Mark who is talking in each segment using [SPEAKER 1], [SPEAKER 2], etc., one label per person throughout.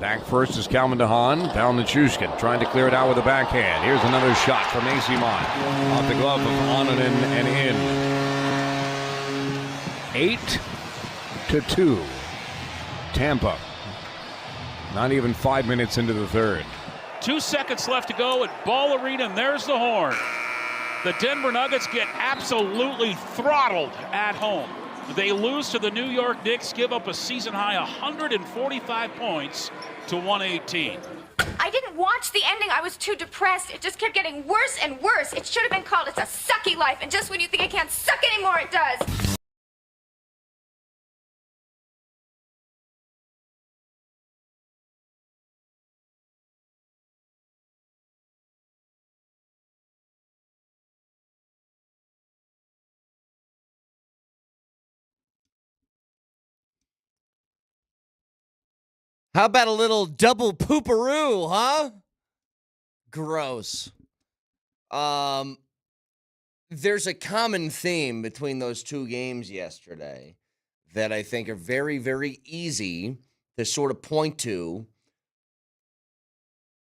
[SPEAKER 1] Back first is Calvin DeHaan. Down to Nichushkin, trying to clear it out with a backhand. Here's another shot from AC Mont. Off the glove of Annunen and in. 8-2. Tampa. Not even 5 minutes into the third.
[SPEAKER 2] 2 seconds left to go at Ball Arena, and there's the horn. The Denver Nuggets get absolutely throttled at home. They lose to the New York Knicks, give up a season-high 145 points to 118.
[SPEAKER 3] I didn't watch the ending. I was too depressed. It just kept getting worse and worse. It should have been called It's a Sucky Life, and just when you think it can't suck anymore, it does.
[SPEAKER 4] How about a little double pooperoo, huh? Gross. There's a common theme between those two games yesterday that I think are very, very easy to sort of point to.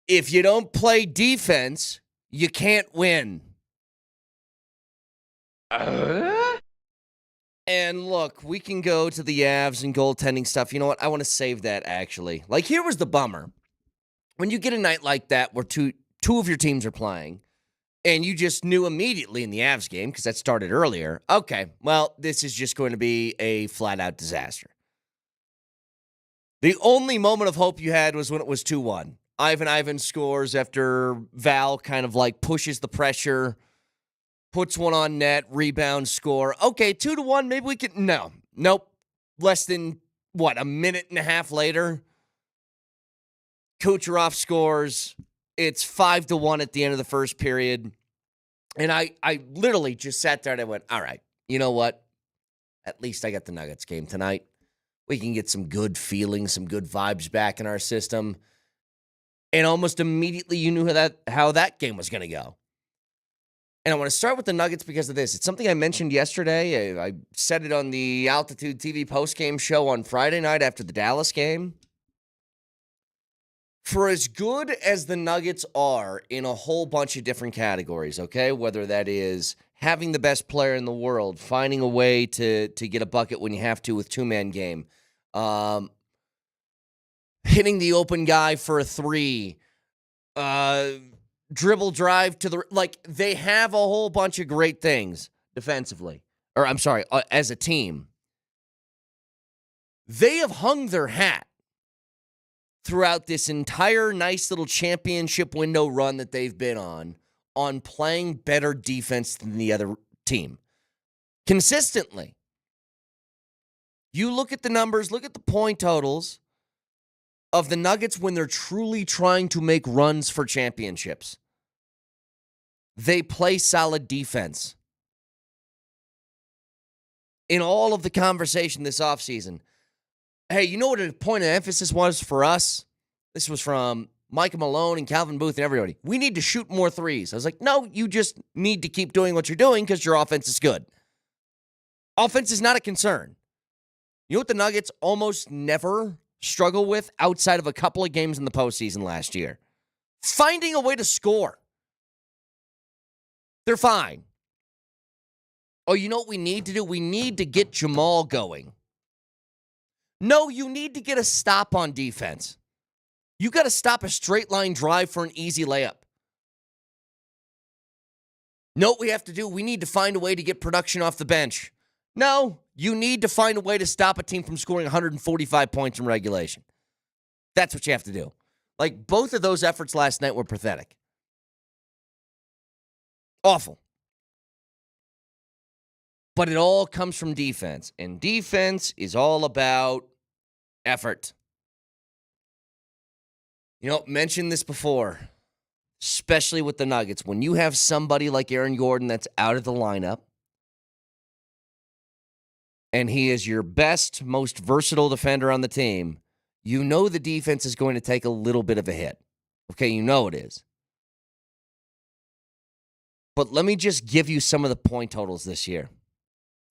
[SPEAKER 4] If you don't play defense, you can't win. And look, we can go to the Avs and goaltending stuff. You know what? I want to save that, actually. Like, here was the bummer. When you get a night like that where two of your teams are playing, and you just knew immediately in the Avs game, because that started earlier, okay, well, this is just going to be a flat-out disaster. The only moment of hope you had was when it was 2-1. Ivan scores after Val kind of like pushes the pressure, puts one on net, rebound, score. Okay, 2-1, maybe we can... Nope. Less than, a minute and a half later, Kucherov scores. It's 5-1 at the end of the first period. And I literally just sat there and I went, all right, you know what? At least I got the Nuggets game tonight. We can get some good feelings, some good vibes back in our system. And almost immediately you knew how that game was going to go. And I want to start with the Nuggets because of this. It's something I mentioned yesterday. I said it on the Altitude TV postgame show on Friday night after the Dallas game. For as good as the Nuggets are in a whole bunch of different categories, okay, whether that is having the best player in the world, finding a way to get a bucket when you have to with two-man game, hitting the open guy for a three, dribble drive to the... Like, they have a whole bunch of great things defensively. Or, I'm sorry, as a team. They have hung their hat throughout this entire nice little championship window run that they've been on playing better defense than the other team. Consistently. You look at the numbers, look at the point totals of the Nuggets when they're truly trying to make runs for championships. They play solid defense. In all of the conversation this offseason, hey, you know what a point of emphasis was for us? This was from Micah Malone and Calvin Booth and everybody. We need to shoot more threes. I was like, no, you just need to keep doing what you're doing because your offense is good. Offense is not a concern. You know what the Nuggets almost never struggle with outside of a couple of games in the postseason last year? Finding a way to score. They're fine. Oh, you know what we need to do? We need to get Jamal going. No, you need to get a stop on defense. You got to stop a straight line drive for an easy layup. No, what we have to do, we need to find a way to get production off the bench. No, you need to find a way to stop a team from scoring 145 points in regulation. That's what you have to do. Like, both of those efforts last night were pathetic. Awful. But it all comes from defense. And defense is all about effort. You know, mentioned this before, especially with the Nuggets. When you have somebody like Aaron Gordon that's out of the lineup, and he is your best, most versatile defender on the team, you know the defense is going to take a little bit of a hit. Okay, you know it is. But let me just give you some of the point totals this year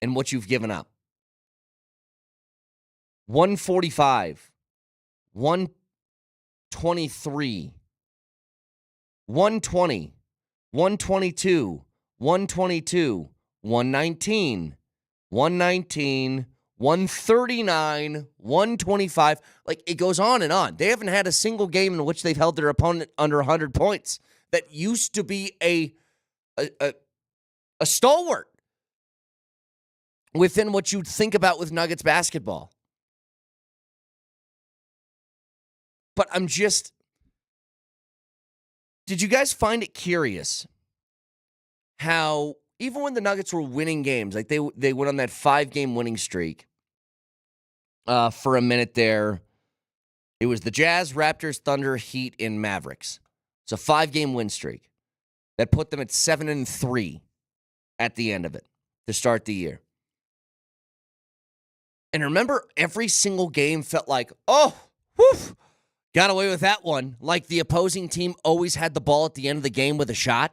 [SPEAKER 4] and what you've given up. 145, 23, 120, 122, 122, 119, 119, 139, 125. Like, it goes on and on. They haven't had a single game in which they've held their opponent under 100 points. That used to be a stalwart within what you'd think about with Nuggets basketball. But did you guys find it curious how even when the Nuggets were winning games, like they went on that 5-game winning streak for a minute there. It was the Jazz, Raptors, Thunder, Heat, and Mavericks. It's a 5-game win streak that put them at 7-3 at the end of it to start the year. And remember, every single game felt like, oh, whew, got away with that one. Like the opposing team always had the ball at the end of the game with a shot.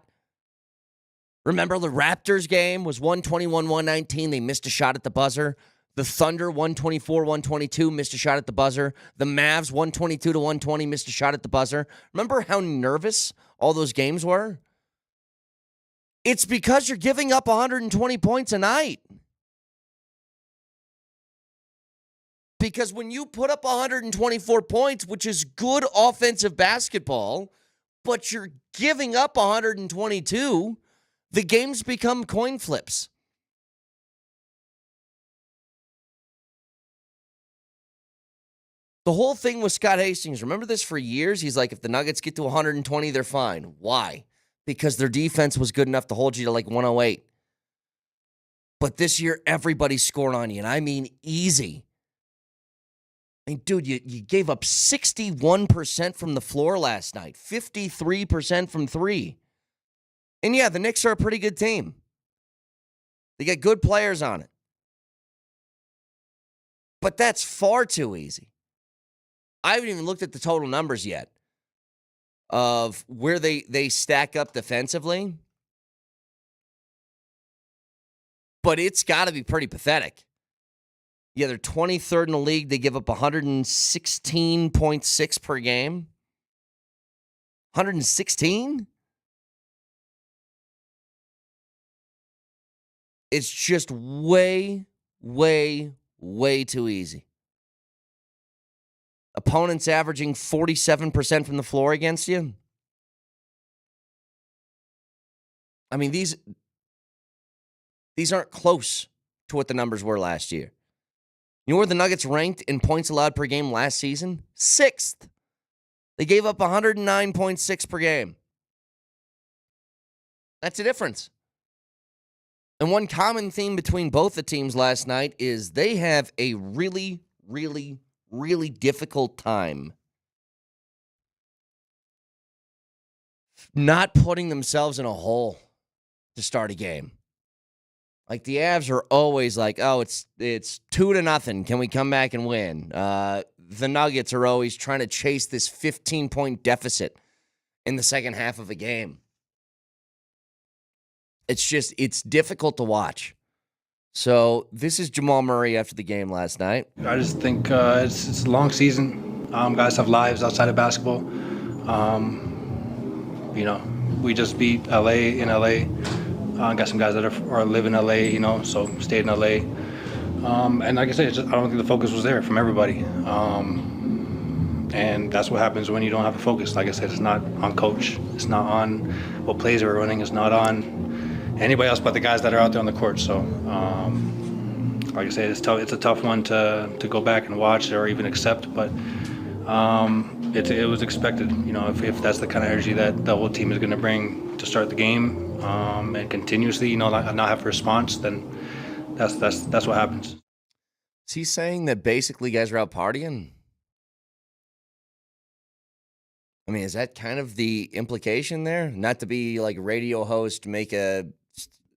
[SPEAKER 4] Remember the Raptors game was 121-119. They missed a shot at the buzzer. The Thunder 124-122 missed a shot at the buzzer. The Mavs 122-120 missed a shot at the buzzer. Remember how nervous all those games were? It's because you're giving up 120 points a night. Because when you put up 124 points, which is good offensive basketball, but you're giving up 122, the games become coin flips. The whole thing with Scott Hastings, remember this for years? He's like, if the Nuggets get to 120, they're fine. Why? Because their defense was good enough to hold you to like 108. But this year, everybody's scoring on you, and I mean easy. I mean, dude, you gave up 61% from the floor last night, 53% from three. And yeah, the Knicks are a pretty good team. They got good players on it. But that's far too easy. I haven't even looked at the total numbers yet of where they stack up defensively. But it's got to be pretty pathetic. Yeah, they're 23rd in the league. They give up 116.6 per game. 116? It's just way, way, way too easy. Opponents averaging 47% from the floor against you. I mean, these aren't close to what the numbers were last year. You know where the Nuggets ranked in points allowed per game last season? 6th. They gave up 109.6 per game. That's the difference. And one common theme between both the teams last night is they have a really, really, really difficult time not putting themselves in a hole to start a game. Like the Avs are always like, oh, it's 2-0. Can we come back and win? The Nuggets are always trying to chase this 15-point deficit in the second half of a game. It's difficult to watch. So this is Jamal Murray after the game last night.
[SPEAKER 5] I just think it's a long season. Guys have lives outside of basketball. We just beat LA in LA. Got some guys that are live in LA, so stayed in LA. And like I said, I don't think the focus was there from everybody. And that's what happens when you don't have a focus. Like I said, it's not on coach. It's not on what plays are running. It's not on anybody else but the guys that are out there on the court. So, like I said, it's tough. It's a tough one to go back and watch or even accept. But it was expected. If that's the kind of energy that the whole team is going to bring to start the game. And continuously, not have a response, then that's what happens.
[SPEAKER 4] Is he saying that basically guys are out partying? I mean, is that kind of the implication there? Not to be like a radio host, make a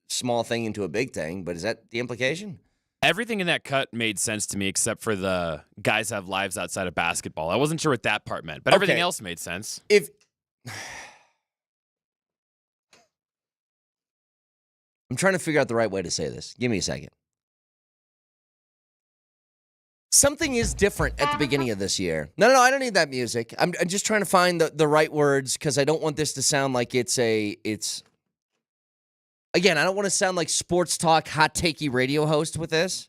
[SPEAKER 4] small thing into a big thing, but is that the implication?
[SPEAKER 6] Everything in that cut made sense to me except for the guys have lives outside of basketball. I wasn't sure what that part meant, but everything else made sense.
[SPEAKER 4] I'm trying to figure out the right way to say this. Give me a second. Something is different at the beginning of this year. No, I don't need that music. I'm just trying to find the right words because I don't want this to sound like it's. Again, I don't want to sound like sports talk, hot takey radio host with this.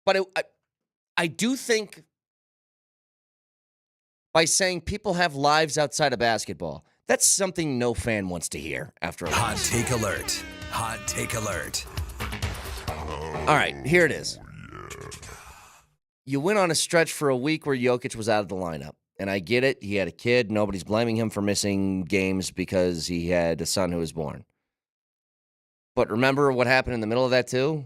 [SPEAKER 4] But I do think by saying people have lives outside of basketball, that's something no fan wants to hear after a
[SPEAKER 7] Hot
[SPEAKER 4] loss.
[SPEAKER 7] take alert. Hot take alert.
[SPEAKER 4] All right, here it is. You went on a stretch for a week where Jokic was out of the lineup. And I get it. He had a kid. Nobody's blaming him for missing games because he had a son who was born. But remember what happened in the middle of that, too?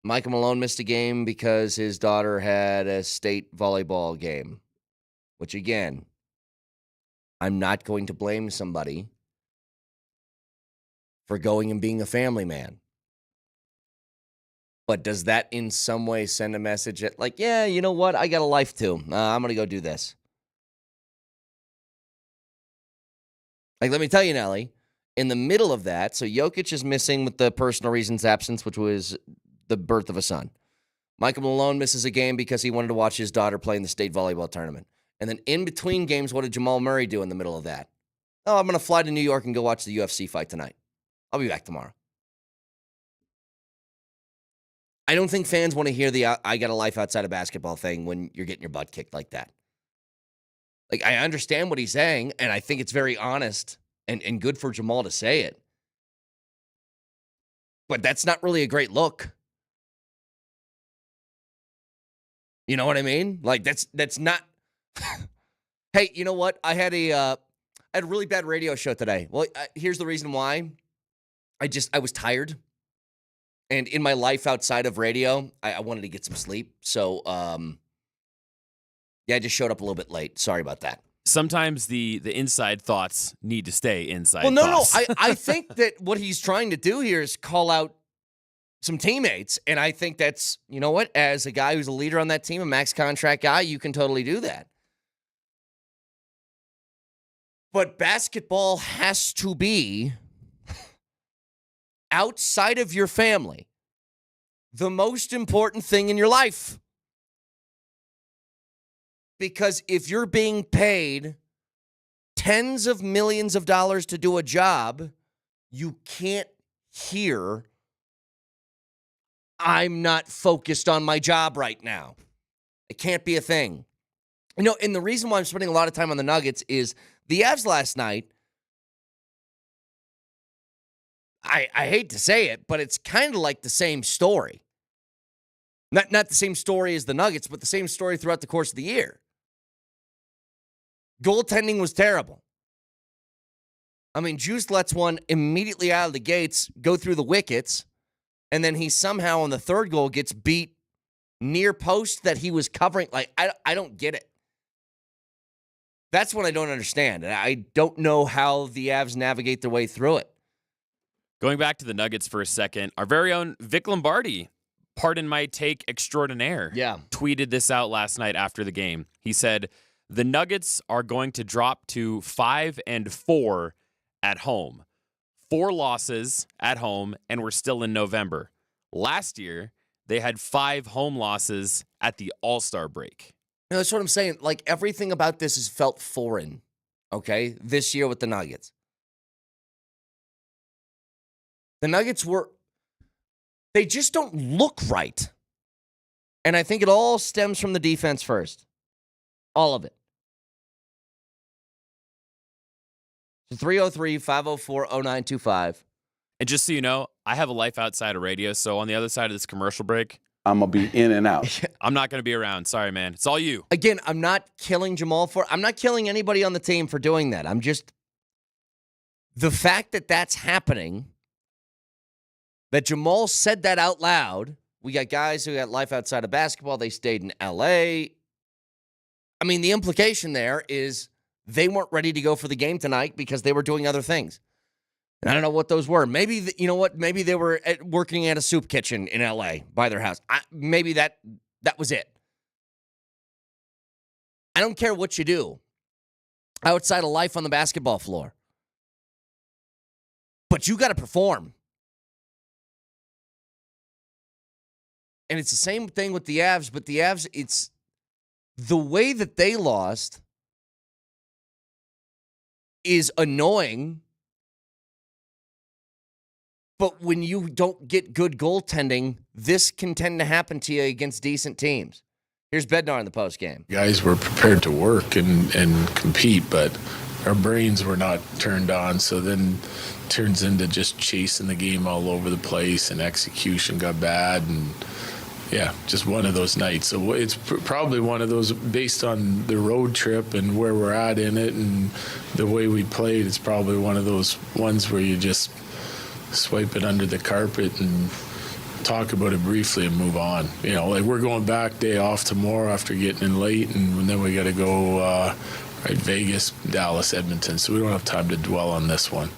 [SPEAKER 4] Michael Malone missed a game because his daughter had a state volleyball game. Which, again, I'm not going to blame somebody for going and being a family man. But does that in some way send a message that, like, yeah, you know what? I got a life too. I'm going to go do this. Like, let me tell you, Nelly, in the middle of that, so Jokic is missing with the personal reasons absence, which was the birth of a son. Michael Malone misses a game because he wanted to watch his daughter play in the state volleyball tournament. And then in between games, what did Jamal Murray do in the middle of that? Oh, I'm going to fly to New York and go watch the UFC fight tonight. I'll be back tomorrow. I don't think fans want to hear the I got a life outside of basketball thing when you're getting your butt kicked like that. Like, I understand what he's saying, and I think it's very honest and good for Jamal to say it. But that's not really a great look. You know what I mean? Like, that's not... Hey, you know what? I had a really bad radio show today. Well, here's the reason why. I was tired. And in my life outside of radio, I wanted to get some sleep. So, yeah, I just showed up a little bit late. Sorry about that.
[SPEAKER 6] Sometimes the inside thoughts need to stay inside.
[SPEAKER 4] Well, no.
[SPEAKER 6] thoughts.
[SPEAKER 4] I think that what he's trying to do here is call out some teammates. And I think that's, you know what, as a guy who's a leader on that team, a max contract guy, you can totally do that. But basketball has to be, outside of your family, the most important thing in your life. Because if you're being paid tens of millions of dollars to do a job, you can't hear, I'm not focused on my job right now. It can't be a thing. You know, and the reason why I'm spending a lot of time on the Nuggets is the Avs last night, I hate to say it, but it's kind of like the same story. Not the same story as the Nuggets, but the same story throughout the course of the year. Goaltending was terrible. I mean, Juice lets one immediately out of the gates go through the wickets, and then he somehow on the third goal gets beat near post that he was covering. Like, I don't get it. That's what I don't understand. And I don't know how the Avs navigate their way through it.
[SPEAKER 6] Going back to the Nuggets for a second, our very own Vic Lombardi, pardon my take extraordinaire, tweeted this out last night after the game. He said, the Nuggets are going to drop to 5-4 at home. 4 losses at home, and we're still in November. Last year, they had 5 home losses at the All-Star break.
[SPEAKER 4] You know, that's what I'm saying. Like, everything about this has felt foreign, okay, this year with the Nuggets. The Nuggets they just don't look right. And I think it all stems from the defense first. All of it. So 303-504-0925.
[SPEAKER 6] And just so you know, I have a life outside of radio, so on the other side of this commercial break,
[SPEAKER 8] I'm going to be in and out.
[SPEAKER 6] I'm not going to be around. Sorry, man. It's all you.
[SPEAKER 4] Again, I'm not killing Jamal I'm not killing anybody on the team for doing that. I'm just, the fact that that's happening, that Jamal said that out loud. We got guys who got life outside of basketball. They stayed in L.A. I mean, the implication there is they weren't ready to go for the game tonight because they were doing other things. And I don't know what those were. Maybe, you know what? Maybe they were working at a soup kitchen in L.A. by their house. Maybe that was it. I don't care what you do outside of life on the basketball floor. But you got to perform. And it's the same thing with the Avs, but the Avs, it's the way that they lost is annoying. But when you don't get good goaltending, this can tend to happen to you against decent teams. Here's Bednar in the postgame.
[SPEAKER 8] Guys were prepared to work and compete, but our brains were not turned on. So then it turns into just chasing the game all over the place, and execution got bad. And yeah, just one of those nights. So it's probably one of those, based on the road trip and where we're at in it and the way we played, it's probably one of those ones where you just swipe it under the carpet and talk about it briefly and move on. You know, like we're going back day off tomorrow after getting in late, and then we got to go Vegas, Dallas, Edmonton. So we don't have time to dwell on this one.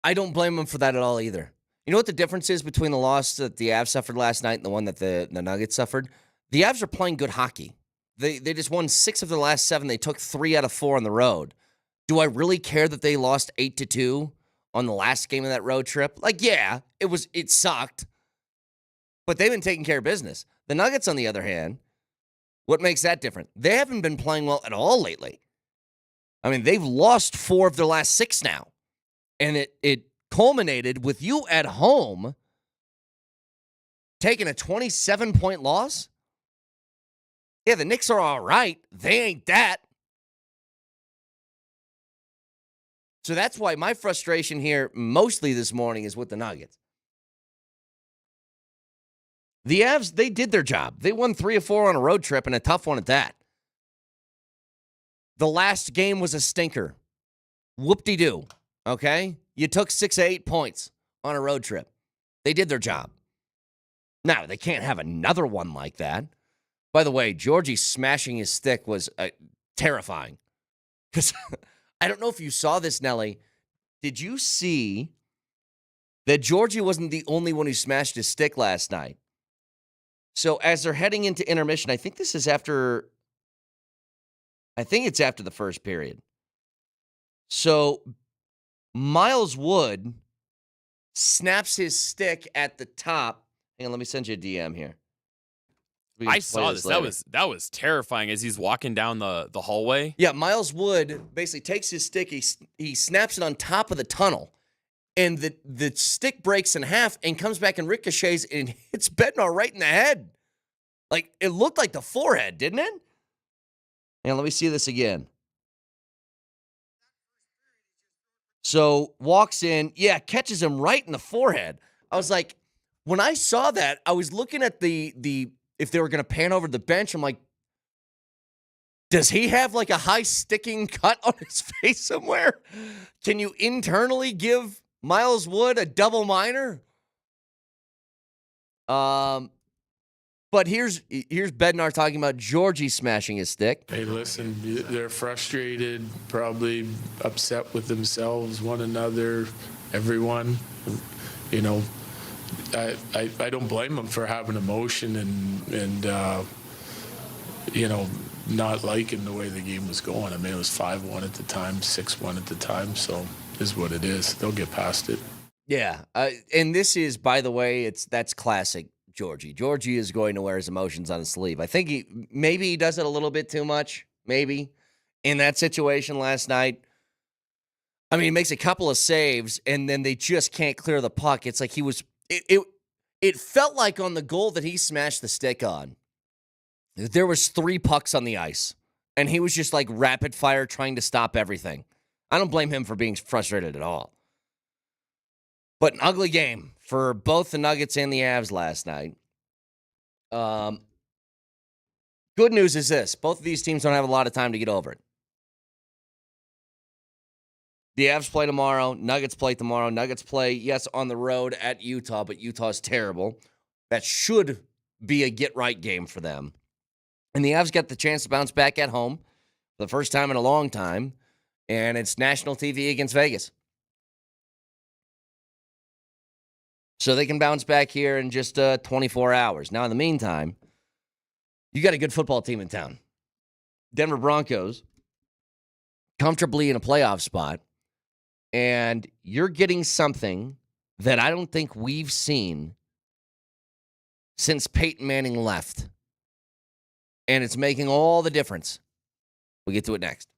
[SPEAKER 4] I don't blame them for that at all either. You know what the difference is between the loss that the Avs suffered last night and the one that the Nuggets suffered? The Avs are playing good hockey. They just won 6 of the last 7. They took 3 out of 4 on the road. Do I really care that they lost 8-2 on the last game of that road trip? Like, yeah, it sucked. But they've been taking care of business. The Nuggets, on the other hand, what makes that different? They haven't been playing well at all lately. I mean, they've lost 4 of their last 6 now. And it culminated with you at home taking a 27-point loss. Yeah, the Knicks are all right. They ain't that. So that's why my frustration here mostly this morning is with the Nuggets. The Avs, they did their job. They won 3 of 4 on a road trip, and a tough one at that. The last game was a stinker. Whoop-de-doo, okay? You took 6 of 8 points on a road trip. They did their job. Now, they can't have another one like that. By the way, Georgie smashing his stick was terrifying. Because I don't know if you saw this, Nelly. Did you see that Georgie wasn't the only one who smashed his stick last night? So as they're heading into intermission, I think it's after the first period. So Miles Wood snaps his stick at the top. Hang on, let me send you a DM here.
[SPEAKER 6] I saw this. That was terrifying as he's walking down the hallway.
[SPEAKER 4] Yeah, Miles Wood basically takes his stick, he snaps it on top of the tunnel, and the stick breaks in half and comes back and ricochets and hits Bednar right in the head. Like, it looked like the forehead, didn't it? And let me see this again. So, walks in, catches him right in the forehead. I was like, when I saw that, I was looking at the if they were going to pan over the bench, I'm like, does he have like a high sticking cut on his face somewhere? Can you internally give Miles Wood a double minor? But here's Bednar talking about Georgie smashing his stick.
[SPEAKER 8] Hey, listen, they're frustrated, probably upset with themselves, one another, everyone. You know, I don't blame them for having emotion and you know, not liking the way the game was going. I mean, it was 5-1 at the time, 6-1 at the time, so it is what it is. They'll get past it.
[SPEAKER 4] Yeah, and this is, by the way, that's classic Georgie. Georgie is going to wear his emotions on his sleeve. I think he does it a little bit too much, maybe, in that situation last night. I mean, he makes a couple of saves, and then they just can't clear the puck. It's like he was it felt like on the goal that he smashed the stick on, there was 3 pucks on the ice, and he was just like rapid fire trying to stop everything. I don't blame him for being frustrated at all. But an ugly game for both the Nuggets and the Avs last night. Good news is this. Both of these teams don't have a lot of time to get over it. The Avs play tomorrow. Nuggets play tomorrow. Nuggets play, yes, on the road at Utah, but Utah's terrible. That should be a get-right game for them. And the Avs get the chance to bounce back at home for the first time in a long time, and it's national TV against Vegas. So they can bounce back here in just 24 hours. Now, in the meantime, you got a good football team in town. Denver Broncos, comfortably in a playoff spot, and you're getting something that I don't think we've seen since Peyton Manning left. And it's making all the difference. We'll get to it next.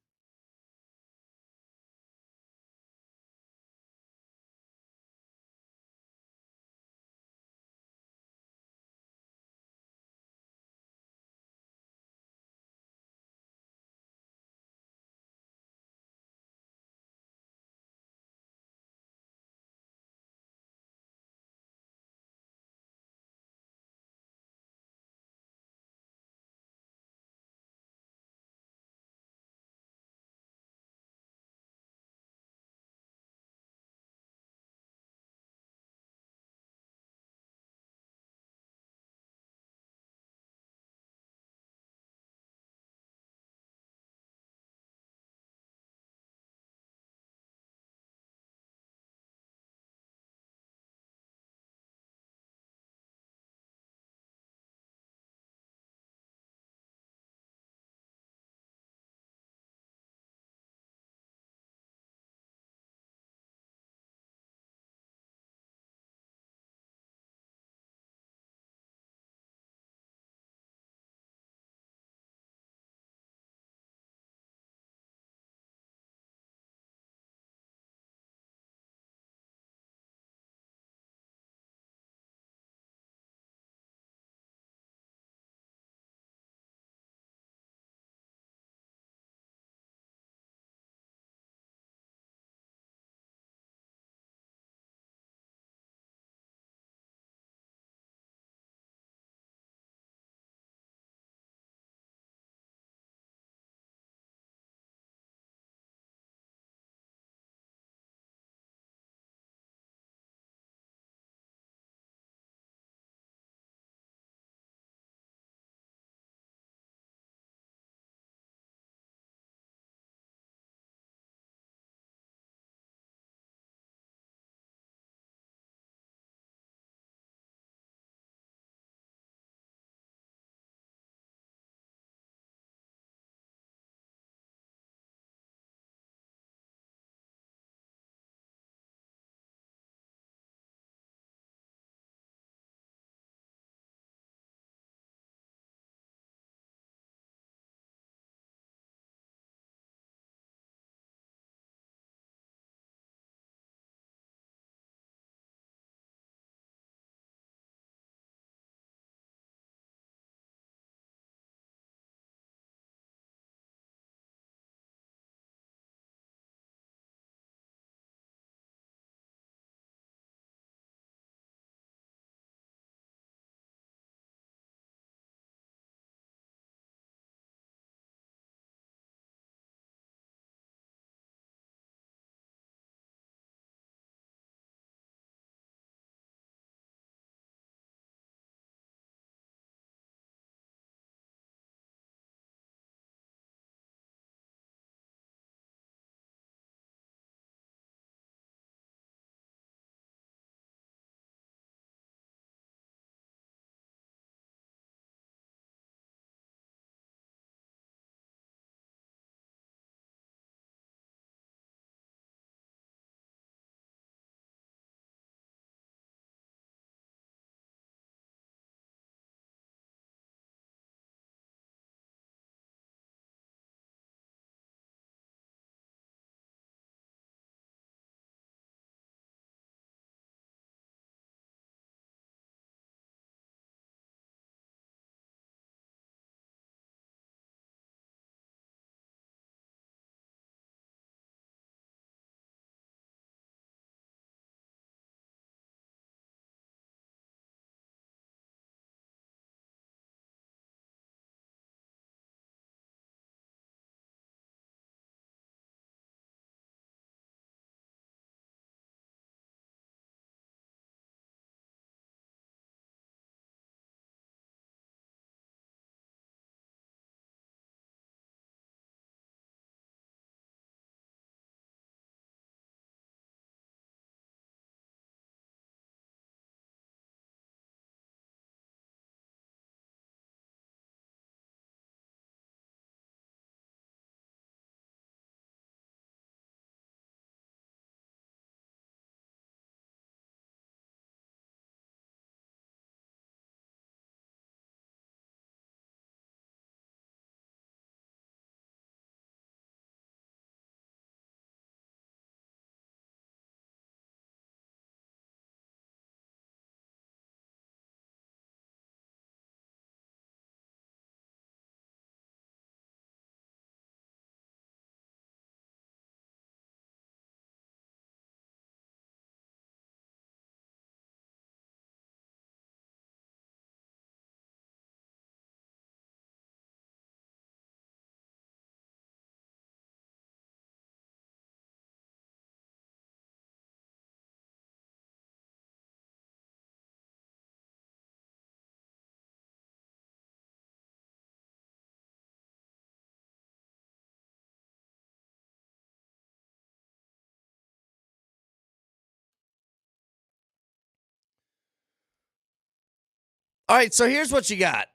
[SPEAKER 4] All right, so here's what you got.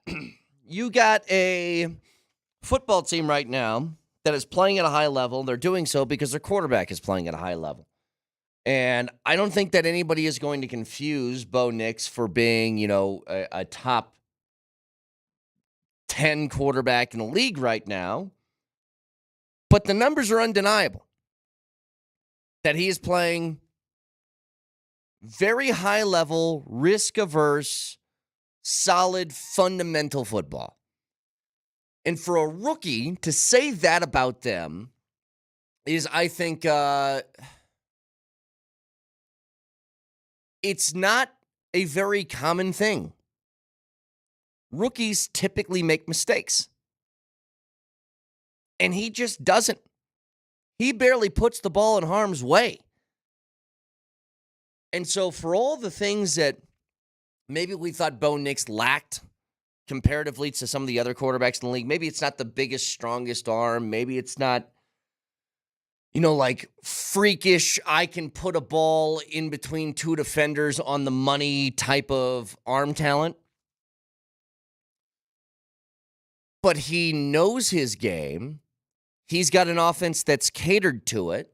[SPEAKER 4] You got a football team right now that is playing at a high level. They're doing so because their quarterback is playing at a high level. And I don't think that anybody is going to confuse Bo Nix for being, a top 10 quarterback in the league right now. But the numbers are undeniable that he is playing very high level, risk averse, solid, fundamental football. And for a rookie to say that about them is, I think, it's not a very common thing. Rookies typically make mistakes. And he just doesn't. He barely puts the ball in harm's way. And so for all the things that maybe we thought Bo Nix lacked comparatively to some of the other quarterbacks in the league, maybe it's not the biggest, strongest arm. Maybe it's not, like freakish, I can put a ball in between two defenders on the money type of arm talent. But he knows his game. He's got an offense that's catered to it.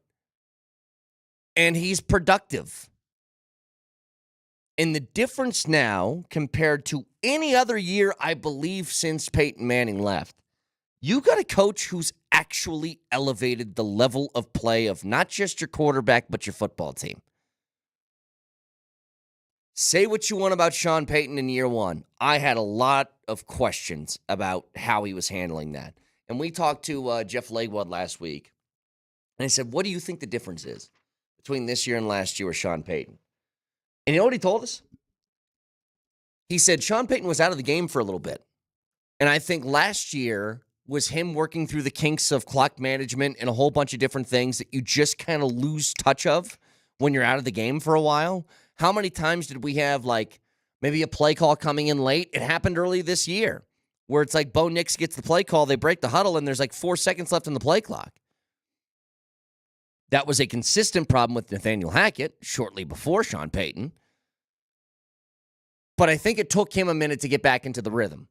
[SPEAKER 4] And he's productive. And the difference now, compared to any other year, I believe, since Peyton Manning left, you got a coach who's actually elevated the level of play of not just your quarterback, but your football team. Say what you want about Sean Payton in year one. I had a lot of questions about how he was handling that. And we talked to Jeff Legwood last week. And I said, what do you think the difference is between this year and last year with Sean Payton? And you know what he told us? He said Sean Payton was out of the game for a little bit. And I think last year was him working through the kinks of clock management and a whole bunch of different things that you just kind of lose touch of when you're out of the game for a while. How many times did we have, maybe a play call coming in late? It happened early this year where it's like Bo Nix gets the play call, they break the huddle, and there's 4 seconds left in the play clock. That was a consistent problem with Nathaniel Hackett shortly before Sean Payton. But I think it took him a minute to get back into the rhythm.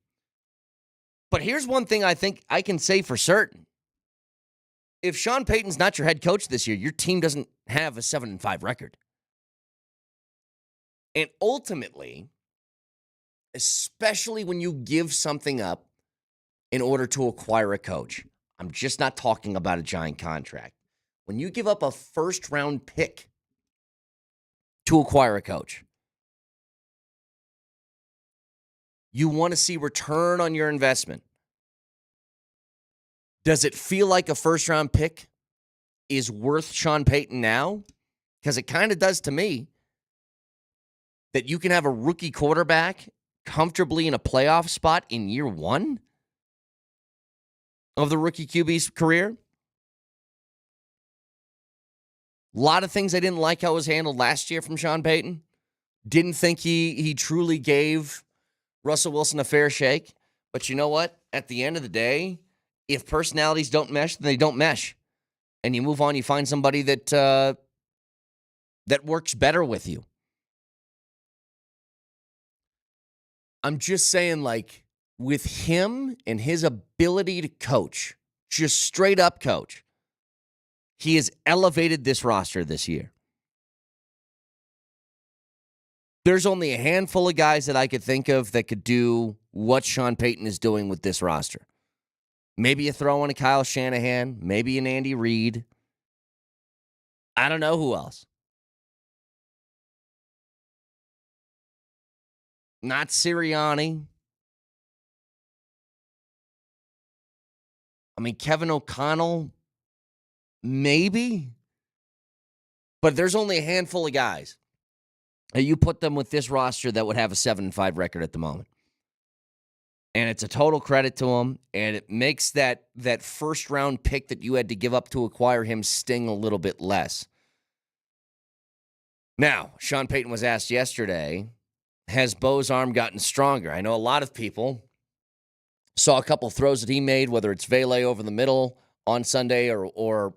[SPEAKER 4] But here's one thing I think I can say for certain. If Sean Payton's not your head coach this year, your team doesn't have a 7-5 record. And ultimately, especially when you give something up in order to acquire a coach, I'm just not talking about a giant contract. When you give up a first-round pick to acquire a coach, you want to see return on your investment. Does it feel like a first-round pick is worth Sean Payton now? Because it kind of does to me. That you can have a rookie quarterback comfortably in a playoff spot in year one of the rookie QB's career. A lot of things I didn't like how it was handled last year from Sean Payton. Didn't think he truly gave Russell Wilson a fair shake. But you know what? At the end of the day, if personalities don't mesh, then they don't mesh. And you move on, you find somebody that works better with you. I'm just saying, with him and his ability to coach, just straight up coach, he has elevated this roster this year. There's only a handful of guys that I could think of that could do what Sean Payton is doing with this roster. Maybe you throw in a Kyle Shanahan, maybe an Andy Reid. I don't know who else. Not Sirianni. I mean, Kevin O'Connell, maybe. But there's only a handful of guys. And you put them with this roster that would have a 7-5 record at the moment. And it's a total credit to him. And it makes that first-round pick that you had to give up to acquire him sting a little bit less. Now, Sean Payton was asked yesterday, has Bo's arm gotten stronger? I know a lot of people saw a couple throws that he made, whether it's Vele over the middle on Sunday or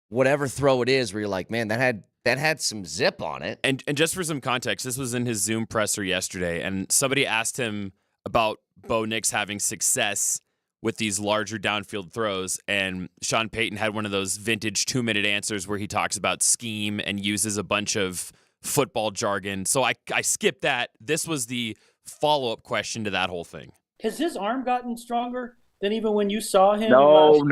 [SPEAKER 4] whatever throw it is, where you're like, man, that had that had some zip on it.
[SPEAKER 6] And just for some context, this was in his Zoom presser yesterday, and somebody asked him about Bo Nix having success with these larger downfield throws, and Sean Payton had one of those vintage 2-minute answers where he talks about scheme and uses a bunch of football jargon. So I skipped that. This was the follow-up question to that whole thing.
[SPEAKER 9] Has his arm gotten stronger than even when you saw him?
[SPEAKER 10] No.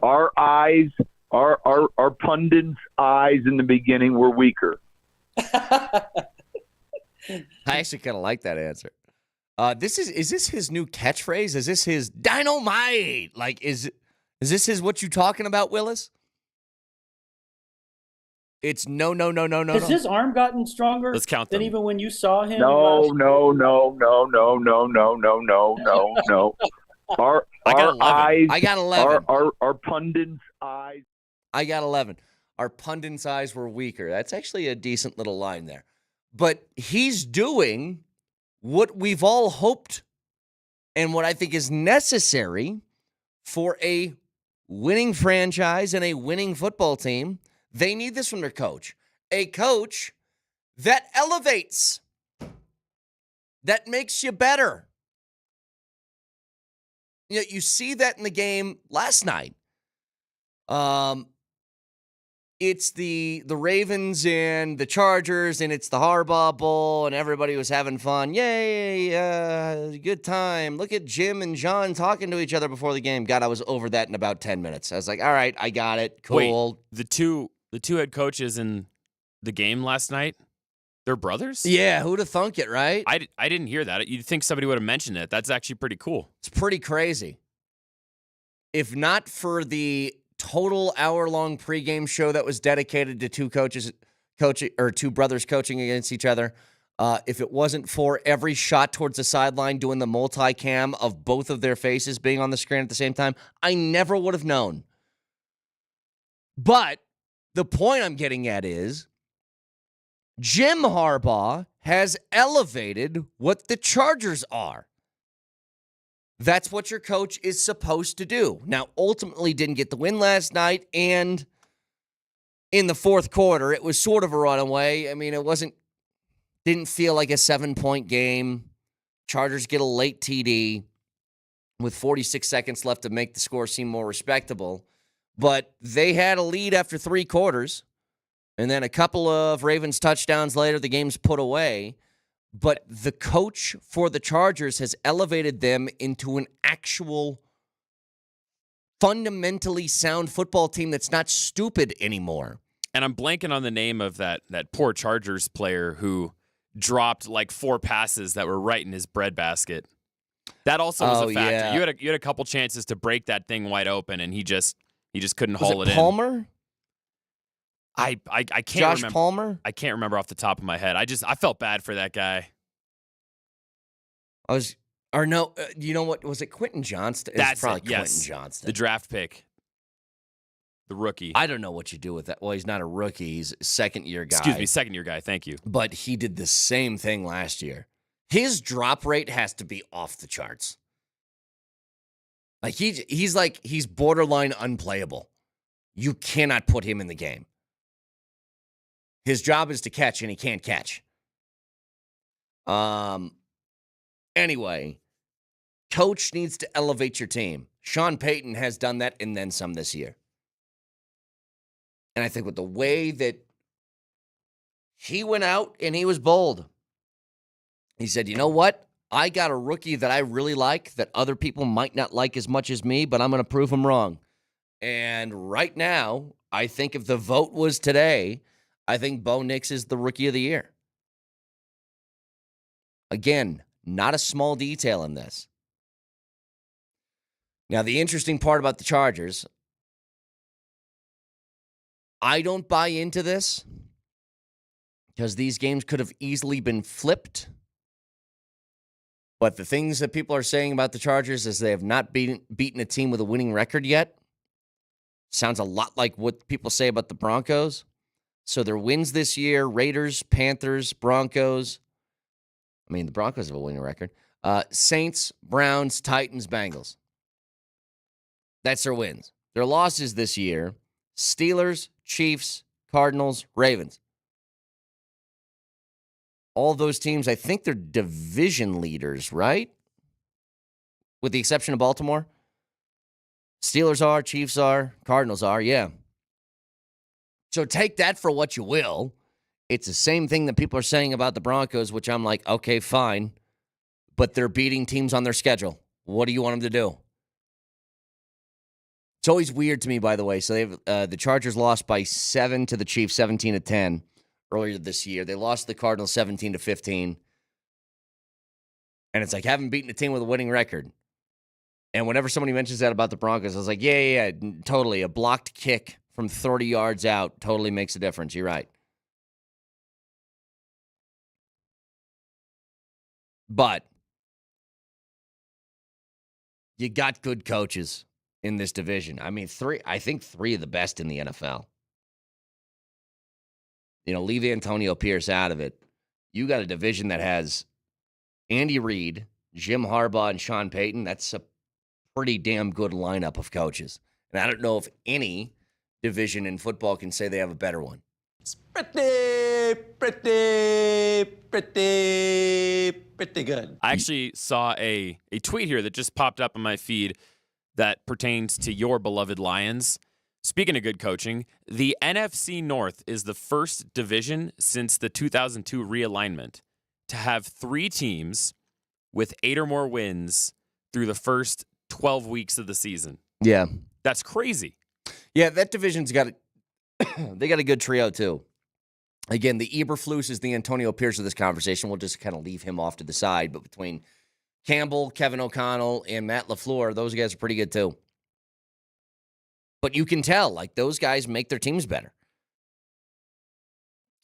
[SPEAKER 10] Our eyes, our pundits' eyes in the beginning were weaker.
[SPEAKER 4] I actually kind of like that answer. Is this his new catchphrase? Is this his dynamite? Like, is this his what you talking about, Willis? It's no.
[SPEAKER 9] Has his arm gotten stronger
[SPEAKER 6] Let's count
[SPEAKER 9] than
[SPEAKER 6] them.
[SPEAKER 9] even when you saw him?
[SPEAKER 10] No. Our eyes.
[SPEAKER 4] I got 11.
[SPEAKER 10] Our pundits' eyes.
[SPEAKER 4] I got 11. Our pundits' eyes were weaker. That's actually a decent little line there. But he's doing what we've all hoped and what I think is necessary for a winning franchise and a winning football team. They need this from their coach. A coach that elevates, that makes you better. You know, you see that in the game last night. It's the Ravens and the Chargers, and it's the Harbaugh Bowl, and everybody was having fun. Yay, good time. Look at Jim and John talking to each other before the game. God, I was over that in about 10 minutes. I was like, all right, I got it. Cool.
[SPEAKER 6] Wait, the two head coaches in the game last night, they're brothers?
[SPEAKER 4] Yeah, who'd have thunk it, right?
[SPEAKER 6] I didn't hear that. You'd think somebody would have mentioned it. That's actually pretty cool.
[SPEAKER 4] It's pretty crazy. If not for the total hour-long pregame show that was dedicated to two brothers coaching against each other, if it wasn't for every shot towards the sideline doing the multicam of both of their faces being on the screen at the same time, I never would have known. But the point I'm getting at is Jim Harbaugh has elevated what the Chargers are. That's what your coach is supposed to do. Now, ultimately didn't get the win last night, and in the fourth quarter, it was sort of a runaway. I mean, didn't feel like a 7-point game. Chargers get a late TD with 46 seconds left to make the score seem more respectable. But they had a lead after 3 quarters, and then a couple of Ravens touchdowns later, the game's put away. But the coach for the Chargers has elevated them into an actual fundamentally sound football team that's not stupid anymore.
[SPEAKER 6] And I'm blanking on the name of that poor Chargers player who dropped like 4 passes that were right in his breadbasket. That also was a factor.
[SPEAKER 4] Yeah.
[SPEAKER 6] You had a couple chances to break that thing wide open, and he just couldn't haul it in.
[SPEAKER 4] Palmer?
[SPEAKER 6] I can't
[SPEAKER 4] Josh
[SPEAKER 6] remember.
[SPEAKER 4] Palmer?
[SPEAKER 6] I can't remember off the top of my head. I felt bad for that guy.
[SPEAKER 4] You know what? Was it Quentin Johnston?
[SPEAKER 6] That's
[SPEAKER 4] probably
[SPEAKER 6] it, yes.
[SPEAKER 4] Quentin Johnston.
[SPEAKER 6] The draft pick. The rookie.
[SPEAKER 4] I don't know what you do with that. Well, he's not a rookie. He's a second-year guy.
[SPEAKER 6] Excuse me, second-year guy. Thank you.
[SPEAKER 4] But he did the same thing last year. His drop rate has to be off the charts. Like he's borderline unplayable. You cannot put him in the game. His job is to catch, and he can't catch. Anyway, coach needs to elevate your team. Sean Payton has done that and then some this year. And I think with the way that he went out and he was bold, he said, you know what? I got a rookie that I really like that other people might not like as much as me, but I'm going to prove him wrong. And right now, I think if the vote was today, I think Bo Nix is the rookie of the year. Again, not a small detail in this. Now, the interesting part about the Chargers, I don't buy into this because these games could have easily been flipped. But the things that people are saying about the Chargers is they have not beaten a team with a winning record yet. Sounds a lot like what people say about the Broncos. So their wins this year, Raiders, Panthers, Broncos. I mean, the Broncos have a winning record. Saints, Browns, Titans, Bengals. That's their wins. Their losses this year, Steelers, Chiefs, Cardinals, Ravens. All those teams, I think they're division leaders, right? With the exception of Baltimore. Steelers are, Chiefs are, Cardinals are, yeah. So take that for what you will. It's the same thing that people are saying about the Broncos, which I'm like, okay, fine. But they're beating teams on their schedule. What do you want them to do? It's always weird to me, by the way. So the Chargers lost by 7 to the Chiefs, 17-10 earlier this year. They lost the Cardinals 17-15. And it's like, haven't beaten a team with a winning record. And whenever somebody mentions that about the Broncos, I was like, yeah, totally. A blocked kick from 30 yards out totally makes a difference. You're right. But you got good coaches in this division. I mean, I think three of the best in the NFL. Leave Antonio Pierce out of it. You got a division that has Andy Reid, Jim Harbaugh, and Sean Payton. That's a pretty damn good lineup of coaches. And I don't know if any division in football can say they have a better one.
[SPEAKER 11] It's pretty good.
[SPEAKER 6] I actually saw a tweet here that just popped up on my feed that pertains to your beloved Lions. Speaking of good coaching, the NFC North is the first division since the 2002 realignment to have 3 teams with 8 or more wins through the first 12 weeks of the season.
[SPEAKER 4] Yeah.
[SPEAKER 6] That's crazy.
[SPEAKER 4] Yeah, that division's got they got a good trio, too. Again, the Eberflus is the Antonio Pierce of this conversation. We'll just kind of leave him off to the side. But between Campbell, Kevin O'Connell, and Matt LaFleur, those guys are pretty good, too. But you can tell, like, those guys make their teams better.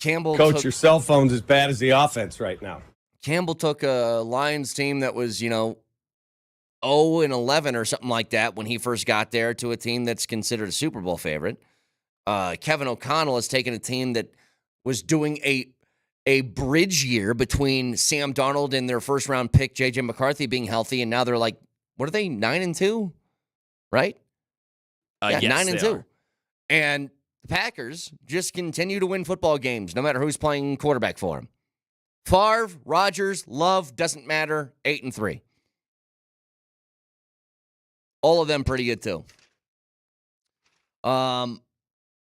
[SPEAKER 4] Campbell
[SPEAKER 12] Coach, your cell phone's as bad as the offense right now.
[SPEAKER 4] Campbell took a Lions team that was, 0-11 or something like that when he first got there to a team that's considered a Super Bowl favorite. Kevin O'Connell has taken a team that was doing a bridge year between Sam Darnold and their first-round pick, J.J. McCarthy, being healthy, and now they're like, what are they, 9-2? Right?
[SPEAKER 6] Yes,
[SPEAKER 4] 9-2. And the Packers just continue to win football games, no matter who's playing quarterback for them. Favre, Rodgers, Love, doesn't matter, 8-3. All of them pretty good, too.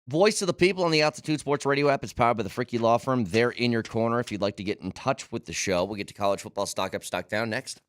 [SPEAKER 4] Voice of the People on the Altitude Sports Radio app is powered by the Fricky Law Firm. They're in your corner if you'd like to get in touch with the show. We'll get to college football stock up, stock down next.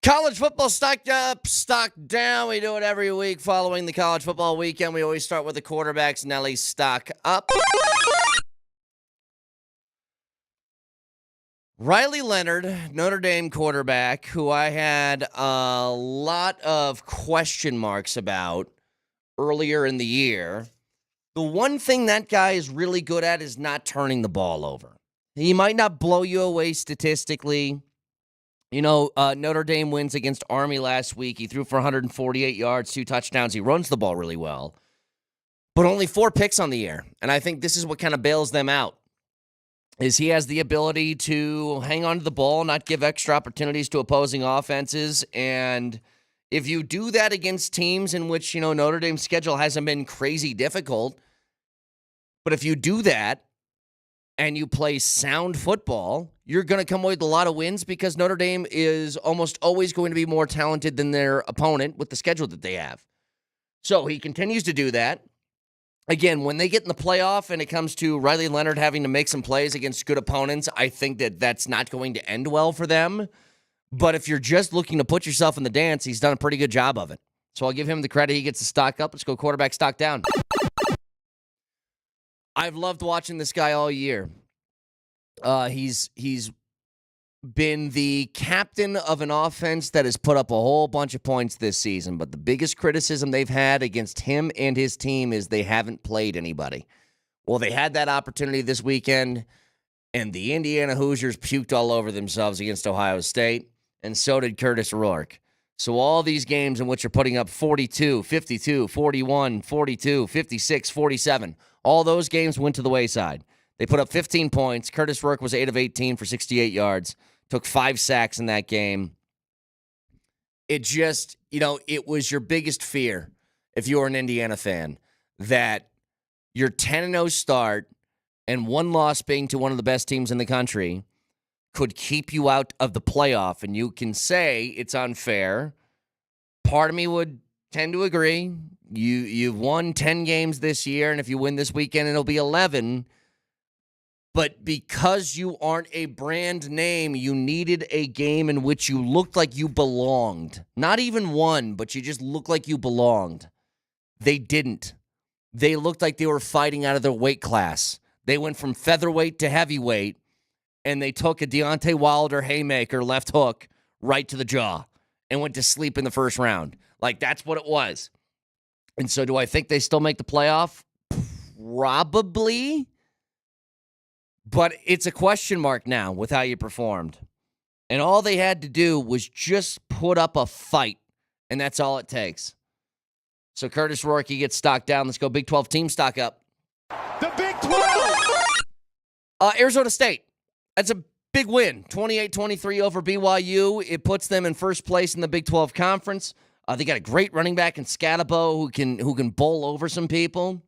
[SPEAKER 4] College football stocked up, stocked down. We do it every week following the college football weekend. We always start with the quarterbacks. Nelly, stock up. Riley Leonard, Notre Dame quarterback, who I had a lot of question marks about earlier in the year. The one thing that guy is really good at is not turning the ball over. He might not blow you away statistically. You know, Notre Dame wins against Army last week. He threw for 148 yards, 2 touchdowns. He runs the ball really well, but only 4 picks on the year. And I think this is what kind of bails them out, is he has the ability to hang on to the ball, not give extra opportunities to opposing offenses. And if you do that against teams in which, you know, Notre Dame's schedule hasn't been crazy difficult, but if you do that and you play sound football, you're going to come away with a lot of wins because Notre Dame is almost always going to be more talented than their opponent with the schedule that they have. So he continues to do that. Again, when they get in the playoff and it comes to Riley Leonard having to make some plays against good opponents, I think that that's not going to end well for them. But if you're just looking to put yourself in the dance, he's done a pretty good job of it. So I'll give him the credit. He gets the stock up. Let's go quarterback stock down. I've loved watching this guy all year. He's been the captain of an offense that has put up a whole bunch of points this season, but the biggest criticism they've had against him and his team is they haven't played anybody. Well, they had that opportunity this weekend, and the Indiana Hoosiers puked all over themselves against Ohio State, and so did Curtis Rourke. So all these games in which you're putting up 42, 52, 41, 42, 56, 47, all those games went to the wayside. They put up 15 points. Curtis Rourke was 8 of 18 for 68 yards. Took 5 sacks in that game. It just, you know, it was your biggest fear, if you were an Indiana fan, that your 10-0 start and one loss being to one of the best teams in the country could keep you out of the playoff. And you can say it's unfair. Part of me would tend to agree. You've won 10 games this year, and if you win this weekend, it'll be 11. But because you aren't a brand name, you needed a game in which you looked like you belonged. Not even won, but you just looked like you belonged. They didn't. They looked like they were fighting out of their weight class. They went from featherweight to heavyweight, and they took a Deontay Wilder haymaker left hook right to the jaw and went to sleep in the first round. Like, that's what it was. And so do I think they still make the playoff? Probably. But it's a question mark now with how you performed. And all they had to do was just put up a fight, and that's all it takes. So Curtis Rourke, he gets stock down. Let's go Big 12 team stock up.
[SPEAKER 11] The Big 12!
[SPEAKER 4] Arizona State. That's a big win. 28-23 over BYU. It puts them in first place in the Big 12 Conference. They got a great running back in Scatabo who can bowl over some people.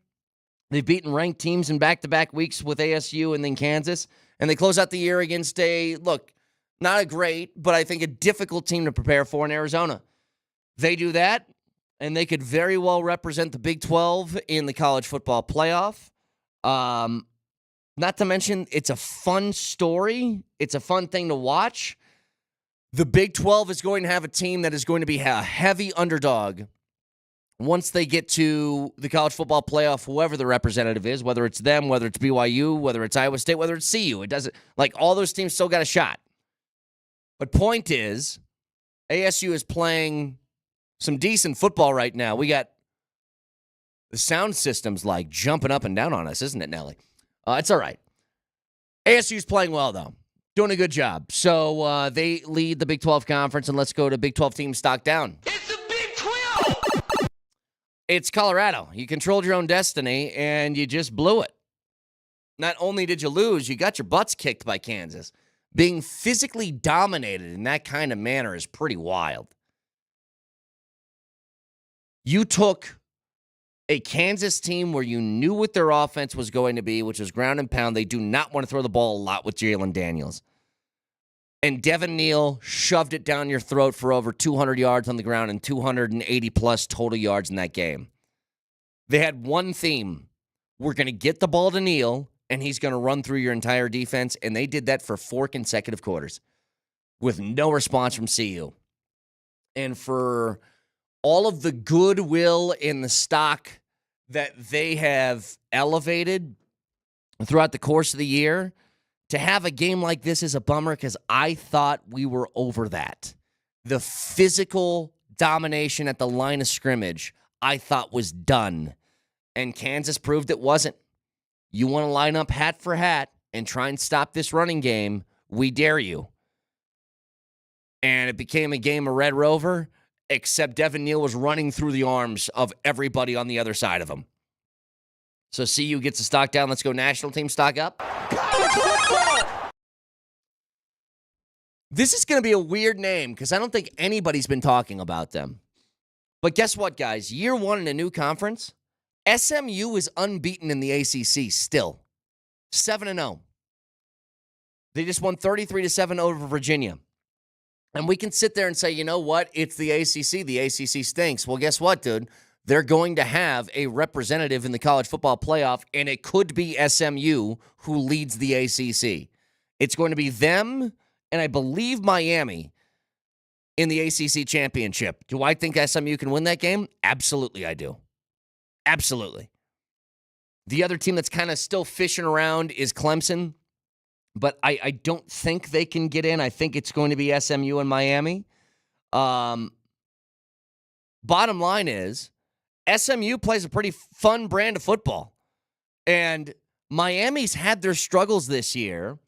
[SPEAKER 4] They've beaten ranked teams in back-to-back weeks with ASU and then Kansas. And they close out the year against not a great, but I think a difficult team to prepare for in Arizona. They do that, and they could very well represent the Big 12 in the college football playoff. Not to mention, it's a fun story. It's a fun thing to watch. The Big 12 is going to have a team that is going to be a heavy underdog once they get to the college football playoff, whoever the representative is, whether it's them, whether it's BYU, whether it's Iowa State, whether it's CU. It doesn't, like, all those teams still got a shot. But point is, ASU is playing some decent football right now. We got the sound system's like jumping up and down on us, isn't it, Nelly? It's all right. ASU's playing well, though. Doing a good job. So they lead the Big 12 Conference, and let's go to Big 12 team stock down.
[SPEAKER 11] It's the Big 12!
[SPEAKER 4] It's Colorado. You controlled your own destiny, and you just blew it. Not only did you lose, you got your butts kicked by Kansas. Being physically dominated in that kind of manner is pretty wild. You took a Kansas team where you knew what their offense was going to be, which was ground and pound. They do not want to throw the ball a lot with Jalen Daniels. And Devin Neal shoved it down your throat for over 200 yards on the ground and 280-plus total yards in that game. They had one theme. We're going to get the ball to Neal, and he's going to run through your entire defense, and they did that for 4 consecutive quarters with no response from CU. and for all of the goodwill in the stock that they have elevated throughout the course of the year, to have a game like this is a bummer because I thought we were over that. The physical domination at the line of scrimmage, I thought was done. And Kansas proved it wasn't. You want to line up hat for hat and try and stop this running game, we dare you. And it became a game of Red Rover, except Devin Neal was running through the arms of everybody on the other side of him. So CU gets the stock down. Let's go national team stock up. This is going to be a weird name because I don't think anybody's been talking about them. But guess what, guys? Year one in a new conference, SMU is unbeaten in the ACC still. 7-0. They just won 33-7 over Virginia. And we can sit there and say, you know what? It's the ACC. The ACC stinks. Well, guess what, dude? They're going to have a representative in the college football playoff, and it could be SMU who leads the ACC. It's going to be them and I believe Miami in the ACC championship. Do I think SMU can win that game? Absolutely, I do. Absolutely. The other team that's kind of still fishing around is Clemson, but I don't think they can get in. I think it's going to be SMU and Miami. Bottom line is, SMU plays a pretty fun brand of football. And Miami's had their struggles this year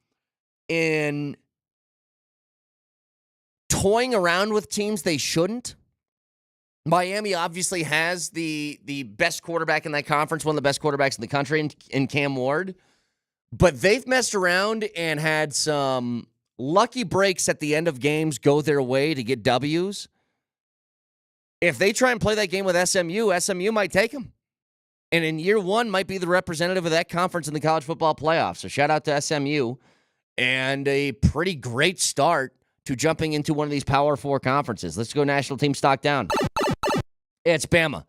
[SPEAKER 4] in toying around with teams they shouldn't. Miami obviously has the best quarterback in that conference, one of the best quarterbacks in the country in Cam Ward. But they've messed around and had some lucky breaks at the end of games go their way to get W's. If they try and play that game with SMU, SMU might take them. And in year one, might be the representative of that conference in the college football playoffs. So shout out to SMU. And a pretty great start to jumping into one of these Power 4 conferences. Let's go national team stock down. It's Bama.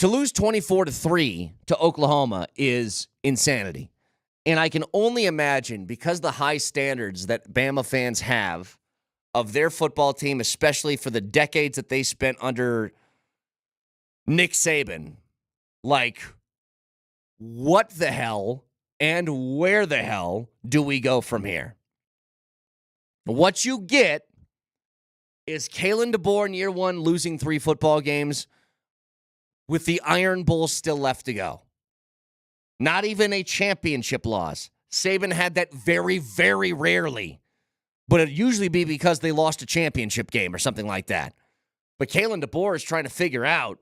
[SPEAKER 4] To lose 24-3 to Oklahoma is insanity. And I can only imagine, because the high standards that Bama fans have of their football team, especially for the decades that they spent under Nick Saban, like, what the hell and where the hell do we go from here? What you get is Kalen DeBoer in year one losing 3 football games with the Iron Bowl still left to go. Not even a championship loss. Saban had that very, very rarely. But it'd usually be because they lost a championship game or something like that. But Kalen DeBoer is trying to figure out,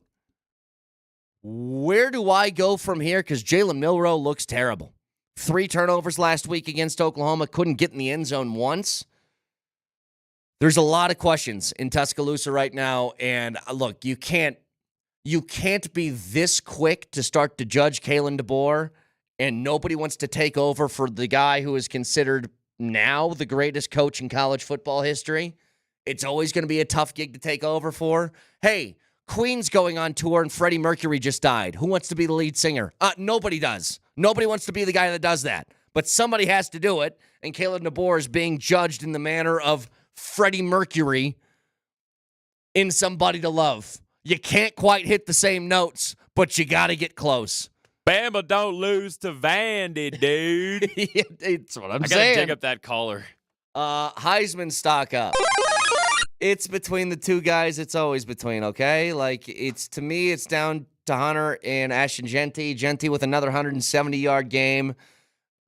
[SPEAKER 4] where do I go from here? Because Jalen Milroe looks terrible. 3 turnovers last week against Oklahoma. Couldn't get in the end zone once. There's a lot of questions in Tuscaloosa right now. And look, you can't be this quick to start to judge Kalen DeBoer. And nobody wants to take over for the guy who is considered now the greatest coach in college football history. It's always going to be a tough gig to take over for. Hey, Queen's going on tour and Freddie Mercury just died. Who wants to be the lead singer? Nobody does. Nobody wants to be the guy that does that. But somebody has to do it, and Kalen DeBoer is being judged in the manner of Freddie Mercury in Somebody to Love. You can't quite hit the same notes, but you got to get close.
[SPEAKER 6] Bama don't lose to Vandy, dude.
[SPEAKER 4] It's what I'm
[SPEAKER 6] I
[SPEAKER 4] saying.
[SPEAKER 6] gotta dig up that collar.
[SPEAKER 4] Heisman stock up. It's between the two guys. It's always between, okay? Like, to me, it's down to Hunter and Ashton Jeanty. Jeanty with another 170-yard game.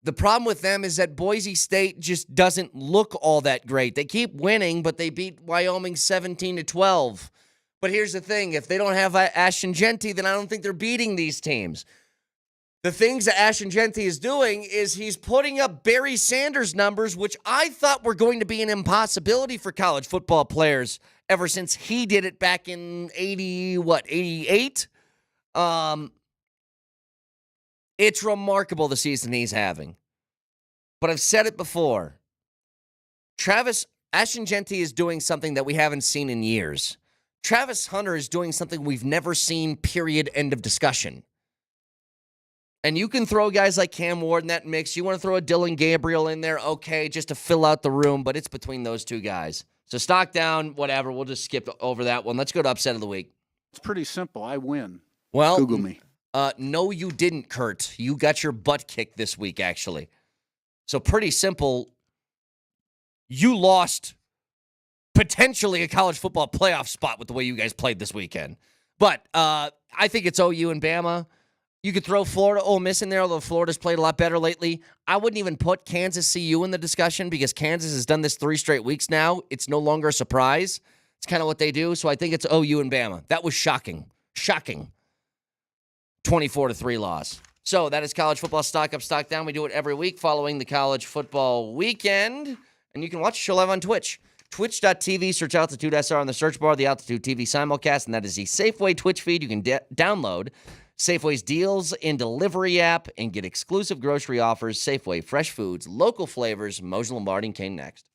[SPEAKER 4] The problem with them is that Boise State just doesn't look all that great. They keep winning, but they beat Wyoming 17-12. But here's the thing. If they don't have Ashton Jeanty, then I don't think they're beating these teams. The things that Ashton Jeanty is doing is he's putting up Barry Sanders numbers, which I thought were going to be an impossibility for college football players ever since he did it back in 88? It's remarkable the season he's having. But I've said it before. Ashton Jeanty is doing something that we haven't seen in years. Travis Hunter is doing something we've never seen, period, end of discussion. And you can throw guys like Cam Ward in that mix. You want to throw a Dylan Gabriel in there, okay, just to fill out the room, but it's between those two guys. So stock down, whatever. We'll just skip over that one. Let's go to upset of the week.
[SPEAKER 13] It's pretty simple. I win.
[SPEAKER 4] Well,
[SPEAKER 13] Google me.
[SPEAKER 4] No, you didn't, Kurt. You got your butt kicked this week, actually. So pretty simple. You lost potentially a college football playoff spot with the way you guys played this weekend. But I think it's OU and Bama. You could throw Florida, Ole Miss in there, although Florida's played a lot better lately. I wouldn't even put Kansas CU in the discussion because Kansas has done this 3 straight weeks now. It's no longer a surprise. It's kind of what they do. So I think it's OU and Bama. That was shocking. Shocking. 24-3 loss. So that is college football stock up, stock down. We do it every week following the college football weekend. And you can watch the show live on Twitch. Twitch.tv, search Altitude SR on the search bar, the Altitude TV simulcast, and that is the Safeway Twitch feed. You can download Safeway's deals and delivery app and get exclusive grocery offers. Safeway, fresh foods, local flavors. Moshe Lombardi and Kane next.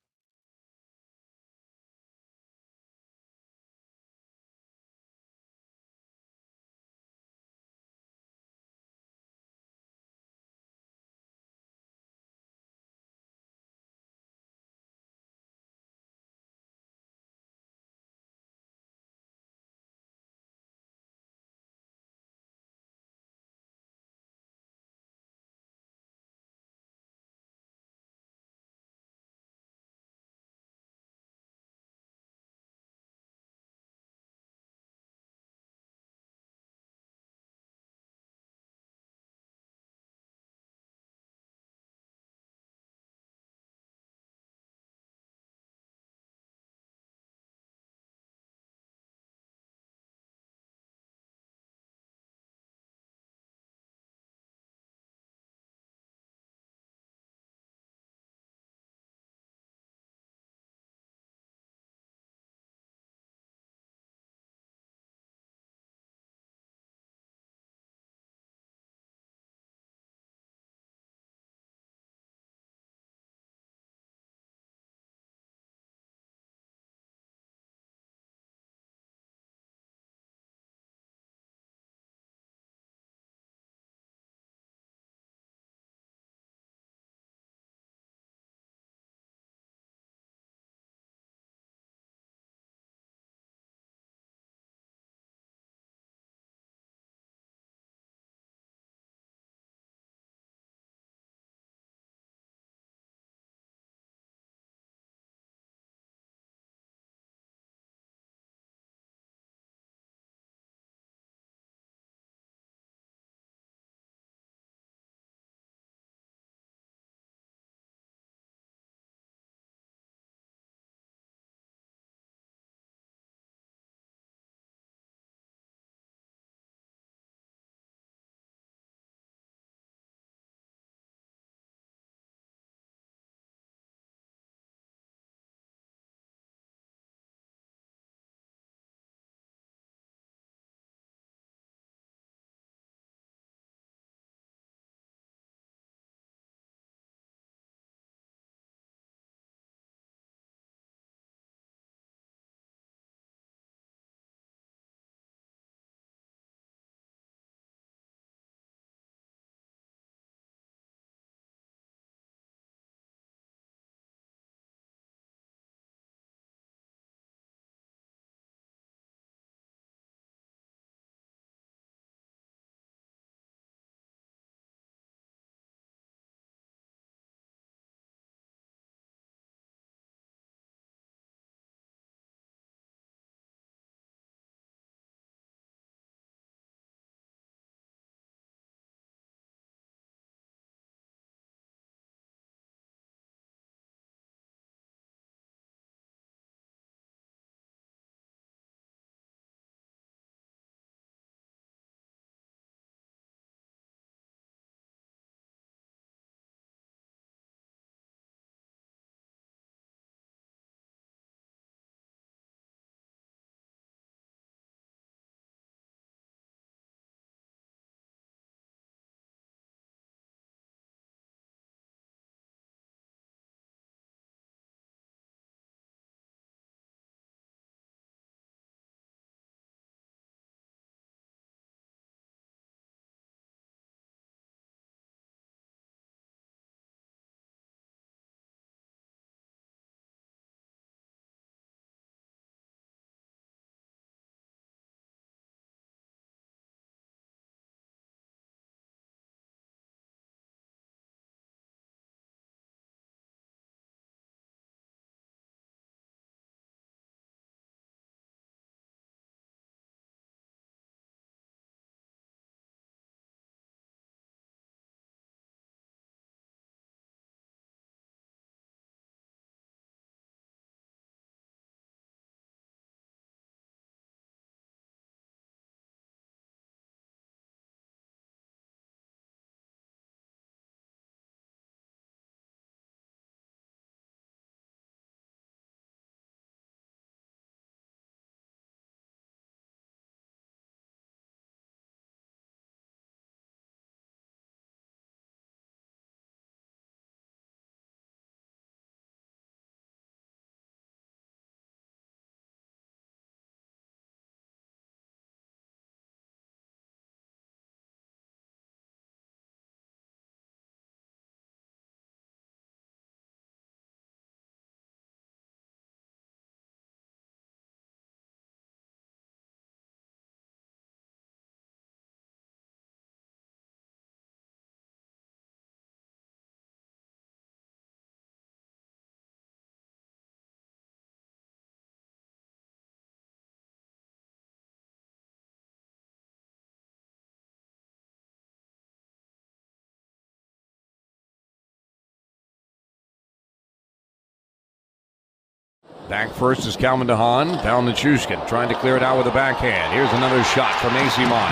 [SPEAKER 1] Back first is Calvin DeHaan. Down to Chuskin, trying to clear it out with a backhand. Here's another shot from Asimon.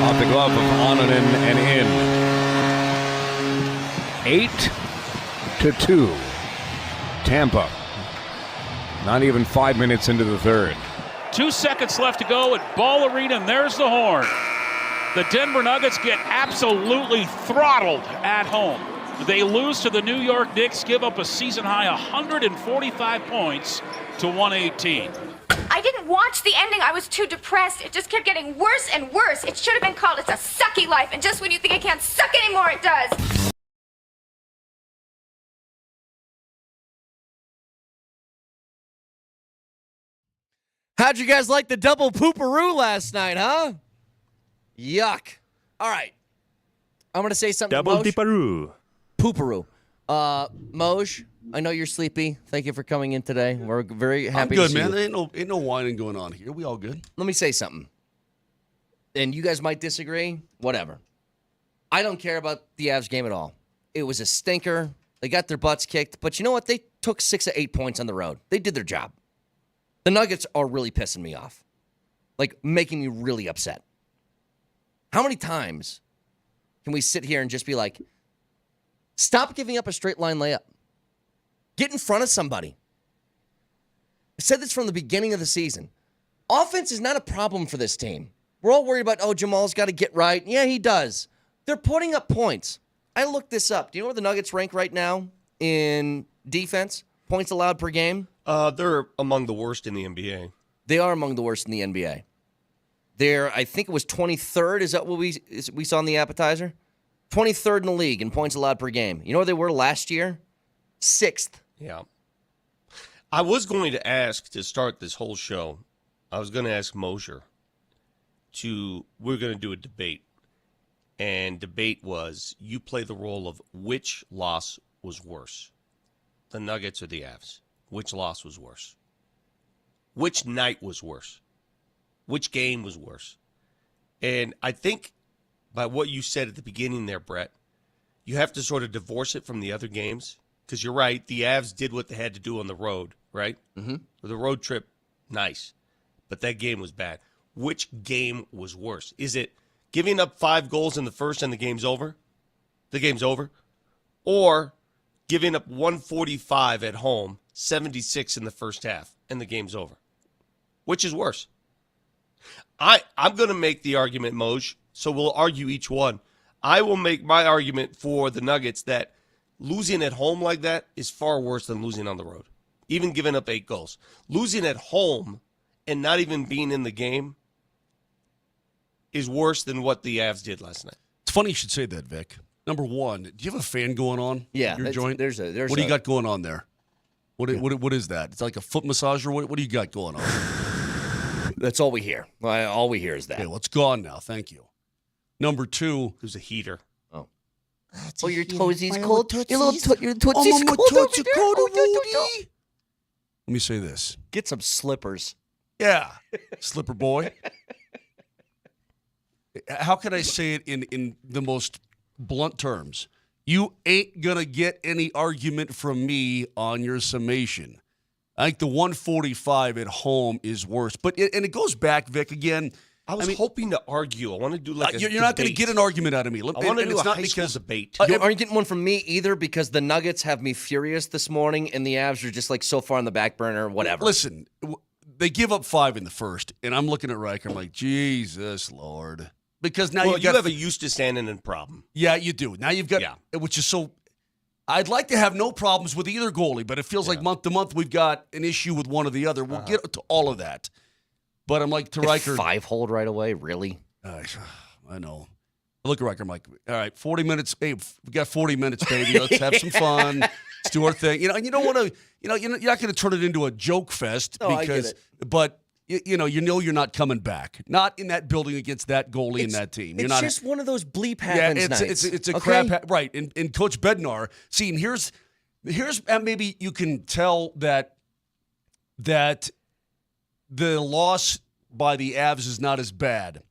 [SPEAKER 1] Off the glove of Onanen and in. 8-2. Tampa. Not even 5 minutes into the third.
[SPEAKER 2] 2 seconds left to go at Ball Arena, and there's the horn. The Denver Nuggets get absolutely throttled at home. They lose to the New York Knicks, give up a season-high 145 points to 118.
[SPEAKER 3] I didn't watch the ending. I was too depressed. It just kept getting worse and worse. It should have been called It's a Sucky Life, and just when you think it can't suck anymore, it does.
[SPEAKER 4] How'd you guys like the double pooperoo last night, huh? Yuck. All right. I'm going to say something.
[SPEAKER 14] Double
[SPEAKER 4] Moj.
[SPEAKER 14] dipperoo.
[SPEAKER 4] Pooperoo. Moj, I know you're sleepy. Thank you for coming in today. We're very happy
[SPEAKER 15] I'm good,
[SPEAKER 4] to see
[SPEAKER 15] man.
[SPEAKER 4] you.
[SPEAKER 15] Ain't no whining going on here. We all good.
[SPEAKER 4] Let me say something. And you guys might disagree. Whatever. I don't care about the Avs game at all. It was a stinker. They got their butts kicked. But you know what? They took 6 of 8 points on the road. They did their job. The Nuggets are really pissing me off. Like, making me really upset. How many times can we sit here and just be like, stop giving up a straight line layup. Get in front of somebody. I said this from the beginning of the season. Offense is not a problem for this team. We're all worried about, oh, Jamal's got to get right. Yeah, he does. They're putting up points. I looked this up. Do you know where the Nuggets rank right now in defense? Points allowed per game?
[SPEAKER 16] They're among the worst in the NBA.
[SPEAKER 4] They are among the worst in the NBA. They're, I think it was 23rd. Is that what we saw in the appetizer? 23rd in the league in points allowed per game. You know where they were last year? 6th.
[SPEAKER 16] Yeah. I was going to ask to start this whole show, I was going to ask Mosher we're going to do a debate. And debate was, you play the role of which loss was worse, the Nuggets or the Avs? Which loss was worse? Which night was worse? Which game was worse? And I think by what you said at the beginning there, Brett, you have to sort of divorce it from the other games. Because you're right, the Avs did what they had to do on the road, right?
[SPEAKER 4] Mm-hmm.
[SPEAKER 16] The road trip, nice. But that game was bad. Which game was worse? Is it giving up 5 goals in the first and the game's over? The game's over? Or giving up 145 at home, 76 in the first half, and the game's over? Which is worse? I'm going to make the argument, Moj, so we'll argue each one. I will make my argument for the Nuggets that losing at home like that is far worse than losing on the road, even giving up 8 goals. Losing at home and not even being in the game is worse than what the Avs did last night.
[SPEAKER 15] It's funny you should say that, Vic. Number one, do you have a fan going on?
[SPEAKER 4] Yeah.
[SPEAKER 15] Your joint?
[SPEAKER 4] There's
[SPEAKER 15] what do you got going on there? What is that? It's like a foot massager? What do you got going on?
[SPEAKER 4] That's all we hear. All we hear is that.
[SPEAKER 15] Okay, well, it's gone now. Thank you. Number 2.
[SPEAKER 16] There's a heater.
[SPEAKER 4] Oh, your toesies cold? Your tootsie's cold over there?
[SPEAKER 15] Let me say this.
[SPEAKER 4] Get some slippers.
[SPEAKER 15] Yeah. Slipper boy. How can I say it in the most blunt terms? You ain't going to get any argument from me on your summation. I think the 145 at home is worse. And it goes back, Vic, again.
[SPEAKER 16] I was hoping to argue. I want to do like a
[SPEAKER 15] You're not going to get an argument out of me.
[SPEAKER 16] I want to do a high school debate.
[SPEAKER 4] Aren't you getting one from me either? Because the Nuggets have me furious this morning, and the Avs are just like so far on the back burner, whatever.
[SPEAKER 15] Listen, they give up 5 in the first, and I'm looking at Riker. I'm like, Jesus, Lord. Because now
[SPEAKER 16] you have a Eustace Sandinen problem.
[SPEAKER 15] Yeah, you do. Now you've got, which is so. I'd like to have no problems with either goalie, but it feels like month to month we've got an issue with one or the other. We'll get to all of that. But I'm like to Riker.
[SPEAKER 4] 5-hold right away, really?
[SPEAKER 15] I know. I look at Riker. I'm like, all right, 40 minutes. Hey, we got 40 minutes, baby. Let's have some fun. Let's do our thing. And you don't want to. You're not going to turn it into a joke fest
[SPEAKER 4] I get it.
[SPEAKER 15] But. You know you're not coming back. Not in that building against that goalie and that team.
[SPEAKER 4] It's just one of those bleep happens nights.
[SPEAKER 15] It's a crap. Right. And Coach Bednar, see, and here's maybe you can tell that the loss by the Avs is not as bad.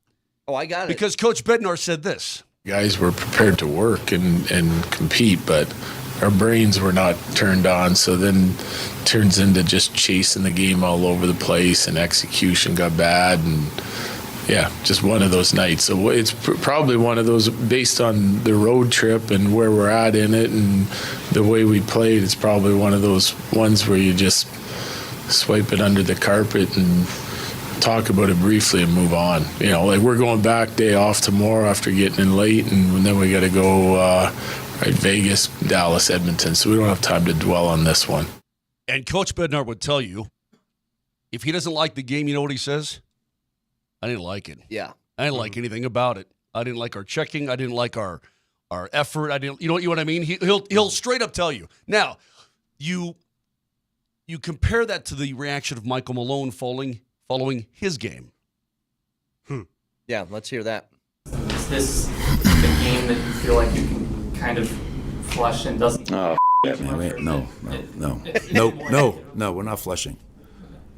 [SPEAKER 4] Oh, I got it.
[SPEAKER 15] Because Coach Bednar said this.
[SPEAKER 8] Guys were prepared to work and compete, but our brains were not turned on. So then turns into just chasing the game all over the place, and execution got bad, and yeah, just one of those nights. So it's probably one of those, based on the road trip and where we're at in it and the way we played, it's probably one of those ones where you just swipe it under the carpet and talk about it briefly and move on. You know, like we're going back day off tomorrow after getting in late, and then we got to go Vegas, Dallas, Edmonton. So we don't have time to dwell on this one.
[SPEAKER 15] And Coach Bednar would tell you, if he doesn't like the game, you know what he says? I didn't like it.
[SPEAKER 4] Yeah.
[SPEAKER 15] I didn't like anything about it. I didn't like our checking. I didn't like our effort. I didn't. You know what I mean? He'll straight up tell you. Now, you compare that to the reaction of Michael Malone following his game.
[SPEAKER 4] Yeah, let's hear that.
[SPEAKER 14] Is this the game that you feel like you can kind of flush and doesn't?
[SPEAKER 17] Oh, man, no, we're not flushing.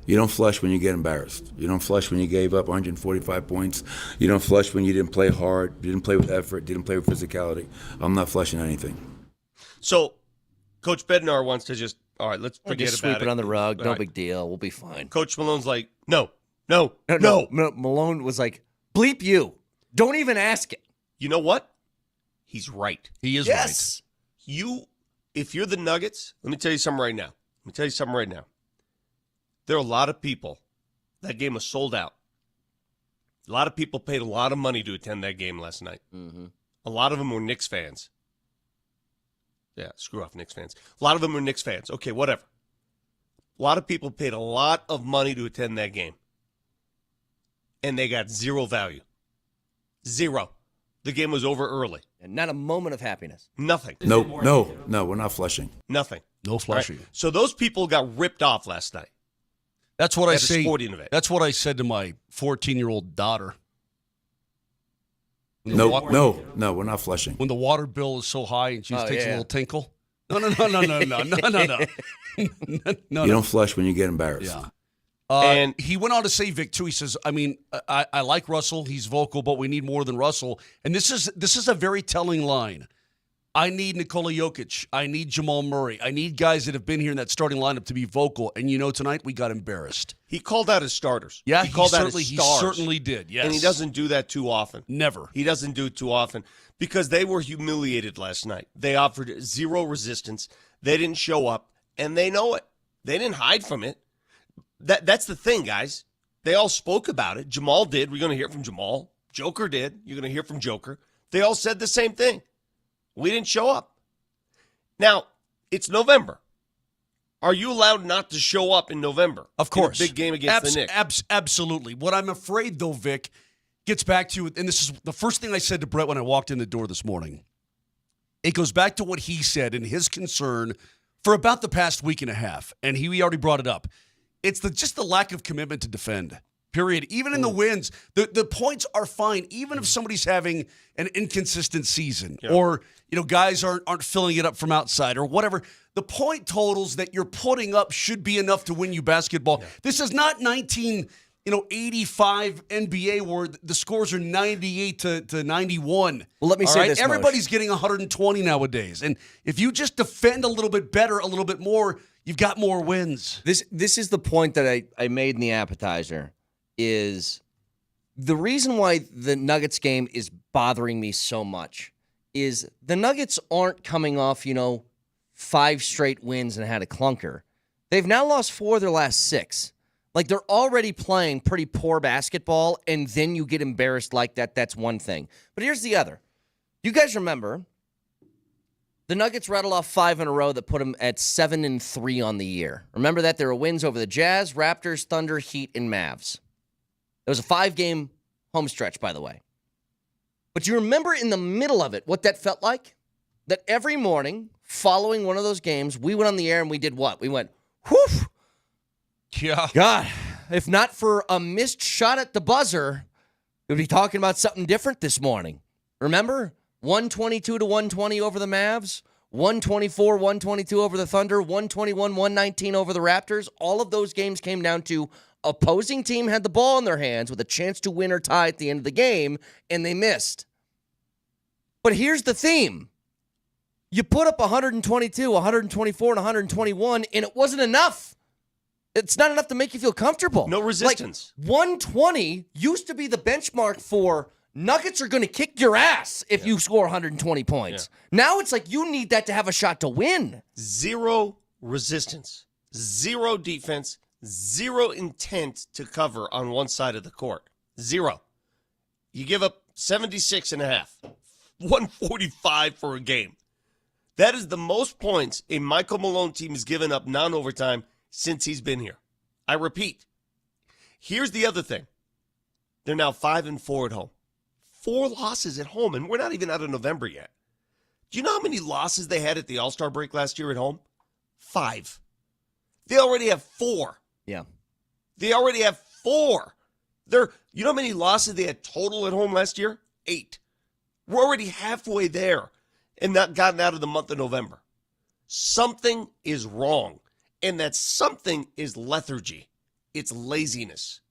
[SPEAKER 17] You don't flush when you get embarrassed. You don't flush when you gave up 145 points. You don't flush when you didn't play hard, you didn't play with effort, didn't play with physicality. I'm not flushing anything.
[SPEAKER 16] So, Coach Bednar wants to just, all right, let's forget
[SPEAKER 4] just
[SPEAKER 16] about
[SPEAKER 4] sweep it on the rug.
[SPEAKER 16] All
[SPEAKER 4] No
[SPEAKER 16] right.
[SPEAKER 4] big deal. We'll be fine.
[SPEAKER 16] Coach Malone's like, no.
[SPEAKER 4] Malone was like, bleep you. Don't even ask it.
[SPEAKER 16] You know what? He's right.
[SPEAKER 15] He is
[SPEAKER 4] Yes.
[SPEAKER 16] right. If you're the Nuggets, let me tell you something right now. There are a lot of people. That game was sold out. A lot of people paid a lot of money to attend that game last night.
[SPEAKER 4] Mm-hmm.
[SPEAKER 16] A lot of them were Knicks fans. Yeah, screw off Knicks fans. A lot of them were Knicks fans. Okay, whatever. A lot of people paid a lot of money to attend that game. And they got zero value. Zero. The game was over early.
[SPEAKER 4] And not a moment of happiness.
[SPEAKER 16] Nothing.
[SPEAKER 17] No, we're not flushing.
[SPEAKER 16] Nothing.
[SPEAKER 15] No flushing.
[SPEAKER 16] Right. So those people got ripped off last night.
[SPEAKER 15] That's what I
[SPEAKER 16] At a
[SPEAKER 15] say.
[SPEAKER 16] sporting event.
[SPEAKER 15] That's what I said to my 14-year-old daughter.
[SPEAKER 17] No, we're not flushing.
[SPEAKER 15] When the water bill is so high and she takes a little tinkle. No.
[SPEAKER 17] You don't flush when you get embarrassed.
[SPEAKER 15] Yeah. And he went on to say, Vic, too. He says, I mean, I like Russell. He's vocal, but we need more than Russell. And this is a very telling line. I need Nikola Jokic. I need Jamal Murray. I need guys that have been here in that starting lineup to be vocal. And tonight we got embarrassed.
[SPEAKER 16] He called out his starters.
[SPEAKER 15] Yeah,
[SPEAKER 16] he called out his stars.
[SPEAKER 15] He certainly did, yes.
[SPEAKER 16] And he doesn't do that too often.
[SPEAKER 15] Never.
[SPEAKER 16] He doesn't do it too often because they were humiliated last night. They offered zero resistance. They didn't show up, and they know it. They didn't hide from it. That's the thing, guys. They all spoke about it. Jamal did. We're going to hear from Jamal. Joker did. You're going to hear from Joker. They all said the same thing. We didn't show up. Now, it's November. Are you allowed not to show up in November?
[SPEAKER 15] Of course.
[SPEAKER 16] In a big game against the Knicks.
[SPEAKER 15] Absolutely. What I'm afraid, though, Vic, gets back to, and this is the first thing I said to Brett when I walked in the door this morning. It goes back to what he said and his concern for about the past week and a half, and he already brought it up. It's just the lack of commitment to defend. Period. Even in the wins, the points are fine. Even if somebody's having an inconsistent season, or guys aren't filling it up from outside, or whatever. The point totals that you're putting up should be enough to win you basketball. Yeah. This is not 1985 NBA where the scores are 98 to 91.
[SPEAKER 4] Well, let me say this.
[SPEAKER 15] Everybody's getting 120 nowadays, and if you just defend a little bit better, a little bit more, you've got more wins.
[SPEAKER 4] This is the point that I made in the appetizer. Is the reason why the Nuggets game is bothering me so much is the Nuggets aren't coming off, 5 straight wins and had a clunker. They've now lost 4 of their last 6. Like, they're already playing pretty poor basketball, and then you get embarrassed like that. That's one thing. But here's the other. You guys remember the Nuggets rattled off 5 in a row that put them at 7-3 on the year. Remember that? There were wins over the Jazz, Raptors, Thunder, Heat, and Mavs. It was a 5-game home stretch, by the way. But you remember in the middle of it what that felt like? That every morning following one of those games, we went on the air and we did what? We went, whew.
[SPEAKER 15] Yeah.
[SPEAKER 4] God, if not for a missed shot at the buzzer, we'd be talking about something different this morning. Remember? 122-120 over the Mavs, 124-122 over the Thunder, 121-119 over the Raptors. All of those games came down to opposing team had the ball in their hands with a chance to win or tie at the end of the game, and they missed. But here's the theme. You put up 122, 124, and 121, and it wasn't enough. It's not enough to make you feel comfortable.
[SPEAKER 16] No resistance.
[SPEAKER 4] Like, 120 used to be the benchmark for Nuggets are going to kick your ass if you score 120 points. Now it's like you need that to have a shot to win.
[SPEAKER 16] Zero resistance, zero defense, zero intent to cover on one side of the court. Zero. You give up 76.5, 145 for a game. That is the most points a Michael Malone team has given up non-overtime since he's been here. I repeat. Here's the other thing. They're now 5-4 at home. 4 losses at home, and we're not even out of November yet. Do you know how many losses they had at the All-Star break last year at home? 5. They already have 4.
[SPEAKER 4] Yeah.
[SPEAKER 16] They already have 4. You know how many losses they had total at home last year? 8. We're already halfway there and not gotten out of the month of November. Something is wrong, and that something is lethargy. It's laziness.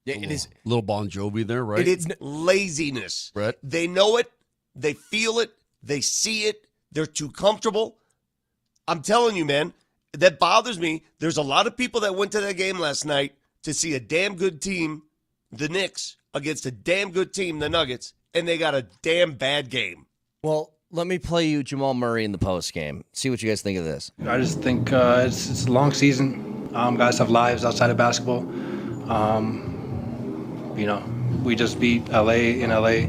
[SPEAKER 4] It is
[SPEAKER 15] little Bon Jovi there, right?
[SPEAKER 16] It's laziness.
[SPEAKER 15] Brett?
[SPEAKER 16] They know it. They feel it. They see it. They're too comfortable. I'm telling you, man, that bothers me. There's a lot of people that went to that game last night to see a damn good team, the Knicks, against a damn good team, the Nuggets, and they got a damn bad game.
[SPEAKER 4] Well, let me play you Jamal Murray in the post game. See what you guys think of this.
[SPEAKER 5] I just think it's a long season. Guys have lives outside of basketball. We just beat LA in LA.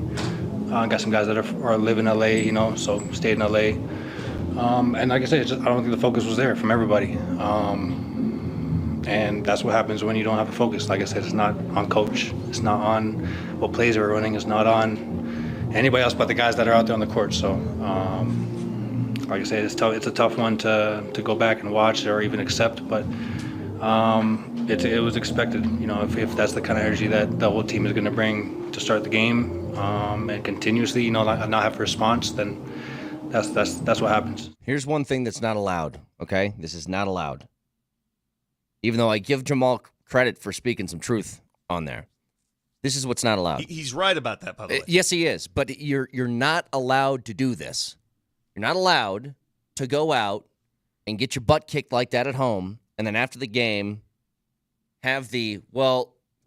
[SPEAKER 5] Got some guys that are live in LA, so stayed in LA. And like I said, I don't think the focus was there from everybody. And that's what happens when you don't have a focus. Like I said, it's not on coach. It's not on what plays we're running. It's not on anybody else but the guys that are out there on the court. So, like I said, it's tough. It's a tough one to go back and watch or even accept. But it was expected. If that's the kind of energy that the whole team is going to bring to start the game and continuously, not have a response, then that's what happens.
[SPEAKER 4] Here's one thing that's not allowed, okay? This is not allowed. Even though I give Jamal credit for speaking some truth on there. This is what's not allowed.
[SPEAKER 16] He's right about that, by the way.
[SPEAKER 4] Yes, he is. But you're not allowed to do this. You're not allowed to go out and get your butt kicked like that at home, and then after the game have the,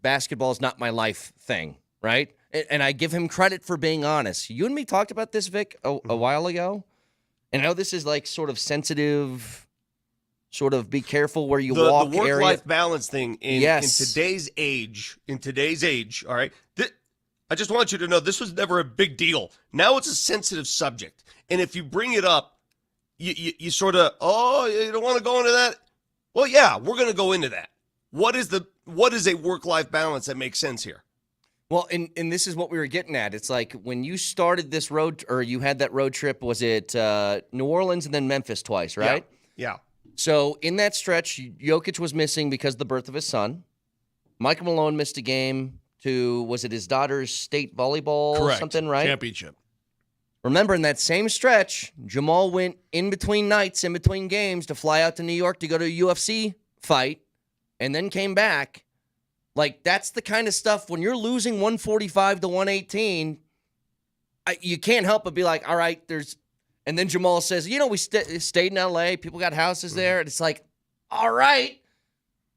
[SPEAKER 4] basketball's not my life thing, right? And I give him credit for being honest. You and me talked about this, Vic, a while ago. And I know this is like sort of sensitive, sort of be careful where you walk
[SPEAKER 16] the
[SPEAKER 4] area.
[SPEAKER 16] work-life balance thing in
[SPEAKER 4] Yes.
[SPEAKER 16] today's age, all right? I just want you to know this was never a big deal. Now it's a sensitive subject. And if you bring it up, you sort of, you don't want to go into that? Well, yeah, we're going to go into that. What is a work-life balance that makes sense here?
[SPEAKER 4] Well, and this is what we were getting at. It's like when you started this road, or you had that road trip, was it New Orleans and then Memphis twice, right?
[SPEAKER 16] Yeah.
[SPEAKER 4] So in that stretch, Jokic was missing because of the birth of his son. Michael Malone missed a game to, was it his daughter's state volleyball or something, right?
[SPEAKER 15] Championship.
[SPEAKER 4] Remember, in that same stretch, Jamal went in between nights, in between games, to fly out to New York to go to a UFC fight, and then came back. Like, that's the kind of stuff, when you're losing 145 to 118, you can't help but be like, all right, and then Jamal says, we stayed in L.A., people got houses there, and it's like, all right,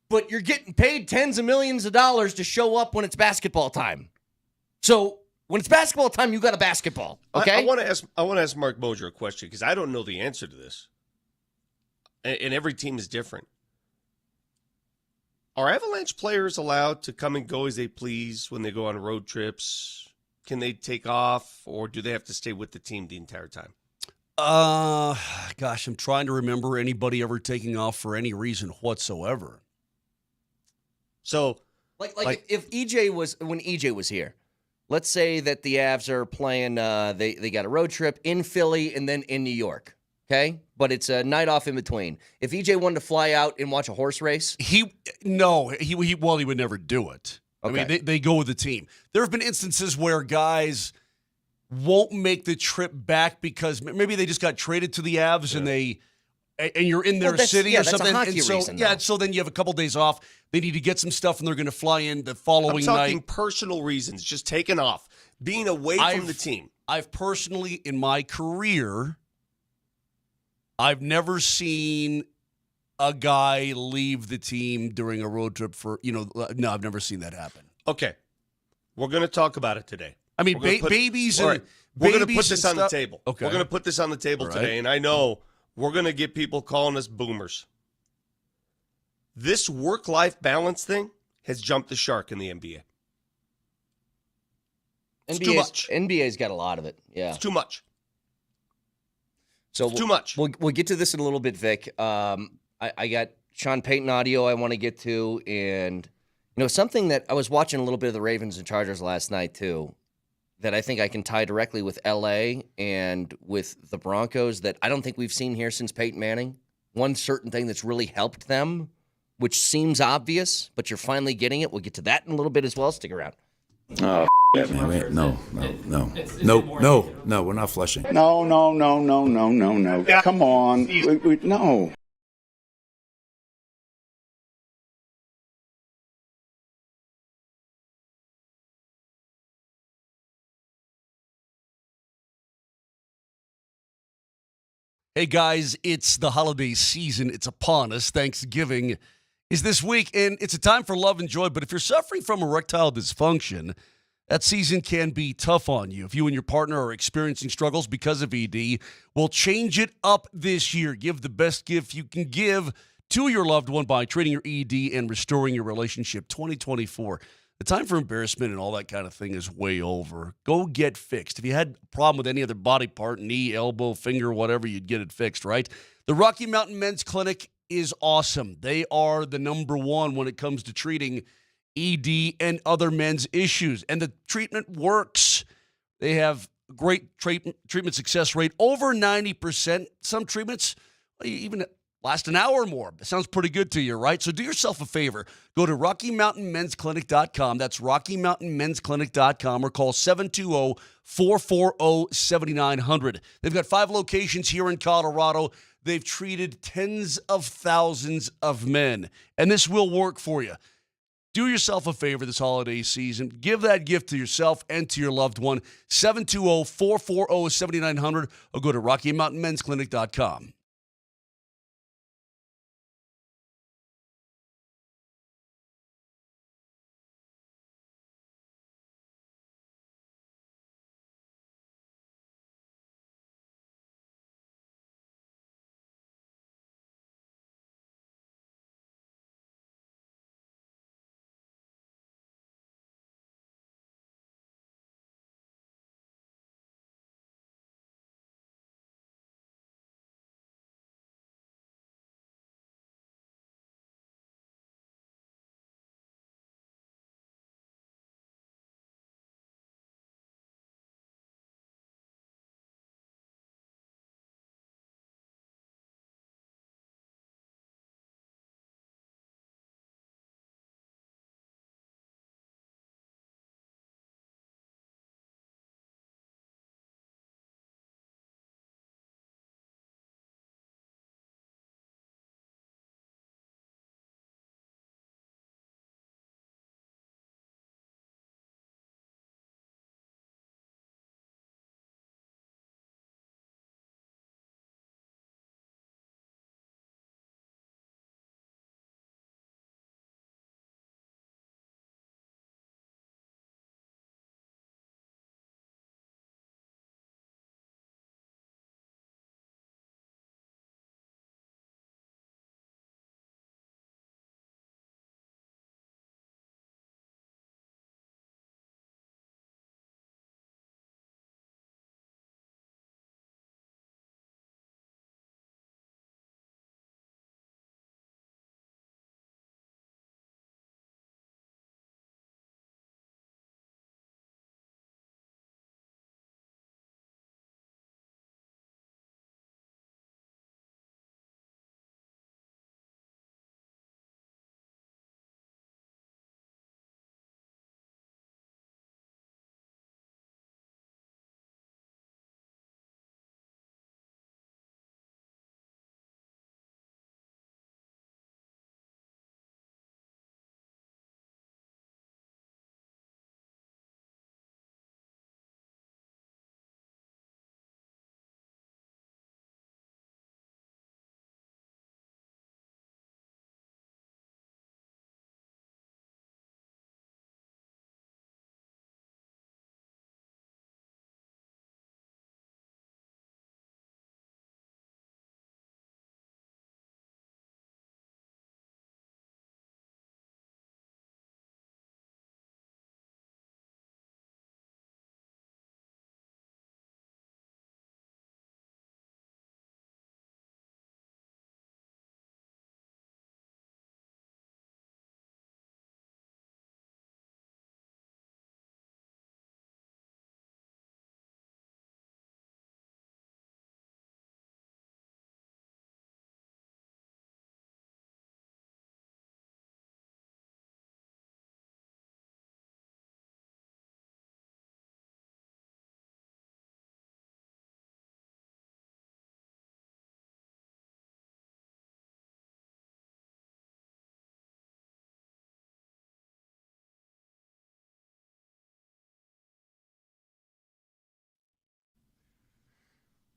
[SPEAKER 4] but you're getting paid tens of millions of dollars to show up when it's basketball time. So when it's basketball time, you got a basketball, okay?
[SPEAKER 16] I want to ask Mark Mosier a question because I don't know the answer to this, and every team is different. Are Avalanche players allowed to come and go as they please when they go on road trips? Can they take off, or do they have to stay with the team the entire time?
[SPEAKER 15] Gosh, I'm trying to remember anybody ever taking off for any reason whatsoever.
[SPEAKER 16] So,
[SPEAKER 4] like if when EJ was here, let's say that the Avs are playing, they got a road trip in Philly and then in New York, okay? But it's a night off in between. If EJ wanted to fly out and watch a horse race,
[SPEAKER 15] he would never do it.
[SPEAKER 4] Okay.
[SPEAKER 15] I mean, they go with the team. There have been instances where guys won't make the trip back because maybe they just got traded to the Avs and you're in their city or something. So then you have a couple days off. They need to get some stuff and they're going to fly in the following night.
[SPEAKER 16] I'm talking personal reasons, just taking off, being away from the team.
[SPEAKER 15] I've personally, in my career, I've never seen a guy leave the team during a road trip for, no, I've never seen that happen.
[SPEAKER 16] Okay. We're going to talk about it today.
[SPEAKER 15] I mean, babies and
[SPEAKER 16] we're going to
[SPEAKER 15] babies
[SPEAKER 16] put this
[SPEAKER 15] and
[SPEAKER 16] on the
[SPEAKER 15] stuff-
[SPEAKER 16] table.
[SPEAKER 15] Okay.
[SPEAKER 16] We're going to put this on the table
[SPEAKER 15] All right.
[SPEAKER 16] today, and I know we're going to get people calling us boomers. This work-life balance thing has jumped the shark in the NBA. It's too much.
[SPEAKER 4] NBA's got a lot of it. Yeah.
[SPEAKER 16] It's too much.
[SPEAKER 4] So
[SPEAKER 16] It's too much.
[SPEAKER 4] We'll get to this in a little bit, Vic. I got Sean Payton audio I want to get to, and something that I was watching a little bit of the Ravens and Chargers last night too, that I think I can tie directly with LA and with the Broncos that I don't think we've seen here since Peyton Manning. One certain thing that's really helped them, which seems obvious, but you're finally getting it. We'll get to that in a little bit as well. Stick around.
[SPEAKER 17] Oh, man. No, we're not flushing.
[SPEAKER 11] No. Come on. No.
[SPEAKER 15] Hey guys, it's the holiday season. It's upon us. Thanksgiving is this week, and it's a time for love and joy. But if you're suffering from erectile dysfunction, that season can be tough on you. If you and your partner are experiencing struggles because of ED, well, change it up this year. Give the best gift you can give to your loved one by treating your ED and restoring your relationship. 2024. The time for embarrassment and all that kind of thing is way over. Go get fixed. If you had a problem with any other body part, knee, elbow, finger, whatever, you'd get it fixed, right? The Rocky Mountain Men's Clinic is awesome. They are the number one when it comes to treating ED and other men's issues. And the treatment works. They have great treatment success rate, over 90%. Some treatments even last an hour or more. It sounds pretty good to you, right? So do yourself a favor. Go to RockyMountainMen'sClinic.com. That's RockyMountainMen'sClinic.com or call 720-440-7900. They've got 5 locations here in Colorado. They've treated tens of thousands of men, and this will work for you. Do yourself a favor this holiday season. Give that gift to yourself and to your loved one. 720-440-7900 or go to RockyMountainMen'sClinic.com.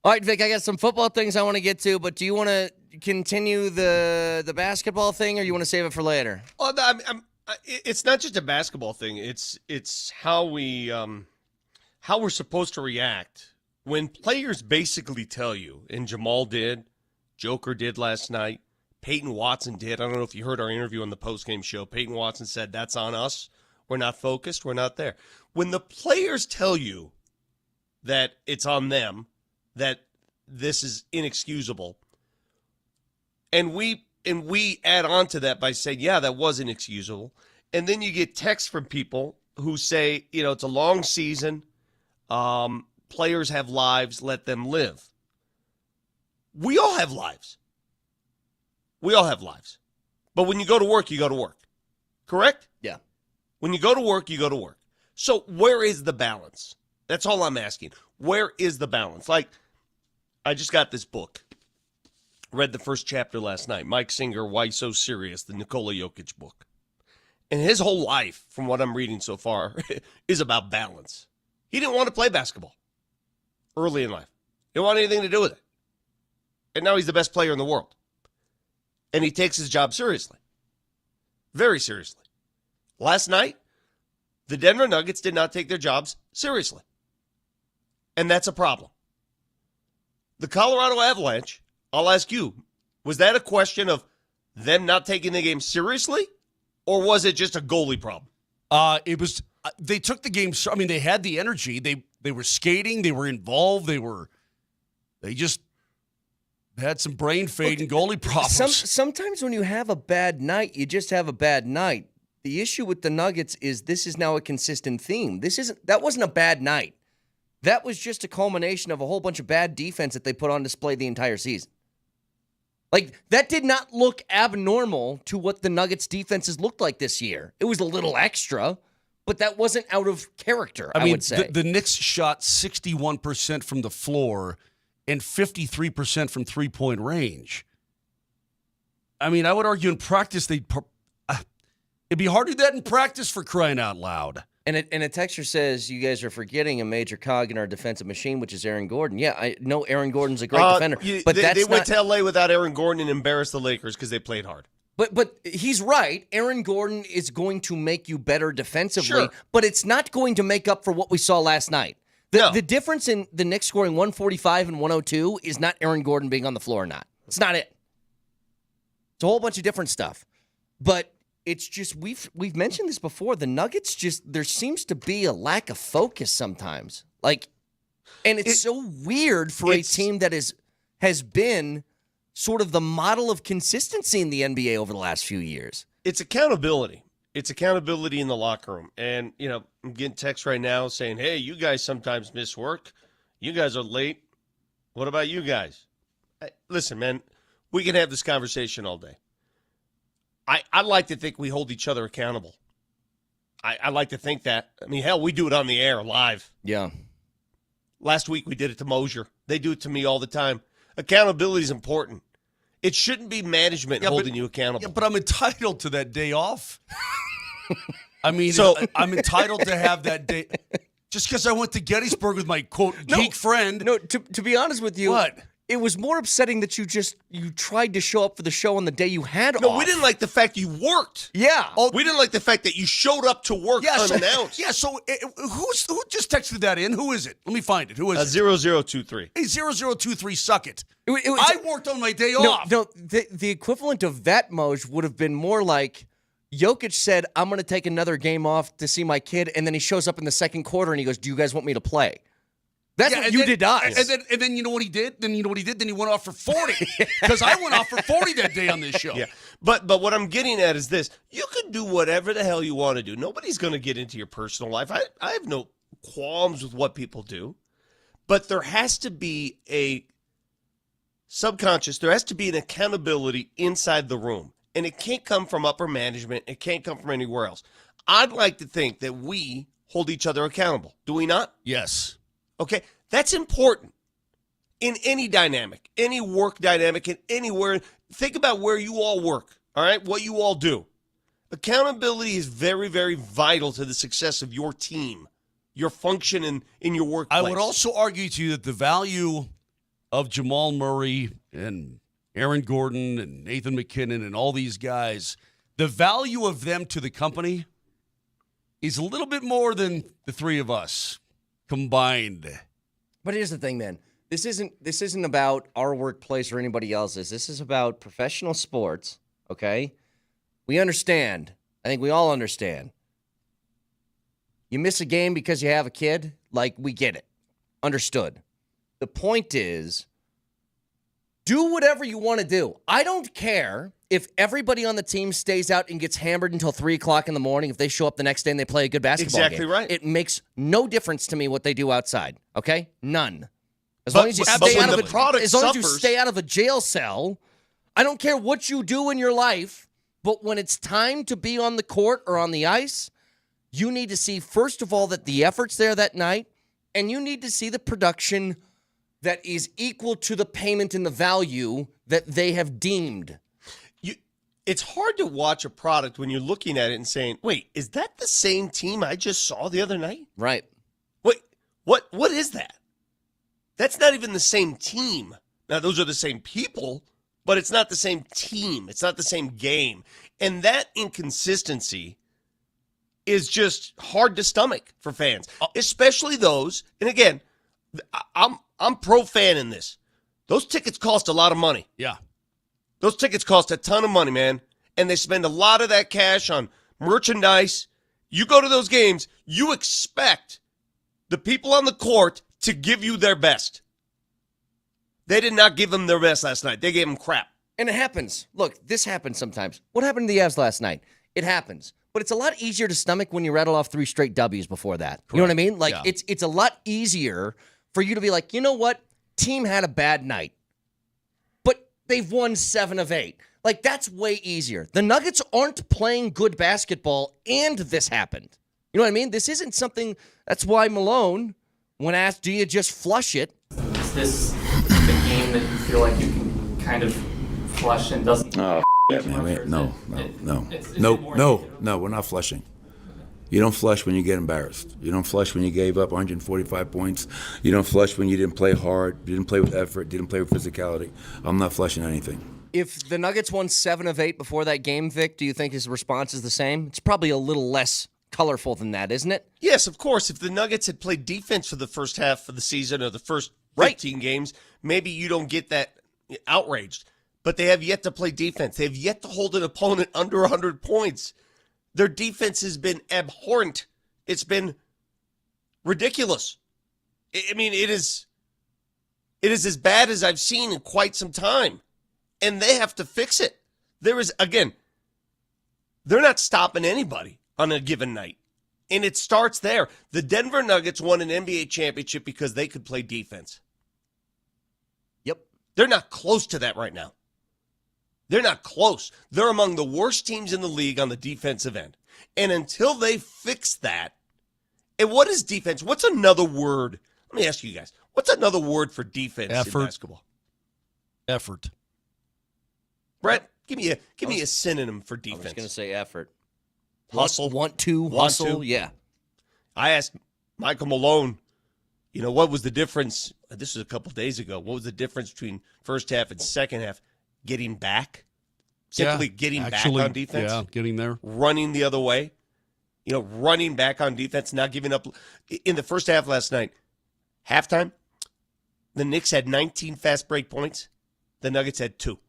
[SPEAKER 4] All right, Vic, I got some football things I want to get to, but do you want to continue the basketball thing, or you want to save it for later?
[SPEAKER 16] Well, it's not just a basketball thing. It's how we're supposed to react when players basically tell you, and Jamal did, Joker did last night, Peyton Watson did. I don't know if you heard our interview on the postgame show. Peyton Watson said, that's on us. We're not focused. We're not there. When the players tell you that it's on them, that this is inexcusable, and we add on to that by saying, yeah, that was inexcusable, and then you get texts from people who say, it's a long season, players have lives, let them live. We all have lives. We all have lives. But when you go to work, you go to work. Correct?
[SPEAKER 4] Yeah.
[SPEAKER 16] When you go to work, you go to work. So where is the balance? That's all I'm asking. Where is the balance? Like, I just got this book. Read the first chapter last night. Mike Singer, Why So Serious, the Nikola Jokic book. And his whole life, from what I'm reading so far, is about balance. He didn't want to play basketball early in life. He didn't want anything to do with it. And now he's the best player in the world. And he takes his job seriously. Very seriously. Last night, the Denver Nuggets did not take their jobs seriously. And that's a problem. The Colorado Avalanche, I'll ask you, was that a question of them not taking the game seriously? Or was it just a goalie problem?
[SPEAKER 15] It was. They took the game. I mean, they had the energy. They were skating. They were involved. They just had some brain fade and goalie problems.
[SPEAKER 4] Sometimes when you have a bad night, you just have a bad night. The issue with the Nuggets is this is now a consistent theme. That wasn't a bad night. That was just a culmination of a whole bunch of bad defense that they put on display the entire season. Like, that did not look abnormal to what the Nuggets defenses looked like this year. It was a little extra, but that wasn't out of character, I would say.
[SPEAKER 15] The Knicks shot 61% from the floor and 53% from three-point range. I mean, I would argue in practice, it'd be hard to do that in practice, for crying out loud.
[SPEAKER 4] And a texter says, you guys are forgetting a major cog in our defensive machine, which is Aaron Gordon. Yeah, I know Aaron Gordon's a great defender. But
[SPEAKER 16] they went to L.A. without Aaron Gordon and embarrassed the Lakers because they played hard.
[SPEAKER 4] But he's right. Aaron Gordon is going to make you better defensively,
[SPEAKER 16] Sure.
[SPEAKER 4] But it's not going to make up for what we saw last night. The difference in the Knicks scoring 145 and 102 is not Aaron Gordon being on the floor or not. It's not it. It's a whole bunch of different stuff. But it's just, we've mentioned this before. The Nuggets there seems to be a lack of focus sometimes. And it's so weird for a team that has been sort of the model of consistency in the NBA over the last few years.
[SPEAKER 16] It's accountability. It's accountability in the locker room. And, I'm getting texts right now saying, hey, you guys sometimes miss work. You guys are late. What about you guys? Listen, man, we can have this conversation all day. I like to think we hold each other accountable. I like to think that. I mean, hell, we do it on the air, live.
[SPEAKER 4] Yeah.
[SPEAKER 16] Last week we did it to Mosier. They do it to me all the time. Accountability is important. It shouldn't be management holding you accountable.
[SPEAKER 15] Yeah, but I'm entitled to that day off. I mean, I'm entitled to have that day. Just because I went to Gettysburg with my, quote, geek friend.
[SPEAKER 4] No, to be honest with you.
[SPEAKER 15] What?
[SPEAKER 4] It was more upsetting that you tried to show up for the show on the day you had off.
[SPEAKER 16] No, we didn't like the fact you worked.
[SPEAKER 4] Yeah.
[SPEAKER 16] We didn't like the fact that you showed up to work unannounced.
[SPEAKER 15] So who just texted that in? Who is it? Let me find it. Who is it?
[SPEAKER 16] 0023.
[SPEAKER 15] Hey, 0023, suck it. I worked on my day off.
[SPEAKER 4] No, the equivalent of that, Moj, would have been more like Jokic said, I'm going to take another game off to see my kid, and then he shows up in the second quarter and he goes, do you guys want me to play? That's what you did to us.
[SPEAKER 15] And then you know what he did? Then he went off for 40. Because I went off for 40 that day on this show.
[SPEAKER 16] Yeah. But what I'm getting at is this. You can do whatever the hell you want to do. Nobody's going to get into your personal life. I have no qualms with what people do. But there has to be a subconscious, there has to be an accountability inside the room. And it can't come from upper management. It can't come from anywhere else. I'd like to think that we hold each other accountable. Do we not?
[SPEAKER 15] Yes.
[SPEAKER 16] Okay, that's important in any dynamic, any work dynamic, and anywhere. Think about where you all work, all right, what you all do. Accountability is very, very vital to the success of your team, your function in your workplace.
[SPEAKER 15] I would also argue to you that the value of Jamal Murray and Aaron Gordon and Nathan McKinnon and all these guys, the value of them to the company is a little bit more than the three of us combined.
[SPEAKER 4] But here's the thing, man. This isn't about our workplace or anybody else's. This is about professional sports, okay? We understand. I think we all understand. You miss a game because you have a kid, like, we get it. Understood. The point is, do whatever you want to do. I don't care if everybody on the team stays out and gets hammered until 3 o'clock in the morning if they show up the next day and they play a good basketball game.
[SPEAKER 16] Exactly right.
[SPEAKER 4] It makes no difference to me what they do outside, okay? None. As long as you stay out of a jail cell, I don't care what you do in your life, but when it's time to be on the court or on the ice, you need to see, first of all, that the effort's there that night, and you need to see the production that is equal to the payment and the value that they have deemed.
[SPEAKER 16] It's hard to watch a product when you're looking at it and saying, wait, is that the same team I just saw the other night?
[SPEAKER 4] Right.
[SPEAKER 16] Wait, what is that? That's not even the same team. Now, those are the same people, but it's not the same team. It's not the same game. And that inconsistency is just hard to stomach for fans, especially those. And again, I'm pro fan in this. Those tickets cost a lot of money.
[SPEAKER 15] Yeah.
[SPEAKER 16] Those tickets cost a ton of money, man. And they spend a lot of that cash on merchandise. You go to those games, you expect the people on the court to give you their best. They did not give them their best last night. They gave them crap.
[SPEAKER 4] And it happens. Look, this happens sometimes. What happened to the Avs last night? It happens. But it's a lot easier to stomach when you rattle off 3 straight W's before that. Correct. You know what I mean? Like, yeah. It's a lot easier for you to be like, you know what? Team had a bad night, but they've won 7 of 8. Like, that's way easier. The Nuggets aren't playing good basketball, and this happened. You know what I mean? This isn't something. That's why Malone, when asked, do you just flush it?
[SPEAKER 14] Is this the game that you feel like you can kind of flush and doesn't?
[SPEAKER 17] Oh, man. No, we're not flushing. You don't flush when you get embarrassed. You don't flush when you gave up 145 points. You don't flush when you didn't play hard, you didn't play with effort, didn't play with physicality. I'm not flushing anything.
[SPEAKER 4] If the Nuggets won 7 of 8 before that game, Vic, do you think his response is the same? It's probably a little less colorful than that, isn't it?
[SPEAKER 16] Yes, of course. If the Nuggets had played defense for the first half of the season or the first 15 games, maybe you don't get that outraged. But they have yet to play defense. They have yet to hold an opponent under 100 points. Their defense has been abhorrent. It's been ridiculous. I mean, it is as bad as I've seen in quite some time. And they have to fix it. They're not stopping anybody on a given night. And it starts there. The Denver Nuggets won an NBA championship because they could play defense.
[SPEAKER 4] Yep.
[SPEAKER 16] They're not close to that right now. They're not close. They're among the worst teams in the league on the defensive end. And until they fix that, and what is defense? What's another word? Let me ask you guys. What's another word for defense in basketball?
[SPEAKER 15] Effort.
[SPEAKER 16] Brett, give me a synonym for defense.
[SPEAKER 4] I was going to say effort.
[SPEAKER 16] Hustle.
[SPEAKER 4] Want to, hustle, yeah.
[SPEAKER 16] I asked Michael Malone, what was the difference? This was a couple days ago. What was the difference between first half and second half? Getting back. Simply getting back on defense.
[SPEAKER 15] Yeah, getting there.
[SPEAKER 16] Running the other way. Running back on defense, not giving up. In the first half last night, halftime, the Knicks had 19 fast break points. The Nuggets had 2.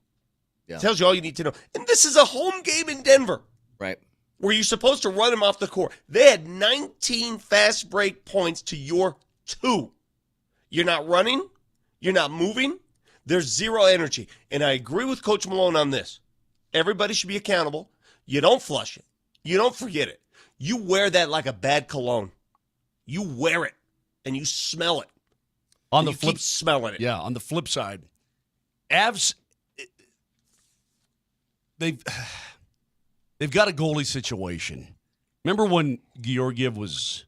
[SPEAKER 16] Yeah. Tells you all you need to know. And this is a home game in Denver.
[SPEAKER 4] Right.
[SPEAKER 16] Where you're supposed to run them off the court. They had 19 fast break points to your 2. You're not running. You're not moving. There's zero energy. And I agree with Coach Malone on this. Everybody should be accountable. You don't flush it. You don't forget it. You wear that like a bad cologne. You wear it and you smell it.
[SPEAKER 15] On the flip,
[SPEAKER 16] keep smelling it.
[SPEAKER 15] Yeah, on the flip side, Avs, they've got a goalie situation. Remember when Georgiev was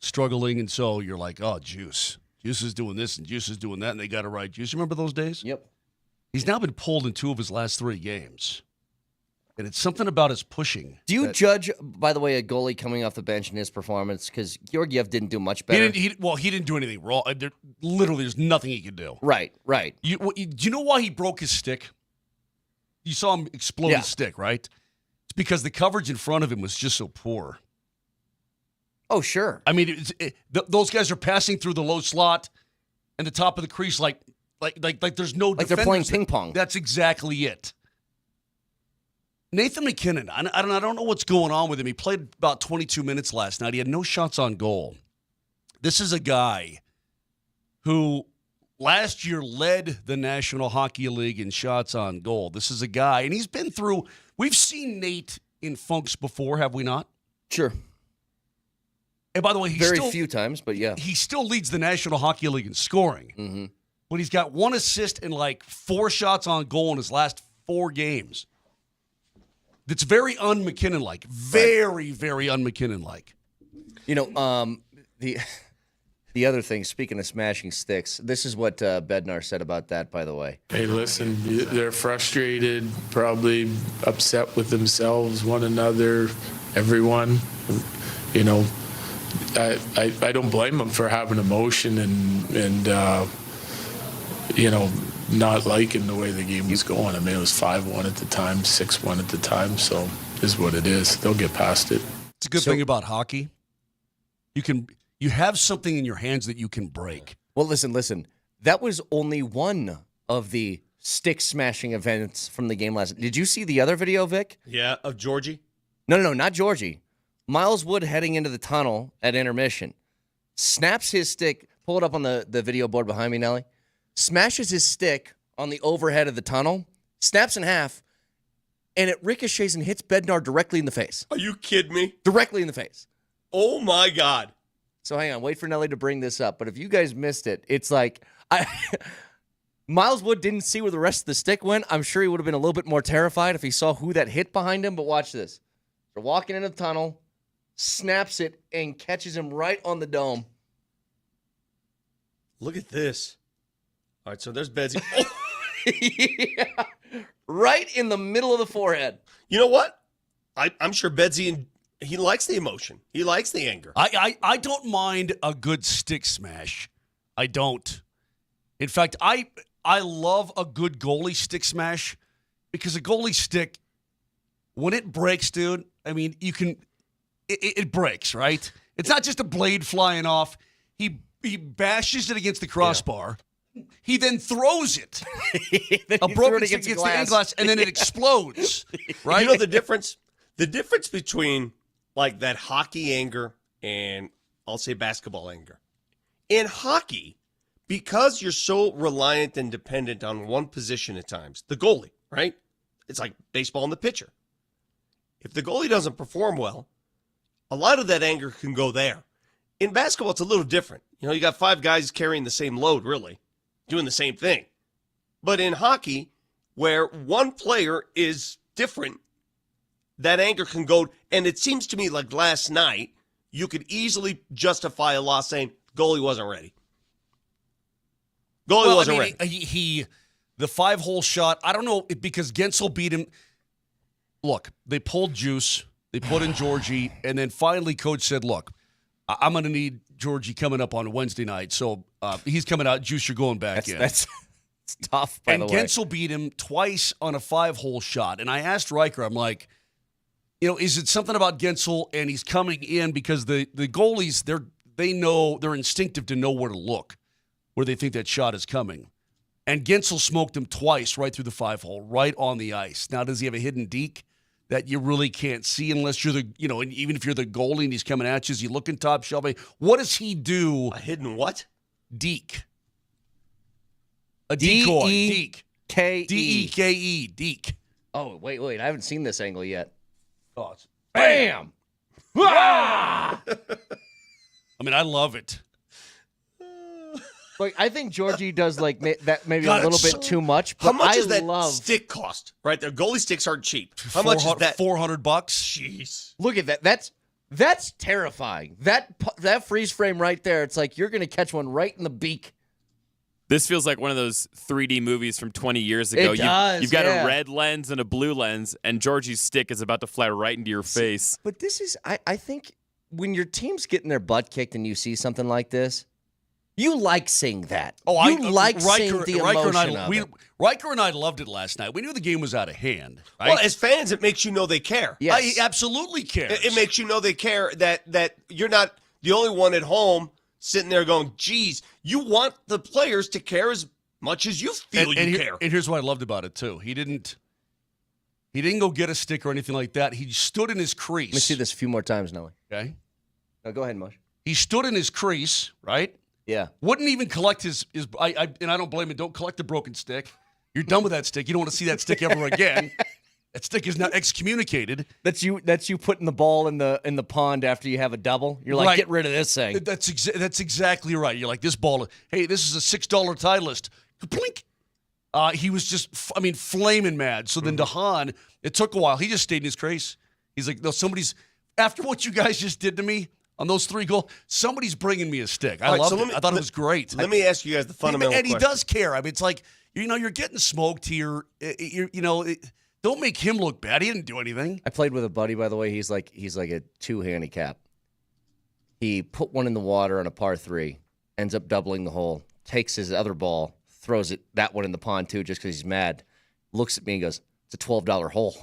[SPEAKER 15] struggling, and so you're like, oh, Juice is doing this and Juice is doing that, and they got it right. Juice, remember those days?
[SPEAKER 4] Yep.
[SPEAKER 15] He's now been pulled in 2 of his last 3 games. And it's something about his pushing.
[SPEAKER 4] Do you judge, by the way, a goalie coming off the bench in his performance? Because Georgiev didn't do much better.
[SPEAKER 15] He didn't do anything wrong. There's nothing he could do.
[SPEAKER 4] Right.
[SPEAKER 15] Do you know why he broke his stick? You saw him explode his stick, right? It's because the coverage in front of him was just so poor.
[SPEAKER 4] Oh, sure.
[SPEAKER 15] I mean, those guys are passing through the low slot and the top of the crease like there's no
[SPEAKER 4] like they're playing ping pong.
[SPEAKER 15] That's exactly it. Nathan MacKinnon, I don't know what's going on with him. He played about 22 minutes last night. He had no shots on goal. This is a guy who last year led the National Hockey League in shots on goal. This is a guy, and he's been through, we've seen Nate in funks before, have we not?
[SPEAKER 4] Sure.
[SPEAKER 15] And by the way,
[SPEAKER 4] very few times, but yeah.
[SPEAKER 15] He still leads the National Hockey League in scoring.
[SPEAKER 4] Mm-hmm.
[SPEAKER 15] But he's got 1 assist and like 4 shots on goal in his last 4 games. That's very un-MacKinnon-like. Very, very un-MacKinnon-like.
[SPEAKER 4] You know, the other thing, speaking of smashing sticks, this is what Bednar said about that, by the way.
[SPEAKER 8] Hey, listen, they're frustrated, probably upset with themselves, one another, everyone. You know, I don't blame them for having emotion and you know, not liking the way the game was going. I mean, it was 5-1 at the time, 6-1 at the time, so it is what it is. They'll get past it.
[SPEAKER 15] It's a good thing about hockey. You have something in your hands that you can break.
[SPEAKER 4] Well, listen. That was only one of the stick smashing events from the game last night. Did you see the other video, Vic?
[SPEAKER 16] Yeah, of Georgie?
[SPEAKER 4] No, not Georgie. Miles Wood heading into the tunnel at intermission. Snaps his stick. Pull it up on the video board behind me, Nelly. Smashes his stick on the overhead of the tunnel, snaps in half, and it ricochets and hits Bednar directly in the face.
[SPEAKER 16] Are you kidding me?
[SPEAKER 4] Directly in the face.
[SPEAKER 16] Oh, my God.
[SPEAKER 4] So hang on, wait for Nelly to bring this up. But if you guys missed it, it's like Miles Wood didn't see where the rest of the stick went. I'm sure he would have been a little bit more terrified if he saw who that hit behind him. But watch this. They're walking into the tunnel, snaps it, and catches him right on the dome.
[SPEAKER 16] Look at this. All right, so there's Bedsy.
[SPEAKER 4] Yeah, right in the middle of the forehead.
[SPEAKER 16] You know what? I'm sure Bedsy, he likes the emotion. He likes the anger.
[SPEAKER 15] I don't mind a good stick smash. I don't. In fact, I love a good goalie stick smash because a goalie stick, when it breaks, dude, I mean, it breaks, right? It's not just a blade flying off. He bashes it against the crossbar. Yeah. He then throws it. A broken stick gets the end glass, and then it explodes. Right?
[SPEAKER 16] You know the difference? The difference between like that hockey anger and I'll say basketball anger. In hockey, because you're so reliant and dependent on one position at times, the goalie, right? It's like baseball and the pitcher. If the goalie doesn't perform well, a lot of that anger can go there. In basketball, it's a little different. You know, you got 5 guys carrying the same load, really, doing the same thing. But in hockey, where one player is different, that anger can go. And it seems to me like last night, you could easily justify a loss saying goalie wasn't ready. Goalie wasn't ready.
[SPEAKER 15] The 5-hole shot, I don't know, because Gensel beat him. Look, they pulled Juice, they put in Georgie, and then finally coach said, look, I'm going to need Georgie coming up on Wednesday night. So he's coming out. Juice, you're going back in.
[SPEAKER 4] That's tough, by the way.
[SPEAKER 15] And Gensel beat him twice on a 5-hole shot. And I asked Riker, I'm like, you know, is it something about Gensel and he's coming in because the goalies, they're instinctive to know where to look, where they think that shot is coming. And Gensel smoked him twice right through the 5-hole, right on the ice. Now, does he have a hidden deke that you really can't see unless you're and even if you're the goalie and he's coming at you, is he looking top shelf? What does he do?
[SPEAKER 16] A hidden what?
[SPEAKER 15] Deke. A decoy. Deke.
[SPEAKER 4] K-E.
[SPEAKER 15] D-E-K-E. Deke.
[SPEAKER 4] Oh, wait. I haven't seen this angle yet.
[SPEAKER 15] Oh, it's
[SPEAKER 4] bam!
[SPEAKER 15] I mean, I love it.
[SPEAKER 4] Like, I think Georgie does like that maybe a little bit too much. But
[SPEAKER 16] how much does that stick cost? Right, their goalie sticks aren't cheap. How much is that?
[SPEAKER 15] $400.
[SPEAKER 16] Jeez,
[SPEAKER 4] look at that. That's terrifying. That freeze frame right there. It's like you're going to catch one right in the beak.
[SPEAKER 6] This feels like one of those 3D movies from 20 years ago.
[SPEAKER 4] It does,
[SPEAKER 6] You've got
[SPEAKER 4] yeah.
[SPEAKER 6] a red lens and a blue lens, and Georgie's stick is about to fly right into your face.
[SPEAKER 4] But this is, I think, when your team's getting their butt kicked and you see something like this, you like seeing that. Seeing the emotion of it.
[SPEAKER 15] Riker and I loved it last night. We knew the game was out of hand. Right?
[SPEAKER 16] Well, as fans, it makes you know they care.
[SPEAKER 4] Yes.
[SPEAKER 15] He absolutely cares.
[SPEAKER 16] It makes you know they care, that you're not the only one at home sitting there going, geez, you want the players to care as much as you feel you care.
[SPEAKER 15] And here's what I loved about it, too. He didn't go get a stick or anything like that. He stood in his crease.
[SPEAKER 4] Let me see this a few more times, Noe.
[SPEAKER 15] Okay.
[SPEAKER 4] No, go ahead, Mosh.
[SPEAKER 15] He stood in his crease, right?
[SPEAKER 4] Yeah.
[SPEAKER 15] Wouldn't even collect his and I don't blame him. Don't collect the broken stick. You're done with that stick. You don't want to see that stick ever again. That stick is now excommunicated.
[SPEAKER 4] That's you putting the ball in the pond after you have a double. You're like,
[SPEAKER 15] Right.
[SPEAKER 4] get rid of this thing.
[SPEAKER 15] That's exactly right. You're like, this ball, hey, this is a $6 Titleist. Blink. He was just, flaming mad. So then DeHaan, it took a while. He just stayed in his crease. He's like, no, after what you guys just did to me on those 3 goals, somebody's bringing me a stick. I loved it. I thought it was great.
[SPEAKER 16] Let me ask you guys the fundamental
[SPEAKER 15] And he
[SPEAKER 16] question.
[SPEAKER 15] does care. It's like, you're getting smoked here. Don't make him look bad. He didn't do anything.
[SPEAKER 4] I played with a buddy, by the way. He's like a 2 handicap. He put one in the water on a par 3, ends up doubling the hole, takes his other ball, throws that one in the pond too, just because he's mad. Looks at me and goes, "It's a $12 hole."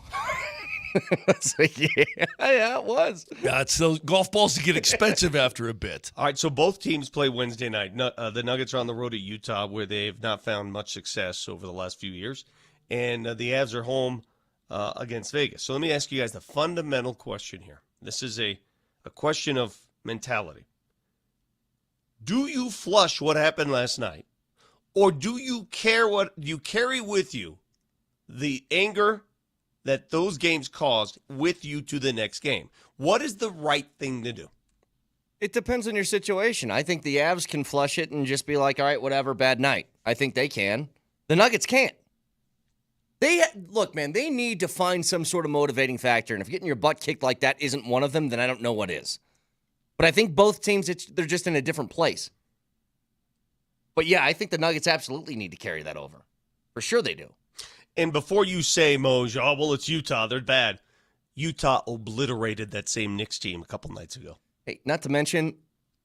[SPEAKER 4] It's like, yeah, it was.
[SPEAKER 15] Yeah, it's those golf balls that get expensive after a bit.
[SPEAKER 16] All right, so both teams play Wednesday night. The Nuggets are on the road to Utah, where they've not found much success over the last few years. And the Avs are home against Vegas. So let me ask you guys the fundamental question here. This is a question of mentality. Do you flush what happened last night? Or do you carry with you the anger that those games caused with you to the next game? What is the right thing to do?
[SPEAKER 4] It depends on your situation. I think the Avs can flush it and just be like, all right, whatever, bad night. I think they can. The Nuggets can't. Look, man, they need to find some sort of motivating factor. And if getting your butt kicked like that isn't one of them, then I don't know what is. But I think both teams, they're just in a different place. But yeah, I think the Nuggets absolutely need to carry that over. For sure they do.
[SPEAKER 16] And before you say, Moj, oh, well, it's Utah, they're bad. Utah obliterated that same Knicks team a couple nights ago.
[SPEAKER 4] Hey, not to mention,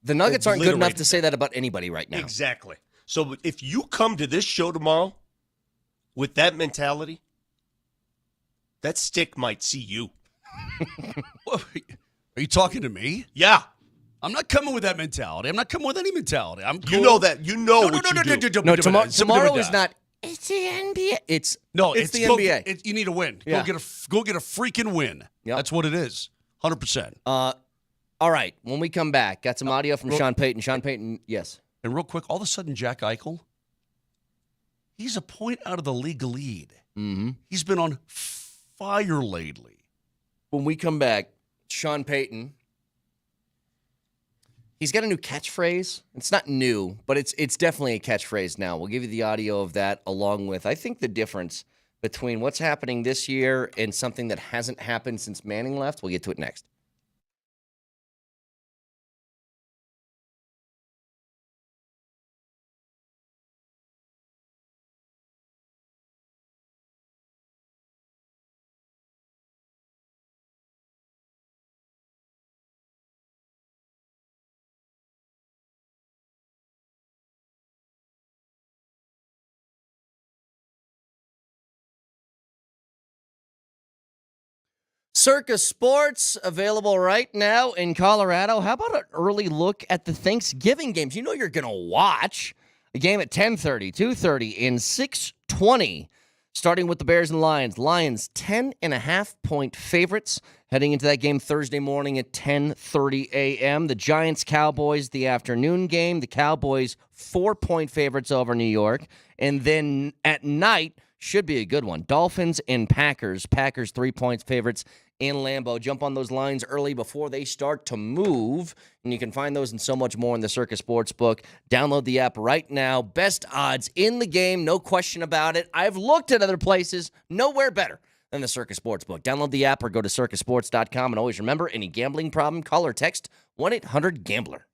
[SPEAKER 4] the Nuggets aren't good enough to say that about anybody right now.
[SPEAKER 16] Exactly. So if you come to this show tomorrow with that mentality, that stick might see you.
[SPEAKER 15] Are you talking to me?
[SPEAKER 16] Yeah.
[SPEAKER 15] I'm not coming with that mentality. I'm not coming with any mentality. I'm cool.
[SPEAKER 16] You know that. You know what you do.
[SPEAKER 4] No, tomorrow is not. It's the NBA. It's the NBA.
[SPEAKER 15] You need a win.
[SPEAKER 4] Yeah.
[SPEAKER 15] Go get a freaking win.
[SPEAKER 4] Yep.
[SPEAKER 15] That's what it is. 100%.
[SPEAKER 4] All right. When we come back, got some audio from Sean Payton. Sean Payton, yes.
[SPEAKER 15] And real quick, all of a sudden, Jack Eichel, he's a point out of the league lead.
[SPEAKER 4] Mm-hmm.
[SPEAKER 15] He's been on fire lately.
[SPEAKER 4] When we come back, Sean Payton, he's got a new catchphrase. It's not new, but it's definitely a catchphrase now. We'll give you the audio of that along with, I think, the difference between what's happening this year and something that hasn't happened since Manning left. We'll get to it next. Circus Sports, available right now in Colorado. How about an early look at the Thanksgiving games? You know you're going to watch a game at 10:30, 2:30, and 6:20, starting with the Bears and Lions. Lions 10.5-point favorites heading into that game Thursday morning at 10:30 a.m. The Giants-Cowboys, the afternoon game. The Cowboys 4-point favorites over New York. And then at night, should be a good one. Dolphins and Packers. Packers 3-point favorites in Lambeau. Jump on those lines early before they start to move. And you can find those and so much more in the Circus Sportsbook. Download the app right now. Best odds in the game, no question about it. I've looked at other places, nowhere better than the Circus Sportsbook. Download the app or go to circusports.com. And always remember, any gambling problem, call or text 1-800-GAMBLER.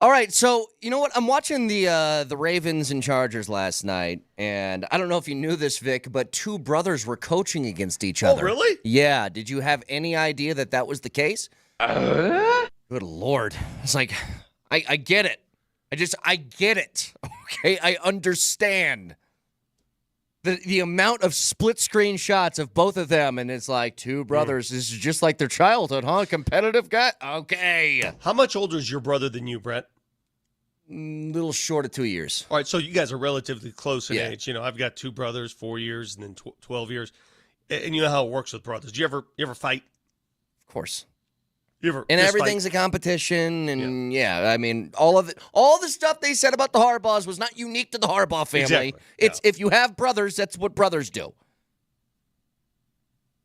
[SPEAKER 4] All right, so you know what? I'm watching the Ravens and Chargers last night, and I don't know if you knew this, Vic, but two brothers were coaching against each other.
[SPEAKER 16] Oh, really?
[SPEAKER 4] Yeah. Did you have any idea that was the case? Good Lord. It's like, I get it. I get it. Okay, I understand. The amount of split screen shots of both of them, and it's like two brothers. This is just like their childhood, huh? Competitive guy? Okay.
[SPEAKER 16] How much older is your brother than you, Brett?
[SPEAKER 4] Little short of 2 years.
[SPEAKER 16] All right, so you guys are relatively close in
[SPEAKER 4] Yeah.
[SPEAKER 16] age. You know, I've got two brothers, 4 years, and then 12 years. And you know how it works with brothers. Do you ever fight?
[SPEAKER 4] Of course.
[SPEAKER 16] You ever
[SPEAKER 4] And
[SPEAKER 16] fist
[SPEAKER 4] everything's
[SPEAKER 16] fight?
[SPEAKER 4] a competition, and I mean, all the stuff they said about the Harbaughs was not unique to the Harbaugh family.
[SPEAKER 16] Exactly.
[SPEAKER 4] It's if you have brothers, that's what brothers do.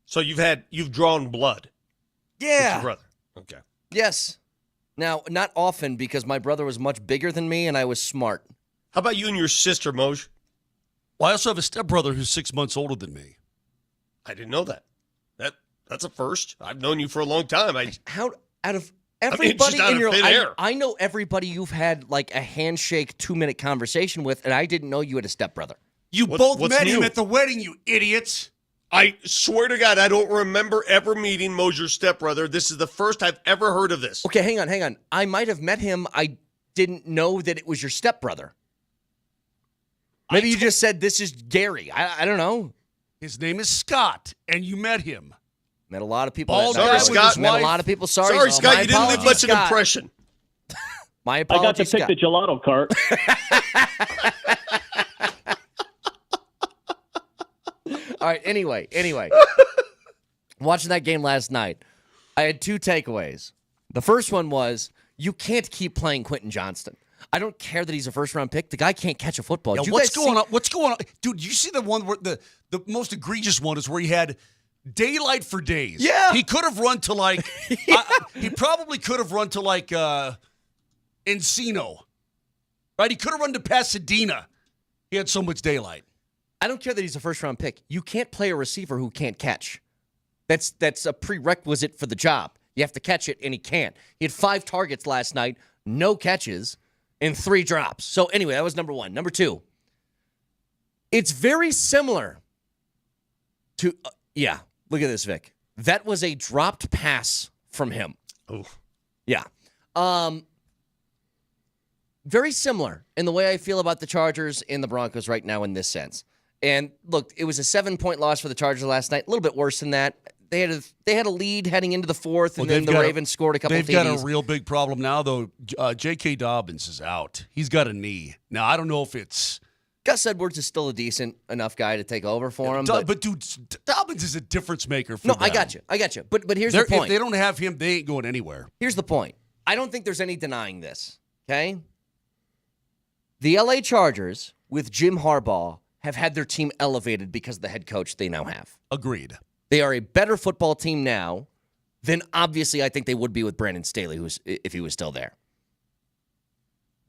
[SPEAKER 16] So you've drawn blood.
[SPEAKER 4] Yeah.
[SPEAKER 16] With your brother. Okay.
[SPEAKER 4] Yes. Now, not often because my brother was much bigger than me and I was smart.
[SPEAKER 16] How about you and your sister, Moj?
[SPEAKER 15] Well, I also have a stepbrother who's 6 months older than me.
[SPEAKER 16] I didn't know that. That's a first. I've known you for a long time.
[SPEAKER 4] How out of
[SPEAKER 16] I mean,
[SPEAKER 4] everybody
[SPEAKER 16] just out
[SPEAKER 4] in
[SPEAKER 16] of
[SPEAKER 4] your
[SPEAKER 16] thin
[SPEAKER 4] life,
[SPEAKER 16] air.
[SPEAKER 4] I know everybody you've had like a handshake 2-minute conversation with, and I didn't know you had a stepbrother.
[SPEAKER 15] You both met him at the wedding, you idiots.
[SPEAKER 16] I swear to God, I don't remember ever meeting Mosier's stepbrother. This is the first I've ever heard of this.
[SPEAKER 4] Okay, hang on. I might have met him. I didn't know that it was your stepbrother. Maybe you just said this is Gary. I don't know.
[SPEAKER 15] His name is Scott, and you met him.
[SPEAKER 4] Met a lot of people.
[SPEAKER 15] Bald
[SPEAKER 4] that night.
[SPEAKER 15] guy with his
[SPEAKER 16] Scott.
[SPEAKER 4] Met a
[SPEAKER 15] wife.
[SPEAKER 4] lot of people. Sorry,
[SPEAKER 16] Sorry,
[SPEAKER 4] my
[SPEAKER 16] Scott, you didn't leave
[SPEAKER 4] apologies,
[SPEAKER 16] much of an
[SPEAKER 4] Scott.
[SPEAKER 16] impression.
[SPEAKER 4] My
[SPEAKER 9] I got to
[SPEAKER 4] apologies,
[SPEAKER 9] pick
[SPEAKER 4] Scott.
[SPEAKER 9] the gelato cart.
[SPEAKER 4] All right, anyway. Watching that game last night, I had two takeaways. The first one was, you can't keep playing Quentin Johnston. I don't care that he's a first-round pick. The guy can't catch a football.
[SPEAKER 15] Yeah,
[SPEAKER 4] Did you
[SPEAKER 15] what's
[SPEAKER 4] guys
[SPEAKER 15] going
[SPEAKER 4] see-
[SPEAKER 15] on? What's going on? Dude, you see the one where the most egregious one is where he had daylight for days.
[SPEAKER 4] Yeah.
[SPEAKER 15] He could have run to like he probably could have run to like Encino. Right? He could have run to Pasadena. He had so much daylight.
[SPEAKER 4] I don't care that he's a first-round pick. You can't play a receiver who can't catch. That's a prerequisite for the job. You have to catch it, and he can't. He had 5 targets last night, no catches, and 3 drops. So anyway, that was number one. Number two, it's very similar to look at this, Vic. That was a dropped pass from him.
[SPEAKER 16] Oh.
[SPEAKER 4] Yeah. Very similar in the way I feel about the Chargers and the Broncos right now in this sense. And look, it was a 7-point loss for the Chargers last night. A little bit worse than that. They had a lead heading into the fourth, and then the Ravens scored a couple of
[SPEAKER 15] They've got
[SPEAKER 4] TDs.
[SPEAKER 15] a real big problem now, though. J.K. Dobbins is out. He's got a knee. Now, I don't know if it's...
[SPEAKER 4] Gus Edwards is still a decent enough guy to take over for him.
[SPEAKER 15] But dude, Dobbins is a difference maker for
[SPEAKER 4] No,
[SPEAKER 15] them.
[SPEAKER 4] I got you. But here's the point.
[SPEAKER 15] If they don't have him, they ain't going anywhere.
[SPEAKER 4] Here's the point. I don't think there's any denying this, okay? The L.A. Chargers, with Jim Harbaugh, have had their team elevated because of the head coach they now have.
[SPEAKER 15] Agreed.
[SPEAKER 4] They are a better football team now than obviously I think they would be with Brandon Staley, if he was still there.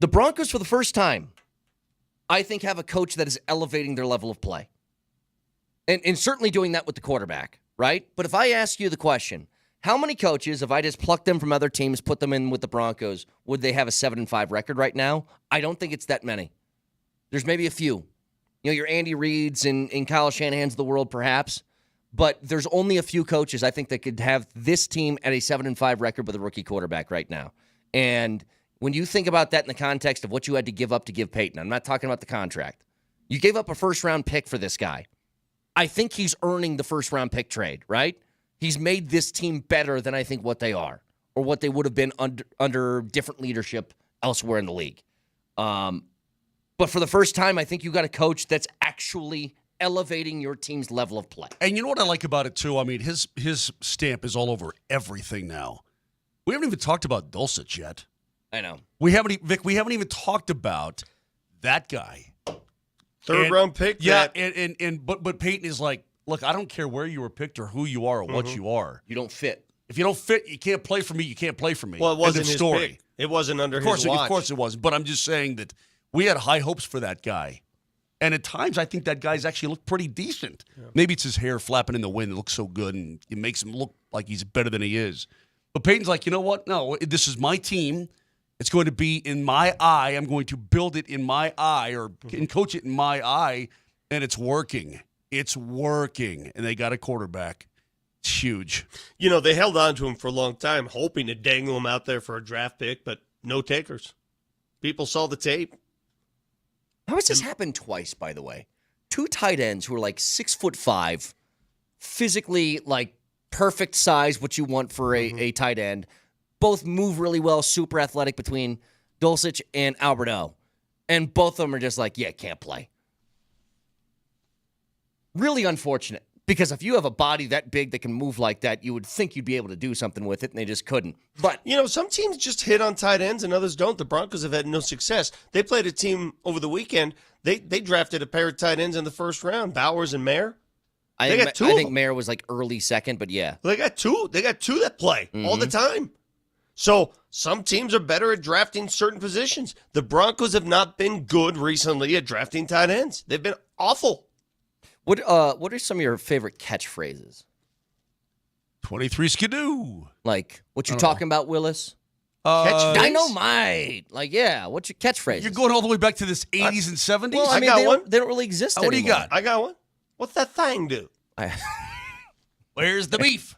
[SPEAKER 4] The Broncos, for the first time, I think have a coach that is elevating their level of play. And certainly doing that with the quarterback, right? But if I ask you the question, how many coaches, if I just plucked them from other teams, put them in with the Broncos, would they have a 7-5 record right now? I don't think it's that many. There's maybe a few. You know, your Andy Reids and Kyle Shanahan's of the world, perhaps. But there's only a few coaches I think that could have this team at a 7-5 record with a rookie quarterback right now. And when you think about that in the context of what you had to give up to give Peyton, I'm not talking about the contract. You gave up a first-round pick for this guy. I think he's earning the first-round pick trade, right? He's made this team better than I think what they are or what they would have been under different leadership elsewhere in the league. But for the first time, I think you got a coach that's actually elevating your team's level of play.
[SPEAKER 15] And you know what I like about it, too? I mean, his stamp is all over everything now. We haven't even talked about Dulcich yet.
[SPEAKER 4] I know.
[SPEAKER 15] We haven't even talked about that guy.
[SPEAKER 16] Third round pick?
[SPEAKER 15] Yeah, but Peyton is like, look, I don't care where you were picked or who you are or what you are.
[SPEAKER 4] You don't fit.
[SPEAKER 15] If you don't fit, you can't play for me. You can't play for me.
[SPEAKER 16] Well, it wasn't
[SPEAKER 15] End of
[SPEAKER 16] his
[SPEAKER 15] story.
[SPEAKER 16] pick. It wasn't under his watch.
[SPEAKER 15] Of course it wasn't. But I'm just saying that we had high hopes for that guy. And at times, I think that guy's actually looked pretty decent. Yeah. Maybe it's his hair flapping in the wind. It looks so good, and it makes him look like he's better than he is. But Peyton's like, you know what? No, this is my team, It's going to be in my eye. I'm going to build it in my eye and coach it in my eye, and it's working. It's working, and they got a quarterback. It's huge.
[SPEAKER 16] You know, they held on to him for a long time, hoping to dangle him out there for a draft pick, but no takers. People saw the tape.
[SPEAKER 4] How has this happened twice, by the way? 2 tight ends who are like 6'5", physically like perfect size, what you want for a tight end. Both move really well, super athletic between Dulcich and Alberto. And both of them are just like, yeah, can't play. Really unfortunate. Because if you have a body that big that can move like that, you would think you'd be able to do something with it, and they just couldn't. But
[SPEAKER 16] you know, some teams just hit on tight ends and others don't. The Broncos have had no success. They played a team over the weekend. They drafted a pair of tight ends in the first round, Bowers and Mayer.
[SPEAKER 4] I think Mayer was like early second, but yeah.
[SPEAKER 16] They got two. They got two that play all the time. So some teams are better at drafting certain positions. The Broncos have not been good recently at drafting tight ends. They've been awful.
[SPEAKER 4] What are some of your favorite catchphrases?
[SPEAKER 15] 23 skidoo.
[SPEAKER 4] Like, what you talking about, Willis? Dynamite. Like, yeah, what's your catchphrase?
[SPEAKER 15] You're going all the way back to this 80s and 70s?
[SPEAKER 4] Well, I mean, they don't really exist anymore.
[SPEAKER 15] What do you got?
[SPEAKER 16] I got one. What's that thing do?
[SPEAKER 15] Where's the beef?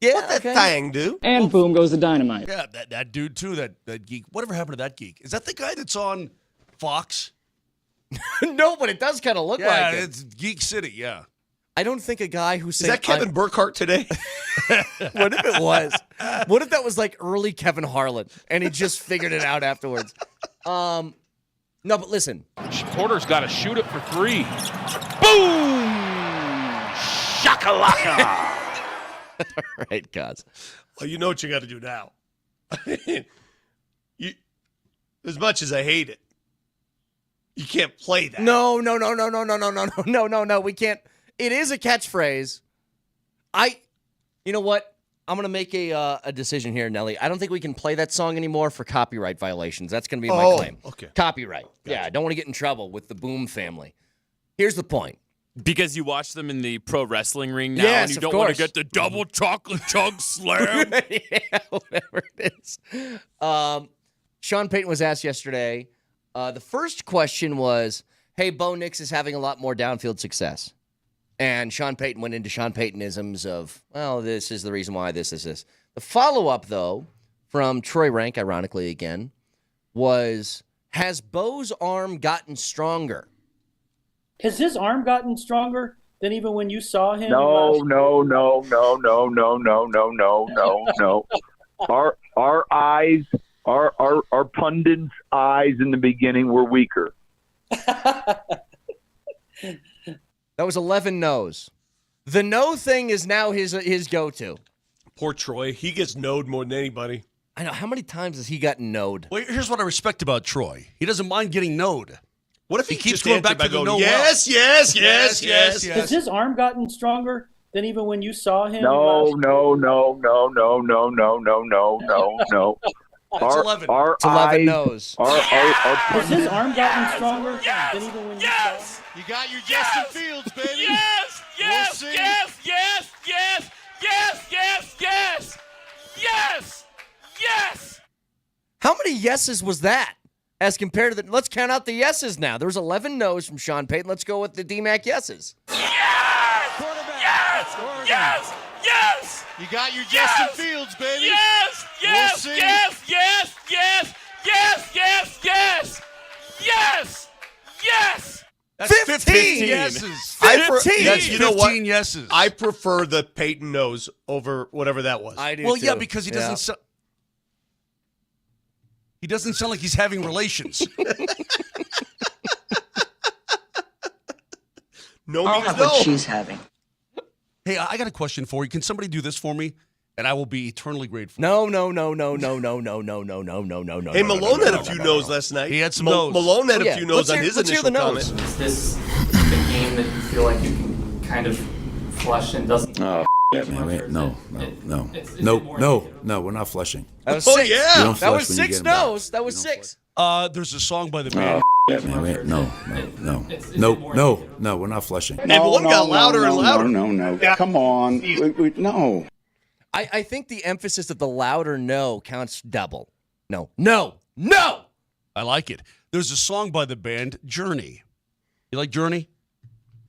[SPEAKER 4] Yeah,
[SPEAKER 16] what that thing do?
[SPEAKER 18] And boom goes the dynamite.
[SPEAKER 15] Yeah, that dude too, that geek. Whatever happened to that geek? Is that the guy that's on Fox?
[SPEAKER 4] No, but it does kind of look like it.
[SPEAKER 15] Yeah, it's Geek City, yeah.
[SPEAKER 4] I don't think a guy who's saying...
[SPEAKER 16] Is that Kevin Burkhardt today?
[SPEAKER 4] What if it was? What if that was like early Kevin Harlan and he just figured it out afterwards? No, but listen.
[SPEAKER 2] Porter's got to shoot it for 3. Boom! Shakalaka!
[SPEAKER 4] All right, guys.
[SPEAKER 16] Well, you know what you got to do now. As much as I hate it, you can't play that.
[SPEAKER 4] No. We can't. It is a catchphrase. You know what? I'm going to make a decision here, Nelly. I don't think we can play that song anymore for copyright violations. That's going to be my claim.
[SPEAKER 16] Okay.
[SPEAKER 4] Copyright. Gotcha. Yeah, I don't want to get in trouble with the Boom family. Here's the point.
[SPEAKER 6] Because you watch them in the pro wrestling ring now,
[SPEAKER 4] yes,
[SPEAKER 6] and you don't want to get the double chocolate chug slam.
[SPEAKER 4] Yeah, whatever it is. Sean Payton was asked yesterday. The first question was, hey, Bo Nix is having a lot more downfield success. And Sean Payton went into Sean Paytonisms of, well, this is the reason why this. The follow-up, though, from Troy Rank, ironically again, was, has Bo's arm gotten stronger?
[SPEAKER 9] Has his arm gotten stronger than even when you saw him?
[SPEAKER 10] No. Our eyes, our pundits' eyes in the beginning were weaker.
[SPEAKER 4] That was 11 no's. The no thing is now his go-to.
[SPEAKER 16] Poor Troy. He gets no'd more than anybody.
[SPEAKER 4] I know. How many times has he gotten no'd?
[SPEAKER 15] Well, here's what I respect about Troy. He doesn't mind getting no'd.
[SPEAKER 16] What if he
[SPEAKER 15] keeps
[SPEAKER 16] just
[SPEAKER 15] going back to
[SPEAKER 16] going,
[SPEAKER 15] the no?
[SPEAKER 16] Yes.
[SPEAKER 9] Has his arm gotten stronger than even when you saw him?
[SPEAKER 10] No.
[SPEAKER 15] That's 11.
[SPEAKER 4] It's 11 no's.
[SPEAKER 9] Has his arm gotten stronger than even when you saw him?
[SPEAKER 15] You got your Justin Fields, baby.
[SPEAKER 2] Yes.
[SPEAKER 4] How many yeses was that? As compared to let's count out the yeses now. There was 11 no's from Sean Payton. Let's go with the DMAC yeses.
[SPEAKER 15] Yes. You got your Justin Fields, baby.
[SPEAKER 2] Yes.
[SPEAKER 15] That's
[SPEAKER 4] 15
[SPEAKER 15] yeses.
[SPEAKER 4] 15.
[SPEAKER 16] You know what?
[SPEAKER 15] 15 yeses.
[SPEAKER 16] I prefer the Peyton no's over whatever that was.
[SPEAKER 4] I do
[SPEAKER 15] well,
[SPEAKER 4] too.
[SPEAKER 15] yeah, because he doesn't. He doesn't sound like he's having relations.
[SPEAKER 16] No
[SPEAKER 18] I'll
[SPEAKER 16] means
[SPEAKER 18] have
[SPEAKER 16] no.
[SPEAKER 18] what she's having.
[SPEAKER 15] Hey, I got a question for you. Can somebody do this for me? And I will be eternally grateful.
[SPEAKER 4] No.
[SPEAKER 16] Hey, Malone had a few no's last night.
[SPEAKER 15] He had some no's.
[SPEAKER 16] Malone had a few no's on his initial comment.
[SPEAKER 14] Is this a game that you feel like you can kind of flush and doesn't?
[SPEAKER 17] Oh, man. No. We're not flushing.
[SPEAKER 4] That was 6.
[SPEAKER 16] Oh, yeah.
[SPEAKER 17] You don't
[SPEAKER 4] That
[SPEAKER 17] flush
[SPEAKER 4] was
[SPEAKER 17] when you
[SPEAKER 4] 6
[SPEAKER 17] get
[SPEAKER 4] no's. That was 6.
[SPEAKER 15] There's a song by the band.
[SPEAKER 17] No, we're not flushing.
[SPEAKER 16] Malone got louder and louder.
[SPEAKER 11] No. Come on. No.
[SPEAKER 4] I think the emphasis of the louder no counts double. No, no, no.
[SPEAKER 15] I like it. There's a song by the band Journey. You like Journey?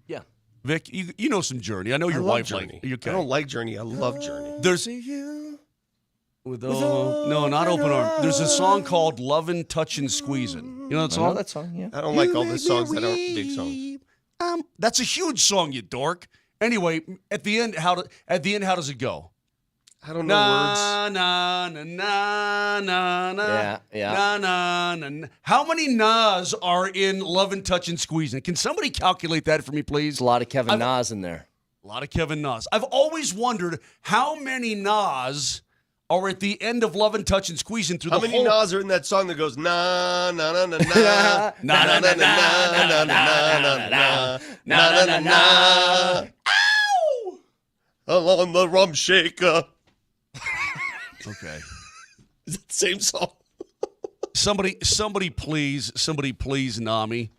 [SPEAKER 4] Yeah.
[SPEAKER 15] Vic, you know some Journey. I know your wife
[SPEAKER 16] Journey.
[SPEAKER 15] likes. Okay.
[SPEAKER 16] I don't like Journey. I love Journey.
[SPEAKER 15] There's no, not Open Arms. There's a song called "Lovin', Touchin', Squeezin'." You know that song?
[SPEAKER 4] I know that song. Yeah.
[SPEAKER 16] I don't like all the songs that aren't big songs.
[SPEAKER 15] That's a huge song, you dork. Anyway, at the end, how does it go?
[SPEAKER 16] I don't know words.
[SPEAKER 15] Na na na na na.
[SPEAKER 4] Yeah.
[SPEAKER 15] Na na na. How many nas are in "Lovin', Touchin', Squeezin'"? Can somebody calculate that for me, please?
[SPEAKER 4] There's a lot of Kevin Nas in there.
[SPEAKER 15] A lot of Kevin Nas. I've always wondered how many nas are at the end of "Lovin', Touchin', Squeezin' through
[SPEAKER 16] How
[SPEAKER 15] the
[SPEAKER 16] many
[SPEAKER 15] whole.
[SPEAKER 16] nas are in that song that goes na na na na na na na na na na na na na na na? Ow! Along the rum shaker.
[SPEAKER 15] Okay.
[SPEAKER 16] Is it the same song?
[SPEAKER 15] Somebody please, Nami.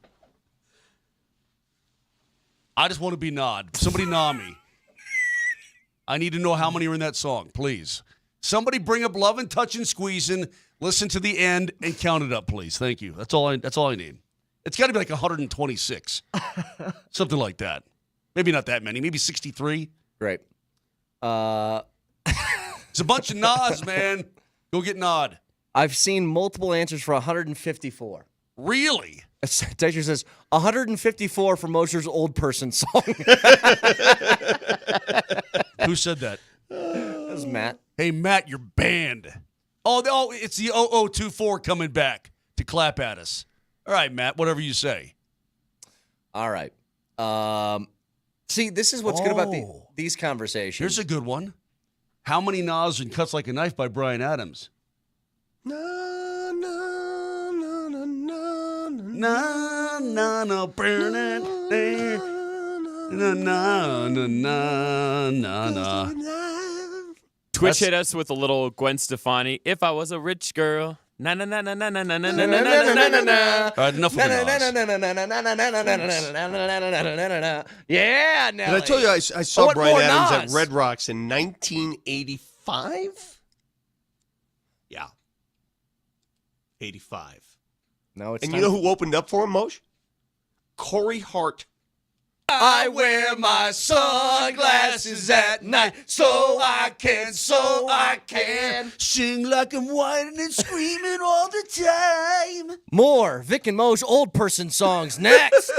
[SPEAKER 15] I just want to be Nod. Somebody Nami. I need to know how many are in that song, please. Somebody bring up "Lovin', Touchin', Squeezin'." Listen to the end and count it up, please. Thank you. That's all I need. It's got to be like 126, something like that. Maybe not that many. Maybe 63.
[SPEAKER 4] Great.
[SPEAKER 15] It's a bunch of nods, man. Go get Nod.
[SPEAKER 4] I've seen multiple answers for 154.
[SPEAKER 15] Really?
[SPEAKER 4] Texture says 154 for Mosher's old person song.
[SPEAKER 15] Who said that?
[SPEAKER 4] That was Matt.
[SPEAKER 15] Hey, Matt, you're banned. Oh, it's the 0024 coming back to clap at us. All right, Matt, whatever you say.
[SPEAKER 4] All right. See, this is what's good about these conversations.
[SPEAKER 15] Here's a good one. How many nas in "Cuts Like a Knife" by Bryan Adams?
[SPEAKER 16] Na na na na na
[SPEAKER 15] Na na na, burn it there. Na na na na na na.
[SPEAKER 6] Twitch hit us with a little Gwen Stefani. If I was a rich girl. Na na na na na na na na na na na na na.
[SPEAKER 15] All right, enough of
[SPEAKER 4] the Yeah, Nelly.
[SPEAKER 16] Did I tell you I saw Bryan Adams at Red Rocks in 1985? Yeah. 85.
[SPEAKER 4] No, it's
[SPEAKER 16] and you know who opened up for him, Moshe? Corey Hart.
[SPEAKER 4] I wear my sunglasses at night so I can
[SPEAKER 15] sing like I'm whining and screaming all the time.
[SPEAKER 4] More Vic and Moshe old person songs next.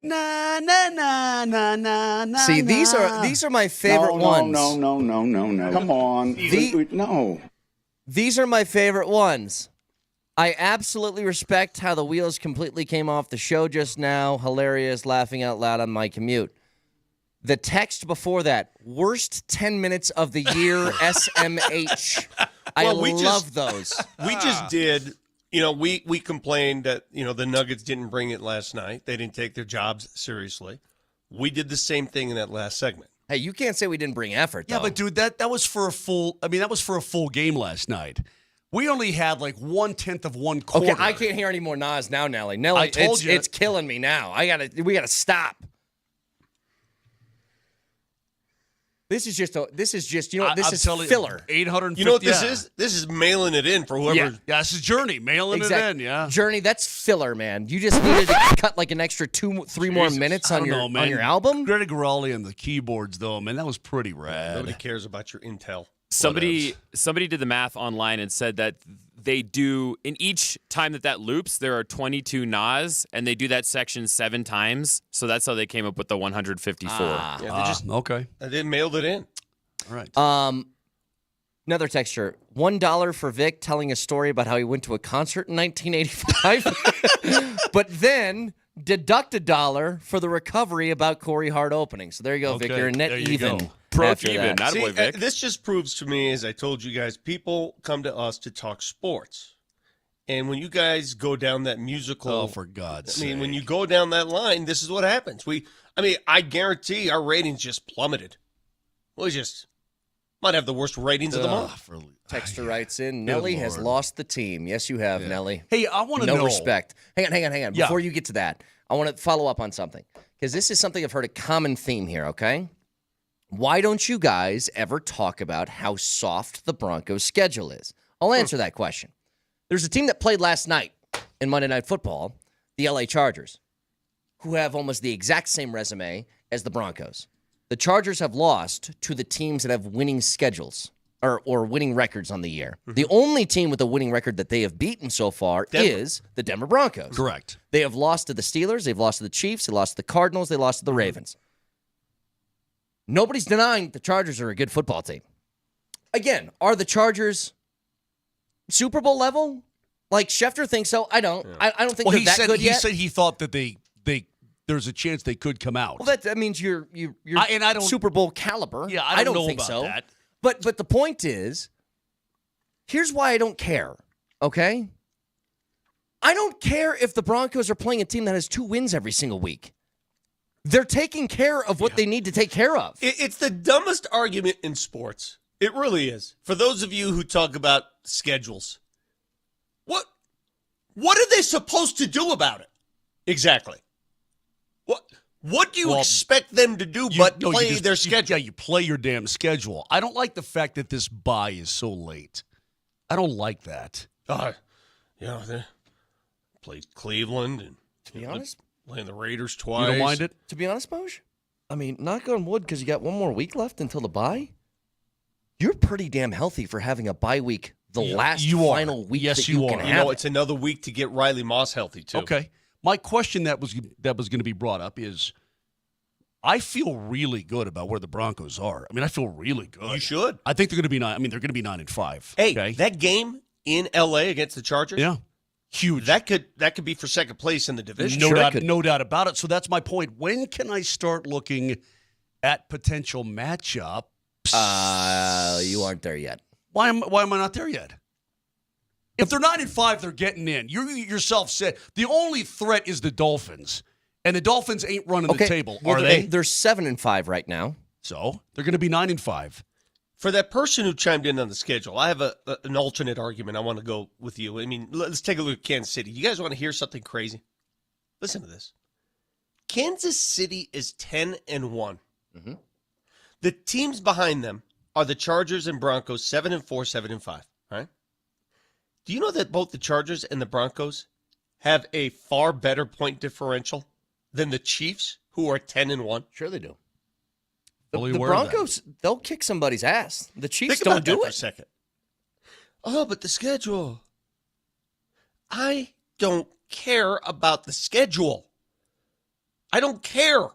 [SPEAKER 15] Na na na na na na.
[SPEAKER 4] See, these are my favorite ones.
[SPEAKER 11] No. Come on. No.
[SPEAKER 4] These are my favorite ones. I absolutely respect how the wheels completely came off the show just now. Hilarious, laughing out loud on my commute. The text before that, worst 10 minutes of the year, SMH. I love those.
[SPEAKER 16] We just did, we complained that, the Nuggets didn't bring it last night. They didn't take their jobs seriously. We did the same thing in that last segment.
[SPEAKER 4] Hey, you can't say we didn't bring effort, though.
[SPEAKER 15] Yeah, but dude, that was for a full game last night. We only had like 1/10 of one quarter.
[SPEAKER 4] Okay, I can't hear any more Nas now, Nelly. Nelly,
[SPEAKER 15] I told you.
[SPEAKER 4] It's killing me now. We gotta stop. This is just this is filler.
[SPEAKER 15] 850.
[SPEAKER 16] You know what this is? This is mailing it in for whoever.
[SPEAKER 15] Yeah, this is Journey mailing it in. Yeah,
[SPEAKER 4] Journey, that's filler, man. You just needed to cut like an extra 2-3 more minutes on your album.
[SPEAKER 15] Greg Gorali and the keyboards, though, man, that was pretty rad.
[SPEAKER 16] Nobody cares about your intel.
[SPEAKER 6] Somebody did the math online and said that they do, in each time that loops, there are 22 Nas, and they do that section 7 times. So that's how they came up with the 154.
[SPEAKER 15] Okay.
[SPEAKER 16] They mailed it in.
[SPEAKER 15] All right.
[SPEAKER 4] Another texture. $1 for Vic telling a story about how he went to a concert in 1985, but then deduct $1 for the recovery about Corey Hart opening. So there you go, Vic. You're net even.
[SPEAKER 6] Even. Not
[SPEAKER 16] See,
[SPEAKER 6] boy, Vic.
[SPEAKER 16] This just proves to me, as I told you guys, people come to us to talk sports. And when you guys go down that musical...
[SPEAKER 15] Oh, for God's sake.
[SPEAKER 16] when you go down that line, this is what happens. I guarantee our ratings just plummeted. We just might have the worst ratings of the month.
[SPEAKER 4] Texter writes in, Nelly has lost the team. Yes, you have, Nelly.
[SPEAKER 15] Hey, I want to know.
[SPEAKER 4] No respect. Hang on. Before you get to that, I want to follow up on something. Because this is something I've heard a common theme here, okay? Why don't you guys ever talk about how soft the Broncos' schedule is? I'll answer that question. There's a team that played last night in Monday Night Football, the LA Chargers, who have almost the exact same resume as the Broncos. The Chargers have lost to the teams that have winning schedules or winning records on the year. Mm-hmm. The only team with a winning record that they have beaten so far is the Denver Broncos.
[SPEAKER 15] Correct.
[SPEAKER 4] They have lost to the Steelers. They've lost to the Chiefs. They lost to the Cardinals. They lost to the Ravens. Nobody's denying the Chargers are a good football team. Again, are the Chargers Super Bowl level? Like Schefter thinks so. I don't. Yeah. I don't think they're that good yet.
[SPEAKER 15] He said he thought that there's a chance they could come out.
[SPEAKER 4] Well, that means you're Super Bowl caliber.
[SPEAKER 15] Yeah, I don't know
[SPEAKER 4] think
[SPEAKER 15] about
[SPEAKER 4] so.
[SPEAKER 15] That.
[SPEAKER 4] But the point is, here's why I don't care. Okay, I don't care if the Broncos are playing a team that has 2 wins every single week. They're taking care of what they need to take care of.
[SPEAKER 16] It's the dumbest argument in sports. It really is. For those of you who talk about schedules, what are they supposed to do about it? Exactly. What do you expect them to do play their schedule?
[SPEAKER 15] You play your damn schedule. I don't like the fact that this bye is so late. I don't like that.
[SPEAKER 16] They played Cleveland and
[SPEAKER 4] to be honest,
[SPEAKER 16] playing the Raiders twice.
[SPEAKER 15] You don't mind it?
[SPEAKER 4] To be honest, Moj, I mean, knock on wood, because you got 1 more week left until the bye. You're pretty damn healthy for having a bye week final week that you can have.
[SPEAKER 16] It's another week to get Riley Moss healthy, too.
[SPEAKER 15] Okay. My question that was going to be brought up is, I feel really good about where the Broncos are. I mean, I feel really good.
[SPEAKER 16] You should.
[SPEAKER 15] I think they're going to be 9. I mean, they're going to be 9-5.
[SPEAKER 16] Hey, that game in LA against the Chargers?
[SPEAKER 15] Yeah. Huge.
[SPEAKER 16] That could be for second place in the division.
[SPEAKER 15] No doubt about it. So that's my point. When can I start looking at potential matchups?
[SPEAKER 4] You aren't there yet.
[SPEAKER 15] Why am I not there yet? If they're 9-5, they're getting in. You yourself said the only threat is the Dolphins, and the Dolphins ain't running the table, are they?
[SPEAKER 4] They're 7-5 right now.
[SPEAKER 15] So they're going to be 9-5.
[SPEAKER 16] For that person who chimed in on the schedule, I have an alternate argument I want to go with you. I mean, let's take a look at Kansas City. You guys want to hear something crazy? Listen to this. Kansas City is 10-1.
[SPEAKER 4] Mm-hmm.
[SPEAKER 16] The teams behind them are the Chargers and Broncos, 7-4, 7-5. Right? Do you know that both the Chargers and the Broncos have a far better point differential than the Chiefs, who are 10-1?
[SPEAKER 4] Sure they do. The Broncos, they'll kick somebody's ass. The Chiefs
[SPEAKER 16] don't
[SPEAKER 4] do it.
[SPEAKER 16] For a second. Oh, but the schedule. I don't care about the schedule. I don't care.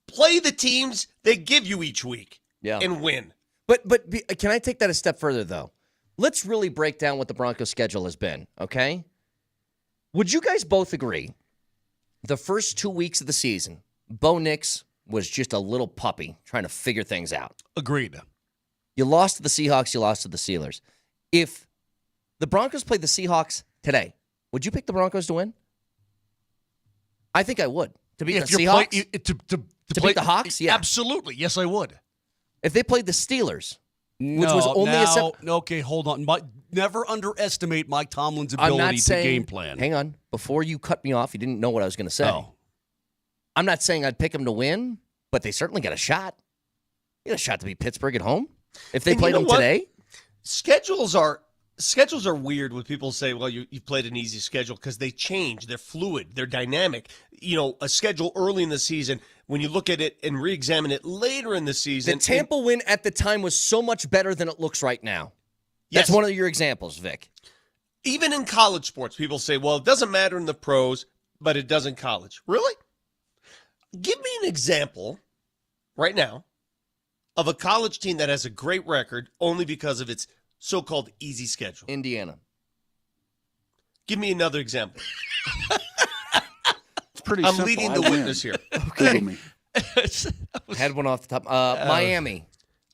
[SPEAKER 16] Play the teams they give you each week and win.
[SPEAKER 4] But can I take that a step further, though? Let's really break down what the Broncos' schedule has been, okay? Would you guys both agree the first 2 weeks of the season, Bo Nix was just a little puppy trying to figure things out?
[SPEAKER 15] Agreed.
[SPEAKER 4] You lost to the Seahawks, you lost to the Steelers. If the Broncos played the Seahawks today, would you pick the Broncos to win? I think I would. To beat the Seahawks? To beat the Hawks? Yeah.
[SPEAKER 15] Absolutely. Yes, I would.
[SPEAKER 4] If they played the Steelers, which was only
[SPEAKER 15] okay, hold on. Never underestimate Mike Tomlin's ability to game plan.
[SPEAKER 4] Hang on. Before you cut me off, you didn't know what I was going to say.
[SPEAKER 15] Oh.
[SPEAKER 4] I'm not saying I'd pick them to win, but they certainly got a shot. They got a shot to beat Pittsburgh at home if they played them today.
[SPEAKER 16] Schedules are weird when people say, well, you played an easy schedule because they change. They're fluid. They're dynamic. A schedule early in the season, when you look at it and re-examine it later in the season.
[SPEAKER 4] The Tampa win at the time was so much better than it looks right now. That's one of your examples, Vic.
[SPEAKER 16] Even in college sports, people say, well, it doesn't matter in the pros, but it does in college. Really? Give me an example right now of a college team that has a great record only because of its so-called easy schedule.
[SPEAKER 4] Indiana.
[SPEAKER 16] Give me another example.
[SPEAKER 13] It's pretty
[SPEAKER 16] I'm
[SPEAKER 13] simple.
[SPEAKER 16] leading the witness here.
[SPEAKER 4] Okay. Had one off the top. Miami.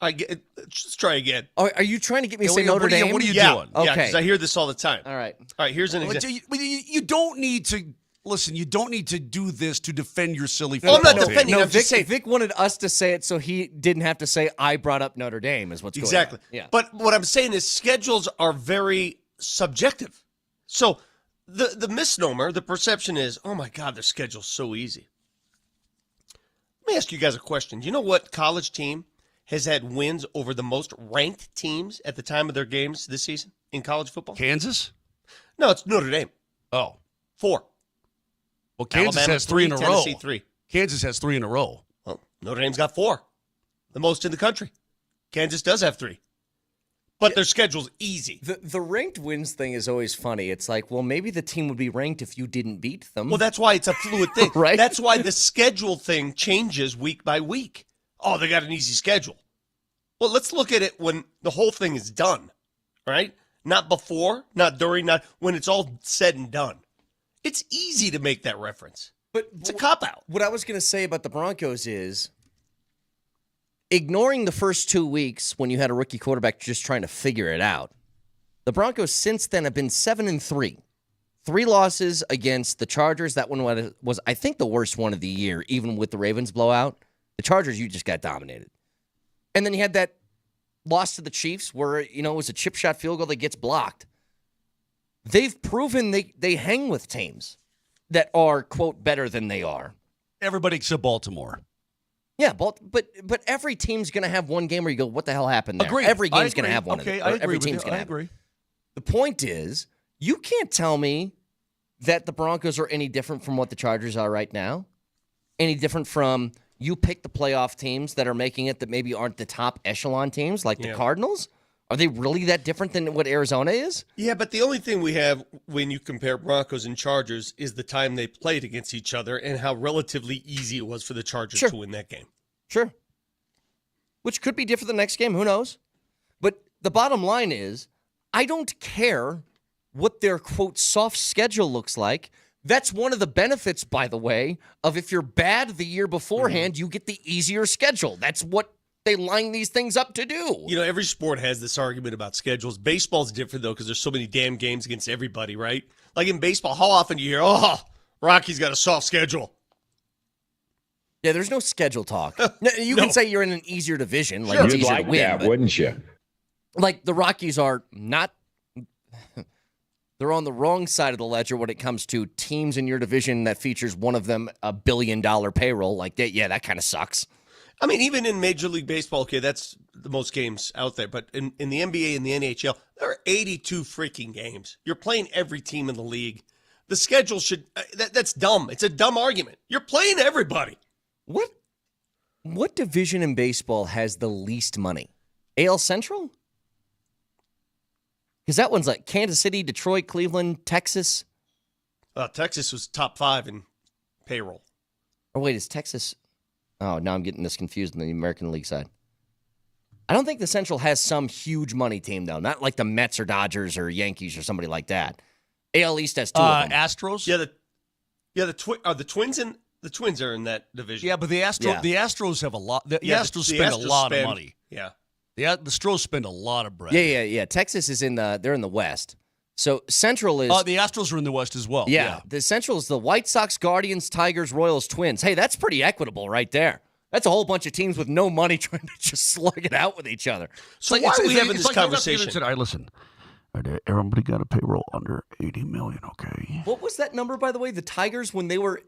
[SPEAKER 16] Let's try again.
[SPEAKER 4] Are you trying to get me to say Notre Dame?
[SPEAKER 15] What are you doing?
[SPEAKER 16] Yeah, because I hear this all the time.
[SPEAKER 4] All right.
[SPEAKER 16] Here's an example.
[SPEAKER 15] You don't need to listen. You don't need to do this to defend your silly.
[SPEAKER 16] I'm not
[SPEAKER 15] team.
[SPEAKER 16] defending.
[SPEAKER 4] No, Vic wanted us to say it so he didn't have to say I brought up Notre Dame. Is what's
[SPEAKER 16] exactly.
[SPEAKER 4] going on. Yeah.
[SPEAKER 16] But what I'm saying is schedules are very subjective. So the misnomer, the perception is, oh my God, their schedule's so easy. Let me ask you guys a question. Do you know what college team has had wins over the most ranked teams at the time of their games this season in college football?
[SPEAKER 15] Kansas?
[SPEAKER 16] No, it's Notre Dame.
[SPEAKER 15] Oh.
[SPEAKER 16] 4.
[SPEAKER 15] Well, Kansas
[SPEAKER 16] Alabama,
[SPEAKER 15] has 3 in a row.
[SPEAKER 16] Tennessee, 3.
[SPEAKER 15] Kansas has 3 in a row.
[SPEAKER 16] Well, Notre Dame's got 4. The most in the country. Kansas does have 3. But their schedule's easy.
[SPEAKER 4] The ranked wins thing is always funny. It's like, well, maybe the team would be ranked if you didn't beat them.
[SPEAKER 16] Well, that's why it's a fluid thing.
[SPEAKER 4] Right?
[SPEAKER 16] That's why the schedule thing changes week by week. Oh, they got an easy schedule. Well, let's look at it when the whole thing is done, right? Not before, not during, not when it's all said and done. It's easy to make that reference.
[SPEAKER 4] But
[SPEAKER 16] it's a cop-out.
[SPEAKER 4] What I was going to say about the Broncos is ignoring the first 2 weeks when you had a rookie quarterback just trying to figure it out. The Broncos since then have been 7-3. 3 losses against the Chargers. That one was, I think, the worst one of the year, even with the Ravens blowout. The Chargers, you just got dominated. And then you had that loss to the Chiefs where, it was a chip shot field goal that gets blocked. They've proven they hang with teams that are, quote, better than they are.
[SPEAKER 15] Everybody except Baltimore.
[SPEAKER 4] Yeah, but every team's going to have one game where you go, what the hell happened there?
[SPEAKER 15] Agreed.
[SPEAKER 4] Every game's going to have one.
[SPEAKER 15] Okay,
[SPEAKER 4] of them.
[SPEAKER 15] I agree
[SPEAKER 4] Every
[SPEAKER 15] with
[SPEAKER 4] team's
[SPEAKER 15] you.
[SPEAKER 4] going to
[SPEAKER 15] I
[SPEAKER 4] have
[SPEAKER 15] agree.
[SPEAKER 4] The point is, you can't tell me that the Broncos are any different from what the Chargers are right now. Any different from you pick the playoff teams that are making it that maybe aren't the top echelon teams like the Cardinals. Are they really that different than what Arizona is?
[SPEAKER 16] Yeah, but the only thing we have when you compare Broncos and Chargers is the time they played against each other and how relatively easy it was for the Chargers to win that game.
[SPEAKER 4] Sure. Which could be different the next game. Who knows? But the bottom line is, I don't care what their, quote, soft schedule looks like. That's one of the benefits, by the way, of if you're bad the year beforehand, you get the easier schedule. That's what they line these things up to do.
[SPEAKER 16] Every sport has this argument about schedules. Baseball's different, though, because there's so many damn games against everybody, right? Like in baseball, how often do you hear, Rocky's got a soft schedule?
[SPEAKER 4] Yeah, there's no schedule talk. You can say you're in an easier division. Like
[SPEAKER 10] Sure.
[SPEAKER 4] it's
[SPEAKER 10] You'd
[SPEAKER 4] easier
[SPEAKER 10] like
[SPEAKER 4] to win,
[SPEAKER 10] that,
[SPEAKER 4] but,
[SPEAKER 10] wouldn't you?
[SPEAKER 4] Like the Rockies are not... They're on the wrong side of the ledger when it comes to teams in your division that features one of them $1 billion payroll. Like that, yeah, that kind of sucks.
[SPEAKER 16] I mean, even in Major League Baseball, okay, that's the most games out there. But in the NBA and the NHL, there are 82 freaking games. You're playing every team in the league. The schedule should that's dumb. It's a dumb argument. You're playing everybody.
[SPEAKER 4] What division in baseball has the least money? AL Central? Because that one's like Kansas City, Detroit, Cleveland, Texas.
[SPEAKER 16] Texas was top 5 in payroll.
[SPEAKER 4] Or wait, is Texas? Oh, now I'm getting this confused on the American League side. I don't think the Central has some huge money team, though. Not like the Mets or Dodgers or Yankees or somebody like that. AL East has two of them.
[SPEAKER 15] Astros?
[SPEAKER 16] The Twins are in that division.
[SPEAKER 15] Yeah, but the Astros have a lot. The Astros spend a lot of money.
[SPEAKER 16] Yeah.
[SPEAKER 15] The Astros spend a lot of bread.
[SPEAKER 4] Yeah. Texas is they're in the West. So Central is...
[SPEAKER 15] the Astros are in the West as well.
[SPEAKER 4] Yeah. The Central is the White Sox, Guardians, Tigers, Royals, Twins. Hey, that's pretty equitable right there. That's a whole bunch of teams with no money trying to just slug it out with each other.
[SPEAKER 16] So why are we having this conversation?
[SPEAKER 13] All right, listen. Everybody got a payroll under $80 million, okay?
[SPEAKER 4] What was that number, by the way? The Tigers, when they were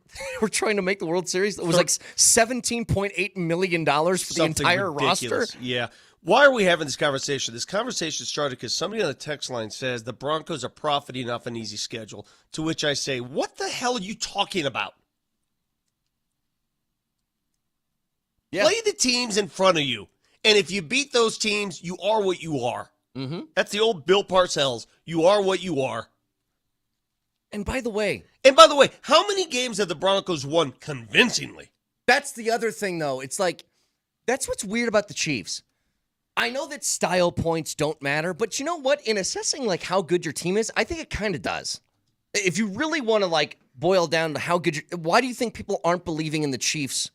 [SPEAKER 4] trying to make the World Series, it was like $17.8 million for the entire roster?
[SPEAKER 16] Yeah. Why are we having this conversation? This conversation started because somebody on the text line says the Broncos are profiting off an easy schedule, to which I say, what the hell are you talking about? Yeah. Play the teams in front of you. And if you beat those teams, you are what you are.
[SPEAKER 4] Mm-hmm.
[SPEAKER 16] That's the old Bill Parcells. You are what you are.
[SPEAKER 4] And by the way,
[SPEAKER 16] how many games have the Broncos won convincingly?
[SPEAKER 4] That's the other thing, though. It's like, that's what's weird about the Chiefs. I know that style points don't matter, but you know what? In assessing like how good your team is, I think it kind of does. If you really want to like boil down to how good why do you think people aren't believing in the Chiefs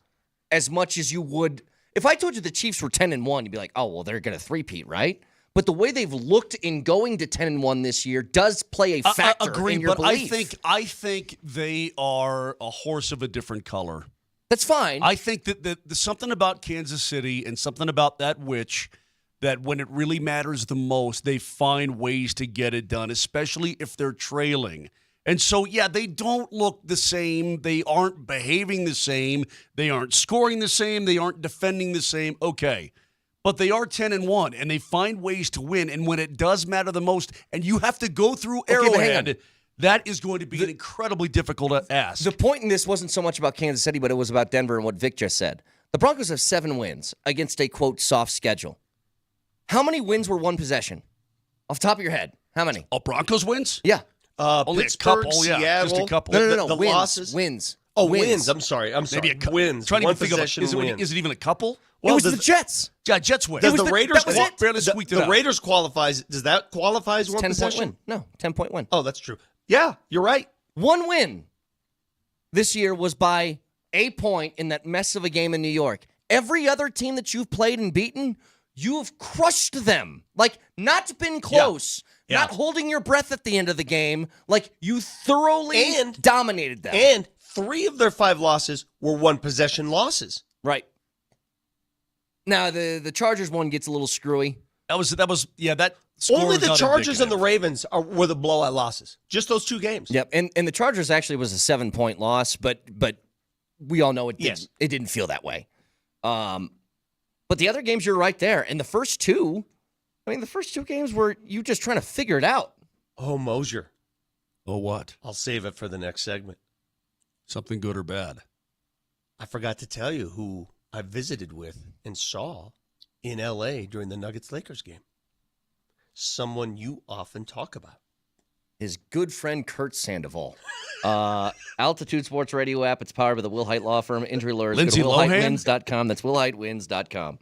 [SPEAKER 4] as much as you would? If I told you the Chiefs were 10-1, you'd be like, oh, well, they're going to three-peat, right? But the way they've looked in going to 10-1 this year does play a factor in your belief.
[SPEAKER 15] I think they are a horse of a different color.
[SPEAKER 4] That's fine.
[SPEAKER 15] I think that there's something about Kansas City and something about that witch that when it really matters the most, they find ways to get it done, especially if they're trailing. And so, yeah, they don't look the same. They aren't behaving the same. They aren't scoring the same. They aren't defending the same. Okay. But they are 10-1, and they find ways to win. And when it does matter the most, and you have to go through Arrowhead, that is going to be an incredibly difficult ask.
[SPEAKER 4] The point in this wasn't so much about Kansas City, but it was about Denver and what Vic just said. The Broncos have 7 wins against a, quote, soft schedule. How many wins were one possession? Off the top of your head, how many?
[SPEAKER 15] Oh, Broncos wins?
[SPEAKER 4] Yeah.
[SPEAKER 15] Only
[SPEAKER 16] Pittsburgh,
[SPEAKER 15] a couple,
[SPEAKER 16] Seattle.
[SPEAKER 15] yeah. Just a couple.
[SPEAKER 4] No.
[SPEAKER 16] The
[SPEAKER 4] wins,
[SPEAKER 16] losses?
[SPEAKER 4] Wins.
[SPEAKER 16] Oh, wins. I'm sorry.
[SPEAKER 15] Maybe
[SPEAKER 16] wins.
[SPEAKER 15] Trying to
[SPEAKER 16] One
[SPEAKER 15] think of
[SPEAKER 16] possession wins.
[SPEAKER 15] is it even a couple?
[SPEAKER 4] Well, it was the Jets.
[SPEAKER 15] Yeah, Jets win.
[SPEAKER 16] Does the Raiders
[SPEAKER 15] barely squeaked it out.
[SPEAKER 16] The Raiders qualifies. Does that qualify as one
[SPEAKER 4] 10-point
[SPEAKER 16] possession?
[SPEAKER 4] win. No, 10-point win.
[SPEAKER 16] Oh, that's true. Yeah, you're right.
[SPEAKER 4] One win this year was by a point in that mess of a game in New York. Every other team that you've played and beaten, you've crushed them. Like, not been close.
[SPEAKER 16] Yeah.
[SPEAKER 4] Not holding your breath at the end of the game. Like, you thoroughly dominated them.
[SPEAKER 16] And 3 of their 5 losses were one possession losses.
[SPEAKER 4] Right. Now, the Chargers one gets a little screwy.
[SPEAKER 15] That
[SPEAKER 16] only the Chargers and the Ravens were the blowout losses. Just those 2 games.
[SPEAKER 4] Yep, and the Chargers actually was a 7-point loss, but we all know it didn't feel that way. But the other games, you're right there. And the first 2, the first 2 games were you just trying to figure it out.
[SPEAKER 16] Oh, Mosier.
[SPEAKER 15] Oh, what?
[SPEAKER 16] I'll save it for the next segment.
[SPEAKER 15] Something good or bad?
[SPEAKER 16] I forgot to tell you who I visited with and saw in L.A. during the Nuggets-Lakers game. Someone you often talk about.
[SPEAKER 4] His good friend Kurt Sandoval. Altitude Sports Radio app. It's powered by the Will Height Law Firm. Injury lawyers.
[SPEAKER 15] Lindsay
[SPEAKER 4] go to
[SPEAKER 15] Lohan?
[SPEAKER 4] WillHeightWins.com. That's WillHeightWins.com.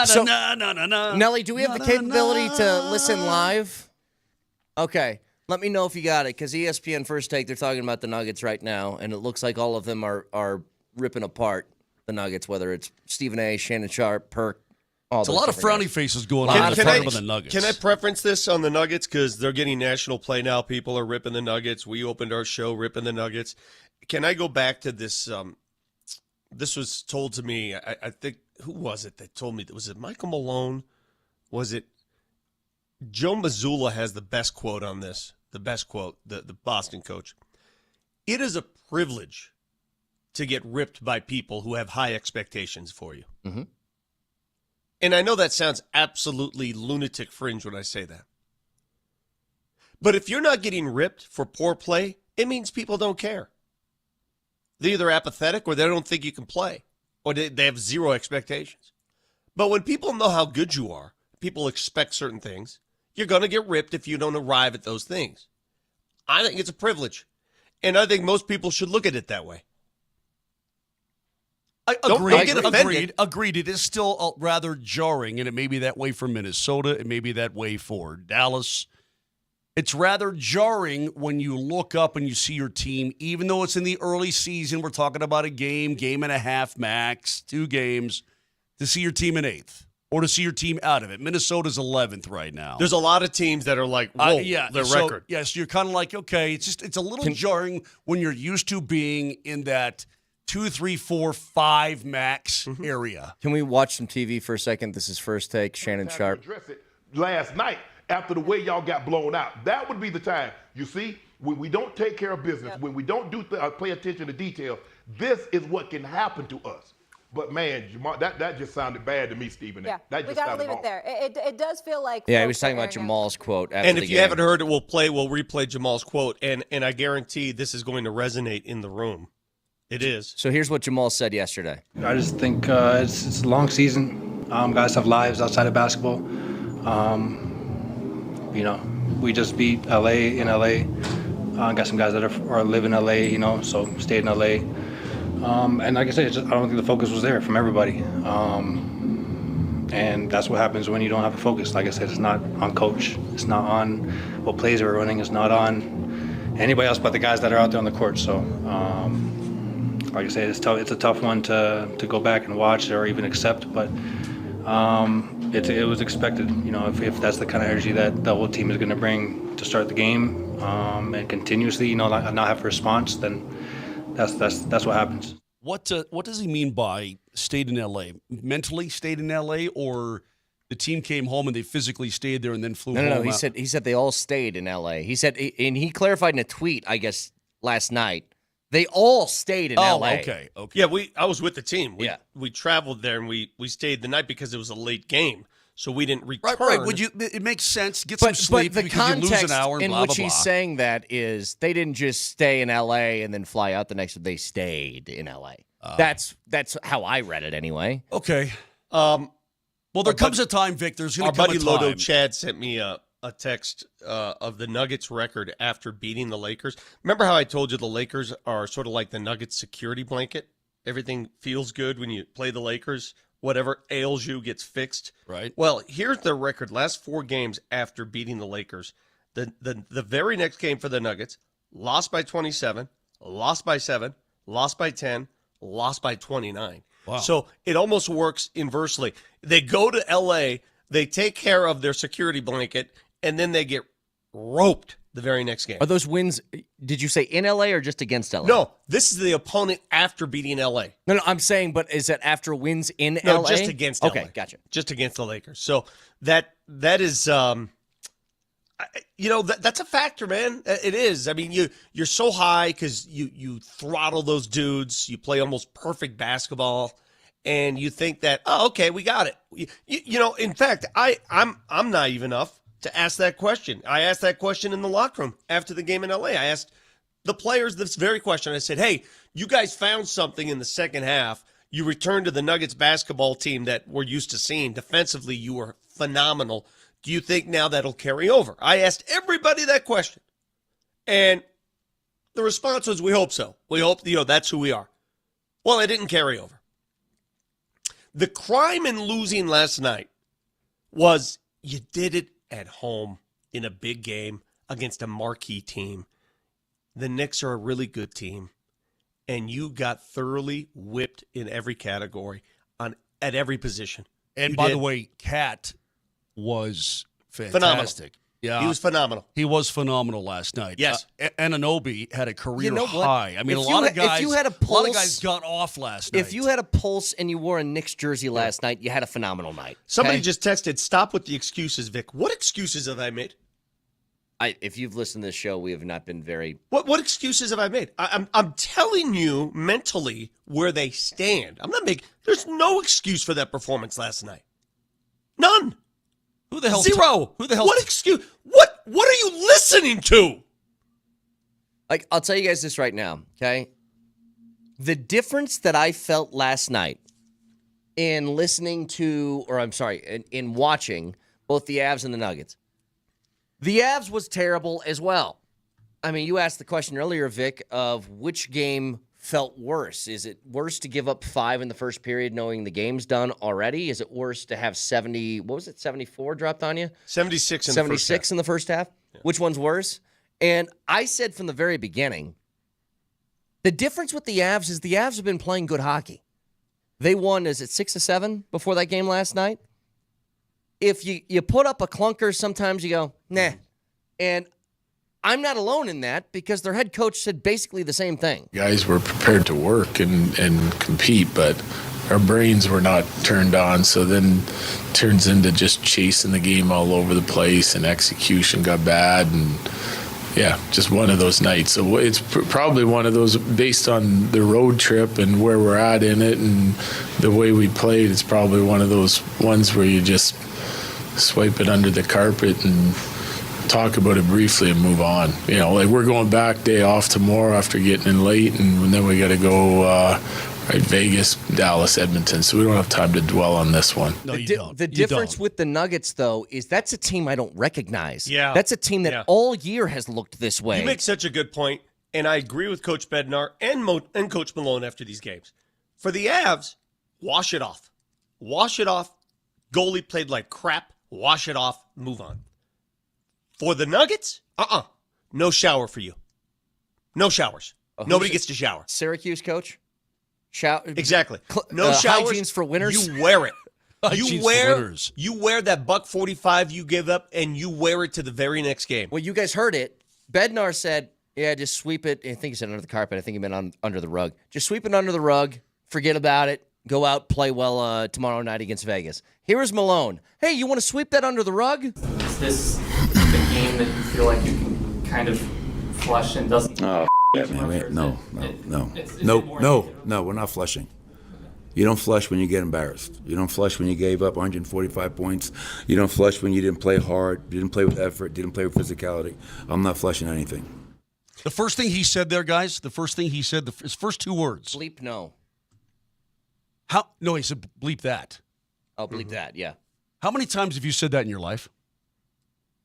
[SPEAKER 4] So,
[SPEAKER 15] no.
[SPEAKER 4] Nelly, do we have the capability to listen live? Okay. Let me know if you got it, because ESPN First Take, they're talking about the Nuggets right now, and it looks like all of them are ripping apart the Nuggets, whether it's Stephen A., Shannon Sharp, Perk, all
[SPEAKER 15] It's a
[SPEAKER 4] those
[SPEAKER 15] lot of
[SPEAKER 4] different
[SPEAKER 15] frowny
[SPEAKER 4] guys.
[SPEAKER 15] faces going on talking about the Nuggets.
[SPEAKER 16] Can I preference this on the Nuggets? Because they're getting national play now. People are ripping the Nuggets. We opened our show ripping the Nuggets. Can I go back to this? This was told to me, I think, who was it that told me? Was it Michael Malone? Was it Joe Mazzulla has the best quote on this, the best quote, the Boston coach. It is a privilege to get ripped by people who have high expectations for you.
[SPEAKER 4] Mm-hmm.
[SPEAKER 16] And I know that sounds absolutely lunatic fringe when I say that. But if you're not getting ripped for poor play, it means people don't care. They're either apathetic or they don't think you can play, or they have zero expectations. But when people know how good you are, people expect certain things, you're going to get ripped if you don't arrive at those things. I think it's a privilege. And I think most people should look at it that way.
[SPEAKER 15] Agreed. It is still rather jarring, and it may be that way for Minnesota. It may be that way for Dallas. It's rather jarring when you look up and you see your team, even though it's in the early season, we're talking about a game and a half max, 2 games, to see your team in 8th or to see your team out of it. Minnesota's 11th right now.
[SPEAKER 16] There's a lot of teams that are like, whoa, their record.
[SPEAKER 15] Yes, you're kind of like, okay, it's a little jarring when you're used to being in that 2, 3, 4, 5 max area.
[SPEAKER 4] Can we watch some TV for a second? This is First Take, Shannon Sharp.
[SPEAKER 18] Address it last night after the way y'all got blown out. That would be the time. You see, when we don't take care of business, when we don't pay attention to detail, this is what can happen to us. But man, Jamal, that just sounded bad to me, Stephen.
[SPEAKER 19] Yeah,
[SPEAKER 18] that
[SPEAKER 19] we
[SPEAKER 18] just
[SPEAKER 19] got to leave it there. It does feel like.
[SPEAKER 4] Yeah, he was talking about Jamal's quote. After
[SPEAKER 16] And if
[SPEAKER 4] the
[SPEAKER 16] you
[SPEAKER 4] game.
[SPEAKER 16] haven't heard it, we'll replay Jamal's quote, and I guarantee this is going to resonate in the room. It is.
[SPEAKER 4] So here's what Jamal said yesterday.
[SPEAKER 5] I just think it's a long season. Guys have lives outside of basketball. We just beat LA in LA. Got some guys that are live in LA, so stayed in LA. And like I said, I don't think the focus was there from everybody. And that's what happens when you don't have a focus. Like I said, it's not on coach. It's not on what plays are running. It's not on anybody else but the guys that are out there on the court. So, like I said, it's tough. It's a tough one to go back and watch or even accept. But it was expected. If that's the kind of energy that the whole team is going to bring to start the game and continuously, not have a response, then that's what happens.
[SPEAKER 15] What does he mean by stayed in LA? Mentally stayed in LA, or the team came home and they physically stayed there and then flew home?
[SPEAKER 4] No. He said they all stayed in LA. He said, and he clarified in a tweet, I guess, last night. They all stayed in LA.
[SPEAKER 15] Okay.
[SPEAKER 16] Yeah, I was with the team. We traveled there and we stayed the night because it was a late game, so we didn't return.
[SPEAKER 15] Right. It makes sense. Get some sleep
[SPEAKER 4] but the
[SPEAKER 15] because you lose an hour and
[SPEAKER 4] in
[SPEAKER 15] blah,
[SPEAKER 4] which
[SPEAKER 15] blah, blah.
[SPEAKER 4] he's saying that is they didn't just stay in LA and then fly out the next day. They stayed in LA. That's how I read it anyway.
[SPEAKER 15] Okay. Well, there comes a time, Vic. There's going to come a time.
[SPEAKER 16] Our buddy Lodo Chad sent me a text of the Nuggets record after beating the Lakers. Remember how I told you the Lakers are sort of like the Nuggets security blanket? Everything feels good when you play the Lakers. Whatever ails you gets fixed.
[SPEAKER 15] Right.
[SPEAKER 16] Well, here's their record. Last 4 games after beating the Lakers. The very next game for the Nuggets, lost by 27, lost by 7, lost by 10, lost by 29.
[SPEAKER 15] Wow.
[SPEAKER 16] So it almost works inversely. They go to L.A., they take care of their security blanket, and then they get roped the very next game.
[SPEAKER 4] Are those wins, did you say in LA or just against LA?
[SPEAKER 16] No, this is the opponent after beating LA.
[SPEAKER 4] No, I'm saying, but is that after wins in
[SPEAKER 16] No,
[SPEAKER 4] LA?
[SPEAKER 16] just against LA.
[SPEAKER 4] Okay, gotcha.
[SPEAKER 16] Just against the Lakers. So that is, that's a factor, man. It is. I mean, you're so high because you throttle those dudes. You play almost perfect basketball. And you think that, okay, we got it. In fact, I'm naive enough to ask that question. I asked that question in the locker room after the game in LA. I asked the players this very question. I said, hey, you guys found something in the second half. You returned to the Nuggets basketball team that we're used to seeing. Defensively, you were phenomenal. Do you think now that'll carry over? I asked everybody that question. And the response was, we hope so. We hope, that's who we are. Well, it didn't carry over. The crime in losing last night was you did it at home in a big game against a marquee team. The Knicks are a really good team, and you got thoroughly whipped in every category at every position.
[SPEAKER 15] And by the way, Cat was fantastic.
[SPEAKER 16] Phenomenal.
[SPEAKER 15] Yeah,
[SPEAKER 16] he was phenomenal.
[SPEAKER 15] He was phenomenal last night.
[SPEAKER 16] Yes,
[SPEAKER 15] Anunoby had a career
[SPEAKER 4] You know what?
[SPEAKER 15] high. I mean,
[SPEAKER 4] If
[SPEAKER 15] a lot
[SPEAKER 4] you
[SPEAKER 15] of guys.
[SPEAKER 4] if you had a
[SPEAKER 15] a lot of
[SPEAKER 4] pulse-
[SPEAKER 15] guys got off last night.
[SPEAKER 4] If you had a pulse and you wore a Knicks jersey last night, you had a phenomenal night.
[SPEAKER 16] Somebody
[SPEAKER 4] okay?
[SPEAKER 16] just texted, "Stop with the excuses, Vic." What excuses have I made?
[SPEAKER 4] If you've listened to this show, we have not been very.
[SPEAKER 16] What excuses have I made? I'm telling you mentally where they stand. I'm not making. There's no excuse for that performance last night. None.
[SPEAKER 15] Who the hell?
[SPEAKER 16] Zero.
[SPEAKER 15] Who the hell?
[SPEAKER 16] What excuse? What are you listening to?
[SPEAKER 4] Like, I'll tell you guys this right now, okay? The difference that I felt last night in listening to, or I'm sorry, in watching both the Avs and the Nuggets. The Avs was terrible as well. I mean, you asked the question earlier, Vic, of which game felt worse. Is it worse to give up 5 in the first period knowing the game's done already? Is it worse to have 74 dropped on you?
[SPEAKER 16] 76 in
[SPEAKER 4] 76 in the first half? Yeah. Which one's worse? And I said from the very beginning, the difference with the Avs is the Avs have been playing good hockey. They won, is it 6-7 before that game last night? If you put up a clunker, sometimes you go, nah. And I'm not alone in that because their head coach said basically the same thing.
[SPEAKER 8] Guys were prepared to work and compete, but our brains were not turned on. So then it turns into just chasing the game all over the place, and execution got bad. And yeah, just one of those nights. So it's probably one of those, based on the road trip and where we're at in it and the way we played, it's probably one of those ones where you just swipe it under the carpet and talk about it briefly and move on. You know, like we're going back day off tomorrow after getting in late, and then we got to go Vegas, Dallas, Edmonton. So we don't have time to dwell on this one.
[SPEAKER 15] No, you don't.
[SPEAKER 4] The difference with the Nuggets, though, is that's a team I don't recognize.
[SPEAKER 16] Yeah.
[SPEAKER 4] That's a team that all year has looked this way.
[SPEAKER 16] You make such a good point, and I agree with Coach Bednar and Coach Malone after these games. For the Avs, wash it off. Wash it off. Goalie played like crap. Wash it off. Move on. For the Nuggets, no shower for you. No showers. Nobody gets to shower.
[SPEAKER 4] Syracuse coach?
[SPEAKER 16] Exactly. No showers.
[SPEAKER 4] Hygienes for winners?
[SPEAKER 16] You wear it.
[SPEAKER 15] Hygienes for winners.
[SPEAKER 16] You wear that $145 you give up, and you wear it to the very next game.
[SPEAKER 4] Well, you guys heard it. Bednar said, yeah, just sweep it. I think he said under the carpet. I think he meant under the rug. Just sweep it under the rug. Forget about it. Go out, play well tomorrow night against Vegas. Here is Malone. Hey, you want to sweep that under the rug?
[SPEAKER 14] Is this the game that you feel like you can kind of flush and doesn't?
[SPEAKER 17] Oh, man, no, we're not flushing. You don't flush when you get embarrassed. You don't flush when you gave up 145 points. You don't flush when you didn't play hard, you didn't play with effort, didn't play with physicality. I'm not flushing anything.
[SPEAKER 15] The first thing he said there, guys, his first 2 words.
[SPEAKER 4] Bleep no.
[SPEAKER 15] No, he said bleep that.
[SPEAKER 4] Oh, bleep that, yeah.
[SPEAKER 15] How many times have you said that in your life?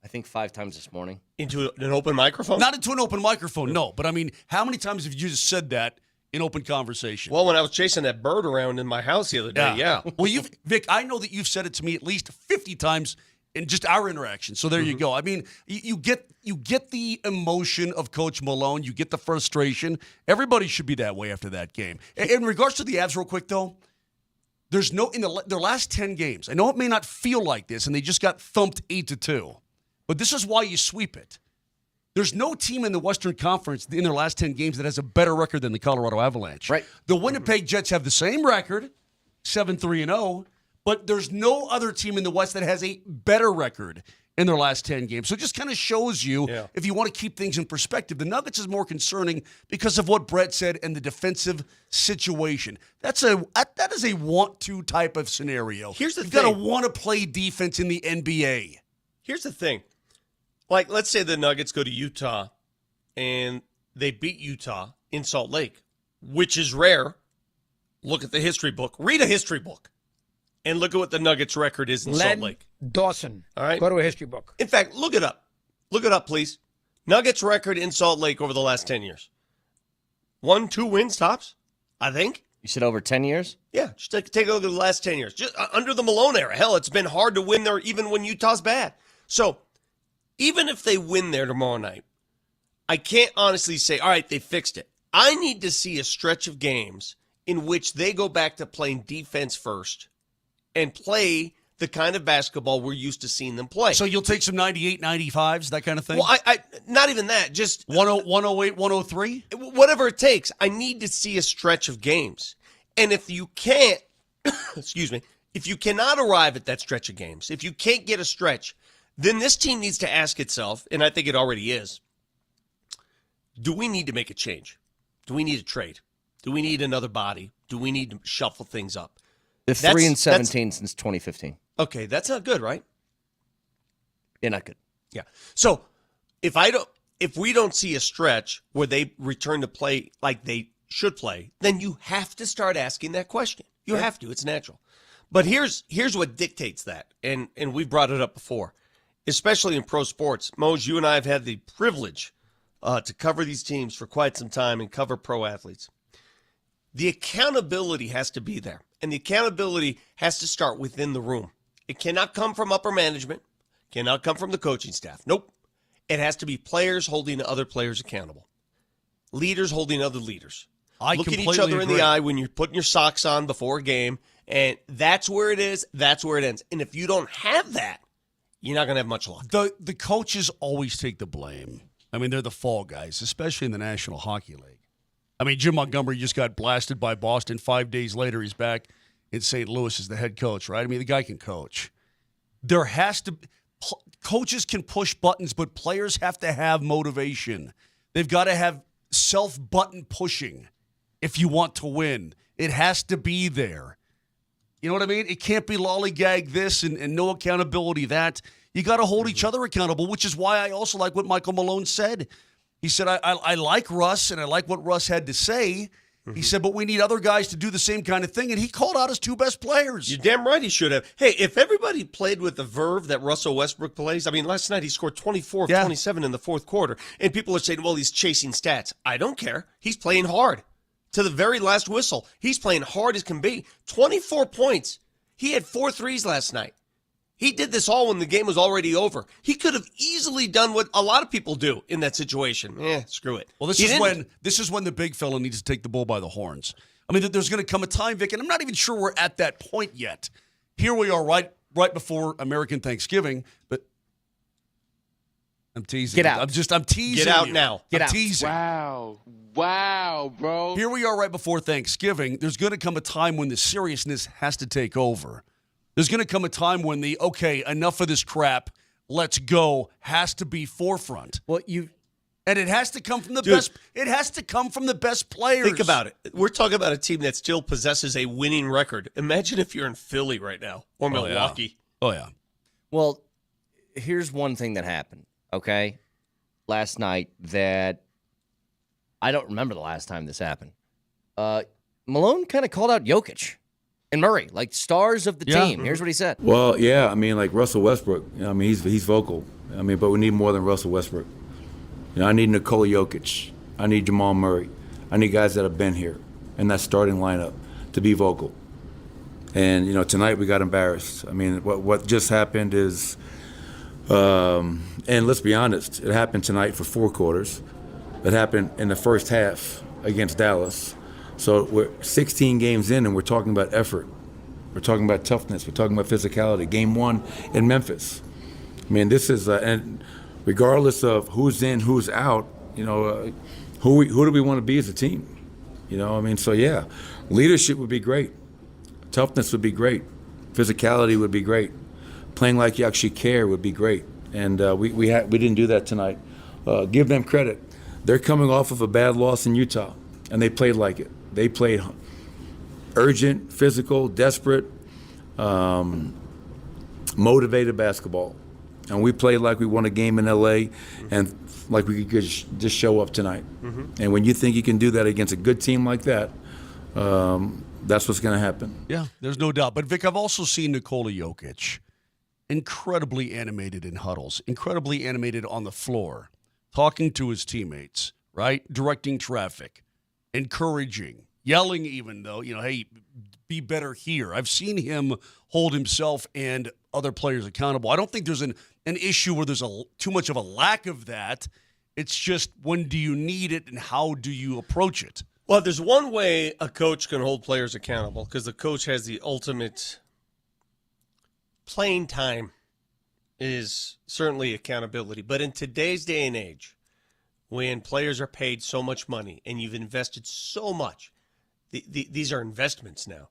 [SPEAKER 4] I think 5 times this morning.
[SPEAKER 16] Into an open microphone?
[SPEAKER 15] Not into an open microphone, no. But I mean, how many times have you just said that in open conversation?
[SPEAKER 16] Well, when I was chasing that bird around in my house the other day, yeah.
[SPEAKER 15] Well, Vic, I know that you've said it to me at least 50 times in just our interaction. So there you go. I mean, you get the emotion of Coach Malone. You get the frustration. Everybody should be that way after that game. In regards to the Avs, real quick, though, there's no in their last 10 games. I know it may not feel like this, and they just got thumped 8-2, but this is why you sweep it. There's no team in the Western Conference in their last 10 games that has a better record than the Colorado Avalanche.
[SPEAKER 4] Right.
[SPEAKER 15] The Winnipeg Jets have the same record, 7-3-0, but there's no other team in the West that has a better record in their last 10 games. So it just kind of shows you, if you want to keep things in perspective, the Nuggets is more concerning because of what Brett said and the defensive situation. That is a want-to type of scenario.
[SPEAKER 16] Here's the
[SPEAKER 15] You've
[SPEAKER 16] thing.
[SPEAKER 15] got to want to play defense in the NBA.
[SPEAKER 16] Here's the thing. Like, let's say the Nuggets go to Utah and they beat Utah in Salt Lake, which is rare. Look at the history book. Read a history book. And look at what the Nuggets' record is in Salt Lake.
[SPEAKER 20] Dawson.
[SPEAKER 16] All right.
[SPEAKER 20] Go to a history book.
[SPEAKER 16] In fact, look it up. Look it up, please. Nuggets' record in Salt Lake over the last 10 years. 1-2 wins tops, I think.
[SPEAKER 4] You said over 10 years?
[SPEAKER 16] Yeah, just take a look at the last 10 years. Just under the Malone era. Hell, it's been hard to win there even when Utah's bad. So even if they win there tomorrow night, I can't honestly say, all right, they fixed it. I need to see a stretch of games in which they go back to playing defense first and play the kind of basketball we're used to seeing them play.
[SPEAKER 15] So you'll take some 98, 95s, that kind of thing?
[SPEAKER 16] Well, I not even that. Just
[SPEAKER 15] 108, 103?
[SPEAKER 16] Whatever it takes. I need to see a stretch of games. And if you can't, excuse me, if you cannot arrive at that stretch of games, if you can't get a stretch, then this team needs to ask itself, and I think it already is, do we need to make a change? Do we need a trade? Do we need another body? Do we need to shuffle things up?
[SPEAKER 4] They're 3-17 since 2015.
[SPEAKER 16] Okay, that's not good, right?
[SPEAKER 4] Yeah, not good.
[SPEAKER 16] Yeah. So if we don't see a stretch where they return to play like they should play, then you have to start asking that question. You have to. It's natural. But here's what dictates that, and we've brought it up before, especially in pro sports. Moj, you and I have had the privilege to cover these teams for quite some time and cover pro athletes. The accountability has to be there, and the accountability has to start within the room. It cannot come from upper management, cannot come from the coaching staff. Nope. It has to be players holding other players accountable, leaders holding other leaders. Look at each other in the eye when you're putting your socks on before a game, and that's where it is, that's where it ends. And if you don't have that, you're not going to have much luck.
[SPEAKER 15] The coaches always take the blame. I mean, they're the fall guys, especially in the National Hockey League. I mean, Jim Montgomery just got blasted by Boston. 5 days later, he's back in St. Louis as the head coach, right? I mean, the guy can coach. There has to coaches can push buttons, but players have to have motivation. They've got to have self-button pushing if you want to win. It has to be there. You know what I mean? It can't be lollygag this and no accountability that. You got to hold each other accountable, which is why I also like what Michael Malone said. He said, I like Russ, and I like what Russ had to say. He said, but we need other guys to do the same kind of thing, and he called out his two best players.
[SPEAKER 16] You're damn right he should have. Hey, if everybody played with the verve that Russell Westbrook plays, I mean, last night he scored 24 of 27 in the fourth quarter, and people are saying, well, he's chasing stats. I don't care. He's playing hard. To the very last whistle, he's playing hard as can be. 24 points. He had 4 threes last night. He did this all when the game was already over. He could have easily done what a lot of people do in that situation. Screw it.
[SPEAKER 15] Well, this is when the big fella needs to take the bull by the horns. I mean, there's going to come a time, Vic, and I'm not even sure we're at that point yet. Here we are right before American Thanksgiving, but I'm teasing.
[SPEAKER 4] Get out.
[SPEAKER 15] I'm teasing.
[SPEAKER 16] Get out
[SPEAKER 15] you.
[SPEAKER 16] now.
[SPEAKER 15] I'm teasing.
[SPEAKER 20] Wow, bro.
[SPEAKER 15] Here we are right before Thanksgiving. There's going to come a time when the seriousness has to take over. There's going to come a time when enough of this crap, let's go, has to be forefront. And it has to come from the best. It has to come from the best players.
[SPEAKER 16] Think about it. We're talking about a team that still possesses a winning record. Imagine if you're in Philly right now or Milwaukee.
[SPEAKER 15] Oh yeah.
[SPEAKER 4] Well, here's one thing that happened. Okay, last night that I don't remember the last time this happened. Malone kind of called out Jokic and Murray, like stars of the team. Here's what he said.
[SPEAKER 17] Well, yeah, I mean, like Russell Westbrook. I mean, he's vocal. I mean, but we need more than Russell Westbrook. I need Nikola Jokic. I need Jamal Murray. I need guys that have been here in that starting lineup to be vocal. And tonight we got embarrassed. I mean, what just happened is, and let's be honest, it happened tonight for 4 quarters. It happened in the first half against Dallas. So we're 16 games in, and we're talking about effort. We're talking about toughness. We're talking about physicality. Game 1 in Memphis. I mean, this is and regardless of who's in, who's out, who do we want to be as a team? I mean, so yeah, leadership would be great. Toughness would be great. Physicality would be great. Playing like you actually care would be great. And we didn't do that tonight. Give them credit. They're coming off of a bad loss in Utah, and they played like it. They played urgent, physical, desperate, motivated basketball. And we played like we won a game in L.A. and like we could just show up tonight. And when you think you can do that against a good team like that, that's what's going to happen.
[SPEAKER 15] Yeah, there's no doubt. But, Vic, I've also seen Nikola Jokic incredibly animated in huddles, incredibly animated on the floor, talking to his teammates, right? Directing traffic, encouraging, yelling even, though, hey, be better here. I've seen him hold himself and other players accountable. I don't think there's an issue where there's too much of a lack of that. It's just, when do you need it and how do you approach it?
[SPEAKER 16] Well, there's one way a coach can hold players accountable, because the coach has the ultimate playing time is certainly accountability. But in today's day and age, when players are paid so much money and you've invested so much, these are investments now.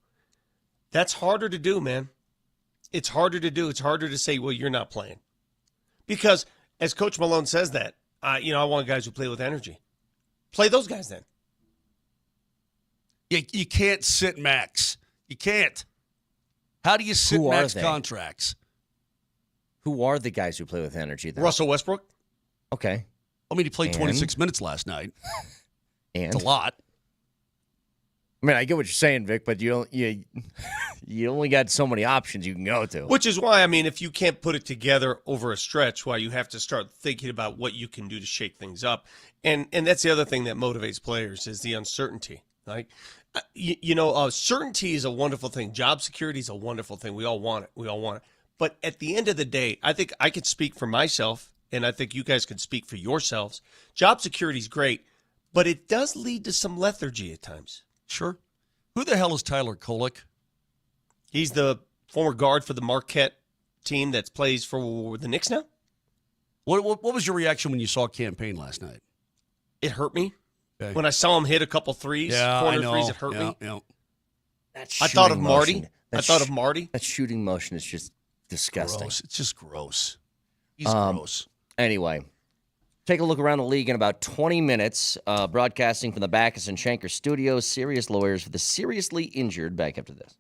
[SPEAKER 16] That's harder to do, man. It's harder to do. It's harder to say, well, you're not playing. Because as Coach Malone says that, I want guys who play with energy. Play those guys then.
[SPEAKER 15] You can't sit max. You can't. How do you sit max contracts?
[SPEAKER 4] Who are the guys who play with energy, though?
[SPEAKER 16] Russell Westbrook.
[SPEAKER 4] Okay.
[SPEAKER 15] I mean, he played 26 minutes last night.
[SPEAKER 4] And
[SPEAKER 15] it's a lot.
[SPEAKER 4] I mean, I get what you're saying, Vic, but you only got so many options you can go to.
[SPEAKER 16] Which is why, if you can't put it together over a stretch, why you have to start thinking about what you can do to shake things up. And that's the other thing that motivates players is the uncertainty. Like, certainty is a wonderful thing. Job security is a wonderful thing. We all want it. But at the end of the day, I think I could speak for myself, and I think you guys can speak for yourselves. Job security is great, but it does lead to some lethargy at times.
[SPEAKER 15] Sure. Who the hell is Tyler Kolek?
[SPEAKER 16] He's the former guard for the Marquette team that plays for the Knicks now.
[SPEAKER 15] What was your reaction when you saw Campaign last night?
[SPEAKER 16] It hurt me.
[SPEAKER 15] Okay.
[SPEAKER 16] When I saw him hit a couple threes, corner threes, it hurt me.
[SPEAKER 15] Yeah.
[SPEAKER 16] I thought of Marty.
[SPEAKER 4] That shooting motion is just disgusting.
[SPEAKER 15] Gross. It's just gross. He's gross.
[SPEAKER 4] Anyway, take a look around the league in about 20 minutes. Broadcasting from the Backus and Shanker Studios, serious lawyers for the seriously injured. Back after this.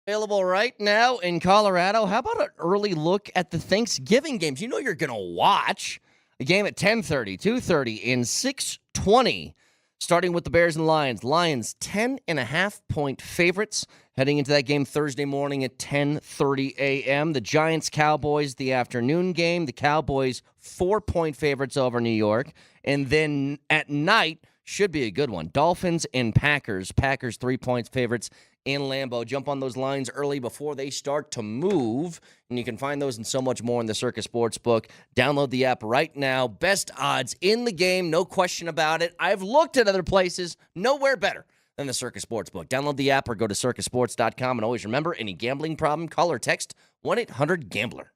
[SPEAKER 4] Available right now in Colorado. How about an early look at the Thanksgiving games? You know you're going to watch a game at 10:30, 2:30, and 6:20, starting with the Bears and Lions. Lions 10.5-point favorites heading into that game Thursday morning at 10:30 a.m. The Giants-Cowboys, the afternoon game. The Cowboys 4-point favorites over New York. And then at night, should be a good one. Dolphins and Packers. Packers 3-point favorites in Lambeau. Jump on those lines early before they start to move. And you can find those and so much more in the Circa Sportsbook. Download the app right now. Best odds in the game, no question about it. I've looked at other places, nowhere better than the Circa Sportsbook. Download the app or go to circasports.com. And always remember, any gambling problem, call or text 1-800-GAMBLER.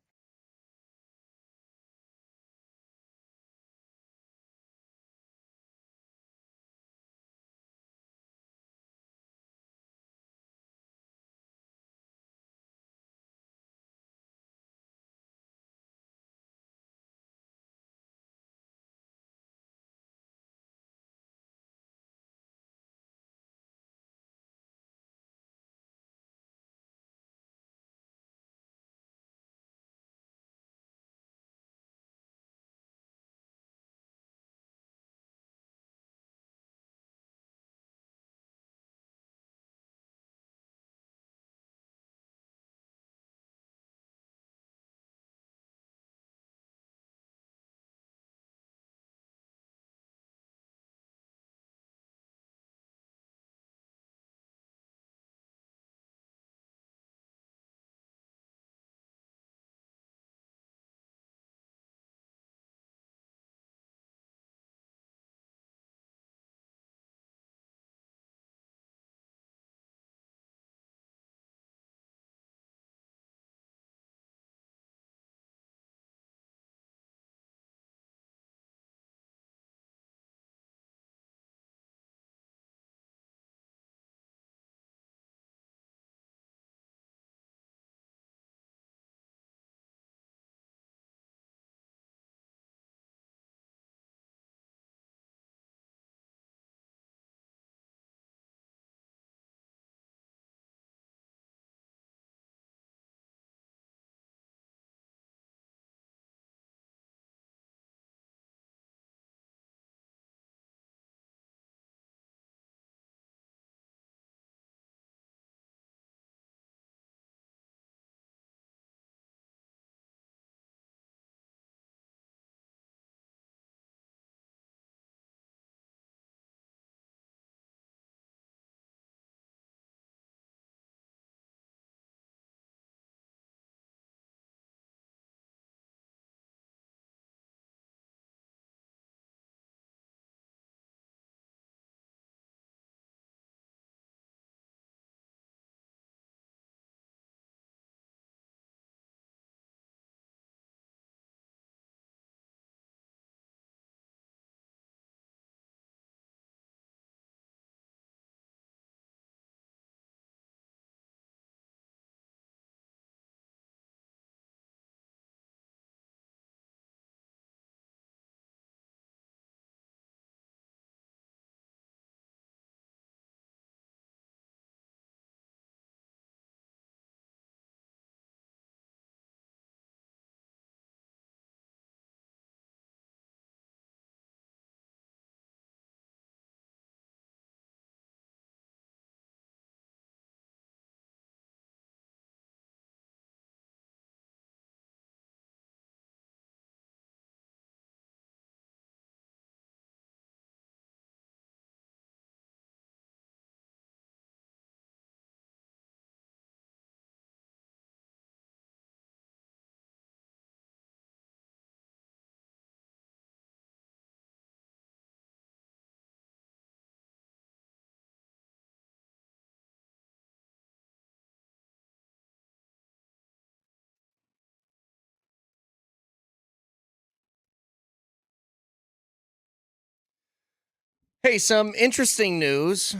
[SPEAKER 4] Hey, some interesting news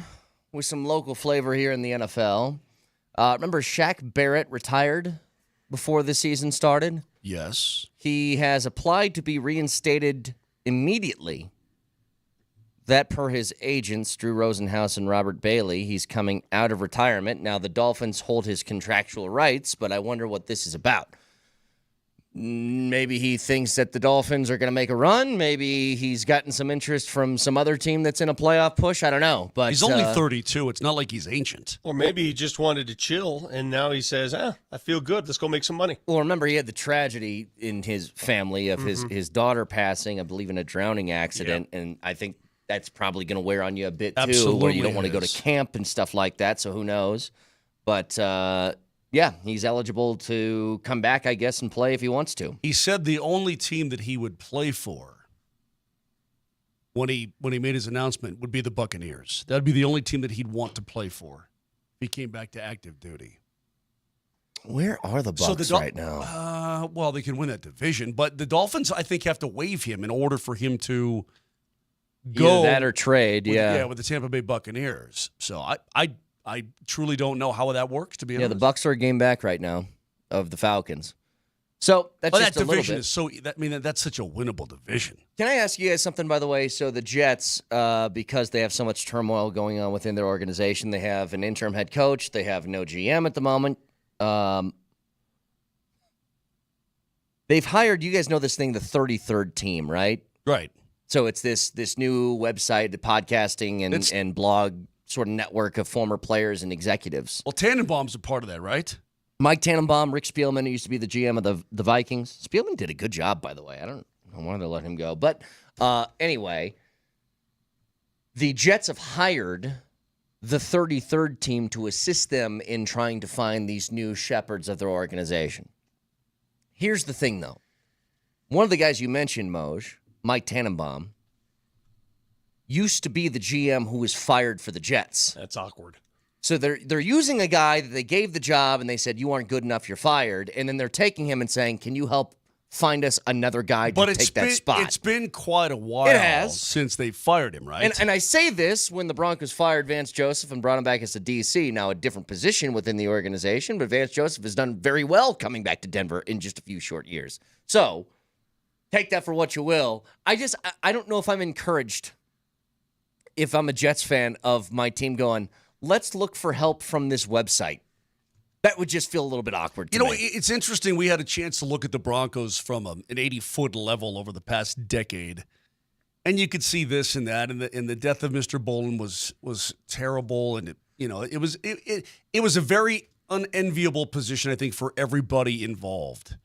[SPEAKER 4] with some local flavor here in the NFL. Remember Shaq Barrett retired before the season started?
[SPEAKER 15] Yes.
[SPEAKER 4] He has applied to be reinstated immediately. That per his agents, Drew Rosenhaus and Robert Bailey, he's coming out of retirement. Now, the Dolphins hold his contractual rights, but I wonder what this is about. Maybe he thinks that the Dolphins are going to make a run. Maybe he's gotten some interest from some other team that's in a playoff push. I don't know. But
[SPEAKER 15] he's only 32. It's not like he's ancient.
[SPEAKER 16] Or maybe he just wanted to chill, and now he says, I feel good. Let's go make some money.
[SPEAKER 4] Well, remember, he had the tragedy in his family of his daughter passing, I believe, in a drowning accident. Yeah. And I think that's probably going to wear on you a bit, too,
[SPEAKER 15] Absolutely
[SPEAKER 4] where you don't want to go to camp and stuff like that. So who knows? But yeah, he's eligible to come back, I guess, and play if he wants to.
[SPEAKER 15] He said the only team that he would play for when he made his announcement would be the Buccaneers. That'd be the only team that he'd want to play for if he came back to active duty.
[SPEAKER 4] Where are the Bucs right now?
[SPEAKER 15] Well, they can win that division, but the Dolphins, I think, have to waive him in order for him to go.
[SPEAKER 4] Either that or trade,
[SPEAKER 15] with the Tampa Bay Buccaneers. So I truly don't know how that works, to be honest.
[SPEAKER 4] Yeah, the Bucs are a game back right now of the Falcons. So that's just
[SPEAKER 15] that
[SPEAKER 4] a little
[SPEAKER 15] division
[SPEAKER 4] bit.
[SPEAKER 15] That's such a winnable division.
[SPEAKER 4] Can I ask you guys something, by the way? So the Jets, because they have so much turmoil going on within their organization, they have an interim head coach. They have no GM at the moment. They've hired, you guys know this thing, the 33rd team, right?
[SPEAKER 15] Right.
[SPEAKER 4] So it's this new website, the podcasting and blog sort of network of former players and executives.
[SPEAKER 15] Well, Tannenbaum's a part of that, right?
[SPEAKER 4] Mike Tannenbaum, Rick Spielman, who used to be the GM of the Vikings. Spielman did a good job, by the way. I don't want to let him go. But anyway, the Jets have hired the 33rd team to assist them in trying to find these new shepherds of their organization. Here's the thing, though. One of the guys you mentioned, Moj, Mike Tannenbaum, used to be the GM who was fired for the Jets.
[SPEAKER 16] That's awkward.
[SPEAKER 4] So they're using a guy that they gave the job and they said, you aren't good enough, you're fired. And then they're taking him and saying, can you help find us another guy to take that spot?
[SPEAKER 15] It's been quite a while since they fired him, right?
[SPEAKER 4] And I say this when the Broncos fired Vance Joseph and brought him back as a DC, now a different position within the organization, but Vance Joseph has done very well coming back to Denver in just a few short years. So take that for what you will. I don't know if I'm encouraged, if I'm a Jets fan, of my team going, let's look for help from this website. That would just feel a little bit awkward to me.
[SPEAKER 15] It's interesting. We had a chance to look at the Broncos from an 80-foot level over the past decade, and you could see this and that. And the death of Mr. Bolin was terrible, and it was a very unenviable position, I think, for everybody involved,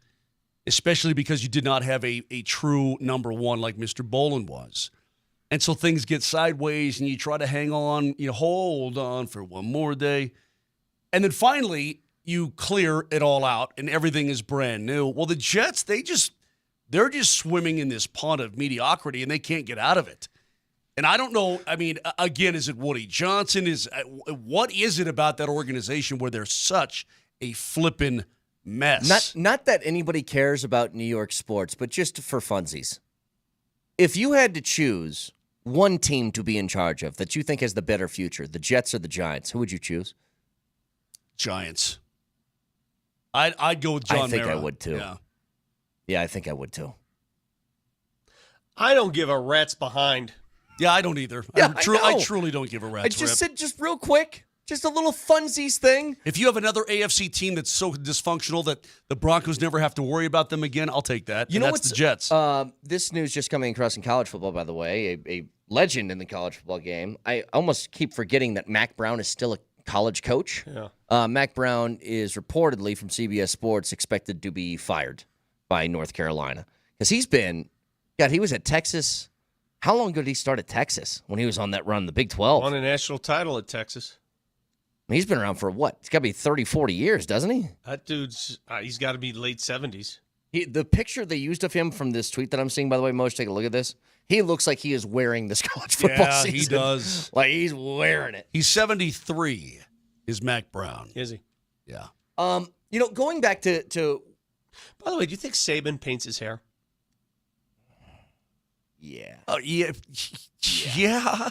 [SPEAKER 15] especially because you did not have a true number one like Mr. Bolin was. And so things get sideways, and you try to hang on, hold on for one more day. And then finally, you clear it all out, and everything is brand new. Well, the Jets, they're just swimming in this pond of mediocrity, and they can't get out of it. And I don't know, I mean, again, is it Woody Johnson? What is it about that organization where they're such a flippin' mess?
[SPEAKER 4] Not that anybody cares about New York sports, but just for funsies. If you had to choose one team to be in charge of that you think has the better future, the Jets or the Giants, who would you choose?
[SPEAKER 15] Giants. I'd go with John
[SPEAKER 4] I think
[SPEAKER 15] Mara.
[SPEAKER 4] I would too. Yeah, I think I would too.
[SPEAKER 16] I don't give a rat's behind.
[SPEAKER 15] Yeah, I don't either.
[SPEAKER 4] Yeah,
[SPEAKER 15] I truly don't give a rat's
[SPEAKER 4] I just said, just real quick, just a little funsies thing.
[SPEAKER 15] If you have another AFC team that's so dysfunctional that the Broncos never have to worry about them again, I'll take that.
[SPEAKER 4] You know
[SPEAKER 15] that's the Jets.
[SPEAKER 4] This news just coming across in college football, by the way, a legend in the college football game. I almost keep forgetting that Mac Brown is still a college coach.
[SPEAKER 16] Yeah.
[SPEAKER 4] Mac Brown is reportedly from CBS Sports expected to be fired by North Carolina because he was at Texas. How long ago did he start at Texas when he was on that run, the Big 12?
[SPEAKER 16] Won a national title at Texas.
[SPEAKER 4] He's been around for what? It's got to be 30, 40 years, doesn't he?
[SPEAKER 16] That dude's, he's got to be late 70s.
[SPEAKER 4] The picture they used of him from this tweet that I'm seeing, by the way, Moj, take a look at this. He looks like he is wearing this college football season.
[SPEAKER 15] Yeah, he does.
[SPEAKER 4] Like he's wearing it.
[SPEAKER 15] He's 73, is Mac Brown.
[SPEAKER 16] Is he?
[SPEAKER 15] Yeah.
[SPEAKER 4] Going back to
[SPEAKER 16] By the way, do you think Saban paints his hair?
[SPEAKER 4] Yeah.
[SPEAKER 15] Yeah.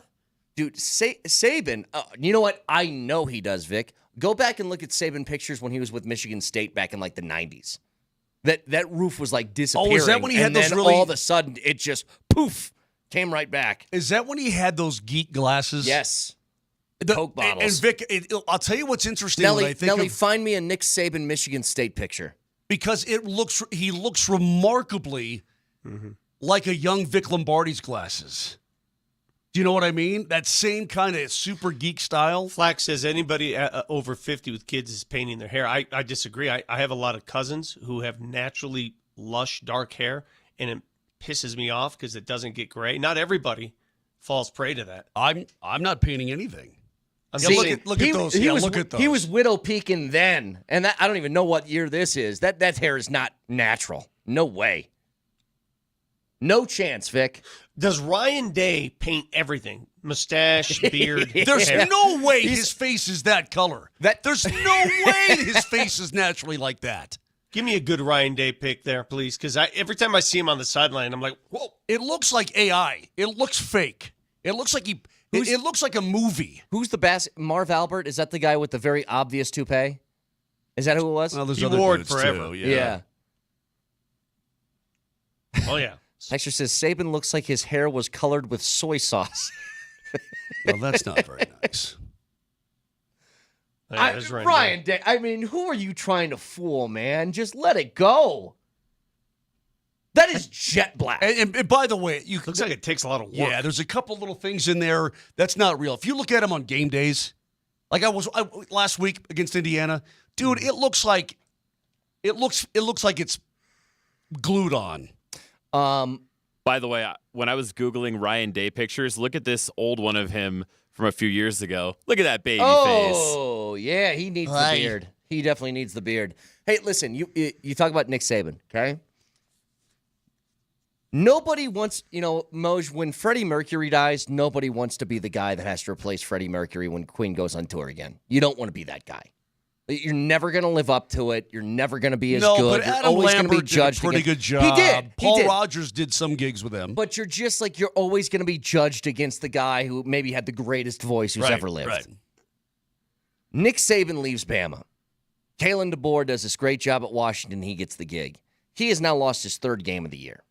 [SPEAKER 4] Dude, Saban, you know what? I know he does, Vic. Go back and look at Saban pictures when he was with Michigan State back in like the 90s. That roof was like disappearing.
[SPEAKER 15] Oh, is that when he had those
[SPEAKER 4] then
[SPEAKER 15] really...
[SPEAKER 4] all of a sudden, it just, poof, came right back.
[SPEAKER 15] Is that when he had those geek glasses?
[SPEAKER 4] Yes. Coke bottles.
[SPEAKER 15] And Vic, I'll tell you what's interesting.
[SPEAKER 4] Nelly, find me a Nick Saban Michigan State picture.
[SPEAKER 15] Because he looks remarkably like a young Vic Lombardi's glasses. Do you know what I mean? That same kind of super geek style.
[SPEAKER 16] Flack says anybody over 50 with kids is painting their hair. I disagree. I have a lot of cousins who have naturally lush dark hair, and it pisses me off because it doesn't get gray. Not everybody falls prey to that.
[SPEAKER 15] I'm not painting anything. Look at those. Look at those.
[SPEAKER 4] He was widow peaking then, and I don't even know what year this is. That hair is not natural. No way. No chance, Vic.
[SPEAKER 16] Does Ryan Day paint everything? Mustache, beard,
[SPEAKER 15] There's
[SPEAKER 16] hair?
[SPEAKER 15] no way his face is that color. There's no way his face is naturally like that.
[SPEAKER 16] Give me a good Ryan Day pick there, please, because every time I see him on the sideline, I'm like, whoa.
[SPEAKER 15] It looks like AI. It looks fake. It looks like it looks like a movie.
[SPEAKER 4] Who's the Marv Albert? Is that the guy with the very obvious toupee? Is that who it was?
[SPEAKER 15] Well, there's
[SPEAKER 16] he
[SPEAKER 15] other
[SPEAKER 16] wore it
[SPEAKER 15] dudes
[SPEAKER 16] forever.
[SPEAKER 15] Too,
[SPEAKER 4] yeah.
[SPEAKER 16] Oh, yeah.
[SPEAKER 4] Texture says Saban looks like his hair was colored with soy sauce.
[SPEAKER 15] Well, that's not very nice.
[SPEAKER 4] Ryan Day, I mean, who are you trying to fool, man? Just let it go. That is jet black.
[SPEAKER 15] And by the way,
[SPEAKER 16] looks like it takes a lot of work.
[SPEAKER 15] Yeah, there's a couple little things in there that's not real. If you look at him on game days, like I was last week against Indiana, dude, it looks like it's glued on.
[SPEAKER 6] By the way, when I was Googling Ryan Day pictures, look at this old one of him from a few years ago. Look at that baby face.
[SPEAKER 4] Oh, yeah, he needs the beard. He definitely needs the beard. Hey, listen, you talk about Nick Saban, okay? Nobody wants, Moj, when Freddie Mercury dies, nobody wants to be the guy that has to replace Freddie Mercury when Queen goes on tour again. You don't want to be that guy. You're never going to live up to it. You're never going to be as good.
[SPEAKER 15] But
[SPEAKER 4] You're
[SPEAKER 15] Adam
[SPEAKER 4] always
[SPEAKER 15] Lambert
[SPEAKER 4] going to be judged
[SPEAKER 15] did a pretty good job.
[SPEAKER 4] He did.
[SPEAKER 15] Paul Rogers did some gigs with him.
[SPEAKER 4] But you're just like, you're always going to be judged against the guy who maybe had the greatest voice who's ever lived.
[SPEAKER 15] Right.
[SPEAKER 4] Nick Saban leaves Bama. Kalen DeBoer does this great job at Washington. He gets the gig. He has now lost his third game of the year.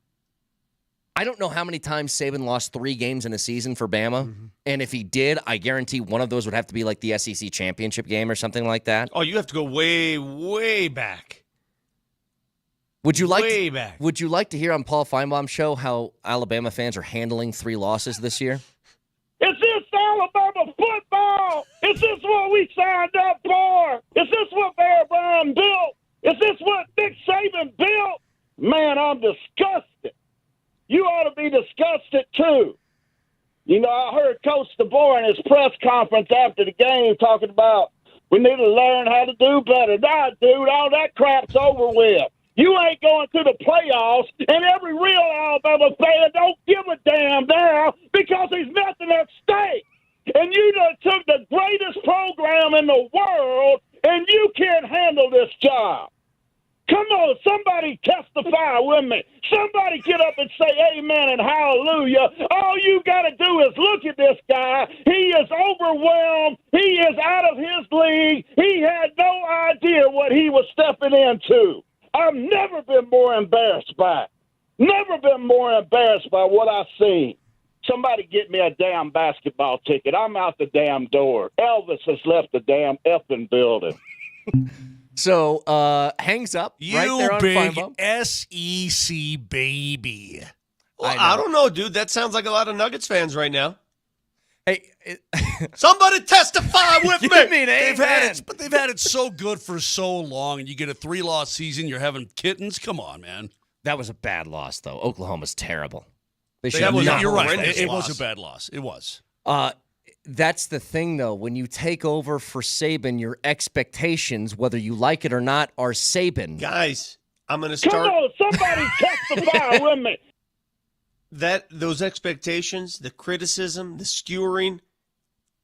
[SPEAKER 4] I don't know how many times Saban lost 3 games in a season for Bama, and if he did, I guarantee one of those would have to be like the SEC championship game or something like that.
[SPEAKER 16] Oh, you have to go way, way back.
[SPEAKER 4] Would you like
[SPEAKER 16] way back?
[SPEAKER 4] Would you like to hear on Paul Feinbaum's show how Alabama fans are handling 3 losses this year?
[SPEAKER 21] Is this Alabama football? Is this what we signed up for? Is this what Bear Bryant built? Is this what Nick Saban built? Man, I'm disgusted. You ought to be disgusted, too. I heard Coach DeBoer in his press conference after the game talking about we need to learn how to do better. Nah, dude, all that crap's over with. You ain't going to the playoffs, and every real Alabama fan don't give a damn now because there's nothing at stake. And you done took the greatest program in the world, and you can't handle this job. Come on, somebody testify with me. Somebody get up and say amen and hallelujah. All you got to do is look at this guy. He is overwhelmed. He is out of his league. He had no idea what he was stepping into. I've never been more embarrassed by it. Never been more embarrassed by what I've seen. Somebody get me a damn basketball ticket. I'm out the damn door. Elvis has left the damn effing building.
[SPEAKER 4] So, hangs up right there on Feinbaum.
[SPEAKER 15] SEC baby.
[SPEAKER 16] Well, I don't know, dude. That sounds like a lot of Nuggets fans right now.
[SPEAKER 4] Hey,
[SPEAKER 16] somebody testify with me.
[SPEAKER 15] They've had it so good for so long, and you get a 3-loss season. You're having kittens. Come on, man.
[SPEAKER 4] That was a bad loss, though. Oklahoma's terrible.
[SPEAKER 15] You're right. It was a bad loss. It was.
[SPEAKER 4] That's the thing, though. When you take over for Saban, your expectations, whether you like it or not, are Saban.
[SPEAKER 16] Guys, I'm going to start.
[SPEAKER 21] Come on, somebody testify with me.
[SPEAKER 16] Those expectations, the criticism, the skewering,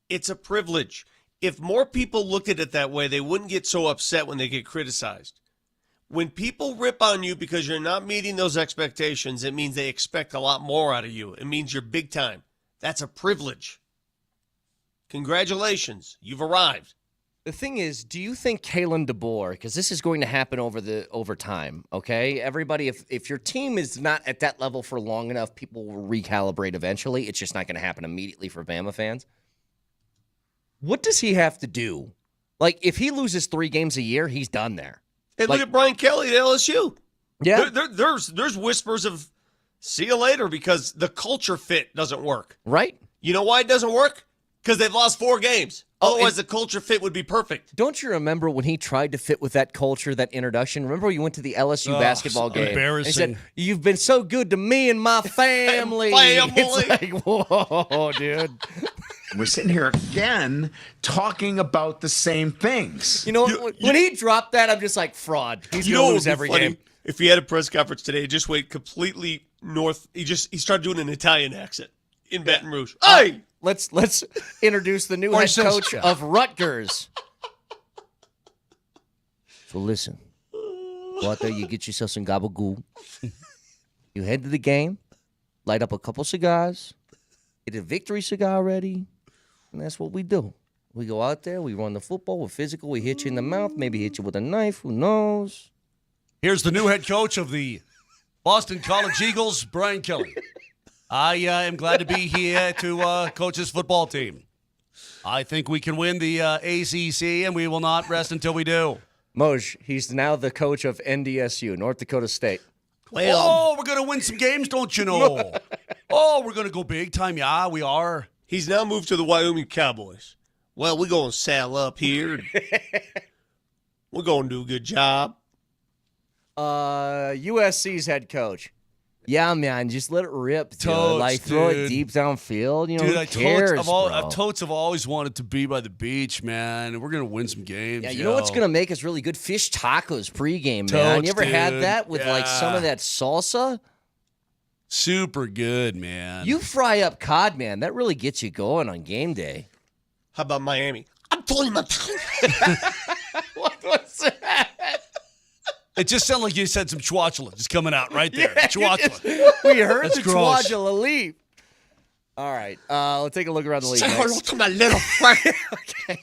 [SPEAKER 16] it's a privilege. If more people looked at it that way, they wouldn't get so upset when they get criticized. When people rip on you because you're not meeting those expectations, it means they expect a lot more out of you. It means you're big time. That's a privilege. Congratulations. You've arrived.
[SPEAKER 4] The thing is, do you think Kalen DeBoer, because this is going to happen over time, okay? Everybody, if your team is not at that level for long enough, people will recalibrate eventually. It's just not going to happen immediately for Bama fans. What does he have to do? Like, if he loses 3 games a year, he's done there.
[SPEAKER 16] Hey, look at Brian Kelly at LSU.
[SPEAKER 4] Yeah.
[SPEAKER 16] There's whispers of see you later because the culture fit doesn't work.
[SPEAKER 4] Right.
[SPEAKER 16] You know why it doesn't work? Because they've lost 4 games. Otherwise, the culture fit would be perfect.
[SPEAKER 4] Don't you remember when he tried to fit with that culture, that introduction? Remember when you went to the LSU basketball game?
[SPEAKER 15] Embarrassing.
[SPEAKER 4] And he said, "You've been so good to me and my family." It's like, whoa, dude.
[SPEAKER 7] We're sitting here again talking about the same things.
[SPEAKER 4] You know, when he dropped that, I'm just like, fraud. He's going to lose every game.
[SPEAKER 16] If he had a press conference today, just went completely north. He started doing an Italian accent in Baton Rouge. Hey!
[SPEAKER 4] Let's introduce the new head coach of Rutgers. So listen, go out there, you get yourself some gabagool. You head to the game, light up a couple cigars, get a victory cigar ready, and that's what we do. We go out there, we run the football, we're physical, we hit you in the mouth, maybe hit you with a knife, who knows?
[SPEAKER 15] Here's the new head coach of the Boston College Eagles, Brian Kelly. I am glad to be here to coach this football team. I think we can win the ACC, and we will not rest until we do.
[SPEAKER 4] Moj, he's now the coach of NDSU, North Dakota State.
[SPEAKER 15] We're going to win some games, don't you know? We're going to go big time. Yeah, we are.
[SPEAKER 16] He's now moved to the Wyoming Cowboys. Well, we're going to saddle up here. We're going to do a good job.
[SPEAKER 4] USC's head coach. Yeah, man, just let it rip. Dude.
[SPEAKER 15] Totes,
[SPEAKER 4] like, throw
[SPEAKER 15] dude.
[SPEAKER 4] it deep downfield. You know,
[SPEAKER 15] Dude,
[SPEAKER 4] who cares, bro?
[SPEAKER 15] Totes have always wanted to be by the beach, man. We're going to win some games.
[SPEAKER 4] Yeah, you know what's going to make us really good? Fish tacos pregame, man.
[SPEAKER 15] Totes,
[SPEAKER 4] You ever had
[SPEAKER 15] dude.
[SPEAKER 4] that with, like, some of that salsa?
[SPEAKER 15] Super good, man.
[SPEAKER 4] You fry up cod, man. That really gets you going on game day.
[SPEAKER 16] How about Miami? I'm pulling my
[SPEAKER 4] What was that?
[SPEAKER 15] It just sounded like you said some chwachula just coming out right there.
[SPEAKER 4] Yeah,
[SPEAKER 15] Chwachula.
[SPEAKER 4] We heard
[SPEAKER 15] That's
[SPEAKER 4] the
[SPEAKER 15] gross.
[SPEAKER 4] chwachula leave. All right, let's take a look around the league.
[SPEAKER 16] Say
[SPEAKER 4] next.
[SPEAKER 16] hello to my little friend.
[SPEAKER 4] Okay.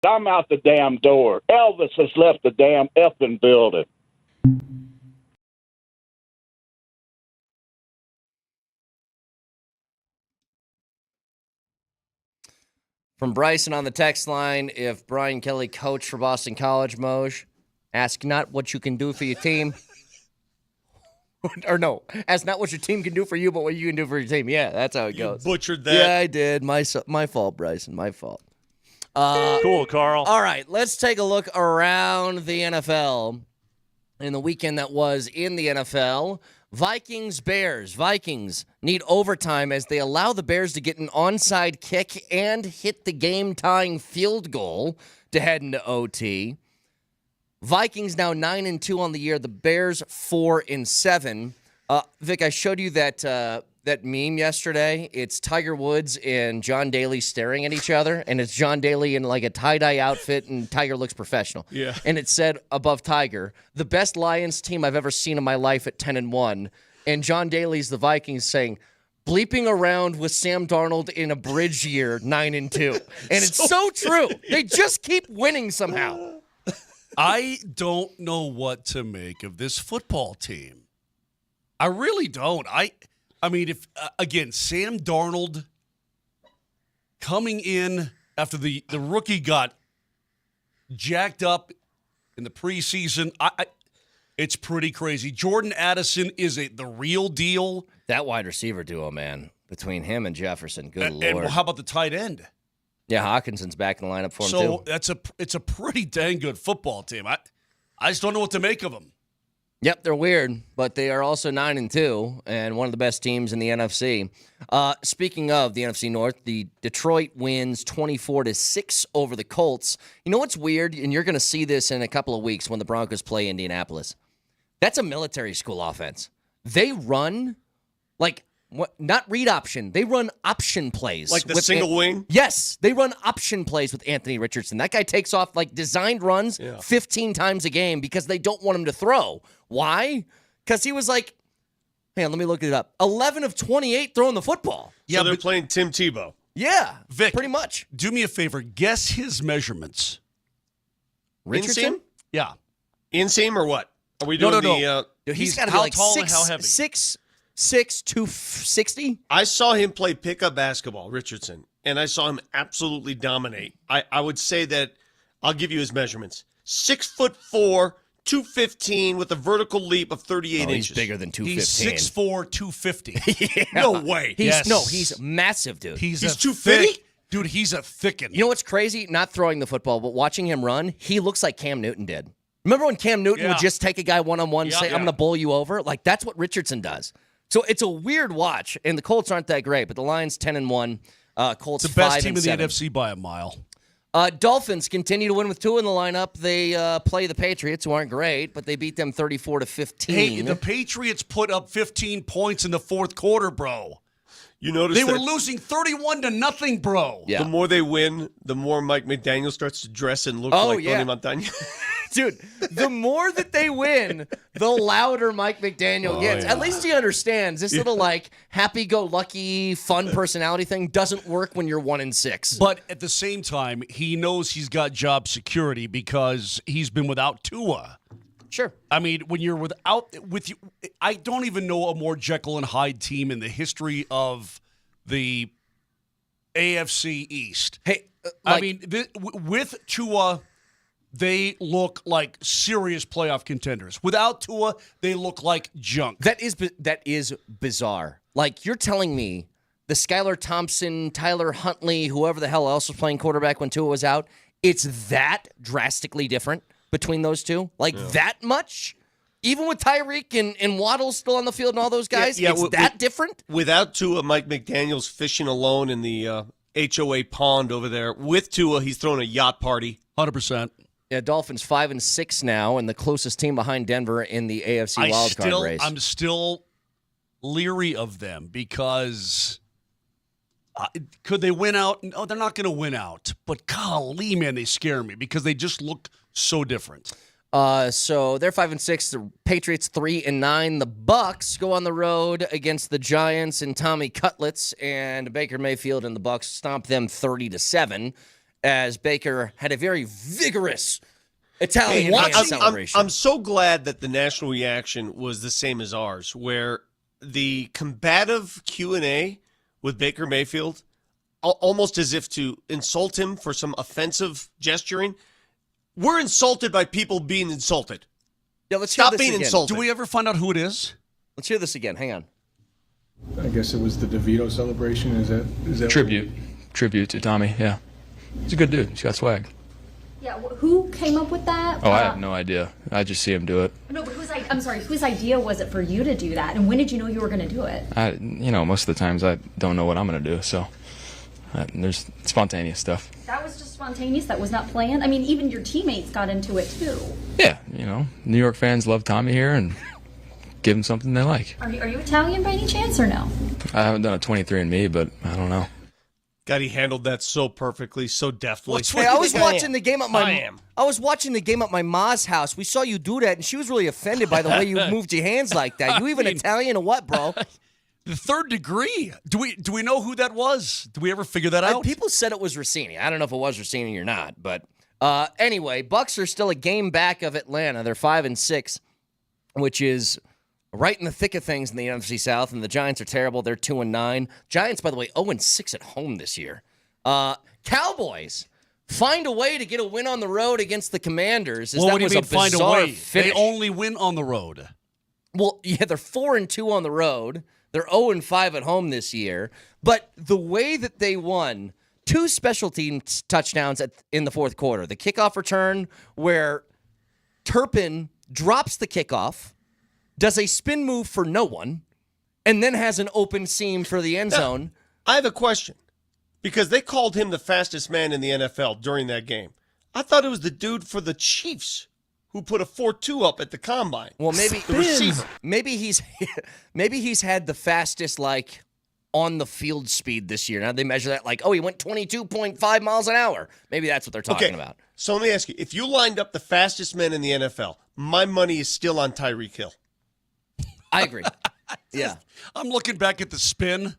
[SPEAKER 21] I'm out the damn door. Elvis has left the damn effing building.
[SPEAKER 4] From Bryson on the text line, if Brian Kelly coached for Boston College, Moj, ask not what you can do for your team. Or no, ask not what your team can do for you, but what you can do for your team. Yeah, that's how it goes.
[SPEAKER 16] Butchered that.
[SPEAKER 4] Yeah, I did. My fault, Bryson. My fault.
[SPEAKER 12] Cool, Carl.
[SPEAKER 4] All right, let's take a look around the NFL in the weekend that was in the NFL. Vikings-Bears. Vikings need overtime as they allow the Bears to get an onside kick and hit the game-tying field goal to head into OT. Vikings now 9-2 on the year. The Bears 4-7. Vic, I showed you that that meme yesterday. It's Tiger Woods and John Daly staring at each other, and it's John Daly in like a tie-dye outfit, and Tiger looks professional.
[SPEAKER 16] Yeah.
[SPEAKER 4] And it said above Tiger, the best Lions team I've ever seen in my life at 10-1. And John Daly's the Vikings saying, bleeping around with Sam Darnold in a bridge year, 9-2. And it's so true. They just keep winning somehow.
[SPEAKER 15] I don't know what to make of this football team. I really don't. I mean, if again, Sam Darnold coming in after the rookie got jacked up in the preseason, it's pretty crazy. Jordan Addison is the real deal.
[SPEAKER 4] That wide receiver duo, man, between him and Jefferson, good Lord.
[SPEAKER 15] And how about the tight end?
[SPEAKER 4] Yeah, Hawkinson's back in the lineup for him, too.
[SPEAKER 15] So it's a pretty dang good football team. I just don't know what to make of them.
[SPEAKER 4] Yep, they're weird, but they are also 9-2 and one of the best teams in the NFC. Speaking of the NFC North, the Detroit wins 24-6 over the Colts. You know what's weird? And you're going to see this in a couple of weeks when the Broncos play Indianapolis. That's a military school offense. They run not read option. They run option plays.
[SPEAKER 16] Like the single wing?
[SPEAKER 4] Yes, they run option plays with Anthony Richardson. That guy takes off designed runs 15 times a game because they don't want him to throw. Why? Because he was let me look it up. 11 of 28 throwing the football.
[SPEAKER 16] So they're playing Tim Tebow.
[SPEAKER 4] Yeah,
[SPEAKER 15] Vic,
[SPEAKER 4] pretty much.
[SPEAKER 15] Do me a favor. Guess his measurements.
[SPEAKER 4] Richardson?
[SPEAKER 16] Inseam?
[SPEAKER 15] Yeah.
[SPEAKER 16] Inseam or what? Are we doing
[SPEAKER 15] No.
[SPEAKER 4] He's got to be
[SPEAKER 15] tall and how heavy?
[SPEAKER 4] 6'6", 260.
[SPEAKER 16] I saw him play pickup basketball, Richardson, and I saw him absolutely dominate. I would say that I'll give you his measurements. 6'4", 215 with a vertical leap of 38 inches.
[SPEAKER 4] He's bigger than 215.
[SPEAKER 15] He's 6'4", 250.
[SPEAKER 4] Yeah.
[SPEAKER 16] No way.
[SPEAKER 4] He's massive, dude.
[SPEAKER 15] He's
[SPEAKER 16] 250?
[SPEAKER 15] Dude, he's a thickin'.
[SPEAKER 4] You know what's crazy? Not throwing the football, but watching him run, he looks like Cam Newton did. Remember when Cam Newton would just take a guy one-on-one and say, I'm going to bowl you over? That's what Richardson does. So it's a weird watch, and the Colts aren't that great, but the Lions 10-1, Colts 5-7.
[SPEAKER 15] It's the best team in the NFC by a mile.
[SPEAKER 4] Dolphins continue to win with 2 in the lineup. They play the Patriots, who aren't great, but they beat them 34-15.
[SPEAKER 15] Hey, the Patriots put up 15 points in the fourth quarter, bro.
[SPEAKER 16] You notice
[SPEAKER 15] they were losing 31-0, bro.
[SPEAKER 4] Yeah.
[SPEAKER 16] The more they win, the more Mike McDaniel starts to dress and look like Tony Montana.
[SPEAKER 4] Dude, the more that they win, the louder Mike McDaniel gets.
[SPEAKER 16] Yeah.
[SPEAKER 4] At least he understands this little happy-go-lucky, fun personality thing doesn't work when you're 1-6.
[SPEAKER 15] But at the same time, he knows he's got job security because he's been without Tua.
[SPEAKER 4] Sure.
[SPEAKER 15] I mean, when you're with you, I don't even know a more Jekyll and Hyde team in the history of the AFC East.
[SPEAKER 4] Hey,
[SPEAKER 15] I mean, with Tua, they look like serious playoff contenders. Without Tua, they look like junk.
[SPEAKER 4] That is bizarre. You're telling me the Skylar Thompson, Tyler Huntley, whoever the hell else was playing quarterback when Tua was out, it's that drastically different between those two? That much? Even with Tyreek and Waddle still on the field and all those guys, it's that different?
[SPEAKER 16] Without Tua, Mike McDaniel's fishing alone in the HOA pond over there. With Tua, he's throwing a yacht party.
[SPEAKER 15] 100%.
[SPEAKER 4] Yeah, Dolphins 5-6 now, and the closest team behind Denver in the AFC wildcard race.
[SPEAKER 15] I'm still leery of them because could they win out? No, they're not going to win out. But golly, man, they scare me because they just look so different.
[SPEAKER 4] So they're 5-6. The Patriots 3-9. The Bucks go on the road against the Giants and Tommy Cutlets, and Baker Mayfield and the Bucks stomp them 30-7. as Baker had a very vigorous Italian celebration.
[SPEAKER 16] I'm so glad that the national reaction was the same as ours, where the combative Q&A with Baker Mayfield, almost as if to insult him for some offensive gesturing. We're insulted by people being insulted.
[SPEAKER 4] Yeah, let's hear
[SPEAKER 16] Stop
[SPEAKER 4] this
[SPEAKER 16] being
[SPEAKER 4] again.
[SPEAKER 16] insulted.
[SPEAKER 15] Do we ever find out who it is?
[SPEAKER 4] Let's hear this again. Hang on.
[SPEAKER 1] I guess it was the DeVito celebration. Is that
[SPEAKER 22] Tribute to Tommy, yeah. He's a good dude. He's got swag.
[SPEAKER 23] Yeah, who came up with that?
[SPEAKER 22] Oh, I have no idea. I just see him do it.
[SPEAKER 23] No, but whose idea was it for you to do that? And when did you know you were going to do it?
[SPEAKER 22] Most of the times I don't know what I'm going to do, so there's spontaneous stuff.
[SPEAKER 23] That was just spontaneous? That was not planned? I mean, even your teammates got into it, too.
[SPEAKER 22] Yeah, New York fans love Tommy here and give him something they like.
[SPEAKER 23] Are you Italian by any chance or no?
[SPEAKER 22] I haven't done a 23andMe, but I don't know.
[SPEAKER 16] God, he handled that so perfectly, so deftly.
[SPEAKER 4] Hey, I was watching the game at my ma's house. We saw you do that, and she was really offended by the way you moved your hands like that. You even Italian or what, bro?
[SPEAKER 15] The third degree. Do we know who that was? Do we ever figure that out?
[SPEAKER 4] People said it was Rossini. I don't know if it was Rossini or not, but anyway, Bucks are still a game back of Atlanta. They're 5-6, which is right in the thick of things in the NFC South, and the Giants are terrible. They're 2-9. Giants, by the way, 0-6 at home this year. Cowboys find a way to get a win on the road against the Commanders.
[SPEAKER 15] What do you mean find a way?
[SPEAKER 4] Finish.
[SPEAKER 15] They only win on the road.
[SPEAKER 4] Well, yeah, they're 4-2 on the road. They're 0-5 at home this year. But the way that they won, 2 special teams touchdowns in the fourth quarter. The kickoff return where Turpin drops the kickoff, does a spin move for no one, and then has an open seam for the end zone.
[SPEAKER 16] I have a question, because they called him the fastest man in the NFL during that game. I thought it was the dude for the Chiefs who put a 4.2 up at the combine.
[SPEAKER 4] Well, maybe
[SPEAKER 16] the receiver.
[SPEAKER 4] Maybe he's had the fastest on the field speed this year. Now they measure that he went 22.5 miles an hour. Maybe that's what they're talking about.
[SPEAKER 16] So let me ask you, if you lined up the fastest men in the NFL, my money is still on Tyreek Hill.
[SPEAKER 4] I agree. Yeah.
[SPEAKER 15] I'm looking back at the spin.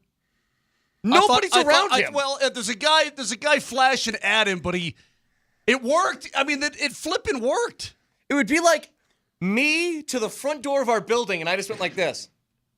[SPEAKER 4] Nobody's around him.
[SPEAKER 15] There's a guy flashing at him, but it worked. I mean, it flipping worked.
[SPEAKER 4] It would be like me to the front door of our building, and I just went like this.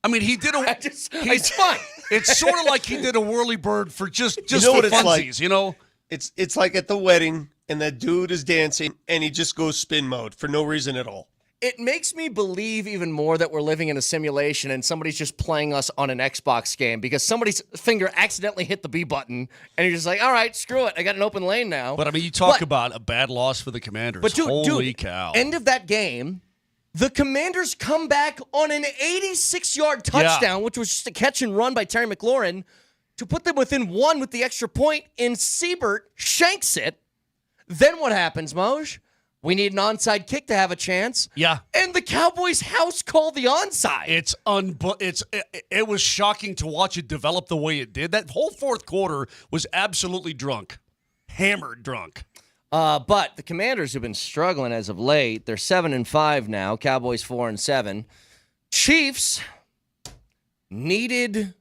[SPEAKER 15] I mean, he did a.
[SPEAKER 4] It's fun.
[SPEAKER 15] It's sort of like he did a whirly bird for just
[SPEAKER 16] you know
[SPEAKER 15] for funsies,
[SPEAKER 16] like? It's like at the wedding, and that dude is dancing, and he just goes spin mode for no reason at all.
[SPEAKER 4] It makes me believe even more that we're living in a simulation and somebody's just playing us on an Xbox game because somebody's finger accidentally hit the B button and you're just like, all right, screw it. I got an open lane now.
[SPEAKER 15] But, I mean, you talk about a bad loss for the Commanders.
[SPEAKER 4] But,
[SPEAKER 15] Holy cow.
[SPEAKER 4] End of that game, the Commanders come back on an 86-yard touchdown, which was just a catch and run by Terry McLaurin, to put them within 1 with the extra point, and Siebert shanks it. Then what happens, Moj? We need an onside kick to have a chance.
[SPEAKER 15] Yeah.
[SPEAKER 4] And the Cowboys house called the onside.
[SPEAKER 15] It was shocking to watch it develop the way it did. That whole fourth quarter was absolutely drunk. Hammered drunk.
[SPEAKER 4] But the Commanders have been struggling as of late. They're 7-5 now. Cowboys 4-7. Chiefs needed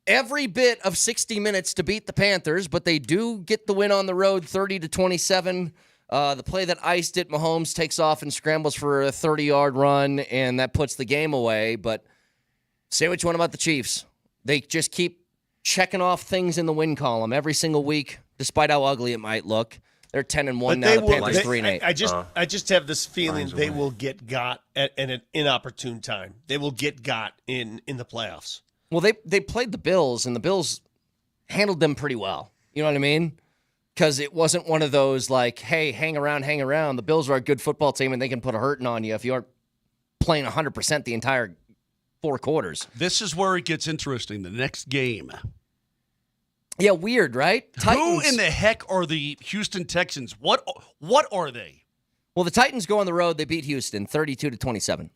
[SPEAKER 4] every bit of 60 minutes to beat the Panthers, but they do get the win on the road 30-27. The play that iced it, Mahomes takes off and scrambles for a 30-yard run, and that puts the game away. But say what you want about the Chiefs. They just keep checking off things in the win column every single week, despite how ugly it might look. They're 10-1 now. The Panthers 3-8.
[SPEAKER 16] I just have this feeling they will get got at an inopportune time. They will get got in the playoffs.
[SPEAKER 4] Well, they played the Bills, and the Bills handled them pretty well. You know what I mean? Because it wasn't one of those hey, hang around. The Bills are a good football team, and they can put a hurting on you if you aren't playing 100% the entire 4 quarters.
[SPEAKER 15] This is where it gets interesting. The next game.
[SPEAKER 4] Yeah, weird, right?
[SPEAKER 15] Titans. Who in the heck are the Houston Texans? What are they?
[SPEAKER 4] Well, the Titans go on the road. They beat Houston 32-27.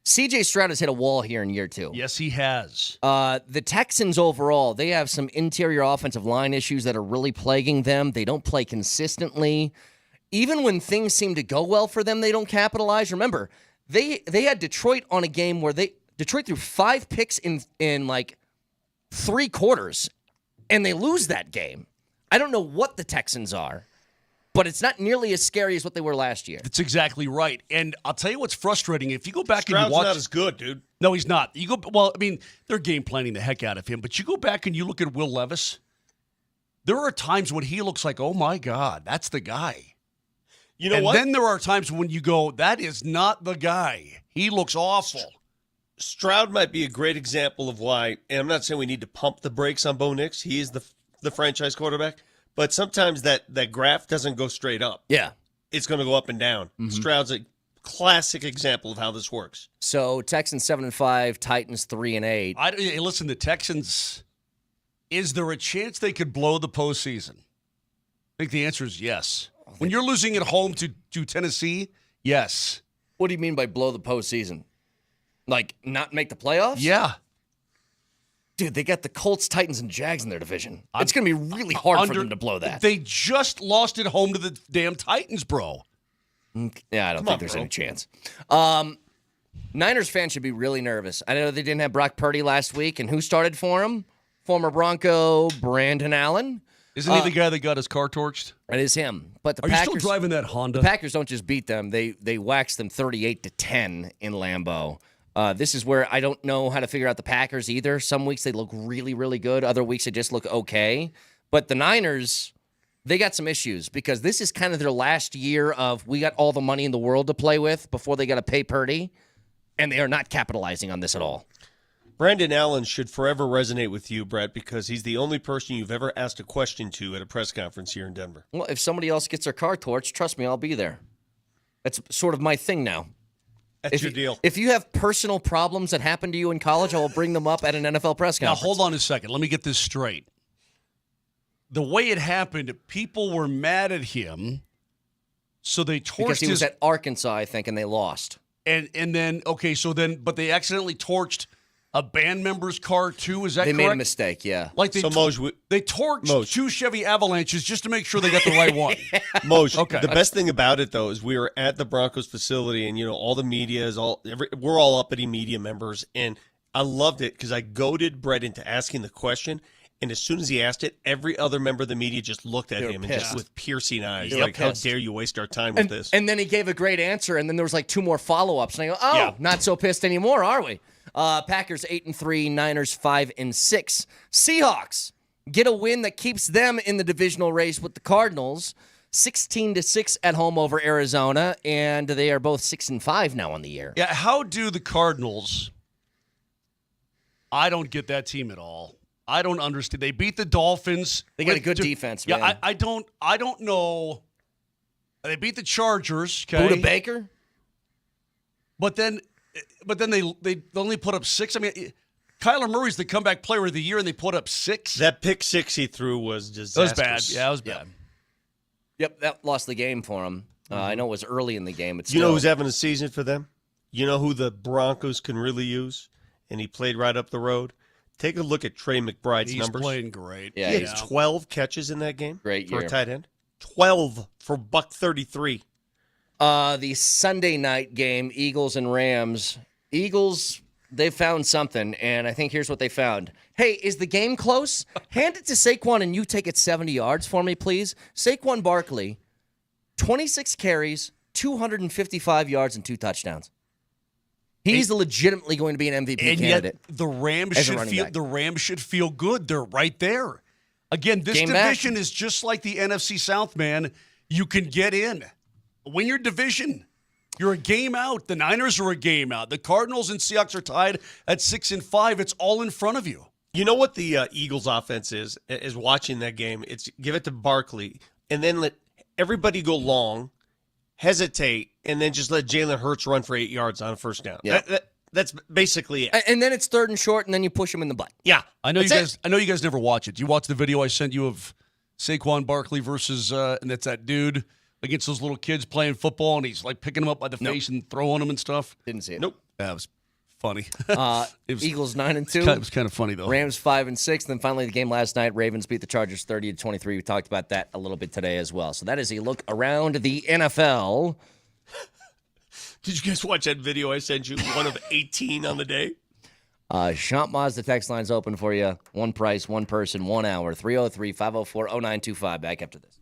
[SPEAKER 4] C.J. Stroud has hit a wall here in year 2.
[SPEAKER 15] Yes, he has.
[SPEAKER 4] The Texans overall, they have some interior offensive line issues that are really plaguing them. They don't play consistently. Even when things seem to go well for them, they don't capitalize. Remember, they had Detroit on a game where Detroit threw 5 picks in 3 quarters, and they lose that game. I don't know what the Texans are, but it's not nearly as scary as what they were last year.
[SPEAKER 15] That's exactly right. And I'll tell you what's frustrating. If you go back
[SPEAKER 16] Stroud's
[SPEAKER 15] and you watch,
[SPEAKER 16] not as good, dude.
[SPEAKER 15] No, he's not. You go. Well, I mean, they're game planning the heck out of him. But you go back and you look at Will Levis. There are times when he looks like, oh my God, that's the guy.
[SPEAKER 16] You know
[SPEAKER 15] and
[SPEAKER 16] what?
[SPEAKER 15] Then there are times when you go, that is not the guy. He looks awful.
[SPEAKER 16] Stroud might be a great example of why, and I'm not saying we need to pump the brakes on Bo Nix. He is the franchise quarterback. But sometimes that graph doesn't go straight up.
[SPEAKER 4] Yeah.
[SPEAKER 16] It's going to go up and down.
[SPEAKER 4] Mm-hmm.
[SPEAKER 16] Stroud's a classic example of how this works.
[SPEAKER 4] So Texans 7-5, Titans 3-8.
[SPEAKER 15] Hey, listen, the Texans, is there a chance they could blow the postseason? I think the answer is yes. When you're losing at home to Tennessee, yes.
[SPEAKER 4] What do you mean by blow the postseason? Like not make the playoffs?
[SPEAKER 15] Yeah.
[SPEAKER 4] Dude, they got the Colts, Titans, and Jags in their division. It's going to be really hard for them to blow that.
[SPEAKER 15] They just lost at home to the damn Titans, bro.
[SPEAKER 4] Yeah, I don't think there's any chance. Niners fans should be really nervous. I know they didn't have Brock Purdy last week, and who started for him? Former Bronco Brandon Allen.
[SPEAKER 15] Isn't he the guy that got his car torched?
[SPEAKER 4] It is him. But the
[SPEAKER 15] Are
[SPEAKER 4] Packers,
[SPEAKER 15] you still driving that Honda?
[SPEAKER 4] The Packers don't just beat them; they waxed them 38-10 in Lambeau. This is where I don't know how to figure out the Packers either. Some weeks they look really, really good. Other weeks they just look okay. But the Niners, they got some issues because this is kind of their last year of we got all the money in the world to play with before they got to pay Purdy, and they are not capitalizing on this at all.
[SPEAKER 16] Brandon Allen should forever resonate with you, Brett, because he's the only person you've ever asked a question to at a press conference here in Denver.
[SPEAKER 4] Well, if somebody else gets their car torched, trust me, I'll be there. That's sort of my thing now.
[SPEAKER 16] That's your deal.
[SPEAKER 4] If you have personal problems that happened to you in college, I will bring them up at an NFL press conference.
[SPEAKER 15] Now, hold on a second. Let me get this straight. The way it happened, people were mad at him, so they torched
[SPEAKER 4] because he was at Arkansas, I think, and they lost.
[SPEAKER 15] And then, okay, but they accidentally torched a band member's car too. Is that
[SPEAKER 4] they
[SPEAKER 15] correct?
[SPEAKER 4] made a mistake, yeah.
[SPEAKER 15] Like they torched two Chevy Avalanches just to make sure they got the right one.
[SPEAKER 16] Moj,
[SPEAKER 15] Okay.
[SPEAKER 16] the best thing about it, though, is we were at the Broncos facility, and, all the media is we're all uppity media members, and I loved it because I goaded Brett into asking the question, and as soon as he asked it, every other member of the media just looked at him and just with piercing eyes, like, how dare you waste our time with this?
[SPEAKER 4] And then he gave a great answer, and then there was like two more follow-ups, and I go, not so pissed anymore, are we? Packers 8-3, Niners 5-6. Seahawks get a win that keeps them in the divisional race with the Cardinals, 16-6 at home over Arizona, and they are both 6-5 now on the year.
[SPEAKER 15] Yeah, how do the Cardinals? I don't get that team at all. I don't understand. They beat the Dolphins.
[SPEAKER 4] They got a good defense, man.
[SPEAKER 15] Yeah, I don't know. They beat the Chargers. Okay?
[SPEAKER 4] Buda Baker.
[SPEAKER 15] But then they only put up 6. I mean, Kyler Murray's the comeback player of the year, and they put up 6.
[SPEAKER 16] That pick 6 he threw was disastrous.
[SPEAKER 15] That was bad. Yeah, that was bad.
[SPEAKER 4] Yep, that lost the game for him. I know it was early in the game. But
[SPEAKER 16] You know who's having a season for them? You know who the Broncos can really use? And he played right up the road. Take a look at Trey McBride's numbers.
[SPEAKER 15] He's playing great.
[SPEAKER 4] Yeah,
[SPEAKER 16] he had 12 catches in that game.
[SPEAKER 4] Great
[SPEAKER 16] for
[SPEAKER 4] year.
[SPEAKER 16] a tight end. 12 for $133.
[SPEAKER 4] The Sunday night game, Eagles and Rams. Eagles, they found something, and I think here's what they found. Hey, is the game close? Hand it to Saquon and you take it 70 yards for me, please. Saquon Barkley, 26 carries, 255 yards, and 2 touchdowns. He's legitimately going to be an MVP candidate.
[SPEAKER 15] Yet the Rams should feel good. They're right there. Again, this division is just like the NFC South, man. You can get in. Win your division. You're a game out. The Niners are a game out. The Cardinals and Seahawks are tied at 6-5. It's all in front of you.
[SPEAKER 16] You know what the Eagles offense is watching that game? It's give it to Barkley and then let everybody go long, hesitate, and then just let Jalen Hurts run for 8 yards on a first down.
[SPEAKER 4] Yeah.
[SPEAKER 16] That's basically it.
[SPEAKER 4] And then it's 3rd and short, and then you push him in the butt.
[SPEAKER 16] Yeah.
[SPEAKER 15] I know you guys never watch it. You watch the video I sent you of Saquon Barkley versus and that's that dude against those little kids playing football, and he's like picking them up by the face and throwing them and stuff.
[SPEAKER 4] Didn't see it.
[SPEAKER 16] Nope.
[SPEAKER 15] That was funny.
[SPEAKER 4] Eagles 9-2.
[SPEAKER 15] It was kind of funny though.
[SPEAKER 4] Rams 5-6. Then finally the game last night. Ravens beat the Chargers 30-23. We talked about that a little bit today as well. So that is a look around the NFL.
[SPEAKER 16] Did you guys watch that video I sent you? One of 18 on the day.
[SPEAKER 4] Champ Mazda text line's open for you. One price, one person, 1 hour. 303-504-0925. Back after this.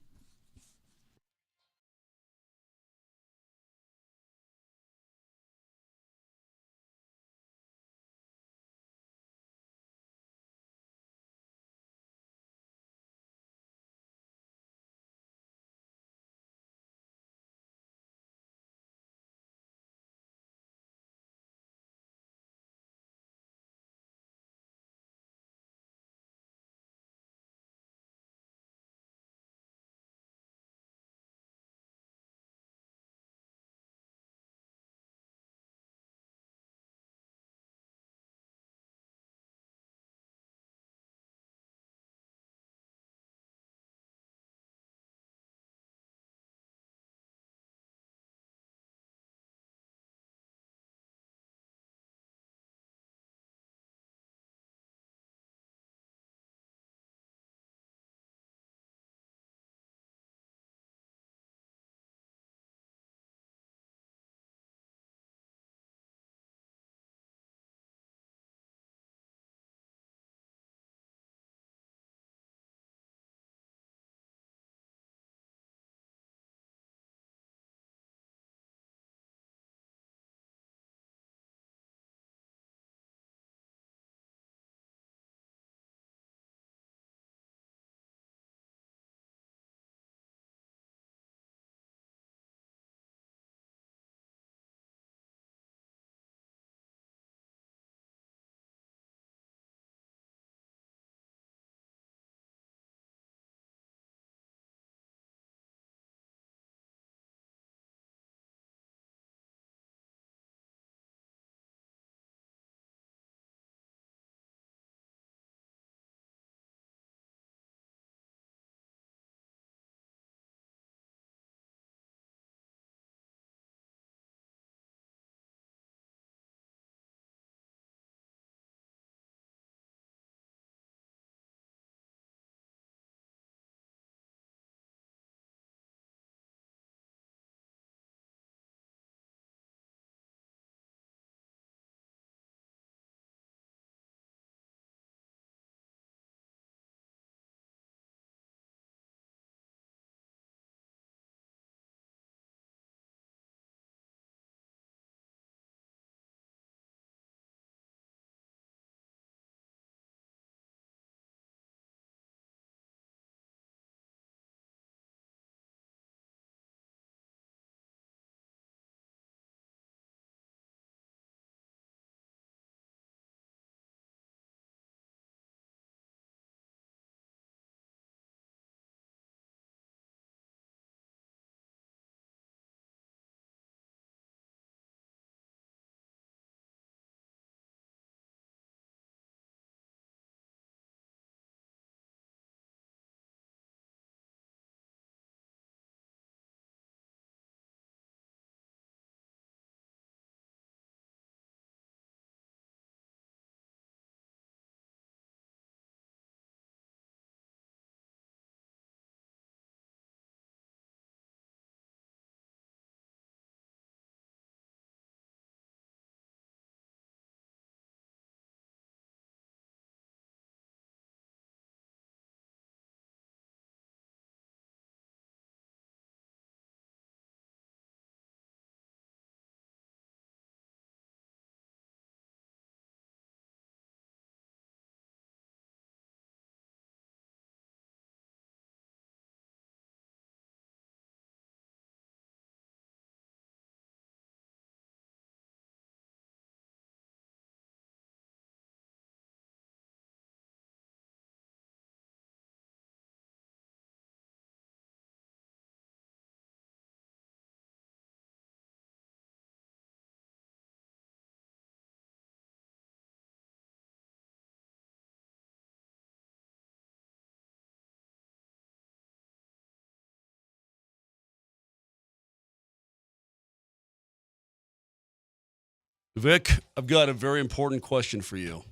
[SPEAKER 15] Vic, I've got a very important question for you.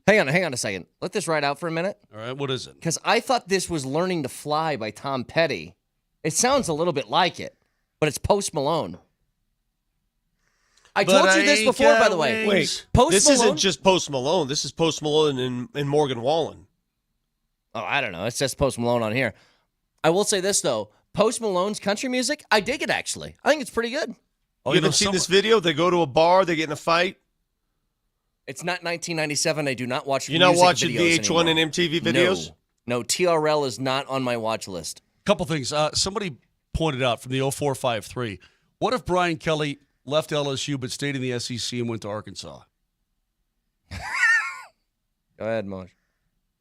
[SPEAKER 4] Hang on a second. Let this ride out for a minute.
[SPEAKER 15] All right, what is it?
[SPEAKER 4] Because I thought this was Learning to Fly by Tom Petty. It sounds a little bit like it, but it's Post Malone. I told you this before, by the way.
[SPEAKER 16] Wait,
[SPEAKER 4] Post
[SPEAKER 16] this
[SPEAKER 4] Malone?
[SPEAKER 16] isn't just Post Malone. This is Post Malone and Morgan Wallen.
[SPEAKER 4] Oh, I don't know. It's just Post Malone on here. I will say this, though. Post Malone's country music, I dig it, actually. I think it's pretty good.
[SPEAKER 16] You haven't seen this video? They go to a bar, they get in a fight.
[SPEAKER 4] It's not 1997. I do not watch
[SPEAKER 16] You're not
[SPEAKER 4] music
[SPEAKER 16] watching
[SPEAKER 4] videos
[SPEAKER 16] VH1
[SPEAKER 4] anymore.
[SPEAKER 16] and MTV videos?
[SPEAKER 4] No, TRL is not on my watch list.
[SPEAKER 15] Couple things. Somebody pointed out from the 0453, what if Brian Kelly left LSU but stayed in the SEC and went to Arkansas?
[SPEAKER 4] Go ahead, Moj.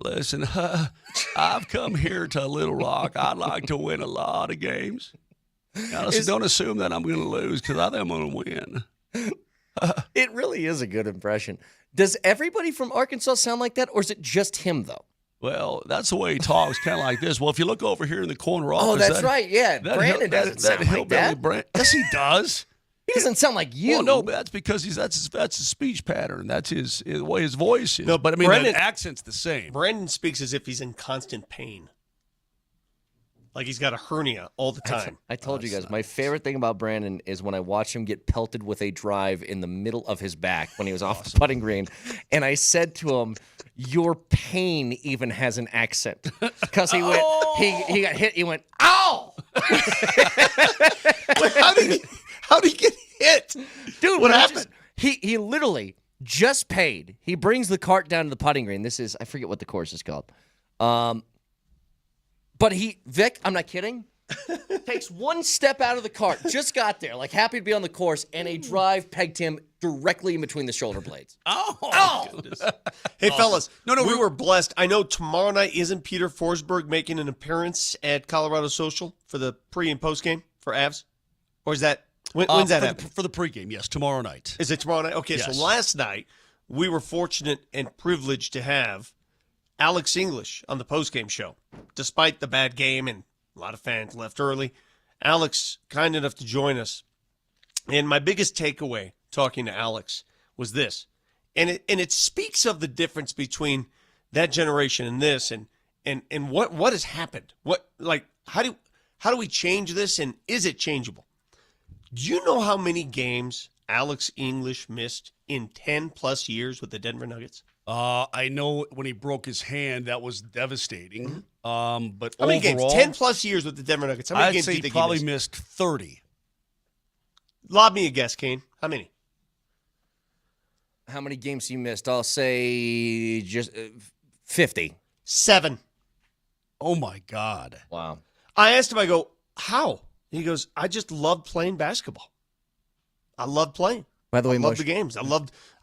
[SPEAKER 15] Listen, I've come here to Little Rock. I'd like to win a lot of games. Now, listen, don't assume that I'm going to lose because I think I'm going to win.
[SPEAKER 4] It really is a good impression. Does everybody from Arkansas sound like that, or is it just him, though?
[SPEAKER 15] Well, that's the way he talks, kind of like this. Well, if you look over here in the corner office.
[SPEAKER 4] Oh, that's right. Yeah, Brandon doesn't sound like that.
[SPEAKER 15] Yes, he does.
[SPEAKER 4] He doesn't sound like you.
[SPEAKER 15] Well, no, but that's because that's his speech pattern. That's his way his voice is.
[SPEAKER 16] No,
[SPEAKER 15] but I mean,
[SPEAKER 16] Brandon-
[SPEAKER 15] the accent's the same.
[SPEAKER 16] Brandon speaks as if he's in constant pain. Like he's got a hernia all the time.
[SPEAKER 4] I told you guys, my favorite thing about Brandon is when I watch him get pelted with a drive in the middle of his back when he was off the putting green. And I said to him, your pain even has an accent. Because he went, he got hit, he went, ow!
[SPEAKER 16] Wait, how did he get hit?
[SPEAKER 4] Dude,
[SPEAKER 16] What happened?
[SPEAKER 4] He literally just paid. He brings the cart down to the putting green. This is, I forget what the course is called. But Vic, I'm not kidding, takes one step out of the cart, just got there, like happy to be on the course, and a drive pegged him directly in between the shoulder blades.
[SPEAKER 15] Oh!
[SPEAKER 16] Hey, fellas, we were blessed. I know tomorrow night isn't Peter Forsberg making an appearance at Colorado Social for the pre and post game for Avs? Or is that, when's that happen?
[SPEAKER 15] For the pregame, yes, tomorrow night.
[SPEAKER 16] Is it tomorrow night? Okay,
[SPEAKER 15] Yes.
[SPEAKER 16] so last night we were fortunate and privileged to have Alex English on the postgame show. Despite the bad game and a lot of fans left early, Alex kind enough to join us. And my biggest takeaway talking to Alex was this. And it speaks of the difference between that generation and this and what has happened. How do we change this, and is it changeable? Do you know how many games Alex English missed in 10 plus years with the Denver Nuggets?
[SPEAKER 15] I know when he broke his hand, that was devastating. But
[SPEAKER 16] How many
[SPEAKER 15] overall,
[SPEAKER 16] games? 10 plus years with the Denver Nuggets. How many
[SPEAKER 15] I'd
[SPEAKER 16] games
[SPEAKER 15] say
[SPEAKER 16] do you
[SPEAKER 15] he
[SPEAKER 16] think
[SPEAKER 15] probably
[SPEAKER 16] he missed?
[SPEAKER 15] missed 30.
[SPEAKER 16] Lob me a guess, Kane. How many?
[SPEAKER 4] How many games you missed? I'll say just 50.
[SPEAKER 16] 7.
[SPEAKER 15] Oh, my God.
[SPEAKER 4] Wow.
[SPEAKER 16] I asked him, I go, how? He goes, I just love playing basketball. I love playing.
[SPEAKER 4] By the way,
[SPEAKER 16] I loved
[SPEAKER 4] Moshe,
[SPEAKER 16] the games.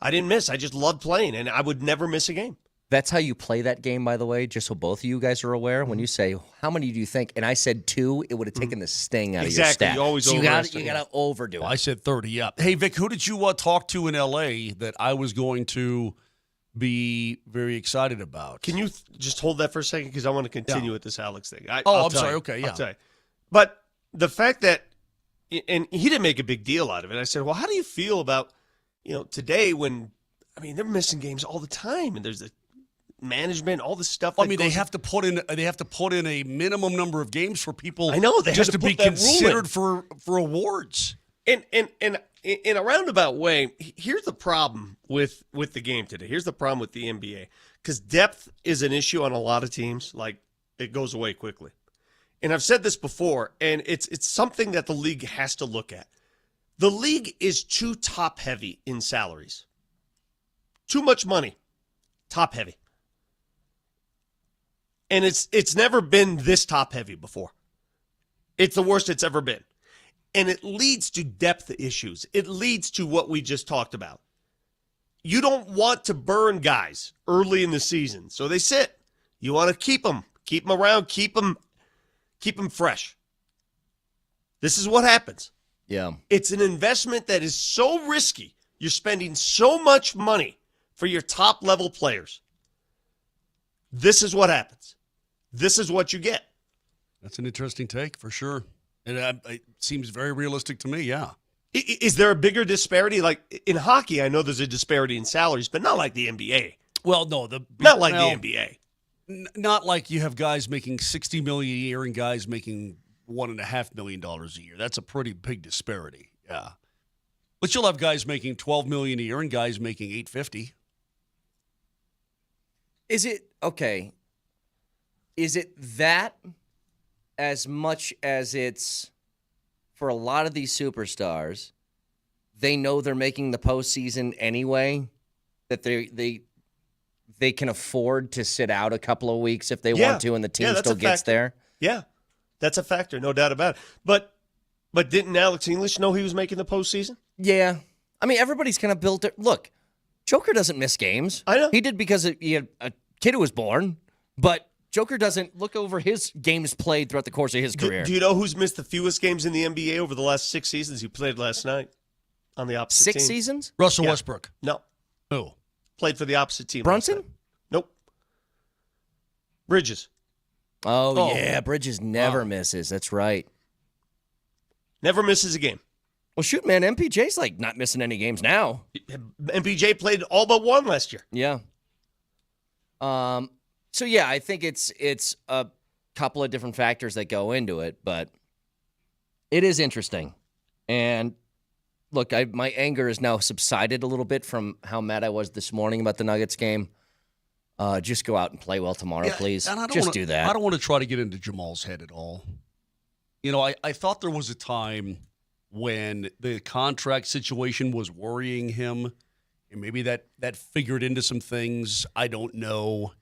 [SPEAKER 16] I didn't miss. I just loved playing, and I would never miss a game.
[SPEAKER 4] that's how you play that game, by the way, just so both of you guys are aware. When you say, how many do you think? And I said 2, it would have taken the sting out of your
[SPEAKER 16] Exactly.
[SPEAKER 4] stat.
[SPEAKER 16] You always
[SPEAKER 4] so you got
[SPEAKER 16] overestimate.
[SPEAKER 4] to overdo it.
[SPEAKER 15] I said 30, yeah. Hey, Vic, who did you talk to in L.A. that I was going to be very excited about?
[SPEAKER 16] Can you just hold that for a second? Because I want to continue with this Alex thing.
[SPEAKER 15] I'm
[SPEAKER 16] I'll
[SPEAKER 15] sorry.
[SPEAKER 16] tell you.
[SPEAKER 15] Okay, yeah.
[SPEAKER 16] I'll tell you. But the fact that, and he didn't make a big deal out of it. I said, well, how do you feel about, today when, they're missing games all the time, and there's the management, all this stuff.
[SPEAKER 15] They have to put in a minimum number of games for people.
[SPEAKER 16] I know, they
[SPEAKER 15] just
[SPEAKER 16] had to
[SPEAKER 15] to be
[SPEAKER 16] put that rule
[SPEAKER 15] considered
[SPEAKER 16] in.
[SPEAKER 15] for awards.
[SPEAKER 16] And in a roundabout way, here's the problem with the game today. Here's the problem with the NBA. Because depth is an issue on a lot of teams. Like, it goes away quickly. And I've said this before, and it's something that the league has to look at. The league is too top-heavy in salaries. Too much money. Top-heavy. And it's never been this top-heavy before. It's the worst it's ever been. And it leads to depth issues. It leads to what we just talked about. You don't want to burn guys early in the season, so they sit. You want to keep them around, keep them fresh. This is what happens.
[SPEAKER 4] Yeah.
[SPEAKER 16] It's an investment that is so risky. You're spending so much money for your top-level players. This is what happens. This is what you get.
[SPEAKER 15] That's an interesting take, for sure. And it seems very realistic to me, yeah.
[SPEAKER 16] Is there a bigger disparity? Like in hockey, I know there's a disparity in salaries, but not like the NBA.
[SPEAKER 15] Well, no.
[SPEAKER 16] The NBA.
[SPEAKER 15] Not like you have guys making $60 million a year and guys making $1.5 million a year. That's a pretty big disparity, yeah. But you'll have guys making $12 million a year and guys making $850.
[SPEAKER 4] Is it okay? Is it that as much as it's for a lot of these superstars? They know they're making the postseason anyway. That they can afford to sit out a couple of weeks if they want to, and the team still gets there.
[SPEAKER 16] Yeah, that's a factor, no doubt about it. But didn't Alex English know he was making the postseason?
[SPEAKER 4] Yeah, I mean everybody's kind of built it. Look, Joker doesn't miss games.
[SPEAKER 16] I know
[SPEAKER 4] he did because he had a kid who was born, but Joker doesn't look over his games played throughout the course of his career.
[SPEAKER 16] Do you know who's missed the fewest games in the NBA over the last 6 seasons? He played last night on the opposite team.
[SPEAKER 4] 6 seasons?
[SPEAKER 15] Russell Westbrook.
[SPEAKER 16] No.
[SPEAKER 15] Who?
[SPEAKER 16] Played for the opposite team.
[SPEAKER 4] Brunson?
[SPEAKER 16] Nope. Bridges.
[SPEAKER 4] Oh, yeah, Bridges never misses. That's right.
[SPEAKER 16] Never misses a game.
[SPEAKER 4] Well, shoot, man, MPJ's like not missing any games now.
[SPEAKER 16] MPJ played all but one last year.
[SPEAKER 4] Yeah. So yeah, I think it's a couple of different factors that go into it, but it is interesting. And look, my anger has now subsided a little bit from how mad I was this morning about the Nuggets game. Just go out and play well tomorrow, please. Do that.
[SPEAKER 15] I don't want to try to get into Jamal's head at all. You know, I thought there was a time when the contract situation was worrying him, and maybe that figured into some things. I don't know.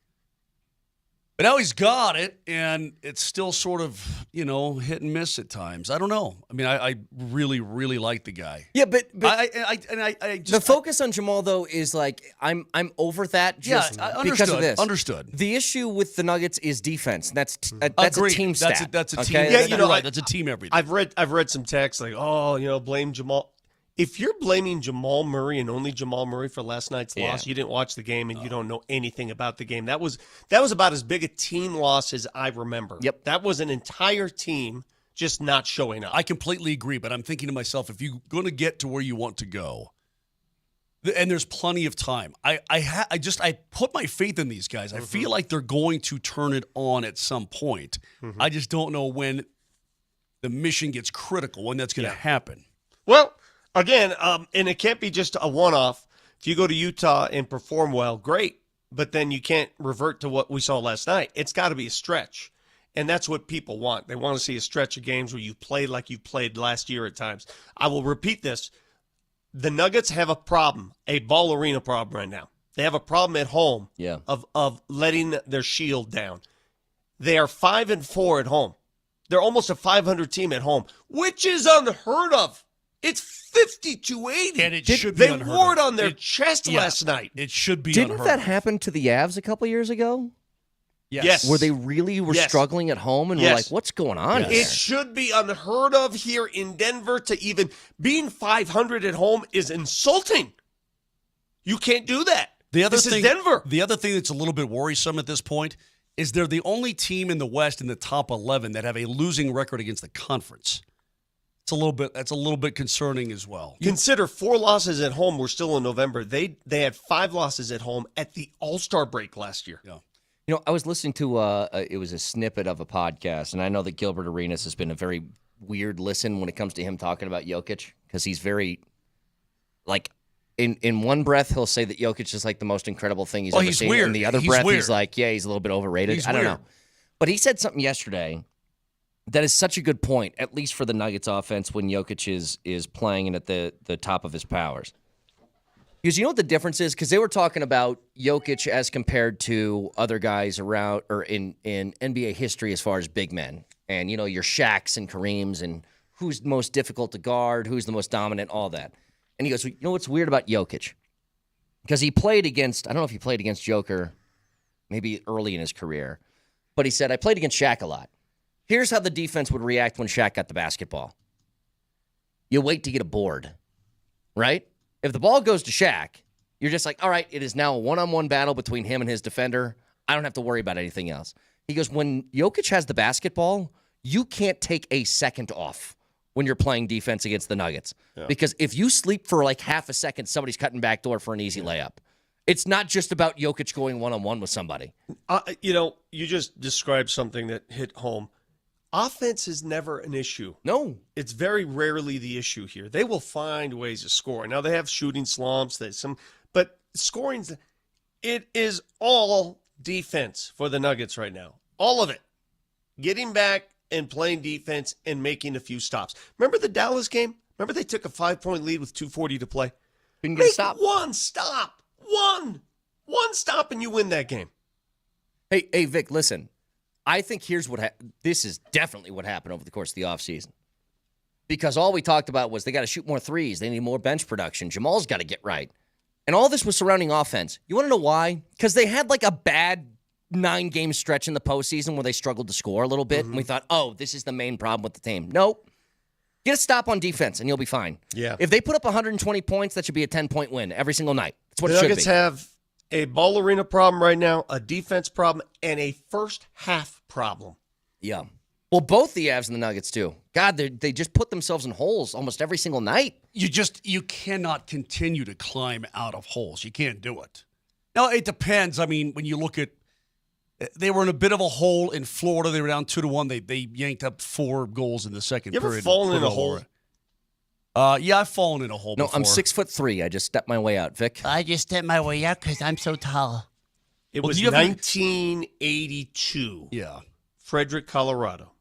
[SPEAKER 15] But now he's got it, and it's still sort of, hit and miss at times. I don't know. I mean, I really, really like the guy.
[SPEAKER 4] Yeah, but
[SPEAKER 15] I just,
[SPEAKER 4] the focus on Jamal though is like I'm over that just because of this.
[SPEAKER 15] Understood.
[SPEAKER 4] The issue with the Nuggets is defense. That's a team stat.
[SPEAKER 15] That's a team.
[SPEAKER 4] Okay?
[SPEAKER 15] Yeah, you're right. That's a team everything.
[SPEAKER 16] I've read some texts like, blame Jamal. If you're blaming Jamal Murray and only Jamal Murray for last night's loss, you didn't watch the game and you don't know anything about the game. That was about as big a team loss as I remember.
[SPEAKER 4] Yep.
[SPEAKER 16] That was an entire team just not showing up.
[SPEAKER 15] I completely agree, but I'm thinking to myself, if you're going to get to where you want to go, and there's plenty of time, I put my faith in these guys. I feel like they're going to turn it on at some point. I just don't know when the mission gets critical, when that's going to happen.
[SPEAKER 16] Well, again, and it can't be just a one-off. If you go to Utah and perform well, great, but then you can't revert to what we saw last night. It's got to be a stretch, and that's what people want. They want to see a stretch of games where you played like you played last year at times. I will repeat this. The Nuggets have a problem, a ball arena problem right now. They have a problem at home of letting their shield down. They are 5-4 at home. They're almost a 500 team at home, which is unheard of. It's 50-80.
[SPEAKER 15] And it should be unheard of.
[SPEAKER 16] They wore it on their chest last night.
[SPEAKER 15] It should be
[SPEAKER 4] Didn't
[SPEAKER 15] unheard
[SPEAKER 4] that
[SPEAKER 15] of.
[SPEAKER 4] happen to the Avs a couple years ago?
[SPEAKER 15] Yes.
[SPEAKER 4] Where they really were struggling at home and were like, what's going on here?
[SPEAKER 16] It should be unheard of here in Denver to even being 500 at home is insulting. You can't do that. This is Denver.
[SPEAKER 15] The other thing that's a little bit worrisome at this point is they're the only team in the West in the top 11 that have a losing record against the conference. That's a little bit concerning as well.
[SPEAKER 16] Consider 4 losses at home. We're still in November. They had 5 losses at home at the All-Star break last year.
[SPEAKER 15] Yeah.
[SPEAKER 4] You know, I was listening to it was a snippet of a podcast, and I know that Gilbert Arenas has been a very weird listen when it comes to him talking about Jokic, because he's very, like, in one breath he'll say that Jokic is like the most incredible thing he's ever seen.
[SPEAKER 15] Weird.
[SPEAKER 4] In the other breath he's like, yeah, he's a little bit overrated. I don't know. But he said something yesterday that is such a good point, at least for the Nuggets offense when Jokic is playing and at the top of his powers. Because you know what the difference is? Because they were talking about Jokic as compared to other guys around or in NBA history as far as big men. And, you know, your Shaqs and Kareems and who's most difficult to guard, who's the most dominant, all that. And he goes, well, you know what's weird about Jokic? Because he played against, I don't know if he played against Joker maybe early in his career, but he said, I played against Shaq a lot. Here's how the defense would react when Shaq got the basketball. You wait to get a board, right? If the ball goes to Shaq, you're just like, all right, it is now a one-on-one battle between him and his defender. I don't have to worry about anything else. He goes, when Jokic has the basketball, you can't take a second off when you're playing defense against the Nuggets. Yeah. Because if you sleep for like half a second, somebody's cutting back door for an easy layup. It's not just about Jokic going one-on-one with somebody.
[SPEAKER 16] You know, you just described something that hit home. offense is never an issue.
[SPEAKER 4] No.
[SPEAKER 16] It's very rarely the issue here. They will find ways to score. Now, they have shooting slumps, but scoring's, it is all defense for the Nuggets right now. All of it. Getting back and playing defense and making a few stops. Remember the Dallas game? Remember they took a 5-point lead with 2:40 to play?
[SPEAKER 4] Couldn't get a stop.
[SPEAKER 16] One stop. One stop and you win that game.
[SPEAKER 4] Hey, Vic, listen. I think here's what this is definitely what happened over the course of the offseason. Because all we talked about was they got to shoot more threes. They need more bench production. Jamal's got to get right. And all this was surrounding offense. You want to know why? Because they had like a bad 9-game stretch in the postseason where they struggled to score a little bit. And we thought, oh, this is the main problem with the team. Nope. Get a stop on defense and you'll be fine.
[SPEAKER 16] Yeah.
[SPEAKER 4] If they put up 120 points, that should be a 10-point win every single night. That's what it should be.
[SPEAKER 16] The Nuggets have a ball arena problem right now, a defense problem, and a first half problem.
[SPEAKER 4] Yeah. Well, both the Avs and the Nuggets do. God, they just put themselves in holes almost every single night.
[SPEAKER 15] You cannot continue to climb out of holes. You can't do it. Now, it depends. I mean, when you look at, they were in a bit of a hole in Florida. They were down 2-1. They yanked up 4 goals in the second period.
[SPEAKER 16] You ever fallen in a hole?
[SPEAKER 15] Yeah, I've fallen in a hole before.
[SPEAKER 4] No, I'm 6'3". I just stepped my way out, Vic.
[SPEAKER 2] I just stepped my way out because I'm so tall.
[SPEAKER 16] It was 1982.
[SPEAKER 15] Yeah.
[SPEAKER 16] Frederick, Colorado.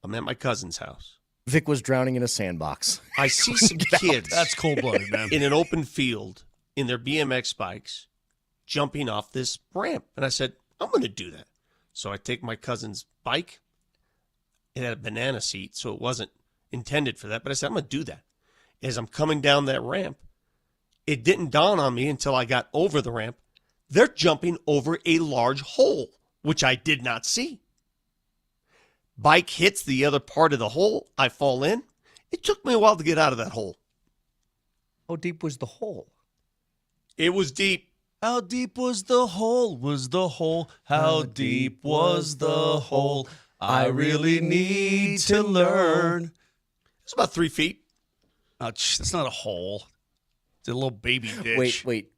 [SPEAKER 16] I'm at my cousin's house.
[SPEAKER 4] Vic was drowning in a sandbox.
[SPEAKER 16] I see some kids.
[SPEAKER 15] That's cold-blooded, man.
[SPEAKER 16] In an open field in their BMX bikes jumping off this ramp. And I said, I'm going to do that. So I take my cousin's bike. It had a banana seat, so it wasn't intended for that. But I said, I'm going to do that. As I'm coming down that ramp, it didn't dawn on me until I got over the ramp. They're jumping over a large hole, which I did not see. Bike hits the other part of the hole. I fall in. It took me a while to get out of that hole.
[SPEAKER 4] How deep was the hole?
[SPEAKER 16] It was deep.
[SPEAKER 15] How deep was the hole? Was the hole? How deep was the hole? I really need to learn.
[SPEAKER 16] It's about 3 feet.
[SPEAKER 15] That's not a hole. It's a little baby ditch.
[SPEAKER 4] Wait.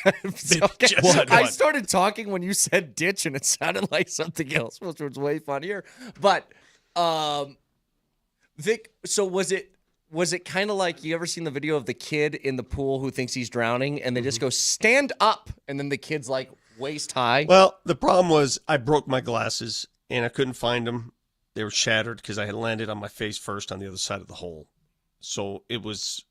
[SPEAKER 4] Okay.
[SPEAKER 15] What?
[SPEAKER 4] I started talking when you said ditch, and it sounded like something else, which was way funnier. But, Vic, so was it kind of like, you ever seen the video of the kid in the pool who thinks he's drowning, and they just go, stand up, and then the kid's like waist high?
[SPEAKER 16] Well, the problem was I broke my glasses, and I couldn't find them. They were shattered because I had landed on my face first on the other side of the hole. So it was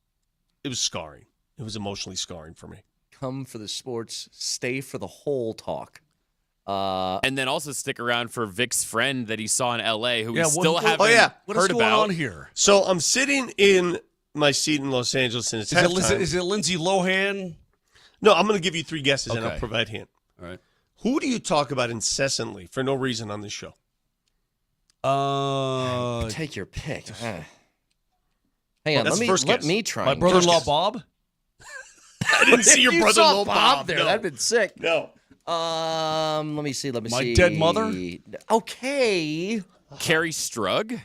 [SPEAKER 16] scarring. It was emotionally scarring for me.
[SPEAKER 4] Come for the sports, stay for the whole talk.
[SPEAKER 6] And then also stick around for Vic's friend that he saw in L.A. who we
[SPEAKER 15] Yeah,
[SPEAKER 6] still
[SPEAKER 15] what-
[SPEAKER 6] haven't
[SPEAKER 15] oh, yeah. What is
[SPEAKER 6] heard
[SPEAKER 15] going
[SPEAKER 6] about.
[SPEAKER 15] on here?
[SPEAKER 16] So I'm sitting in my seat in Los Angeles, and it's halftime.
[SPEAKER 15] Is it Lindsay Lohan?
[SPEAKER 16] No, I'm going to give you 3 guesses, and
[SPEAKER 15] Okay.
[SPEAKER 16] I'll provide a hint.
[SPEAKER 15] All right.
[SPEAKER 16] Who do you talk about incessantly for no reason on this show?
[SPEAKER 4] Take your pick. Hang on,
[SPEAKER 16] That's the first
[SPEAKER 4] let
[SPEAKER 16] guess.
[SPEAKER 4] me try.
[SPEAKER 15] My
[SPEAKER 4] and
[SPEAKER 15] brother-in-law
[SPEAKER 16] guess.
[SPEAKER 15] Bob?
[SPEAKER 16] I didn't see your
[SPEAKER 4] You
[SPEAKER 16] brother-in-law
[SPEAKER 4] saw Bob
[SPEAKER 16] Bob
[SPEAKER 4] there.
[SPEAKER 16] No.
[SPEAKER 4] That'd been sick.
[SPEAKER 16] No.
[SPEAKER 4] Let me see.
[SPEAKER 15] My
[SPEAKER 4] see.
[SPEAKER 15] dead mother?
[SPEAKER 4] Okay.
[SPEAKER 6] Carrie Strug?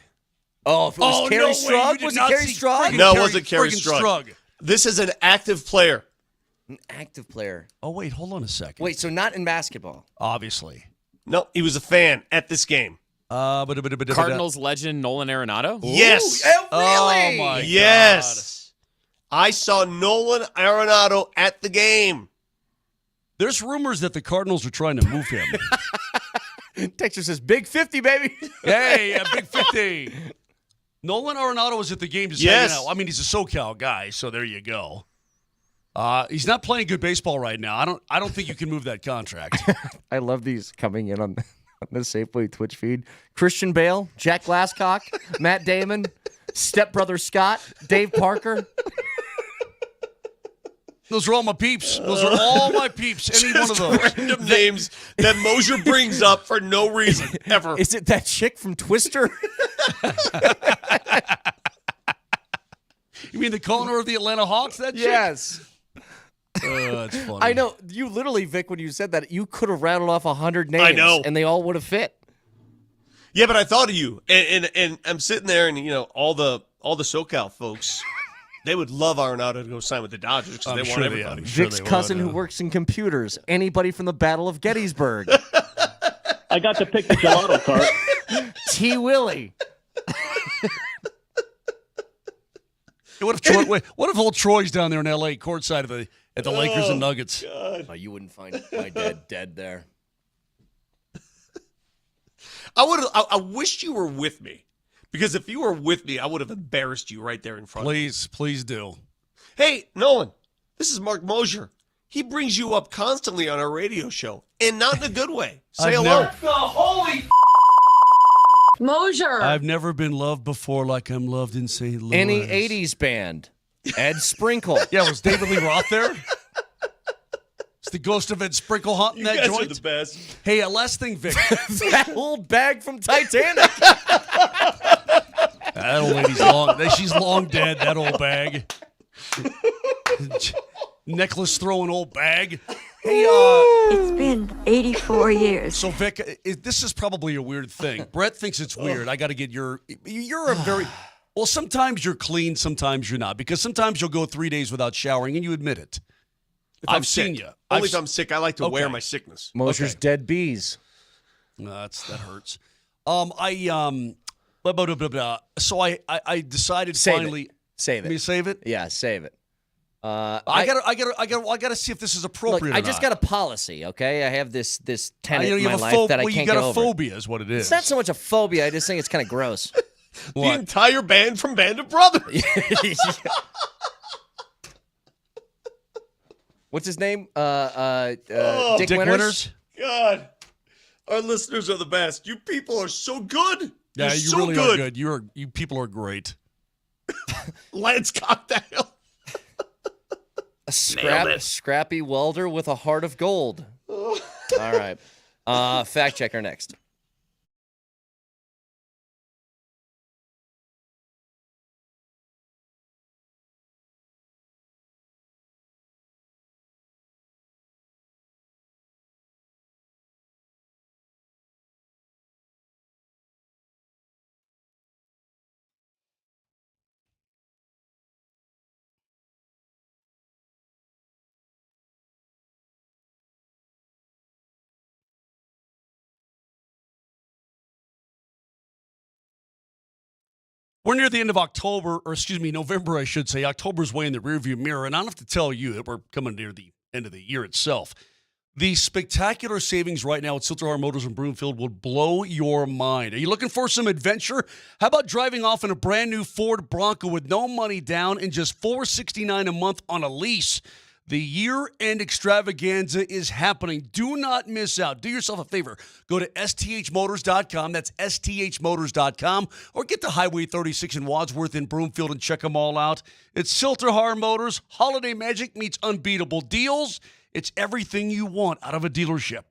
[SPEAKER 4] Oh, if it was Carrie Strug? Was it Carrie Strug?
[SPEAKER 16] No, it wasn't Carrie
[SPEAKER 15] friggin'
[SPEAKER 16] Strug. This is an active player.
[SPEAKER 4] An active player.
[SPEAKER 15] Oh, wait, hold on a second.
[SPEAKER 4] Wait, so not in basketball.
[SPEAKER 15] Obviously.
[SPEAKER 16] No, he was a fan at this game.
[SPEAKER 6] Cardinals legend Nolan Arenado?
[SPEAKER 16] Yes.
[SPEAKER 4] Oh, really?
[SPEAKER 15] Oh, my
[SPEAKER 16] Yes. I saw Nolan Arenado at the game.
[SPEAKER 15] There's rumors that the Cardinals are trying to move him.
[SPEAKER 4] Texas says, big 50, baby.
[SPEAKER 15] Hey, a big 50. Nolan Arenado was at the game just
[SPEAKER 16] Yes.
[SPEAKER 15] hanging out. I mean, he's a SoCal guy, so there you go. He's not playing good baseball right now. I don't think you can move that contract.
[SPEAKER 4] I love these coming in on the Safeway Twitch feed. Christian Bale, Jack Glasscock, Matt Damon, stepbrother Scott, Dave Parker.
[SPEAKER 15] Those are all my peeps. Those are all my peeps. Any one of those.
[SPEAKER 16] Random names that Mosier brings up for no reason ever.
[SPEAKER 4] Is it that chick from Twister?
[SPEAKER 15] You mean the owner of the Atlanta Hawks? That chick?
[SPEAKER 4] Yes.
[SPEAKER 15] That's funny.
[SPEAKER 4] I know. You literally, Vic, when you said that, you could have rattled off 100 names.
[SPEAKER 16] I know.
[SPEAKER 4] And they all would have fit.
[SPEAKER 16] Yeah, but I thought of you, and I'm sitting there, and all the SoCal folks, they would love Arenado to go sign with the Dodgers because they want everybody.
[SPEAKER 4] Vic's cousin who works in computers. Anybody from the Battle of Gettysburg.
[SPEAKER 3] I got to pick the gelato cart.
[SPEAKER 4] T. Willie.
[SPEAKER 15] What if old Troy's down there in L.A. courtside at the Lakers and Nuggets?
[SPEAKER 4] Oh, you wouldn't find my dad dead there.
[SPEAKER 16] I wish you were with me, because if you were with me, I would have embarrassed you right there in front of me.
[SPEAKER 15] Please do.
[SPEAKER 16] Hey, Nolan, this is Mark Mosier. He brings you up constantly on our radio show, and not in a good way. Say hello.
[SPEAKER 20] The holy
[SPEAKER 9] Mosier.
[SPEAKER 15] I've never been loved before like I'm loved in St. Louis.
[SPEAKER 4] Any 80s band. Ed Sprinkle.
[SPEAKER 15] Yeah, was David Lee Roth there? It's the ghost of Ed Sprinkle haunting that
[SPEAKER 16] guys
[SPEAKER 15] joint.
[SPEAKER 16] are the best.
[SPEAKER 15] Hey, last thing, Vic.
[SPEAKER 4] That old bag from Titanic.
[SPEAKER 15] That old lady's long. She's long dead, that old bag. Necklace throwing old bag. Hey,
[SPEAKER 9] It's been 84 years.
[SPEAKER 15] So, Vic, this is probably a weird thing. Brett thinks it's weird. I got to get you're a very, well, sometimes you're clean, sometimes you're not. Because sometimes you'll go 3 days without showering, and you admit it. I've seen you.
[SPEAKER 16] Only if I'm sick. I like to wear my sickness.
[SPEAKER 4] Mosier's dead bees.
[SPEAKER 15] No, that hurts. Blah, blah, blah, blah. So I decided finally.
[SPEAKER 4] Save it.
[SPEAKER 15] Let me save it?
[SPEAKER 4] Yeah, save it.
[SPEAKER 15] I gotta see if this is appropriate.
[SPEAKER 4] Look, I just got a policy, okay? I have this tenet in my life that I can't
[SPEAKER 15] you
[SPEAKER 4] get
[SPEAKER 15] got a
[SPEAKER 4] over.
[SPEAKER 15] phobia, is what it is.
[SPEAKER 4] It's not so much a phobia. I just think it's kind of gross.
[SPEAKER 16] The entire band from Band of Brothers.
[SPEAKER 4] What's his name?
[SPEAKER 15] Dick Winters.
[SPEAKER 16] God, our listeners are the best. You people are so good.
[SPEAKER 15] Yeah,
[SPEAKER 16] You're
[SPEAKER 15] you
[SPEAKER 16] so
[SPEAKER 15] really
[SPEAKER 16] good.
[SPEAKER 15] are good. You people are great.
[SPEAKER 16] Lance Cocktail.
[SPEAKER 4] A scrappy welder with a heart of gold. All right. Fact checker next.
[SPEAKER 15] We're near the end of October, or excuse me, November, I should say. October's way in the rearview mirror, and I don't have to tell you that we're coming near the end of the year itself. The spectacular savings right now at Silterhar Motors in Broomfield will blow your mind. Are you looking for some adventure? How about driving off in a brand new Ford Bronco with no money down and just $469 a month on a lease? The year-end extravaganza is happening. Do not miss out. Do yourself a favor. Go to sthmotors.com. That's sthmotors.com. Or get to Highway 36 in Wadsworth in Broomfield and check them all out. It's Silterhar Motors. Holiday magic meets unbeatable deals. It's everything you want out of a dealership.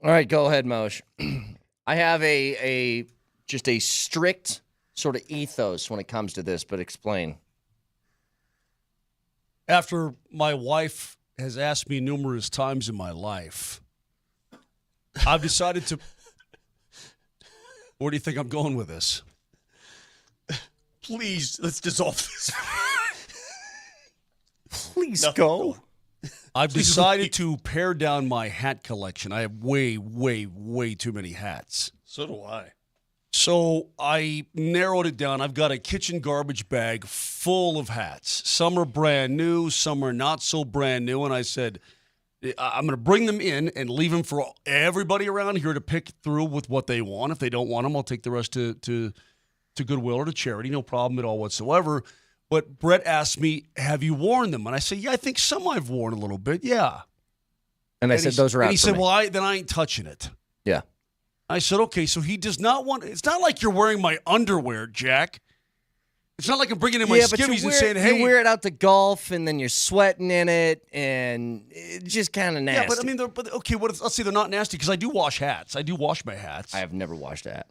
[SPEAKER 4] All right, go ahead, Moshe. I have just a strict sort of ethos when it comes to this, but explain.
[SPEAKER 15] After my wife has asked me numerous times in my life, I've decided to. Where do you think I'm going with this?
[SPEAKER 16] Please, let's dissolve this.
[SPEAKER 4] Please go.
[SPEAKER 15] I've decided to pare down my hat collection. I have way, way, way too many hats.
[SPEAKER 16] So do I.
[SPEAKER 15] So I narrowed it down. I've got a kitchen garbage bag full of hats. Some are brand new, some are not so brand new. And I said, I'm going to bring them in and leave them for everybody around here to pick through with what they want. If they don't want them, I'll take the rest to Goodwill or to charity. No problem at all whatsoever. But Brett asked me, have you worn them? And I said, yeah, I think some I've worn a little bit. Yeah.
[SPEAKER 4] And I said, those are out.
[SPEAKER 15] And he
[SPEAKER 4] for
[SPEAKER 15] said,
[SPEAKER 4] me.
[SPEAKER 15] well, then I ain't touching it.
[SPEAKER 4] Yeah.
[SPEAKER 15] I said, okay, so he does not want, it's not like you're wearing my underwear, Jack. It's not like I'm bringing in my skivvies and saying, hey.
[SPEAKER 4] You wear it out to golf, and then you're sweating in it, and it's just kind of nasty.
[SPEAKER 15] Yeah, but I mean, okay, let's say they're not nasty, because I do wash hats. I do wash my hats.
[SPEAKER 4] I have never washed a hat.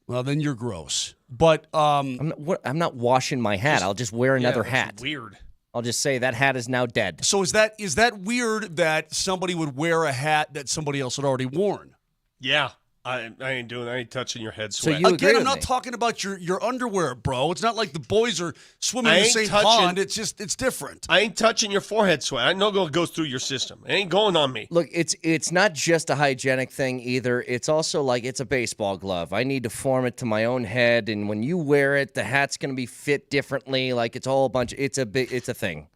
[SPEAKER 15] Well, then you're gross. But
[SPEAKER 4] I'm not washing my hat. I'll just wear another hat.
[SPEAKER 16] Weird.
[SPEAKER 4] I'll just say that hat is now dead.
[SPEAKER 15] So is that weird that somebody would wear a hat that somebody else had already worn?
[SPEAKER 16] Yeah. I ain't doing. I ain't touching your head sweat.
[SPEAKER 15] Again, I'm not talking about your underwear, bro. It's not like the boys are swimming in the same pond. It's different.
[SPEAKER 16] I ain't touching your forehead sweat. I know it goes through your system. It ain't going on me.
[SPEAKER 4] Look, it's not just a hygienic thing either. It's also like it's a baseball glove. I need to form it to my own head, and when you wear it, the hat's going to be fit differently. Like it's all a bunch. It's a thing.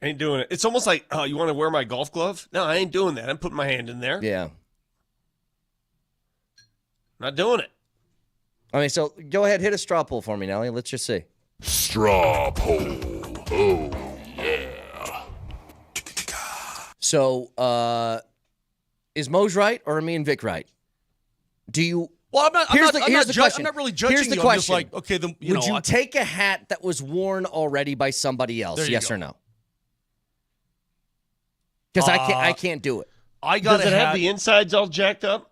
[SPEAKER 16] I ain't doing it. It's almost like, oh, you want to wear my golf glove? No, I ain't doing that. I'm putting my hand in there.
[SPEAKER 4] Yeah.
[SPEAKER 16] Not doing it.
[SPEAKER 4] I mean, so go ahead, hit a straw poll for me, Nelly. Let's just see.
[SPEAKER 13] Straw poll. Oh, yeah.
[SPEAKER 4] So, is Mose right or are me and Vic right? Do you?
[SPEAKER 15] Well, I'm not really judging
[SPEAKER 4] Here's the
[SPEAKER 15] you.
[SPEAKER 4] question.
[SPEAKER 15] I'm just like, okay,
[SPEAKER 4] would you take a hat that was worn already by somebody else? Yes or no? Because I can't do it.
[SPEAKER 16] Does it have the insides all jacked up?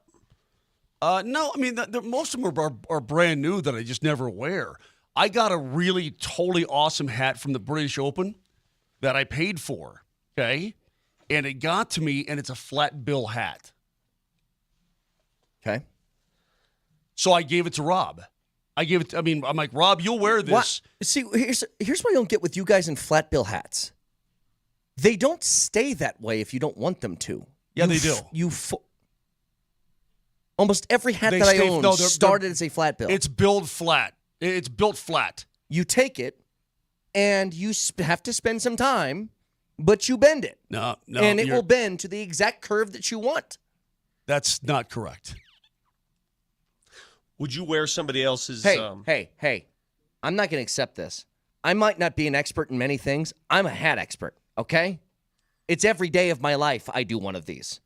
[SPEAKER 15] No, I mean, most of them are brand new that I just never wear. I got a really totally awesome hat from the British Open that I paid for, okay? And it got to me, and it's a flat bill hat.
[SPEAKER 4] Okay.
[SPEAKER 15] So I gave it to Rob. I'm like, Rob, you'll wear this.
[SPEAKER 4] What? See, here's what I don't get with you guys in flat bill hats. They don't stay that way if you don't want them to.
[SPEAKER 15] Yeah, they do.
[SPEAKER 4] Almost every hat that I own started as a flat bill.
[SPEAKER 15] It's built flat. It's built flat.
[SPEAKER 4] You take it, and you have to spend some time, but you bend it.
[SPEAKER 15] No.
[SPEAKER 4] And it will bend to the exact curve that you want.
[SPEAKER 15] That's not correct.
[SPEAKER 16] Would you wear somebody else's?
[SPEAKER 4] Hey. I'm not going to accept this. I might not be an expert in many things. I'm a hat expert, okay? It's every day of my life I do one of these.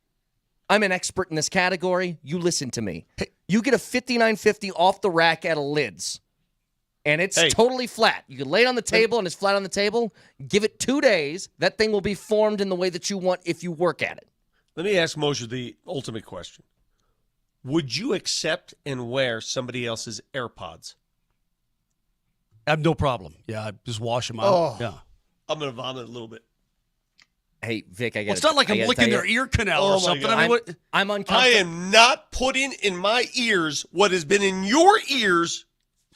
[SPEAKER 4] I'm an expert in this category. You listen to me. You get a 5950 off the rack at a Lids, and it's totally flat. You can lay it on the table, and it's flat on the table. Give it 2 days. That thing will be formed in the way that you want if you work at it.
[SPEAKER 16] Let me ask Moshe the ultimate question. Would you accept and wear somebody else's AirPods?
[SPEAKER 15] I have no problem. Yeah, I just wash them out.
[SPEAKER 16] Oh.
[SPEAKER 15] Yeah.
[SPEAKER 16] I'm going to vomit a little bit.
[SPEAKER 4] Hey, Vic,
[SPEAKER 15] it's not like I'm licking their ear canal or something.
[SPEAKER 16] God.
[SPEAKER 15] I mean,
[SPEAKER 4] I'm uncomfortable.
[SPEAKER 16] I am not putting in my ears what has been in your ears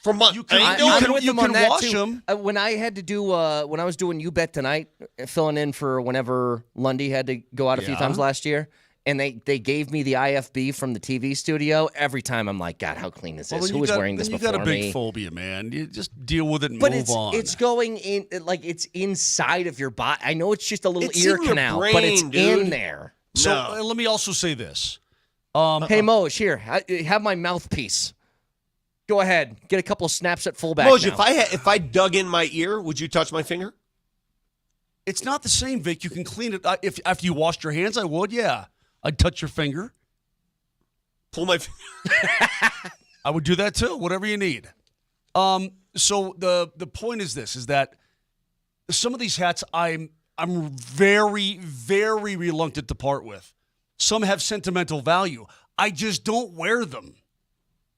[SPEAKER 16] for months.
[SPEAKER 15] You can wash them.
[SPEAKER 4] When I had to do, when I was doing You Bet Tonight, filling in for whenever Lundy had to go out a few times last year, and they gave me the IFB from the TV studio. Every time I'm like, God, how clean is this? Who was wearing this before me?
[SPEAKER 15] You got a big phobia, man. You just deal with it and
[SPEAKER 4] move
[SPEAKER 15] on.
[SPEAKER 4] But it's going in, like it's inside of your body. I know it's just a little
[SPEAKER 16] It's
[SPEAKER 4] ear
[SPEAKER 16] in your
[SPEAKER 4] canal,
[SPEAKER 16] brain,
[SPEAKER 4] but it's
[SPEAKER 16] dude.
[SPEAKER 4] in there.
[SPEAKER 15] So let me also say this.
[SPEAKER 4] Hey, Moshe, here, have my mouthpiece. Go ahead, get a couple of snaps at fullback.
[SPEAKER 16] Moshe,
[SPEAKER 4] now.
[SPEAKER 16] if I dug in my ear, would you touch my finger?
[SPEAKER 15] It's not the same, Vic. You can clean it. If after you washed your hands, I would, yeah. I'd touch your finger.
[SPEAKER 16] Pull my finger.
[SPEAKER 15] I would do that too, whatever you need. So the point is this, is that some of these hats I'm very, very reluctant to part with. Some have sentimental value. I just don't wear them.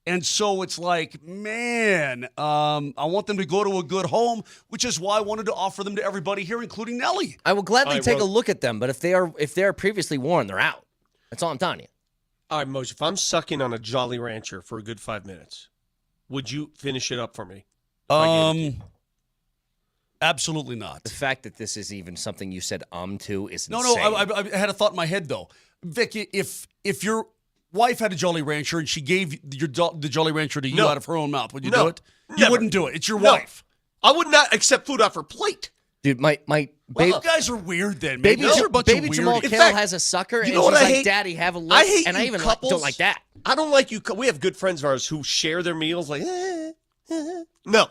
[SPEAKER 15] And so it's like, man, I want them to go to a good home, which is why I wanted to offer them to everybody here, including Nelly.
[SPEAKER 4] I will gladly take a look at them, but if they are previously worn, they're out. That's all I'm telling you.
[SPEAKER 16] All right, Moshe, if I'm sucking on a Jolly Rancher for a good 5 minutes, would you finish it up for me?
[SPEAKER 15] Absolutely not.
[SPEAKER 4] The fact that this is even something you said to is
[SPEAKER 15] No,
[SPEAKER 4] insane.
[SPEAKER 15] I had a thought in my head, though. Vic, if your wife had a Jolly Rancher and she gave the Jolly Rancher to you out of her own mouth, would you do it?
[SPEAKER 16] Never.
[SPEAKER 15] You wouldn't do it. It's your wife.
[SPEAKER 16] I would not accept food off her plate.
[SPEAKER 4] Dude, my
[SPEAKER 15] you guys are weird then, man.
[SPEAKER 4] Baby,
[SPEAKER 15] You guys are a bunch of
[SPEAKER 4] baby
[SPEAKER 15] weird-
[SPEAKER 4] Jamal
[SPEAKER 16] In
[SPEAKER 4] Carroll
[SPEAKER 16] fact,
[SPEAKER 4] has a sucker,
[SPEAKER 16] you
[SPEAKER 4] and
[SPEAKER 16] know what
[SPEAKER 4] she's
[SPEAKER 16] I
[SPEAKER 4] like,
[SPEAKER 16] hate?
[SPEAKER 4] Daddy, have a look.
[SPEAKER 16] I hate
[SPEAKER 4] and I
[SPEAKER 16] you
[SPEAKER 4] even
[SPEAKER 16] couples.
[SPEAKER 4] don't like that.
[SPEAKER 16] I don't like you. We have good friends of ours who share their meals like, no.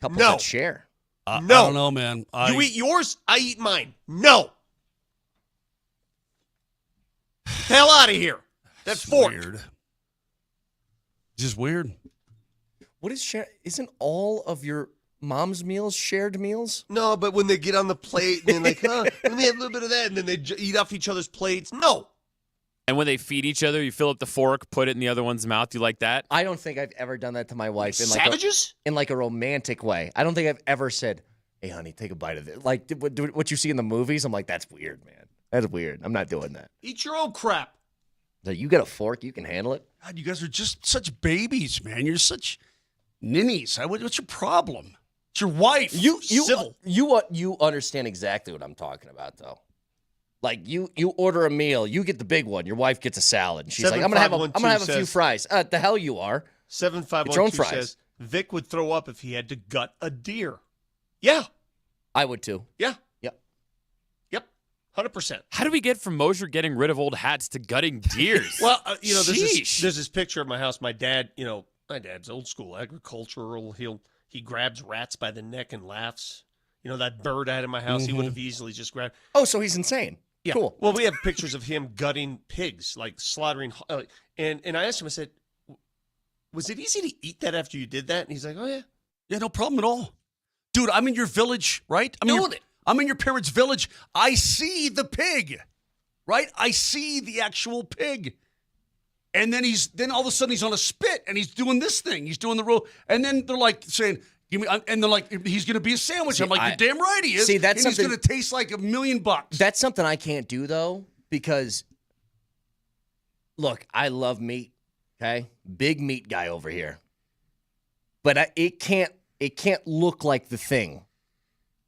[SPEAKER 4] Couples
[SPEAKER 16] No.
[SPEAKER 4] that share.
[SPEAKER 16] No.
[SPEAKER 15] I don't know, man.
[SPEAKER 16] You eat yours, I eat mine. No. Hell out of here. That's fork.
[SPEAKER 15] Weird. Just weird.
[SPEAKER 4] What is share? Isn't all of your mom's meals shared meals?
[SPEAKER 16] No, but when they get on the plate and they're like, let me have a little bit of that, and then they eat off each other's plates. No.
[SPEAKER 6] And when they feed each other, you fill up the fork, put it in the other one's mouth. You like that?
[SPEAKER 4] I don't think I've ever done that to my wife in
[SPEAKER 16] Savages?
[SPEAKER 4] in like a romantic way. I don't think I've ever said, "Hey, honey, take a bite of this." Like what you see in the movies. I'm like, that's weird, man. That's weird. I'm not doing that.
[SPEAKER 16] Eat your own crap.
[SPEAKER 4] So you got a fork, you can handle it.
[SPEAKER 15] God, you guys are just such babies, man. You're such ninnies. What's your problem? It's your wife.
[SPEAKER 4] You understand exactly what I'm talking about, though. Like you order a meal, you get the big one. Your wife gets a salad. She's like, I'm gonna have a few fries. The hell you are.
[SPEAKER 16] 7512 says Vic would throw up if he had to gut a deer. Yeah,
[SPEAKER 4] I would too.
[SPEAKER 16] Yeah.
[SPEAKER 4] Yep.
[SPEAKER 16] 100%.
[SPEAKER 6] How do we get from Mosher getting rid of old hats to gutting deers?
[SPEAKER 16] Well, there's
[SPEAKER 6] Sheesh.
[SPEAKER 16] this picture of my house. My dad, my dad's old school agricultural. He grabs rats by the neck and laughs. That bird I had in my house, he would have easily just grabbed.
[SPEAKER 4] Oh, so he's insane.
[SPEAKER 16] Yeah.
[SPEAKER 4] Cool.
[SPEAKER 16] Well, we have pictures of him gutting pigs, like slaughtering. And I asked him, I said, was it easy to eat that after you did that? And he's like, oh, yeah.
[SPEAKER 15] Yeah, no problem at all. Dude, I'm in your village, right? I'm in your parents' village. I see the pig, right? I see the actual pig. And then all of a sudden he's on a spit and he's doing this thing. He's doing the roll. And then they're like saying, and they're like, he's going to be a sandwich. I'm like, you're damn right he is.
[SPEAKER 4] See, that's
[SPEAKER 15] and he's
[SPEAKER 4] something-
[SPEAKER 15] going to taste like $1 million.
[SPEAKER 4] That's something I can't do, though, because, look, I love meat, okay? Big meat guy over here. But it can't look like the thing.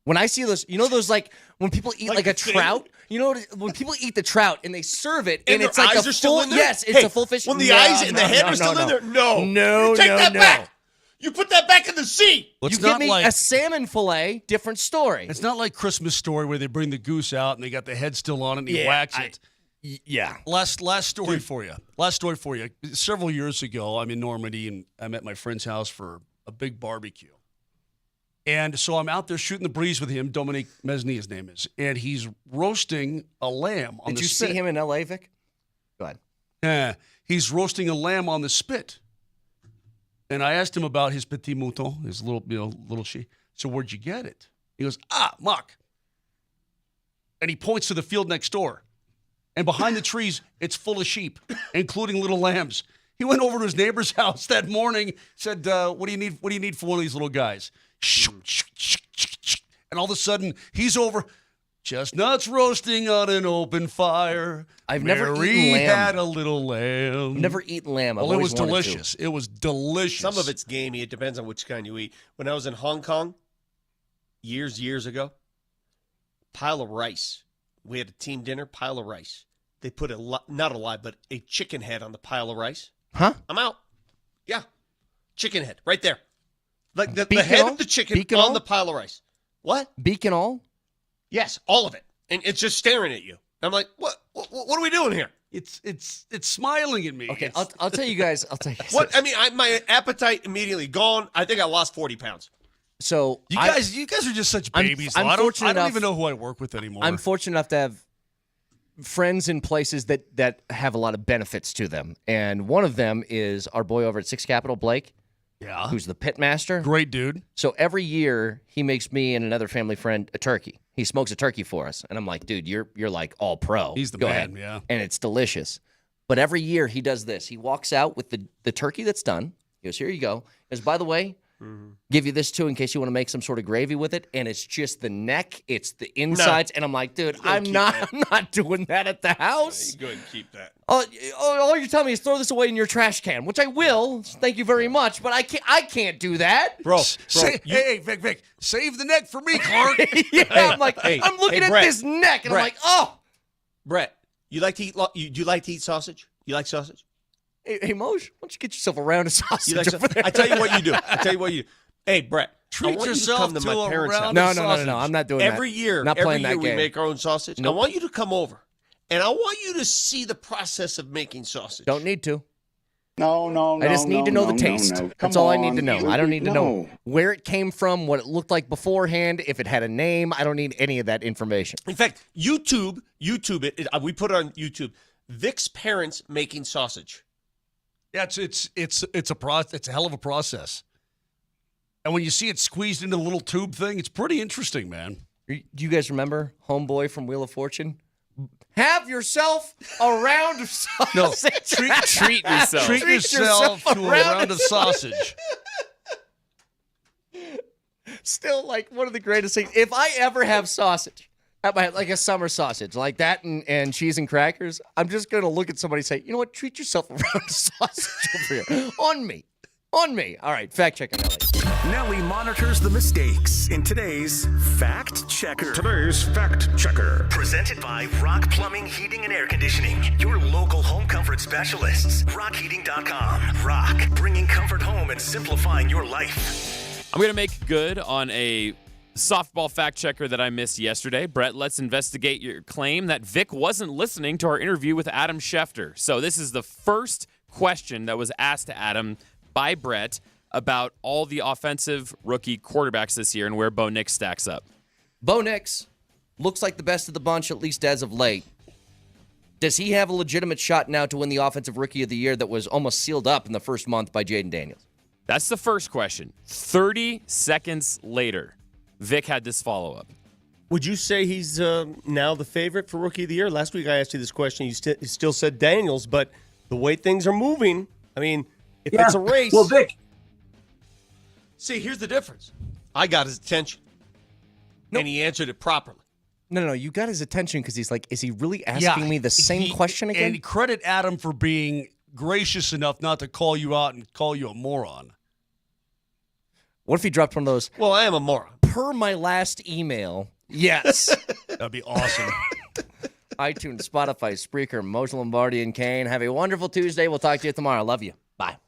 [SPEAKER 4] When I see those, those like, when people eat like a trout, when people eat the trout and they serve it and it's like
[SPEAKER 16] eyes
[SPEAKER 4] a
[SPEAKER 16] are still
[SPEAKER 4] full,
[SPEAKER 16] in there?
[SPEAKER 4] yes, it's
[SPEAKER 16] Hey,
[SPEAKER 4] a full fish.
[SPEAKER 16] when the eyes and the head are still in there? No. Take that back. You put that back in the sea.
[SPEAKER 15] Well,
[SPEAKER 4] You give me a salmon fillet, different story.
[SPEAKER 15] It's not like Christmas Story where they bring the goose out and they got the head still on it and he whacks it.
[SPEAKER 4] Yeah.
[SPEAKER 15] Last story for you. Several years ago, I'm in Normandy and I'm at my friend's house for a big barbecue. And so I'm out there shooting the breeze with him. Dominique Mesny, his name is. And he's roasting a lamb on the spit.
[SPEAKER 4] Did you see him in L.A., Vic? Go ahead.
[SPEAKER 15] Yeah. He's roasting a lamb on the spit. And I asked him about his petit mouton, his little sheep. So where'd you get it? He goes, Muck. And he points to the field next door. And behind the trees, it's full of sheep, including little lambs. He went over to his neighbor's house that morning, said, what do you need for one of these little guys? And all of a sudden, he's over. Chestnuts roasting on an open fire.
[SPEAKER 4] I've never
[SPEAKER 15] Mary
[SPEAKER 4] eaten lamb.
[SPEAKER 15] had a little lamb.
[SPEAKER 4] I've never eaten lamb.
[SPEAKER 15] Well, it was delicious. It was delicious.
[SPEAKER 16] Some of it's gamey. It depends on which kind you eat. When I was in Hong Kong, years ago, pile of rice. We had a team dinner, pile of rice. They put but a chicken head on the pile of rice.
[SPEAKER 4] Huh?
[SPEAKER 16] I'm out. Yeah. Chicken head, right there. Like the
[SPEAKER 4] Beak and
[SPEAKER 16] head
[SPEAKER 4] all?
[SPEAKER 16] of the chicken
[SPEAKER 4] Beak and
[SPEAKER 16] on
[SPEAKER 4] all?
[SPEAKER 16] the pile of rice. What?
[SPEAKER 4] Beak and all?
[SPEAKER 16] Yes, all of it. And it's just staring at you. I'm like, what are we doing here?
[SPEAKER 15] It's smiling at me.
[SPEAKER 4] Okay, I'll tell you guys.
[SPEAKER 16] What? I mean, my appetite immediately gone. I think I lost 40 pounds.
[SPEAKER 4] So
[SPEAKER 15] You guys are just such babies.
[SPEAKER 4] I'm
[SPEAKER 15] though. I
[SPEAKER 4] fortunate
[SPEAKER 15] don't
[SPEAKER 4] enough-
[SPEAKER 15] even know who I work with anymore.
[SPEAKER 4] I'm fortunate enough to have friends in places that have a lot of benefits to them. And one of them is our boy over at Six Capital, Blake.
[SPEAKER 15] Yeah.
[SPEAKER 4] who's the pit master.
[SPEAKER 15] Great dude.
[SPEAKER 4] So every year he makes me and another family friend a turkey. He smokes a turkey for us, and I'm like, dude, you're like all pro.
[SPEAKER 15] He's the
[SPEAKER 4] Go
[SPEAKER 15] man,
[SPEAKER 4] ahead.
[SPEAKER 15] yeah.
[SPEAKER 4] And it's delicious. But every year he does this. He walks out with the turkey that's done. He goes, here you go. He goes, by the way, give you this too in case you want to make some sort of gravy with it. And it's just the neck, it's the insides. And I'm like, dude, I'm not doing that at the house.
[SPEAKER 16] You go ahead and keep that.
[SPEAKER 4] All you're telling me is throw this away in your trash can, which I will. Thank you very much, but I can't do that,
[SPEAKER 16] Bro.
[SPEAKER 15] Hey, Vic, save the neck for me, Clark.
[SPEAKER 4] Yeah, I'm like, I'm looking at
[SPEAKER 16] Brett,
[SPEAKER 4] this neck, and
[SPEAKER 16] Brett.
[SPEAKER 4] I'm like, oh.
[SPEAKER 16] Brett, you like to eat? Do you like to eat sausage? You like sausage?
[SPEAKER 4] Hey, Moj, why don't you get yourself a round of sausage
[SPEAKER 16] You like
[SPEAKER 4] over there?
[SPEAKER 16] I tell you what you do. Hey, Brett,
[SPEAKER 15] Treat
[SPEAKER 16] I want
[SPEAKER 15] yourself
[SPEAKER 16] you to come to
[SPEAKER 15] to
[SPEAKER 16] my
[SPEAKER 15] a
[SPEAKER 16] parents'
[SPEAKER 15] round
[SPEAKER 16] house.
[SPEAKER 4] No, I'm not doing that.
[SPEAKER 16] Every year,
[SPEAKER 4] Not
[SPEAKER 16] every
[SPEAKER 4] playing
[SPEAKER 16] year
[SPEAKER 4] that
[SPEAKER 16] we
[SPEAKER 4] game.
[SPEAKER 16] make our own sausage.
[SPEAKER 4] Nope.
[SPEAKER 16] I want you to come over, and I want you to see the process of making sausage.
[SPEAKER 4] Don't need to.
[SPEAKER 13] No.
[SPEAKER 4] I just need to know the taste. That's all I need to know. I don't need to know where it came from, what it looked like beforehand, if it had a name. I don't need any of that information.
[SPEAKER 16] In fact, YouTube it. We put it on YouTube. Vic's parents making sausage.
[SPEAKER 15] Yeah, it's a hell of a process. And when you see it squeezed into the little tube thing, it's pretty interesting, man.
[SPEAKER 4] Do you guys remember Homeboy from Wheel of Fortune? Have yourself a round of sausage.
[SPEAKER 15] No,
[SPEAKER 6] Treat yourself.
[SPEAKER 15] Treat yourself to a round of sausage.
[SPEAKER 4] Still, like, one of the greatest things. If I ever have sausage, like a summer sausage, like that and cheese and crackers, I'm just going to look at somebody and say, you know what, treat yourself a round of sausage over here. On me. All right, fact checker Nelly.
[SPEAKER 3] Nelly monitors the mistakes in today's Fact Checker. Presented by Rock Plumbing, Heating, and Air Conditioning. Your local home comfort specialists. RockHeating.com. Rock, bringing comfort home and simplifying your life.
[SPEAKER 6] I'm going to make good on a softball fact checker that I missed yesterday. Brett, let's investigate your claim that Vic wasn't listening to our interview with Adam Schefter. So this is the first question that was asked to Adam by Brett about all the offensive rookie quarterbacks this year and where Bo Nix stacks up.
[SPEAKER 4] Bo Nix looks like the best of the bunch, at least as of late. Does he have a legitimate shot now to win the Offensive Rookie of the Year that was almost sealed up in the first month by Jaden Daniels?
[SPEAKER 6] That's the first question. 30 seconds later, Vic had this follow-up.
[SPEAKER 16] Would you say he's now the favorite for Rookie of the Year? Last week I asked you this question. You still said Daniels, but the way things are moving, I mean, if it's a race.
[SPEAKER 21] Well, Vic.
[SPEAKER 16] See, here's the difference. I got his attention, and he answered it properly.
[SPEAKER 4] No, you got his attention because he's like, is he really asking me the same question again?
[SPEAKER 15] And credit Adam for being gracious enough not to call you out and call you a moron.
[SPEAKER 4] What if he dropped one of those?
[SPEAKER 16] Well, I am a moron.
[SPEAKER 4] Per my last email, yes.
[SPEAKER 15] That'd be awesome.
[SPEAKER 4] iTunes, Spotify, Spreaker, Moj Lombardi, and Kane. Have a wonderful Tuesday. We'll talk to you tomorrow. Love you. Bye.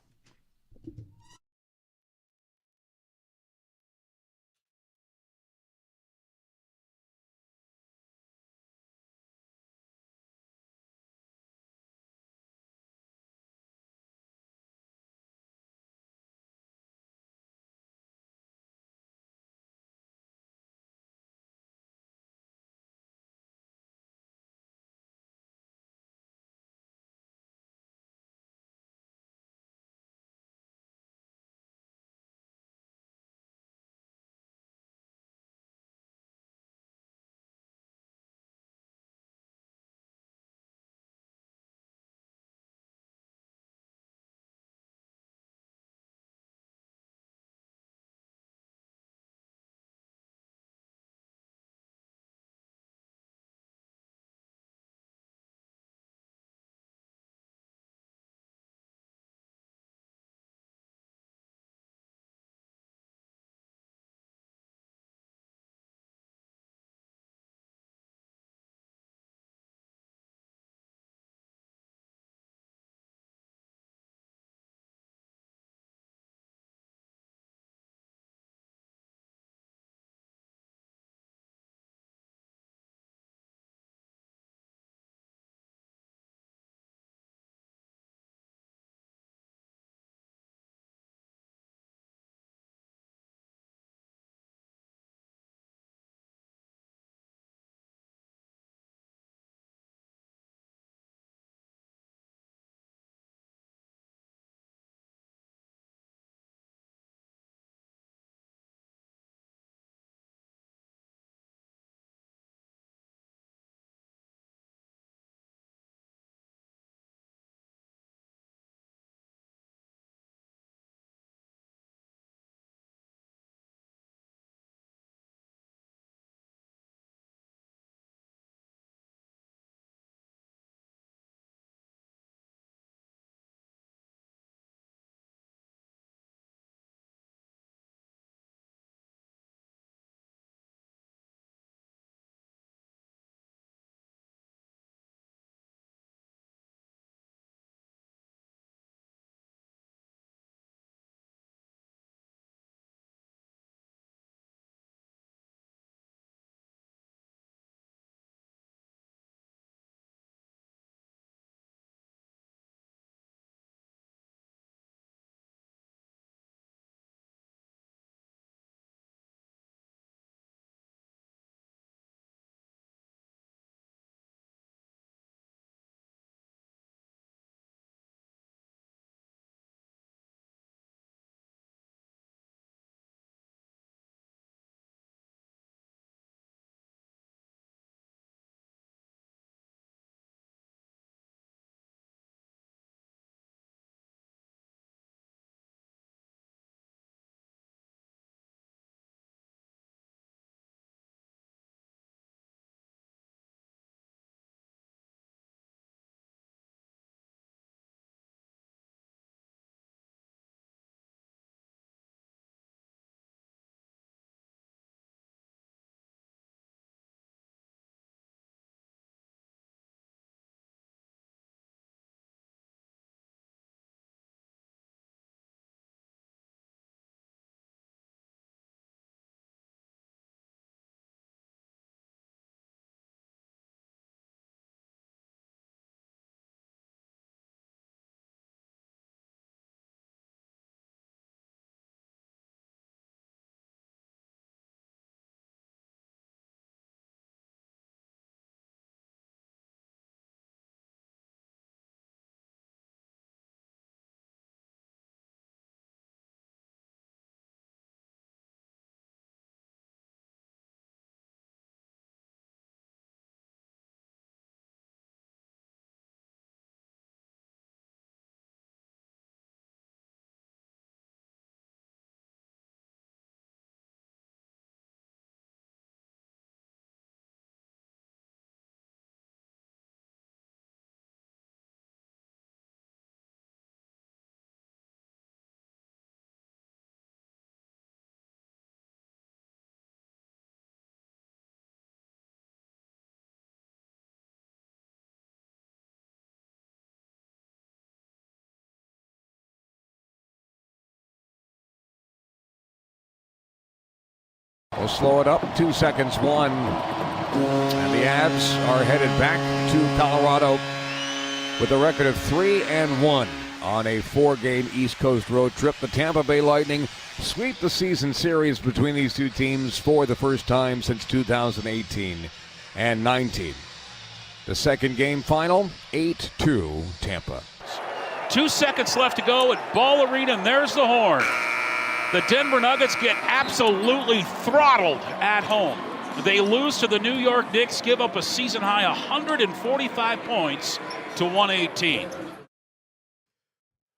[SPEAKER 10] We'll slow it up. 2 seconds, 1. And the Avs are headed back to Colorado with a record of 3-1 on a 4-game East Coast road trip. The Tampa Bay Lightning sweep the season series between these two teams for the first time since 2018 and 19. The second game final, 8-2 Tampa.
[SPEAKER 12] 2 seconds left to go at Ball Arena, and there's the horn. The Denver Nuggets get absolutely throttled at home. They lose to the New York Knicks, give up a season-high 145 points to 118.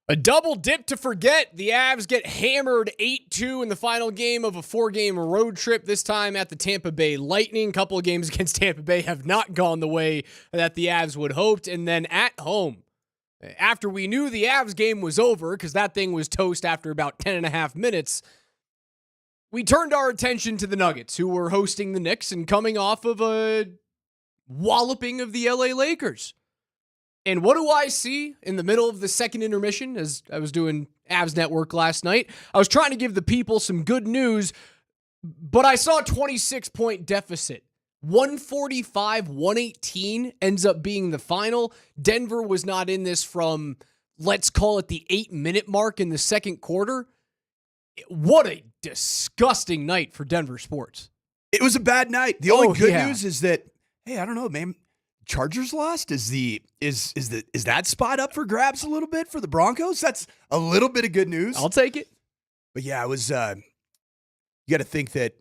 [SPEAKER 11] A double dip to forget. The Avs get hammered 8-2 in the final game of a 4-game road trip, this time at the Tampa Bay Lightning. A couple of games against Tampa Bay have not gone the way that the Avs would hoped. And then at home, after we knew the Avs game was over, because that thing was toast after about 10 and a half minutes, we turned our attention to the Nuggets, who were hosting the Knicks and coming off of a walloping of the LA Lakers. And what do I see in the middle of the second intermission as I was doing Avs Network last night? I was trying to give the people some good news, but I saw a 26-point deficit. 145-118 ends up being the final. Denver was not in this from, let's call it the 8-minute mark in the second quarter. What a disgusting night for Denver sports.
[SPEAKER 18] It was a bad night. The only good news is that, hey, I don't know, man. Chargers lost. Is that spot up for grabs a little bit for the Broncos? That's a little bit of good news.
[SPEAKER 11] I'll take it.
[SPEAKER 18] But yeah, it was. You got to think that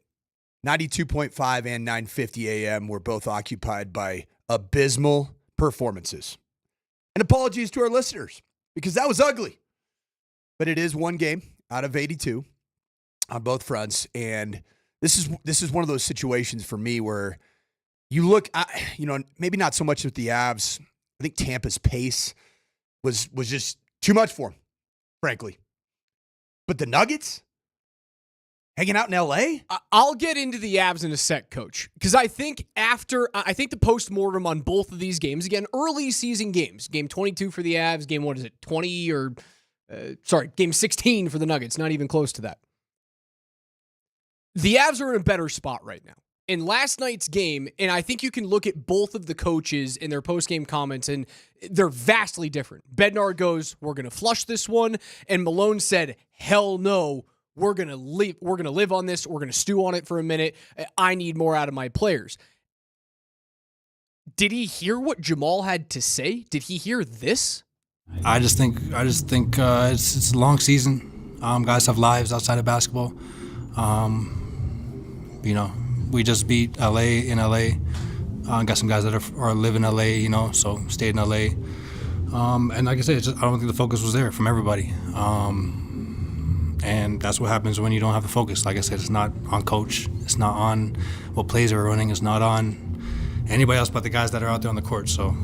[SPEAKER 18] 92.5 and 9:50 a.m. were both occupied by abysmal performances. And apologies to our listeners because that was ugly. But it is one game out of 82 on both fronts, and this is one of those situations for me where. You look, maybe not so much with the Avs. I think Tampa's pace was just too much for them, frankly. But the Nuggets hanging out in L.A.?
[SPEAKER 11] I'll get into the Avs in a sec, Coach, because I think the postmortem on both of these games, again, early season games, game 22 for the Avs, game, 20 or, game 16 for the Nuggets, not even close to that. The Avs are in a better spot right now. In last night's game, and I think you can look at both of the coaches in their post-game comments, and they're vastly different. Bednar goes, "We're going to flush this one," and Malone said, "Hell no, we're going to live on this. We're going to stew on it for a minute. I need more out of my players." Did he hear what Jamal had to say? Did he hear this?
[SPEAKER 24] I just think it's a long season. Guys have lives outside of basketball. We just beat LA in LA. Got some guys that are live in LA, so stayed in LA. And like I said, I don't think the focus was there from everybody. And that's what happens when you don't have the focus. Like I said, it's not on coach. It's not on what plays are running. It's not on anybody else but the guys that are out there on the court. So,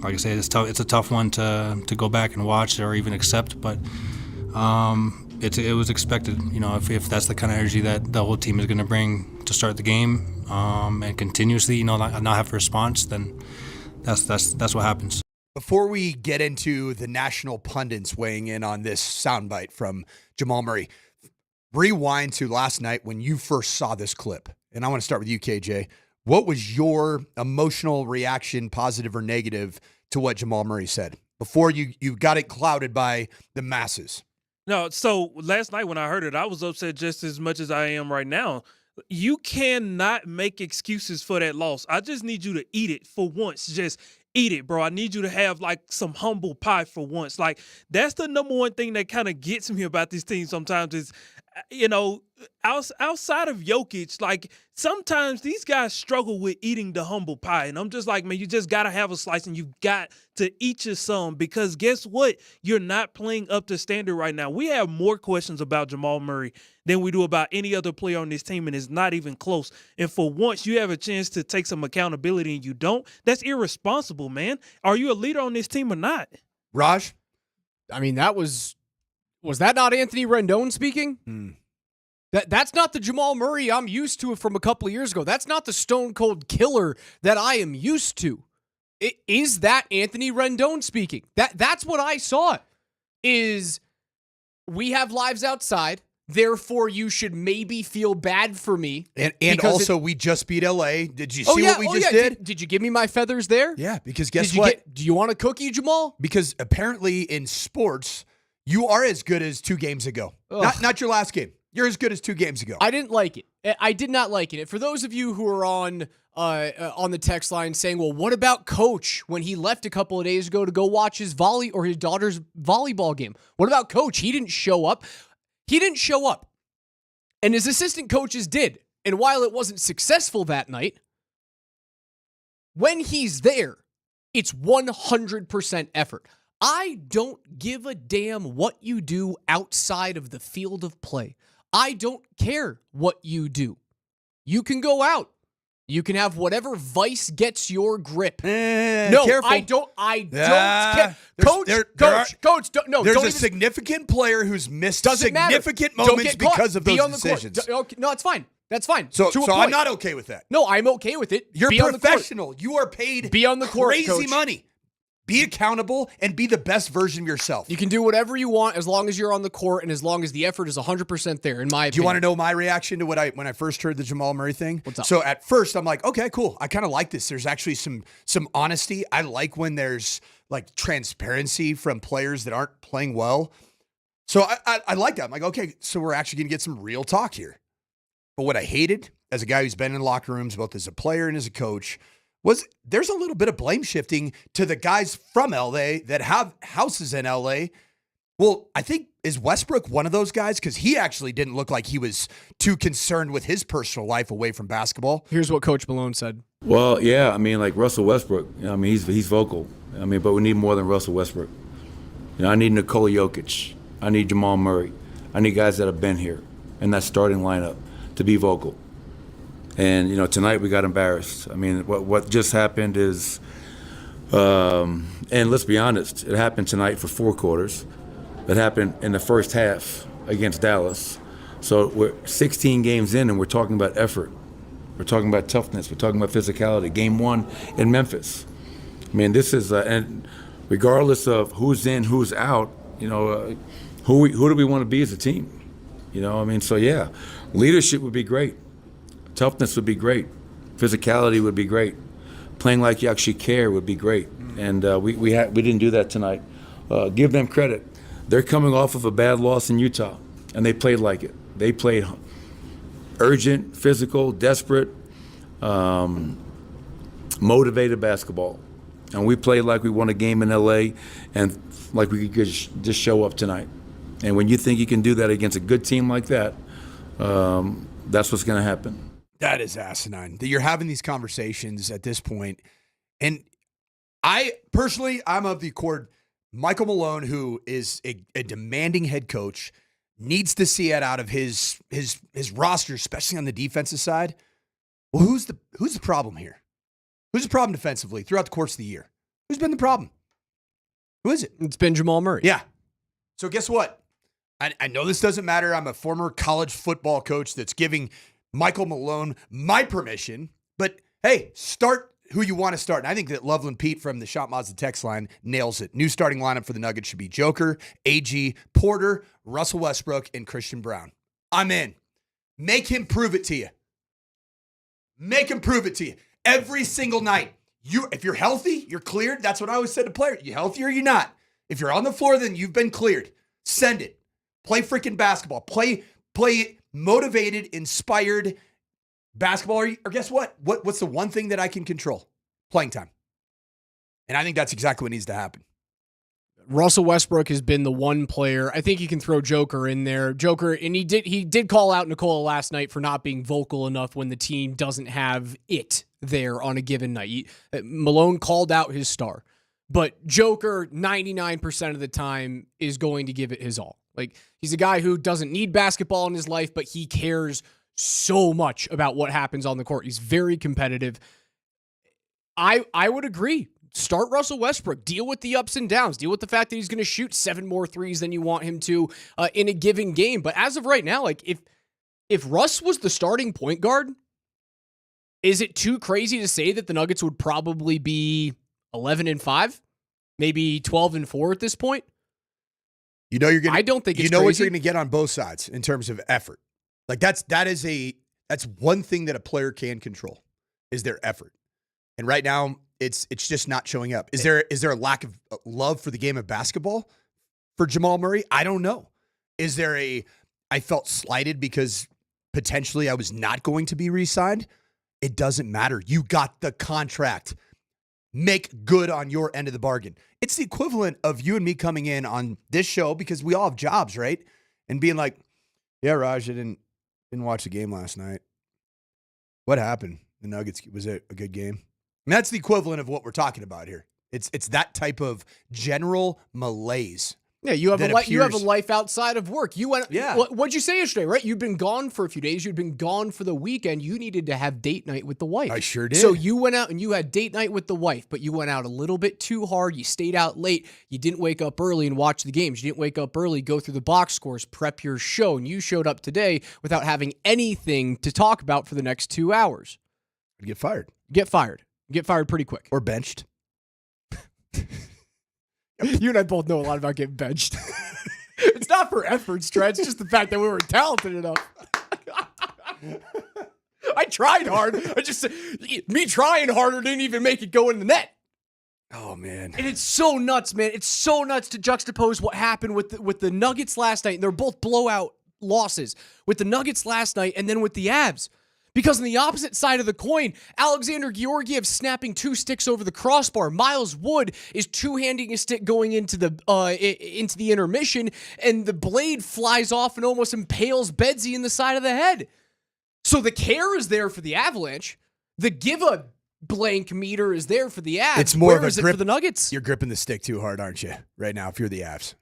[SPEAKER 24] like I said, it's tough. It's a tough one to go back and watch or even accept, but. It was expected, if that's the kind of energy that the whole team is going to bring to start the game and continuously, not have a response, then that's what happens.
[SPEAKER 18] Before we get into the national pundits weighing in on this soundbite from Jamal Murray, rewind to last night when you first saw this clip. And I want to start with you, KJ. What was your emotional reaction, positive or negative, to what Jamal Murray said before you got it clouded by the masses?
[SPEAKER 25] No, so last night when I heard it, I was upset just as much as I am right now. You cannot make excuses for that loss. I just need you to eat it for once. Just eat it, bro. I need you to have like some humble pie for once. Like that's the number one thing that kind of gets me about this team sometimes is, outside of Jokic, like sometimes these guys struggle with eating the humble pie. And I'm just like, man, you just got to have a slice and you've got to eat your some because guess what? You're not playing up to standard right now. We have more questions about Jamal Murray than we do about any other player on this team, and it's not even close. And for once, you have a chance to take some accountability and you don't. That's irresponsible, man. Are you a leader on this team or not?
[SPEAKER 18] Raj?
[SPEAKER 11] I mean, was that not Anthony Rendon speaking? That's not the Jamal Murray I'm used to from a couple of years ago. That's not the stone cold killer that I am used to. Is that Anthony Rendon speaking? That's what I saw. Is we have lives outside. Therefore, you should maybe feel bad for me.
[SPEAKER 18] And
[SPEAKER 11] because
[SPEAKER 18] also, we just beat LA. Did you see what we just did?
[SPEAKER 11] Did you give me my feathers there?
[SPEAKER 18] Yeah, because guess what?
[SPEAKER 11] Do you want a cookie, Jamal?
[SPEAKER 18] Because apparently in sports, you are as good as 2 games ago. Not your last game. You're as good as 2 games ago.
[SPEAKER 11] I didn't like it. I did not like it. For those of you who are on the text line saying, well, what about Coach when he left a couple of days ago to go watch his his daughter's volleyball game? What about Coach? He didn't show up. He didn't show up. And his assistant coaches did. And while it wasn't successful that night, when he's there, it's 100% effort. I don't give a damn what you do outside of the field of play. I don't care what you do. You can go out. You can have whatever vice gets your grip. No,
[SPEAKER 18] careful.
[SPEAKER 11] I don't care. Coach, no.
[SPEAKER 18] There's a significant player who's missed significant moments because of those decisions.
[SPEAKER 11] No, it's fine. That's fine.
[SPEAKER 18] So I'm not okay with that.
[SPEAKER 11] No, I'm okay with it.
[SPEAKER 18] You're
[SPEAKER 11] be
[SPEAKER 18] professional. You are paid
[SPEAKER 11] be on the court,
[SPEAKER 18] crazy
[SPEAKER 11] Coach.
[SPEAKER 18] money. Be accountable and be the best version of yourself.
[SPEAKER 11] You can do whatever you want as long as you're on the court and as long as the effort is 100% there, in my opinion.
[SPEAKER 18] Do you want to know my reaction to when I first heard the Jamal Murray thing?
[SPEAKER 11] What's up?
[SPEAKER 18] So at first I'm like, okay, cool. I kind of like this. There's actually some honesty. I like when there's like transparency from players that aren't playing well. So I like that. I'm like, okay, so we're actually going to get some real talk here. But what I hated as a guy who's been in locker rooms, both as a player and as a coach, was there's a little bit of blame shifting to the guys from LA that have houses in LA. Well, I think, is Westbrook one of those guys? Because he actually didn't look like he was too concerned with his personal life away from basketball.
[SPEAKER 11] Here's what Coach Malone said.
[SPEAKER 5] Well, yeah, I mean, like Russell Westbrook, I mean, he's vocal. I mean, but we need more than Russell Westbrook. I need Nikola Jokic. I need Jamal Murray. I need guys that have been here in that starting lineup to be vocal. And, tonight we got embarrassed. I mean, what just happened is, and let's be honest, it happened tonight for 4 quarters. It happened in the first half against Dallas. So we're 16 games in and we're talking about effort. We're talking about toughness. We're talking about physicality. Game 1 in Memphis. I mean, this is, and regardless of who's in, who's out, who do we want to be as a team? So yeah, leadership would be great. Toughness would be great. Physicality would be great. Playing like you actually care would be great. And we didn't do that tonight. Give them credit. They're coming off of a bad loss in Utah, and they played like it. They played urgent, physical, desperate, motivated basketball. And we played like we won a game in LA and like we could just show up tonight. And when you think you can do that against a good team like that, that's what's going to happen.
[SPEAKER 18] That is asinine that you're having these conversations at this point. And I'm of the accord. Michael Malone, who is a demanding head coach, needs to see it out of his roster, especially on the defensive side. Well, who's the problem here? Who's the problem defensively throughout the course of the year? Who's been the problem? Who is it?
[SPEAKER 11] It's been Jamal Murray.
[SPEAKER 18] Yeah. So guess what? I know this doesn't matter. I'm a former college football coach that's giving Michael Malone my permission, but hey, start who you want to start. And I think that Loveland Pete from the Shop Mazda text line nails it. New starting lineup for the Nuggets should be Joker, AG, Porter, Russell Westbrook, and Christian Brown. I'm in. Make him prove it to you. Make him prove it to you. Every single night. If you're healthy, you're cleared. That's what I always said to players. You healthy or you not? If you're on the floor, then you've been cleared. Send it. Play freaking basketball. Play motivated, inspired basketball. Or guess what? What's the one thing that I can control? Playing time. And I think that's exactly what needs to happen.
[SPEAKER 11] Russell Westbrook has been the one player. I think you can throw Joker in there. Joker, and he did call out Nikola last night for not being vocal enough when the team doesn't have it there on a given night. Malone called out his star. But Joker, 99% of the time, is going to give it his all. Like, he's a guy who doesn't need basketball in his life, but he cares so much about what happens on the court. He's very competitive. I would agree. Start Russell Westbrook. Deal with the ups and downs. Deal with the fact that he's going to shoot 7 more threes than you want him to in a given game. But as of right now, like if Russ was the starting point guard, is it too crazy to say that the Nuggets would probably be 11-5, maybe 12-4 at this point?
[SPEAKER 18] You know you're gonna.
[SPEAKER 11] I don't think it's
[SPEAKER 18] you know what
[SPEAKER 11] crazy.
[SPEAKER 18] you're gonna get on both sides in terms of effort. Like that's one thing that a player can control is their effort. And right now it's just not showing up. Is there a lack of love for the game of basketball for Jamal Murray? I don't know. Is there I felt slighted because potentially I was not going to be re-signed? It doesn't matter. You got the contract. Make good on your end of the bargain. It's the equivalent of you and me coming in on this show because we all have jobs, right? And being like, yeah, Raj, I didn't watch the game last night. What happened? The Nuggets, was it a good game? And that's the equivalent of what we're talking about here. It's that type of general malaise.
[SPEAKER 11] Yeah, you have you have a
[SPEAKER 18] appears-
[SPEAKER 11] life outside of work. You went.
[SPEAKER 18] Yeah.
[SPEAKER 11] What'd you say yesterday? Right, you've been gone for a few days. You'd been gone for the weekend. You needed to have date night with the wife.
[SPEAKER 18] I sure did.
[SPEAKER 11] So you went out and you had date night with the wife, but you went out a little bit too hard. You stayed out late. You didn't wake up early and watch the games. You didn't wake up early, go through the box scores, prep your show, and you showed up today without having anything to talk about for the next 2 hours.
[SPEAKER 18] Get fired.
[SPEAKER 11] Get fired. Get fired pretty quick.
[SPEAKER 18] Or benched.
[SPEAKER 11] You and I both know a lot about getting benched. It's not for effort, Stretch. It's just the fact that we were talented enough. I tried hard. Me trying harder didn't even make it go in the net.
[SPEAKER 18] Oh, man.
[SPEAKER 11] And it's so nuts, man. It's so nuts to juxtapose what happened with the Nuggets last night. And they're both blowout losses. With the Nuggets last night and then with the Avs. Because on the opposite side of the coin, Alexander Georgiev snapping 2 sticks over the crossbar. Miles Wood is two-handing a stick going into the intermission, and the blade flies off and almost impales Bedsy in the side of the head. So the care is there for the Avalanche. The give a blank meter is there for the Avs.
[SPEAKER 18] It's more
[SPEAKER 11] Where
[SPEAKER 18] of a
[SPEAKER 11] is
[SPEAKER 18] grip
[SPEAKER 11] it for the Nuggets?
[SPEAKER 18] You're gripping the stick too hard, aren't you? Right now, if you're the Avs.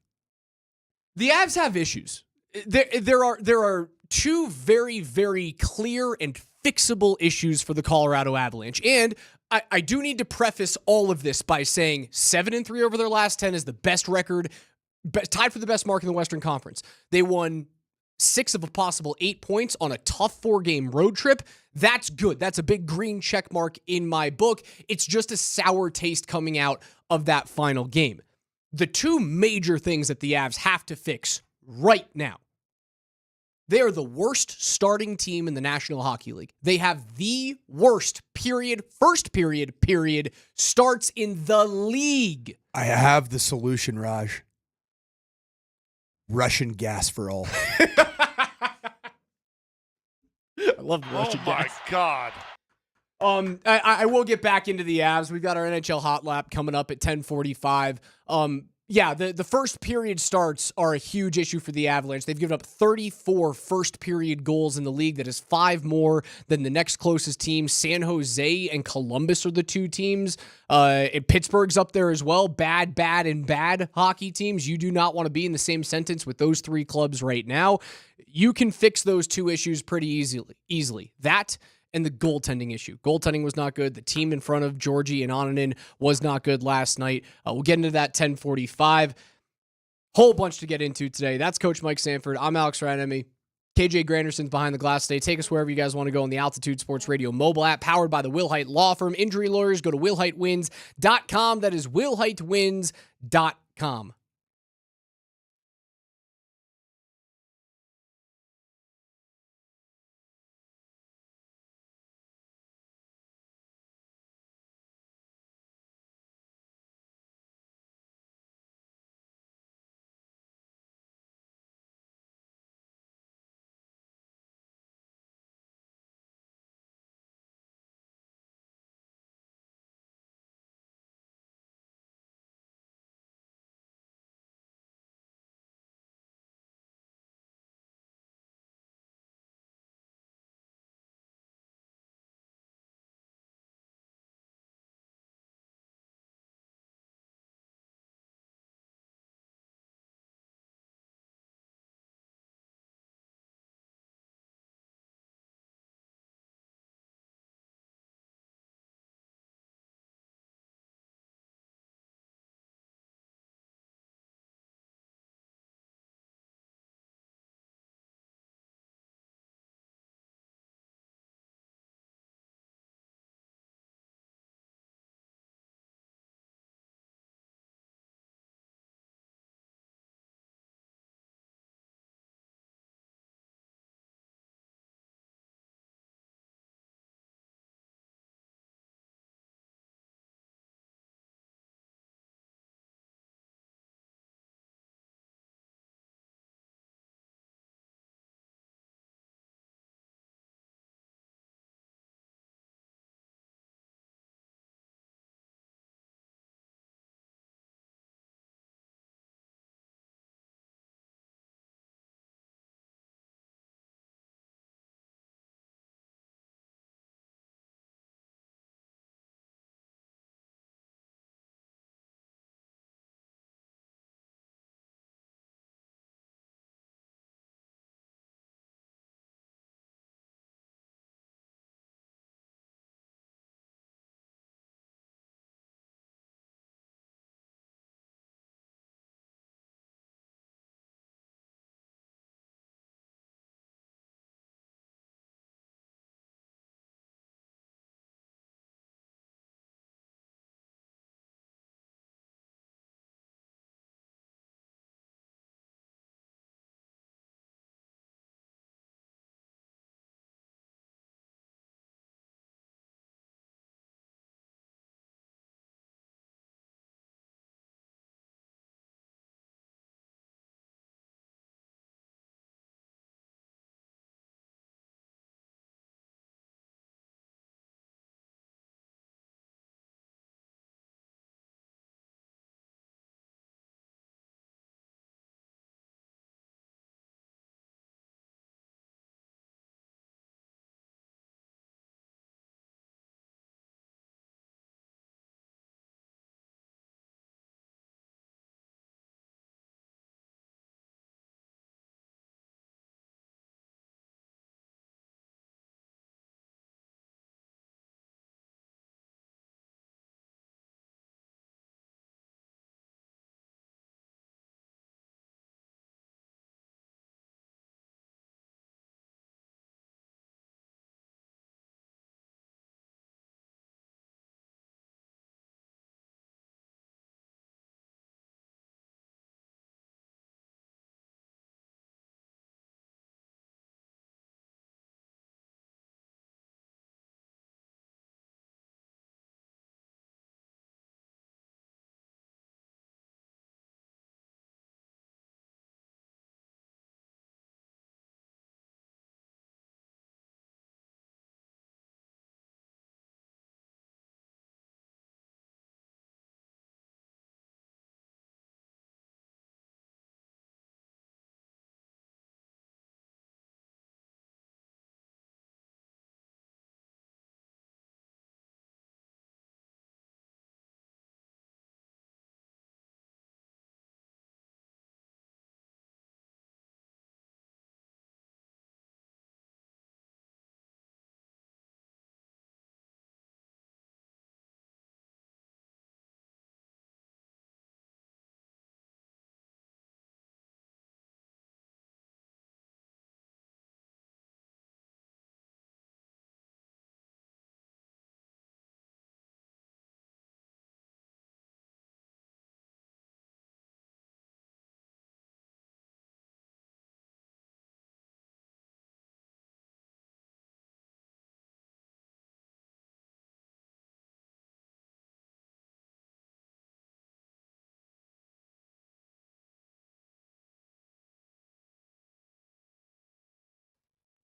[SPEAKER 11] The Avs have issues. There are 2 very, very clear and fixable issues for the Colorado Avalanche. And I do need to preface all of this by saying 7-3 over their last 10 is the best record, tied for the best mark in the Western Conference. They won 6 of a possible 8 points on a tough 4-game road trip. That's good. That's a big green check mark in my book. It's just a sour taste coming out of that final game. The 2 major things that the Avs have to fix right now. They are the worst starting team in the National Hockey League. They have the worst first period starts in the league.
[SPEAKER 18] I have the solution, Raj. Russian gas for all.
[SPEAKER 11] I love the Russian gas.
[SPEAKER 12] Oh, my God.
[SPEAKER 11] I will get back into the Avs. We've got our NHL Hot Lap coming up at 10:45. Yeah, the first period starts are a huge issue for the Avalanche. They've given up 34 first period goals in the league. That is 5 more than the next closest team. San Jose and Columbus are the 2 teams. And Pittsburgh's up there as well. Bad, and bad hockey teams. You do not want to be in the same sentence with those 3 clubs right now. You can fix those 2 issues pretty easily. That and the goaltending issue. Goaltending was not good. The team in front of Georgie and Ananen was not good last night. We'll get into that 10:45. Whole bunch to get into today. That's Coach Mike Sanford. I'm Alex Ranemy. KJ Granderson's behind the glass today. Take us wherever you guys want to go on the Altitude Sports Radio mobile app, powered by the Will Hite Law Firm. Injury lawyers, go to willhitewins.com. That is willhitewins.com.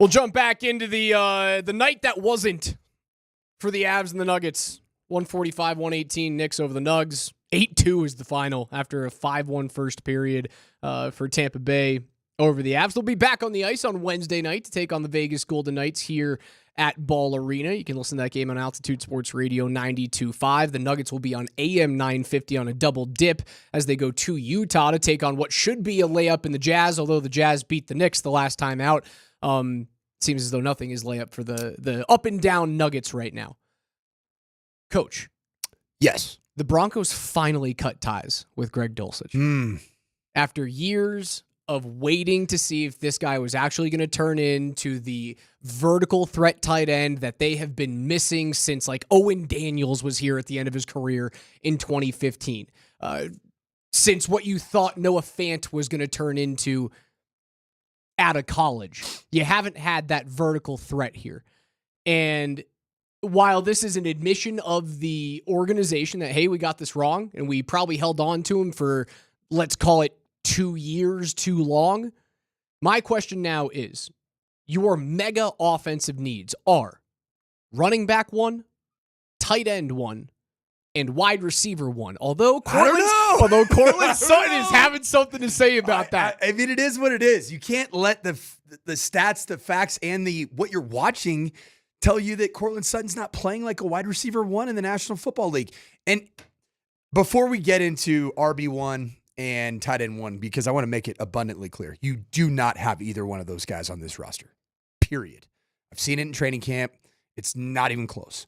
[SPEAKER 11] We'll jump back into the night that wasn't for the Avs and the Nuggets. 145-118 Knicks over the Nugs. 8-2 is the final after a 5-1 first period for Tampa Bay over the Avs. They'll be back on the ice on Wednesday night to take on the Vegas Golden Knights here at Ball Arena. You can listen to that game on Altitude Sports Radio 92.5. The Nuggets will be on AM 950 on a double dip as they go to Utah to take on what should be a layup in the Jazz, although the Jazz beat the Knicks the last time out. Seems as though nothing is layup for the up and down Nuggets right now. Coach.
[SPEAKER 18] Yes.
[SPEAKER 11] The Broncos finally cut ties with Greg Dulcich. After years of waiting to see if this guy was actually going to turn into the vertical threat tight end that they have been missing since like Owen Daniels was here at the end of his career in 2015. Since what you thought Noah Fant was going to turn into out of college. You haven't had that vertical threat here. And while this is an admission of the organization that, hey, we got this wrong, and we probably held on to him for, let's call it 2 years too long, my question now is, your mega offensive needs are running back 1, tight end 1, and wide receiver 1. Although Cortland Sutton is having something to say about that.
[SPEAKER 18] I mean, it is what it is. You can't let the stats, the facts, and what you're watching tell you that Cortland Sutton's not playing like a wide receiver 1 in the National Football League. And before we get into RB1 and tight end 1, because I want to make it abundantly clear, you do not have either one of those guys on this roster. Period. I've seen it in training camp. It's not even close.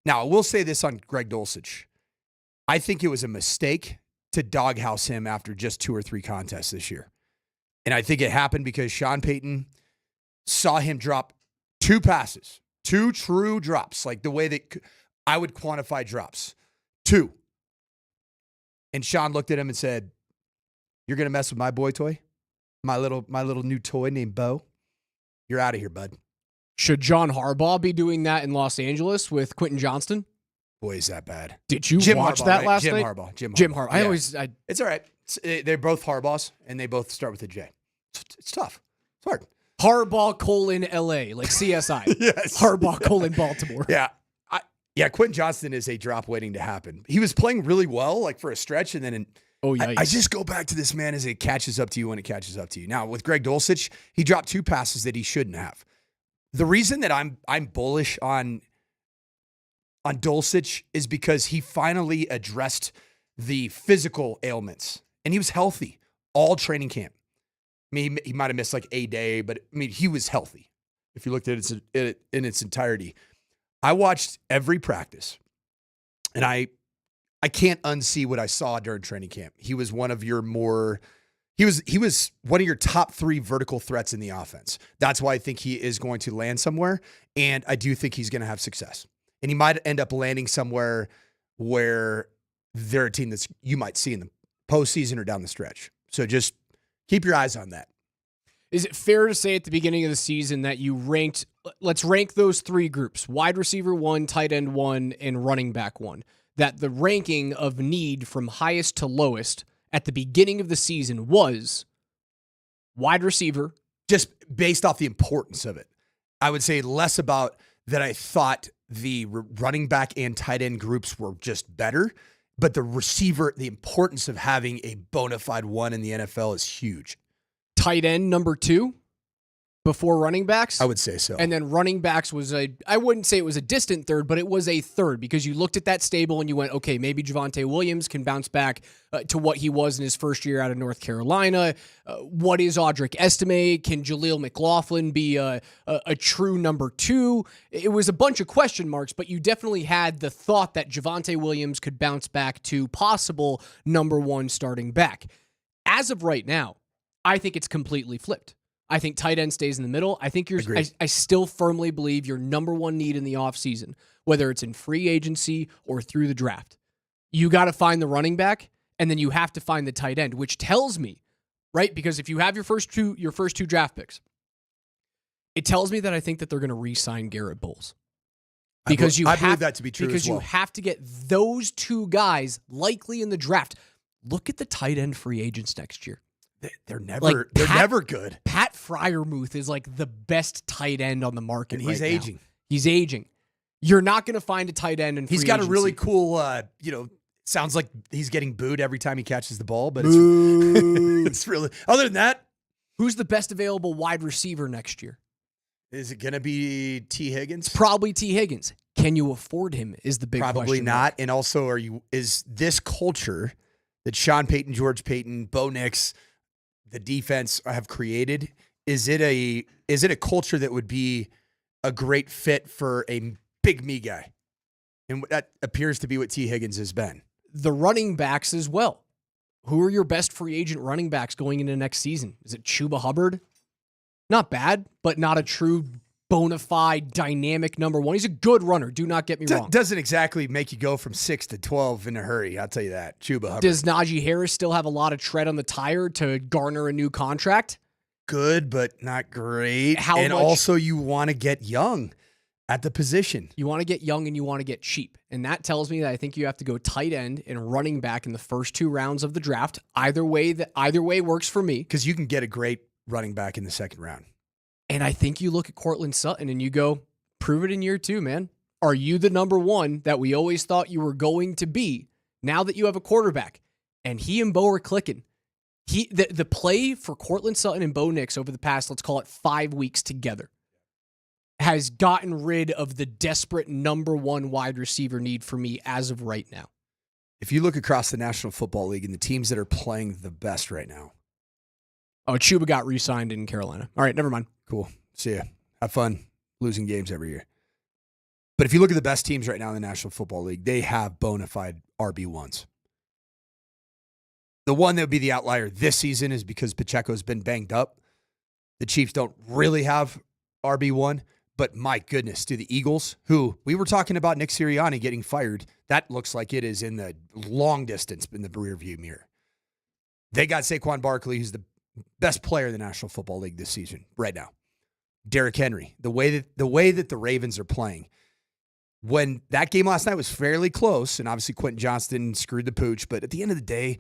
[SPEAKER 18] Now, I will say this on Greg Dulcich. I think it was a mistake to doghouse him after just 2 or 3 contests this year. And I think it happened because Sean Payton saw him drop 2 passes, 2 true drops, like the way that I would quantify drops. 2. And Sean looked at him and said, "You're going to mess with my boy toy? My little new toy named Bo? You're out of here, bud."
[SPEAKER 11] Should John Harbaugh be doing that in Los Angeles with Quentin Johnston?
[SPEAKER 18] Boy, is that bad.
[SPEAKER 11] Did you watch
[SPEAKER 18] Harbaugh,
[SPEAKER 11] that
[SPEAKER 18] right?
[SPEAKER 11] last
[SPEAKER 18] Jim
[SPEAKER 11] night?
[SPEAKER 18] Harbaugh. Jim
[SPEAKER 11] Harbaugh.
[SPEAKER 18] Yeah. It's all right. They're both Harbaughs, and they both start with a J. It's tough. It's hard.
[SPEAKER 11] Harbaugh : LA, like CSI.
[SPEAKER 18] Yes.
[SPEAKER 11] Harbaugh : Baltimore.
[SPEAKER 18] Yeah. Quentin Johnston is a drop waiting to happen. He was playing really well, like for a stretch, and then I just go back to this man as it catches up to you when it catches up to you. Now, with Greg Dulcich, he dropped 2 passes that he shouldn't have. The reason that I'm bullish on Dulcich is because he finally addressed the physical ailments, and he was healthy all training camp. I mean, he might have missed like a day, but I mean, he was healthy. If you looked at it in its entirety, I watched every practice, and I can't unsee what I saw during training camp. He was one of your he was one of your top 3 vertical threats in the offense. That's why I think he is going to land somewhere, and I do think he's going to have success. And he might end up landing somewhere where they're a team that's you might see in the postseason or down the stretch. So just keep your eyes on that.
[SPEAKER 11] Is it fair to say at the beginning of the season that you let's rank those 3 groups, wide receiver 1, tight end 1, and running back 1, that the ranking of need from highest to lowest at the beginning of the season was wide receiver?
[SPEAKER 18] Just based off the importance of it. I would say less about that I thought the running back and tight end groups were just better, but the receiver, the importance of having a bona fide 1 in the NFL is huge.
[SPEAKER 11] Tight end number 2 before running backs?
[SPEAKER 18] I would say so.
[SPEAKER 11] And then running backs was I wouldn't say it was a distant third, but it was a third because you looked at that stable and you went, okay, maybe Javonte Williams can bounce back to what he was in his first year out of North Carolina. What is Audric Estime? Can Jaleel McLaughlin be a true number 2? It was a bunch of question marks, but you definitely had the thought that Javonte Williams could bounce back to possible number 1 starting back. As of right now, I think it's completely flipped. I think tight end stays in the middle. I think I still firmly believe your number 1 need in the offseason, whether it's in free agency or through the draft, you got to find the running back, and then you have to find the tight end, which tells me, right? Because if you have your first two draft picks, it tells me that I think that they're going to re-sign Garrett Bowles. Because
[SPEAKER 18] I believe that to be true
[SPEAKER 11] because
[SPEAKER 18] as well.
[SPEAKER 11] You have to get those 2 guys likely in the draft. Look at the tight end free agents next year.
[SPEAKER 18] They're never good.
[SPEAKER 11] Pat Freiermuth is like the best tight end on the market,
[SPEAKER 18] And he's
[SPEAKER 11] right now.
[SPEAKER 18] aging.
[SPEAKER 11] He's aging. You're not going to find a tight end in free
[SPEAKER 18] He's got a really
[SPEAKER 11] agency.
[SPEAKER 18] cool, sounds like he's getting booed every time he catches the ball, but it's really, other than that,
[SPEAKER 11] who's the best available wide receiver next year?
[SPEAKER 18] Is it going to be T. Higgins?
[SPEAKER 11] Probably T. Higgins. Can you afford him is the big
[SPEAKER 18] Probably
[SPEAKER 11] question.
[SPEAKER 18] not. And also, is this culture that Sean Payton, George Payton, Bo Nix, the defense have created, is it a culture that would be a great fit for a big me guy? And that appears to be what T. Higgins has been.
[SPEAKER 11] The running backs as well. Who are your best free agent running backs going into next season? Is it Chuba Hubbard? Not bad, but not a true bona fide dynamic number one. He's a good runner. Do not get me wrong.
[SPEAKER 18] Doesn't exactly make you go from 6 to 12 in a hurry. I'll tell you that. Chuba Hubbard.
[SPEAKER 11] Does Najee Harris still have a lot of tread on the tire to garner a new contract?
[SPEAKER 18] Good, but not great.
[SPEAKER 11] And
[SPEAKER 18] also, you want to get young at the position.
[SPEAKER 11] You want to get young and you want to get cheap. And that tells me that I think you have to go tight end and running back in the first 2 rounds of the draft. Either way works for me.
[SPEAKER 18] Because you can get a great running back in the second round.
[SPEAKER 11] And I think you look at Courtland Sutton and you go, prove it in year 2, man. Are you the number one that we always thought you were going to be now that you have a quarterback? And he and Bo are clicking. The play for Courtland Sutton and Bo Nix over the past, let's call it 5 weeks together, has gotten rid of the desperate number one wide receiver need for me as of right now.
[SPEAKER 18] If you look across the National Football League and the teams that are playing the best right now.
[SPEAKER 11] Oh, Chuba got re-signed in Carolina. All right, never mind.
[SPEAKER 18] Cool. See ya. Have fun losing games every year. But if you look at the best teams right now in the National Football League, they have bona fide RB1s. The one that would be the outlier this season is because Pacheco's been banged up. The Chiefs don't really have RB1, but my goodness, do the Eagles, who we were talking about Nick Sirianni getting fired, that looks like it is in the long distance in the rearview mirror. They got Saquon Barkley, who's the best player in the National Football League this season right now. Derrick Henry, the way that the Ravens are playing. When that game last night was fairly close, and obviously Quentin Johnston screwed the pooch, but at the end of the day,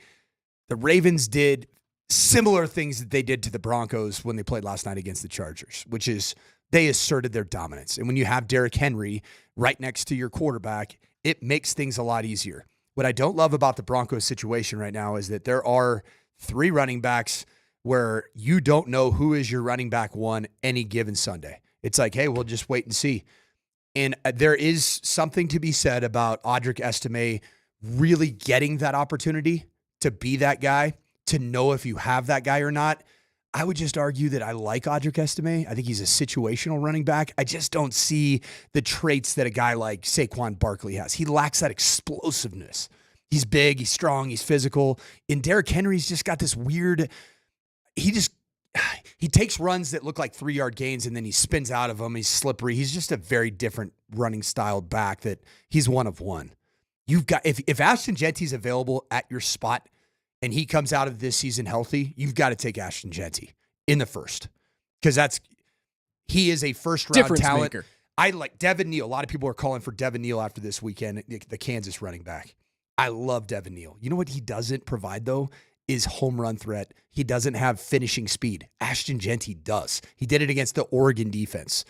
[SPEAKER 18] the Ravens did similar things that they did to the Broncos when they played last night against the Chargers, which is they asserted their dominance. And when you have Derrick Henry right next to your quarterback, it makes things a lot easier. What I don't love about the Broncos situation right now is that there are 3 running backs where you don't know who is your running back one any given Sunday. It's like, hey, we'll just wait and see. And there is something to be said about Audric Estime really getting that opportunity to be that guy, to know if you have that guy or not. I would just argue that I like Audric Estime. I think he's a situational running back. I just don't see the traits that a guy like Saquon Barkley has. He lacks that explosiveness. He's big, he's strong, he's physical. And Derrick Henry's just got this weird... He takes runs that look like 3-yard gains and then he spins out of them. He's slippery. He's just a very different running style back that he's one of one. You've got, if Ashton Genty's available at your spot and he comes out of this season healthy, you've got to take Ashton Genty in the first. Because he is a first round
[SPEAKER 11] Difference
[SPEAKER 18] talent.
[SPEAKER 11] maker.
[SPEAKER 18] I like Devin Neal. A lot of people are calling for Devin Neal after this weekend, the Kansas running back. I love Devin Neal. You know what he doesn't provide though? Is home run threat. He doesn't have finishing speed. Ashton Genty does. He did it against the Oregon defense.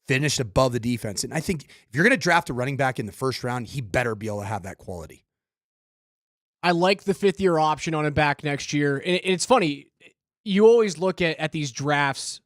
[SPEAKER 18] Finished above the defense. And I think if you're going to draft a running back in the first round, he better be able to have that quality.
[SPEAKER 11] I like the 5th-year option on him back next year. And it's funny, you always look at these drafts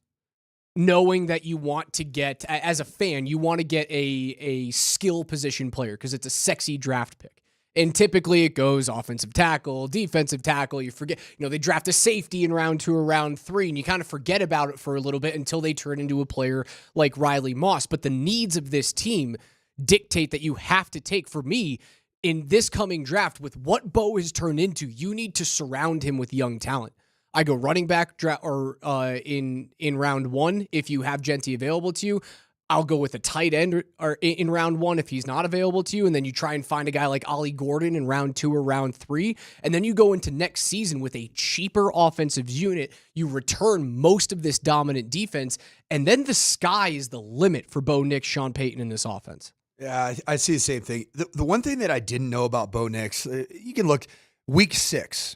[SPEAKER 11] knowing that you want to get, as a fan, you want to get a skill position player because it's a sexy draft pick. And typically it goes offensive tackle, defensive tackle. You forget, they draft a safety in round 2 or round 3, and you kind of forget about it for a little bit until they turn into a player like Riley Moss. But the needs of this team dictate that you have to take, for me, in this coming draft, with what Bo has turned into, you need to surround him with young talent. I go running back in round 1 if you have Genty available to you. I'll go with a tight end or in round 1 if he's not available to you, and then you try and find a guy like Ollie Gordon in round 2 or round 3, and then you go into next season with a cheaper offensive unit. You return most of this dominant defense, and then the sky is the limit for Bo Nix, Sean Payton in this offense.
[SPEAKER 18] Yeah, I see the same thing. The one thing that I didn't know about Bo Nix, you can look week 6.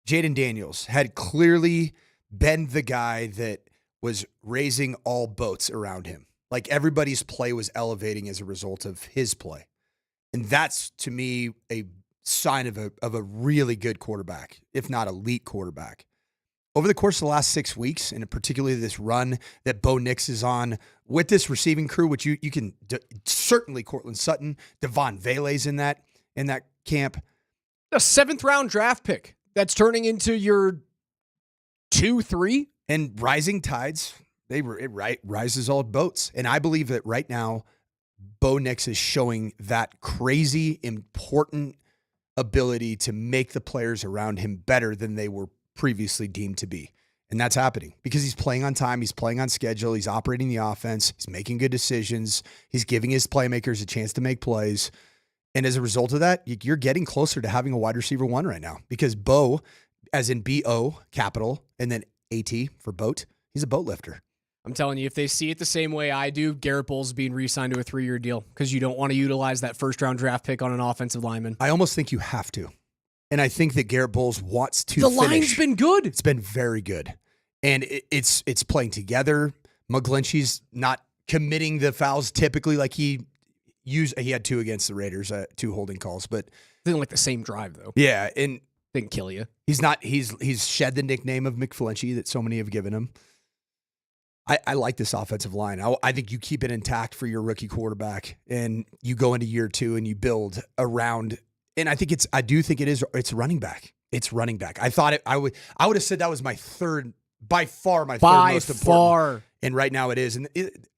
[SPEAKER 18] Jaden Daniels had clearly been the guy that was raising all boats around him. Like everybody's play was elevating as a result of his play. And that's, to me, a sign of a really good quarterback, if not elite quarterback. Over the course of the last 6 weeks, and particularly this run that Bo Nix is on with this receiving crew, which you can certainly Cortland Sutton, Devon Vele's in that camp.
[SPEAKER 11] A 7th-round draft pick that's turning into your 2-3.
[SPEAKER 18] And rising tides, it rises all boats. And I believe that right now, Bo Nix is showing that crazy, important ability to make the players around him better than they were previously deemed to be. And that's happening because he's playing on time, he's playing on schedule, he's operating the offense, he's making good decisions, he's giving his playmakers a chance to make plays. And as a result of that, you're getting closer to having a wide receiver 1 right now because Bo, as in B-O, capital, and then A-T for boat, he's a boat lifter.
[SPEAKER 11] I'm telling you, if they see it the same way I do, Garrett Bowles being re-signed to a 3-year deal because you don't want to utilize that first-round draft pick on an offensive lineman.
[SPEAKER 18] I almost think you have to. And I think that Garrett Bowles wants to
[SPEAKER 11] The
[SPEAKER 18] finish.
[SPEAKER 11] line's been good.
[SPEAKER 18] It's been very good. And it's playing together. McGlinchey's not committing the fouls typically like he had 2 against the Raiders, 2 holding calls, but
[SPEAKER 11] didn't like the same drive though.
[SPEAKER 18] Yeah, and
[SPEAKER 11] didn't kill you.
[SPEAKER 18] He's shed the nickname of McFlinchy that so many have given him. I like this offensive line. I think you keep it intact for your rookie quarterback, and you go into year 2 and you build around. And I do think it's running back. It's running back. I would have said that was my third, by far my third most important. And right now it is. And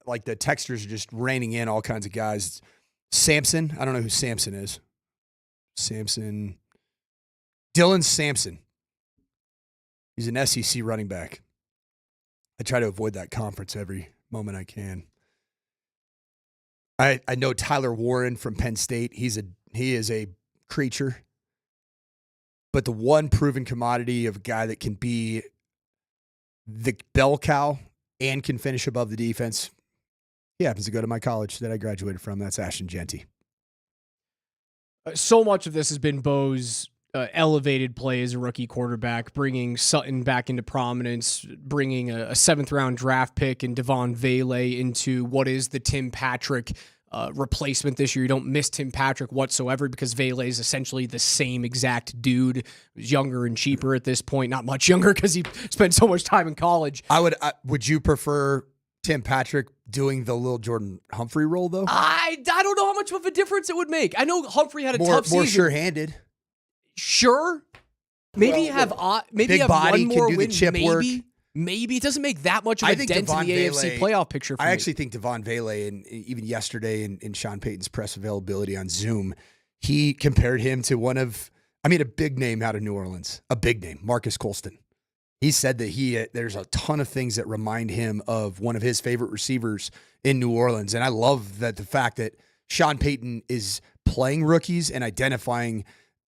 [SPEAKER 18] like the texters are just raining in all kinds of guys. Sampson, I don't know who Sampson is. Dylan Sampson. He's an SEC running back. I try to avoid that conference every moment I can. I know Tyler Warren from Penn State. He is a creature. But the one proven commodity of a guy that can be the bell cow and can finish above the defense, he happens to go to my college that I graduated from. That's Ashton Genty.
[SPEAKER 11] So much of this has been Bo's elevated play as a rookie quarterback, bringing Sutton back into prominence, bringing a 7th-round draft pick and Devon Vele into what is the Tim Patrick replacement this year. You don't miss Tim Patrick whatsoever because Vele is essentially the same exact dude. He's younger and cheaper at this point. Not much younger because he spent so much time in college.
[SPEAKER 18] Would you prefer Tim Patrick doing the Lil Jordan Humphrey role, though?
[SPEAKER 11] I don't know how much of a difference it would make. I know Humphrey had a tough season.
[SPEAKER 18] More sure-handed.
[SPEAKER 11] Sure. Maybe you have
[SPEAKER 18] big body,
[SPEAKER 11] one more
[SPEAKER 18] can do
[SPEAKER 11] win.
[SPEAKER 18] the chip work.
[SPEAKER 11] Maybe it doesn't make that much of a dent in the AFC playoff picture for me.
[SPEAKER 18] I actually think Devon Vele, and even yesterday in Sean Payton's press availability on Zoom, he compared him to a big name out of New Orleans, a big name, Marcus Colston. He said that there's a ton of things that remind him of one of his favorite receivers in New Orleans. And I love that the fact that Sean Payton is playing rookies and identifying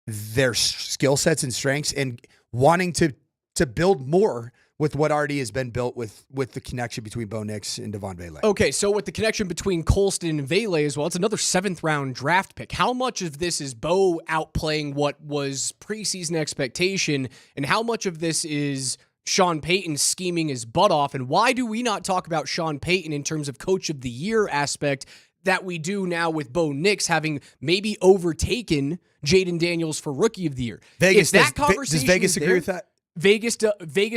[SPEAKER 18] their skill sets and strengths and wanting to build more with what already has been built with the connection between Bo Nix and Devon Vele.
[SPEAKER 11] Okay, so with the connection between Colston and Vele as well, it's another 7th-round draft pick. How much of this is Bo outplaying what was preseason expectation, and how much of this is Sean Payton scheming his butt off, and why do we not talk about Sean Payton in terms of Coach of the Year aspect that we do now with Bo Nix having maybe overtaken Jaden Daniels for Rookie of the Year?
[SPEAKER 18] Does
[SPEAKER 11] Conversation
[SPEAKER 18] Vegas agree with that?
[SPEAKER 11] Vegas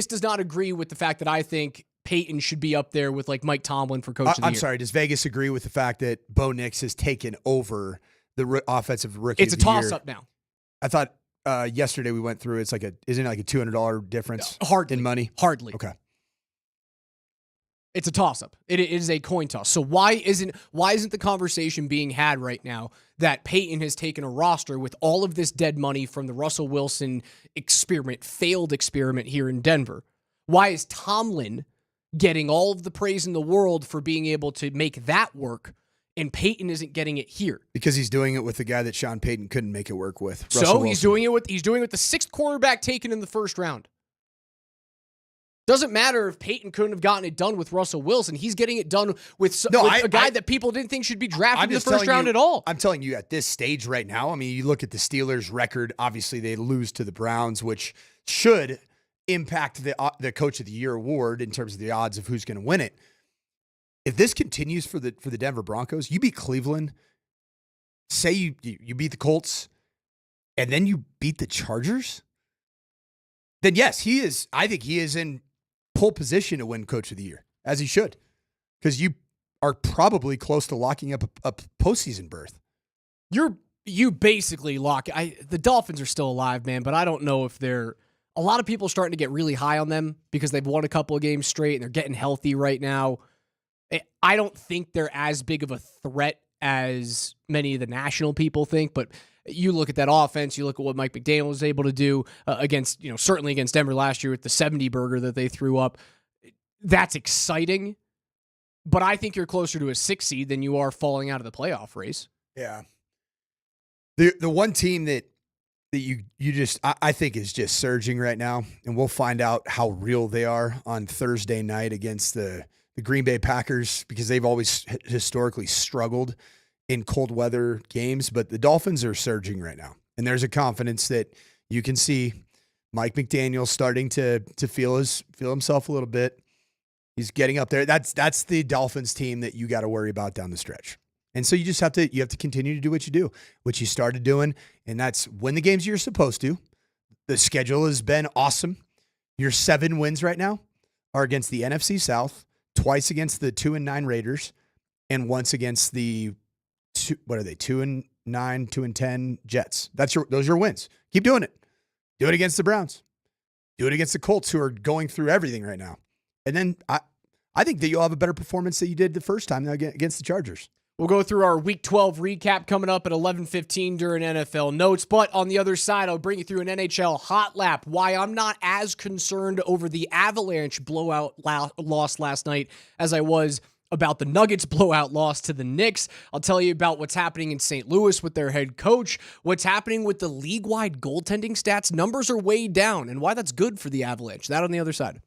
[SPEAKER 11] does not agree with the fact that I think Payton should be up there with like Mike Tomlin for Coach of the Year.
[SPEAKER 18] I'm sorry. Does Vegas agree with the fact that Bo Nix has taken over the offensive Rookie of the Year?
[SPEAKER 11] It's a toss-up now.
[SPEAKER 18] I thought yesterday we went through. Isn't it like a $200 difference in money?
[SPEAKER 11] Hardly.
[SPEAKER 18] Okay.
[SPEAKER 11] It's a toss-up. It is a coin toss. So why isn't the conversation being had right now that Payton has taken a roster with all of this dead money from the Russell Wilson failed experiment here in Denver? Why is Tomlin getting all of the praise in the world for being able to make that work, and Payton isn't getting it here?
[SPEAKER 18] Because he's doing it with the guy that Sean Payton couldn't make it work with.
[SPEAKER 11] So he's doing it with the 6th quarterback taken in the first round. Doesn't matter if Payton couldn't have gotten it done with Russell Wilson. He's getting it done with a guy that people didn't think should be drafted in the first round at all.
[SPEAKER 18] I'm telling you, at this stage right now, I mean, you look at the Steelers' record. Obviously, they lose to the Browns, which should impact the Coach of the Year award in terms of the odds of who's going to win it. If this continues for the Denver Broncos, you beat Cleveland, say you beat the Colts, and then you beat the Chargers, then yes, he is. I think he is in pole position to win Coach of the Year, as he should, because you are probably close to locking up a postseason berth.
[SPEAKER 11] You basically lock. The Dolphins are still alive, man, but I don't know if they're. A lot of people are starting to get really high on them because they've won a couple of games straight and they're getting healthy right now. I don't think they're as big of a threat as many of the national people think, but you look at that offense, you look at what Mike McDaniel was able to do against, certainly against Denver last year with the 70 burger that they threw up. That's exciting, but I think you're closer to a 6 seed than you are falling out of the playoff race.
[SPEAKER 18] Yeah. The one team that you just I think is just surging right now, and we'll find out how real they are on Thursday night against the Green Bay Packers, because they've always historically struggled in cold weather games, but the Dolphins are surging right now. And there's a confidence that you can see Mike McDaniel starting to feel himself a little bit. He's getting up there. That's the Dolphins team that you got to worry about down the stretch. And so you have to continue to do what you do, what you started doing, and that's win the games you're supposed to. The schedule has been awesome. Your 7 wins right now are against the NFC South, twice against the 2-9 Raiders, and once against the 2-9, 2-10 Jets. Those are your wins. Keep doing it. Do it against the Browns. Do it against the Colts, who are going through everything right now. And then I think that you'll have a better performance than you did the first time against the Chargers.
[SPEAKER 11] We'll go through our Week 12 recap coming up at 11:15 during NFL Notes. But on the other side, I'll bring you through an NHL hot lap, why I'm not as concerned over the Avalanche blowout loss last night as I was about the Nuggets blowout loss to the Knicks. I'll tell you about what's happening in St. Louis with their head coach, what's happening with the league-wide goaltending stats. Numbers are way down, and why that's good for the Avalanche. That on the other side.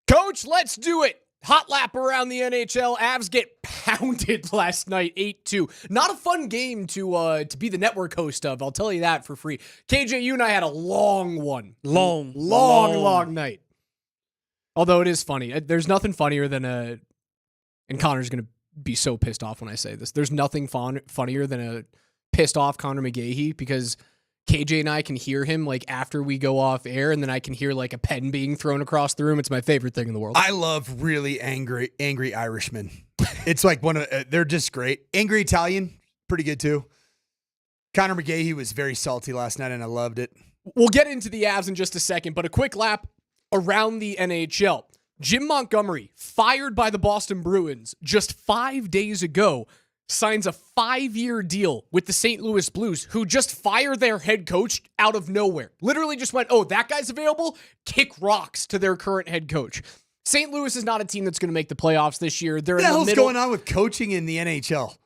[SPEAKER 11] Coach, let's do it. Hot lap around the NHL. Avs get pounded last night, 8-2. Not a fun game to be the network host of. I'll tell you that for free. KJ, you and I had a long one. Long night. Although it is funny. There's nothing funnier than and Connor's going to be so pissed off when I say this. There's nothing funnier than a pissed off Connor McGahey, because KJ and I can hear him like after we go off air, and then I can hear like a pen being thrown across the room. It's my favorite thing in the world.
[SPEAKER 18] I love really angry Irishmen. It's like they're just great. Angry Italian, pretty good too. Connor McGahey was very salty last night, and I loved it.
[SPEAKER 11] We'll get into the Avs in just a second, but a quick lap around the NHL. Jim Montgomery, fired by the Boston Bruins just 5 days ago, signs a 5-year deal with the St. Louis Blues, who just fired their head coach out of nowhere. Literally just went, oh, that guy's available? Kick rocks to their current head coach. St. Louis is not a team that's going to make the playoffs this year. They're
[SPEAKER 18] what the
[SPEAKER 11] in the
[SPEAKER 18] hell's
[SPEAKER 11] middle.
[SPEAKER 18] going on with coaching in the NHL?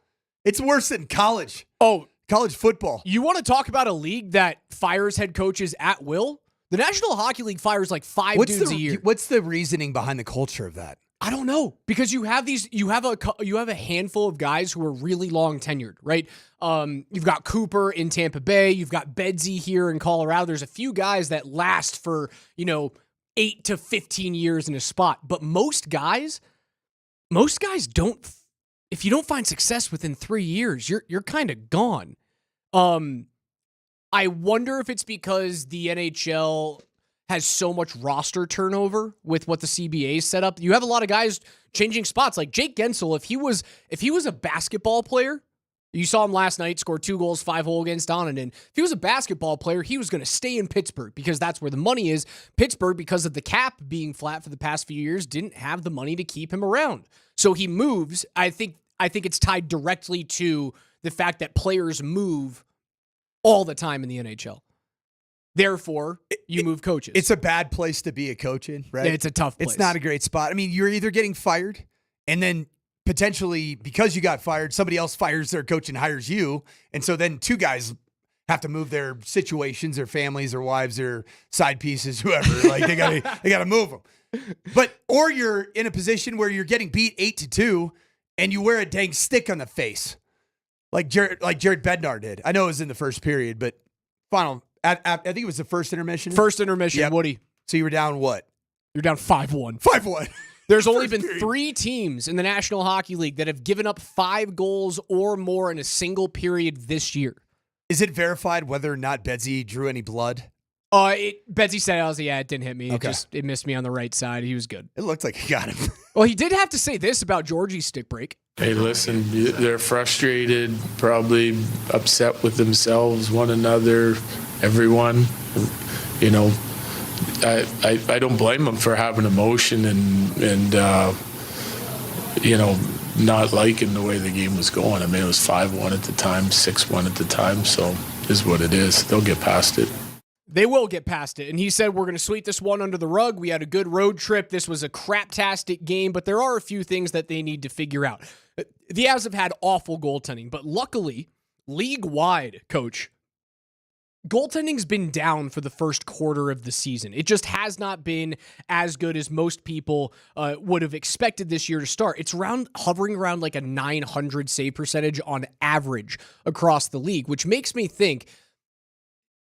[SPEAKER 18] It's worse than college.
[SPEAKER 11] Oh,
[SPEAKER 18] college football.
[SPEAKER 11] You want to talk about a league that fires head coaches at will? The National Hockey League fires like 5 dudes a year.
[SPEAKER 18] What's the reasoning behind the culture of that?
[SPEAKER 11] I don't know, because you have a handful of guys who are really long tenured, right? You've got Cooper in Tampa Bay, you've got Bedsy here in Colorado. There's a few guys that last for 8 to 15 years in a spot, but most guys don't. If you don't find success within 3 years, you're kind of gone. I wonder if it's because the NHL has so much roster turnover with what the CBA set up. You have a lot of guys changing spots. Like Jake Gensel, if he was a basketball player, you saw him last night, scored 2 goals, 5-hole against Donovan. If he was a basketball player, he was going to stay in Pittsburgh because that's where the money is. Pittsburgh, because of the cap being flat for the past few years, didn't have the money to keep him around. So he moves. I think it's tied directly to the fact that players move all the time in the NHL. Therefore, you move coaches.
[SPEAKER 18] It's a bad place to be a coach in, right?
[SPEAKER 11] Yeah, it's a tough place.
[SPEAKER 18] It's not a great spot. I mean, you're either getting fired, and then potentially because you got fired, somebody else fires their coach and hires you. And so then 2 guys have to move their situations, their families, their wives, their side pieces, whoever. Like they gotta move them. Or you're in a position where you're getting beat 8-2 and you wear a dang stick on the face. Like Jared Bednar did. I know it was in the first period, but I think it was the first intermission.
[SPEAKER 11] First intermission, yep. Woody.
[SPEAKER 18] So you were down what?
[SPEAKER 11] You're down 5-1.
[SPEAKER 18] 5-1.
[SPEAKER 11] There's only been 3 teams in the National Hockey League that have given up 5 goals or more in a single period this year.
[SPEAKER 18] Is it verified whether or not Bedsy drew any blood?
[SPEAKER 11] Bedsy said, it didn't hit me.
[SPEAKER 18] Okay.
[SPEAKER 11] It missed me on the right side. He was good.
[SPEAKER 18] It looked like he got him.
[SPEAKER 11] Well, he did have to say this about Georgie's stick break.
[SPEAKER 7] Hey, listen, they're frustrated, probably upset with themselves, one another, everyone. I don't blame them for having emotion and not liking the way the game was going. I mean, it was 5-1 at the time, 6-1 at the time, so it is what it is. They'll get past it.
[SPEAKER 11] They will get past it. And he said, we're going to sweep this one under the rug. We had a good road trip. This was a craptastic game, but there are a few things that they need to figure out. The Avs have had awful goaltending, but luckily, league-wide, Coach, goaltending's been down for the first quarter of the season. It just has not been as good as most people would have expected this year to start. It's hovering around like a 900 save percentage on average across the league, which makes me think,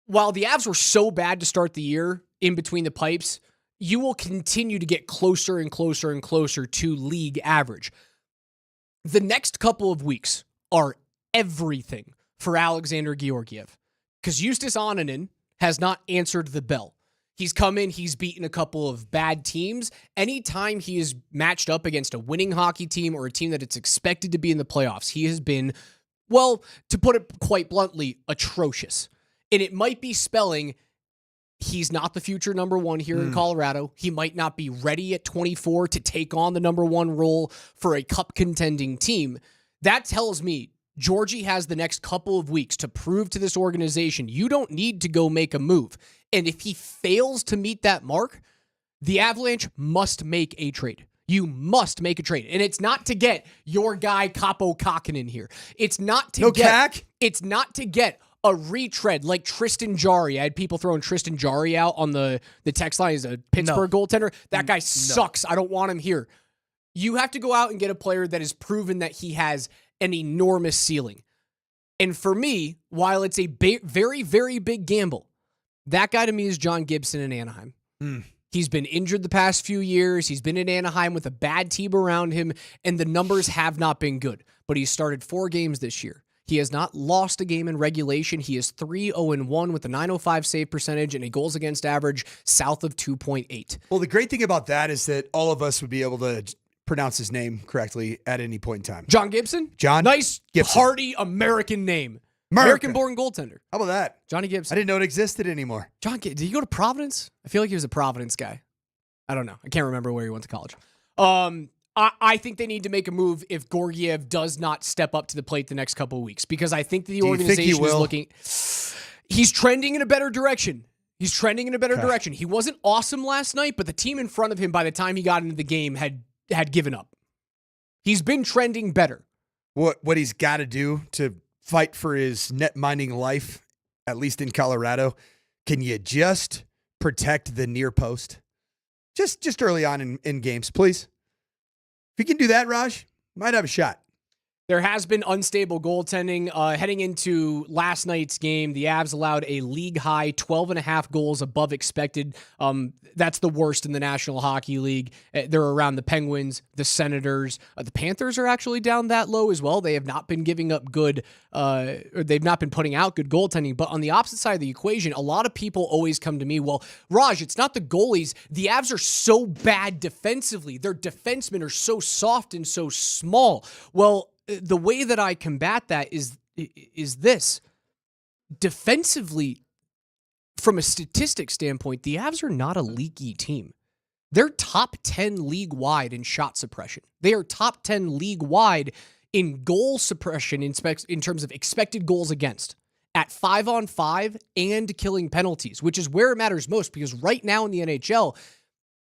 [SPEAKER 11] while the Avs were so bad to start the year in between the pipes, you will continue to get closer and closer and closer to league average. The next couple of weeks are everything for Alexander Georgiev because Justus Annunen has not answered the bell. He's come in, he's beaten a couple of bad teams. Anytime he is matched up against a winning hockey team or a team that it's expected to be in the playoffs, he has been, well, to put it quite bluntly, atrocious. And it might be spelling he's not the future number 1 here in Colorado. He might not be ready at 24 to take on the number 1 role for a cup contending team. That tells me Georgie has the next couple of weeks to prove to this organization you don't need to go make a move. And if he fails to meet that mark, the Avalanche must make a trade. You must make a trade. And it's not to get your guy Kaapo Kähkönen here. It's not to get a retread like Tristan Jarry. I had people throwing Tristan Jarry out on the text line as a Pittsburgh goaltender. That guy sucks. I don't want him here. You have to go out and get a player that has proven that he has an enormous ceiling. And for me, while it's a very, very big gamble, that guy to me is John Gibson in Anaheim. He's been injured the past few years. He's been in Anaheim with a bad team around him, and the numbers have not been good. But he's started 4 games this year. He has not lost a game in regulation. He is 3-0-1 with a .905 save percentage and a goals against average south of 2.8.
[SPEAKER 18] Well, the great thing about that is that all of us would be able to pronounce his name correctly at any point in time.
[SPEAKER 11] John Gibson?
[SPEAKER 18] John
[SPEAKER 11] Nice,
[SPEAKER 18] Gibson.
[SPEAKER 11] hearty American name. American-born goaltender.
[SPEAKER 18] How about that?
[SPEAKER 11] Johnny Gibson.
[SPEAKER 18] I didn't know it existed anymore.
[SPEAKER 11] Did he go to Providence? I feel like he was a Providence guy. I don't know. I can't remember where he went to college. I think they need to make a move if Georgiev does not step up to the plate the next couple of weeks, because I think the organization is looking. He's trending in a better direction. Direction. He wasn't awesome last night, but the team in front of him by the time he got into the game had given up. He's been trending better.
[SPEAKER 18] What he's got to do to fight for his net minding life, at least in Colorado, can you just protect the near post? Just early on in games, please. If you can do that, Raj, might have a shot.
[SPEAKER 11] There has been unstable goaltending. Heading into last night's game, the Avs allowed a league-high 12.5 goals above expected. That's the worst in the National Hockey League. They're around the Penguins, the Senators. The Panthers are actually down that low as well. They have not been giving up good, or they've not been putting out good goaltending. But on the opposite side of the equation, a lot of people always come to me, well, Raj, it's not the goalies. The Avs are so bad defensively. Their defensemen are so soft and so small. Well, the way that I combat that is this. Defensively, from a statistics standpoint, the Avs are not a leaky team. They're top 10 league-wide in shot suppression. They are top 10 league-wide in goal suppression in terms of expected goals against at 5-on-5 and killing penalties, which is where it matters most, because right now in the NHL,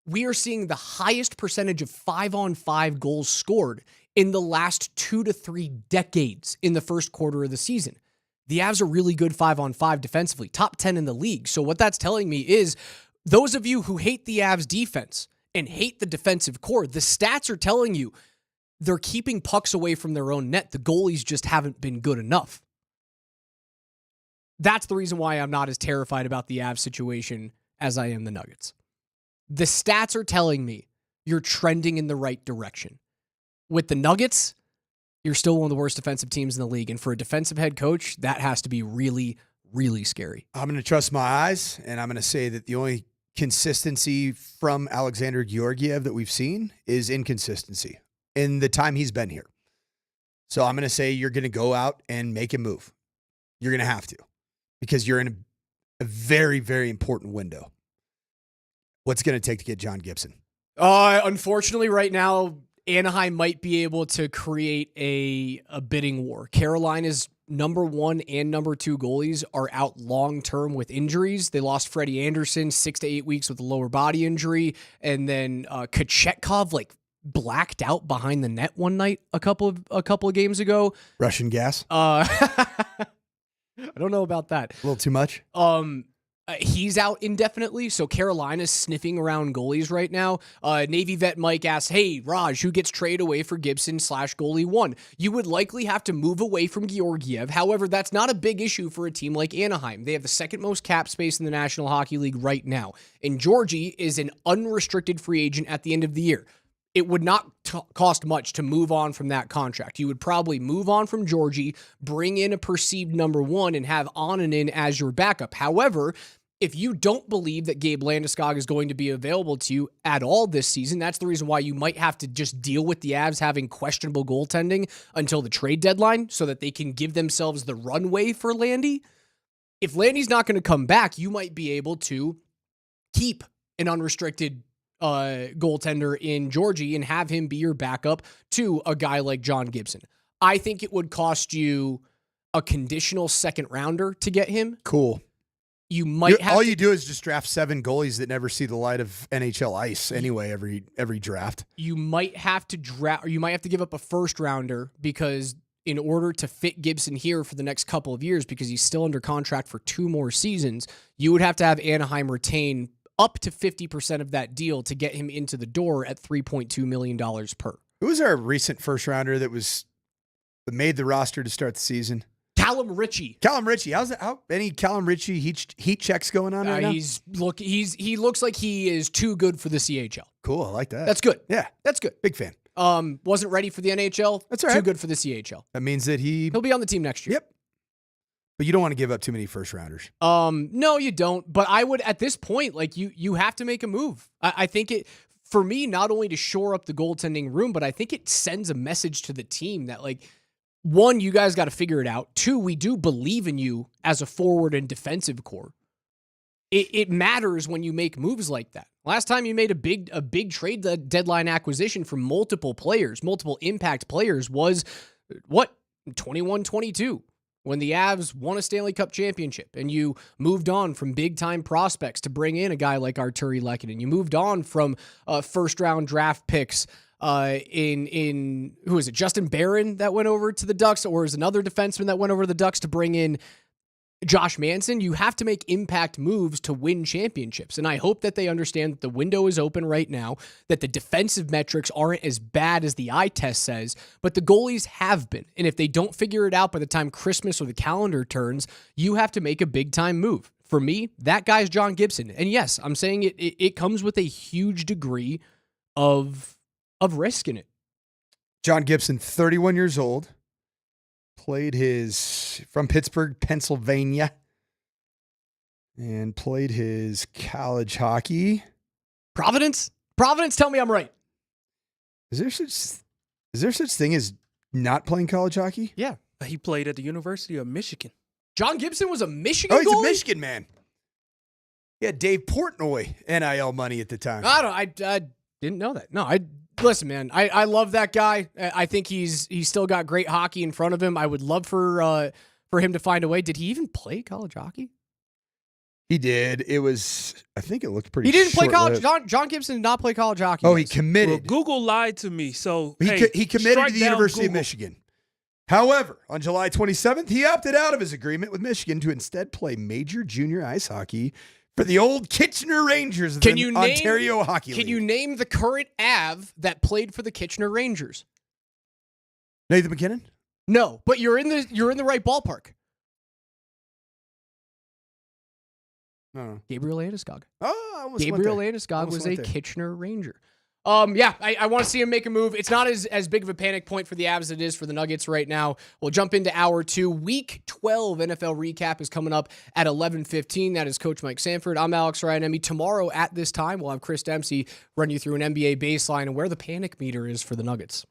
[SPEAKER 11] we are seeing the highest percentage of 5-on-5 goals scored in the last 2 to 3 decades in the first quarter of the season. The Avs are really good 5-on-5 defensively, top 10 in the league. So what that's telling me is those of you who hate the Avs defense and hate the defensive core, the stats are telling you they're keeping pucks away from their own net. The goalies just haven't been good enough. That's the reason why I'm not as terrified about the Avs situation as I am the Nuggets. The stats are telling me you're trending in the right direction. With the Nuggets, you're still one of the worst defensive teams in the league. And for a defensive head coach, that has to be really, really scary.
[SPEAKER 18] I'm going to trust my eyes, and I'm going to say that the only consistency from Alexander Georgiev that we've seen is inconsistency in the time he's been here. So I'm going to say you're going to go out and make a move. You're going to have to, because you're in a very, very important window. What's it going to take to get John Gibson?
[SPEAKER 11] Unfortunately, right now, Anaheim might be able to create a bidding war. Carolina's number 1 and number 2 goalies are out long-term with injuries. They lost Freddie Anderson 6 to 8 weeks with a lower body injury. And then Kochetkov blacked out behind the net one night a couple of games ago.
[SPEAKER 18] Russian gas?
[SPEAKER 11] I don't know about that.
[SPEAKER 18] A little too much?
[SPEAKER 11] He's out indefinitely, so Carolina's sniffing around goalies right now. Navy vet Mike asks, hey, Raj, who gets traded away for Gibson/goalie 1? You would likely have to move away from Georgiev. However, that's not a big issue for a team like Anaheim. They have the second most cap space in the National Hockey League right now. And Georgie is an unrestricted free agent at the end of the year. It would not cost much to move on from that contract. You would probably move on from Georgie, bring in a perceived number 1, and have Onninen as your backup. However, if you don't believe that Gabe Landeskog is going to be available to you at all this season, that's the reason why you might have to just deal with the Avs having questionable goaltending until the trade deadline so that they can give themselves the runway for Landy. If Landy's not going to come back, you might be able to keep an unrestricted goaltender in Georgie and have him be your backup to a guy like John Gibson. I think it would cost you a conditional second rounder to get him.
[SPEAKER 18] Cool.
[SPEAKER 11] You might have
[SPEAKER 18] all you do is just draft 7 goalies that never see the light of NHL ice anyway every draft.
[SPEAKER 11] You might have to draft, or you might have to give up a first rounder because in order to fit Gibson here for the next couple of years, because he's still under contract for 2 more seasons, you would have to have Anaheim retain up to 50% of that deal to get him into the door at $3.2 million per.
[SPEAKER 18] Who was our recent first rounder that made the roster to start the season?
[SPEAKER 11] Callum Ritchie.
[SPEAKER 18] How any Callum Ritchie heat checks going on right now?
[SPEAKER 11] He looks like he is too good for the CHL.
[SPEAKER 18] Cool, I like that.
[SPEAKER 11] That's good.
[SPEAKER 18] Yeah,
[SPEAKER 11] that's good.
[SPEAKER 18] Big fan.
[SPEAKER 11] Wasn't ready for the NHL.
[SPEAKER 18] That's all right.
[SPEAKER 11] Too good for the CHL.
[SPEAKER 18] That means that
[SPEAKER 11] he'll be on the team next year.
[SPEAKER 18] Yep. But you don't want to give up too many first rounders.
[SPEAKER 11] No, you don't. But I would, at this point, like you have to make a move. I think it, for me, not only to shore up the goaltending room, but I think it sends a message to the team that, like, 1, you guys got to figure it out. 2, we do believe in you as a forward and defensive core. It matters when you make moves like that. Last time you made a big trade deadline acquisition for multiple players, multiple impact players, was 21-22. When the Avs won a Stanley Cup championship, and you moved on from big-time prospects to bring in a guy like Arturi Lehkonen. You moved on from first-round draft picks in who is it, Justin Barron that went over to the Ducks, or is another defenseman that went over to the Ducks to bring in Josh Manson. You have to make impact moves to win championships. And I hope that they understand that the window is open right now, that the defensive metrics aren't as bad as the eye test says, but the goalies have been. And if they don't figure it out by the time Christmas or the calendar turns, you have to make a big time move. For me, that guy's John Gibson. And yes, I'm saying it comes with a huge degree of risk in it.
[SPEAKER 18] John Gibson, 31 years old. From Pittsburgh, Pennsylvania, and played his college hockey.
[SPEAKER 11] Providence, tell me I'm right.
[SPEAKER 18] Is there such thing as not playing college hockey?
[SPEAKER 11] Yeah.
[SPEAKER 25] He played at the University of Michigan.
[SPEAKER 11] John Gibson was a Michigan
[SPEAKER 18] he's
[SPEAKER 11] goalie?
[SPEAKER 18] a Michigan man. He had Dave Portnoy NIL money at the time.
[SPEAKER 11] I didn't know that. No, listen, man, I love that guy. I think he's still got great hockey in front of him. I would love for him to find a way. Did he even play college hockey?
[SPEAKER 18] He did. I think it looked pretty.
[SPEAKER 11] He didn't play
[SPEAKER 18] short-lived.
[SPEAKER 11] college. John Gibson did not play college hockey.
[SPEAKER 18] Oh, he committed.
[SPEAKER 25] Well, Google lied to me. So
[SPEAKER 18] he committed to the University
[SPEAKER 25] Google.
[SPEAKER 18] of Michigan. However, on July 27th, he opted out of his agreement with Michigan to instead play major junior ice hockey for the old Kitchener Rangers of the Ontario Hockey League.
[SPEAKER 11] Can you name the current Av that played for the Kitchener Rangers?
[SPEAKER 18] Nathan McKinnon?
[SPEAKER 11] No, but you're in the right ballpark.
[SPEAKER 18] No.
[SPEAKER 11] Gabriel Landeskog.
[SPEAKER 18] Oh, I almost
[SPEAKER 11] Gabriel
[SPEAKER 18] went there.
[SPEAKER 11] Landeskog
[SPEAKER 18] Almost
[SPEAKER 11] was a
[SPEAKER 18] went there.
[SPEAKER 11] Kitchener Ranger. I want to see him make a move. It's not as big of a panic point for the Avs as it is for the Nuggets right now. We'll jump into hour 2. Week 12 NFL recap is coming up at 11:15. That is Coach Mike Sanford. I'm Alex Ryan. Tomorrow at this time, we'll have Chris Dempsey run you through an NBA baseline and where the panic meter is for the Nuggets.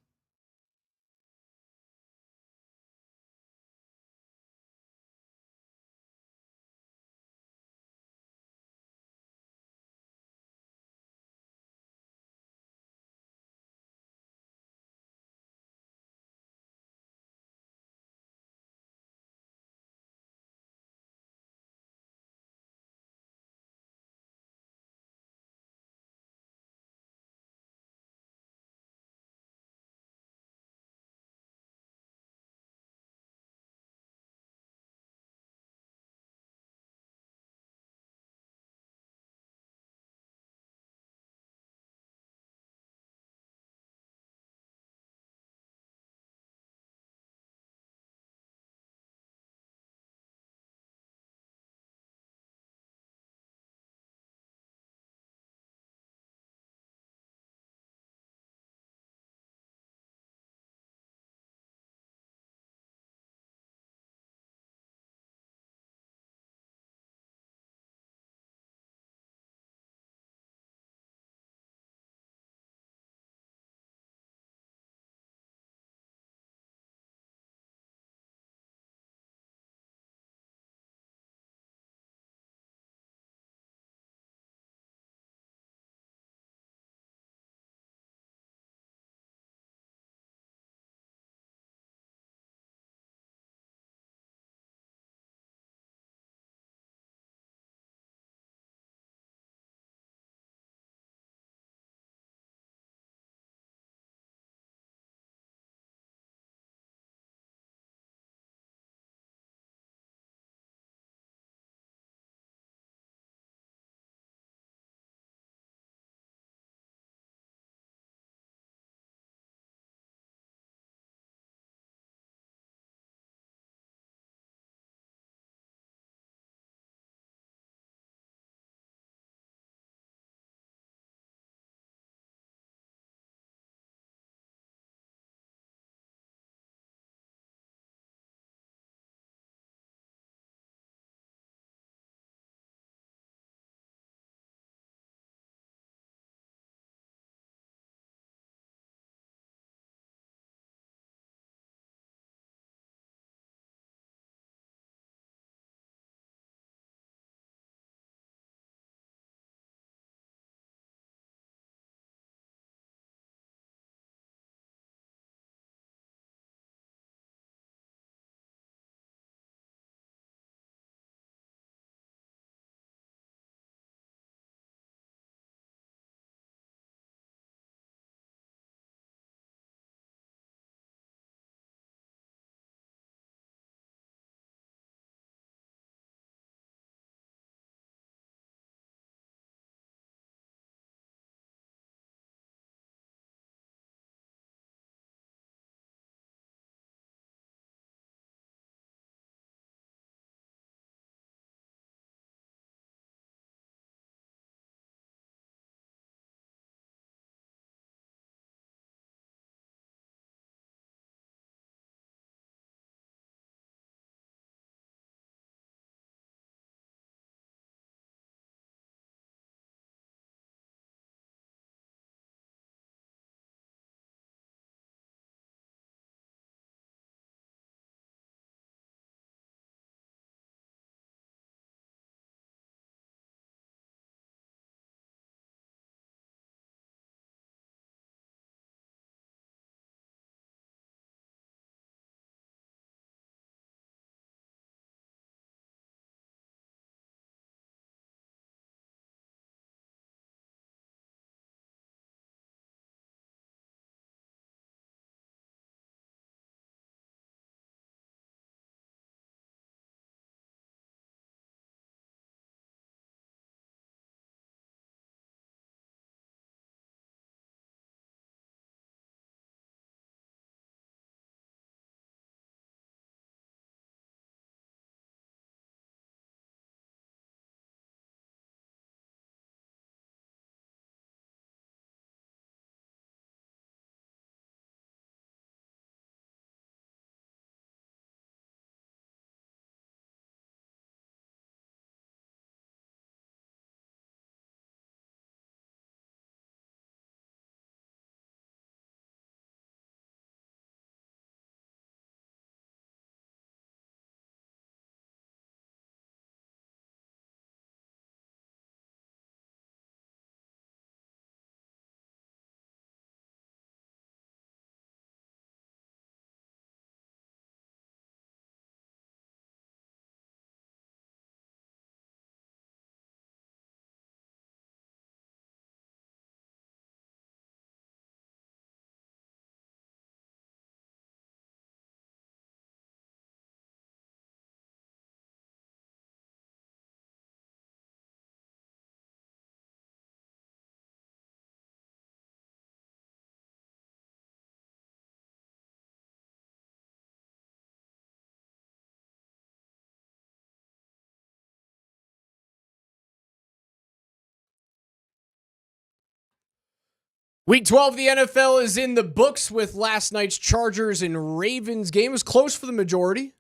[SPEAKER 11] Week 12 of the NFL is in the books with last night's Chargers and Ravens game. It was close for the majority.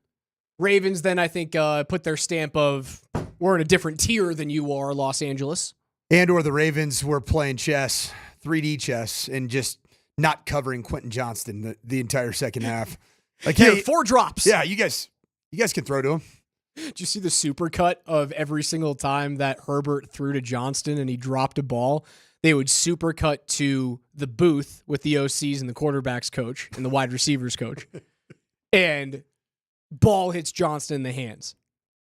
[SPEAKER 11] Ravens then, I think, put their stamp of, we're in a different tier than you are, Los Angeles.
[SPEAKER 18] And or the Ravens were playing chess, 3D chess, and just not covering Quentin Johnston the entire second half. Like,
[SPEAKER 11] Here, 4 drops.
[SPEAKER 18] Yeah, you guys can throw to him.
[SPEAKER 11] Did you see the supercut of every single time that Herbert threw to Johnston and he dropped a ball? They would supercut to the booth with the OCs and the quarterback's coach and the wide receivers coach. And ball hits Johnston in the hands.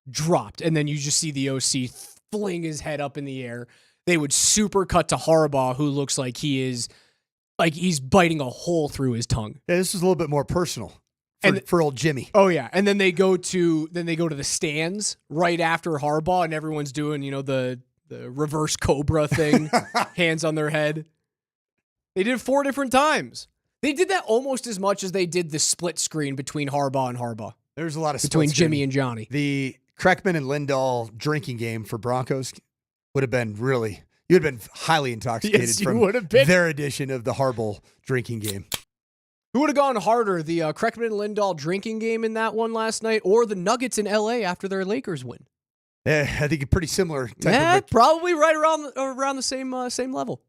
[SPEAKER 11] Dropped. And then you just see the OC fling his head up in the air. They would supercut to Harbaugh, who looks like he's biting a hole through his tongue.
[SPEAKER 18] Yeah, this is a little bit more personal for old Jimmy.
[SPEAKER 11] Oh yeah, and then they go to the stands right after Harbaugh, and everyone's doing the reverse cobra thing, hands on their head. They did it 4 different times. They did that almost as much as they did the split screen between Harbaugh and Harbaugh.
[SPEAKER 18] There's a lot of
[SPEAKER 11] between
[SPEAKER 18] split screen.
[SPEAKER 11] Jimmy and Johnny.
[SPEAKER 18] The Kreckman and Lindahl drinking game for Broncos would have been you would have been highly intoxicated
[SPEAKER 11] Yes, you
[SPEAKER 18] from
[SPEAKER 11] would have been.
[SPEAKER 18] their edition of the Harbaugh drinking game.
[SPEAKER 11] Who would have gone harder, the Kreckman and Lindahl drinking game in that one last night, or the Nuggets in LA after their Lakers win?
[SPEAKER 18] I think a pretty similar type of
[SPEAKER 11] probably right around the same level.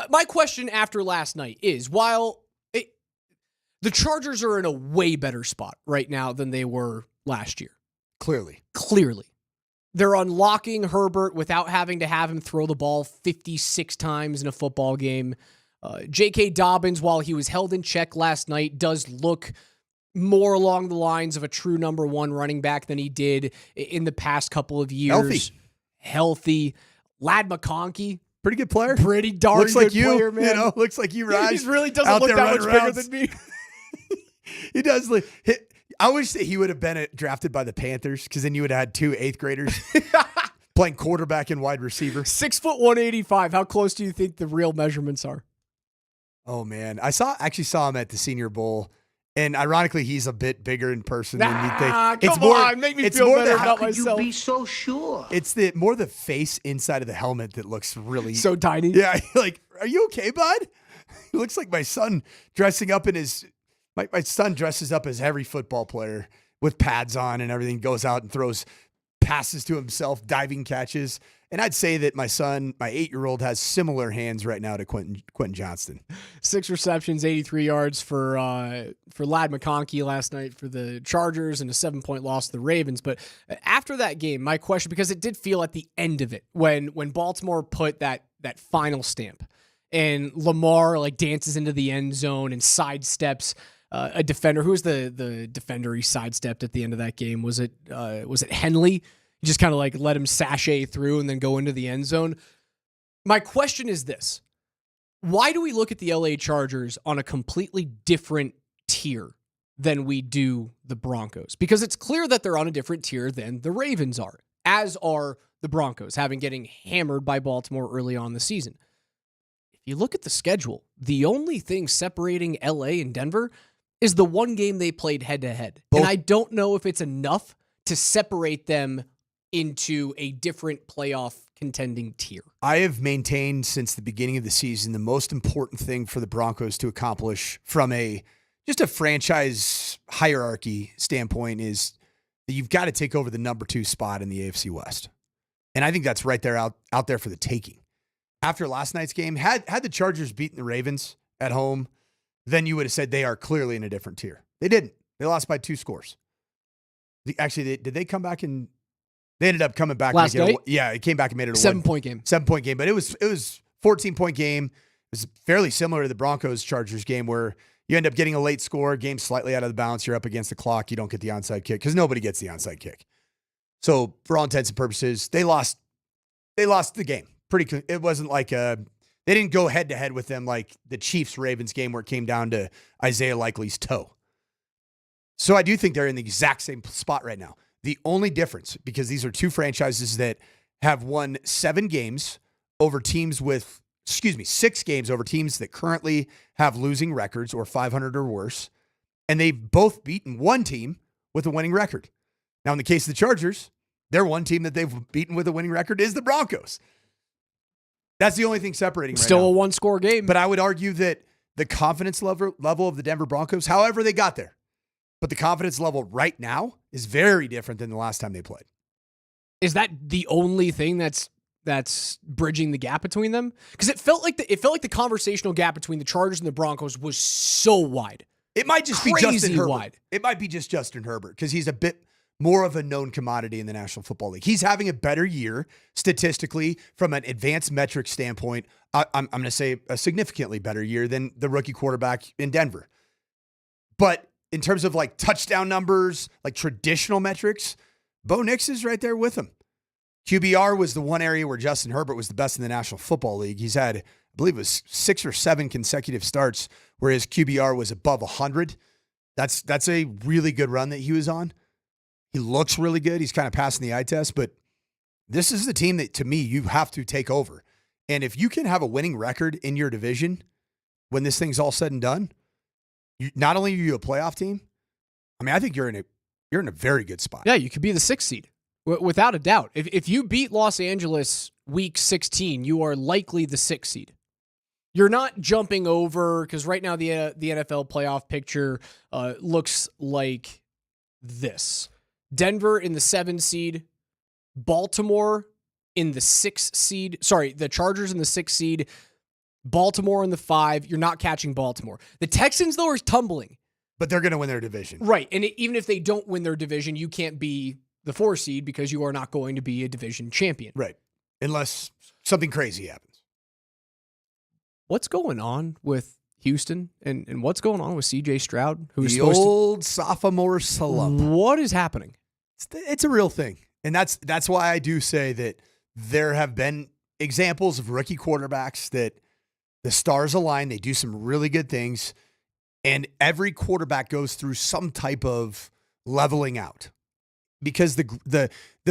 [SPEAKER 11] My question after last night is, while the Chargers are in a way better spot right now than they were last year.
[SPEAKER 18] Clearly.
[SPEAKER 11] They're unlocking Herbert without having to have him throw the ball 56 times in a football game. J.K. Dobbins, while he was held in check last night, does look more along the lines of a true number 1 running back than he did in the past couple of years. Healthy. Lad McConkey.
[SPEAKER 18] Pretty good player.
[SPEAKER 11] Pretty darn
[SPEAKER 18] looks
[SPEAKER 11] good
[SPEAKER 18] like you,
[SPEAKER 11] player, man.
[SPEAKER 18] Looks like you, Raj.
[SPEAKER 11] He really doesn't look that much bigger than me.
[SPEAKER 18] He does. I wish that he would have been drafted by the Panthers, because then you would have had 2 8th graders playing quarterback and wide receiver.
[SPEAKER 11] 6 foot 185. How close do you think the real measurements are?
[SPEAKER 18] Oh man, I actually saw him at the Senior Bowl, and ironically, he's a bit bigger in person than you'd think.
[SPEAKER 11] Come on, make me feel better about myself.
[SPEAKER 9] You be so sure.
[SPEAKER 18] It's more the face inside of the helmet that looks really
[SPEAKER 11] so tiny.
[SPEAKER 18] Yeah, like, are you okay, bud? He looks like my son dressing up in his. My son dresses up as every football player with pads on and everything, goes out and throws passes to himself, diving catches. And I'd say that my son, my 8-year-old, has similar hands right now to Quentin Johnston.
[SPEAKER 11] 6 receptions, 83 yards for Lad McConkey last night for the Chargers, and a 7-point loss to the Ravens. But after that game, my question, because it did feel at the end of it when Baltimore put that final stamp and Lamar dances into the end zone and sidesteps a defender. Who was the defender he sidestepped at the end of that game? Was it Henley? He just kind of let him sashay through and then go into the end zone. My question is this: why do we look at the LA Chargers on a completely different tier than we do the Broncos? Because it's clear that they're on a different tier than the Ravens are, as are the Broncos, having getting hammered by Baltimore early on in the season. If you look at the schedule, the only thing separating LA and Denver is the one game they played head-to-head. And I don't know if it's enough to separate them into a different playoff contending tier.
[SPEAKER 18] I have maintained since the beginning of the season the most important thing for the Broncos to accomplish from just a franchise hierarchy standpoint is that you've got to take over the number 2 spot in the AFC West. And I think that's right there out there for the taking. After last night's game, had the Chargers beaten the Ravens at home, then you would have said they are clearly in a different tier. They didn't. They lost by 2 scores. Did they come back and they ended up coming back
[SPEAKER 11] last night?
[SPEAKER 18] It came back and made it a
[SPEAKER 11] 7-point game.
[SPEAKER 18] 7-point game, but it was 14-point game. It was fairly similar to the Broncos Chargers game, where you end up getting a late score, game slightly out of the bounds, you're up against the clock, you don't get the onside kick, because nobody gets the onside kick. So for all intents and purposes, they lost the game. It wasn't like they didn't go head to head with them like the Chiefs-Ravens game where it came down to Isaiah Likely's toe. So I do think they're in the exact same spot right now. The only difference, because these are 2 franchises that have won 6 games over teams that currently have losing records or 500 or worse, and they've both beaten one team with a winning record. Now, in the case of the Chargers, their one team that they've beaten with a winning record is the Broncos. That's the only thing separating right
[SPEAKER 11] Still
[SPEAKER 18] now.
[SPEAKER 11] a one-score game.
[SPEAKER 18] But I would argue that the confidence level of the Denver Broncos, however they got there, but the confidence level right now is very different than the last time they played.
[SPEAKER 11] Is that the only thing that's bridging the gap between them? Because it felt like the conversational gap between the Chargers and the Broncos was so wide.
[SPEAKER 18] It might just be
[SPEAKER 11] Crazy
[SPEAKER 18] Justin Herbert.
[SPEAKER 11] wide.
[SPEAKER 18] It might be just Justin Herbert because he's a bit more of a known commodity in the National Football League. He's having a better year statistically from an advanced metric standpoint. I'm going to say a significantly better year than the rookie quarterback in Denver. But in terms of like touchdown numbers, like traditional metrics, Bo Nix is right there with him. QBR was the one area where Justin Herbert was the best in the National Football League. He's had, I believe it was 6 or 7 consecutive starts where his QBR was above 100. That's a really good run that he was on. He looks really good. He's kind of passing the eye test, but this is the team that, to me, you have to take over. And if you can have a winning record in your division when this thing's all said and done, not only are you a playoff team, I mean, I think you're in a very good spot.
[SPEAKER 11] Yeah, you could be the 6th seed, without a doubt. If you beat Los Angeles week 16, you are likely the 6th seed. You're not jumping over, because right now the NFL playoff picture looks like this. Denver in the 7 seed, Baltimore in the 6 seed. Sorry, the Chargers in the 6 seed, Baltimore in the 5. You're not catching Baltimore. The Texans, though, are tumbling.
[SPEAKER 18] But they're going to win their division.
[SPEAKER 11] Right, and even if they don't win their division, you can't be the 4 seed because you are not going to be a division champion.
[SPEAKER 18] Right, unless something crazy happens.
[SPEAKER 11] What's going on with Houston and what's going on with C.J. Stroud, who is
[SPEAKER 18] the
[SPEAKER 11] supposed
[SPEAKER 18] old sophomore slump?
[SPEAKER 11] What is happening?
[SPEAKER 18] It's a real thing, and that's why I do say that there have been examples of rookie quarterbacks that the stars align. They do some really good things, and every quarterback goes through some type of leveling out because the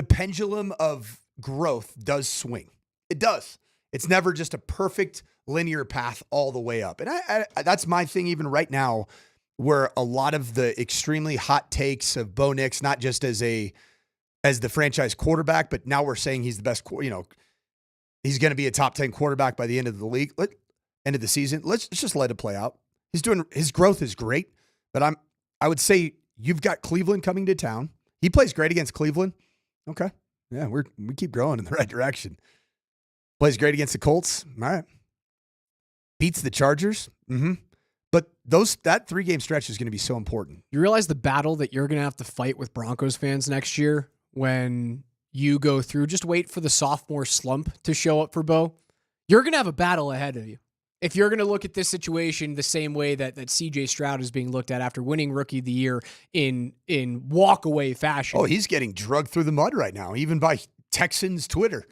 [SPEAKER 18] pendulum of growth does swing. It does. It's never just a perfect linear path all the way up. And I that's my thing even right now, where a lot of the extremely hot takes of Bo Nix, not just as the franchise quarterback, but now we're saying he's the best, he's going to be a top 10 quarterback by the end of the end of the season. Let's just let it play out. His growth is great, but I would say you've got Cleveland coming to town. He plays great against Cleveland. Okay. Yeah, we keep growing in the right direction. Plays great against the Colts. All right. Beats the Chargers. Mm-hmm. But that 3-game stretch is going to be so important.
[SPEAKER 11] You realize the battle that you're going to have to fight with Broncos fans next year when you go through, just wait for the sophomore slump to show up for Bo. You're going to have a battle ahead of you. If you're going to look at this situation the same way that C.J. Stroud is being looked at after winning Rookie of the Year in walk-away fashion.
[SPEAKER 18] Oh, he's getting drugged through the mud right now, even by Texans Twitter.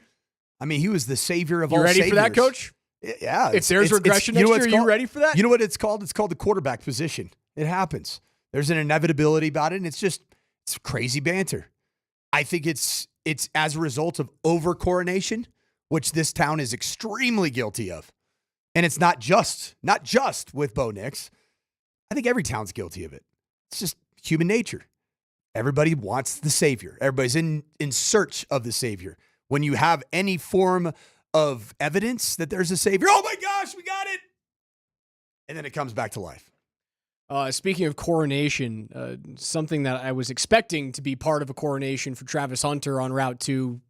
[SPEAKER 18] I mean, he was the savior of all saviors.
[SPEAKER 11] You ready for that, Coach?
[SPEAKER 18] Yeah.
[SPEAKER 11] If there's regression next year, are you ready for that?
[SPEAKER 18] You know what it's called? It's called the quarterback position. It happens. There's an inevitability about it, and it's crazy banter. I think it's as a result of over-coronation, which this town is extremely guilty of. And it's not just with Bo Nix. I think every town's guilty of it. It's just human nature. Everybody wants the savior. Everybody's in search of the savior. When you have any form of evidence that there's a savior, oh my gosh, we got it. And then it comes back to life.
[SPEAKER 11] Speaking of coronation, something that I was expecting to be part of a coronation for Travis Hunter en route to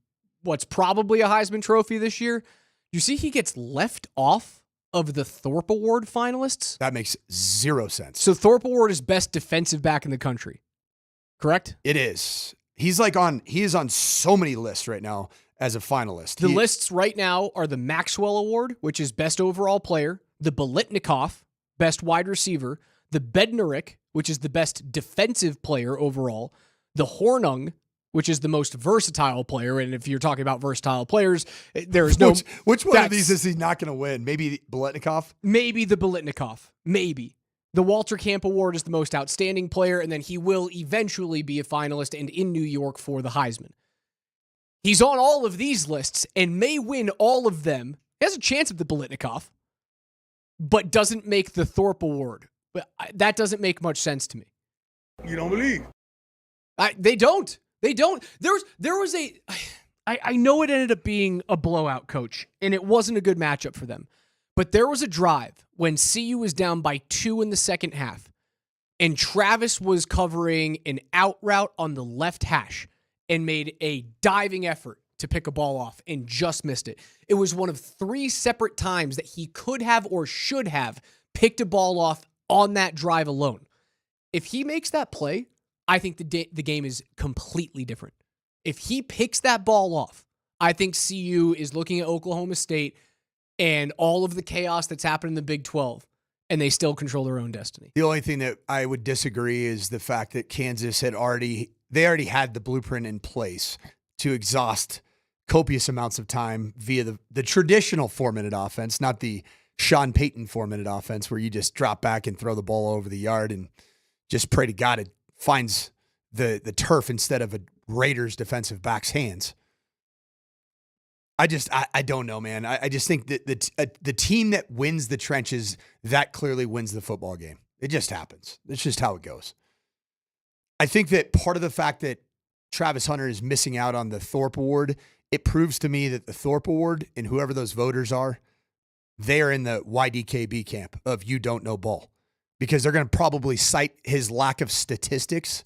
[SPEAKER 11] what's probably a Heisman Trophy this year. You see he gets left off of the Thorpe Award finalists?
[SPEAKER 18] That makes zero sense.
[SPEAKER 11] So Thorpe Award is best defensive back in the country, correct?
[SPEAKER 18] It is. He is on so many lists right now as a finalist.
[SPEAKER 11] The lists right now are the Maxwell Award, which is best overall player, the Biletnikoff, best wide receiver, the Bednarik, which is the best defensive player overall, the Hornung, which is the most versatile player. And if you're talking about versatile players, there's no...
[SPEAKER 18] Which one of these is he not going to win? Maybe Biletnikoff?
[SPEAKER 11] Maybe the Biletnikoff. Maybe. The Walter Camp Award is the most outstanding player, and then he will eventually be a finalist and in New York for the Heisman. He's on all of these lists and may win all of them. He has a chance at the Biletnikoff, but doesn't make the Thorpe Award. That doesn't make much sense to me.
[SPEAKER 18] You don't believe?
[SPEAKER 11] They don't. They don't. There was a... I know it ended up being a blowout, Coach, and it wasn't a good matchup for them. But there was a drive when CU was down by 2 in the second half, and Travis was covering an out route on the left hash and made a diving effort to pick a ball off and just missed it. It was one of 3 separate times that he could have or should have picked a ball off on that drive alone. If he makes that play, I think the game is completely different. If he picks that ball off, I think CU is looking at Oklahoma State and all of the chaos that's happened in the Big 12, and they still control their own destiny.
[SPEAKER 18] The only thing that I would disagree is the fact that Kansas already had the blueprint in place to exhaust copious amounts of time via the traditional 4-minute offense, not the Sean Payton 4-minute offense where you just drop back and throw the ball over the yard and just pray to God it finds the turf instead of a Raiders defensive back's hands. I don't know, man. I just think that the team that wins the trenches, that clearly wins the football game. It just happens. It's just how it goes. I think that part of the fact that Travis Hunter is missing out on the Thorpe Award, it proves to me that the Thorpe Award and whoever those voters are, they are in the YDKB camp of you don't know ball. Because they're going to probably cite his lack of statistics.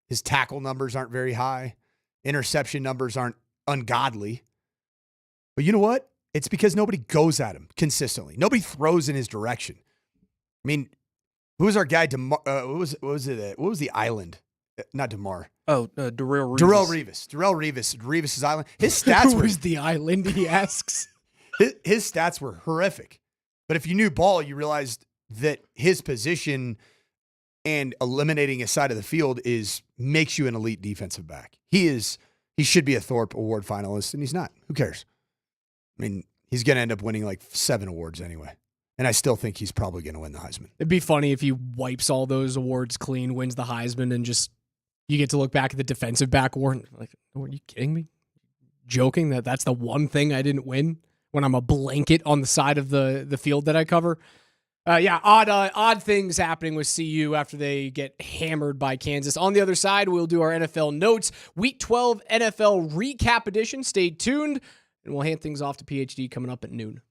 [SPEAKER 18] His tackle numbers aren't very high. Interception numbers aren't ungodly. But you know what? It's because nobody goes at him consistently. Nobody throws in his direction. I mean, who was our guy? What was the island? Not DeMar.
[SPEAKER 25] Oh, Darrell Revis.
[SPEAKER 18] Darrell Revis. Revis's island. His stats were...
[SPEAKER 11] Who's the island, he asks?
[SPEAKER 18] His stats were horrific. But if you knew ball, you realized that his position and eliminating a side of the field makes you an elite defensive back. He should be a Thorpe Award finalist, and he's not. Who cares? I mean, he's going to end up winning like 7 awards anyway. And I still think he's probably going to win the Heisman.
[SPEAKER 11] It'd be funny if he wipes all those awards clean, wins the Heisman, and just you get to look back at the defensive back award and like, are you kidding me? Joking that's the one thing I didn't win when I'm a blanket on the side of the field that I cover. Odd things happening with CU after they get hammered by Kansas. On the other side, we'll do our NFL notes. Week 12 NFL recap edition. Stay tuned, and we'll hand things off to PhD coming up at noon.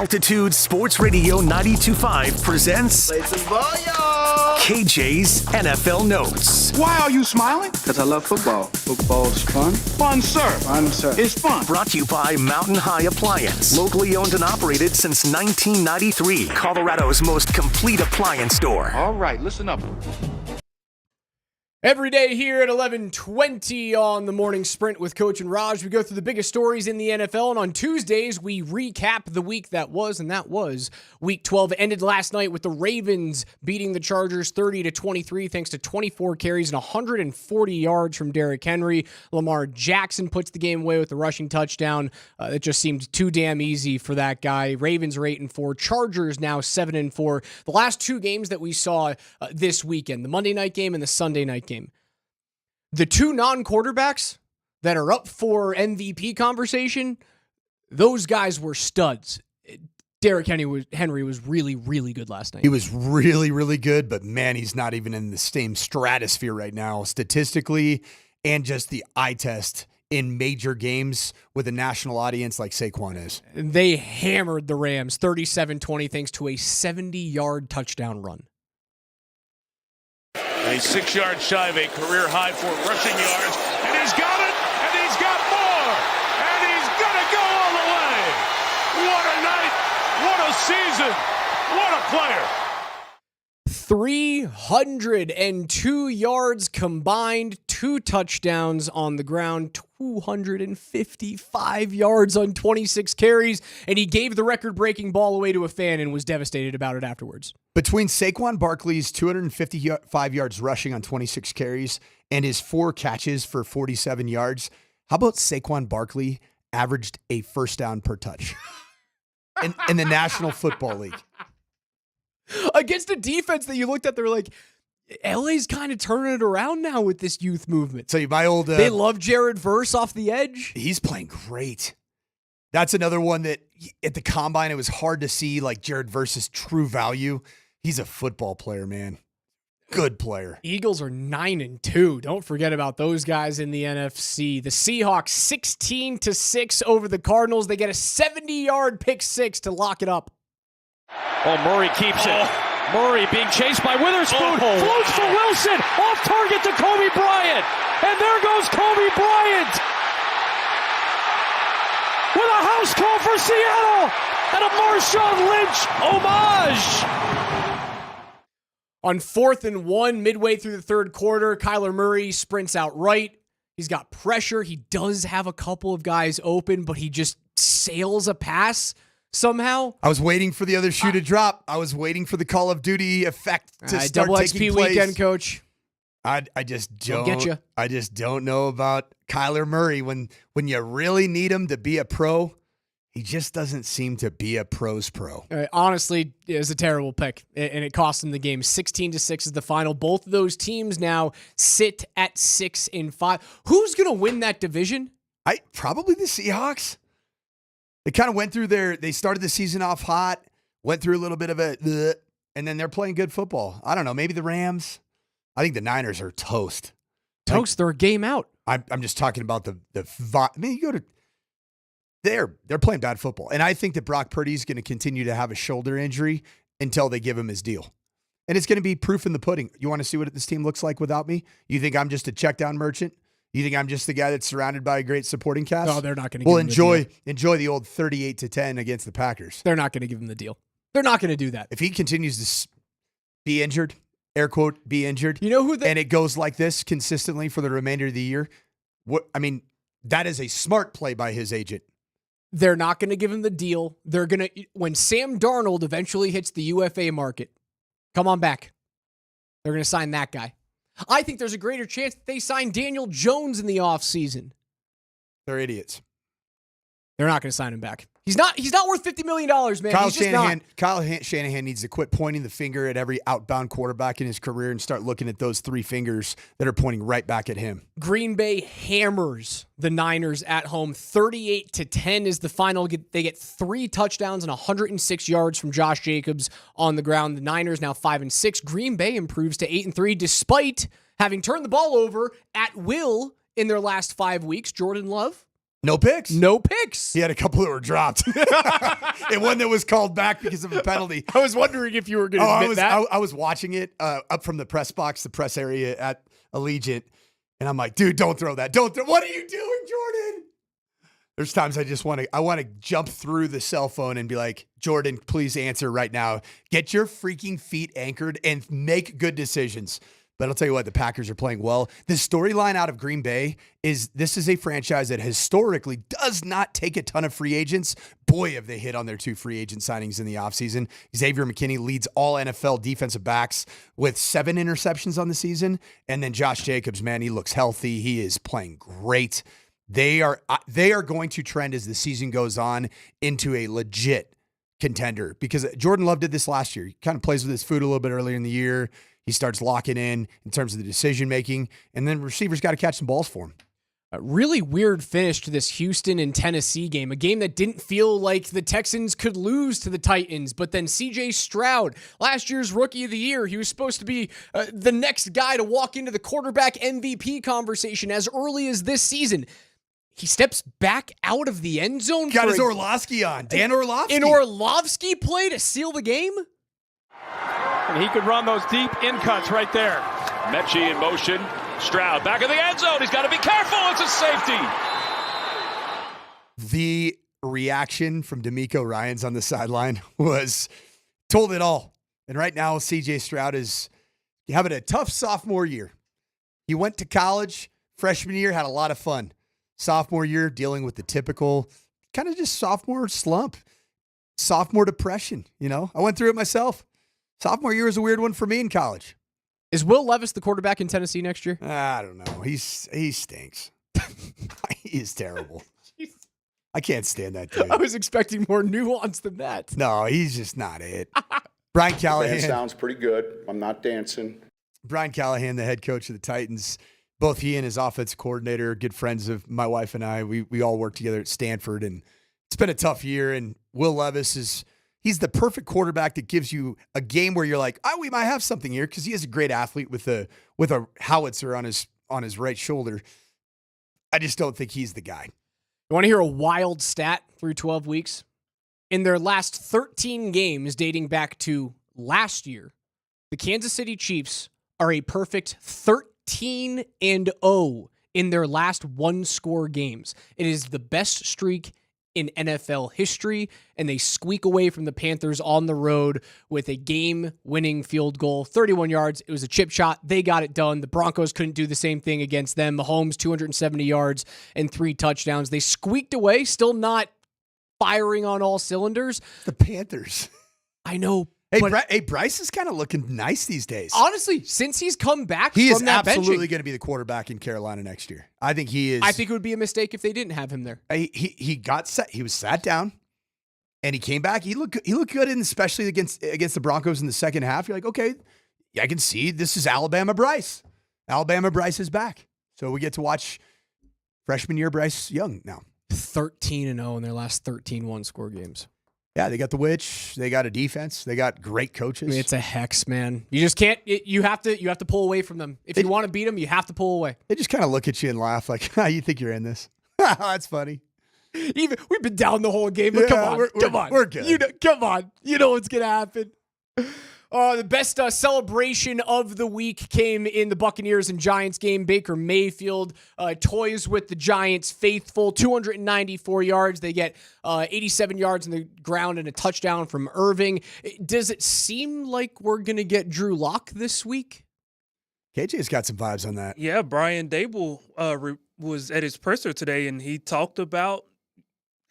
[SPEAKER 3] Altitude Sports Radio 92.5 presents
[SPEAKER 1] Play some ball, y'all.
[SPEAKER 3] KJ's NFL Notes.
[SPEAKER 1] Why are you smiling? Because I love football. Football's fun. Fun, sir. Fun, sir. It's fun.
[SPEAKER 3] Brought to you by Mountain High Appliance. Locally owned and operated since 1993. Colorado's most complete appliance store.
[SPEAKER 1] All right, listen up.
[SPEAKER 11] Every day here at 11:20 on the Morning Sprint with Coach and Raj, we go through the biggest stories in the NFL, and on Tuesdays, we recap the week that was, and that was Week 12. It ended last night with the Ravens beating the Chargers 30-23 thanks to 24 carries and 140 yards from Derrick Henry. Lamar Jackson puts the game away with the rushing touchdown. That just seemed too damn easy for that guy. Ravens are 8-4, Chargers now 7-4. The last two games that we saw this weekend, the Monday night game and the Sunday night game. The two non-quarterbacks that are up for MVP conversation, those guys were studs. Derrick Henry was really, really good last night.
[SPEAKER 18] He was really, really good, but man, he's not even in the same stratosphere right now, statistically, and just the eye test in major games with a national audience like Saquon is.
[SPEAKER 11] They hammered the Rams 37-20 thanks to a 70-yard touchdown run.
[SPEAKER 12] A 6-yard shy of a career high for rushing yards, and he's got it, and he's got more, and he's gonna go all the way. What a night, what a season, what a player.
[SPEAKER 11] 302 yards combined, 2 touchdowns on the ground, 255 yards on 26 carries, and he gave the record-breaking ball away to a fan and was devastated about it afterwards.
[SPEAKER 18] Between Saquon Barkley's 255 yards rushing on 26 carries and his 4 catches for 47 yards, how about Saquon Barkley averaged a first down per touch in the National Football League?
[SPEAKER 11] Against a defense that you looked at, they were like, LA's kind of turning it around now with this youth movement.
[SPEAKER 18] So my old...
[SPEAKER 11] they love Jared Verse off the edge.
[SPEAKER 18] He's playing great. That's another one that at the Combine, it was hard to see like Jared Verse's true value. He's a football player, man. Good player.
[SPEAKER 11] Eagles are 9-2. Don't forget about those guys in the NFC. The Seahawks 16-6 over the Cardinals. They get a 70-yard pick six to lock it up.
[SPEAKER 8] Oh, Murray keeps it. Murray being chased by Witherspoon. Floats for Wilson. Off target to Kobe Bryant. And there goes Kobe Bryant. With a house call for Seattle. And a Marshawn Lynch homage.
[SPEAKER 11] On 4th and 1, midway through the third quarter, Kyler Murray sprints out right. He's got pressure. He does have a couple of guys open, but he just sails a pass somehow.
[SPEAKER 18] I was waiting for the other shoe to drop. I was waiting for the Call of Duty effect to start
[SPEAKER 11] double
[SPEAKER 18] taking
[SPEAKER 11] XP
[SPEAKER 18] place.
[SPEAKER 11] Weekend, Coach.
[SPEAKER 18] I just don't
[SPEAKER 11] get you.
[SPEAKER 18] I just don't know about Kyler Murray when you really need him to be a pro. He just doesn't seem to be a pro's pro.
[SPEAKER 11] Honestly, it was a terrible pick, and it cost him the game. 16-6 is the final. Both of those teams now sit at 6-5. Who's going to win that division?
[SPEAKER 18] Probably the Seahawks. They kind of went through they started the season off hot, went through a little bit of and then they're playing good football. I don't know, maybe the Rams. I think the Niners are toast.
[SPEAKER 11] Toast, they're a game out.
[SPEAKER 18] I'm just talking about I mean, you go to they're playing bad football. And I think that Brock Purdy's going to continue to have a shoulder injury until they give him his deal. And it's going to be proof in the pudding. You want to see what this team looks like without me? You think I'm just a check down merchant? You think I'm just the guy that's surrounded by a great supporting cast?
[SPEAKER 11] No, they're not going to give him the deal.
[SPEAKER 18] Enjoy the old 38-10 against the Packers.
[SPEAKER 11] They're not going to give him the deal. They're not going to do that.
[SPEAKER 18] If he continues to be injured, air quote, be injured,
[SPEAKER 11] you know who
[SPEAKER 18] and it goes like this consistently for the remainder of the year, that is a smart play by his agent.
[SPEAKER 11] They're not going to give him the deal. They're going to, when Sam Darnold eventually hits the UFA market, come on back. They're going to sign that guy. I think there's a greater chance that they sign Daniel Jones in the offseason.
[SPEAKER 18] They're idiots.
[SPEAKER 11] They're not going to sign him back. He's not worth $50 million, man.
[SPEAKER 18] Kyle Shanahan needs to quit pointing the finger at every outbound quarterback in his career and start looking at those 3 fingers that are pointing right back at him.
[SPEAKER 11] Green Bay hammers the Niners at home. 38-10 is the final. They get 3 touchdowns and 106 yards from Josh Jacobs on the ground. The Niners now 5-6. Green Bay improves to 8-3 despite having turned the ball over at will in their last 5 weeks. Jordan Love
[SPEAKER 18] No picks.
[SPEAKER 11] No picks.
[SPEAKER 18] He had a couple that were dropped. And one that was called back because of a penalty.
[SPEAKER 11] I was wondering if you were going to admit that.
[SPEAKER 18] I was watching it up from the press box, the press area at Allegiant, and I'm like, dude, don't throw that. Don't throw. What are you doing, Jordan? There's times I just want to jump through the cell phone and be like, Jordan, please answer right now. Get your freaking feet anchored and make good decisions. But I'll tell you what, the Packers are playing well. The storyline out of Green Bay is this is a franchise that historically does not take a ton of free agents. Boy, have they hit on their 2 free agent signings in the offseason. Xavier McKinney leads all NFL defensive backs with 7 interceptions on the season. And then Josh Jacobs, man, he looks healthy. He is playing great. They are going to trend as the season goes on into a legit contender because Jordan Love did this last year. He kind of plays with his food a little bit earlier in the year. He starts locking in terms of the decision-making, and then receivers got to catch some balls for him.
[SPEAKER 11] A really weird finish to this Houston and Tennessee game, a game that didn't feel like the Texans could lose to the Titans, but then C.J. Stroud, last year's Rookie of the Year, he was supposed to be the next guy to walk into the quarterback MVP conversation as early as this season. He steps back out of the end zone.
[SPEAKER 18] Got his Orlovsky on, Dan Orlovsky.
[SPEAKER 11] An Orlovsky play to seal the game?
[SPEAKER 8] And he could run those deep in cuts right there. Mechie in motion. Stroud back in the end zone. He's got to be careful. It's a safety.
[SPEAKER 18] The reaction from D'Amico Ryans on the sideline told it all. And right now, C.J. Stroud is having a tough sophomore year. He went to college. Freshman year, had a lot of fun. Sophomore year, dealing with the typical kind of just sophomore slump. Sophomore depression, I went through it myself. Sophomore year was a weird one for me in college.
[SPEAKER 11] Is Will Levis the quarterback in Tennessee next year?
[SPEAKER 18] I don't know. He stinks. He is terrible. I can't stand that dude.
[SPEAKER 11] I was expecting more nuance than that.
[SPEAKER 18] No, he's just not it. Brian Callahan.
[SPEAKER 14] That sounds pretty good. I'm not dancing.
[SPEAKER 18] Brian Callahan, the head coach of the Titans, both he and his offensive coordinator are good friends of my wife and I. We all work together at Stanford, and it's been a tough year, and Will Levis he's the perfect quarterback that gives you a game where you're like, we might have something here because he is a great athlete with a howitzer on his right shoulder. I just don't think he's the guy.
[SPEAKER 11] You want to hear a wild stat through 12 weeks? In their last 13 games dating back to last year, the Kansas City Chiefs are a perfect 13-0 in their last 1-score games. It is the best streak in NFL history, and they squeak away from the Panthers on the road with a game-winning field goal, 31 yards. It was a chip shot. They got it done. The Broncos couldn't do the same thing against them. Mahomes, 270 yards and 3 touchdowns. They squeaked away, still not firing on all cylinders.
[SPEAKER 18] The Panthers.
[SPEAKER 11] I know.
[SPEAKER 18] Hey, Bryce is kind of looking nice these days.
[SPEAKER 11] Honestly, since he's come back
[SPEAKER 18] he
[SPEAKER 11] from
[SPEAKER 18] is
[SPEAKER 11] that
[SPEAKER 18] absolutely
[SPEAKER 11] benching,
[SPEAKER 18] going to be the quarterback in Carolina next year. I think he is.
[SPEAKER 11] I think it would be a mistake if they didn't have him there.
[SPEAKER 18] He got set. He was sat down, and he came back. He looked good, and especially against the Broncos in the second half. You're like, okay, I can see this is Alabama Bryce. Alabama Bryce is back, so we get to watch freshman year Bryce Young now.
[SPEAKER 11] 13-0 in their last 13 1-score games.
[SPEAKER 18] Yeah, they got the witch. They got a defense. They got great coaches.
[SPEAKER 11] I mean, it's a hex, man. You just can't. You have to pull away from them. If you want to beat them, you have to pull away.
[SPEAKER 18] They just kind of look at you and laugh like, you think you're in this? That's funny.
[SPEAKER 11] Even we've been down the whole game. But come on,
[SPEAKER 18] we're good.
[SPEAKER 11] Come on. You know what's gonna happen. The best celebration of the week came in the Buccaneers and Giants game. Baker Mayfield toys with the Giants faithful, 294 yards. They get 87 yards on the ground and a touchdown from Irving. Does it seem like we're going to get Drew Lock this week?
[SPEAKER 18] KJ's got some vibes on that.
[SPEAKER 25] Yeah, Brian Dable was at his presser today, and he talked about,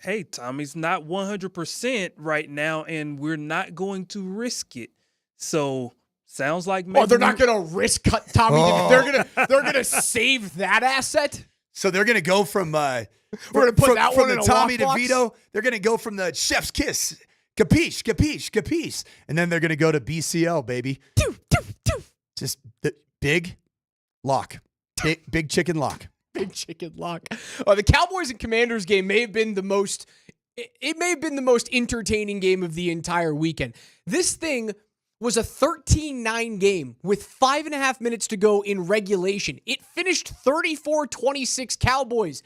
[SPEAKER 25] hey, Tommy's not 100% right now, and we're not going to risk it. So sounds like maybe
[SPEAKER 11] they're not going to risk cut Tommy. They're gonna save that asset.
[SPEAKER 18] So they're gonna go from
[SPEAKER 11] we're gonna put that one in
[SPEAKER 18] the
[SPEAKER 11] a
[SPEAKER 18] Tommy
[SPEAKER 11] lockbox?
[SPEAKER 18] DeVito. They're gonna go from the chef's kiss, capiche, and then they're gonna go to BCL, baby. Just the big lock, big chicken lock.
[SPEAKER 11] Big chicken lock. The Cowboys and Commanders game may have been the most. It may have been the most entertaining game of the entire weekend. This thing was a 13-9 game with 5.5 minutes to go in regulation. It finished 34-26 Cowboys.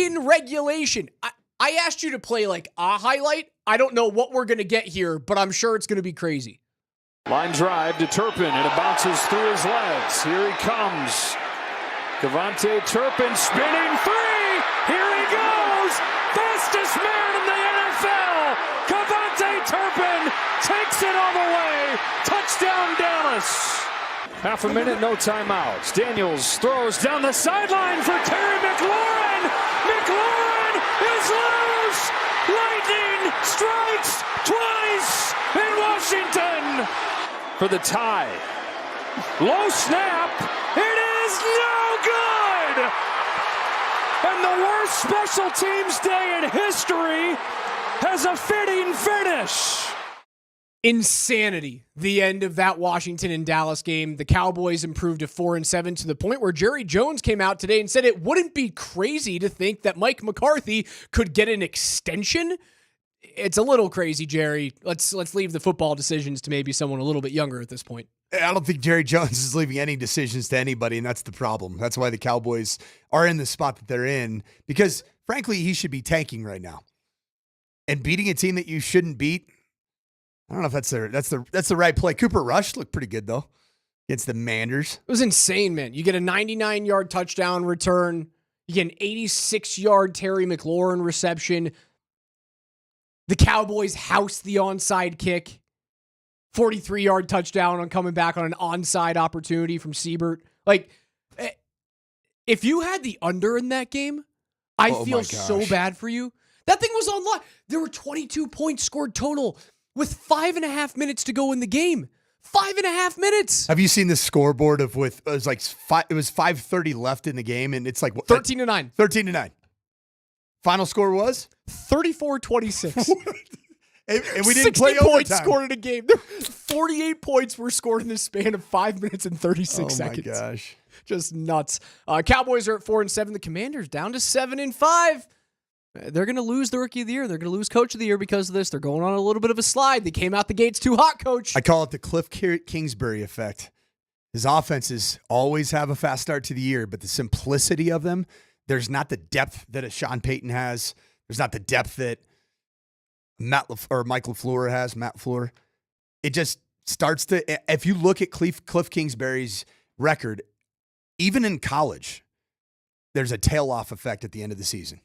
[SPEAKER 11] in regulation. I asked you to play like a highlight. I don't know what we're going to get here, but I'm sure it's going to be crazy.
[SPEAKER 8] Line drive to Turpin, and it bounces through his legs. Here he comes. KaVontae Turpin spinning free. Here he goes. Fastest man in the NFL. KaVontae Turpin takes it all the way. Touchdown, Dallas. Half a minute, no timeouts. Daniels throws down the sideline for Terry McLaurin. McLaurin is loose. Lightning strikes twice in Washington for the tie. Low snap. It is no good. And the worst special teams day in history has a fitting finish.
[SPEAKER 11] Insanity. The end of that Washington and Dallas game. The Cowboys improved to 4-7 to the point where Jerry Jones came out today and said it wouldn't be crazy to think that Mike McCarthy could get an extension. It's a little crazy, Jerry. Let's leave the football decisions to maybe someone a little bit younger at this point.
[SPEAKER 18] I don't think Jerry Jones is leaving any decisions to anybody, and that's the problem. That's why the Cowboys are in the spot that they're in, because frankly, he should be tanking right now. And beating a team that you shouldn't beat, I don't know if that's the right play. Cooper Rush looked pretty good though against the Manders.
[SPEAKER 11] It was insane, man. You get a 99-yard touchdown return. You get an 86-yard Terry McLaurin reception. The Cowboys house the onside kick. 43-yard touchdown on coming back on an onside opportunity from Siebert. Like, if you had the under in that game, I feel so bad for you. That thing was online. There were 22 points scored total with 5.5 minutes to go in the game. 5.5 minutes.
[SPEAKER 18] Have you seen the scoreboard of it was 5:30 left in the game, and it's like
[SPEAKER 11] 13-9.
[SPEAKER 18] 13-9. Final score was
[SPEAKER 11] 34-26.
[SPEAKER 18] and we didn't
[SPEAKER 11] 60
[SPEAKER 18] play
[SPEAKER 11] points
[SPEAKER 18] overtime.
[SPEAKER 11] scored in a game. 48 points were scored in the span of 5 minutes and 36 seconds.
[SPEAKER 18] Oh my gosh.
[SPEAKER 11] Just nuts. Cowboys are at 4-7. The Commanders down to 7-5. They're going to lose the Rookie of the Year. They're going to lose Coach of the Year because of this. They're going on a little bit of a slide. They came out the gates too hot, Coach.
[SPEAKER 18] I call it the Cliff Kingsbury effect. His offenses always have a fast start to the year, but the simplicity of them, there's not the depth that a Sean Payton has. There's not the depth that Mike LaFleur has, Matt LaFleur. It just starts to, if you look at Cliff Kingsbury's record, even in college, there's a tail-off effect at the end of the season.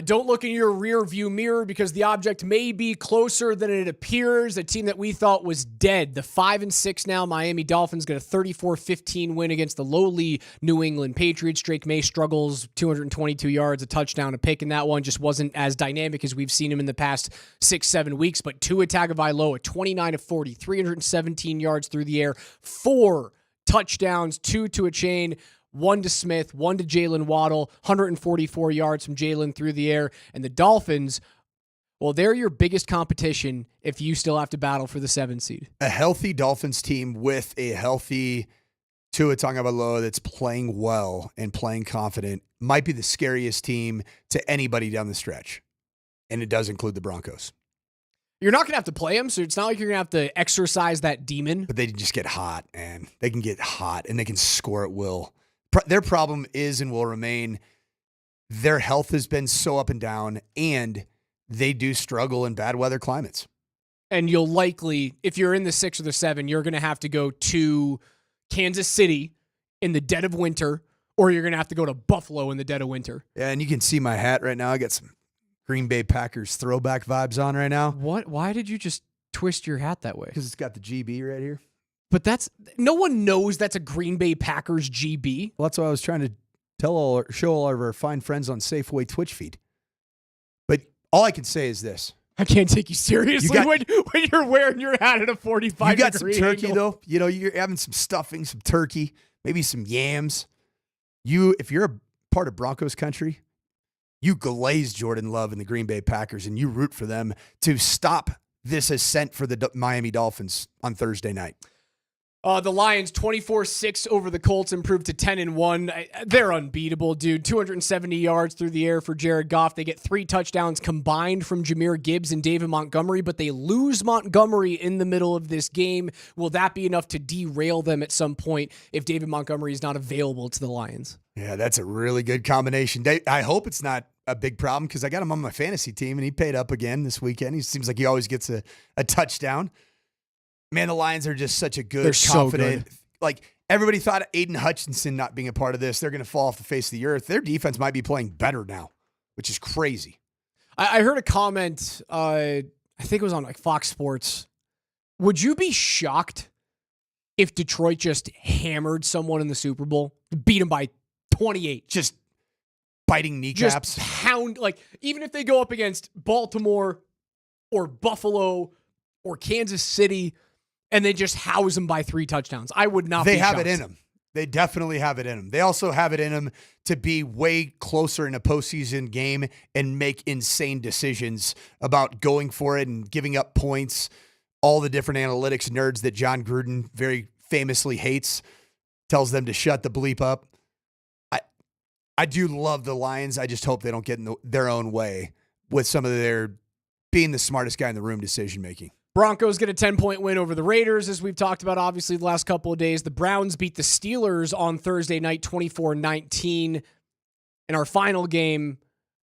[SPEAKER 11] Don't look in your rear view mirror because the object may be closer than it appears. A team that we thought was dead. The 5-6 now Miami Dolphins get a 34-15 win against the lowly New England Patriots. Drake May struggles, 222 yards, a touchdown, a pick in that one. Just wasn't as dynamic as we've seen him in the past 6-7 weeks. But Tua Tagovailoa, 29-40, 317 yards through the air, 4 touchdowns, 2 to a chain. 1 to Smith, 1 to Jalen Waddle, 144 yards from Jalen through the air. And the Dolphins, well, they're your biggest competition if you still have to battle for the 7 seed.
[SPEAKER 18] A healthy Dolphins team with a healthy Tua Tagovailoa that's playing well and playing confident might be the scariest team to anybody down the stretch. And it does include the Broncos.
[SPEAKER 11] You're not going to have to play them, so it's not like you're going to have to exercise that demon.
[SPEAKER 18] But they just get hot, man. They can get hot, and they can score at will. Their problem is and will remain their health has been so up and down, and they do struggle in bad weather climates.
[SPEAKER 11] And you'll likely, if you're in the 6 or the 7, you're going to have to go to Kansas City in the dead of winter, or you're going to have to go to Buffalo in the dead of winter.
[SPEAKER 18] Yeah, and you can see my hat right now. I got some Green Bay Packers throwback vibes on right now.
[SPEAKER 11] What? Why did you just twist your hat that way?
[SPEAKER 18] Because it's got the GB right here.
[SPEAKER 11] But no one knows that's a Green Bay Packers GB.
[SPEAKER 18] Well, that's what I was trying to show all of our fine friends on Safeway Twitch feed. But all I can say is this.
[SPEAKER 11] I can't take you seriously when you're wearing your hat at a 45
[SPEAKER 18] You got some turkey,
[SPEAKER 11] angle.
[SPEAKER 18] though. You know, you're having some stuffing, some turkey, maybe some yams. If you're a part of Broncos country, you glaze Jordan Love and the Green Bay Packers, and you root for them to stop this ascent for the Miami Dolphins on Thursday night.
[SPEAKER 11] The Lions 24-6 over the Colts, improved to 10-1. They're unbeatable, dude. 270 yards through the air for Jared Goff. They get 3 touchdowns combined from Jahmyr Gibbs and David Montgomery, but they lose Montgomery in the middle of this game. Will that be enough to derail them at some point if David Montgomery is not available to the Lions?
[SPEAKER 18] Yeah, that's a really good combination. I hope it's not a big problem because I got him on my fantasy team, and he paid up again this weekend. He seems like he always gets a touchdown. Man, the Lions are just such a good,
[SPEAKER 11] They're
[SPEAKER 18] confident.
[SPEAKER 11] so good.
[SPEAKER 18] Like, everybody thought Aiden Hutchinson not being a part of this, they're going to fall off the face of the earth. Their defense might be playing better now, which is crazy.
[SPEAKER 11] I heard a comment, I think it was on like Fox Sports. Would you be shocked if Detroit just hammered someone in the Super Bowl, beat them by 28?
[SPEAKER 18] Just biting kneecaps.
[SPEAKER 11] Just pound, like, even if they go up against Baltimore or Buffalo or Kansas City, and they just house them by 3 touchdowns. I would not be shocked.
[SPEAKER 18] They have it in them. They definitely have it in them. They also have it in them to be way closer in a postseason game and make insane decisions about going for it and giving up points. All the different analytics nerds that John Gruden very famously hates, tells them to shut the bleep up. I do love the Lions. I just hope they don't get in their own way with some of their being the smartest guy in the room decision-making.
[SPEAKER 11] Broncos get a 10-point win over the Raiders, as we've talked about, obviously, the last couple of days. The Browns beat the Steelers on Thursday night, 24-19. In our final game,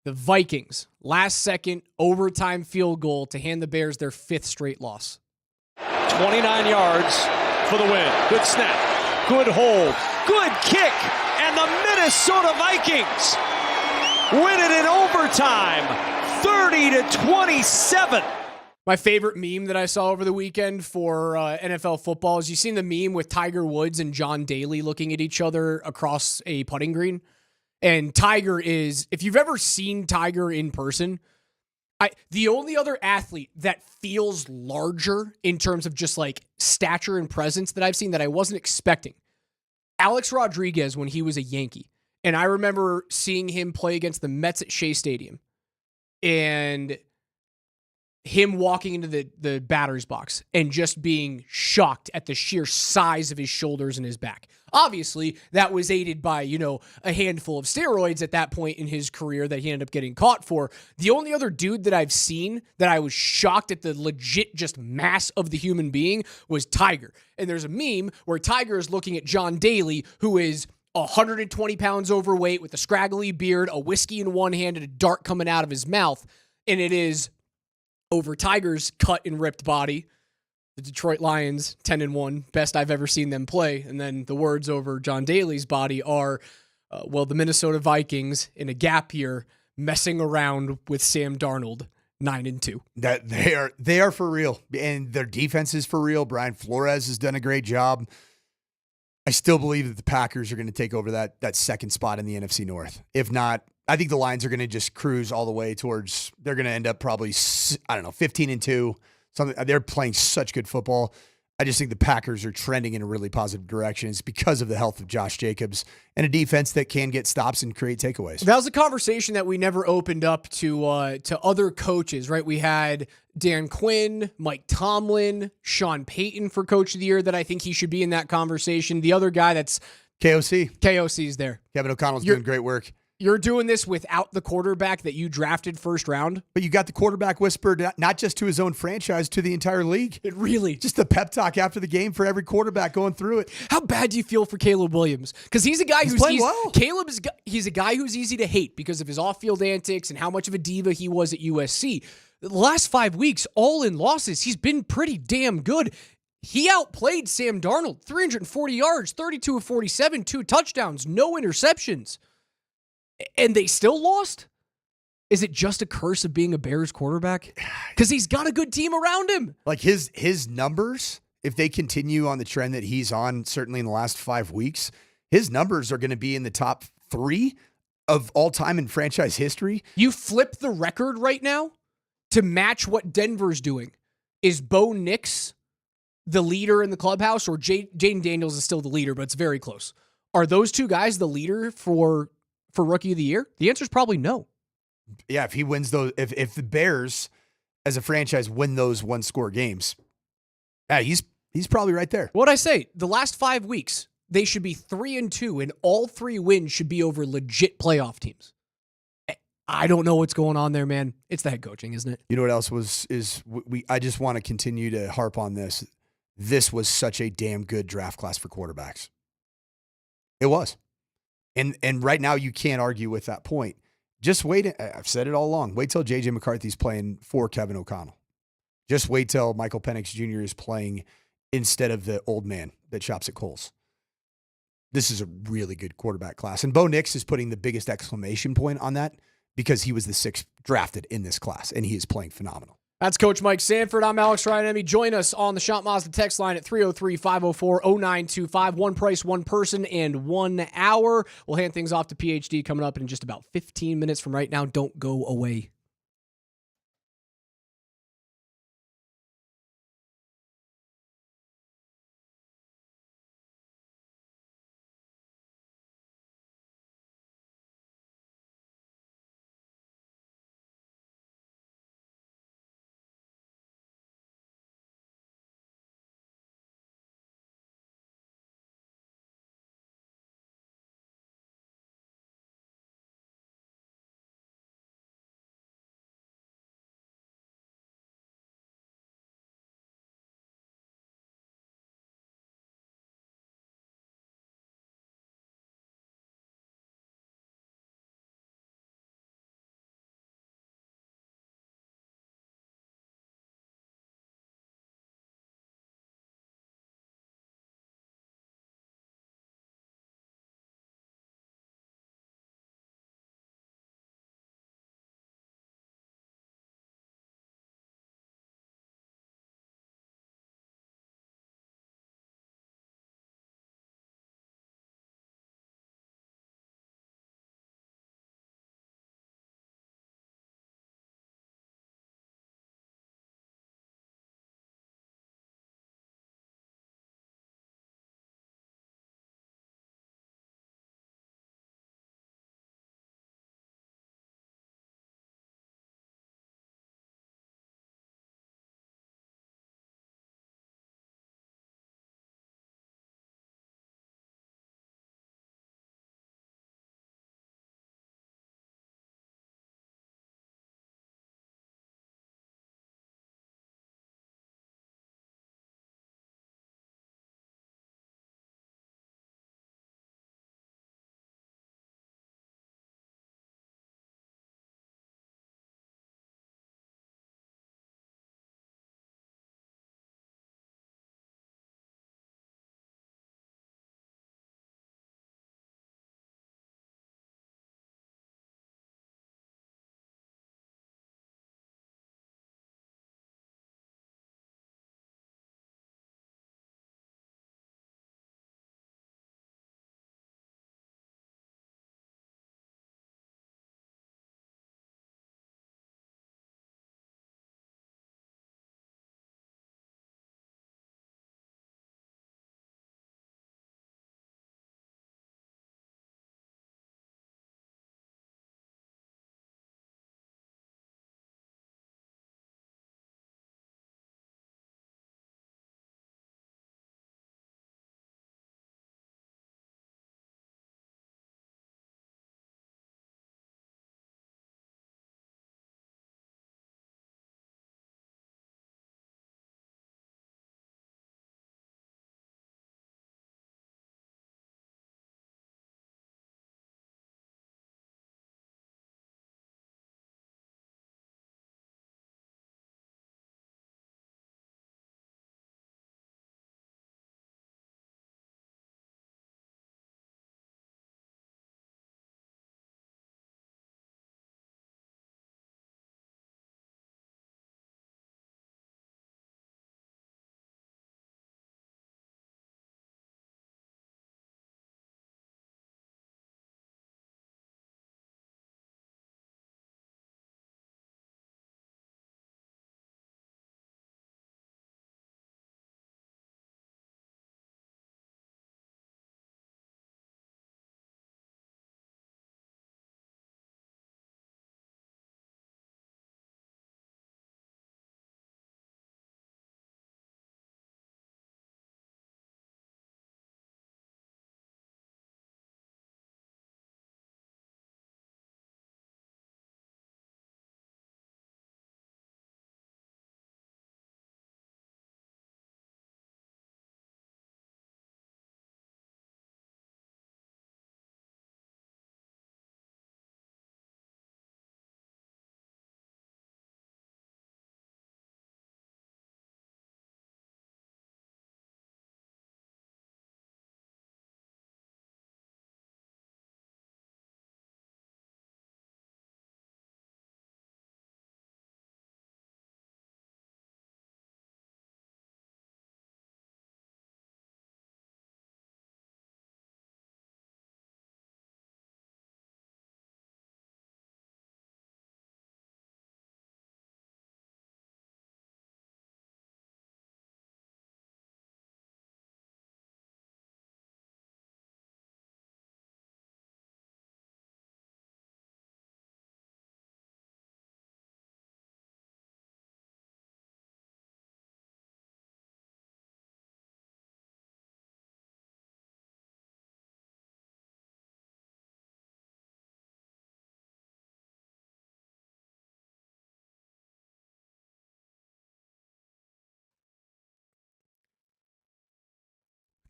[SPEAKER 11] the Vikings, last-second overtime field goal to hand the Bears their 5th straight loss.
[SPEAKER 8] 29 yards for the win. Good snap. Good hold. Good kick. And the Minnesota Vikings win it in overtime, 30-27.
[SPEAKER 11] My favorite meme that I saw over the weekend for NFL football is, you seen the meme with Tiger Woods and John Daly looking at each other across a putting green? And Tiger is, if you've ever seen Tiger in person, the only other athlete that feels larger in terms of just like stature and presence that I've seen that I wasn't expecting, Alex Rodriguez when he was a Yankee. And I remember seeing him play against the Mets at Shea Stadium. And him walking into the batter's box and just being shocked at the sheer size of his shoulders and his back. Obviously, that was aided by, a handful of steroids at that point in his career that he ended up getting caught for. The only other dude that I've seen that I was shocked at the legit just mass of the human being was Tiger. And there's a meme where Tiger is looking at John Daly, who is 120 pounds overweight with a scraggly beard, a whiskey in one hand, and a dart coming out of his mouth. And it is over Tiger's cut and ripped body, the Detroit Lions 10-1, best I've ever seen them play. And then the words over John Daly's body are, the Minnesota Vikings in a gap year messing around with Sam Darnold 9-2.
[SPEAKER 18] That they are for real, and their defense is for real. Brian Flores has done a great job. I still believe that the Packers are going to take over that second spot in the NFC North. If not, I think the Lions are going to just cruise all the way towards, they're going to end up probably, 15-2. They're playing such good football. I just think the Packers are trending in a really positive direction. It's because of the health of Josh Jacobs and a defense that can get stops and create takeaways.
[SPEAKER 11] That was a conversation that we never opened up to other coaches, right? We had Dan Quinn, Mike Tomlin, Sean Payton for Coach of the Year, that I think he should be in that conversation. The other guy that's KOC's there.
[SPEAKER 18] Kevin O'Connell's doing great work.
[SPEAKER 11] You're doing this without the quarterback that you drafted first round.
[SPEAKER 18] But you got the quarterback whispered not just to his own franchise, to the entire league.
[SPEAKER 11] It really.
[SPEAKER 18] Just the pep talk after the game for every quarterback going through it.
[SPEAKER 11] How bad do you feel for Caleb Williams? Because he's a guy who's
[SPEAKER 18] playing well.
[SPEAKER 11] He's a guy who's easy to hate because of his off-field antics and how much of a diva he was at USC. The last 5 weeks, all in losses, he's been pretty damn good. He outplayed Sam Darnold, 340 yards, 32 of 47, 2 touchdowns, no interceptions. And they still lost? Is it just a curse of being a Bears quarterback? Because he's got a good team around him.
[SPEAKER 18] Like his numbers, if they continue on the trend that he's on, certainly in the last 5 weeks, his numbers are going to be in the top 3 of all time in franchise history.
[SPEAKER 11] You flip the record right now to match what Denver's doing. Is Bo Nix the leader in the clubhouse, or Jaden Daniels is still the leader, but it's very close? Are those two guys the leader for Rookie of the Year? The answer is probably no.
[SPEAKER 18] Yeah, if he wins those, if the Bears as a franchise win those 1-score games, yeah, he's He's probably right there.
[SPEAKER 11] What'd I say? The last 5 weeks, they should be 3-2, and all 3 wins should be over legit playoff teams. I don't know what's going on there, man. It's the head coaching, isn't it?
[SPEAKER 18] You know what else I just want to continue to harp on this. This was such a damn good draft class for quarterbacks. It was. And right now you can't argue with that point. Just wait. I've said it all along. Wait till J.J. McCarthy's playing for Kevin O'Connell. Just wait till Michael Penix Jr. is playing instead of the old man that shops at Kohl's. This is a really good quarterback class. And Bo Nix is putting the biggest exclamation point on that because he was the 6th drafted in this class, and he is playing phenomenal.
[SPEAKER 11] That's Coach Mike Sanford. I'm Alex Ryan. Join us on the Schott Mazda text line at 303-504-0925. One price, one person, and 1 hour. We'll hand things off to PhD coming up in just about 15 minutes from right now. Don't go away.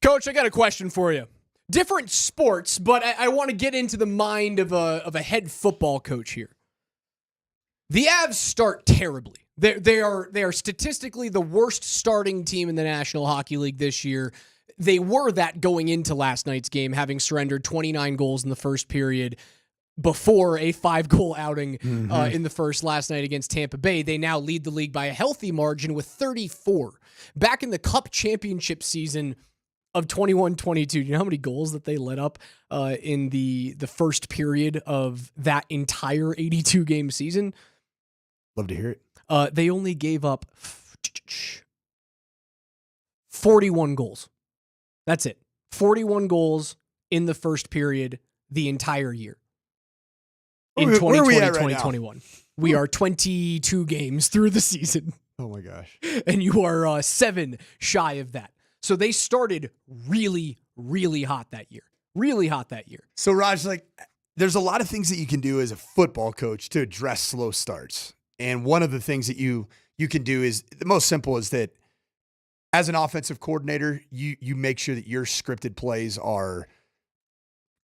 [SPEAKER 11] Coach, I got a question for you. Different sports, but I want to get into the mind of a head football coach here. The Avs start terribly. They are statistically the worst starting team in the National Hockey League this year. They were that going into last night's game, having surrendered 29 goals in the first period before a 5-goal outing in the first last night against Tampa Bay. They now lead the league by a healthy margin with 34. Back in the Cup championship season of 21-22, do you know how many goals that they let up in the first period of that entire 82-game season?
[SPEAKER 18] Love to hear it.
[SPEAKER 11] They only gave up 41 goals. That's it. 41 goals in the first period the entire year. In 2020, 2021. We are 22 games through the season.
[SPEAKER 18] Oh my gosh.
[SPEAKER 11] And you are 7 shy of that. So they started really, really hot that year. Really hot that year.
[SPEAKER 18] So Raj, there's a lot of things that you can do as a football coach to address slow starts. And one of the things that you can do is, the most simple is that as an offensive coordinator, you make sure that your scripted plays are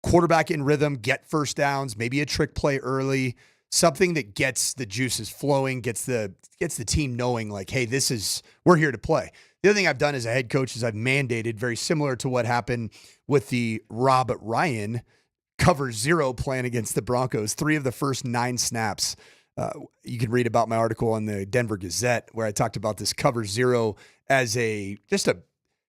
[SPEAKER 18] quarterback in rhythm, get first downs, maybe a trick play early, something that gets the juices flowing, gets the team knowing hey, we're here to play. The other thing I've done as a head coach is I've mandated, very similar to what happened with the Rob Ryan cover 0 plan against the Broncos, 3 of the first 9 snaps. You can read about my article on the Denver Gazette where I talked about this cover 0 as just a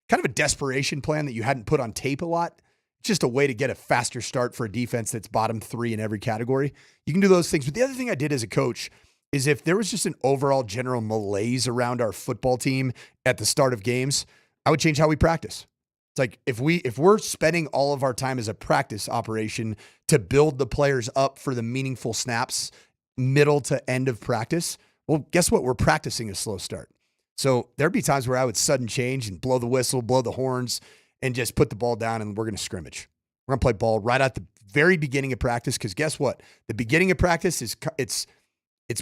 [SPEAKER 18] kind of a desperation plan that you hadn't put on tape a lot. Just a way to get a faster start for a defense that's bottom 3 in every category. You can do those things. But the other thing I did as a coach is if there was just an overall general malaise around our football team at the start of games, I would change how we practice. It's like if we're spending all of our time as a practice operation to build the players up for the meaningful snaps, middle to end of practice, well, guess what? We're practicing a slow start. So there'd be times where I would sudden change and blow the whistle, blow the horns, and just put the ball down, and we're going to scrimmage. We're going to play ball right at the very beginning of practice, because guess what? The beginning of practice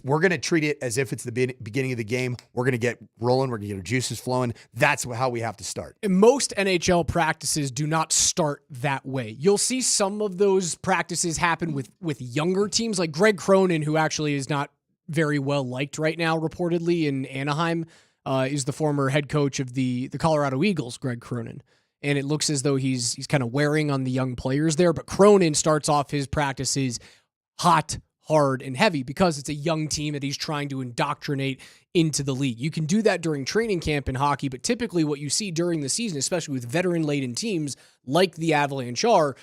[SPEAKER 18] we're going to treat it as if it's the beginning of the game. We're going to get rolling. We're going to get our juices flowing. That's how we have to start.
[SPEAKER 11] And most NHL practices do not start that way. You'll see some of those practices happen with younger teams, like Greg Cronin, who actually is not very well liked right now, reportedly in Anaheim, is the former head coach of the Colorado Eagles, Greg Cronin. And it looks as though he's kind of wearing on the young players there. But Cronin starts off his practices hot, hard, and heavy because it's a young team that he's trying to indoctrinate into the league. You can do that during training camp in hockey, but typically what you see during the season, especially with veteran-laden teams like the Avalanche are,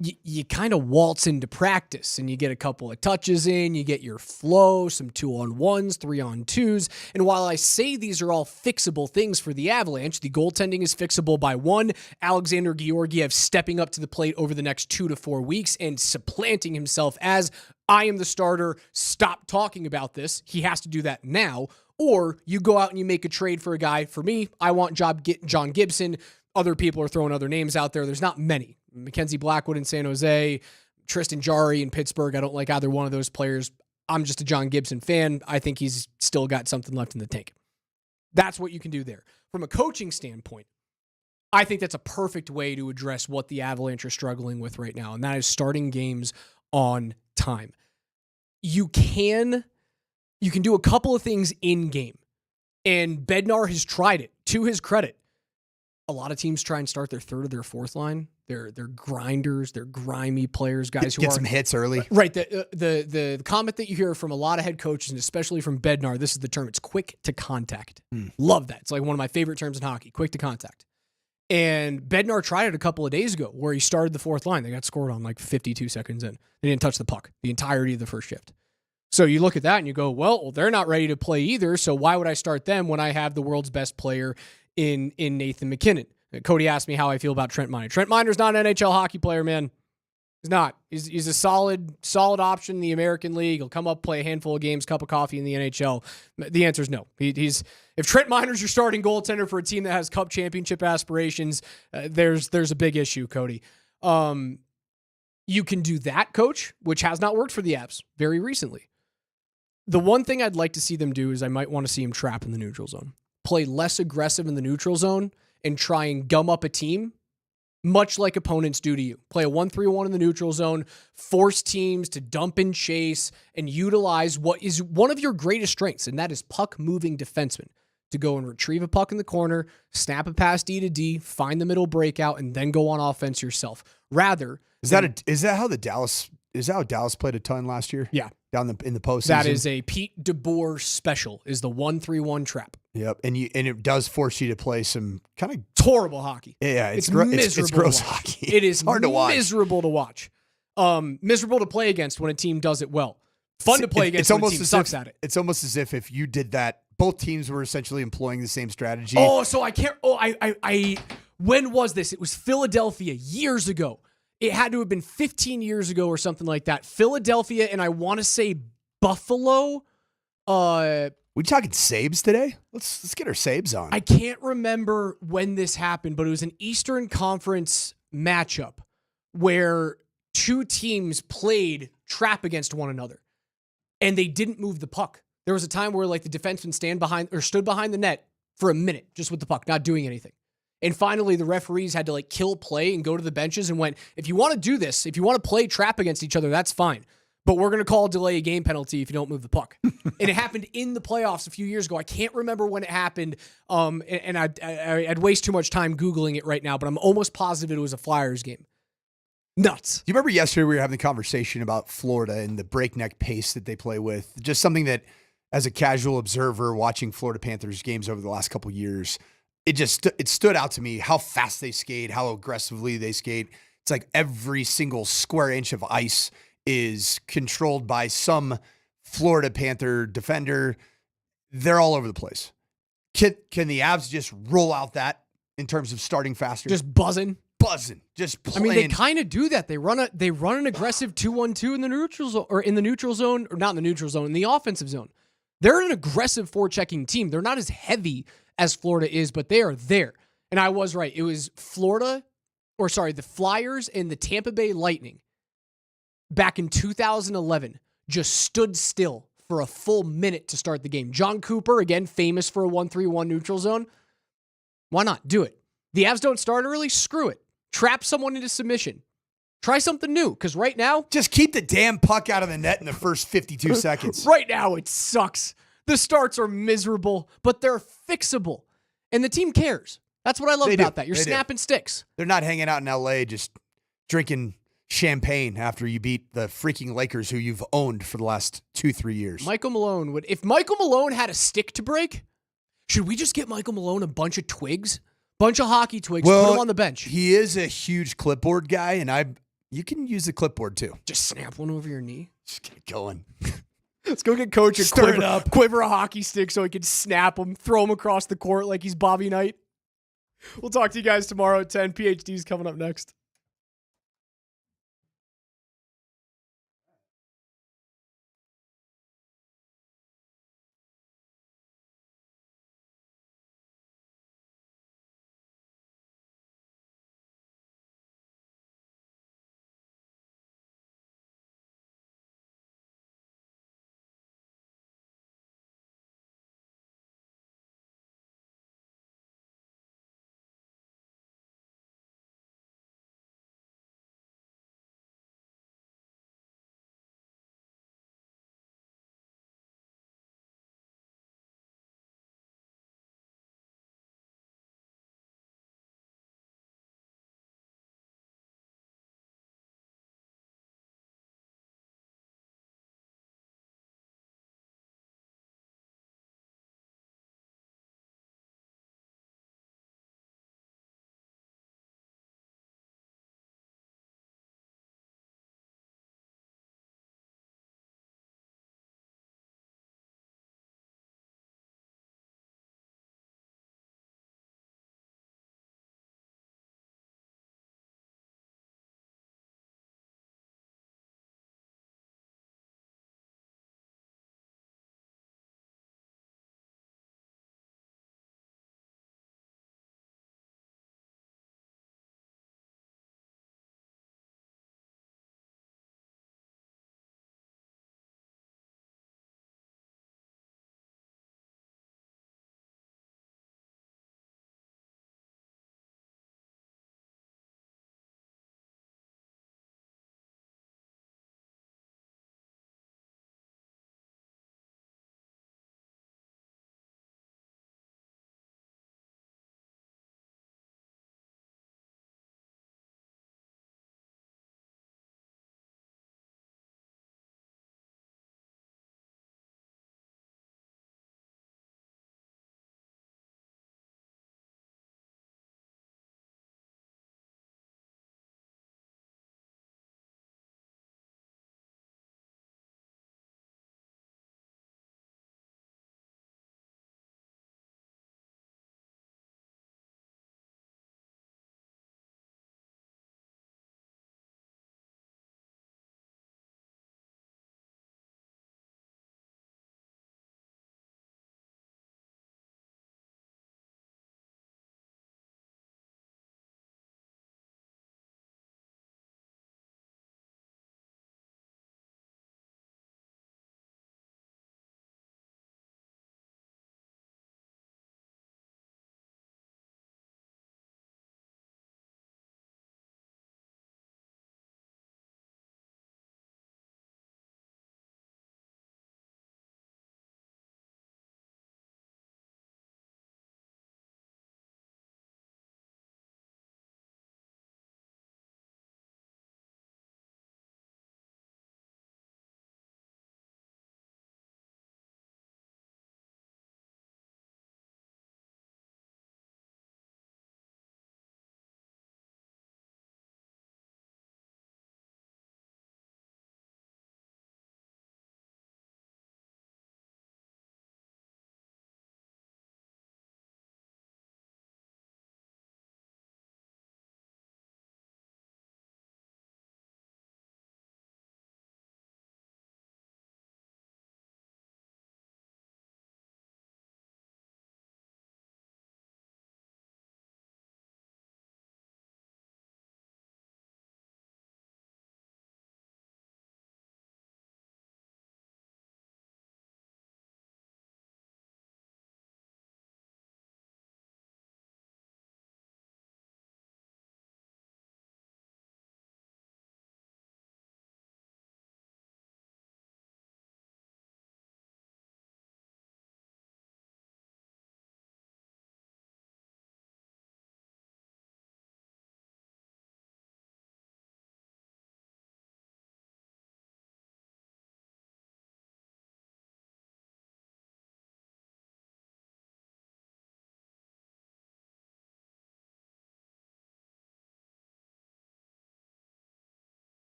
[SPEAKER 11] you kind of waltz into practice and you get a couple of touches in, you get your flow, some 2-on-1s, 3-on-2s. And while I say these are all fixable things for the Avalanche, the goaltending is fixable by one, Alexander Georgiev stepping up to the plate over the next 2 to 4 weeks and supplanting himself as I am the starter. Stop talking about this. He has to do that now. Or you go out and you make a trade for a guy. For me, I want John Gibson. Other people are throwing other names out there. There's not many. Mackenzie Blackwood in San Jose, Tristan Jarry in Pittsburgh. I don't like either one of those players. I'm just a John Gibson fan. I think he's still got something left in the tank. That's what you can do there. From a coaching standpoint, I think that's a perfect way to address what the Avalanche are struggling with right now, and that is starting games on time. You can do a couple of things in game, and Bednar has tried it. To his credit, a lot of teams try and start their third or their fourth line. They're grinders, they're grimy players, guys who
[SPEAKER 18] get some hits early.
[SPEAKER 11] Right. The comment that you hear from a lot of head coaches, and especially from Bednar, this is the term, it's quick to contact. Love that. It's like one of my favorite terms in hockey, quick to contact. And Bednar tried it a couple of days ago where he started the fourth line. They got scored on like 52 seconds in. They didn't touch the puck the entirety of the first shift. So you look at that and you go, well, they're not ready to play either, so why would I start them when I have the world's best player in Nathan MacKinnon? Cody asked me how I feel about Trent Miner. Trent Miner's not an NHL hockey player, man. He's not. He's a solid option in the American League. He'll come up, play a handful of games, cup of coffee in the NHL. The answer is no. If Trent Miner's your starting goaltender for a team that has cup championship aspirations, there's a big issue, Cody. You can do that, coach, which has not worked for the Avs very recently. The one thing I'd like to see them do is I might want to see him trap in the neutral zone. Play less aggressive in the neutral zone and try and gum up a team, much like opponents do to you. Play a 1-3-1 in the neutral zone, force teams to dump and chase, and utilize what is one of your greatest strengths, and that is puck-moving defensemen. To go and retrieve a puck in the corner, snap a pass D to D, find the middle breakout, and then go on offense yourself. Rather,
[SPEAKER 18] is that how Dallas played a ton last year?
[SPEAKER 11] Yeah,
[SPEAKER 18] down in the postseason.
[SPEAKER 11] That is a Pete DeBoer special. Is the 1-3-1 trap.
[SPEAKER 18] Yep, and it does force you to play some kind of
[SPEAKER 11] horrible hockey.
[SPEAKER 18] Yeah,
[SPEAKER 11] it's miserable.
[SPEAKER 18] It's gross hockey.
[SPEAKER 11] It is
[SPEAKER 18] hard to watch.
[SPEAKER 11] Miserable to watch. Miserable to play against when a team does it well. Fun to play against when a team sucks at it.
[SPEAKER 18] It's almost as if you did that, both teams were essentially employing the same strategy.
[SPEAKER 11] Oh, so I can't. Oh, I. When was this? It was Philadelphia years ago. It had to have been 15 years ago or something like that. Philadelphia and I want to say Buffalo.
[SPEAKER 18] We talking Sabres today? Let's get our Sabres on.
[SPEAKER 11] I can't remember when this happened, but it was an Eastern Conference matchup where two teams played trap against one another, and they didn't move the puck. There was a time where like the defenseman stood behind the net for a minute just with the puck, not doing anything. And finally, the referees had to like kill play and go to the benches and went, if you want to do this, if you want to play trap against each other, that's fine. But we're going to call a delay a game penalty if you don't move the puck. And it happened in the playoffs a few years ago. I can't remember when it happened. And I'd waste too much time Googling it right now, but I'm almost positive it was a Flyers game. Nuts.
[SPEAKER 18] Do you remember yesterday we were having a conversation about Florida and the breakneck pace that they play with? Just something that, as a casual observer watching Florida Panthers games over the last couple of years, it stood out to me how fast they skate, how aggressively they skate. It's like every single square inch of ice is controlled by some Florida Panther defender. They're all over the place. Can the Avs just roll out that in terms of starting faster?
[SPEAKER 11] Just buzzing,
[SPEAKER 18] just playing.
[SPEAKER 11] I mean, they kind of do that. They run an aggressive 2-1-2 in the neutral zone, or in the neutral zone, or not in the neutral zone, in the offensive zone. They're an aggressive forechecking team. They're not as heavy as Florida is, but they are there. And I was right. It was the Flyers and the Tampa Bay Lightning back in 2011 just stood still for a full minute to start the game. John Cooper, again, famous for a 1-3-1 neutral zone. Why not? Do it. The Avs don't start early? Screw it. Trap someone into submission. Try something new, because right now...
[SPEAKER 18] Just keep the damn puck out of the net in the first 52 seconds.
[SPEAKER 11] Right now, it sucks. The starts are miserable, but they're fixable. And the team cares. That's what I love about that. You're snapping sticks.
[SPEAKER 18] They're not hanging out in L.A. just drinking champagne after you beat the freaking Lakers, who you've owned for the last 2-3 years.
[SPEAKER 11] Michael Malone would... If Michael Malone had a stick to break, should we just get Michael Malone a bunch of twigs? Bunch of hockey twigs, put him on the bench.
[SPEAKER 18] He is a huge clipboard guy, and you can use the clipboard too.
[SPEAKER 11] Just snap one over your knee.
[SPEAKER 18] Just get it going.
[SPEAKER 11] Let's go get Coach a quiver a hockey stick so he can snap them, throw them across the court like he's Bobby Knight. We'll talk to you guys tomorrow at 10. PhD's coming up next.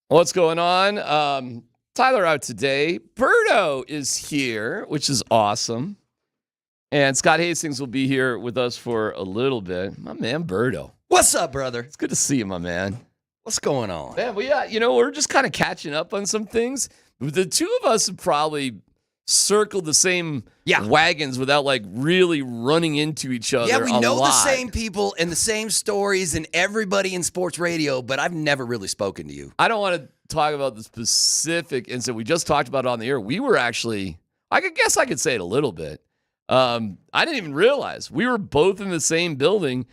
[SPEAKER 2] What's going on? Tyler out today. Birdo is here, which is awesome. And Scott Hastings will be here with us for a little bit. My man, Birdo.
[SPEAKER 17] What's up, brother?
[SPEAKER 2] It's good to see you, my man.
[SPEAKER 17] What's going on?
[SPEAKER 2] Man, we're just kind of catching up on some things. The two of us have probably circled the same wagons without like really running into each other.
[SPEAKER 17] Yeah, we know the same people and the same stories and everybody in sports radio, but I've never really spoken to you.
[SPEAKER 2] I don't want to talk about the specific incident we just talked about on the air. We were actually, I guess I could say it a little bit. I didn't even realize we were both in the same building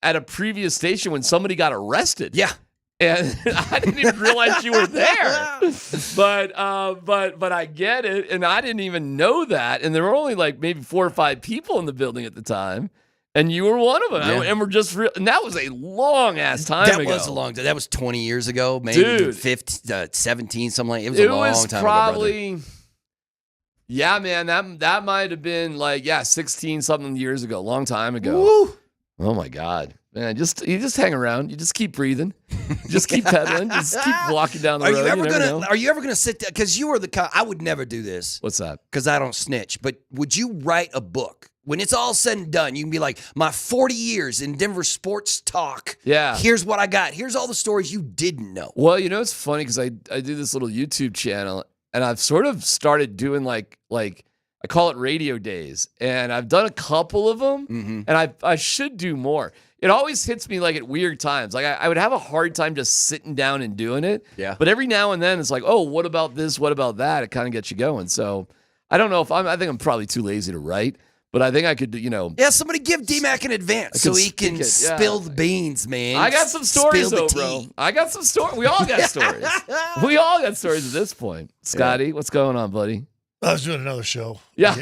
[SPEAKER 2] at a previous station when somebody got arrested.
[SPEAKER 17] Yeah.
[SPEAKER 2] And I didn't even realize you were there. But I get it. And I didn't even know that. And there were only like maybe 4 or 5 people in the building at the time. And you were one of them.
[SPEAKER 17] Yeah.
[SPEAKER 2] And we're just and that was a long ass time ago.
[SPEAKER 17] That was a long time. That was 20 years ago, maybe.
[SPEAKER 2] Dude.
[SPEAKER 17] 15, 17, something like that. It was a long time
[SPEAKER 2] probably,
[SPEAKER 17] ago, brother.
[SPEAKER 2] Yeah, man, that might have been like 16 something years ago, a long time ago.
[SPEAKER 17] Woo.
[SPEAKER 2] Oh my God, man! You just hang around. You just keep breathing. You just keep pedaling. Just keep walking down the road.
[SPEAKER 17] Are you ever gonna sit there? Because you are the kind. I would never do this.
[SPEAKER 2] What's that?
[SPEAKER 17] Because I don't snitch. But would you write a book? When it's all said and done, you can be like, my 40 years in Denver sports talk.
[SPEAKER 2] Yeah.
[SPEAKER 17] Here's what I got. Here's all the stories you didn't know.
[SPEAKER 2] Well, it's funny because I do this little YouTube channel, and I've sort of started doing like I call it radio days, and I've done a couple of them, and I should do more. It always hits me like at weird times. Like I would have a hard time just sitting down and doing it.
[SPEAKER 17] Yeah.
[SPEAKER 2] But every now and then it's like, oh, what about this? What about that? It kind of gets you going. So I don't know if I think I'm probably too lazy to write, but I think I could,
[SPEAKER 17] Yeah, somebody give D-Mac an advance so he can spill the beans, man.
[SPEAKER 2] I got some stories
[SPEAKER 17] Spill
[SPEAKER 2] though,
[SPEAKER 17] the
[SPEAKER 2] bro.
[SPEAKER 17] tea.
[SPEAKER 2] I got some stories. We all got stories. We all got stories at this point. Scotty, what's going on, buddy?
[SPEAKER 19] I was doing another show.
[SPEAKER 2] Yeah.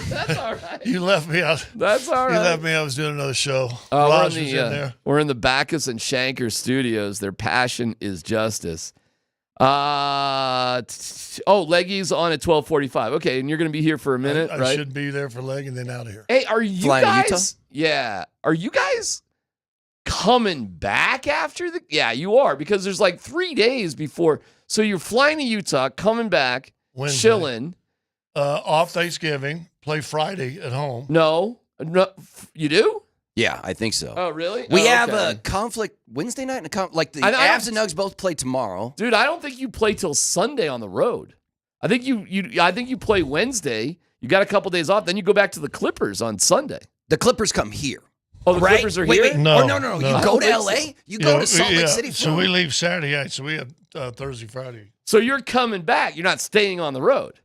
[SPEAKER 2] That's all right.
[SPEAKER 19] You left me out.
[SPEAKER 2] That's all right.
[SPEAKER 19] You left me. I was doing another show.
[SPEAKER 2] We're
[SPEAKER 19] Raj
[SPEAKER 2] in
[SPEAKER 19] was in there.
[SPEAKER 2] We're in the Backus and Shanker studios. Their passion is justice. Leggy's on at 12:45. Okay, and you're going to be here for a minute,
[SPEAKER 19] I
[SPEAKER 2] right?
[SPEAKER 19] should be there for leg and then out of here.
[SPEAKER 2] Hey, are you
[SPEAKER 17] Flying to
[SPEAKER 2] guys?
[SPEAKER 17] Utah?
[SPEAKER 2] Yeah. Are you guys coming back after the? Yeah, you are, because there's like 3 days before. So you're flying to Utah, coming back,
[SPEAKER 19] Wednesday.
[SPEAKER 2] chilling.
[SPEAKER 19] Off Thanksgiving, play Friday at home.
[SPEAKER 2] No, you do?
[SPEAKER 17] Yeah, I think so.
[SPEAKER 2] Oh, really?
[SPEAKER 17] We
[SPEAKER 2] Oh,
[SPEAKER 17] have
[SPEAKER 2] okay.
[SPEAKER 17] a conflict Wednesday night, and like the
[SPEAKER 2] I don't-
[SPEAKER 17] Avs and Nugs both play tomorrow.
[SPEAKER 2] Dude, I don't think you play till Sunday on the road. I think you play Wednesday. You got a couple days off, then you go back to the Clippers on Sunday.
[SPEAKER 17] The Clippers come here.
[SPEAKER 2] Oh, the
[SPEAKER 17] right?
[SPEAKER 2] Clippers are
[SPEAKER 17] Wait,
[SPEAKER 2] here?
[SPEAKER 17] wait.
[SPEAKER 19] No,
[SPEAKER 17] Oh, no. You
[SPEAKER 2] I
[SPEAKER 17] go
[SPEAKER 2] don't
[SPEAKER 17] to
[SPEAKER 2] think
[SPEAKER 17] LA.
[SPEAKER 2] so.
[SPEAKER 17] You go to Salt Lake
[SPEAKER 19] yeah,
[SPEAKER 17] City.
[SPEAKER 19] So we leave Saturday night. So we have Thursday, Friday.
[SPEAKER 2] So you're coming back. You're not staying on the road.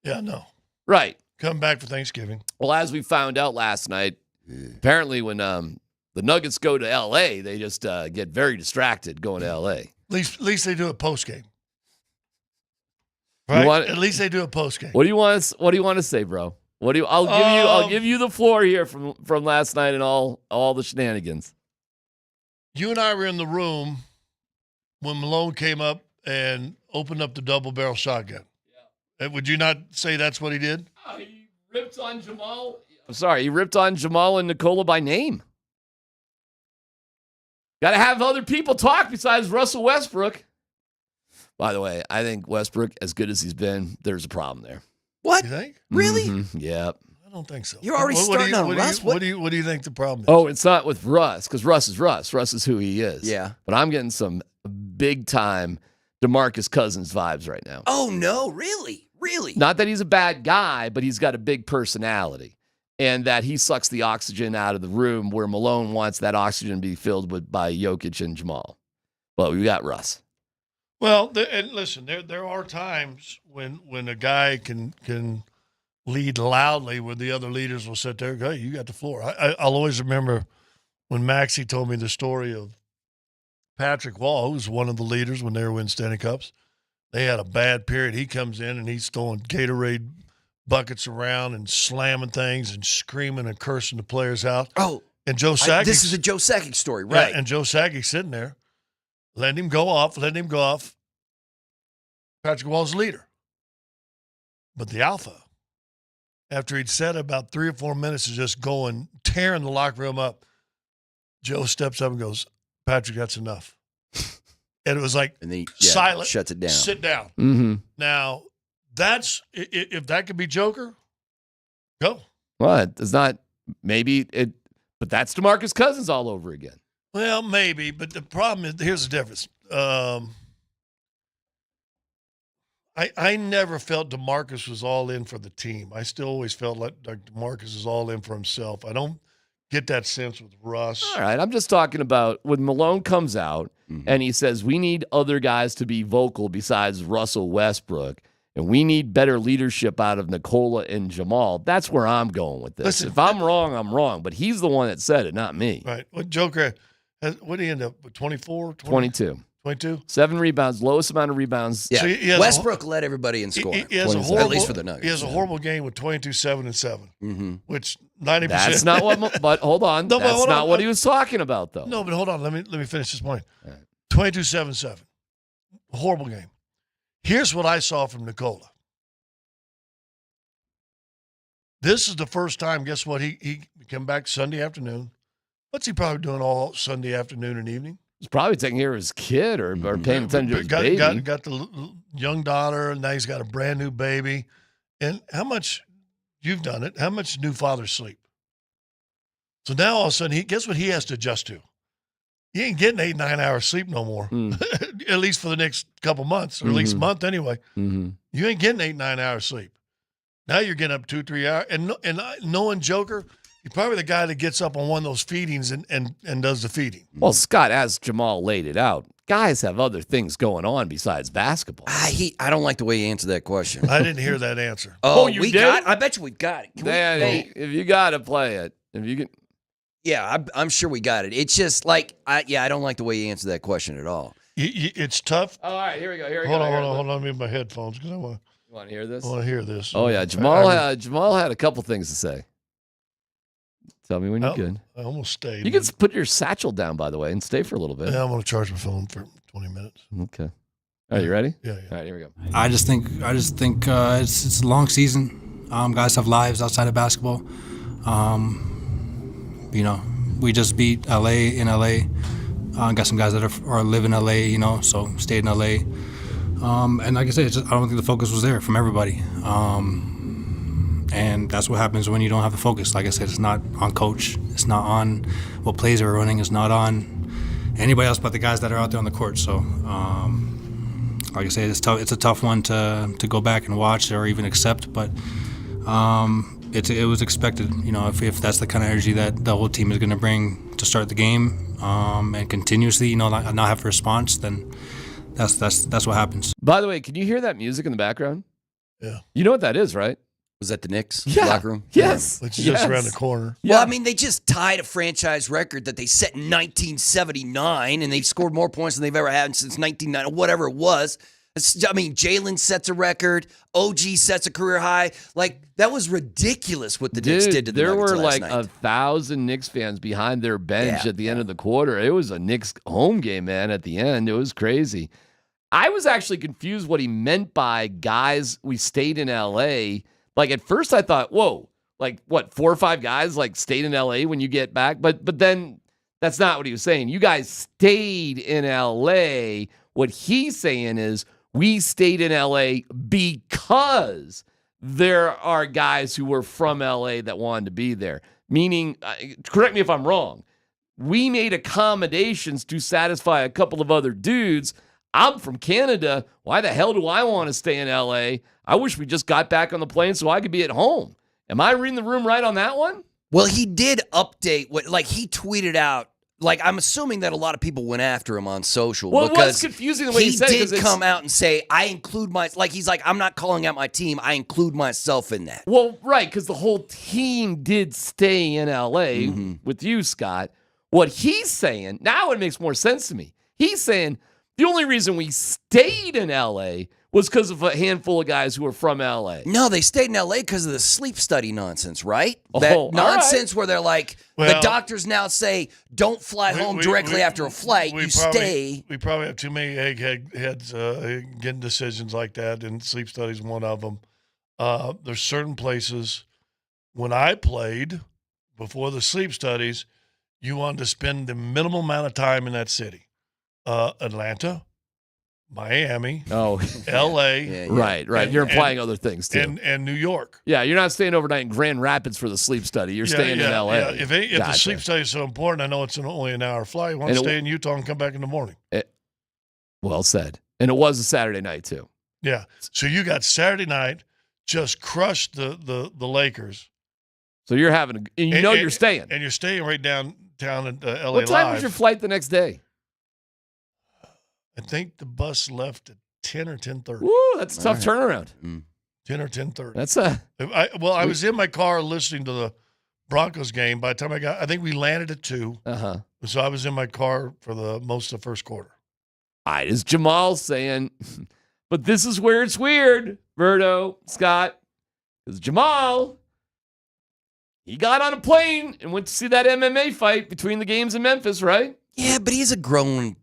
[SPEAKER 19] Yeah, no.
[SPEAKER 2] Right.
[SPEAKER 19] Come back for Thanksgiving.
[SPEAKER 2] Well, as we found out last night, apparently when the Nuggets go to LA, they just get very distracted going to LA.
[SPEAKER 19] At least they do a post game. Right. At least they do a post game.
[SPEAKER 2] What do you want to say, bro? I'll give you the floor here from last night and all the shenanigans.
[SPEAKER 19] You and I were in the room when Malone came up and opened up the double barrel shotgun. Yeah. Would you not say that's what he did?
[SPEAKER 2] He ripped on Jamal. I'm sorry, he ripped on Jamal and Nikola by name. Got to have other people talk besides Russell Westbrook. By the way, I think Westbrook, as good as he's been, there's a problem there.
[SPEAKER 17] What?
[SPEAKER 19] You think?
[SPEAKER 17] Really?
[SPEAKER 2] Mm-hmm. Yeah.
[SPEAKER 19] I don't think so.
[SPEAKER 17] You're already starting on Russ?
[SPEAKER 19] What do you think the problem is?
[SPEAKER 2] Oh, it's not with Russ, because Russ is Russ. Russ is who he is.
[SPEAKER 17] Yeah.
[SPEAKER 2] But I'm getting some big time DeMarcus Cousins vibes right now.
[SPEAKER 17] Oh, no. Really? Really?
[SPEAKER 2] Not that he's a bad guy, but he's got a big personality. And that he sucks the oxygen out of the room where Malone wants that oxygen to be filled by Jokic and Jamal. But we got Russ.
[SPEAKER 19] Well, and listen, there are times when a guy can lead loudly where the other leaders will sit there and go, hey, you got the floor. I'll always remember when Maxie told me the story of Patrick Wall, who was one of the leaders when they were winning Stanley Cups. They had a bad period. He comes in and he's throwing Gatorade buckets around and slamming things and screaming and cursing the players out.
[SPEAKER 17] Oh.
[SPEAKER 19] And Joe Sakic.
[SPEAKER 17] This is a Joe Sakic story, right?
[SPEAKER 19] Yeah, and Joe Sakic sitting there, letting him go off. Patrick Wall's leader. But the alpha, after he'd said about 3 or 4 minutes of just going, tearing the locker room up, Joe steps up and goes, Patrick, that's enough. And it was like
[SPEAKER 17] And then
[SPEAKER 19] silent.
[SPEAKER 17] shuts it down.
[SPEAKER 19] Sit down.
[SPEAKER 2] Mm-hmm.
[SPEAKER 19] Now, that's if that could be Joker, go.
[SPEAKER 2] Well, it's not. Maybe it, but that's DeMarcus Cousins all over again.
[SPEAKER 19] Well, maybe, but the problem is here's the difference. I never felt DeMarcus was all in for the team. I still always felt like DeMarcus is all in for himself. I don't get that sense with Russ.
[SPEAKER 2] All right, I'm just talking about when Malone comes out and he says we need other guys to be vocal besides Russell Westbrook, and we need better leadership out of Nikola and Jamal. That's where I'm going with this.
[SPEAKER 19] Listen,
[SPEAKER 2] if I'm wrong, I'm wrong, but he's the one that said it, not me.
[SPEAKER 19] Right. What Joker, what did he end up with, 24?
[SPEAKER 2] 22.
[SPEAKER 19] 22?
[SPEAKER 2] 7 rebounds, lowest amount of rebounds.
[SPEAKER 17] Yeah.
[SPEAKER 19] So he has
[SPEAKER 17] Westbrook led everybody in scoring.
[SPEAKER 19] He has a horrible,
[SPEAKER 17] at least for the Nuggets.
[SPEAKER 19] He has a horrible game with 22, 7, and 7,
[SPEAKER 17] Mm-hmm.
[SPEAKER 19] which 90%.
[SPEAKER 2] That's not what. But hold on,
[SPEAKER 19] No, but
[SPEAKER 2] that's
[SPEAKER 19] hold
[SPEAKER 2] not
[SPEAKER 19] on.
[SPEAKER 2] what he was talking about, though.
[SPEAKER 19] No, but hold on. Let me finish this point. 22, 7, 7. Horrible game. Here's what I saw from Nikola. This is the first time, guess what? He came back Sunday afternoon. What's he probably doing all Sunday afternoon and evening?
[SPEAKER 2] He's probably taking care of his kid or paying attention to his baby.
[SPEAKER 19] Got the young daughter, and now he's got a brand new baby. And how much, you've done it, how much new fathers sleep? So now all of a sudden, guess what he has to adjust to? He ain't getting 8, 9 hours sleep no more, at least for the next couple months, or at least a month anyway. You ain't getting 8, 9 hours sleep. Now you're getting up 2, 3 hours. And knowing Joker, you're probably the guy that gets up on one of those feedings and does the feeding.
[SPEAKER 2] Well, Scott, as Jamal laid it out, guys have other things going on besides basketball.
[SPEAKER 17] I don't like the way you answered that question.
[SPEAKER 19] I didn't hear that answer.
[SPEAKER 17] Oh,
[SPEAKER 2] you
[SPEAKER 17] we
[SPEAKER 2] did?
[SPEAKER 17] got. I bet you we got it.
[SPEAKER 2] Dan, if you got to play it, if you can.
[SPEAKER 17] Yeah, I'm sure we got it. It's just like, I don't like the way you answered that question at all.
[SPEAKER 19] It's tough.
[SPEAKER 2] All right, here we go.
[SPEAKER 19] Hold on. Let me move my headphones because I want
[SPEAKER 2] to hear this.
[SPEAKER 19] I want to hear this.
[SPEAKER 2] Oh yeah, Jamal had a couple things to say. Tell me when you're good.
[SPEAKER 19] I almost stayed.
[SPEAKER 2] You can put your satchel down, by the way, and stay for a little bit.
[SPEAKER 19] Yeah, I'm going to charge my phone for 20 minutes.
[SPEAKER 2] Okay. Are you ready?
[SPEAKER 19] Yeah.
[SPEAKER 2] All right, here we go.
[SPEAKER 24] I just think it's a long season. Guys have lives outside of basketball. We just beat LA in LA. Got some guys that are live in LA, so stayed in LA. And like I said, I don't think the focus was there from everybody. And that's what happens when you don't have the focus. Like I said, it's not on coach. It's not on what plays are running. It's not on anybody else but the guys that are out there on the court. So, like I said, it's tough. It's a tough one to go back and watch or even accept. But it was expected. If that's the kind of energy that the whole team is going to bring to start the game and continuously, not have a response, then that's what happens.
[SPEAKER 2] By the way, can you hear that music in the background?
[SPEAKER 19] Yeah.
[SPEAKER 2] You know what that is, right?
[SPEAKER 17] Was that the Knicks
[SPEAKER 2] Yeah.
[SPEAKER 17] locker room?
[SPEAKER 2] Yes.
[SPEAKER 19] Which is just around the corner.
[SPEAKER 17] Well, I mean, they just tied a franchise record that they set in 1979, and they've scored more points than they've ever had since 1990, whatever it was. Jalen sets a record. OG sets a career high. Like, that was ridiculous what the Knicks did to the
[SPEAKER 2] there
[SPEAKER 17] Nuggets
[SPEAKER 2] were
[SPEAKER 17] last
[SPEAKER 2] like
[SPEAKER 17] night.
[SPEAKER 2] 1,000 Knicks fans behind their bench at the end of the quarter. It was a Knicks home game, man, at the end. It was crazy. I was actually confused what he meant by guys, we stayed in L.A. Like, at first I thought, whoa, like, what, 4 or 5 guys, like, stayed in L.A. when you get back? But then that's not what he was saying. You guys stayed in L.A. What he's saying is we stayed in L.A. because there are guys who were from L.A. that wanted to be there. Meaning, correct me if I'm wrong, we made accommodations to satisfy a couple of other dudes. I'm from Canada. Why the hell do I want to stay in L.A.? I wish we just got back on the plane so I could be at home. Am I reading the room right on that one?
[SPEAKER 17] Well, he did update he tweeted out. Like, I'm assuming that a lot of people went after him on social.
[SPEAKER 2] Well, it
[SPEAKER 17] because
[SPEAKER 2] was confusing the way he said it.
[SPEAKER 17] He did come out and say, I include he's like, I'm not calling out my team. I include myself in that.
[SPEAKER 2] Well, right, because the whole team did stay in L.A. with you, Scott. What he's saying, now it makes more sense to me. He's saying the only reason we stayed in L.A. was because of a handful of guys who were from L.A.
[SPEAKER 17] No, they stayed in L.A. because of the sleep study nonsense, right? That nonsense where they're like, the doctors now say, don't fly home directly after a flight. You stay.
[SPEAKER 19] We probably have too many eggheads getting decisions like that, and sleep studies one of them. There's certain places, when I played, before the sleep studies, you wanted to spend the minimal amount of time in that city. Atlanta, Miami,
[SPEAKER 2] Oh,
[SPEAKER 19] L.A.
[SPEAKER 2] right. You're implying other things too.
[SPEAKER 19] And New York.
[SPEAKER 2] Yeah, you're not staying overnight in Grand Rapids for the sleep study. You're staying in L.A.
[SPEAKER 19] Yeah. If the
[SPEAKER 2] Gotcha.
[SPEAKER 19] sleep study is so important, I know it's only an hour flight. Why don't you stay in Utah and come back in the morning?
[SPEAKER 2] Well said. And it was a Saturday night too.
[SPEAKER 19] Yeah. So you got Saturday night, just crushed the Lakers.
[SPEAKER 2] So you're having, and you're staying.
[SPEAKER 19] And you're staying right downtown at LA
[SPEAKER 2] What time
[SPEAKER 19] Live.
[SPEAKER 2] was your flight the next day?
[SPEAKER 19] I think the bus left at 10 or 10:30.
[SPEAKER 2] Woo, that's a tough turnaround.
[SPEAKER 19] 10 or 10:30.
[SPEAKER 2] That's
[SPEAKER 19] I was in my car listening to the Broncos game. By the time I think we landed at 2.
[SPEAKER 2] Uh-huh.
[SPEAKER 19] So I was in my car for the most of the first quarter.
[SPEAKER 2] All right, is Jamal saying, but this is where it's weird, Berto, Scott, because Jamal, he got on a plane and went to see that MMA fight between the games in Memphis, right?
[SPEAKER 17] Yeah, but he's a grown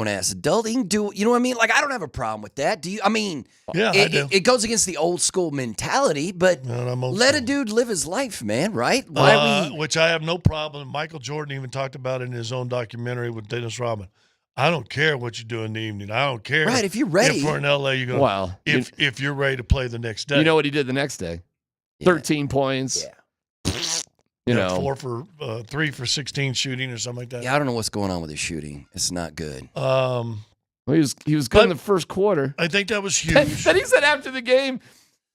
[SPEAKER 17] ass adult. He can do, you know what I mean? Like, I don't have a problem with that. Do you? I mean,
[SPEAKER 19] yeah, I do.
[SPEAKER 17] It goes against the old school mentality, but let a dude live his life, man, right?
[SPEAKER 19] Which I have no problem. Michael Jordan even talked about it in his own documentary with Dennis Rodman. I don't care what you do in the evening. I don't care.
[SPEAKER 17] Right, if you're ready.
[SPEAKER 19] If we're in LA, you're going.
[SPEAKER 2] Well,
[SPEAKER 19] if you're ready to play the next day.
[SPEAKER 2] You know what he did the next day? 13 points.
[SPEAKER 17] Yeah.
[SPEAKER 2] You know,
[SPEAKER 19] 3 for 16 shooting or something like that.
[SPEAKER 17] Yeah, I don't know what's going on with his shooting. It's not good.
[SPEAKER 2] Well, he was good in the first quarter.
[SPEAKER 19] I think that was huge.
[SPEAKER 2] Then he said after the game,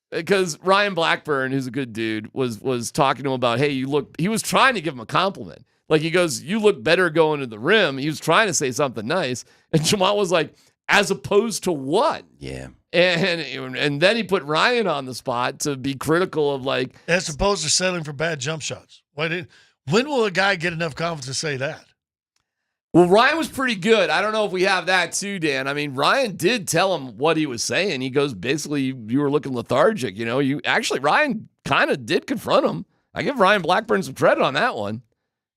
[SPEAKER 2] because Ryan Blackburn, who's a good dude, was talking to him about, hey, he was trying to give him a compliment. Like, he goes, you look better going to the rim. He was trying to say something nice. And Jamal was like, as opposed to what?
[SPEAKER 17] Yeah.
[SPEAKER 2] And then he put Ryan on the spot to be critical of, like,
[SPEAKER 19] as opposed to settling for bad jump shots. When will a guy get enough confidence to say that?
[SPEAKER 2] Well, Ryan was pretty good. I don't know if we have that too, Dan. I mean, Ryan did tell him what he was saying. He goes, basically, you were looking lethargic. You know, Ryan kind of did confront him. I give Ryan Blackburn some credit on that one.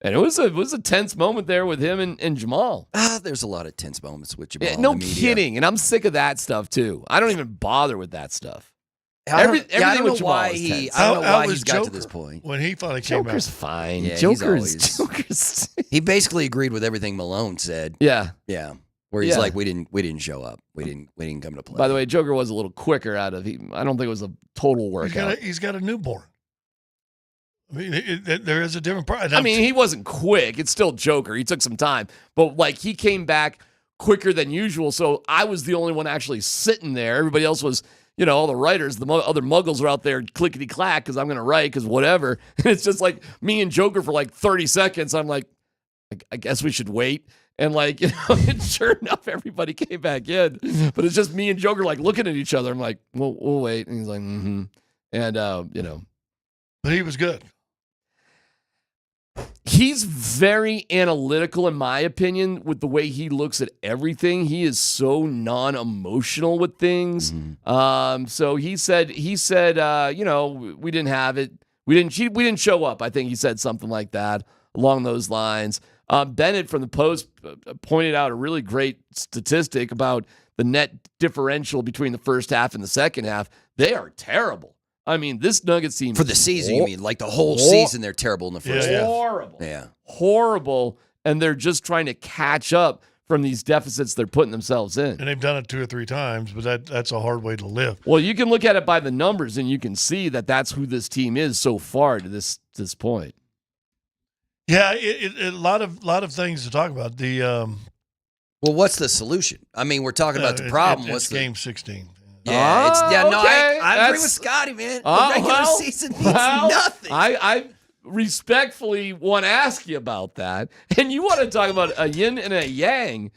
[SPEAKER 2] And it was a tense moment there with him and Jamal.
[SPEAKER 17] There's a lot of tense moments with Jamal.
[SPEAKER 2] Yeah, no kidding. And I'm sick of that stuff too. I don't even bother with that stuff.
[SPEAKER 17] I don't know why he's got to this point.
[SPEAKER 19] When he finally came out.
[SPEAKER 2] Joker's fine.
[SPEAKER 17] Yeah,
[SPEAKER 2] Joker's
[SPEAKER 17] he basically agreed with everything Malone said.
[SPEAKER 2] Yeah.
[SPEAKER 17] Yeah. Where he's like, we didn't show up. We didn't come to play.
[SPEAKER 2] By the way, Joker was a little quicker I don't think it was a total workout.
[SPEAKER 19] He's got a newborn. I mean, there is a different part.
[SPEAKER 2] I mean, he wasn't quick. It's still Joker. He took some time. But, like, he came back quicker than usual. So I was the only one actually sitting there. Everybody else was, you know, all the writers, the other muggles are out there clickety-clack because I'm going to write because whatever. And it's just like me and Joker for like 30 seconds. I'm like, I guess we should wait. And, like, you know, and sure enough, everybody came back in. But it's just me and Joker, like, looking at each other. I'm like, well, we'll wait. And he's like, mm-hmm. And, you know.
[SPEAKER 19] But he was good.
[SPEAKER 2] He's very analytical, in my opinion, with the way he looks at everything. He is so non-emotional with things. Mm-hmm. So he said, you know, we didn't have it. We didn't show up. I think he said something like that along those lines. Bennett from the Post pointed out a really great statistic about the net differential between the first half and the second half. They are terrible. I mean, this Nuggets team
[SPEAKER 17] for the season, you mean? Like the whole season, they're terrible in the first half.
[SPEAKER 2] Horrible.
[SPEAKER 17] Yeah.
[SPEAKER 2] Horrible. And they're just trying to catch up from these deficits they're putting themselves in.
[SPEAKER 19] And they've done it 2 or 3 times, but that's a hard way to live.
[SPEAKER 2] Well, you can look at it by the numbers, and you can see that that's who this team is so far to this point.
[SPEAKER 19] Yeah, a lot of things to talk about.
[SPEAKER 17] Well, what's the solution? I mean, we're talking about the problem.
[SPEAKER 19] It's game 16.
[SPEAKER 17] Yeah,
[SPEAKER 2] okay.
[SPEAKER 17] I agree with Scotty, man. The regular season means nothing.
[SPEAKER 2] I respectfully want to ask you about that. And you want to talk about a yin and a yang.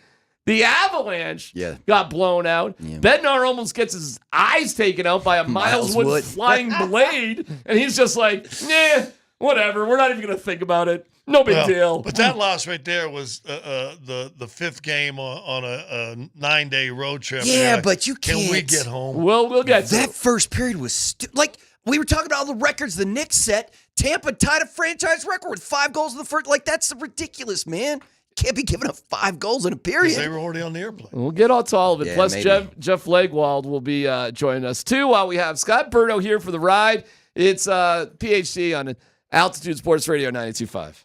[SPEAKER 2] The Avalanche got blown out. Yeah. Bednar almost gets his eyes taken out by a Miles Wood flying blade. And he's just like, nah, whatever. We're not even going to think about it. No big deal.
[SPEAKER 19] But that loss right there was the 5th game on a 9-day road trip.
[SPEAKER 17] Yeah, but you can't.
[SPEAKER 19] Can we get home?
[SPEAKER 2] We'll get
[SPEAKER 17] that first period was like we were talking about all the records the Knicks set. Tampa tied a franchise record with 5 goals in the first. Like, that's ridiculous, man. Can't be giving up 5 goals in a period.
[SPEAKER 19] They were already on the airplane.
[SPEAKER 2] We'll get on to all of it.
[SPEAKER 17] Yeah,
[SPEAKER 2] Plus,
[SPEAKER 17] maybe.
[SPEAKER 2] Jeff Legwald will be joining us too while we have Scott Berto here for the ride. It's PhD on Altitude Sports Radio 92.5.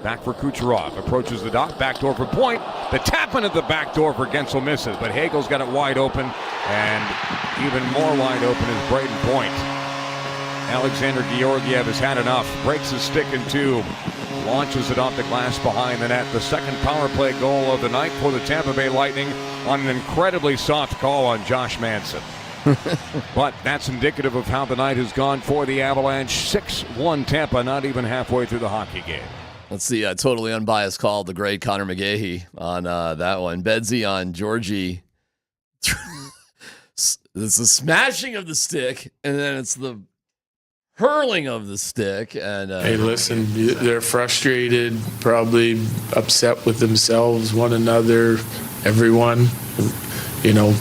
[SPEAKER 10] Back for Kucherov. Approaches the dot. Backdoor for Point. The tap into the backdoor for Gensel misses. But Hagel's got it wide open. And even more wide open is Braden Point. Alexander Georgiev has had enough. Breaks his stick in two. Launches it off the glass behind the net. The second power play goal of the night for the Tampa Bay Lightning on an incredibly soft call on Josh Manson. But that's indicative of how the night has gone for the Avalanche. 6-1 Tampa, not even halfway through the hockey game.
[SPEAKER 2] Let's see, a totally unbiased call, the great Connor McGahey on that one. Bedsy on Georgie. It's the smashing of the stick, and then it's the hurling of the stick. And
[SPEAKER 7] Hey, listen, they're frustrated, probably upset with themselves, one another, everyone. You know,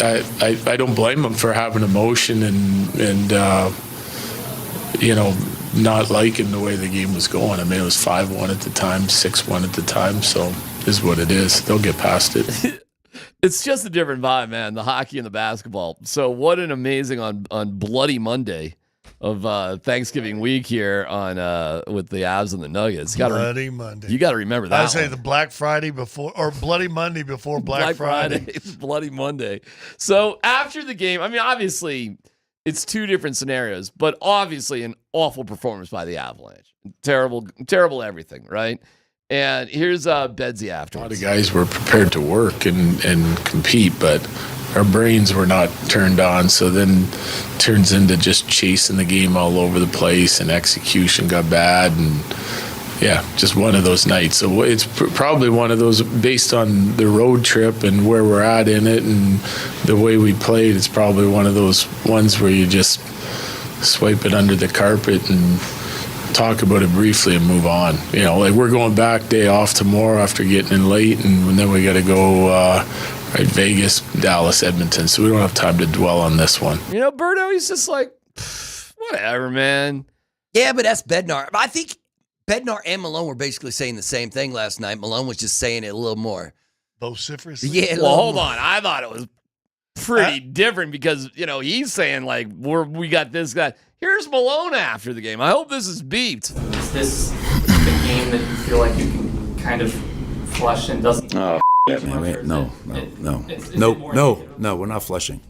[SPEAKER 7] I don't blame them for having emotion and you know, not liking the way the game was going. I mean, it was 5-1 at the time, 6-1 at the time, so it is what it is. They'll get past it.
[SPEAKER 2] It's just a different vibe, man, the hockey and the basketball. So what an amazing on Bloody Monday of Thanksgiving week here on with the Avs and the Nuggets.
[SPEAKER 19] Bloody Monday.
[SPEAKER 2] You got to remember that.
[SPEAKER 19] I say the Black Friday before, or Bloody Monday before Black Friday.
[SPEAKER 2] Bloody Monday. So after the game, I mean, obviously it's two different scenarios, but obviously an awful performance by the Avalanche. Terrible everything, right? And here's Bedsy afterwards.
[SPEAKER 7] A lot of guys were prepared to work and compete, but our brains were not turned on, so then turns into just chasing the game all over the place, and execution got bad, and yeah, just one of those nights. So it's probably one of those, based on the road trip and where we're at in it and the way we played, it's probably one of those ones where you just swipe it under the carpet and talk about it briefly and move on. You know, like we're going back day off tomorrow after getting in late, and then we got to go Vegas, Dallas, Edmonton. So we don't have time to dwell on this one.
[SPEAKER 2] You know, Berto, he's just like, whatever, man.
[SPEAKER 17] Yeah, but that's Bednar. I think Bednar and Malone were basically saying the same thing last night. Malone was just saying it a little more
[SPEAKER 19] vociferously.
[SPEAKER 17] Yeah.
[SPEAKER 2] Well, hold on. I thought it was pretty different because, you know, he's saying like we got this guy. Here's Malone after the game. I hope this is beeped.
[SPEAKER 6] Is this the game that you feel like you can kind of flush and doesn't?
[SPEAKER 5] Oh, man, no, we're not flushing.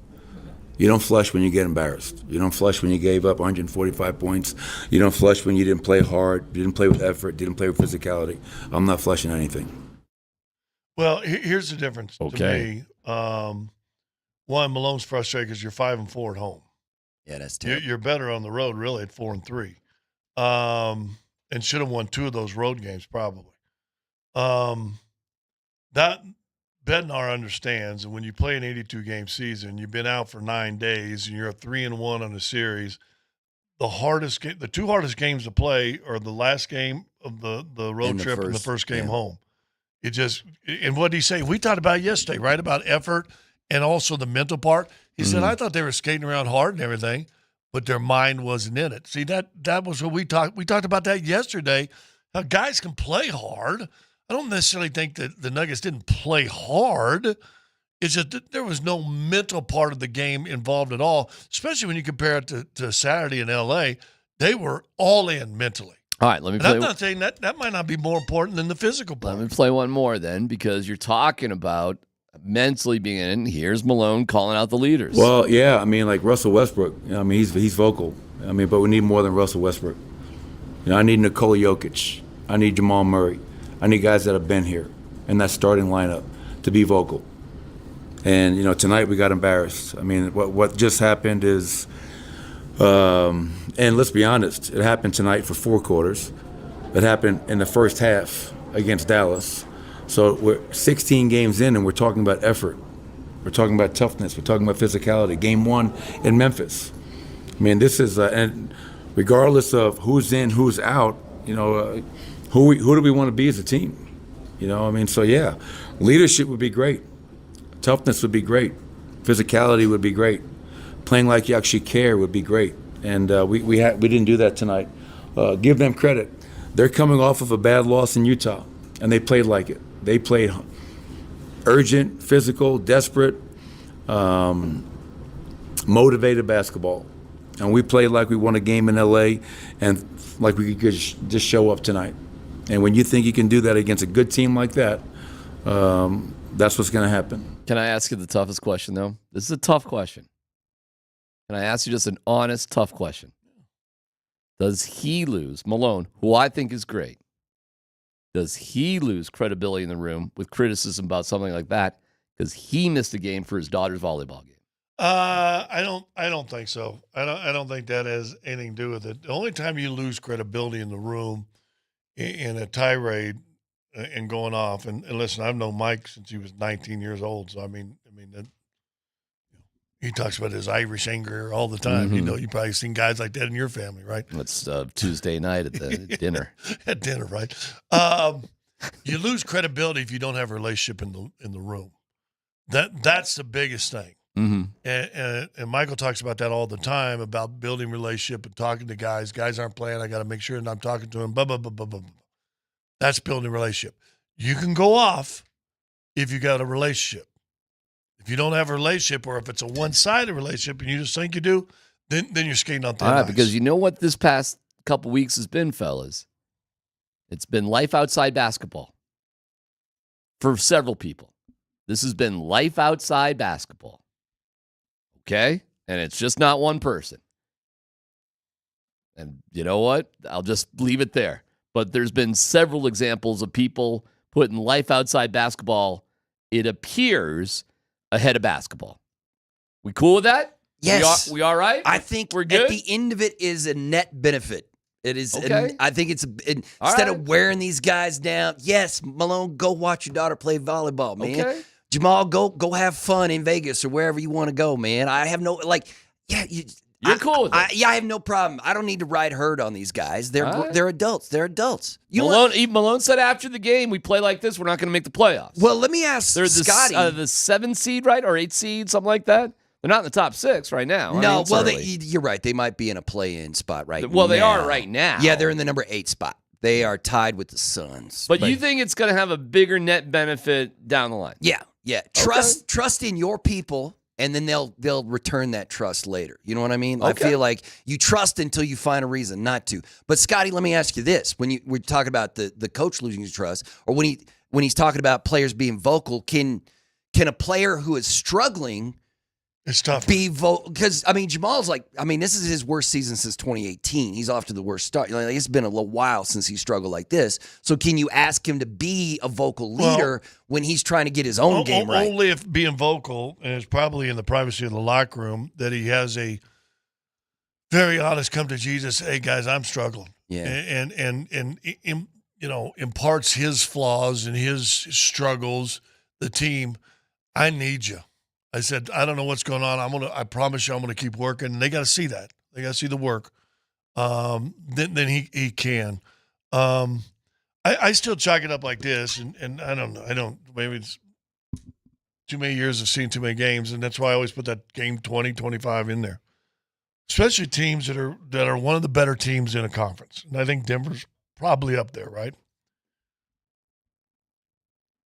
[SPEAKER 5] You don't flush when you get embarrassed. You don't flush when you gave up 145 points. You don't flush when you didn't play hard, you didn't play with effort, didn't play with physicality. I'm not flushing anything.
[SPEAKER 19] Well, here's the difference to me. One, Malone's frustrated because you're 5-4 at home.
[SPEAKER 17] Yeah, that's terrible.
[SPEAKER 19] You're better on the road, really, at 4-3, and should have won 2 of those road games probably. That Bednar understands, and when you play an 82-game season, you've been out for 9 days, and you're 3-1 on a series. The 2 hardest games to play are the last game of the road trip and the first game home. It just, and what did he say? We talked about it yesterday, right? About effort and also the mental part. He said, I thought they were skating around hard and everything, but their mind wasn't in it. See, that was what we talked about that yesterday. How guys can play hard. I don't necessarily think that the Nuggets didn't play hard. It's just that there was no mental part of the game involved at all, especially when you compare it to Saturday in L.A. They were all in mentally.
[SPEAKER 2] All right, let me
[SPEAKER 19] and
[SPEAKER 2] play.
[SPEAKER 19] I'm not saying that might not be more important than the physical part.
[SPEAKER 2] Let me play one more then, because you're talking about mentally being in. Here's Malone calling out the leaders.
[SPEAKER 5] Well, yeah, I mean, like Russell Westbrook. I mean, he's vocal. I mean, but we need more than Russell Westbrook. You know, I need Nikola Jokic. I need Jamal Murray. I need guys that have been here in that starting lineup to be vocal. And, you know, tonight we got embarrassed. I mean, what just happened is, and let's be honest, it happened tonight for 4 quarters. It happened in the first half against Dallas. So we're 16 games in and we're talking about effort. We're talking about toughness. We're talking about physicality. Game 1 in Memphis. I mean, this is, and regardless of who's in, who's out, you know, who do we want to be as a team? You know, I mean, so yeah, leadership would be great. Toughness would be great. Physicality would be great. Playing like you actually care would be great. And we didn't do that tonight. Give them credit. They're coming off of a bad loss in Utah, and they played like it. They played urgent, physical, desperate, motivated basketball. And we played like we won a game in L.A. and like we could just show up tonight. And when you think you can do that against a good team like that, that's what's going to happen.
[SPEAKER 2] Can I ask you the toughest question, though? This is a tough question. Can I ask you just an honest, tough question? Does he lose, Malone, who I think is great, does he lose credibility in the room with criticism about something like that because he missed a game for his daughter's volleyball game?
[SPEAKER 19] I don't think so. I don't think that has anything to do with it. The only time you lose credibility in the room in a tirade and going off, and listen, I've known Mike since he was 19 years old, so I mean that, he talks about his Irish anger all the time.
[SPEAKER 2] Mm-hmm.
[SPEAKER 19] You know, you probably seen guys like that in your family, right?
[SPEAKER 2] It's Tuesday night at the dinner.
[SPEAKER 19] At dinner, right? You lose credibility if you don't have a relationship in the room. That's the biggest thing.
[SPEAKER 2] Mm-hmm.
[SPEAKER 19] And Michael talks about that all the time, about building relationship and talking to guys. Guys aren't playing. I got to make sure that I'm talking to them. Blah, blah, blah, blah, blah. That's building a relationship. You can go off if you got a relationship. If you don't have a relationship, or if it's a one-sided relationship and you just think you do, then you're skating on thin
[SPEAKER 2] All right,
[SPEAKER 19] ice.
[SPEAKER 2] because you know what this past couple weeks has been, fellas? It's been life outside basketball for several people. This has been life outside basketball. Okay? And it's just not one person. And you know what? I'll just leave it there. But there's been several examples of people putting life outside basketball, it appears, ahead of basketball. We cool with that?
[SPEAKER 17] Yes.
[SPEAKER 2] We all right?
[SPEAKER 17] I think
[SPEAKER 2] we're good.
[SPEAKER 17] At the end of it is a net benefit. It is.
[SPEAKER 2] Okay.
[SPEAKER 17] I think it's instead of wearing these guys down. Yes, Malone, go watch your daughter play volleyball, man.
[SPEAKER 2] Okay.
[SPEAKER 17] Jamal, go have fun in Vegas or wherever you want to go, man. I have no
[SPEAKER 2] You're cool with it.
[SPEAKER 17] I have no problem. I don't need to ride herd on these guys. They're adults. They're adults.
[SPEAKER 2] Malone said after the game, we play like this, we're not going to make the playoffs.
[SPEAKER 17] Well, let me ask
[SPEAKER 2] They're
[SPEAKER 17] Scotty.
[SPEAKER 2] the 7 seed, right? Or 8 seed, something like that. They're not in the top 6 right now.
[SPEAKER 17] No, you're right. They might be in a play-in spot right now.
[SPEAKER 2] Well, they are right now.
[SPEAKER 17] Yeah, they're in the number 8 spot. They are tied with the Suns.
[SPEAKER 2] But you think it's going to have a bigger net benefit down the line?
[SPEAKER 17] Yeah. Trust in your people, and then they'll return that trust later. You know what I mean? I feel like you trust until you find a reason not to. But Scotty, let me ask you this: when we're talking about the coach losing his trust, or when he's talking about players being vocal, can a player who is struggling?
[SPEAKER 19] It's tough.
[SPEAKER 17] Be vocal because Jamal's this is his worst season since 2018. He's off to the worst start. It's been a little while since he struggled like this. So can you ask him to be a vocal leader when he's trying to get his own game right?
[SPEAKER 19] Only if being vocal, and it's probably in the privacy of the locker room, that he has a very honest come to Jesus. Hey guys, I'm struggling.
[SPEAKER 17] Yeah,
[SPEAKER 19] and imparts his flaws and his struggles. The team, I need you. I said, I don't know what's going on. I promise you I'm gonna keep working. And they gotta see that. They gotta see the work. Then he can. I still chalk it up like this, and I don't know. Maybe it's too many years of seeing too many games, and that's why I always put that game 20, 25 in there. Especially teams that are one of the better teams in a conference. And I think Denver's probably up there, right?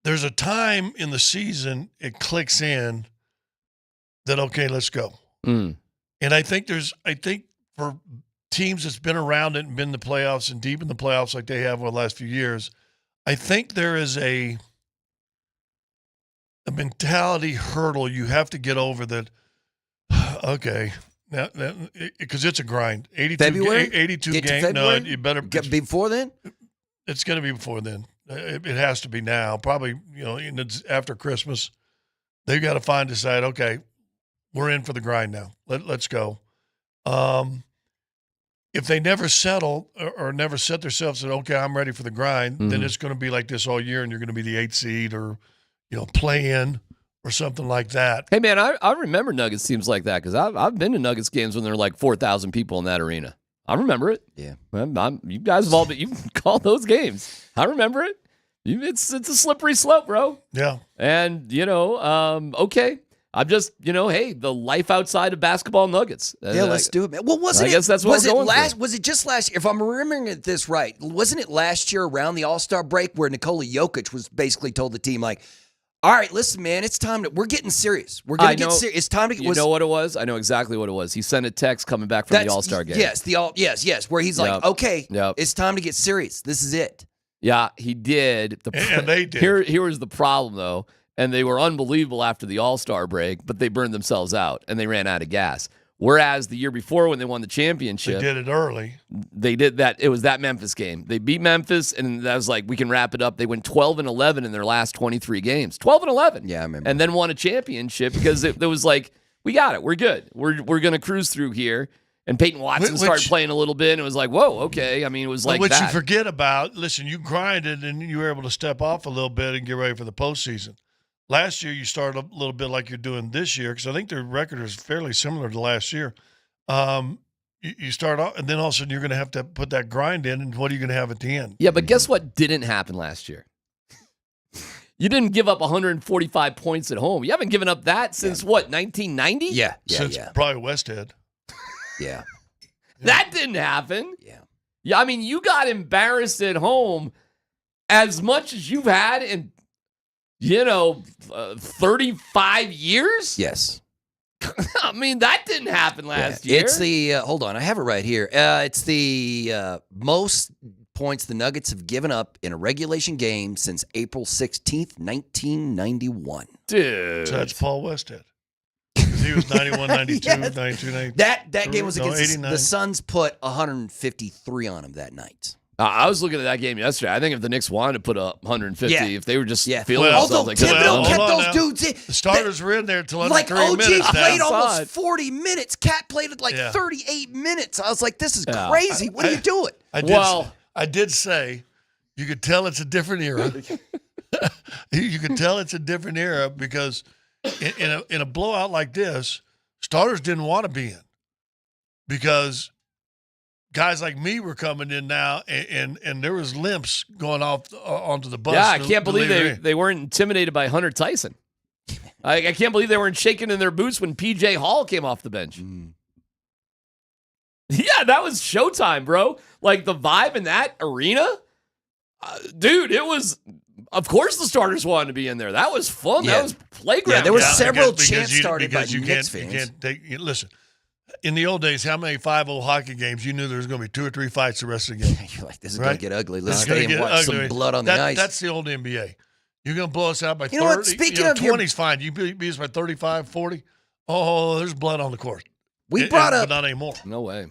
[SPEAKER 19] There's a time in the season it clicks in that, okay, let's go. And I think for teams that's been around it and been in the playoffs and deep in the playoffs like they have over the last few years, I think there is a mentality hurdle you have to get over that, okay, now because it's a grind. 82 games. No, you better.
[SPEAKER 17] Before then?
[SPEAKER 19] It's going to be before then. It has to be now. Probably, it's after Christmas. They've got to decide, okay, we're in for the grind now. Let's go. If they never settle or never set themselves and, okay, I'm ready for the grind, then it's going to be like this all year, and you're going to be the 8th seed or, play in or something like that.
[SPEAKER 2] Hey, man, I remember Nuggets teams like that because I've been to Nuggets games when there were like 4,000 people in that arena. I remember it.
[SPEAKER 17] Yeah.
[SPEAKER 2] You guys have all been, you call those games. I remember it. It's a slippery slope, bro.
[SPEAKER 19] Yeah.
[SPEAKER 2] And, okay. I'm just, hey, the life outside of basketball Nuggets.
[SPEAKER 17] Yeah, let's do it, man. Well,
[SPEAKER 2] I guess that's what we're going for.
[SPEAKER 17] Was it just last year? If I'm remembering this right, wasn't it last year around the All-Star break where Nikola Jokic was basically told the team, like, all right, listen, man, it's time we're getting serious. We're going to get serious. It's time to get.
[SPEAKER 2] You know what it was? I know exactly what it was. He sent a text coming back from the All-Star game.
[SPEAKER 17] Yes, where he's like, okay, it's time to get serious. This is it.
[SPEAKER 2] Yeah, he did.
[SPEAKER 19] And they did.
[SPEAKER 2] Here was the problem, though. And they were unbelievable after the All-Star break, but they burned themselves out and they ran out of gas. Whereas the year before when they won the championship,
[SPEAKER 19] They did it early.
[SPEAKER 2] they did that. It was that Memphis game. They beat Memphis, and that was like, we can wrap it up. They went 12-11 in their last 23 games. 12-11.
[SPEAKER 17] Yeah, I remember.
[SPEAKER 2] And then won a championship because it was like, we got it. We're good. We're going to cruise through here. And Peyton Watson started playing a little bit, and it was like, whoa, okay. I mean, it was like
[SPEAKER 19] what
[SPEAKER 2] that.
[SPEAKER 19] you forget about, listen, you grinded and you were able to step off a little bit and get ready for the postseason. Last year, you started a little bit like you're doing this year, because I think their record is fairly similar to last year. You start off, and then all of a sudden you're going to have to put that grind in, and what are you going to have at the end?
[SPEAKER 2] Yeah, but guess what didn't happen last year? You didn't give up 145 points at home. You haven't given up that since, what, 1990?
[SPEAKER 17] Yeah.
[SPEAKER 19] Since probably Westhead.
[SPEAKER 17] Yeah.
[SPEAKER 2] That didn't happen.
[SPEAKER 17] Yeah.
[SPEAKER 2] Yeah, I mean, you got embarrassed at home as much as you've had in, 35 years?
[SPEAKER 17] Yes.
[SPEAKER 2] I mean, that didn't happen last year.
[SPEAKER 17] It's the hold on, I have it right here. It's the most points the Nuggets have given up in a regulation game since April 16th, 1991.
[SPEAKER 2] Dude.
[SPEAKER 19] So that's Paul Westhead. Because he was 91, 92,
[SPEAKER 17] Yes.
[SPEAKER 19] 92, 93.
[SPEAKER 17] That game was against
[SPEAKER 19] 89.
[SPEAKER 17] the Suns. Put 153 on them that night.
[SPEAKER 2] I was looking at that game yesterday. I think if the Knicks wanted to put up 150, if they were just feeling
[SPEAKER 17] Although
[SPEAKER 2] themselves, they could have
[SPEAKER 17] Thibodeau
[SPEAKER 2] done
[SPEAKER 17] kept
[SPEAKER 2] it.
[SPEAKER 17] those dudes in.
[SPEAKER 19] The starters were in there until under
[SPEAKER 17] Like
[SPEAKER 19] 3
[SPEAKER 17] OG
[SPEAKER 19] minutes.
[SPEAKER 17] played
[SPEAKER 19] now.
[SPEAKER 17] almost 40 minutes. Cat played at like 38 minutes. I was like, this is crazy. What are you doing?
[SPEAKER 19] I did say you could tell it's a different era. You could tell it's a different era because in a blowout like this, starters didn't want to be in because guys like me were coming in now, and there was limps going off onto the bus.
[SPEAKER 2] Yeah, I can't believe they weren't intimidated by Hunter Tyson. I can't believe they weren't shaking in their boots when P.J. Hall came off the bench. Yeah, that was showtime, bro. Like, the vibe in that arena, dude, it was... Of course the starters wanted to be in there. That was fun.
[SPEAKER 17] Yeah.
[SPEAKER 2] That was playground.
[SPEAKER 17] Yeah, there were
[SPEAKER 2] time.
[SPEAKER 17] several
[SPEAKER 19] Because
[SPEAKER 17] chants
[SPEAKER 19] you-
[SPEAKER 17] started by
[SPEAKER 19] because you
[SPEAKER 17] Knicks
[SPEAKER 19] can't-
[SPEAKER 17] fans.
[SPEAKER 19] You can't listen, in the old days, how many 5-0 hockey games you knew there was going to be 2 or 3 fights the rest of the game?
[SPEAKER 17] You're like, this is going to get ugly. Let's
[SPEAKER 19] It's gonna
[SPEAKER 17] stay and
[SPEAKER 19] get
[SPEAKER 17] watch
[SPEAKER 19] ugly.
[SPEAKER 17] some blood on the ice.
[SPEAKER 19] That's the old NBA. You're going to blow us out by 30.
[SPEAKER 17] You know what? Speaking of
[SPEAKER 19] 20's fine. You beat us by 35, 40. Oh, there's blood on the court.
[SPEAKER 17] We brought up...
[SPEAKER 19] But not anymore.
[SPEAKER 2] No way.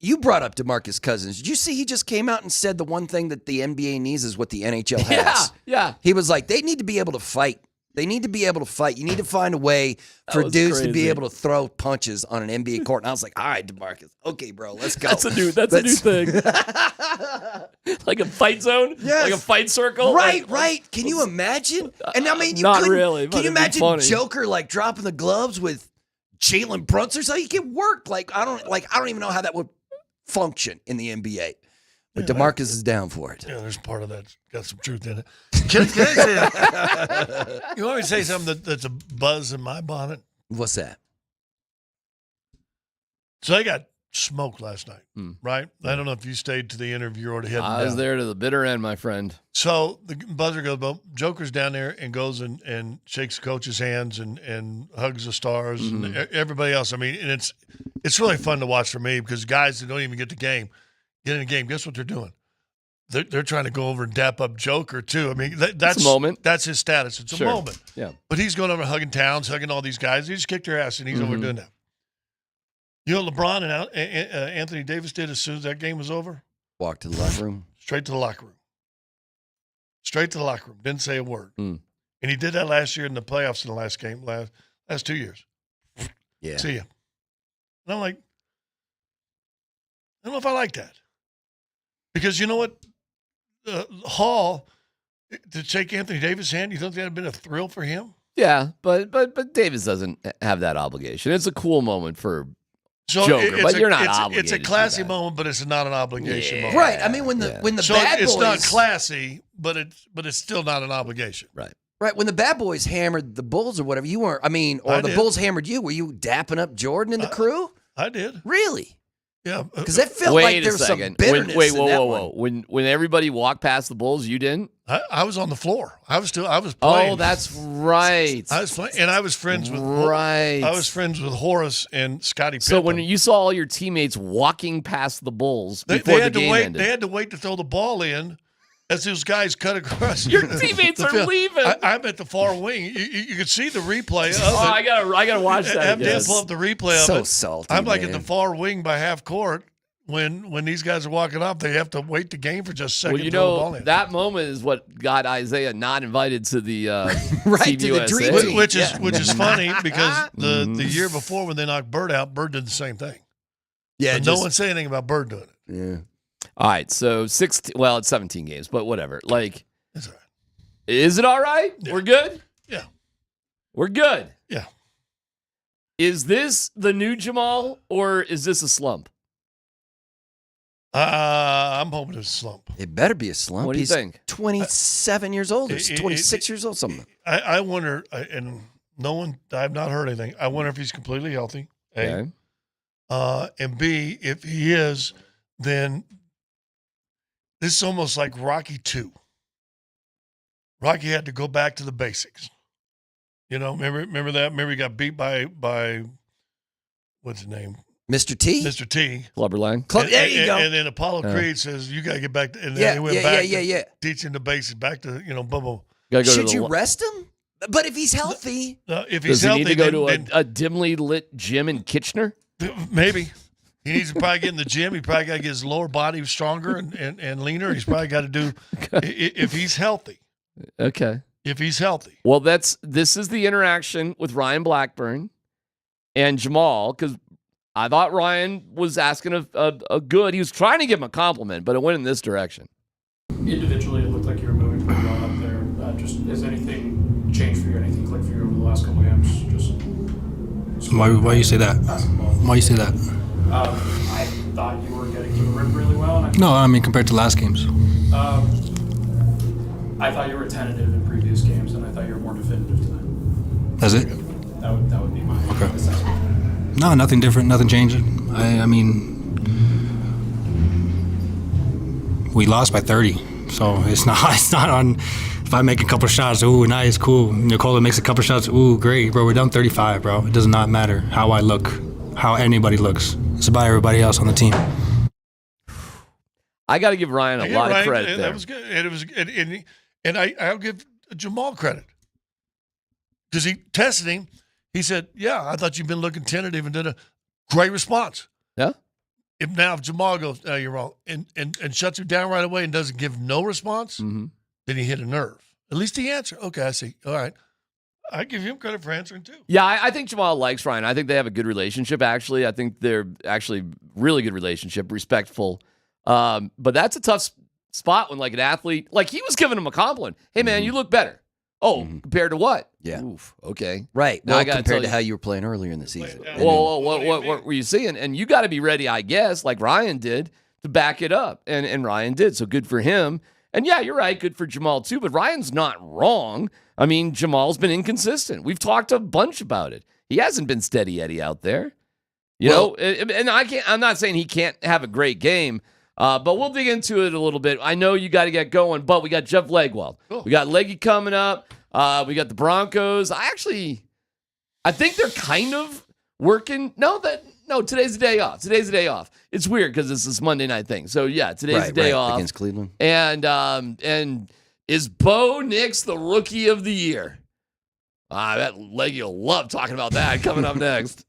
[SPEAKER 17] You brought up DeMarcus Cousins. Did you see he just came out and said the one thing that the NBA needs is what the NHL has?
[SPEAKER 2] Yeah.
[SPEAKER 17] He was like, they need to be able to fight. They need to be able to fight. You need to find a way for
[SPEAKER 2] was
[SPEAKER 17] dudes to be
[SPEAKER 2] crazy.
[SPEAKER 17] able to throw punches on an NBA court. And I was like, all right, DeMarcus. Okay, bro, let's go.
[SPEAKER 2] That's a new thing. Like a fight zone?
[SPEAKER 17] Yes.
[SPEAKER 2] Like a fight circle?
[SPEAKER 17] Right,
[SPEAKER 2] Like-
[SPEAKER 17] right. Can you imagine? And I mean, you
[SPEAKER 2] Not
[SPEAKER 17] couldn't-
[SPEAKER 2] really, but
[SPEAKER 17] Can you
[SPEAKER 2] it'd be
[SPEAKER 17] imagine
[SPEAKER 2] funny.
[SPEAKER 17] Joker like dropping the gloves with Jalen Brunson? So he can work. I don't even know how that would function in the NBA. But DeMarcus is down for it.
[SPEAKER 19] Yeah, there's part of that. Got some truth in it. Can I say that? You want me to say something that's a buzz in my bonnet?
[SPEAKER 17] What's that?
[SPEAKER 19] So I got smoked last night, right? I don't know if you stayed to the interview or to head
[SPEAKER 2] I was
[SPEAKER 19] down.
[SPEAKER 2] there to the bitter end, my friend.
[SPEAKER 19] So the buzzer goes, well, Joker's down there and goes and shakes the coach's hands and hugs the stars and everybody else. I mean, and it's really fun to watch for me because guys that don't even get in the game, guess what they're doing? They're trying to go over and dap up Joker too. I mean, that's
[SPEAKER 2] a moment.
[SPEAKER 19] That's his status. It's
[SPEAKER 2] Sure.
[SPEAKER 19] a moment.
[SPEAKER 2] Yeah.
[SPEAKER 19] But he's going over hugging Towns, hugging all these guys. He just kicked their ass and he's over doing that. You know, LeBron and Anthony Davis did as soon as that game was over?
[SPEAKER 17] Walk to the locker room.
[SPEAKER 19] Straight to the locker room. Straight to the locker room. Didn't say a word. And he did that last year in the playoffs in the last game, last 2 years.
[SPEAKER 17] Yeah.
[SPEAKER 19] See ya. And I'm like, I don't know if I like that. Because you know what? Hall, to shake Anthony Davis' hand, you think that would have been a thrill for him?
[SPEAKER 2] Yeah, but Davis doesn't have that obligation. It's a cool moment for Joker, but you're not obligated.
[SPEAKER 19] It's a
[SPEAKER 2] to do
[SPEAKER 19] classy
[SPEAKER 2] that.
[SPEAKER 19] moment, but it's not an obligation moment.
[SPEAKER 17] Right. I mean, when the
[SPEAKER 19] So
[SPEAKER 17] bad
[SPEAKER 19] it's
[SPEAKER 17] boys,
[SPEAKER 19] not classy, but it's still not an obligation.
[SPEAKER 2] Right.
[SPEAKER 17] right when the bad boys hammered the Bulls or whatever, you weren't. I mean, or
[SPEAKER 19] I
[SPEAKER 17] the
[SPEAKER 19] did.
[SPEAKER 17] Bulls hammered you. Were you dapping up Jordan and the crew?
[SPEAKER 19] I did.
[SPEAKER 17] Really?
[SPEAKER 19] Yeah.
[SPEAKER 17] Because it felt
[SPEAKER 2] Wait
[SPEAKER 17] like
[SPEAKER 2] a
[SPEAKER 17] there was some
[SPEAKER 2] second.
[SPEAKER 17] bitterness
[SPEAKER 2] Wait,
[SPEAKER 17] in
[SPEAKER 2] whoa,
[SPEAKER 17] that
[SPEAKER 2] whoa,
[SPEAKER 17] one.
[SPEAKER 2] whoa. When everybody walked past the Bulls, you didn't?
[SPEAKER 19] I was on the floor. I was playing.
[SPEAKER 2] Oh, that's right.
[SPEAKER 19] I was playing, and I was friends with
[SPEAKER 2] Right.
[SPEAKER 19] I was friends with Horace and Scottie Pippen.
[SPEAKER 2] So when you saw all your teammates walking past the Bulls
[SPEAKER 19] they
[SPEAKER 2] before the
[SPEAKER 19] had to
[SPEAKER 2] game
[SPEAKER 19] wait,
[SPEAKER 2] ended,
[SPEAKER 19] they had to wait to throw the ball in, as those guys cut across.
[SPEAKER 2] Your teammates
[SPEAKER 19] the
[SPEAKER 2] are
[SPEAKER 19] field.
[SPEAKER 2] leaving.
[SPEAKER 19] I'm at the far wing. You can see the replay of it.
[SPEAKER 2] I gotta watch that.
[SPEAKER 19] Have
[SPEAKER 2] again.
[SPEAKER 19] Dan pull up the replay of
[SPEAKER 17] So
[SPEAKER 19] it.
[SPEAKER 17] salty,
[SPEAKER 19] I'm like at
[SPEAKER 17] man.
[SPEAKER 19] the far wing by half court. When these guys are walking off, they have to wait the game for just a second.
[SPEAKER 2] Well, you
[SPEAKER 19] to throw the ball
[SPEAKER 2] know,
[SPEAKER 19] in.
[SPEAKER 2] that moment is what got Isaiah not invited to the
[SPEAKER 17] Right,
[SPEAKER 2] Team
[SPEAKER 17] to the
[SPEAKER 2] USA.
[SPEAKER 17] Dream Team.
[SPEAKER 19] which is
[SPEAKER 17] Yeah.
[SPEAKER 19] which is funny because the
[SPEAKER 2] Mm-hmm.
[SPEAKER 19] year before when they knocked Bird out, Bird did the same thing.
[SPEAKER 17] Yeah,
[SPEAKER 19] But no one said anything about Bird doing it.
[SPEAKER 17] Yeah.
[SPEAKER 2] All right, so 16. Well, it's 17 games, but whatever. Like,
[SPEAKER 19] That's all right.
[SPEAKER 2] is it all right?
[SPEAKER 19] Yeah.
[SPEAKER 2] We're good.
[SPEAKER 19] Yeah.
[SPEAKER 2] We're good.
[SPEAKER 19] Yeah.
[SPEAKER 2] Is this the new Jamal or is this a slump?
[SPEAKER 19] I'm hoping it's a slump.
[SPEAKER 17] It better be a slump.
[SPEAKER 2] What do you
[SPEAKER 17] He's
[SPEAKER 2] think?
[SPEAKER 17] 27 years old or 26 years old, something.
[SPEAKER 19] I wonder, and no one, I've not heard anything. I wonder if he's completely healthy. A.
[SPEAKER 2] Okay.
[SPEAKER 19] And B, if he is, then this is almost like Rocky 2. Rocky had to go back to the basics. You know, remember that? Remember he got beat by what's his name?
[SPEAKER 17] Mr. T?
[SPEAKER 19] Mr. T.
[SPEAKER 2] Clubber Lang.
[SPEAKER 17] There you go.
[SPEAKER 19] And then Apollo
[SPEAKER 2] Yeah.
[SPEAKER 19] Creed says, you got to get back to, and then
[SPEAKER 17] Yeah,
[SPEAKER 19] he went
[SPEAKER 17] yeah,
[SPEAKER 19] back
[SPEAKER 17] yeah,
[SPEAKER 19] to
[SPEAKER 17] yeah.
[SPEAKER 19] teaching the basics, back to, boom, boom.
[SPEAKER 2] Gotta go
[SPEAKER 17] Should
[SPEAKER 2] to
[SPEAKER 17] you
[SPEAKER 2] the,
[SPEAKER 17] rest him? But if he's healthy,
[SPEAKER 19] If he's
[SPEAKER 2] Does he
[SPEAKER 19] healthy,
[SPEAKER 2] need to go
[SPEAKER 19] then,
[SPEAKER 2] to a dimly lit gym in Kitchener?
[SPEAKER 19] maybe. He needs to probably get in the gym. He probably got to get his lower body stronger and leaner. He's probably got to do, if he's healthy.
[SPEAKER 2] Okay.
[SPEAKER 19] If he's healthy.
[SPEAKER 2] Well, this is the interaction with Ryan Blackburn and Jamal, because I thought Ryan was asking a good. He was trying to give him a compliment, but it went in this direction.
[SPEAKER 6] Individually, it looked like you were moving pretty well up there. Just has anything changed for you? Anything clicked for you over the last couple of games? Just
[SPEAKER 24] Why you say that?
[SPEAKER 6] basketball.
[SPEAKER 24] Why you say that?
[SPEAKER 6] I thought you were getting to the rim really well. And
[SPEAKER 24] No, I mean compared to last games.
[SPEAKER 6] I thought you were tentative in previous games, and I thought you were more definitive tonight.
[SPEAKER 24] That's it?
[SPEAKER 6] That would be my assessment.
[SPEAKER 24] No, nothing different, nothing changing. I mean, we lost by 30, so it's not on. If I make a couple shots, ooh, nice, cool. Nikola makes a couple shots, ooh, great, bro. We're down 35, bro. It does not matter how I look, how anybody looks. It's about everybody else on the team.
[SPEAKER 2] I got to give Ryan a lot of credit
[SPEAKER 19] and
[SPEAKER 2] there.
[SPEAKER 19] that was good. And it was, and I'll give Jamal credit because he tested him. He said, "Yeah, I thought you've been looking tentative," and did a great response.
[SPEAKER 2] Yeah.
[SPEAKER 19] If Jamal goes, "Oh, you're wrong," and shuts him down right away and doesn't give no response, then he hit a nerve. At least he answered. Okay, I see. All right, I give him credit for answering too.
[SPEAKER 2] Yeah, I think Jamal likes Ryan. I think they have a good relationship, actually. I think they're actually really good relationship, respectful. But that's a tough spot when, like, an athlete, like, he was giving him a compliment. Hey, man, you look better. Oh, compared to what?
[SPEAKER 17] Yeah.
[SPEAKER 2] Oof, okay.
[SPEAKER 17] right.
[SPEAKER 2] Now
[SPEAKER 17] Well,
[SPEAKER 2] I gotta
[SPEAKER 17] compared
[SPEAKER 2] tell
[SPEAKER 17] to
[SPEAKER 2] you-
[SPEAKER 17] how you were playing earlier in the season.
[SPEAKER 2] Well, what were you seeing? And you got to be ready, I guess, like Ryan did, to back it up. And Ryan did. So good for him. And yeah, you're right. Good for Jamal, too. But Ryan's not wrong. I mean, Jamal's been inconsistent. We've talked a bunch about it. He hasn't been steady Eddie out there. You know, and I'm not saying he can't have a great game, but we'll dig into it a little bit. I know you got to get going, but we got Jeff Legwell.
[SPEAKER 19] Cool.
[SPEAKER 2] We got Leggy coming up. We got the Broncos. I think they're kind of working. No, today's the day off. Today's the day off. It's weird because it's this Monday night thing. So yeah, today's the day off
[SPEAKER 17] against Cleveland.
[SPEAKER 2] And is Bo Nix the rookie of the year? That Leggy will love talking about that coming up next.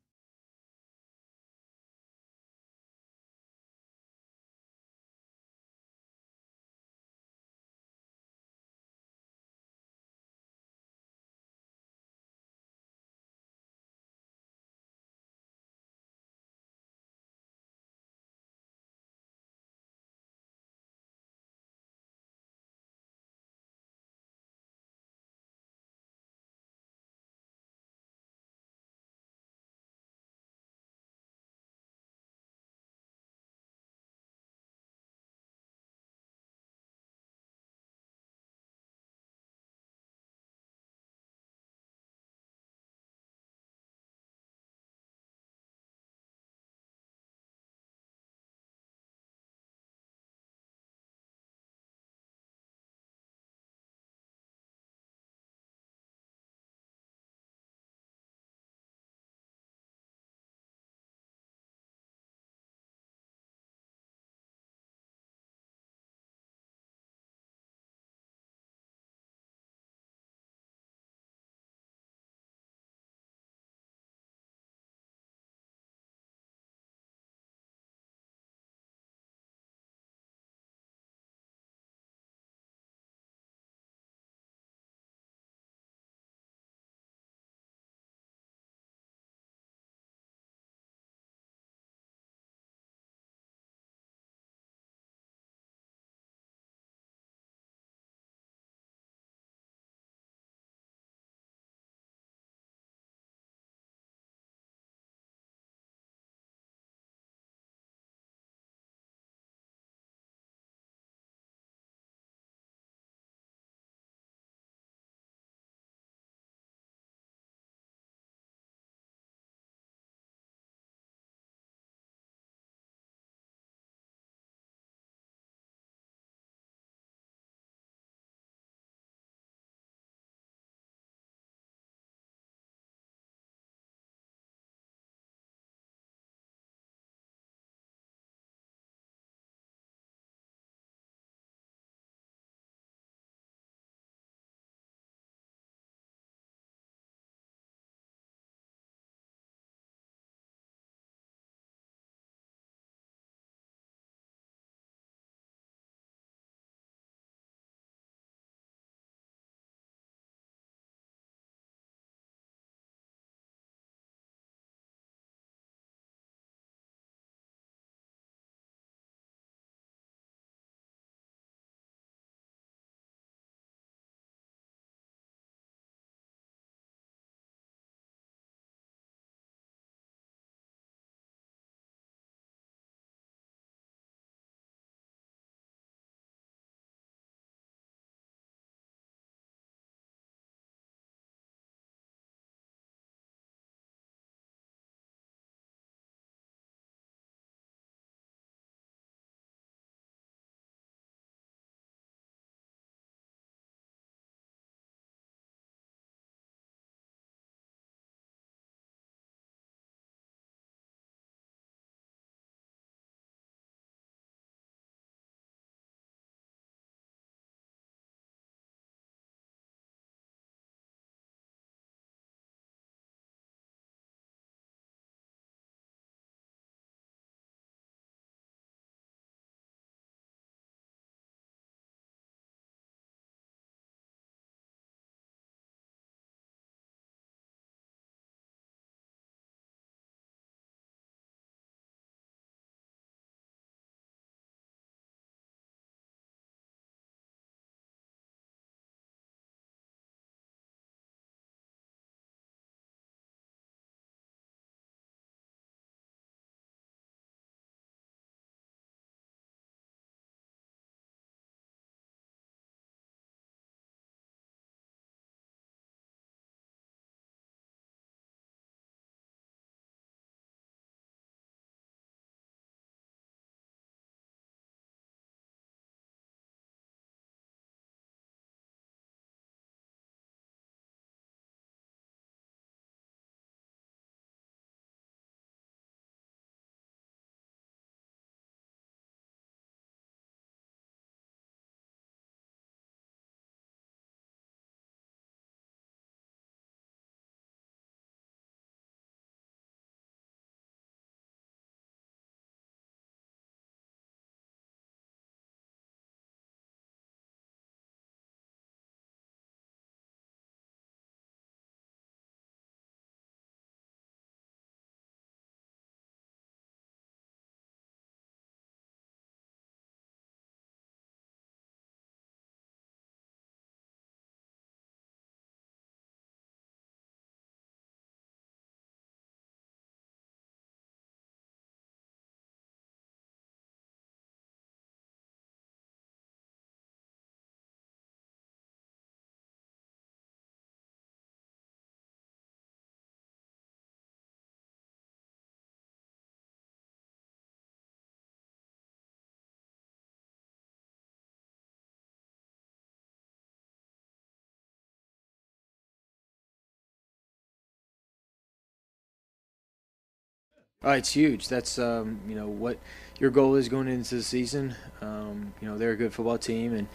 [SPEAKER 13] It's huge. That's what your goal is going into the season. They're a good football team,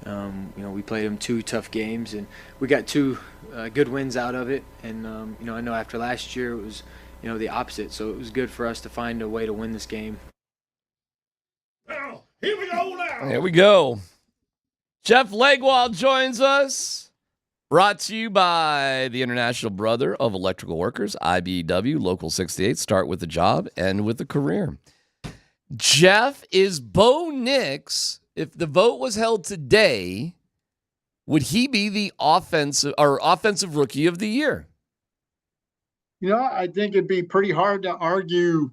[SPEAKER 13] and we played them 2 tough games, and we got 2 good wins out of it. And I know after last year it was the opposite, so it was good for us to find a way to win this game.
[SPEAKER 19] Now, here we go now.
[SPEAKER 2] Here we go. Jeff Legwald joins us. Brought to you by the International Brother of Electrical Workers, IBEW, Local 68. Start with the job, end with the career. Jeff, is Bo Nix, if the vote was held today, would he be the offensive rookie of the year?
[SPEAKER 20] I think it'd be pretty hard to argue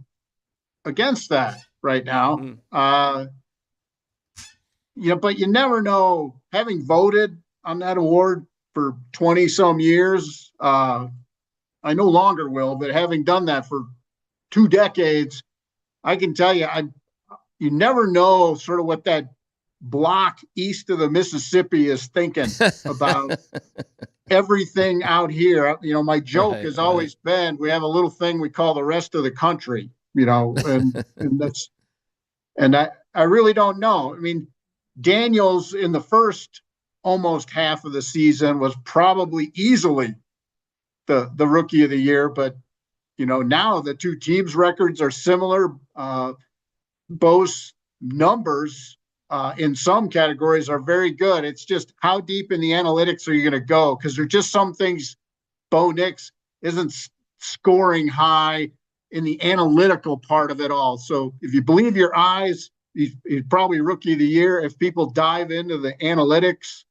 [SPEAKER 20] against that right now. But you never know. Having voted on that award for 20 some years, I no longer will, but having done that for 2 decades, I can tell you, you never know sort of what that block east of the Mississippi is thinking about everything out here. My joke has always been, we have a little thing we call the rest of the country, and I really don't know. I mean, Daniels in the first almost half of the season was probably easily the rookie of the year, but now the 2 teams' records are similar. Bo's numbers in some categories are very good. It's just how deep in the analytics are you going to go? Because there are just some things Bo Nix isn't scoring high in the analytical part of it all. So if you believe your eyes, he's probably rookie of the year. If people dive into the analytics,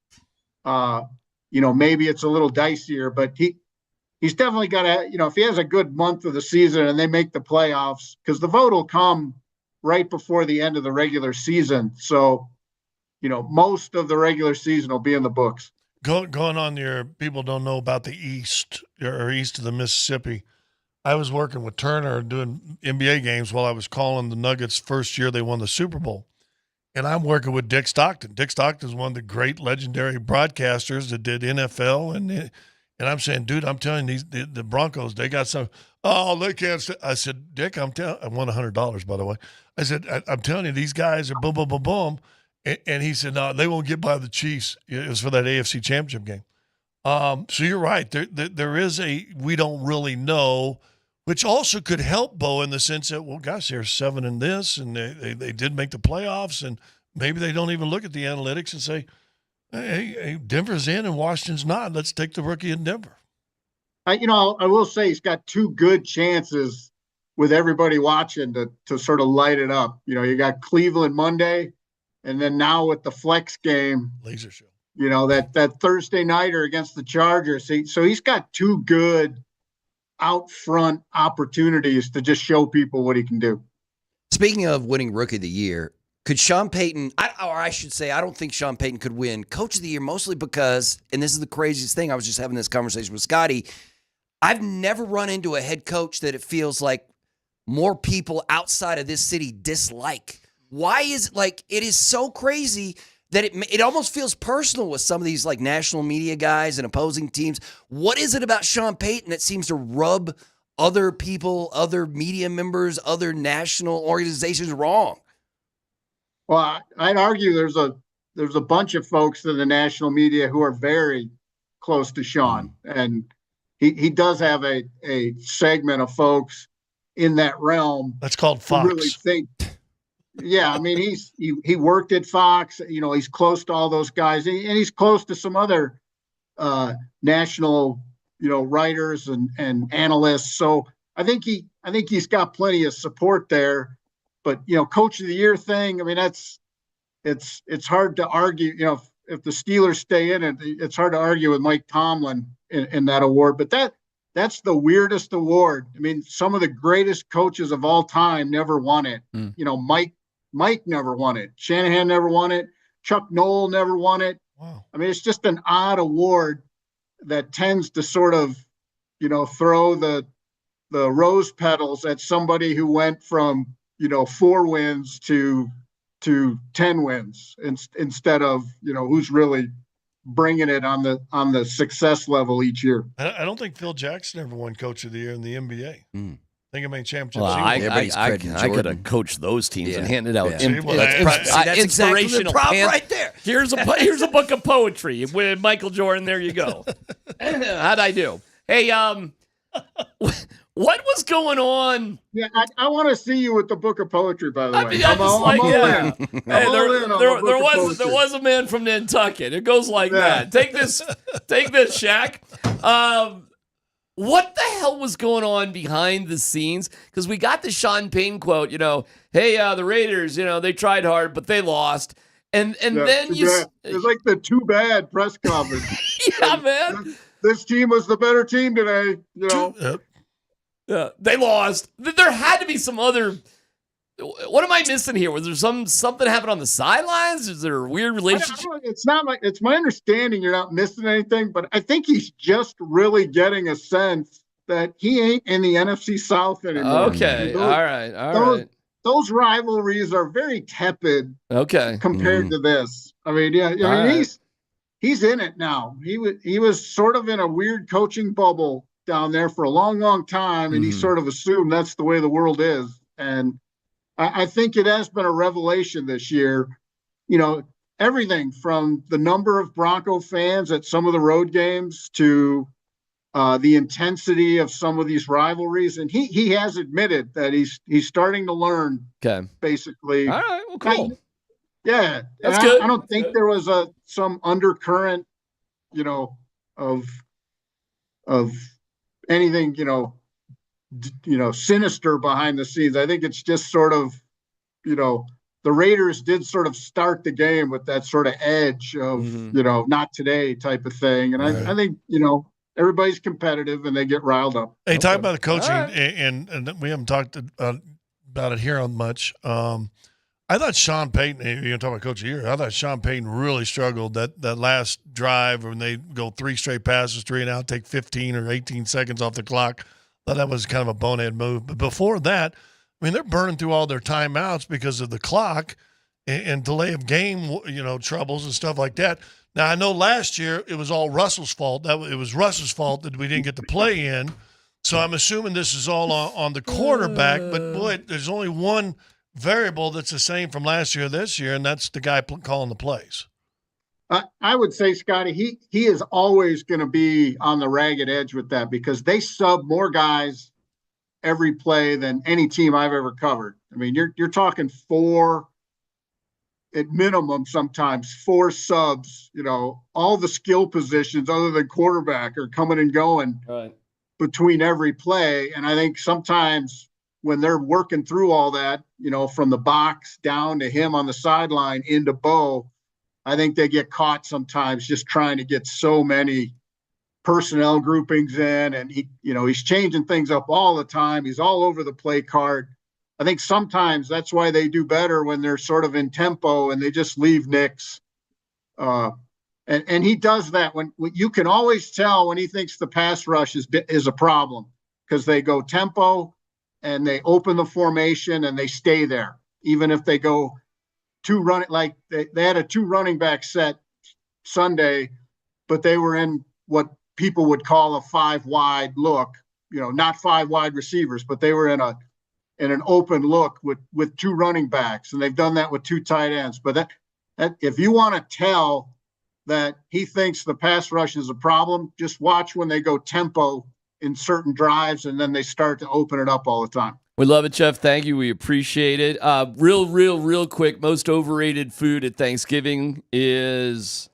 [SPEAKER 20] maybe it's a little dicier, but he's definitely got to, if he has a good month of the season and they make the playoffs, because the vote will come right before the end of the regular season. So, most of the regular season will be in the books.
[SPEAKER 19] Going on your people don't know about the East or east of the Mississippi. I was working with Turner doing NBA games while I was calling the Nuggets first year they won the Super Bowl. And I'm working with Dick Stockton. Dick Stockton is one of the great legendary broadcasters that did NFL. And I'm saying, dude, I'm telling you, the Broncos, they got some. Oh, they can't. I said, Dick, I won $100, by the way. I said, I'm telling you, these guys are boom, boom, boom, boom. And he said, no, they won't get by the Chiefs. It was for that AFC Championship game. So you're right. There is we don't really know, which also could help Bo in the sense that, well, gosh, they're 7 in this, and they did make the playoffs, and maybe they don't even look at the analytics and say, hey, Denver's in and Washington's not. Let's take the rookie in Denver.
[SPEAKER 20] I will say he's got 2 good chances with everybody watching to sort of light it up. You got Cleveland Monday, and then now with the flex game,
[SPEAKER 19] laser show.
[SPEAKER 20] That Thursday nighter against the Chargers. So he's got 2 good out front opportunities to just show people what he can do.
[SPEAKER 17] Speaking of winning Rookie of the Year, could Sean Payton, I should say, I don't think Sean Payton could win Coach of the Year, mostly because, and this is the craziest thing, I was just having this conversation with Scotty, I've never run into a head coach that it feels like more people outside of this city dislike. Why is it it is so crazy that it almost feels personal with some of these national media guys and opposing teams. What is it about Sean Payton that seems to rub other people, other media members, other national organizations wrong?
[SPEAKER 20] Well, I'd argue there's a bunch of folks in the national media who are very close to Sean, and he does have a segment of folks in that realm.
[SPEAKER 19] That's called Fox.
[SPEAKER 20] Really think. Yeah, I mean, he worked at Fox. He's close to all those guys, and he's close to some other national, writers and analysts. So I think he's got plenty of support there. But Coach of the Year thing, I mean, it's hard to argue. If the Steelers stay in it, it's hard to argue with Mike Tomlin in that award. But that's the weirdest award. I mean, some of the greatest coaches of all time never won it. Mike never won it. Shanahan never won it. Chuck Noll never won it.
[SPEAKER 19] Wow.
[SPEAKER 20] I mean, it's just an odd award that tends to sort of, throw the rose petals at somebody who went from, 4 wins to 10 wins instead of, who's really bringing it on the success level each year.
[SPEAKER 19] I don't think Phil Jackson ever won Coach of the Year in the NBA. think it made championship.
[SPEAKER 2] Well,
[SPEAKER 19] season.
[SPEAKER 2] I could have coached those teams and handed out
[SPEAKER 19] See, well, that's
[SPEAKER 17] exactly the problem right there.
[SPEAKER 2] Here's a book of poetry with Michael Jordan. There you go. How'd I do? Hey, what was going on?
[SPEAKER 20] Yeah, I want to see you with the book of poetry. By the way,
[SPEAKER 2] I'm all in. Hey, there
[SPEAKER 20] There
[SPEAKER 2] was a man from Nantucket. It goes like that. Take this, Shaq. What the hell was going on behind the scenes? Because we got the Sean Payton quote, hey, the Raiders, they tried hard, but they lost. And then
[SPEAKER 20] it's like the too bad press conference.
[SPEAKER 2] Yeah, man.
[SPEAKER 20] This team was the better team today,
[SPEAKER 2] They lost. There had to be some other. What am I missing here? Was there something happened on the sidelines? Is there a weird relationship?
[SPEAKER 20] It's my understanding you're not missing anything, but I think he's just really getting a sense that he ain't in the NFC South anymore.
[SPEAKER 2] Okay, all right.
[SPEAKER 20] Those rivalries are very tepid.
[SPEAKER 2] Okay,
[SPEAKER 20] compared to this. I mean, he's in it now. He was sort of in a weird coaching bubble down there for a long, long time, and he sort of assumed that's the way the world is. And I think it has been a revelation this year. Everything from the number of Bronco fans at some of the road games to the intensity of some of these rivalries. And he has admitted that he's starting to learn.
[SPEAKER 2] Okay.
[SPEAKER 20] Basically.
[SPEAKER 2] All right. Well, cool.
[SPEAKER 20] Yeah.
[SPEAKER 2] That's good.
[SPEAKER 20] I don't think there was some undercurrent, of anything, sinister behind the scenes. I think it's just sort of, the Raiders did sort of start the game with that sort of edge of, not today type of thing. And I think, everybody's competitive and they get riled up.
[SPEAKER 19] Hey, talk about the coaching, and we haven't talked about it here on much. I thought Sean Payton, you're going to talk about Coach of the Year, I thought Sean Payton really struggled that last drive when they go 3 straight passes, 3 and out, take 15 or 18 seconds off the clock. I thought that was kind of a bonehead move. But before that, they're burning through all their timeouts because of the clock and delay of game, troubles and stuff like that. Now, I know last year it was all Russell's fault. It was Russell's fault that we didn't get to play in. So I'm assuming this is all on the quarterback. But, boy, there's only one variable that's the same from last year to this year, and that's the guy calling the plays.
[SPEAKER 20] I would say, Scotty, he is always going to be on the ragged edge with that because they sub more guys every play than any team I've ever covered. I mean, you're talking 4 at minimum, sometimes 4 subs, all the skill positions other than quarterback are coming and going between every play. And I think sometimes when they're working through all that, from the box down to him on the sideline into Bo, I think they get caught sometimes just trying to get so many personnel groupings in, and he's changing things up all the time. He's all over the play card. I think sometimes that's why they do better when they're sort of in tempo and they just leave nicks. And he does that when you can always tell when he thinks the pass rush is a problem because they go tempo and they open the formation and they stay there. Even if they go 2 running, like they had a 2 running back set Sunday, but they were in what people would call a 5 wide look, not 5 wide receivers, but they were in an open look with 2 running backs. And they've done that with 2 tight ends. But that if you want to tell that he thinks the pass rush is a problem, just watch when they go tempo in certain drives and then they start to open it up all the time.
[SPEAKER 2] We love it, Jeff. Thank you. We appreciate it. Real quick, most overrated food at Thanksgiving is...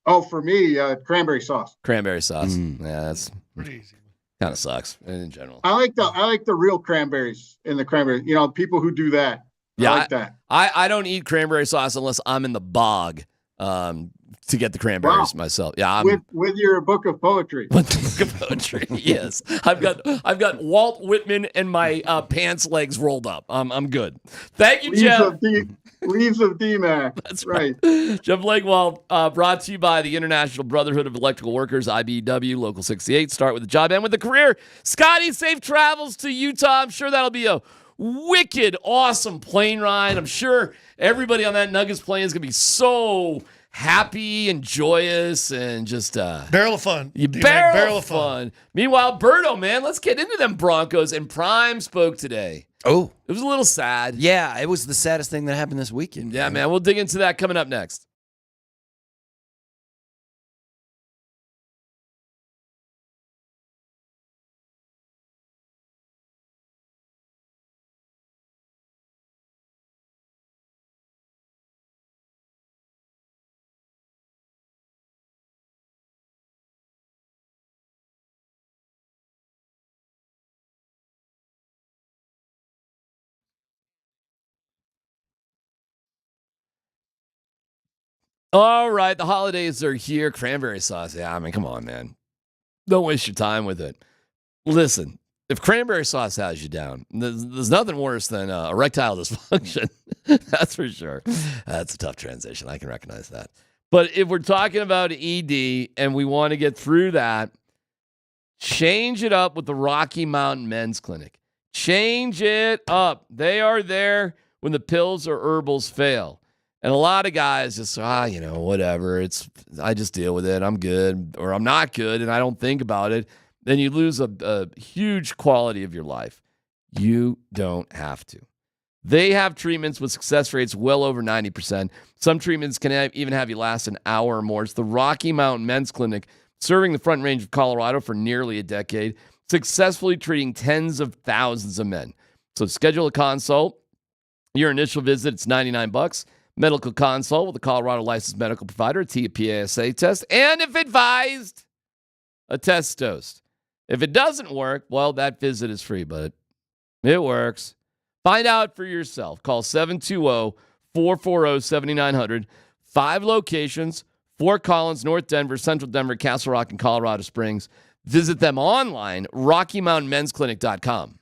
[SPEAKER 20] Oh, for me, cranberry sauce.
[SPEAKER 2] Cranberry sauce. Yeah, that's pretty easy. Kind of sucks in general.
[SPEAKER 20] I like the real cranberries in the cranberry. People who do that.
[SPEAKER 2] Yeah,
[SPEAKER 20] I like that.
[SPEAKER 2] I don't eat cranberry sauce unless I'm in the bog to get the cranberries myself. Yeah,
[SPEAKER 20] with your book of poetry.
[SPEAKER 2] With the book of poetry, yes. I've got Walt Whitman and my pants legs rolled up. I'm good. Thank you, Jeff.
[SPEAKER 20] Leaves of D-Mac.
[SPEAKER 2] That's right. Jeff Blakewell, brought to you by the International Brotherhood of Electrical Workers, IBEW, Local 68. Start with the job, end with the career. Scotty, safe travels to Utah. I'm sure that'll be a wicked, awesome plane ride. I'm sure everybody on that Nuggets plane is going to be so happy and joyous and just
[SPEAKER 19] barrel of fun.
[SPEAKER 2] Barrel of fun. Meanwhile, Berto, man, let's get into them Broncos. And Prime spoke today.
[SPEAKER 17] Oh.
[SPEAKER 2] It was a little sad.
[SPEAKER 17] Yeah, it was the saddest thing that happened this weekend.
[SPEAKER 2] Yeah, man. We'll dig into that coming up next. All right, the holidays are here. Cranberry sauce. Yeah, I mean, come on, man. Don't waste your time with it. Listen, if cranberry sauce has you down, there's nothing worse than erectile dysfunction. That's for sure. That's a tough transition. I can recognize that. But if we're talking about ED and we want to get through that, change it up with the Rocky Mountain Men's Clinic. Change it up. They are there when the pills or herbals fail. And a lot of guys just, whatever. I just deal with it. I'm good, or I'm not good, and I don't think about it. Then you lose a huge quality of your life. You don't have to. They have treatments with success rates well over 90%. Some treatments can even have you last an hour or more. It's the Rocky Mountain Men's Clinic, serving the Front Range of Colorado for nearly a decade, successfully treating tens of thousands of men. So schedule a consult. Your initial visit, it's $99. Medical consult with a Colorado licensed medical provider, a TPASA test, and if advised, a test dose. If it doesn't work, well, that visit is free, but it works. Find out for yourself. Call 720-440-7900. 5 locations, Fort Collins, North Denver, Central Denver, Castle Rock, and Colorado Springs. Visit them online, RockyMountainMen'sClinic.com.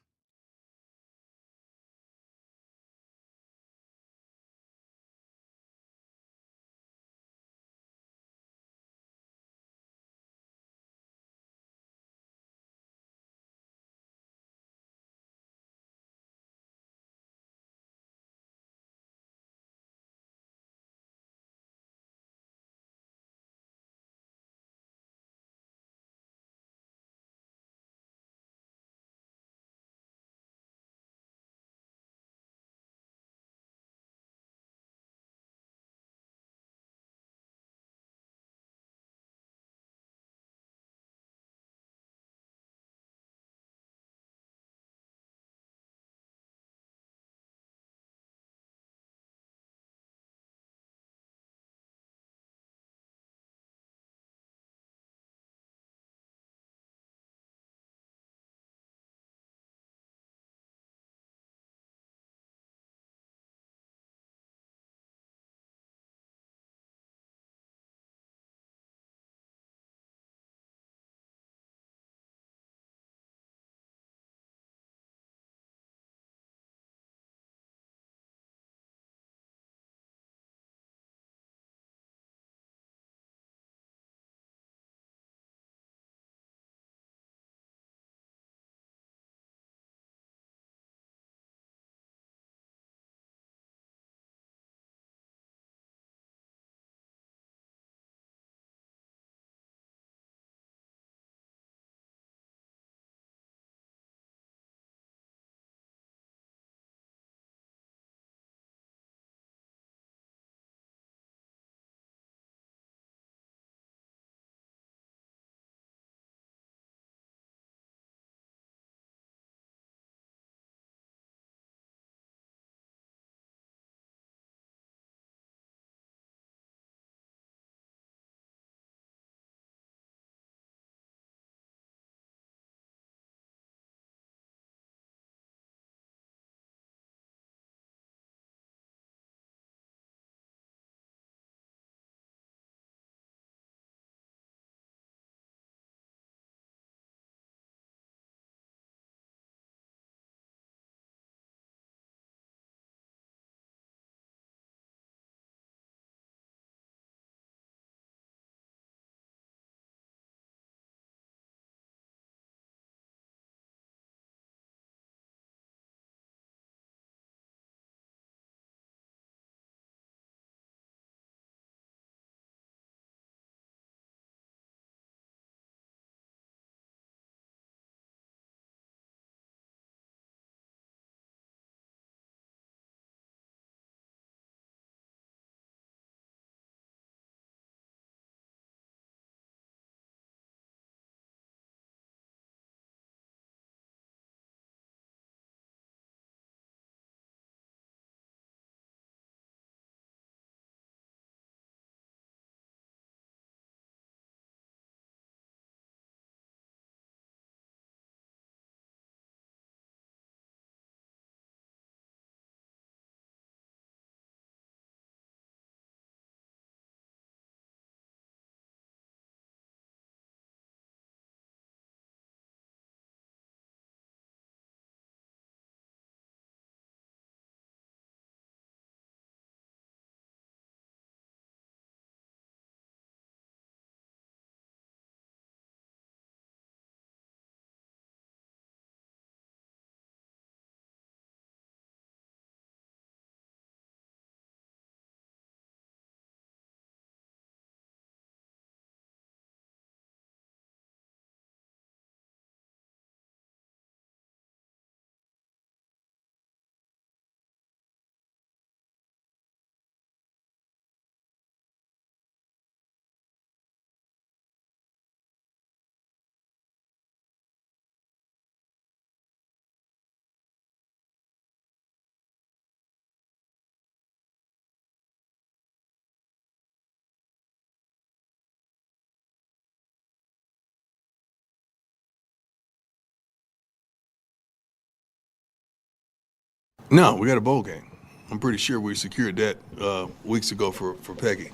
[SPEAKER 15] No, we got a bowl game. I'm pretty sure we secured that weeks ago for Peggy.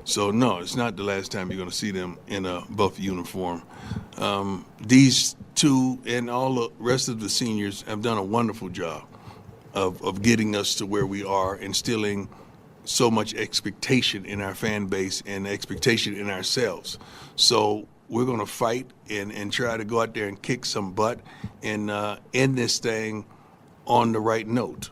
[SPEAKER 15] So, no, it's not the last time you're going to see them in a Buff uniform. These two and all the rest of the seniors have done a wonderful job of getting us to where we are, instilling so much expectation in our fan base and expectation in ourselves. So we're going to fight and try to go out there and kick some butt and end this thing on the right note.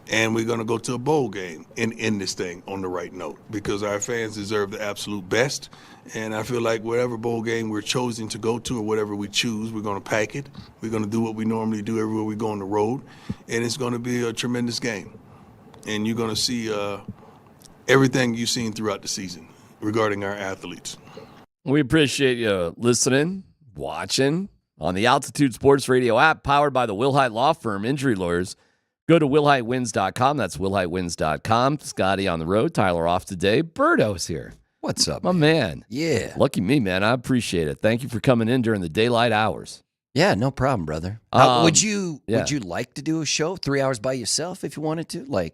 [SPEAKER 15] And we're going to go to a bowl game and end this thing on the right note because our fans deserve the absolute best. And I feel like whatever bowl game we're chosen to go to or whatever we choose, we're going to pack it. We're going to do what we normally do everywhere we go on the road. And it's going to be a tremendous game. And you're going to see everything you've seen throughout the season regarding our athletes.
[SPEAKER 2] We appreciate you listening, watching on the Altitude Sports Radio app powered by the Wilhite Law Firm, Injury Lawyers. Go to WilhiteWins.com. That's WilhiteWins.com. Scotty on the road. Tyler off today. Birdo's here.
[SPEAKER 17] What's up,
[SPEAKER 2] my man?
[SPEAKER 17] Yeah.
[SPEAKER 2] Lucky me, man. I appreciate it. Thank you for coming in during the daylight hours.
[SPEAKER 17] Yeah, no problem, brother. Would you like to do a show 3 hours by yourself if you wanted to?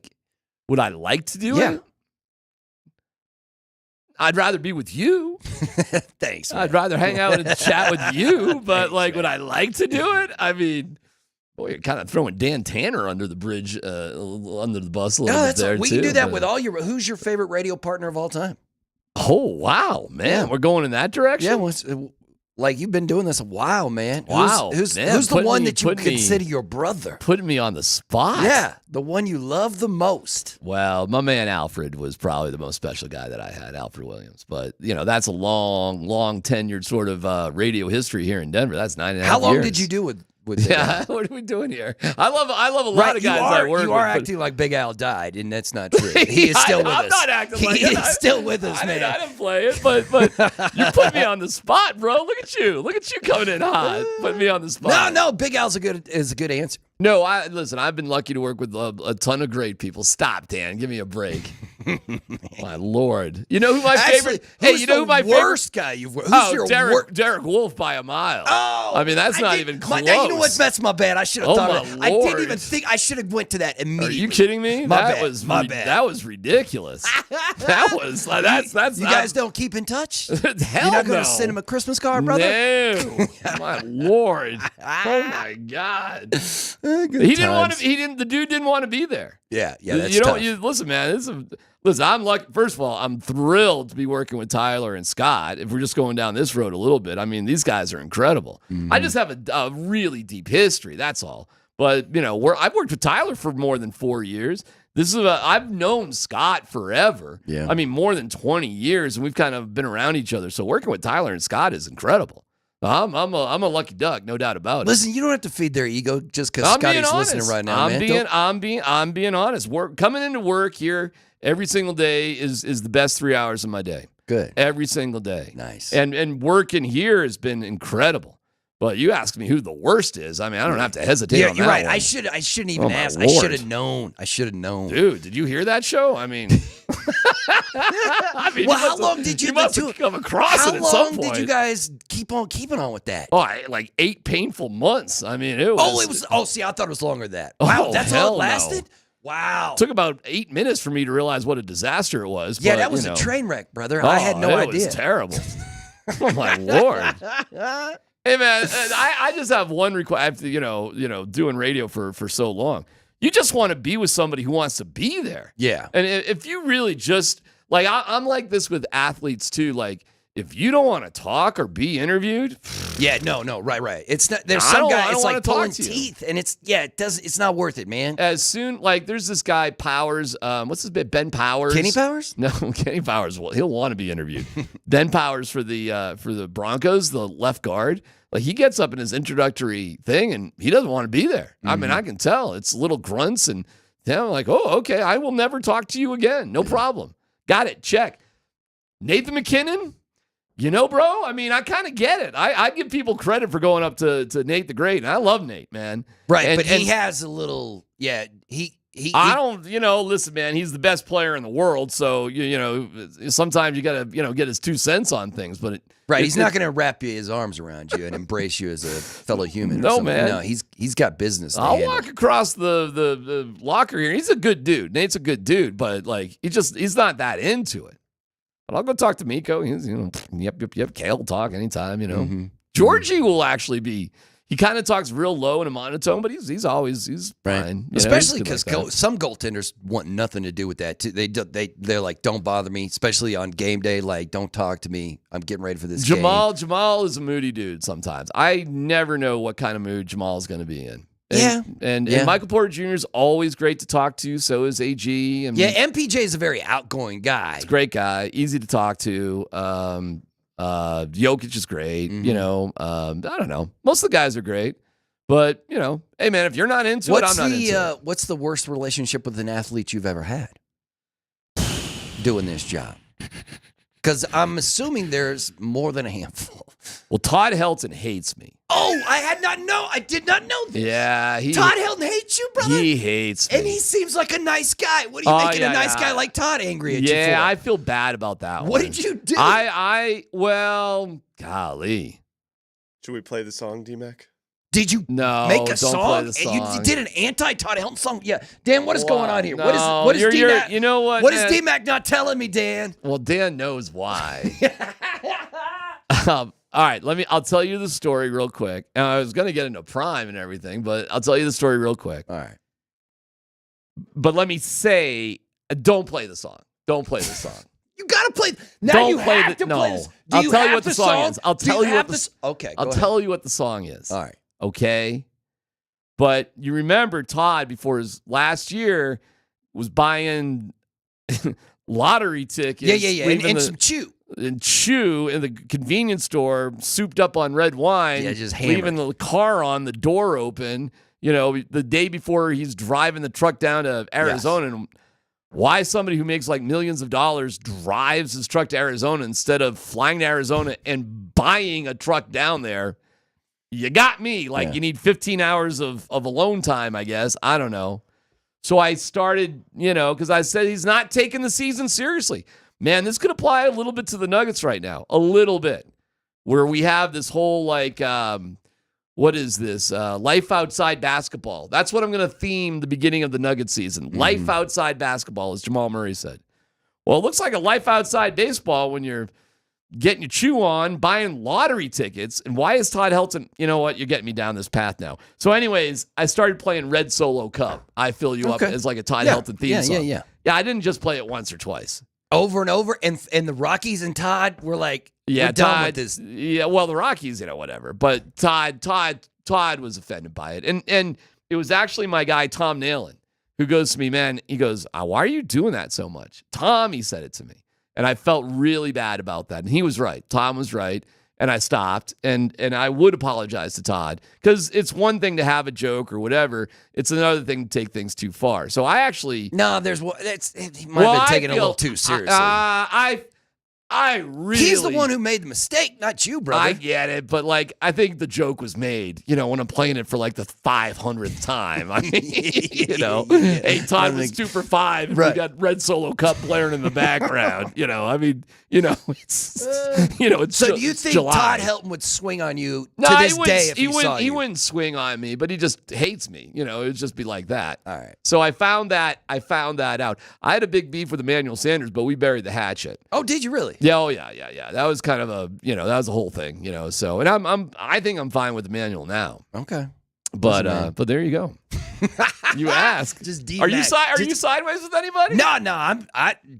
[SPEAKER 2] Would I like to do
[SPEAKER 17] Yeah.
[SPEAKER 2] it? I'd rather be with you.
[SPEAKER 17] Thanks, man.
[SPEAKER 2] I'd rather hang out and chat with you, but would I like to do it? I mean, boy, you're kind of throwing Dan Tanner under the bridge, under the bus a little bit there,
[SPEAKER 17] we
[SPEAKER 2] too.
[SPEAKER 17] can do that
[SPEAKER 2] but-
[SPEAKER 17] with all your. Who's your favorite radio partner of all time?
[SPEAKER 2] Oh, wow, man.
[SPEAKER 17] Yeah.
[SPEAKER 2] We're going in that direction?
[SPEAKER 17] Yeah, you've been doing this a while, man.
[SPEAKER 2] Wow.
[SPEAKER 17] Who's
[SPEAKER 2] man,
[SPEAKER 17] the one that you
[SPEAKER 2] put me-
[SPEAKER 17] consider your brother?
[SPEAKER 2] Putting me on the spot?
[SPEAKER 17] Yeah, the one you love the most.
[SPEAKER 2] Well, my man Alfred was probably the most special guy that I had, Alfred Williams. But, that's a long, long tenured sort of radio history here in Denver. That's 9.5 years.
[SPEAKER 17] How long did you do with
[SPEAKER 2] Yeah, what are we doing here? I love a lot of guys I work with.
[SPEAKER 17] You are acting like Big Al died, and that's not true. He is still with us.
[SPEAKER 2] I'm not acting like
[SPEAKER 17] he
[SPEAKER 2] it.
[SPEAKER 17] is still with us, man.
[SPEAKER 2] I didn't play it, but you put me on the spot, bro. Look at you. Look at you coming in hot. Put me on the spot.
[SPEAKER 17] No, Big Al's a good answer.
[SPEAKER 2] No, listen, I've been lucky to work with a ton of great people. Stop, Dan. Give me a break. My Lord. You know who my favorite? Hey, you know who my
[SPEAKER 17] worst guy you've worked?
[SPEAKER 2] Derek Wolf by a mile.
[SPEAKER 17] Oh,
[SPEAKER 2] I mean, that's not even close.
[SPEAKER 17] You know what? That's my bad. I should have thought of it.
[SPEAKER 2] My
[SPEAKER 17] I
[SPEAKER 2] Lord.
[SPEAKER 17] didn't even think. I should have went to that immediately.
[SPEAKER 2] Are you kidding me?
[SPEAKER 17] My bad.
[SPEAKER 2] That was ridiculous. That's
[SPEAKER 17] you guys don't keep in touch?
[SPEAKER 2] Hell
[SPEAKER 17] You're not going
[SPEAKER 2] no.
[SPEAKER 17] to send him a Christmas card, brother?
[SPEAKER 2] No. My Lord. Oh my God. The dude didn't want to be there.
[SPEAKER 17] Yeah, that's tough.
[SPEAKER 2] Listen, man. Listen, I'm lucky. First of all, I'm thrilled to be working with Tyler and Scott. If we're just going down this road a little bit, I mean, these guys are incredible. I just have a really deep history. That's all. But I've worked with Tyler for more than 4 years. I've known Scott forever.
[SPEAKER 17] Yeah.
[SPEAKER 2] I mean, more than 20 years, and we've kind of been around each other. So working with Tyler and Scott is incredible. I'm a lucky duck, no doubt about it.
[SPEAKER 17] Listen, you don't have to feed their ego just because Scotty's listening right now, man.
[SPEAKER 2] I'm being honest. Coming into work here every single day is the best 3 hours of my day.
[SPEAKER 17] Good.
[SPEAKER 2] Every single day.
[SPEAKER 17] Nice.
[SPEAKER 2] And working here has been incredible. But you ask me who the worst is. I mean, I don't have to hesitate on that
[SPEAKER 17] you're right.
[SPEAKER 2] one.
[SPEAKER 17] I shouldn't even ask.
[SPEAKER 2] Lord.
[SPEAKER 17] I should have known.
[SPEAKER 2] Dude, did you hear that show? I mean,
[SPEAKER 17] well, how long did you
[SPEAKER 2] must have come across it at some point.
[SPEAKER 17] How long did you guys keep on keeping on with that?
[SPEAKER 2] Oh, like 8 painful months. I mean, it was.
[SPEAKER 17] See, I thought it was longer than that. Wow, that's all it lasted?
[SPEAKER 2] No.
[SPEAKER 17] Wow.
[SPEAKER 2] It took about 8 minutes for me to realize what a disaster it was.
[SPEAKER 17] Yeah,
[SPEAKER 2] but,
[SPEAKER 17] that was a train wreck, brother. I had no idea.
[SPEAKER 2] It was terrible. Oh, my Lord. Hey, man, I just have one request. After, doing radio for so long, you just want to be with somebody who wants to be there.
[SPEAKER 17] Yeah.
[SPEAKER 2] And if you really just, I'm like this with athletes, too. Like, if you don't want to talk or be interviewed.
[SPEAKER 17] Yeah, no, right. It's not, there's some guy, it's like pulling teeth, and it's not worth it, man.
[SPEAKER 2] As soon, there's this guy, Powers, what's his name? Ben Powers.
[SPEAKER 17] Kenny Powers?
[SPEAKER 2] No, Kenny Powers, he'll want to be interviewed. Ben Powers for the Broncos, the left guard. He gets up in his introductory thing, and he doesn't want to be there. I mean, I can tell. It's little grunts, and I'm like, oh, okay, I will never talk to you again. No problem. Got it. Check. Nathan McKinnon? Bro, I mean, I kind of get it. I give people credit for going up to Nate the Great, and I love Nate, man.
[SPEAKER 17] Right, but he has a little,
[SPEAKER 2] I don't, listen, man, he's the best player in the world. So, sometimes you got to, get his 2 cents on things. But
[SPEAKER 17] he's not going to wrap his arms around you and embrace you as a fellow human.
[SPEAKER 2] No, man.
[SPEAKER 17] No, he's got business.
[SPEAKER 2] I'll walk across the locker here. He's a good dude. Nate's a good dude, but he's not that into it. But I'll go talk to Miko. He's, yep. Kale will talk anytime,
[SPEAKER 17] Mm-hmm.
[SPEAKER 2] Georgie will actually be. He kind of talks real low in a monotone, but he's fine.
[SPEAKER 17] Especially because some goaltenders want nothing to do with that too. They're like, don't bother me, especially on game day. Like, don't talk to me. I'm getting ready for this game.
[SPEAKER 2] Jamal is a moody dude sometimes. I never know what kind of mood Jamal's going to be in. And Michael Porter Jr. is always great to talk to. So is AG.
[SPEAKER 17] MPJ is a very outgoing guy.
[SPEAKER 2] He's a great guy, easy to talk to. Jokic is great. I don't know. Most of the guys are great, but hey man, if you're not into it, I'm not into it.
[SPEAKER 17] What's the worst relationship with an athlete you've ever had doing this job? Because I'm assuming there's more than a handful.
[SPEAKER 2] Well, Todd Helton hates me.
[SPEAKER 17] Oh, I did not know this.
[SPEAKER 2] Yeah,
[SPEAKER 17] Todd Helton hates you, brother.
[SPEAKER 2] He hates me,
[SPEAKER 17] and he seems like a nice guy. What are you making a nice guy like Todd angry at you for?
[SPEAKER 2] Yeah, I feel bad about that.
[SPEAKER 17] What did you do?
[SPEAKER 2] Golly.
[SPEAKER 4] Should we play the song, D-Mac?
[SPEAKER 17] Did you make a song?
[SPEAKER 2] Play the song.
[SPEAKER 17] And you did an anti-Todd Helton song? Yeah. Dan, what is going on here?
[SPEAKER 2] No,
[SPEAKER 17] what is D-Mac?
[SPEAKER 2] You know what?
[SPEAKER 17] What is D-Mac not telling me, Dan?
[SPEAKER 2] Well, Dan knows why. All right, I'll tell you the story real quick. And I was going to get into Prime and everything, but I'll tell you the story real quick.
[SPEAKER 17] All right.
[SPEAKER 2] But let me say, don't play the song. Don't play the song.
[SPEAKER 17] You got to play. Now
[SPEAKER 2] don't
[SPEAKER 17] you
[SPEAKER 2] play
[SPEAKER 17] have to play this.
[SPEAKER 2] I'll tell you what the song is. I'll tell you what the
[SPEAKER 17] Okay,
[SPEAKER 2] I'll tell you what the song is.
[SPEAKER 17] All right.
[SPEAKER 2] Okay? But you remember Todd, before his last year, was buying lottery tickets.
[SPEAKER 17] Yeah. And some chew.
[SPEAKER 2] And chew in the convenience store, souped up on red wine.
[SPEAKER 17] Yeah, just hammered.
[SPEAKER 2] Leaving the car on, the door open. The day before he's driving the truck down to Arizona.
[SPEAKER 17] Yes.
[SPEAKER 2] And why somebody who makes like millions of dollars drives his truck to Arizona instead of flying to Arizona and buying a truck down there? You got me. You need 15 hours of alone time, I guess. I don't know. So I started, because I said he's not taking the season seriously. Man, this could apply a little bit to the Nuggets right now. A little bit. Where we have this whole, what is this? Life outside basketball. That's what I'm going to theme the beginning of the Nuggets season. Mm-hmm. Life outside basketball, as Jamal Murray said. Well, it looks like a life outside baseball when you're getting your chew on, buying lottery tickets. And why is Todd Helton? You know what? You're getting me down this path now. So anyways, I started playing Red Solo Cup. I fill you up as like a Todd Helton theme song.
[SPEAKER 17] Yeah.
[SPEAKER 2] Yeah, I didn't just play it once or twice.
[SPEAKER 17] Over and over, and the Rockies and Todd were like, we're done with this.
[SPEAKER 2] Yeah, well, the Rockies, whatever. But Todd was offended by it. And it was actually my guy, Tom Nalen, who goes to me, man, he goes, why are you doing that so much? Tom, he said it to me. And I felt really bad about that. And he was right. Tom was right. And I stopped. And I would apologize to Todd, because it's one thing to have a joke or whatever. It's another thing to take things too far. So I actually...
[SPEAKER 17] No, he might have been taking it a little too seriously.
[SPEAKER 2] I really...
[SPEAKER 17] He's the one who made the mistake, not you, brother.
[SPEAKER 2] I get it, but I think the joke was made, when I'm playing it for the 500th time. I mean, hey, Todd was 2 for 5.
[SPEAKER 17] Right.
[SPEAKER 2] We got Red Solo Cup blaring in the background. I mean, it's, it's
[SPEAKER 17] So do you think
[SPEAKER 2] July.
[SPEAKER 17] Todd Helton would swing on you to this day if he saw you?
[SPEAKER 2] He wouldn't swing on me, but he just hates me. It would just be like that.
[SPEAKER 17] All right.
[SPEAKER 2] So I found that out. I had a big beef with Emmanuel Sanders, but we buried the hatchet.
[SPEAKER 17] Oh, did you really?
[SPEAKER 2] Yeah, yeah. That was kind of a, that was the whole thing, So, and I think I'm fine with Emmanuel now.
[SPEAKER 17] Okay.
[SPEAKER 2] But there you go. You ask.
[SPEAKER 17] Just
[SPEAKER 2] Are you sideways with anybody?
[SPEAKER 17] No.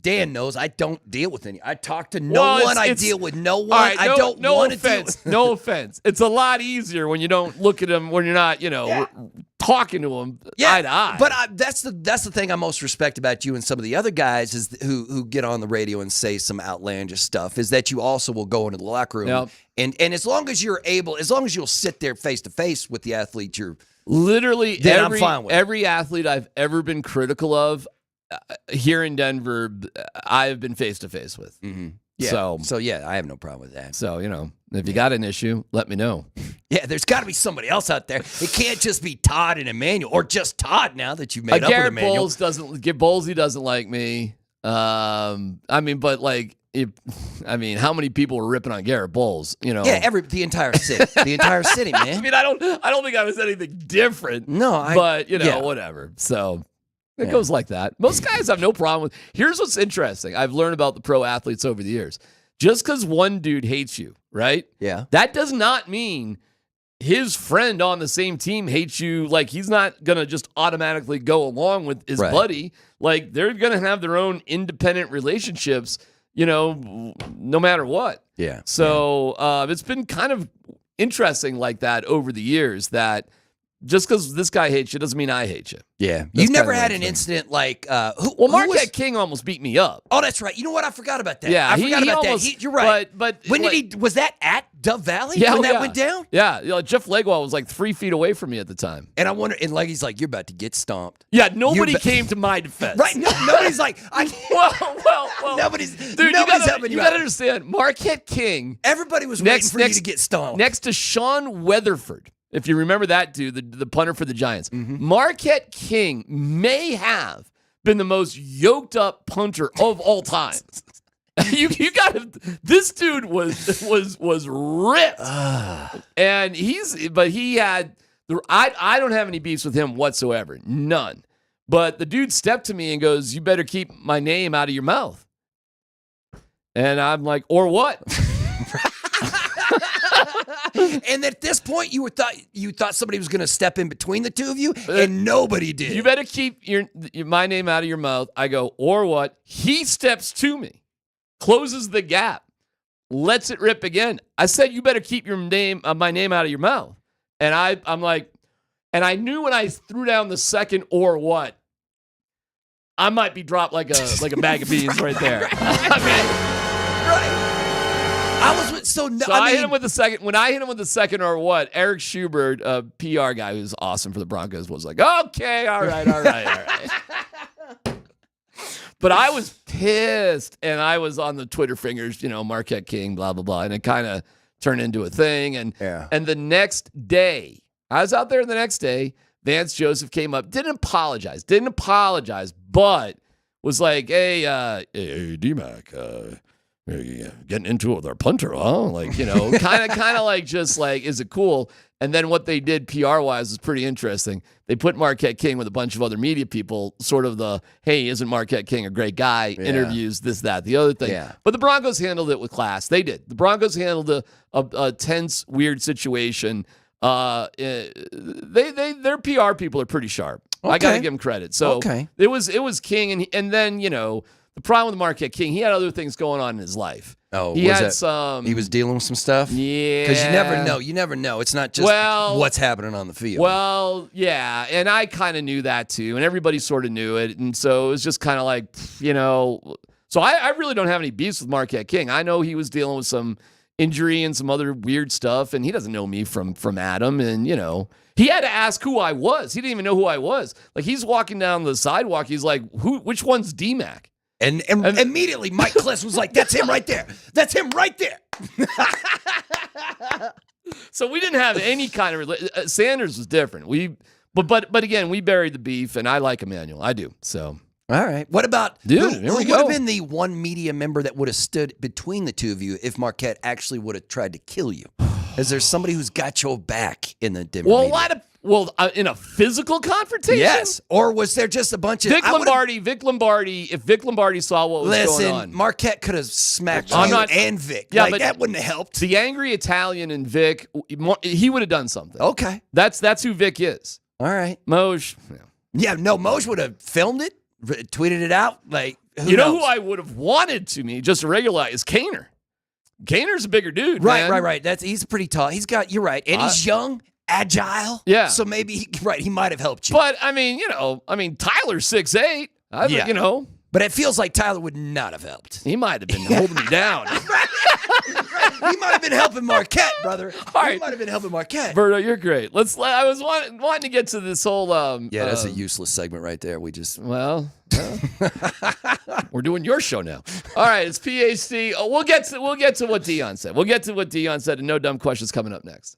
[SPEAKER 17] Dan knows I don't deal with any. I talk to no one. I deal with no one.
[SPEAKER 2] Right,
[SPEAKER 17] I don't want to deal with.
[SPEAKER 2] No offense. It's a lot easier when you don't look at them, when you're not, talking to them eye to eye.
[SPEAKER 17] But that's the thing I most respect about you and some of the other guys is who get on the radio and say some outlandish stuff, is that you also will go into the locker room.
[SPEAKER 2] Yep.
[SPEAKER 17] And as long as you'll sit there face to face with the athlete, you're
[SPEAKER 2] literally
[SPEAKER 17] I'm fine with
[SPEAKER 2] every athlete I've ever been critical of here in Denver, I've been face to face with.
[SPEAKER 17] Mm-hmm. Yeah.
[SPEAKER 2] So
[SPEAKER 17] yeah, I have no problem with that.
[SPEAKER 2] So if you got an issue, let me know.
[SPEAKER 17] Yeah, there's got to be somebody else out there. It can't just be Todd and Emmanuel, or just Todd now that you've made up with
[SPEAKER 2] Garrett
[SPEAKER 17] Emmanuel.
[SPEAKER 2] Bowlesy doesn't like me. How many people were ripping on Garrett Bowles?
[SPEAKER 17] Yeah, the entire city, man.
[SPEAKER 2] I mean, I don't think I was anything different.
[SPEAKER 17] No,
[SPEAKER 2] whatever. So it goes like that. Most guys have no problem with. Here's what's interesting. I've learned about the pro athletes over the years. Just because one dude hates you, right?
[SPEAKER 17] Yeah.
[SPEAKER 2] That does not mean his friend on the same team hates you. Like, he's not going to just automatically go along with his buddy. Like, they're going to have their own independent relationships, no matter what.
[SPEAKER 17] Yeah.
[SPEAKER 2] So it's been kind of interesting like that over the years, that just because this guy hates you doesn't mean I hate you.
[SPEAKER 17] Yeah.
[SPEAKER 2] That's
[SPEAKER 17] You never
[SPEAKER 2] kinda
[SPEAKER 17] had
[SPEAKER 2] the
[SPEAKER 17] an
[SPEAKER 2] thing.
[SPEAKER 17] incident like
[SPEAKER 2] Marquette King almost beat me up.
[SPEAKER 17] Oh, that's right. You know what? I forgot about that.
[SPEAKER 2] Yeah,
[SPEAKER 17] I forgot about
[SPEAKER 2] almost,
[SPEAKER 17] that. You're right.
[SPEAKER 2] But
[SPEAKER 17] when did he? Was that at Dove Valley
[SPEAKER 2] Yeah,
[SPEAKER 17] when that went down?
[SPEAKER 2] Yeah, Jeff Legwell was like 3 feet away from me at the time.
[SPEAKER 17] And I wonder, and Leggy's like, "You're about to get stomped."
[SPEAKER 2] Yeah, nobody came to my defense.
[SPEAKER 17] Right? Nobody's like,
[SPEAKER 2] well.
[SPEAKER 17] nobody's
[SPEAKER 2] Dude,
[SPEAKER 17] helping
[SPEAKER 2] you
[SPEAKER 17] you
[SPEAKER 2] gotta
[SPEAKER 17] out.
[SPEAKER 2] understand, Marquette King.
[SPEAKER 17] Everybody was waiting for you to get stomped.
[SPEAKER 2] Next to Sean Weatherford. If you remember that dude, the punter for the Giants,
[SPEAKER 17] Mm-hmm.
[SPEAKER 2] Marquette King may have been the most yoked up punter of all time. you got to. This dude was ripped, and he had. I don't have any beefs with him whatsoever, none. But the dude stepped to me and goes, "You better keep my name out of your mouth." And I'm like, "Or what?"
[SPEAKER 17] And at this point, you thought somebody was going to step in between the two of you, and nobody did.
[SPEAKER 2] You better keep my name out of your mouth. I go, "Or what?" He steps to me, closes the gap, lets it rip again. I said, "You better keep my name out of your mouth." And I'm like, and I knew when I threw down the second "or what," I might be dropped like a bag of beans right there. So I hit him with the second. When I hit him with the second "or what," Eric Schubert, a PR guy who's awesome for the Broncos, was like, "Okay, all right." But I was pissed, and I was on the Twitter fingers, Marquette King, blah blah blah, and it kind of turned into a thing. And the next day, I was out there. The next day, Vance Joseph came up, didn't apologize, but was like, "Hey, D-Mac, getting into it with our punter, huh?" Like, kind of like, just like, is it cool? And then what they did PR-wise was pretty interesting. They put Marquette King with a bunch of other media people, sort of the, "Hey, isn't Marquette King a great guy?" Interviews, this, that, the other thing.
[SPEAKER 17] Yeah.
[SPEAKER 2] But the Broncos handled it with class. They did. The Broncos handled a tense, weird situation. Their PR people are pretty sharp. I got to give them credit. So it was King, and then, the problem with Marquette King, he had other things going on in his life.
[SPEAKER 17] Oh,
[SPEAKER 2] he had some.
[SPEAKER 17] He was dealing with some stuff.
[SPEAKER 2] Yeah,
[SPEAKER 17] because you never know. It's not just what's happening on the field.
[SPEAKER 2] Well, yeah, and I kind of knew that too, and everybody sort of knew it, and so it was just kind of like, So I really don't have any beefs with Marquette King. I know he was dealing with some injury and some other weird stuff, and he doesn't know me from Adam, and he had to ask who I was. He didn't even know who I was. Like, he's walking down the sidewalk, he's like, which one's D-Mac?
[SPEAKER 17] And immediately Mike Kliss was like, "That's him right there. That's him right there."
[SPEAKER 2] So we didn't have any kind of Sanders was different. But again, we buried the beef, and I like Emmanuel. I do. So
[SPEAKER 17] all right. What about
[SPEAKER 2] who
[SPEAKER 17] would have been the one media member that would have stood between the two of you if Marquette actually would have tried to kill you? Is there somebody who's got your back in the Denver media?
[SPEAKER 2] In a physical confrontation?
[SPEAKER 17] Yes. Or was there just a bunch of
[SPEAKER 2] Vic Lombardi, if Vic Lombardi saw what was going on.
[SPEAKER 17] Marquette could have smacked you and Vic.
[SPEAKER 2] Yeah,
[SPEAKER 17] but that wouldn't have helped.
[SPEAKER 2] The angry Italian and Vic, he would have done something.
[SPEAKER 17] Okay.
[SPEAKER 2] That's who Vic is.
[SPEAKER 17] All right.
[SPEAKER 2] Moj.
[SPEAKER 17] Yeah, no, Moj would have filmed it, tweeted it out. Like,
[SPEAKER 2] who I would have wanted to me, just to regularize, is Kaner. Kaner's a bigger dude, man.
[SPEAKER 17] Right. He's pretty tall. You're right. And he's young. Agile,
[SPEAKER 2] yeah.
[SPEAKER 17] So maybe he might have helped you.
[SPEAKER 2] But I mean, Tyler's 6'8".
[SPEAKER 17] But it feels like Tyler would not have helped.
[SPEAKER 2] He might have been holding me down.
[SPEAKER 17] He might have been helping Marquette, brother. He might have been helping Marquette.
[SPEAKER 2] Berto, you're great. I was wanting to get to this whole.
[SPEAKER 17] That's a useless segment right there. We just
[SPEAKER 2] we're doing your show now. All right, it's PHC. We'll get to what Deion said. And no dumb questions coming up next.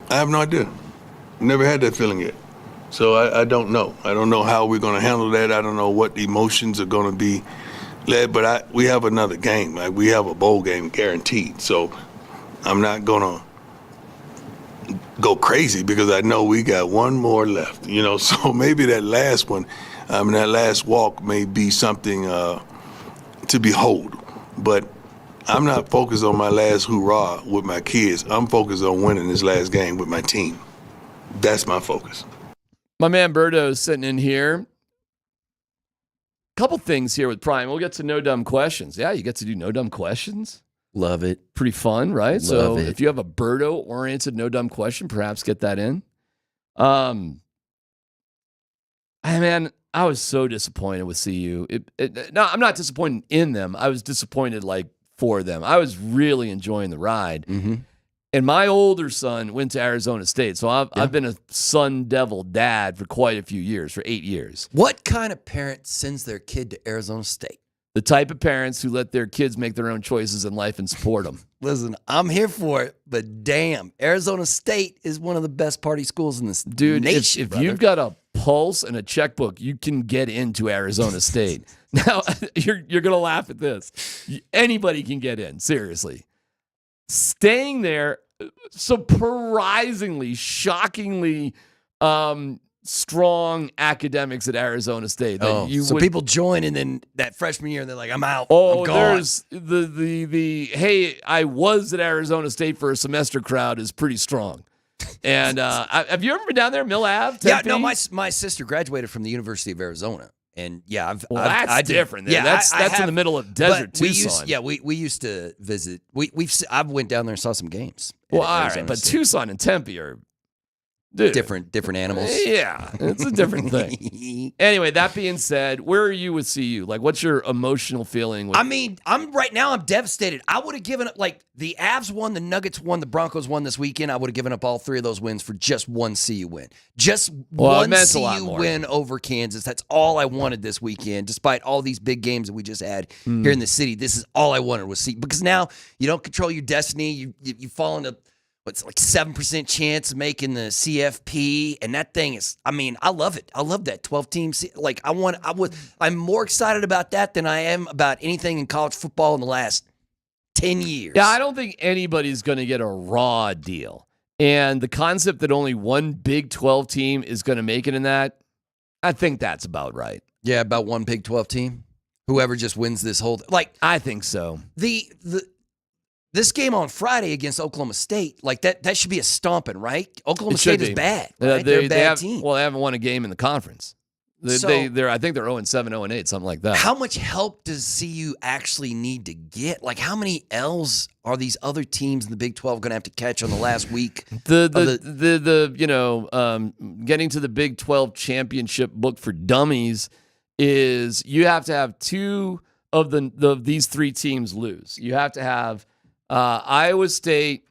[SPEAKER 15] I have no idea. Never had that feeling yet. So I don't know. I don't know how we're going to handle that. I don't know what the emotions are going to be led. But we have another game. Like, we have a bowl game guaranteed. So I'm not going to go crazy because I know we got one more left. So maybe that last one, that last walk may be something to behold. But I'm not focused on my last hoorah with my kids. I'm focused on winning this last game with my team. That's my focus.
[SPEAKER 2] My man Berto's sitting in here. Couple things here with Prime. We'll get to no dumb questions. Yeah, you get to do no dumb questions.
[SPEAKER 17] Love it.
[SPEAKER 2] Pretty fun, right?
[SPEAKER 17] Love it.
[SPEAKER 2] If you have a Berto-oriented no dumb question, perhaps get that in. Man, I was so disappointed with CU. No, I'm not disappointed in them. I was disappointed for them. I was really enjoying the ride.
[SPEAKER 17] Mm-hmm.
[SPEAKER 2] And my older son went to Arizona State. So I've been a Sun Devil dad for quite a few years, for 8 years.
[SPEAKER 17] What kind of parent sends their kid to Arizona State?
[SPEAKER 2] The type of parents who let their kids make their own choices in life and support them.
[SPEAKER 17] Listen, I'm here for it, but damn, Arizona State is one of the best party schools in this nation.
[SPEAKER 2] If you've got a pulse and a checkbook, you can get into Arizona State. Now, you're going to laugh at this. Anybody can get in, seriously. Staying there, surprisingly, shockingly strong academics at Arizona State.
[SPEAKER 17] People join and then that freshman year, and they're like, I'm out.
[SPEAKER 2] Oh,
[SPEAKER 17] I'm gone.
[SPEAKER 2] there's the hey, I was at Arizona State for a semester crowd is pretty strong. And have you ever been down there, Mill Ave?
[SPEAKER 17] Yeah,
[SPEAKER 2] Tempe?
[SPEAKER 17] no, my sister graduated from the University of Arizona. And yeah,
[SPEAKER 2] that's different. Yeah, that's in the middle of desert Tucson.
[SPEAKER 17] We used to visit. I went down there and saw some games.
[SPEAKER 2] Well, all right, but Tucson and Tempe are
[SPEAKER 17] different animals.
[SPEAKER 2] Yeah, it's a different thing. Anyway, that being said, where are you with CU? What's your emotional feeling?
[SPEAKER 17] I'm right now. I'm devastated. I would have given up. The Avs won, the Nuggets won, the Broncos won this weekend. I would have given up all three of those wins for just one CU win. Just one CU win over Kansas. That's all I wanted this weekend, despite all these big games that we just had here in the city. This is all I wanted was CU. Because now you don't control your destiny. You fall into what's 7% chance of making the CFP, and that thing is. I love it. I love that 12-team. I'm more excited about that than I am about anything in college football in the last 10 years.
[SPEAKER 2] Yeah, I don't think anybody's going to get a raw deal. And the concept that only one Big 12 team is going to make it in that, I think that's about right.
[SPEAKER 17] Yeah, about one Big 12 team. Whoever just wins this whole
[SPEAKER 2] I think so.
[SPEAKER 17] This game on Friday against Oklahoma State, that should be a stomping, right? Oklahoma State is bad. Right? They're a bad team.
[SPEAKER 2] Well, they haven't won a game in the conference. I think they're 0-7, 0-8, something like that.
[SPEAKER 17] How much help does CU actually need to get? How many L's are these other teams in the Big 12 going to have to catch on the last week?
[SPEAKER 2] Getting to the Big 12 championship book for dummies is you have to have two of these three teams lose. You have to have Iowa State,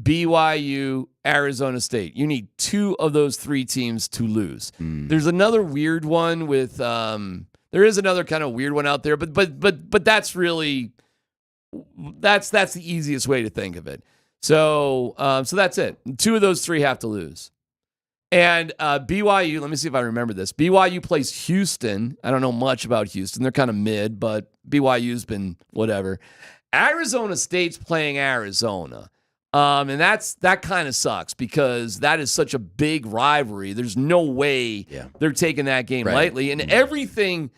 [SPEAKER 2] BYU, Arizona State. You need two of those three teams to lose. There's another weird one with there is another kind of weird one out there, but that's really that's the easiest way to think of it. So that's it. Two of those three have to lose. And BYU, let me see if I remember this. BYU plays Houston. I don't know much about Houston. They're kind of mid, but BYU's been whatever. Arizona State's playing Arizona. And that kind of sucks because that is such a big rivalry. There's no way they're taking that game lightly. And everything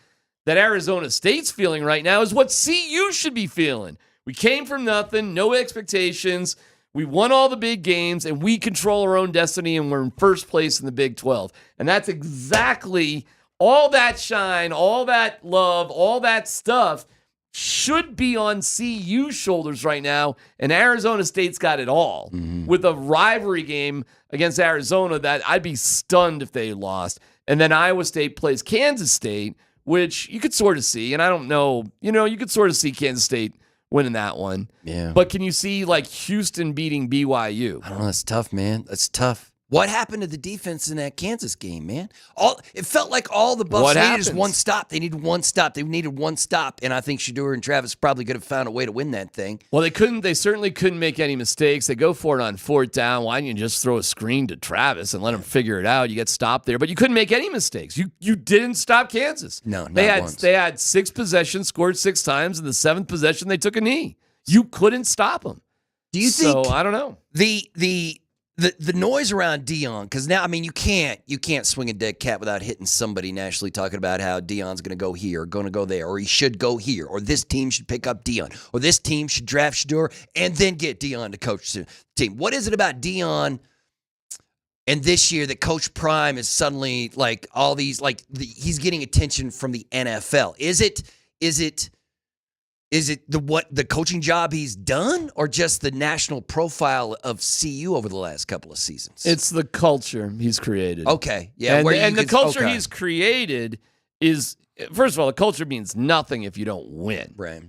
[SPEAKER 2] that Arizona State's feeling right now is what CU should be feeling. We came from nothing, no expectations. We won all the big games, and we control our own destiny, and we're in first place in the Big 12. And that's exactly all that shine, all that love, all that stuff should be on CU's shoulders right now, and Arizona State's got it all. With a rivalry game against Arizona that I'd be stunned if they lost. And then Iowa State plays Kansas State, which you could sort of see, and I don't know, you could sort of see Kansas State winning that one.
[SPEAKER 17] Yeah.
[SPEAKER 2] But can you see Houston beating BYU?
[SPEAKER 17] I don't know. That's tough, man. That's tough. What happened to the defense in that Kansas game, man? It felt like all the Buffs
[SPEAKER 2] What
[SPEAKER 17] needed is
[SPEAKER 2] happens?
[SPEAKER 17] one stop. They needed one stop. They needed one stop, and I think Shedeur and Travis probably could have found a way to win that thing.
[SPEAKER 2] Well, they certainly couldn't make any mistakes. They go for it on 4th down. Why don't you just throw a screen to Travis and let him figure it out? You get stopped there, but you couldn't make any mistakes. You didn't stop Kansas.
[SPEAKER 17] No, not
[SPEAKER 2] they
[SPEAKER 17] once.
[SPEAKER 2] had 6 possessions, scored 6 times, and the 7th possession they took a knee. You couldn't stop them.
[SPEAKER 17] Do you think?
[SPEAKER 2] So I don't know.
[SPEAKER 17] The noise around Deion, because now, I mean, you can't swing a dead cat without hitting somebody nationally talking about how Deion's going to go here, going to go there, or he should go here, or this team should pick up Deion, or this team should draft Shedeur and then get Deion to coach the team. What is it about Deion and this year that Coach Prime is suddenly like all these, like he's getting attention from the NFL? Is it the coaching job he's done, or just the national profile of CU over the last couple of seasons?
[SPEAKER 2] It's the culture he's created.
[SPEAKER 17] Okay, yeah,
[SPEAKER 2] and the culture he's created is, first of all, the culture means nothing if you don't win.
[SPEAKER 17] Right.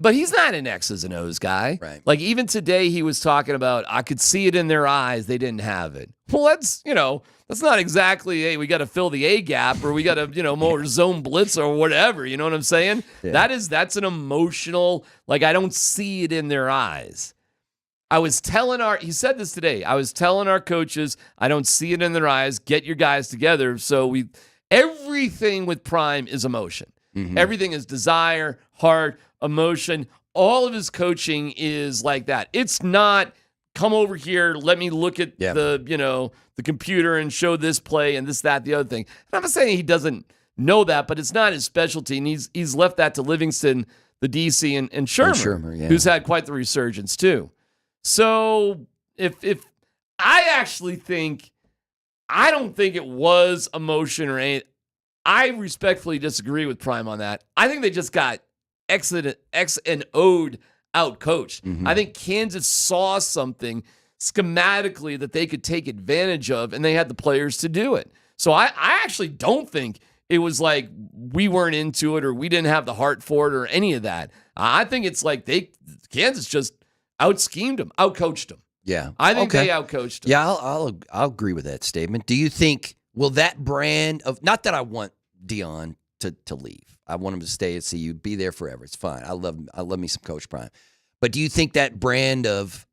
[SPEAKER 2] But he's not an X's and O's guy.
[SPEAKER 17] Right.
[SPEAKER 2] Like even today he was talking about, I could see it in their eyes, they didn't have it. Well, that's not exactly, hey, we got to fill the A gap, or we got to, more zone blitz or whatever. You know what I'm saying?
[SPEAKER 17] Yeah.
[SPEAKER 2] That's an emotional, like, I don't see it in their eyes. He said this today. I was telling our coaches, I don't see it in their eyes. Get your guys together. So everything with Prime is emotion.
[SPEAKER 17] Mm-hmm.
[SPEAKER 2] Everything is desire, heart, emotion. All of his coaching is like that. It's not, come over here, let me look at the computer and show this play and this, that, the other thing. And I'm not saying he doesn't know that, but it's not his specialty. And he's left that to Livingston, the DC, and Shermer, who's had quite the resurgence too. So if I actually think, I don't think it was emotion or anything. I respectfully disagree with Prime on that. I think they just got X and O'd out coached.
[SPEAKER 17] Mm-hmm.
[SPEAKER 2] I think Kansas saw something schematically that they could take advantage of, and they had the players to do it. So I actually don't think it was like we weren't into it or we didn't have the heart for it or any of that. I think it's like Kansas just out-schemed them, out-coached them.
[SPEAKER 17] Yeah.
[SPEAKER 2] I think they out-coached them.
[SPEAKER 17] Yeah, I'll agree with that statement. Do you think, will that brand of, not that I want Deion to leave. I want him to stay at CU, be there forever. It's fine. I love me some Coach Prime. But do you think that brand of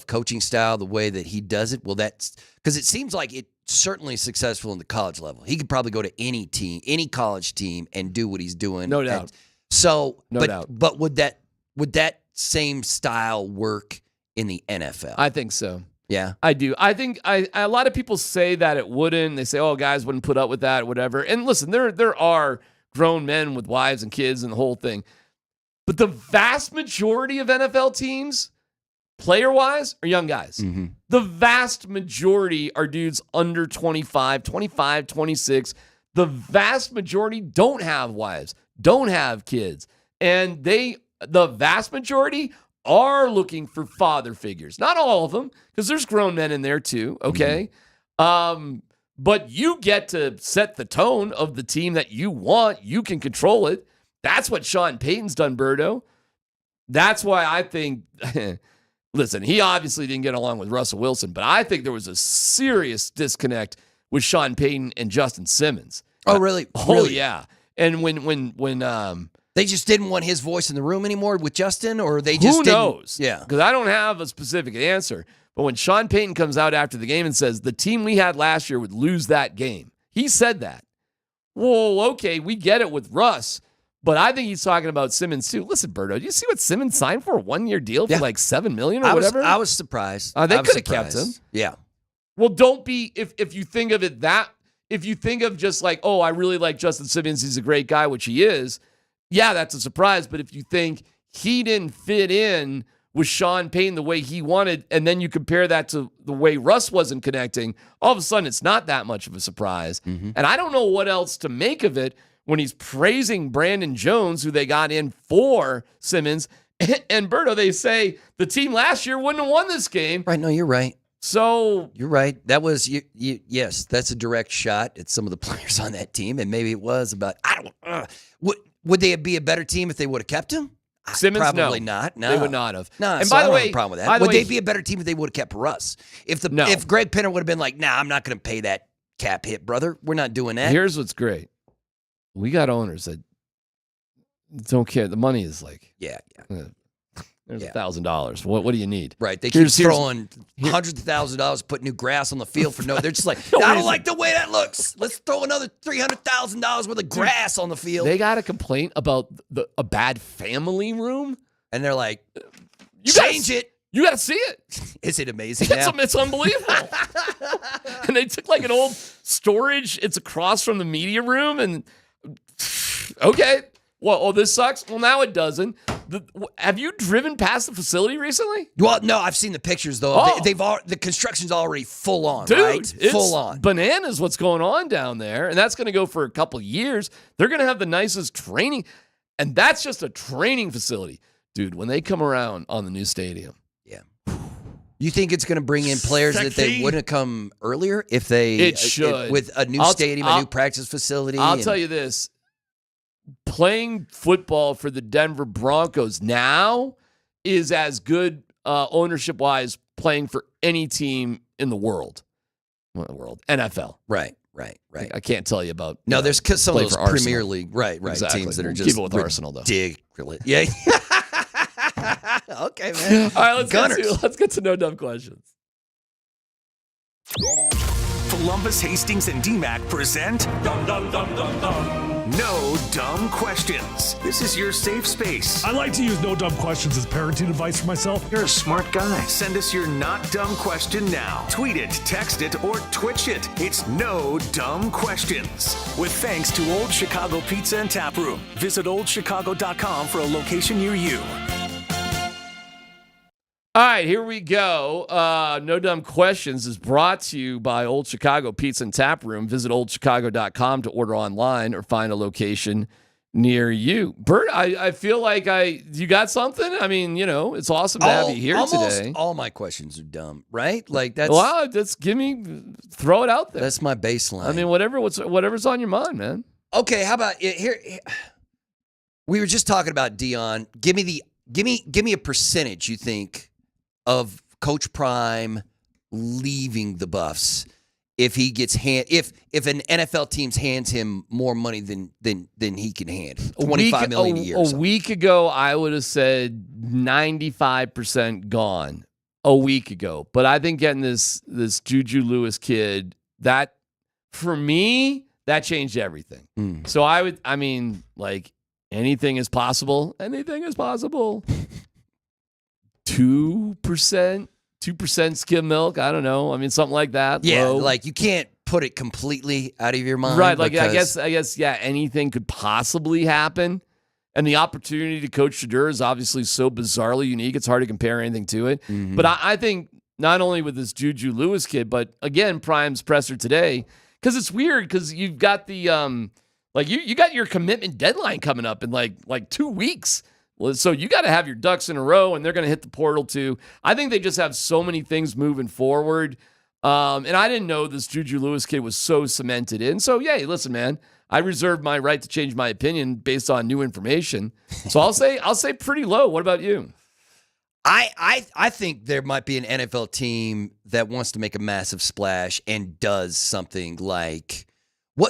[SPEAKER 17] coaching style, the way that he does it, will that, because it seems like it's certainly successful in the college level. He could probably go to any team, any college team, and do what he's doing.
[SPEAKER 2] No doubt.
[SPEAKER 17] No
[SPEAKER 2] doubt.
[SPEAKER 17] But would that same style work in the NFL?
[SPEAKER 2] I think so.
[SPEAKER 17] Yeah.
[SPEAKER 2] I do. I think a lot of people say that it wouldn't. They say, oh, guys wouldn't put up with that, whatever. And listen, there are grown men with wives and kids and the whole thing. But the vast majority of NFL teams, player-wise, are young guys.
[SPEAKER 17] Mm-hmm.
[SPEAKER 2] The vast majority are dudes under 25, 26. The vast majority don't have wives, don't have kids. And the vast majority are looking for father figures. Not all of them, because there's grown men in there too, okay? Mm-hmm. But you get to set the tone of the team that you want. You can control it. That's what Sean Payton's done, Berto. That's why I think, listen, he obviously didn't get along with Russell Wilson, but I think there was a serious disconnect with Sean Payton and Justin Simmons.
[SPEAKER 17] Oh, really?
[SPEAKER 2] Really? Yeah. And when
[SPEAKER 17] they just didn't want his voice in the room anymore with Justin, or they just
[SPEAKER 2] who
[SPEAKER 17] didn't?
[SPEAKER 2] knows?
[SPEAKER 17] Yeah.
[SPEAKER 2] Because I don't have a specific answer. But when Sean Payton comes out after the game and says, the team we had last year would lose that game, he said that. Well, okay, we get it with Russ, but I think he's talking about Simmons too. Listen, Berto, do you see what Simmons signed for? A one-year deal for like $7 million or whatever?
[SPEAKER 17] I was surprised.
[SPEAKER 2] They could have kept him.
[SPEAKER 17] Yeah.
[SPEAKER 2] Well, don't be, if you think of it that, if you think of just like, oh, I really like Justin Simmons, he's a great guy, which he is, yeah, that's a surprise. But if you think he didn't fit in with Sean Payton the way he wanted, and then you compare that to the way Russ wasn't connecting, all of a sudden it's not that much of a surprise.
[SPEAKER 17] Mm-hmm.
[SPEAKER 2] And I don't know what else to make of it when he's praising Brandon Jones, who they got in for Simmons. And Berto, they say the team last year wouldn't have won this game.
[SPEAKER 17] Right, no, you're right.
[SPEAKER 2] So
[SPEAKER 17] you're right. That was yes, that's a direct shot at some of the players on that team, and maybe it was about would they be a better team if they would have kept him?
[SPEAKER 2] Simmons,
[SPEAKER 17] Probably
[SPEAKER 2] no.
[SPEAKER 17] not. No.
[SPEAKER 2] They would not have.
[SPEAKER 17] No,
[SPEAKER 2] And
[SPEAKER 17] so
[SPEAKER 2] by
[SPEAKER 17] I
[SPEAKER 2] the
[SPEAKER 17] don't
[SPEAKER 2] way,
[SPEAKER 17] have a problem with
[SPEAKER 2] by
[SPEAKER 17] that.
[SPEAKER 2] the
[SPEAKER 17] Would
[SPEAKER 2] way,
[SPEAKER 17] they be a better team if they would have kept Russ? If
[SPEAKER 2] No.
[SPEAKER 17] if Greg Penner would have been like, nah, I'm not going to pay that cap hit, brother. We're not doing that.
[SPEAKER 2] Here's what's great. We got owners that don't care. The money is like,
[SPEAKER 17] yeah.
[SPEAKER 2] There's $1,000. What do you need?
[SPEAKER 17] Right. They keep throwing hundreds of thousands of dollars to put new grass on the field for no. They're just like, I don't like the way that looks. Let's throw another $300,000 worth of grass on the field.
[SPEAKER 2] They got a complaint about a bad family room,
[SPEAKER 17] and they're like,
[SPEAKER 2] you
[SPEAKER 17] change it.
[SPEAKER 2] You got to see it.
[SPEAKER 17] Is it amazing?
[SPEAKER 2] It's unbelievable. And they took like an old storage. It's across from the media room, and okay. Well, oh, this sucks. Well, now it doesn't. Have you driven past the facility recently?
[SPEAKER 17] Well, no, I've seen the pictures though.
[SPEAKER 2] Oh.
[SPEAKER 17] The construction's already full on,
[SPEAKER 2] Dude,
[SPEAKER 17] right?
[SPEAKER 2] it's
[SPEAKER 17] Full on.
[SPEAKER 2] bananas what's going on down there, and that's going to go for a couple years. They're going to have the nicest training, and that's just a training facility. Dude, when they come around on the new stadium.
[SPEAKER 17] You think it's going to bring in players that they wouldn't have come earlier if they
[SPEAKER 2] It should.
[SPEAKER 17] with a new stadium, a new practice facility?
[SPEAKER 2] I'll tell you this. Playing football for the Denver Broncos now is as good ownership-wise playing for any team in the world. NFL.
[SPEAKER 17] Right.
[SPEAKER 2] I can't tell you about.
[SPEAKER 17] No, there's some of
[SPEAKER 2] play
[SPEAKER 17] those
[SPEAKER 2] for
[SPEAKER 17] Premier
[SPEAKER 2] Arsenal.
[SPEAKER 17] League, right,
[SPEAKER 2] Exactly.
[SPEAKER 17] teams that are
[SPEAKER 2] We'll
[SPEAKER 17] just
[SPEAKER 2] keep it with Arsenal though.
[SPEAKER 17] Ridiculous. Yeah. Okay, man.
[SPEAKER 2] All right,
[SPEAKER 17] Gunners.
[SPEAKER 2] let's get to no dumb questions.
[SPEAKER 3] Columbus, Hastings, and DMAC present No Dumb Questions. This is your safe space.
[SPEAKER 9] I like to use no dumb questions as parenting advice for myself.
[SPEAKER 3] You're a smart guy. Send us your not dumb question now. Tweet it, text it, or Twitch it. It's No Dumb Questions. With thanks to Old Chicago Pizza and Tap Room. Visit oldchicago.com for a location near you.
[SPEAKER 2] All right, here we go. No Dumb Questions is brought to you by Old Chicago Pizza and Tap Room. Visit oldchicago.com to order online or find a location near you. Bert, I feel like you got something? I mean, it's awesome to have you here
[SPEAKER 17] almost
[SPEAKER 2] today.
[SPEAKER 17] All my questions are dumb, right? Like that's
[SPEAKER 2] Wow, throw it out there.
[SPEAKER 17] That's my baseline.
[SPEAKER 2] I mean, whatever's on your mind, man.
[SPEAKER 17] Okay, how about here? We were just talking about Dion. Give me a percentage you think of Coach Prime leaving the Buffs if he gets if an NFL team hands him more money than he can handle, $25 million a year.
[SPEAKER 2] A week ago, I would have said 95% gone. A week ago, but I think getting this Juju Lewis kid, that for me, that changed everything. So anything is possible. Anything is possible. 2% skim milk. I don't know. I mean, something like that.
[SPEAKER 17] Yeah,
[SPEAKER 2] low.
[SPEAKER 17] like you can't put it completely out of your mind.
[SPEAKER 2] Right. Like I
[SPEAKER 17] because-
[SPEAKER 2] guess, yeah, anything could possibly happen. And the opportunity to coach Shedeur is obviously so bizarrely unique. It's hard to compare anything to it.
[SPEAKER 17] Mm-hmm.
[SPEAKER 2] But I think not only with this Juju Lewis kid, but again, Prime's presser today, because it's weird because you've got the you got your commitment deadline coming up in like 2 weeks. Well, so you got to have your ducks in a row, and they're going to hit the portal too. I think they just have so many things moving forward. And I didn't know this Juju Lewis kid was so cemented in. So, yeah, listen, man, I reserve my right to change my opinion based on new information. So I'll say pretty low. What about you?
[SPEAKER 17] I think there might be an NFL team that wants to make a massive splash and does something like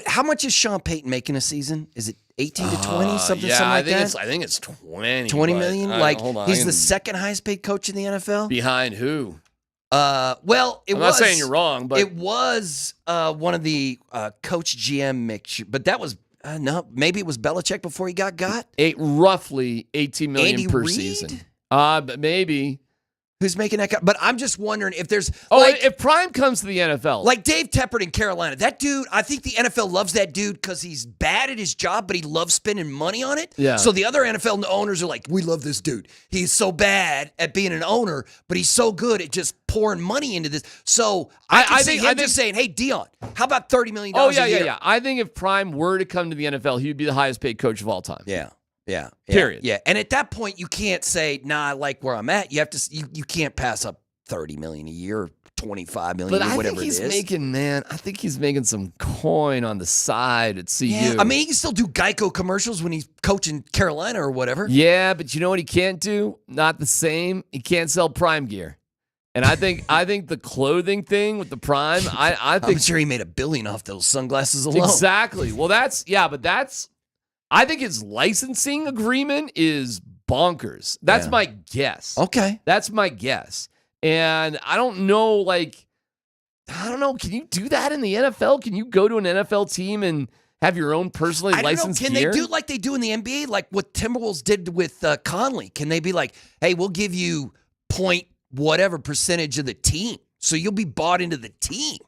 [SPEAKER 17] how much is Sean Payton making a season? Is it 18 to 20, something like that?
[SPEAKER 2] I think it's 20.
[SPEAKER 17] 20
[SPEAKER 2] but,
[SPEAKER 17] million?
[SPEAKER 2] hold on,
[SPEAKER 17] He's the second highest paid coach in the NFL?
[SPEAKER 2] Behind who?
[SPEAKER 17] I'm
[SPEAKER 2] not saying you're wrong, but
[SPEAKER 17] it was one of the coach GM mixture, but that was no, maybe it was Belichick before he got.
[SPEAKER 2] Roughly $18 million
[SPEAKER 17] Andy
[SPEAKER 2] per
[SPEAKER 17] Reid?
[SPEAKER 2] season. But maybe.
[SPEAKER 17] Who's making that? But I'm just wondering if there's
[SPEAKER 2] if Prime comes to the NFL,
[SPEAKER 17] like Dave Tepper in Carolina, that dude. I think the NFL loves that dude because he's bad at his job, but he loves spending money on it.
[SPEAKER 2] Yeah.
[SPEAKER 17] So the other NFL owners are like, we love this dude. He's so bad at being an owner, but he's so good at just pouring money into this. So I think just saying, hey Dion, how about $30 million?
[SPEAKER 2] Oh yeah,
[SPEAKER 17] a year?
[SPEAKER 2] yeah. I think if Prime were to come to the NFL, he would be the highest paid coach of all time.
[SPEAKER 17] Yeah.
[SPEAKER 2] Period.
[SPEAKER 17] Yeah. And at that point, you can't say, nah, I like where I'm at. You have to. You can't pass up $30 million a year, $25 million
[SPEAKER 2] But
[SPEAKER 17] or
[SPEAKER 2] I
[SPEAKER 17] whatever
[SPEAKER 2] think he's
[SPEAKER 17] it is.
[SPEAKER 2] I think he's making some coin on the side at CU.
[SPEAKER 17] Yeah, I mean, he can still do Geico commercials when he's coaching Carolina or whatever.
[SPEAKER 2] Yeah, but you know what he can't do? Not the same. He can't sell Prime gear. And I think the clothing thing with the Prime, I think
[SPEAKER 17] I'm sure he made $1 billion off those sunglasses alone.
[SPEAKER 2] Exactly. Well, I think his licensing agreement is bonkers. That's my guess.
[SPEAKER 17] Okay.
[SPEAKER 2] That's my guess. And I don't know, can you do that in the NFL? Can you go to an NFL team and have your own personally licensed
[SPEAKER 17] Can
[SPEAKER 2] gear?
[SPEAKER 17] they do like they do in the NBA, like what Timberwolves did with Conley? Can they be like, hey, we'll give you point whatever percentage of the team, so you'll be bought into the team?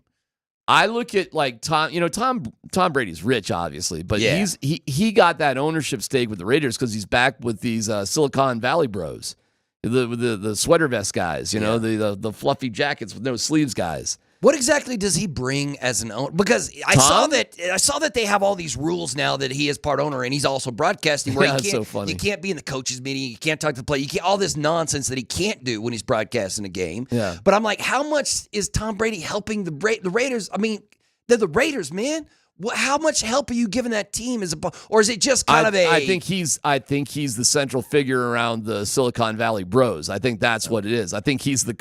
[SPEAKER 2] I look at Tom Brady's rich, obviously, but
[SPEAKER 17] Yeah.
[SPEAKER 2] he got that ownership stake with the Raiders because he's back with these Silicon Valley bros, the sweater vest guys, the fluffy jackets with no sleeves guys.
[SPEAKER 17] What exactly does he bring as an owner? Because I saw that they have all these rules now that he is part owner and he's also broadcasting. Where
[SPEAKER 2] Yeah,
[SPEAKER 17] he
[SPEAKER 2] that's
[SPEAKER 17] can't,
[SPEAKER 2] so funny.
[SPEAKER 17] You can't be in the coaches meeting. You can't talk to the player. You can't all this nonsense that he can't do when he's broadcasting a game.
[SPEAKER 2] Yeah.
[SPEAKER 17] But I'm like, how much is Tom Brady helping the Raiders? I mean, they're the Raiders, man. How much help are you giving that team or is it just kind of a?
[SPEAKER 2] I think he's the central figure around the Silicon Valley bros. I think that's what it is. I think he's the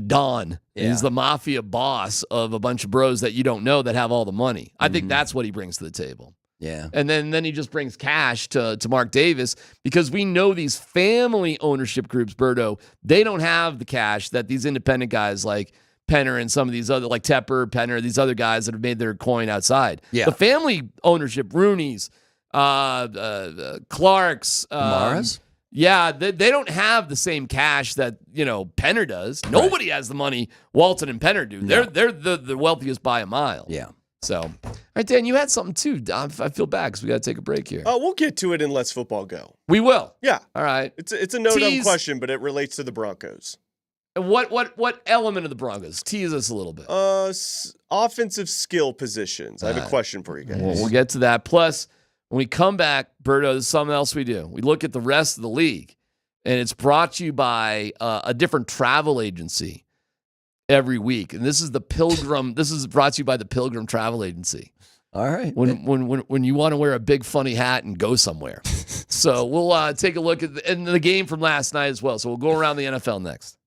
[SPEAKER 2] Don.
[SPEAKER 17] Yeah.
[SPEAKER 2] He's the mafia boss of a bunch of bros that you don't know that have all the money. I think that's what he brings to the table.
[SPEAKER 17] Yeah.
[SPEAKER 2] And then he just brings cash to Mark Davis because we know these family ownership groups, Berto, they don't have the cash that these independent guys like Penner and some of these other, like Tepper, Penner, these other guys that have made their coin outside.
[SPEAKER 17] Yeah.
[SPEAKER 2] The family ownership, Rooney's, Clark's,
[SPEAKER 17] Mara's?
[SPEAKER 2] Yeah, they don't have the same cash that, Penner does. Nobody has the money Walton and Penner do.
[SPEAKER 17] No.
[SPEAKER 2] They're the wealthiest by a mile.
[SPEAKER 17] Yeah.
[SPEAKER 2] So, all right, Dan, you had something too. I feel bad because we got to take a break here.
[SPEAKER 4] We'll get to it in Let's Football Go.
[SPEAKER 2] We will.
[SPEAKER 4] Yeah.
[SPEAKER 2] All right.
[SPEAKER 4] It's a no dumb
[SPEAKER 2] Tease.
[SPEAKER 4] question, but it relates to the Broncos.
[SPEAKER 2] What element of the Broncos? Tease us a little bit.
[SPEAKER 4] Offensive skill positions. I have a question for you guys.
[SPEAKER 2] We'll get to that. Plus, when we come back, Berto, there's something else we do. We look at the rest of the league, and it's brought to you by a different travel agency every week. And this is the Pilgrim. This is brought to you by the Pilgrim Travel Agency.
[SPEAKER 17] All right.
[SPEAKER 2] When you want to wear a big funny hat and go somewhere. So we'll take a look at the game from last night as well. So we'll go around the NFL next.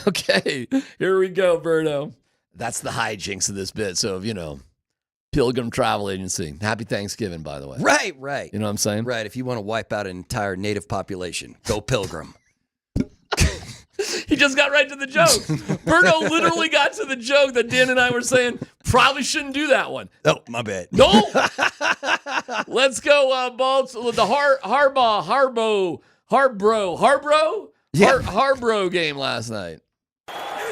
[SPEAKER 2] Okay, here we go, Berto. That's the hijinks of this bit. So, Pilgrim Travel Agency. Happy Thanksgiving, by the way.
[SPEAKER 17] Right.
[SPEAKER 2] You know what I'm saying?
[SPEAKER 17] Right. If you want to wipe out an entire native population, go Pilgrim.
[SPEAKER 2] He just got right to the joke. Berto literally got to the joke that Dan and I were saying, probably shouldn't do that one.
[SPEAKER 17] Oh, my bad.
[SPEAKER 2] No. Let's go, Balls. The Harbro game last night.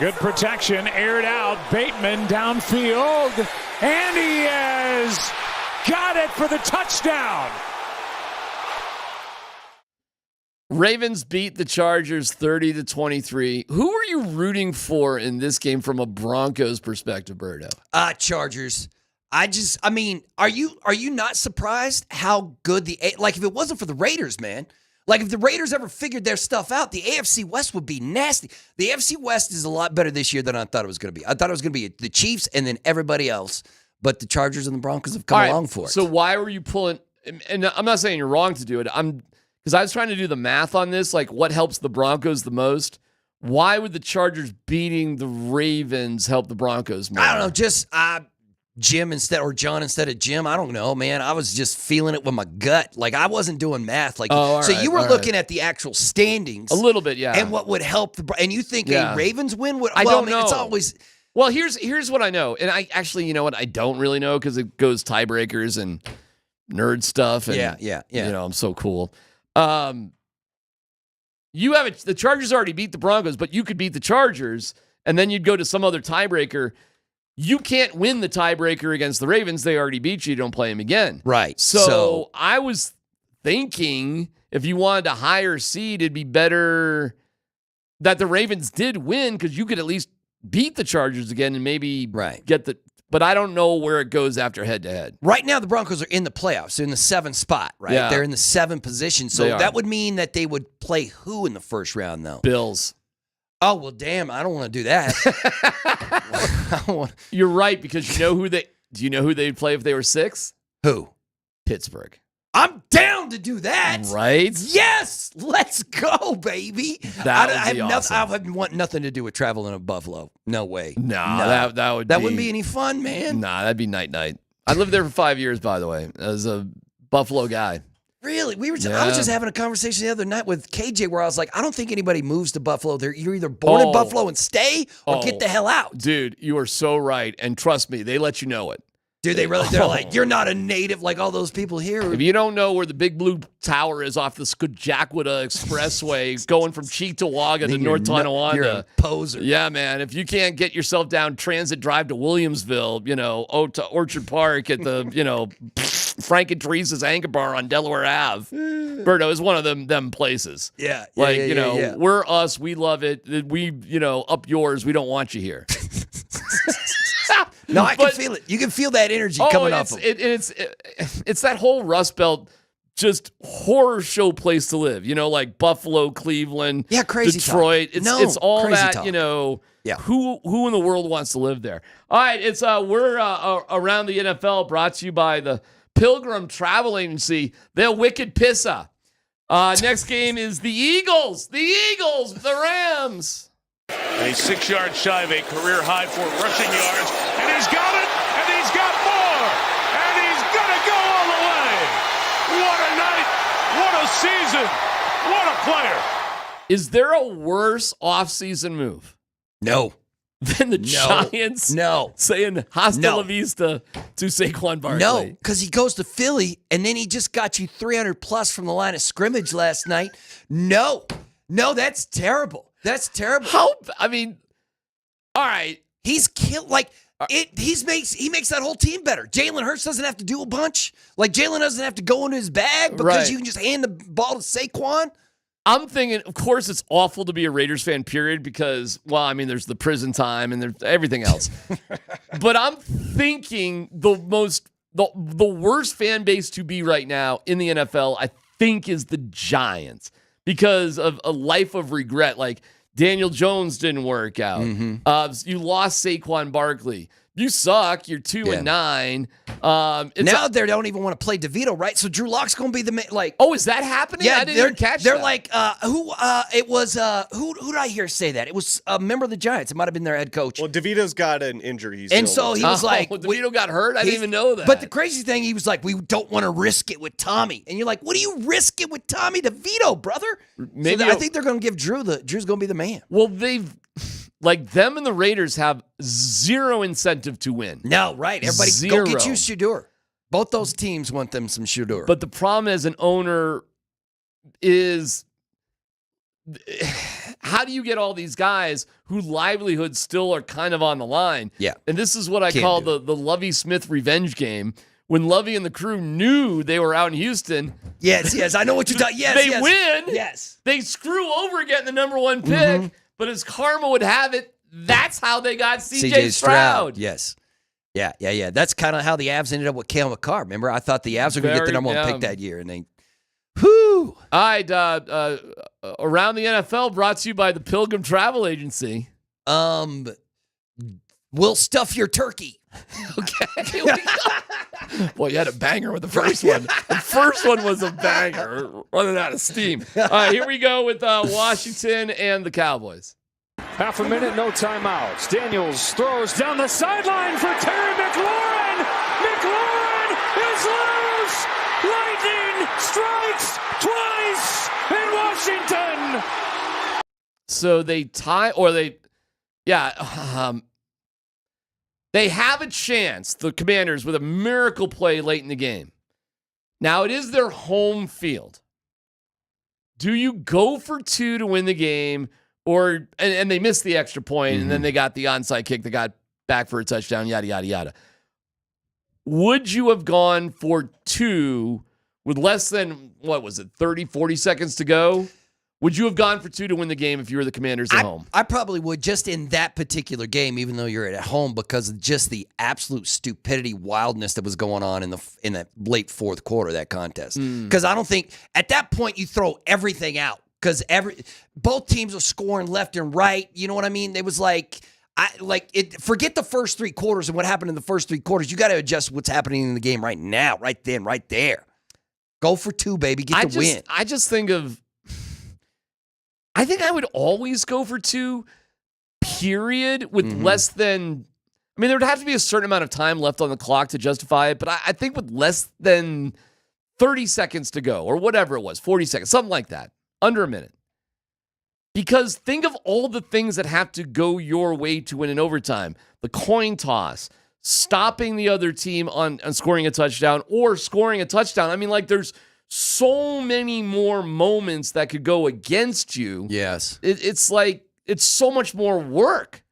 [SPEAKER 8] Good protection, aired out. Bateman downfield, and he has got it for the touchdown.
[SPEAKER 2] Ravens beat the Chargers 30-23. Who are you rooting for in this game from a Broncos perspective, Berto?
[SPEAKER 17] Chargers. Are you not surprised how good if it wasn't for the Raiders, man? Like, if the Raiders ever figured their stuff out, the AFC West would be nasty. The AFC West is a lot better this year than I thought it was going to be. I thought it was going to be the Chiefs and then everybody else. But the Chargers and the Broncos have come along for it.
[SPEAKER 2] So why were you pulling – and I'm not saying you're wrong to do it. Because I was trying to do the math on this, like what helps the Broncos the most. Why would the Chargers beating the Ravens help the Broncos more?
[SPEAKER 17] I don't know. Just John instead of Jim. I don't know, man. I was just feeling it with my gut. Like, I wasn't doing math. Like, you were looking at the actual standings.
[SPEAKER 2] A little bit, yeah.
[SPEAKER 17] And what would help and you think a Ravens win would –
[SPEAKER 2] I don't know.
[SPEAKER 17] It's always –
[SPEAKER 2] Well, here's what I know. And I actually, you know what? I don't really know because it goes tiebreakers and nerd stuff. And,
[SPEAKER 17] yeah.
[SPEAKER 2] I'm so cool. The Chargers already beat the Broncos, but you could beat the Chargers, and then you'd go to some other tiebreaker. You can't win the tiebreaker against the Ravens. They already beat you. You don't play them again.
[SPEAKER 17] Right.
[SPEAKER 2] So I was thinking if you wanted a higher seed, it'd be better that the Ravens did win because you could at least beat the Chargers again and maybe get the. But I don't know where it goes after head-to-head.
[SPEAKER 17] Right now, the Broncos are in the playoffs. They're in the 7th spot, right?
[SPEAKER 2] Yeah.
[SPEAKER 17] They're in the 7th position. So that would mean that they would play who in the first round, though?
[SPEAKER 2] Bills.
[SPEAKER 17] Oh, well, damn, I don't want to do that.
[SPEAKER 2] You're right, because do you know who they'd play if they were 6?
[SPEAKER 17] Who?
[SPEAKER 2] Pittsburgh.
[SPEAKER 17] I'm down to do that.
[SPEAKER 2] Right?
[SPEAKER 17] Yes. Let's go, baby.
[SPEAKER 2] That would be awesome.
[SPEAKER 17] I want nothing to do with traveling to Buffalo. No way.
[SPEAKER 2] No. That
[SPEAKER 17] wouldn't be any fun, man.
[SPEAKER 2] Nah, that'd be night. I lived there for 5 years, by the way, as a Buffalo guy.
[SPEAKER 17] Really? I was just having a conversation the other night with KJ where I was like, I don't think anybody moves to Buffalo. You're either born in Buffalo and stay or get the hell out.
[SPEAKER 2] Dude, you are so right. And trust me, they let you know it.
[SPEAKER 17] Do they really? They're like, you're not a native like all those people here.
[SPEAKER 2] If you don't know where the Big Blue Tower is off the Skujackwada Expressway going from Cheektowaga to North Tonawanda.
[SPEAKER 17] You're a poser.
[SPEAKER 2] Yeah, man. If you can't get yourself down Transit Drive to Williamsville, to Orchard Park at the, Frank and Teresa's Anchor Bar on Delaware Ave. Berto is one of them places.
[SPEAKER 17] Yeah.
[SPEAKER 2] We're us. We love it. We, up yours. We don't want you here.
[SPEAKER 17] No, I can feel it. You can feel that energy coming off them.
[SPEAKER 2] It's that whole Rust Belt just horror show place to live. Like Buffalo, Cleveland,
[SPEAKER 17] crazy
[SPEAKER 2] Detroit.
[SPEAKER 17] Talk.
[SPEAKER 2] It's all that,
[SPEAKER 17] talk.
[SPEAKER 2] Who in the world wants to live there? All right, we're around the NFL, brought to you by the Pilgrim Travel Agency, the Wicked Pissa. Next game is the Eagles, the Rams.
[SPEAKER 1] And he's 6 yards shy of a career high for rushing yards. And he's got it, and he's got more. And he's going to go all the way. What a night. What a season. What a player.
[SPEAKER 2] Is there a worse offseason move?
[SPEAKER 17] No.
[SPEAKER 2] Than the Giants saying hasta la vista to Saquon Barkley?
[SPEAKER 17] No, because he goes to Philly, and then he just got you 300 plus from the line of scrimmage last night. No, that's terrible. That's terrible.
[SPEAKER 2] All right.
[SPEAKER 17] He's killed he makes that whole team better. Jalen Hurts doesn't have to do a bunch. Like Jalen doesn't have to go into his bag because you can just hand the ball to Saquon.
[SPEAKER 2] I'm thinking, of course, it's awful to be a Raiders fan, period, because, there's the prison time and there's everything else. But I'm thinking the worst fan base to be right now in the NFL, I think, is the Giants. Because of a life of regret, like Daniel Jones didn't work out. You lost Saquon Barkley. you suck. You're 2-9.
[SPEAKER 17] Now they don't even want to play DeVito, right? So Drew Lock's going to be the like.
[SPEAKER 2] Oh, is that happening?
[SPEAKER 17] Yeah,
[SPEAKER 2] I didn't even catch
[SPEAKER 17] they're
[SPEAKER 2] that.
[SPEAKER 17] like who? It was who did I hear say that? It was a member of the Giants. It might have been their head coach.
[SPEAKER 4] Well, DeVito's got an injury.
[SPEAKER 17] And so he was like,
[SPEAKER 2] DeVito got hurt. I didn't even know that.
[SPEAKER 17] But the crazy thing, he was like, we don't want to risk it with Tommy. And you're like, what do you risk it with Tommy DeVito, brother?
[SPEAKER 2] Maybe
[SPEAKER 17] I think they're going to give Drew's going to be the man.
[SPEAKER 2] Well, they've like them and the Raiders have zero incentive to win.
[SPEAKER 17] No, right? Everybody go get you Shedeur. Both those teams want them some Shedeur.
[SPEAKER 2] But the problem as an owner is, how do you get all these guys whose livelihoods still are kind of on the line?
[SPEAKER 17] Yeah.
[SPEAKER 2] And this is what I call the Lovie Smith revenge game. When Lovie and the crew knew they were out in Houston.
[SPEAKER 17] Yes, I know what you're talking. Yes,
[SPEAKER 2] they win.
[SPEAKER 17] Yes.
[SPEAKER 2] They screw over getting the number 1 pick, but as karma would have it, that's how they got CJ Stroud.
[SPEAKER 17] Yes. Yeah. That's kind of how the Avs ended up with Cale McCarr. Remember, I thought the Avs were going to get the number 1 pick that year, and they, whoo.
[SPEAKER 2] All right, Around the NFL brought to you by the Pilgrim Travel Agency.
[SPEAKER 17] We'll stuff your turkey.
[SPEAKER 2] Okay. Boy, you had a banger with the first one. The first one was a banger. Running out of steam. All right, here we go with Washington and the Cowboys.
[SPEAKER 8] Half a minute, no timeouts. Daniels throws down the sideline for Terry McLaurin. McLaurin is loose. Lightning strikes twice in Washington.
[SPEAKER 2] So they tie, or they have a chance, the Commanders, with a miracle play late in the game. Now, it is their home field. Do you go for 2 to win the game, or and they missed the extra point, and then they got the onside kick that got back for a touchdown, yada, yada, yada. Would you have gone for 2 with less than, 30, 40 seconds to go? Would you have gone for 2 to win the game if you were the Commanders at home?
[SPEAKER 17] I probably would, just in that particular game, even though you're at home, because of just the absolute stupidity, wildness that was going on in the late fourth quarter of that contest. Because I don't think at that point you throw everything out, because both teams are scoring left and right. You know what I mean? It was forget the first 3 quarters and what happened in the first 3 quarters. You got to adjust what's happening in the game right now, right then, right there. Go for 2, baby. Get the win.
[SPEAKER 2] I just think of. I think I would always go for 2, period, with less than. I mean, there would have to be a certain amount of time left on the clock to justify it, but I think with less than 30 seconds to go, or whatever it was, 40 seconds, something like that, under a minute. Because think of all the things that have to go your way to win in overtime. The coin toss, stopping the other team on scoring a touchdown, or scoring a touchdown. I mean, there's so many more moments that could go against you.
[SPEAKER 17] Yes.
[SPEAKER 2] It's so much more work.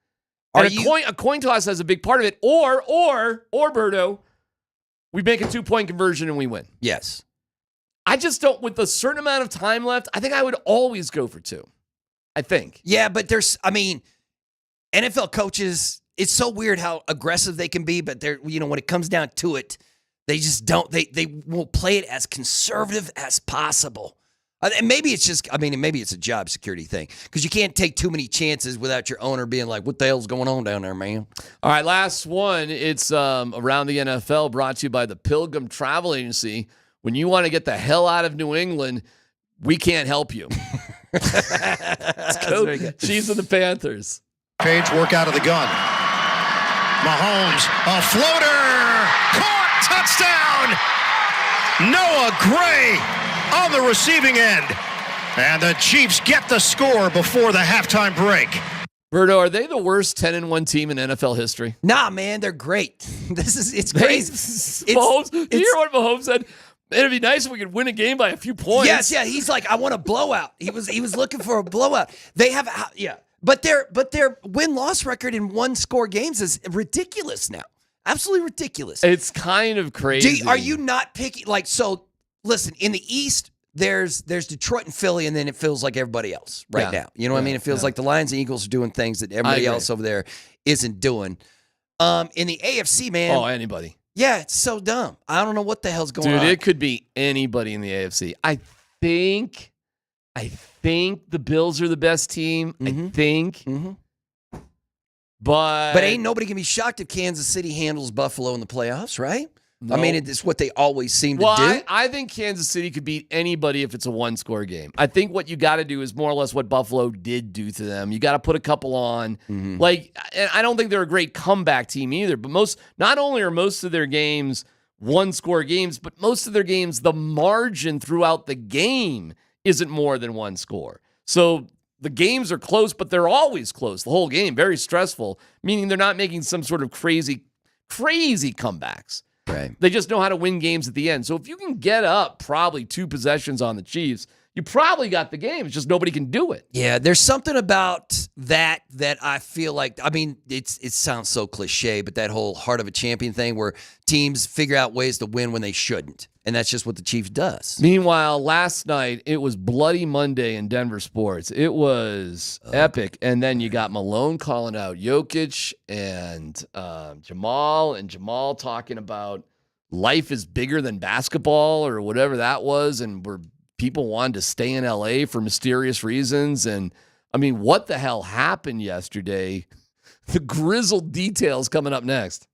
[SPEAKER 2] And a coin toss has a big part of it. Or Berto, we make a 2-point conversion and we win.
[SPEAKER 17] Yes.
[SPEAKER 2] I just don't, with a certain amount of time left, I think I would always go for 2. I think.
[SPEAKER 17] Yeah, but NFL coaches, it's so weird how aggressive they can be, but when it comes down to it, they just don't. They won't play it as conservative as possible. And maybe it's a job security thing, because you can't take too many chances without your owner being like, "What the hell's going on down there, man?"
[SPEAKER 2] All right, last one. It's Around the NFL, brought to you by the Pilgrim Travel Agency. When you want to get the hell out of New England, we can't help you. Let's go. Chiefs and the Panthers.
[SPEAKER 12] Page work out of the gun. Mahomes, a floater, caught, touchdown. Noah Gray on the receiving end. And the Chiefs get the score before the halftime break.
[SPEAKER 2] Berto, are they the worst 10-1 team in NFL history?
[SPEAKER 17] Nah, man, they're great. It's crazy.
[SPEAKER 2] Mahomes, you hear what Mahomes said? It'd be nice if we could win a game by a few points.
[SPEAKER 17] Yes, yeah. He's like, I want a blowout. He was looking for a blowout. They have, but their win-loss record in 1-score games is ridiculous now. Absolutely ridiculous.
[SPEAKER 2] It's kind of crazy.
[SPEAKER 17] Are you not picking so? Listen, in the East, there's Detroit and Philly, and then it feels like everybody else right now. You know what I mean? It feels like the Lions and Eagles are doing things that everybody else over there isn't doing. In the AFC, man.
[SPEAKER 2] Oh, anybody.
[SPEAKER 17] Yeah, it's so dumb. I don't know what the hell's going on.
[SPEAKER 2] Dude, it could be anybody in the AFC. I think the Bills are the best team. I think. But
[SPEAKER 17] ain't nobody can be shocked if Kansas City handles Buffalo in the playoffs, right?
[SPEAKER 2] No.
[SPEAKER 17] I mean, it's what they always seem to
[SPEAKER 2] Well,
[SPEAKER 17] do.
[SPEAKER 2] I think Kansas City could beat anybody if it's a one-score game. I think what you got to do is more or less what Buffalo did do to them. You got to put a couple on. Like, and I don't think they're a great comeback team either, but not only are most of their games one-score games, but most of their games, the margin throughout the game isn't more than one score. So the games are close, but they're always close. The whole game, very stressful, meaning they're not making some sort of crazy comebacks.
[SPEAKER 17] Right.
[SPEAKER 2] They just know how to win games at the end. So if you can get up probably 2 possessions on the Chiefs, you probably got the game. It's just nobody can do it.
[SPEAKER 17] Yeah, there's something about that I feel like, I mean, it sounds so cliche, but that whole heart of a champion thing where teams figure out ways to win when they shouldn't. And that's just what the Chiefs does.
[SPEAKER 2] Meanwhile, last night, it was Bloody Monday in Denver sports. It was epic. And then you got Malone calling out Jokic and Jamal talking about life is bigger than basketball or whatever that was. And people wanted to stay in LA for mysterious reasons. And I mean, what the hell happened yesterday? The grizzled details coming up next.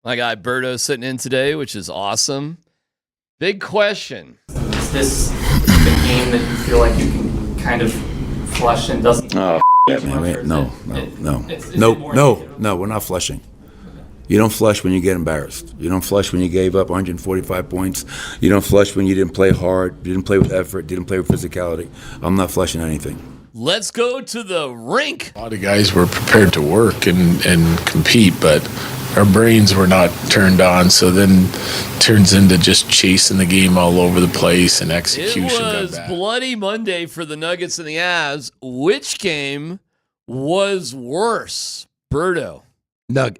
[SPEAKER 2] My guy Berto sitting in today, which is awesome. Big question.
[SPEAKER 14] Is this the game that you feel like you can kind of flush and doesn't?
[SPEAKER 5] Oh, man. No. We're not flushing. You don't flush when you get embarrassed. You don't flush when you gave up 145 points. You don't flush when you didn't play hard, you didn't play with effort, didn't play with physicality. I'm not flushing anything.
[SPEAKER 2] Let's go to the rink.
[SPEAKER 7] A lot of guys were prepared to work and compete, but our brains were not turned on. So then turns into just chasing the game all over the place, and execution
[SPEAKER 2] It was
[SPEAKER 7] got bad.
[SPEAKER 2] Bloody Monday for the Nuggets and the Avs. Which game was worse? Berto.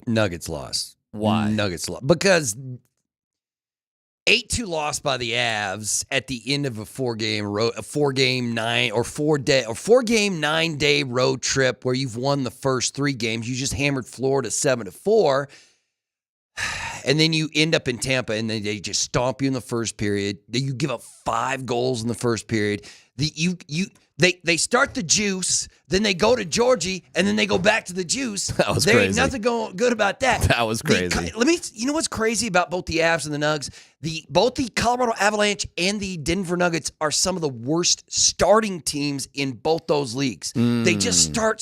[SPEAKER 17] Nuggets lost.
[SPEAKER 2] Why?
[SPEAKER 17] Nuggets lost because 8-2 loss by the Avs at the end of a four-game 9-day road trip where you've won the first 3 games. You just hammered Florida 7-4, and then you end up in Tampa, and then they just stomp you in the first period. Then you give up 5 goals in the first period. They start the juice, then they go to Georgie, and then they go back to the juice.
[SPEAKER 2] That was
[SPEAKER 17] there
[SPEAKER 2] crazy.
[SPEAKER 17] Ain't nothing going good about that.
[SPEAKER 2] That was crazy.
[SPEAKER 17] You know what's crazy about both the Avs and the Nugs? Both the Colorado Avalanche and the Denver Nuggets are some of the worst starting teams in both those leagues. They just start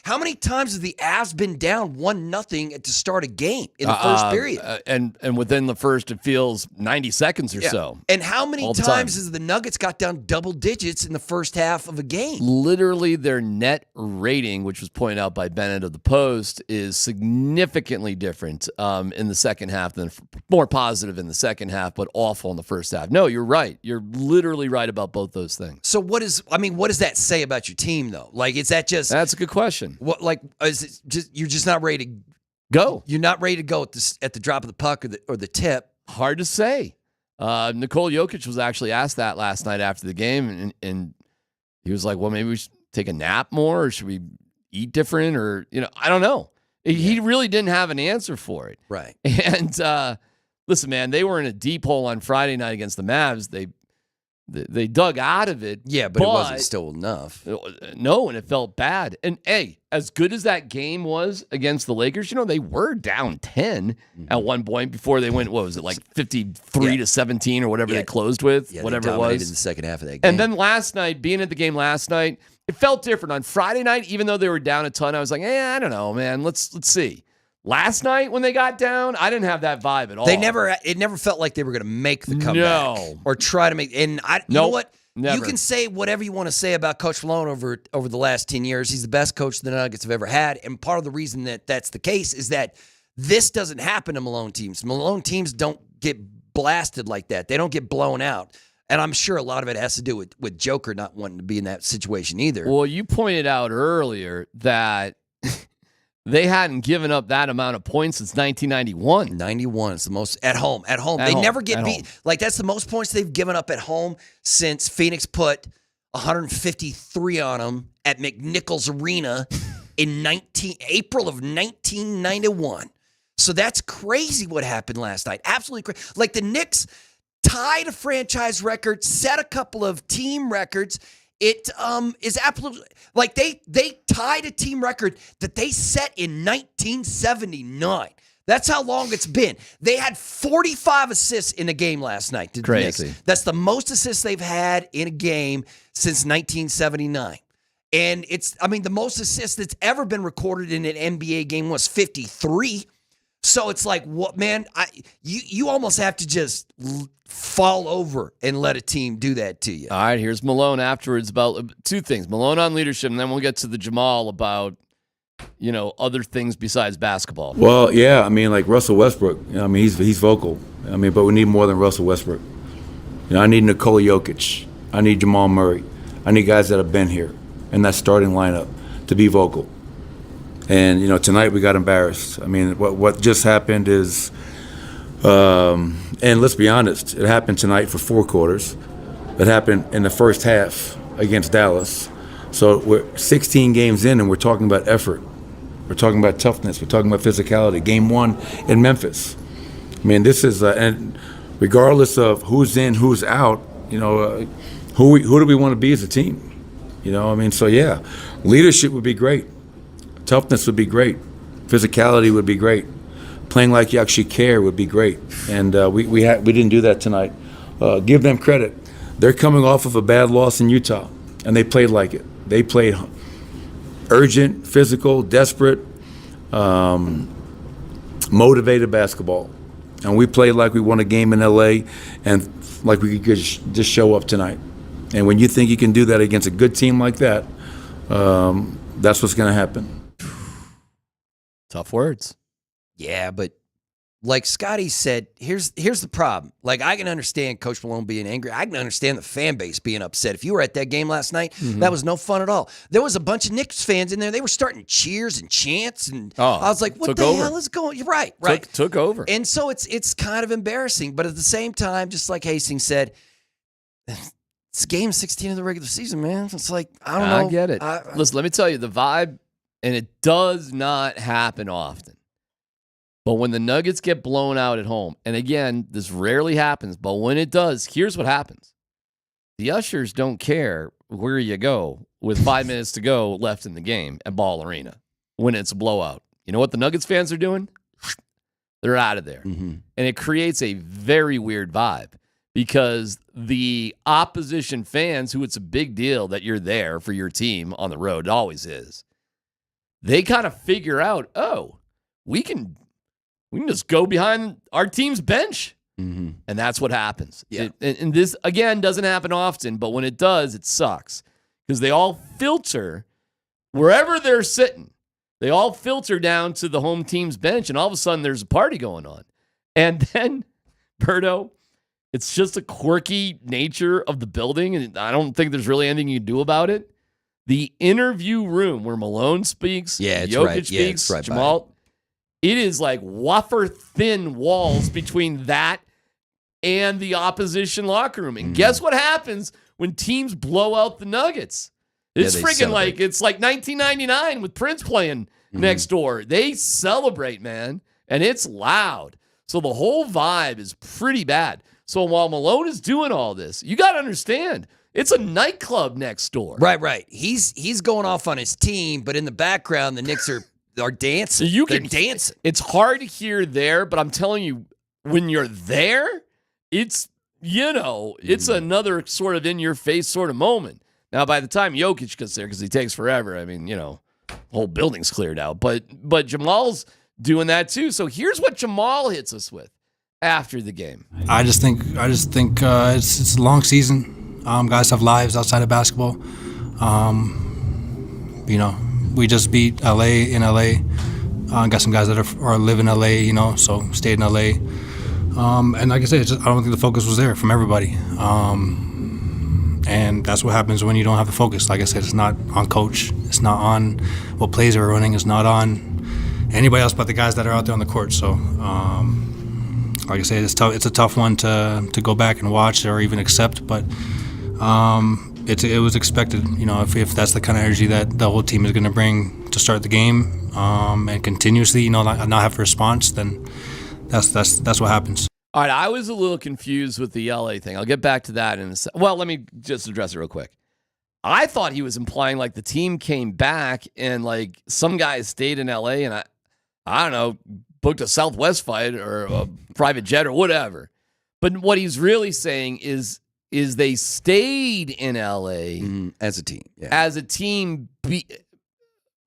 [SPEAKER 17] how many times has the Avs been down 1-0 to start a game in the first period?
[SPEAKER 2] And within the first, it feels 90 seconds or so.
[SPEAKER 17] And how many
[SPEAKER 2] All the
[SPEAKER 17] times
[SPEAKER 2] time.
[SPEAKER 17] has the Nuggets got down double digits in the first half of a game?
[SPEAKER 2] Literally, their net rating, which was pointed out by Bennett of the Post, is significantly different in the second half than more positive in the second half, but awful in the first half. No, you're right. You're literally right about both those things.
[SPEAKER 17] So what does that say about your team though? Like, is that just
[SPEAKER 2] That's a good question.
[SPEAKER 17] what? Like, is it just you're just not ready to
[SPEAKER 2] go?
[SPEAKER 17] You're not ready to go at the drop of the puck or the tip.
[SPEAKER 2] Hard to say. Nikola Jokic was actually asked that last night after the game, and he was like, "Well, maybe we should take a nap more, or should we eat different, or I don't know." He really didn't have an answer for it.
[SPEAKER 17] Right.
[SPEAKER 2] And listen, man, they were in a deep hole on Friday night against the Mavs. They dug out of it.
[SPEAKER 17] Yeah, but it wasn't still enough.
[SPEAKER 2] No, and it felt bad. And hey, as good as that game was against the Lakers, they were down 10 at one point before they went, what was it, like 53-17 or whatever they closed with, whatever
[SPEAKER 17] they
[SPEAKER 2] it
[SPEAKER 17] dominated
[SPEAKER 2] was.
[SPEAKER 17] the second half of that game.
[SPEAKER 2] And then last night, being at the game last night, it felt different. On Friday night, even though they were down a ton, I was like, I don't know, man. Let's see. Last night when they got down, I didn't have that vibe at all.
[SPEAKER 17] It never felt like they were going to make the comeback or try to make. And you know what?
[SPEAKER 2] Never.
[SPEAKER 17] You can say whatever you want to say about Coach Malone over the last 10 years. He's the best coach the Nuggets have ever had. And part of the reason that that's the case is that this doesn't happen to Malone teams. Malone teams don't get blasted like that. They don't get blown out. And I'm sure a lot of it has to do with Joker not wanting to be in that situation either.
[SPEAKER 2] Well, you pointed out earlier that they hadn't given up that amount of points since 1991.
[SPEAKER 17] 91 is the most at home. They never get beat. Like, that's the most points they've given up at home since Phoenix put 153 on them at McNichols Arena in April of 1991. So that's crazy what happened last night. Absolutely crazy. Like, the Knicks tied a franchise record, set a couple of team records. It is absolutely like they tied a team record that they set in 1979. That's how long it's been. They had 45 assists in a game last night.
[SPEAKER 2] Crazy.
[SPEAKER 17] Knicks. That's the most assists they've had in a game since 1979. And the most assists that's ever been recorded in an NBA game was 53. So it's like, what, man? You almost have to just fall over and let a team do that to you.
[SPEAKER 2] All right, here's Malone afterwards about two things. Malone on leadership, and then we'll get to the Jamal about, other things besides basketball.
[SPEAKER 5] Well, yeah, like Russell Westbrook. He's vocal. But we need more than Russell Westbrook. I need Nikola Jokic. I need Jamal Murray. I need guys that have been here in that starting lineup to be vocal. And tonight we got embarrassed. What just happened is, and let's be honest, it happened tonight for 4 quarters. It happened in the first half against Dallas. So we're 16 games in, and we're talking about effort. We're talking about toughness. We're talking about physicality. Game 1 in Memphis. This is, and regardless of who's in, who's out, who do we want to be as a team? So yeah, leadership would be great. Toughness would be great. Physicality would be great. playing like you actually care would be great. And we didn't do that tonight. Give them credit. They're coming off of a bad loss in Utah, and they played like it. They played urgent, physical, desperate, motivated basketball. And we played like we won a game in L.A. and like we could just show up tonight. And when you think you can do that against a good team like that, that's what's going to happen.
[SPEAKER 2] Tough words.
[SPEAKER 17] Yeah, but like Scotty said, here's the problem. Like, I can understand Coach Malone being angry. I can understand the fan base being upset. If you were at that game last night, that was no fun at all. There was a bunch of Knicks fans in there. They were starting cheers and chants, and I was like, what the hell is going on? You're right.
[SPEAKER 2] Took over.
[SPEAKER 17] And so it's kind of embarrassing. But at the same time, just like Hastings said, it's game 16 of the regular season, man. It's like, I don't know.
[SPEAKER 2] I get it. Listen, let me tell you, the vibe, and it does not happen often. But when the Nuggets get blown out at home, and again, this rarely happens, but when it does, here's what happens. The ushers don't care where you go with 5 minutes to go left in the game at Ball Arena when it's a blowout. You know what the Nuggets fans are doing? They're out of there.
[SPEAKER 17] Mm-hmm.
[SPEAKER 2] And it creates a very weird vibe because the opposition fans, who it's a big deal that you're there for your team on the road, it always is, they kind of figure out, oh, we can just go behind our team's bench.
[SPEAKER 17] Mm-hmm.
[SPEAKER 2] And that's what happens.
[SPEAKER 17] Yeah.
[SPEAKER 2] And this, again, doesn't happen often, but when it does, it sucks. Because they all filter, wherever they're sitting, they all filter down to the home team's bench, and all of a sudden there's a party going on. And then, Berto, it's just a quirky nature of the building, and I don't think there's really anything you can do about it. The interview room where Malone speaks, Jokic speaks,
[SPEAKER 17] right
[SPEAKER 2] Jamal, it is like wafer-thin walls between that and the opposition locker room. And guess what happens when teams blow out the Nuggets? It's freaking like, it's like 1999 with Prince playing next door. They celebrate, man, and it's loud. So the whole vibe is pretty bad. So while Malone is doing all this, you got to understand, it's a nightclub next door.
[SPEAKER 17] Right. He's going off on his team, but in the background, the Knicks are dancing. They're dancing.
[SPEAKER 2] It's hard to hear there, but I'm telling you, when you're there, it's, it's another sort of in-your-face sort of moment. Now, by the time Jokic gets there, because he takes forever, I mean, the whole building's cleared out. But Jamal's doing that too. So here's what Jamal hits us with after the game.
[SPEAKER 24] I just think it's a long season. Guys have lives outside of basketball. We just beat LA in LA. Got some guys that are live in LA, so stayed in LA. And like I said, I don't think the focus was there from everybody. And that's what happens when you don't have the focus. Like I said, it's not on coach. It's not on what plays are running. It's not on anybody else but the guys that are out there on the court. So, like I said, it's tough. It's a tough one to go back and watch or even accept. But it was expected. If that's the kind of energy that the whole team is going to bring to start the game and continuously, not have a response, then that's what happens.
[SPEAKER 2] All right, I was a little confused with the LA thing. I'll get back to that in a second. Well, let me just address it real quick. I thought he was implying like the team came back and like some guys stayed in LA and I don't know, booked a Southwest flight or a private jet or whatever. But what he's really saying is they stayed in LA
[SPEAKER 17] as a team. Yeah.
[SPEAKER 2] As a team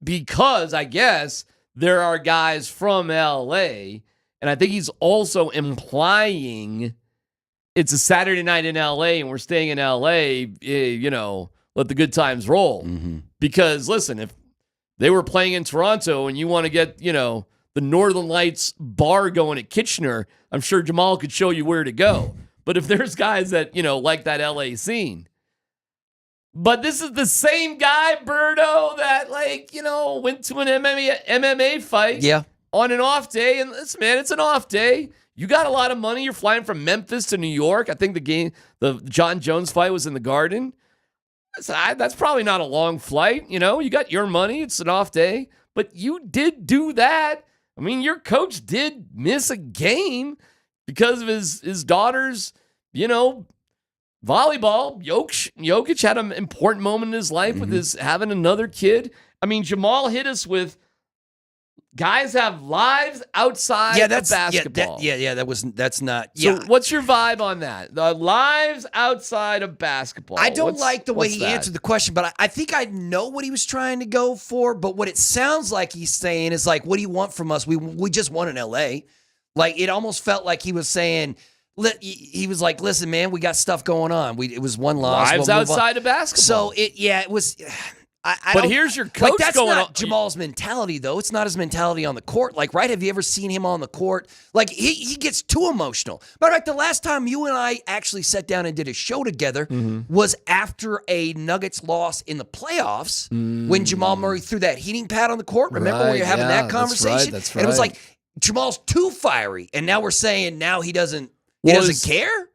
[SPEAKER 2] because I guess there are guys from LA. And I think he's also implying it's a Saturday night in L.A. and we're staying in L.A., let the good times roll.
[SPEAKER 17] Mm-hmm.
[SPEAKER 2] Because, listen, if they were playing in Toronto and you want to get, the Northern Lights bar going at Kitchener, I'm sure Jamal could show you where to go. But if there's guys that, like that L.A. scene. But this is the same guy, Berto, that, went to an MMA fight.
[SPEAKER 17] Yeah.
[SPEAKER 2] On an off day, and listen, man, it's an off day. You got a lot of money. You're flying from Memphis to New York. I think the John Jones fight was in the Garden. That's probably not a long flight. You got your money. It's an off day, but you did do that. I mean, your coach did miss a game because of his daughter's, volleyball. Jokic had an important moment in his life with his having another kid. I mean, Jamal hit us with guys have lives outside of basketball.
[SPEAKER 17] That's not.
[SPEAKER 2] So what's your vibe on that? The lives outside of basketball.
[SPEAKER 17] I don't like the way he answered the question, but I think I know what he was trying to go for. But what it sounds like he's saying is like, what do you want from us? We just won in L.A. Like, it almost felt like he was saying, he was like, listen, man, we got stuff going on. It was one loss.
[SPEAKER 2] Lives outside of basketball.
[SPEAKER 17] So it was.
[SPEAKER 2] But here's your coach
[SPEAKER 17] that's
[SPEAKER 2] going
[SPEAKER 17] not
[SPEAKER 2] on.
[SPEAKER 17] Jamal's mentality, though. It's not his mentality on the court. Like, right? Have you ever seen him on the court? Like, he gets too emotional. But like, the last time you and I actually sat down and did a show together was after a Nuggets loss in the playoffs when Jamal Murray threw that heating pad on the court. Remember when we were having that conversation?
[SPEAKER 2] That's
[SPEAKER 17] right. And it was like, Jamal's too fiery. And now we're saying now he doesn't care?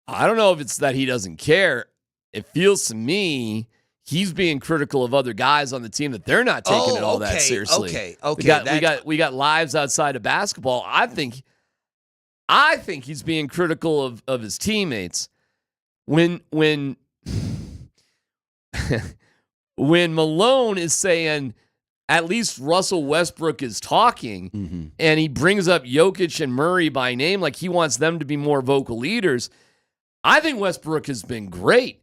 [SPEAKER 2] I don't know if it's that he doesn't care. It feels to me he's being critical of other guys on the team that they're not taking it all that seriously.
[SPEAKER 17] Okay.
[SPEAKER 2] We got lives outside of basketball. I think he's being critical of his teammates. When Malone is saying at least Russell Westbrook is talking, and he brings up Jokic and Murray by name like he wants them to be more vocal leaders, I think Westbrook has been great.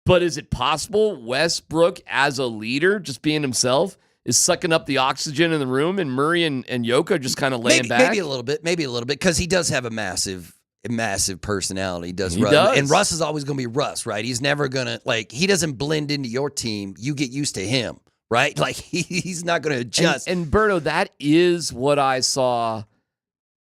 [SPEAKER 2] But is it possible Westbrook, as a leader, just being himself, is sucking up the oxygen in the room, and Murray and Jokic are just kind of laying back?
[SPEAKER 17] Maybe a little bit, because he does have a massive personality.
[SPEAKER 2] He
[SPEAKER 17] Does. And Russ is always going to be Russ, right? He's never going to, he doesn't blend into your team. You get used to him, right? Like, he's not going to adjust.
[SPEAKER 2] And Berto, that is what I saw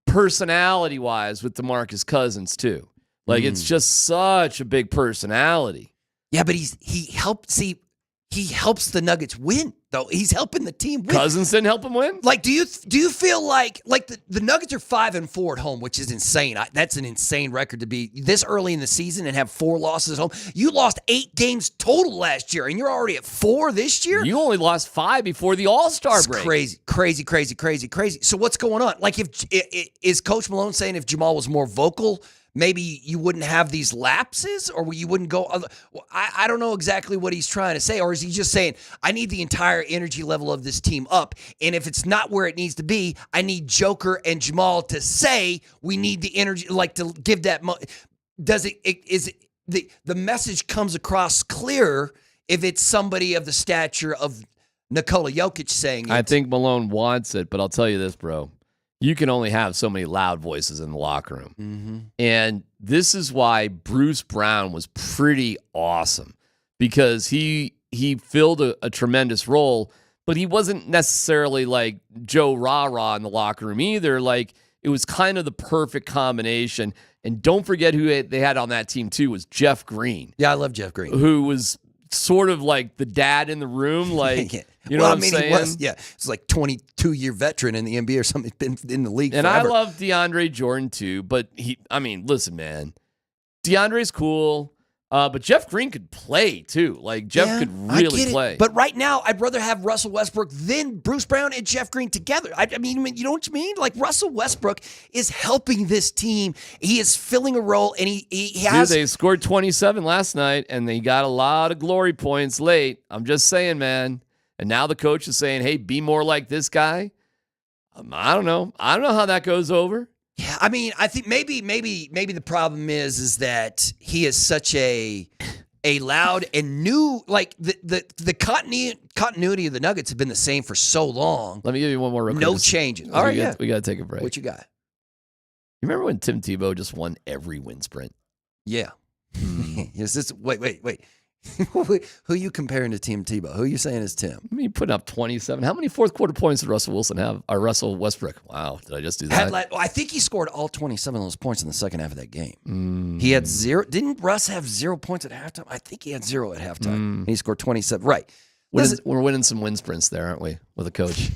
[SPEAKER 2] personality-wise with DeMarcus Cousins, too. Like, it's just such a big personality.
[SPEAKER 17] Yeah, but he helps the Nuggets win, though. He's helping the team win.
[SPEAKER 2] Cousins didn't help him win?
[SPEAKER 17] Like, do you feel like the Nuggets are 5-4 at home, which is insane. That's an insane record to be this early in the season and have 4 losses at home. You lost 8 games total last year, and you're already at 4 this year?
[SPEAKER 2] You only lost 5 before the All-Star break.
[SPEAKER 17] Crazy. So what's going on? Like, is Coach Malone saying if Jamal was more vocal, maybe you wouldn't have these lapses, or you wouldn't go? I don't know exactly what he's trying to say. Or is he just saying, I need the entire energy level of this team up, and if it's not where it needs to be, I need Joker and Jamal to say we need the energy, like to give that. The message comes across clearer if it's somebody of the stature of Nikola Jokic saying it?
[SPEAKER 2] I think Malone wants it, but I'll tell you this, bro. You can only have so many loud voices in the locker room. And this is why Bruce Brown was pretty awesome, because he filled a tremendous role, but he wasn't necessarily like Joe Rah-Rah in the locker room either. Like, it was kind of the perfect combination. And don't forget who they had on that team too was Jeff Green.
[SPEAKER 17] Yeah, I love Jeff Green.
[SPEAKER 2] Who was sort of like the dad in the room, like you know what I'm saying?
[SPEAKER 17] He was, he's like 22-year veteran in the NBA or something. He's been in the league
[SPEAKER 2] and
[SPEAKER 17] forever.
[SPEAKER 2] I love DeAndre Jordan too, but listen, man, DeAndre's cool, but Jeff Green could play too. Like Jeff could really play.
[SPEAKER 17] But right now, I'd rather have Russell Westbrook than Bruce Brown and Jeff Green together. I mean, you know what I mean? Like, Russell Westbrook is helping this team. He is filling a role, and he has.
[SPEAKER 2] Dude, they scored 27 last night, and they got a lot of glory points late. I'm just saying, man. And now the coach is saying, hey, be more like this guy. I don't know. I don't know how that goes over.
[SPEAKER 17] Yeah, I mean, I think maybe the problem is that he is such a loud and new, like the continuity of the Nuggets have been the same for so long.
[SPEAKER 2] Let me give you one more real quick.
[SPEAKER 17] No changes. All right,
[SPEAKER 2] we got to take a break.
[SPEAKER 17] What you got?
[SPEAKER 2] You remember when Tim Tebow just won every wind sprint?
[SPEAKER 17] Yeah. Is this wait. Who are you comparing to Tim Tebow? Who are you saying is Tim?
[SPEAKER 2] I mean, putting up 27. How many fourth quarter points did Russell Wilson have? Or Russell Westbrook? Wow, did I just do that?
[SPEAKER 17] I think he scored all 27 of those points in the second half of that game. He had 0. Didn't Russ have 0 points at halftime? I think he had 0 at halftime. He scored 27. Right.
[SPEAKER 2] We're winning some wind sprints there, aren't we, with a coach?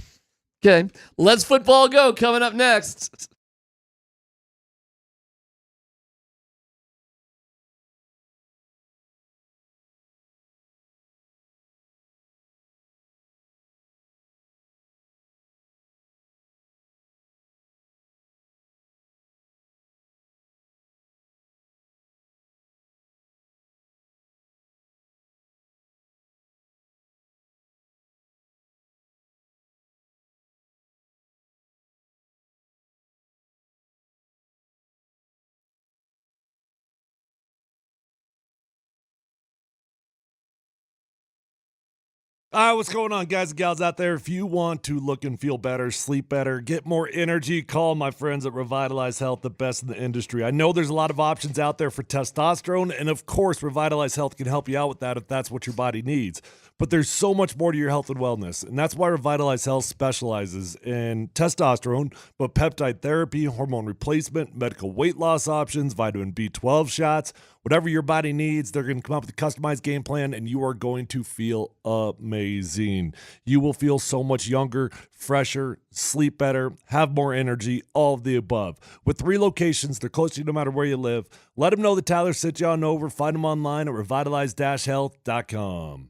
[SPEAKER 2] Okay, let's football go. Coming up next.
[SPEAKER 9] All right, what's going on, guys and gals out there? If you want to look and feel better, sleep better, get more energy, call my friends at Revitalize Health, the best in the industry. I know there's a lot of options out there for testosterone, and of course, Revitalize Health can help you out with that if that's what your body needs. But there's so much more to your health and wellness, and that's why Revitalize Health specializes in testosterone, but peptide therapy, hormone replacement, medical weight loss options, vitamin B12 shots, whatever your body needs. They're going to come up with a customized game plan, and you are going to feel amazing. You will feel so much younger, fresher, sleep better, have more energy, all of the above. With 3 locations, they're close to you no matter where you live. Let them know that Tyler sent you on over. Find them online at revitalize-health.com.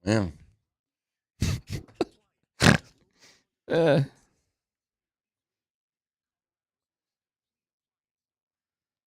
[SPEAKER 17] Yeah.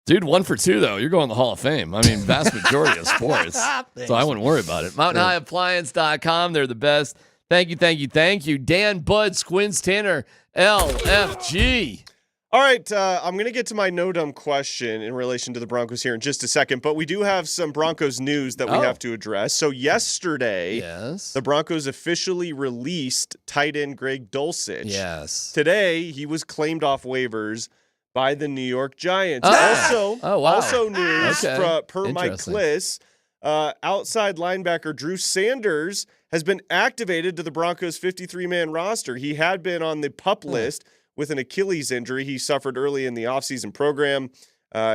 [SPEAKER 2] Dude, 1 for 2, though. You're going to the Hall of Fame. I mean, vast majority of sports. So I wouldn't worry about it. MountainHighAppliance.com. They're the best. Thank you. Dan, Bud, Squints, Tanner, LFG.
[SPEAKER 4] All right, I'm going to get to my no-dumb question in relation to the Broncos here in just a second, but we do have some Broncos news that we have to address. So yesterday, the Broncos officially released tight end Greg Dulcich.
[SPEAKER 2] Yes.
[SPEAKER 4] Today, he was claimed off waivers by the New York Giants.
[SPEAKER 2] Wow.
[SPEAKER 4] Also news
[SPEAKER 2] Okay.
[SPEAKER 4] per Mike
[SPEAKER 2] Interesting.
[SPEAKER 4] Kliss, outside linebacker Drew Sanders has been activated to the Broncos 53-man roster. He had been on the PUP list with an Achilles injury he suffered early in the offseason program.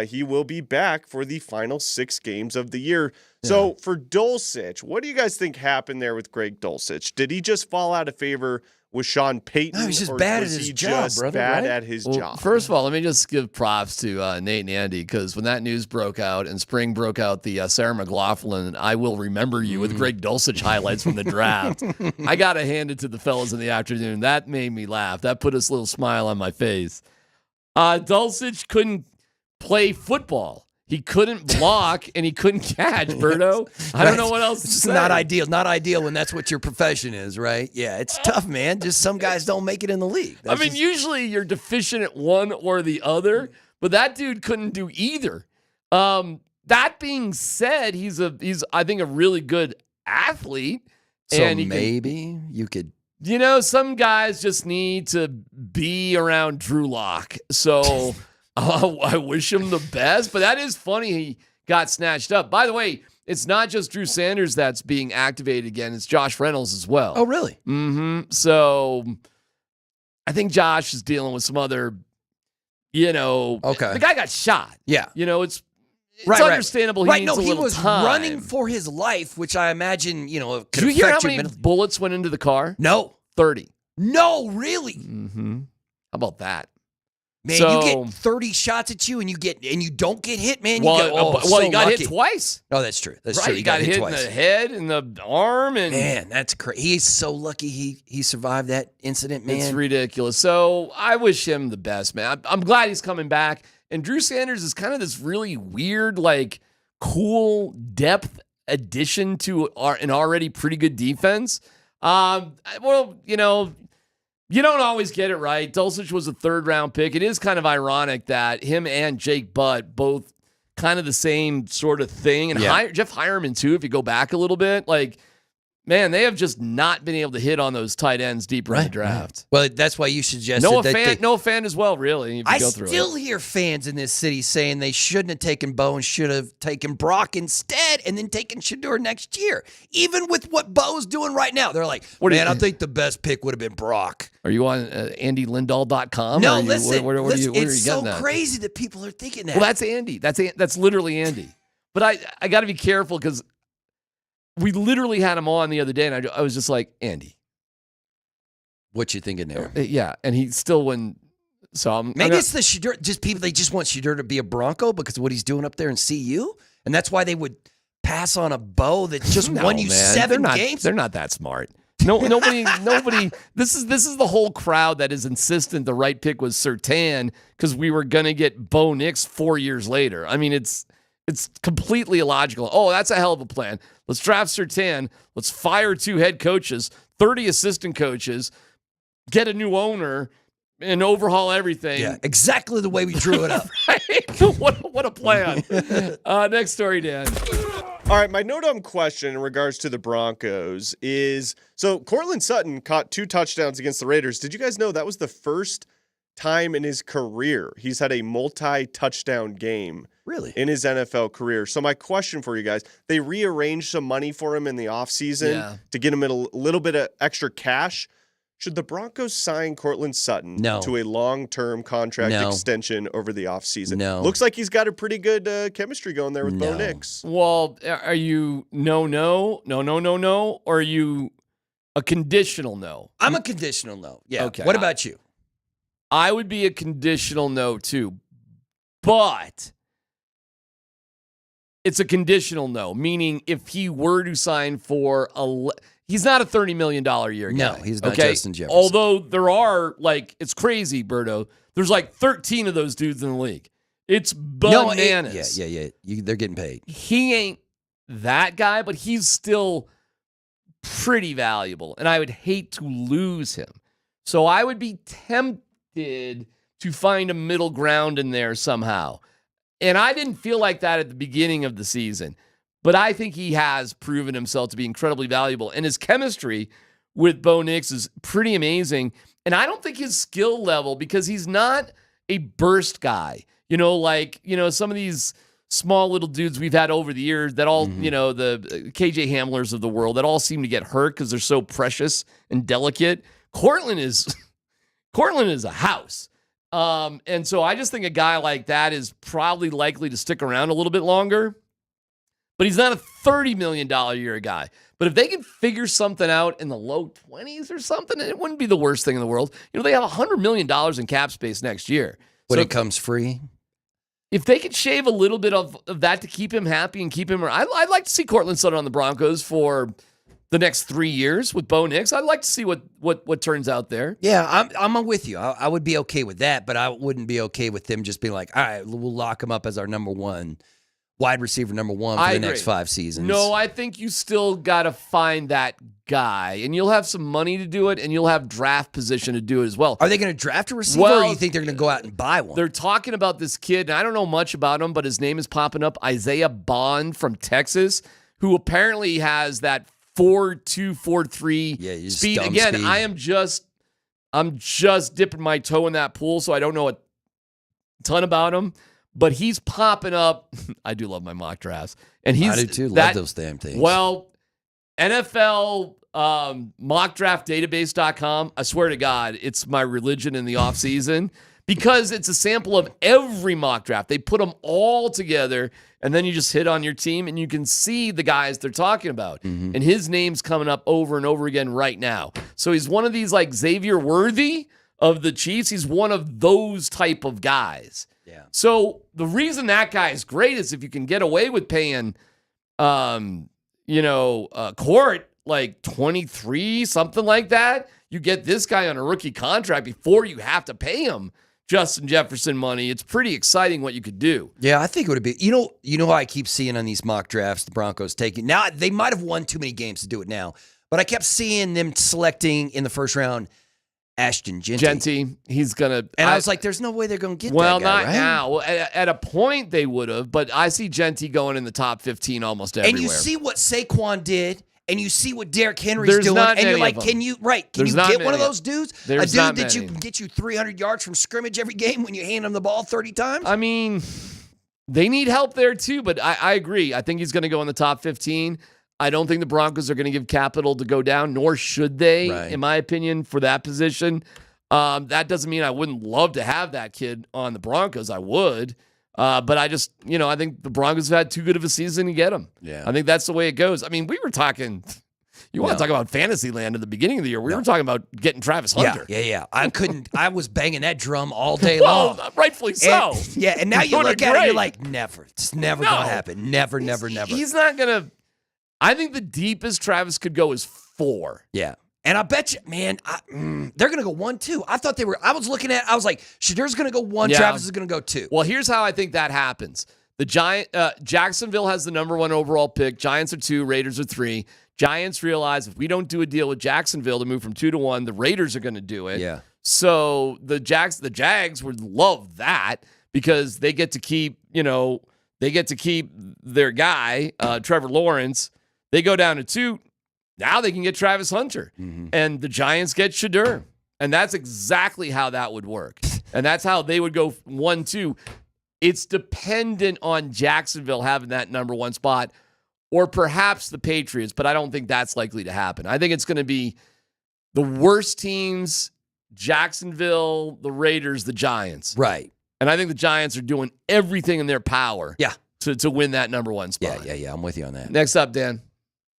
[SPEAKER 4] He will be back for the final 6 games of the year. So for Dulcich, what do you guys think happened there with Greg Dulcich? Did he just fall out of favor with Sean Payton?
[SPEAKER 17] No, he's just
[SPEAKER 4] or
[SPEAKER 17] bad
[SPEAKER 4] was
[SPEAKER 17] at his
[SPEAKER 4] he
[SPEAKER 17] job,
[SPEAKER 4] just
[SPEAKER 17] brother,
[SPEAKER 4] bad
[SPEAKER 17] right?
[SPEAKER 4] at his
[SPEAKER 2] Well,
[SPEAKER 4] job?
[SPEAKER 2] first of all, let me just give props to Nate and Andy, because when that news broke out and Spring broke out the Sarah McLaughlin, I Will Remember You with Greg Dulcich highlights from the draft, I got to hand it to the fellas in the afternoon. That made me laugh. That put a little smile on my face. Dulcich couldn't play football. He couldn't block and he couldn't catch, Berto. I don't know what else to
[SPEAKER 17] It's
[SPEAKER 2] say.
[SPEAKER 17] not ideal. Not ideal when that's what your profession is, right? Yeah, it's tough, man. Just some guys don't make it in the league.
[SPEAKER 2] I mean, usually you're deficient at one or the other, but that dude couldn't do either. That being said, he's I think a really good athlete.
[SPEAKER 17] So
[SPEAKER 2] and
[SPEAKER 17] maybe you could.
[SPEAKER 2] You know, some guys just need to be around Drew Lock. So I wish him the best, but that is funny he got snatched up. By the way, it's not just Drew Sanders that's being activated again. It's Josh Reynolds as well.
[SPEAKER 17] Oh, really?
[SPEAKER 2] Mm-hmm. So I think Josh is dealing with some other,
[SPEAKER 17] Okay.
[SPEAKER 2] The guy got shot.
[SPEAKER 17] Yeah.
[SPEAKER 2] It's
[SPEAKER 17] Right,
[SPEAKER 2] understandable.
[SPEAKER 17] Right.
[SPEAKER 2] He
[SPEAKER 17] No,
[SPEAKER 2] needs a
[SPEAKER 17] he
[SPEAKER 2] little
[SPEAKER 17] was
[SPEAKER 2] time.
[SPEAKER 17] running for his life, which I imagine, could
[SPEAKER 2] Did you hear how
[SPEAKER 17] affect
[SPEAKER 2] many bullets went into the car?
[SPEAKER 17] No.
[SPEAKER 2] 30.
[SPEAKER 17] No, really?
[SPEAKER 2] Mm-hmm. How about that?
[SPEAKER 17] Man,
[SPEAKER 2] So-
[SPEAKER 17] you get 30 shots at you and you don't get hit, man. You
[SPEAKER 2] Well,
[SPEAKER 17] go, oh,
[SPEAKER 2] well,
[SPEAKER 17] so
[SPEAKER 2] he got
[SPEAKER 17] lucky.
[SPEAKER 2] hit twice.
[SPEAKER 17] Oh, that's true. That's
[SPEAKER 2] Right,
[SPEAKER 17] true.
[SPEAKER 2] he got hit
[SPEAKER 17] twice.
[SPEAKER 2] in the head and the arm, and
[SPEAKER 17] Man, that's crazy. He's so lucky he survived that incident, man.
[SPEAKER 2] it's ridiculous. So I wish him the best, man. I'm glad he's coming back. And Drew Sanders is kind of this really weird, cool depth addition to an already pretty good defense. Well, you don't always get it right. Dulcich was a 3rd-round pick. It is kind of ironic that him and Jake Butt both kind of the same sort of thing. And Jeff Hireman, too, if you go back a little bit. Man, they have just not been able to hit on those tight ends deeper in the draft.
[SPEAKER 17] Well, that's why you suggested
[SPEAKER 2] Noah
[SPEAKER 17] that
[SPEAKER 2] Fant as well, really, if you
[SPEAKER 17] I
[SPEAKER 2] go through
[SPEAKER 17] still
[SPEAKER 2] it.
[SPEAKER 17] hear fans in this city saying they shouldn't have taken Bo and should have taken Brock instead and then taken Shedeur next year. Even with what Bo's doing right now. They're like, I think the best pick would have been Brock.
[SPEAKER 2] Are you on AndyLindahl.com?
[SPEAKER 17] No,
[SPEAKER 2] Or
[SPEAKER 17] listen.
[SPEAKER 2] where are you
[SPEAKER 17] It's so
[SPEAKER 2] getting that?
[SPEAKER 17] crazy that people are thinking that.
[SPEAKER 2] Well, that's Andy. That's literally Andy. But I got to be careful because we literally had him on the other day, and I was just like, Andy.
[SPEAKER 17] What you thinking there?
[SPEAKER 2] Yeah, and he still wouldn't. So
[SPEAKER 17] Maybe it's the Shedeur. Just people, they just want Shedeur to be a Bronco because of what he's doing up there in CU, and that's why they would pass on a Bo that just won you 7 games.
[SPEAKER 2] They're not that smart. Nobody. This is the whole crowd that is insistent the right pick was Surtain because we were gonna get Bo Nix 4 years later. I mean, it's completely illogical. Oh, that's a hell of a plan. Let's draft Surtain. Let's fire 2 head coaches, 30 assistant coaches, get a new owner, and overhaul everything.
[SPEAKER 17] Yeah, exactly the way we drew it up.
[SPEAKER 2] Right? What a plan. Next story, Dan.
[SPEAKER 4] All right, my no-dumb question in regards to the Broncos is, so Courtland Sutton caught 2 touchdowns against the Raiders. Did you guys know that was the first time in his career he's had a multi-touchdown game?
[SPEAKER 17] Really?
[SPEAKER 4] In his NFL career. So my question for you guys, they rearranged some money for him in the offseason to get him a little bit of extra cash. Should the Broncos sign Courtland Sutton to a long-term contract extension over the offseason?
[SPEAKER 17] No.
[SPEAKER 4] Looks like he's got a pretty good chemistry going there with Bo Nix.
[SPEAKER 2] Well, are you no, or are you a conditional no?
[SPEAKER 17] I'm a conditional no. Yeah.
[SPEAKER 2] Okay.
[SPEAKER 17] What about you?
[SPEAKER 2] I would be a conditional no too, but it's a conditional no, meaning if he were to sign for he's not a $30 million a year guy.
[SPEAKER 17] No, he's not
[SPEAKER 2] okay?
[SPEAKER 17] Justin Jefferson.
[SPEAKER 2] Although there are, like, it's crazy, Berto. There's like 13 of those dudes in the league. It's bananas.
[SPEAKER 17] Yeah. They're getting paid.
[SPEAKER 2] He ain't that guy, but he's still pretty valuable, and I would hate to lose him. So I would be tempted to find a middle ground in there somehow. And I didn't feel like that at the beginning of the season, but I think he has proven himself to be incredibly valuable. And his chemistry with Bo Nix is pretty amazing. And I don't think his skill level, because he's not a burst guy, some of these small little dudes we've had over the years that all, the KJ Hamlers of the world that all seem to get hurt because they're so precious and delicate. Cortland is a house. And so I just think a guy like that is probably likely to stick around a little bit longer, but he's not a $30 million a year guy. But if they can figure something out in the low 20s or something, it wouldn't be the worst thing in the world. They have $100 million in cap space next year.
[SPEAKER 17] When it comes free.
[SPEAKER 2] If they could shave a little bit of that to keep him happy and keep him, I'd like to see Cortland Sutton on the Broncos for the next 3 years with Bo Nix. I'd like to see what turns out there.
[SPEAKER 17] Yeah, I'm with you. I would be okay with that, but I wouldn't be okay with them just being like, all right, we'll lock him up as our number one wide receiver, number one for the next 5 seasons.
[SPEAKER 2] No, I think you still got to find that guy, and you'll have some money to do it, and you'll have draft position to do it as well.
[SPEAKER 17] Are they going to draft a receiver, or do you think they're going to go out and buy one?
[SPEAKER 2] They're talking about this kid, and I don't know much about him, but his name is popping up, Isaiah Bond from Texas, who apparently has that 4.2, 4.3 speed. Again, speed. I'm just dipping my toe in that pool, so I don't know a ton about him. But he's popping up. I do love my mock drafts. And I
[SPEAKER 17] do too. Love those damn things.
[SPEAKER 2] Well, NFL mockdraftdatabase.com, I swear to God, it's my religion in the offseason because it's a sample of every mock draft. They put them all together, and then you just hit on your team, and you can see the guys they're talking about. Mm-hmm. And his name's coming up over and over again right now. So he's one of these like Xavier Worthy of the Chiefs. He's one of those type of guys.
[SPEAKER 17] Yeah.
[SPEAKER 2] So the reason that guy is great is if you can get away with paying, Court like 23, something like that, you get this guy on a rookie contract before you have to pay him Justin Jefferson money. It's pretty exciting what you could do.
[SPEAKER 17] Yeah, I think it would be. You know how I keep seeing on these mock drafts the Broncos taking. Now they might have won too many games to do it now, but I kept seeing them selecting in the first round Ashton Genty.
[SPEAKER 2] He's going to...
[SPEAKER 17] And I was like, there's no way they're going to get that guy,
[SPEAKER 2] not
[SPEAKER 17] right?
[SPEAKER 2] now. Well, at a point, they would have, but I see Genty going in the top 15 almost everywhere.
[SPEAKER 17] And you see what Saquon did, and you see what Derrick Henry's doing, and you're like, can you get one of those dudes? A dude that you can get you 300 yards from scrimmage every game when you hand him the ball 30 times?
[SPEAKER 2] I mean, they need help there too, but I agree. I think he's going to go in the top 15. I don't think the Broncos are going to give capital to go down, nor should they, in my opinion, for that position. That doesn't mean I wouldn't love to have that kid on the Broncos. I would. But I just, I think the Broncos have had too good of a season to get him.
[SPEAKER 17] Yeah.
[SPEAKER 2] I think that's the way it goes. I mean, we were talking, you want to talk about Fantasyland at the beginning of the year. We were talking about getting Travis Hunter.
[SPEAKER 17] Yeah. I was banging that drum all day long.
[SPEAKER 2] Rightfully so.
[SPEAKER 17] And now you look at it, you're like, never. It's never going to happen. Never.
[SPEAKER 2] He's not going to. I think the deepest Travis could go is 4.
[SPEAKER 17] Yeah. And I bet you, man, they're going to go 1-2. I was looking at, I was like, Shedur's going to go 1, Travis is going to go 2.
[SPEAKER 2] Well, here's how I think that happens. Jacksonville has the number 1 overall pick. Giants are 2, Raiders are 3. Giants realize if we don't do a deal with Jacksonville to move from 2 to 1, the Raiders are going to do it.
[SPEAKER 17] Yeah.
[SPEAKER 2] So the Jags would love that because they get to keep, their guy, Trevor Lawrence. They go down to 2. Now they can get Travis Hunter.
[SPEAKER 17] Mm-hmm.
[SPEAKER 2] And the Giants get Shedeur. And that's exactly how that would work. And that's how they would go 1-2. It's dependent on Jacksonville having that number 1 spot or perhaps the Patriots, but I don't think that's likely to happen. I think it's going to be the worst teams, Jacksonville, the Raiders, the Giants.
[SPEAKER 17] Right.
[SPEAKER 2] And I think the Giants are doing everything in their power to win that number 1 spot.
[SPEAKER 17] Yeah. I'm with you on that.
[SPEAKER 2] Next up, Dan.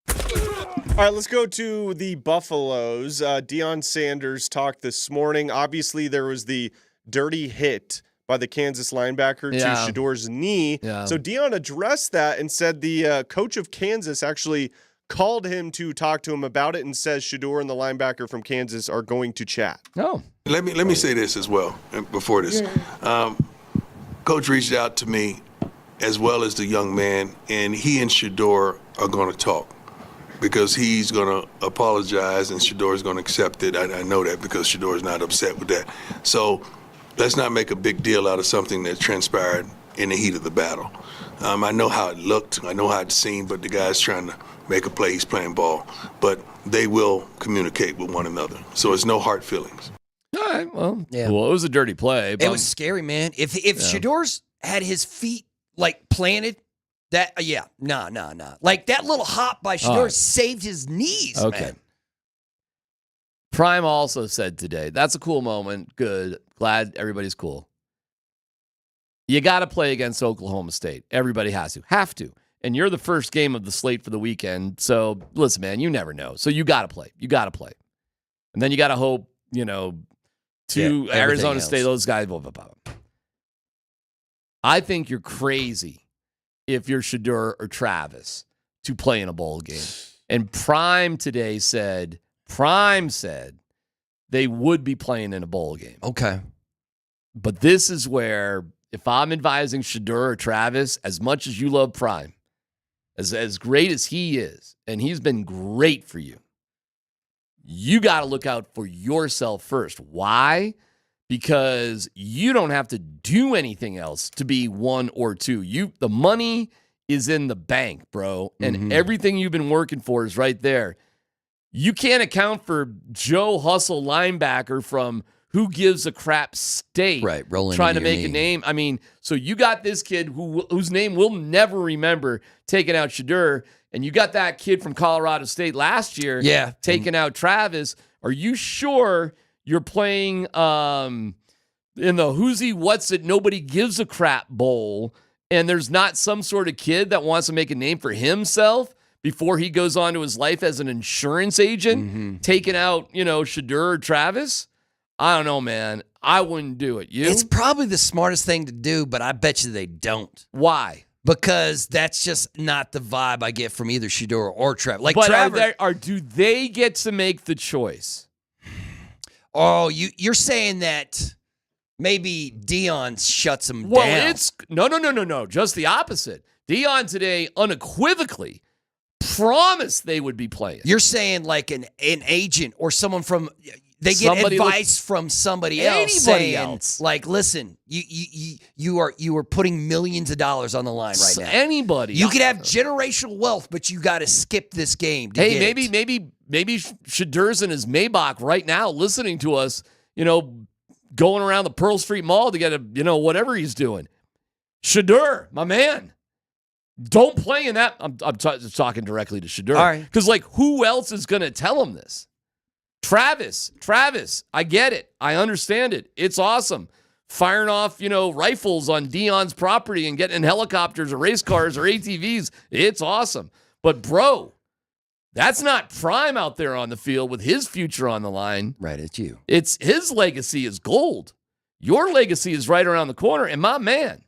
[SPEAKER 4] All right, let's go to the Buffaloes. Deion Sanders talked this morning. Obviously, there was the dirty hit by the Kansas linebacker to Shedor's knee.
[SPEAKER 2] Yeah.
[SPEAKER 4] So Deion addressed that and said the coach of Kansas actually called him to talk to him about it and says Shedeur and the linebacker from Kansas are going to chat.
[SPEAKER 2] Oh.
[SPEAKER 15] Let me say this as well before this. Coach reached out to me as well as the young man, and he and Shedeur are going to talk because he's going to apologize and Shedeur is going to accept it. I know that because Shedeur is not upset with that. So let's not make a big deal out of something that transpired in the heat of the battle. I know how it looked. I know how it seemed, but the guy's trying to make a play. He's playing ball. But they will communicate with one another. So it's no hard feelings.
[SPEAKER 2] All right, well,
[SPEAKER 17] Yeah.
[SPEAKER 2] well, it was a dirty play. But
[SPEAKER 17] It was scary, man. If Shedor's had his feet like planted, that nah. Like that little hop by Shedeur saved his knees, man.
[SPEAKER 2] Prime also said today, that's a cool moment. Good. Glad everybody's cool. You got to play against Oklahoma State. Everybody has to. Have to. And you're the first game of the slate for the weekend. So, listen, man, you never know. So, you got to play. You got to play. And then you got to hope, to Arizona State, those guys. Blah, blah, blah. I think you're crazy if you're Shedeur or Travis to play in a bowl game. And Prime said they would be playing in a bowl game.
[SPEAKER 17] Okay.
[SPEAKER 2] But this is where, if I'm advising Shedeur or Travis, as much as you love Prime, as great as he is, and he's been great for you, you got to look out for yourself first. Why? Because you don't have to do anything else to be 1 or 2. The money is in the bank, bro, and everything you've been working for is right there. You can't account for Joe Hustle linebacker from who gives a crap state,
[SPEAKER 17] right? Rolling
[SPEAKER 2] trying to make a name. I mean, so you got this kid whose name we'll never remember taking out Shedeur, and you got that kid from Colorado State last year, taking out Travis. Are you sure you're playing in the who's he, what's it, nobody gives a crap bowl, and there's not some sort of kid that wants to make a name for himself before he goes on to his life as an insurance agent, taking out, Shedeur or Travis? I don't know, man. I wouldn't do it. You?
[SPEAKER 17] It's probably the smartest thing to do, but I bet you they don't.
[SPEAKER 2] Why?
[SPEAKER 17] Because that's just not the vibe I get from either Shedeur or Travis. Like,
[SPEAKER 2] but
[SPEAKER 17] Travis,
[SPEAKER 2] do they get to make the choice?
[SPEAKER 17] Oh, you're saying that maybe Deion shuts them down.
[SPEAKER 2] Well, it's no. Just the opposite. Deion today unequivocally promised they would be playing.
[SPEAKER 17] You're saying like an agent or someone from they get advice from somebody else saying, like, listen, you are putting millions of dollars on the line right now.
[SPEAKER 2] Anybody.
[SPEAKER 17] You could have generational wealth, but you got to skip this game.
[SPEAKER 2] Maybe Shedeur's in his Maybach right now listening to us, going around the Pearl Street Mall to get whatever he's doing. Shedeur, my man. Don't play in that. I'm talking directly to Shedeur.
[SPEAKER 17] All right.
[SPEAKER 2] Because, who else is going to tell him this? Travis, I get it. I understand it. It's awesome. Firing off, rifles on Deion's property and getting in helicopters or race cars or ATVs. It's awesome. But, bro, that's not Prime out there on the field with his future on the line.
[SPEAKER 17] Right, it's you.
[SPEAKER 2] It's his legacy is gold. Your legacy is right around the corner. And, my man,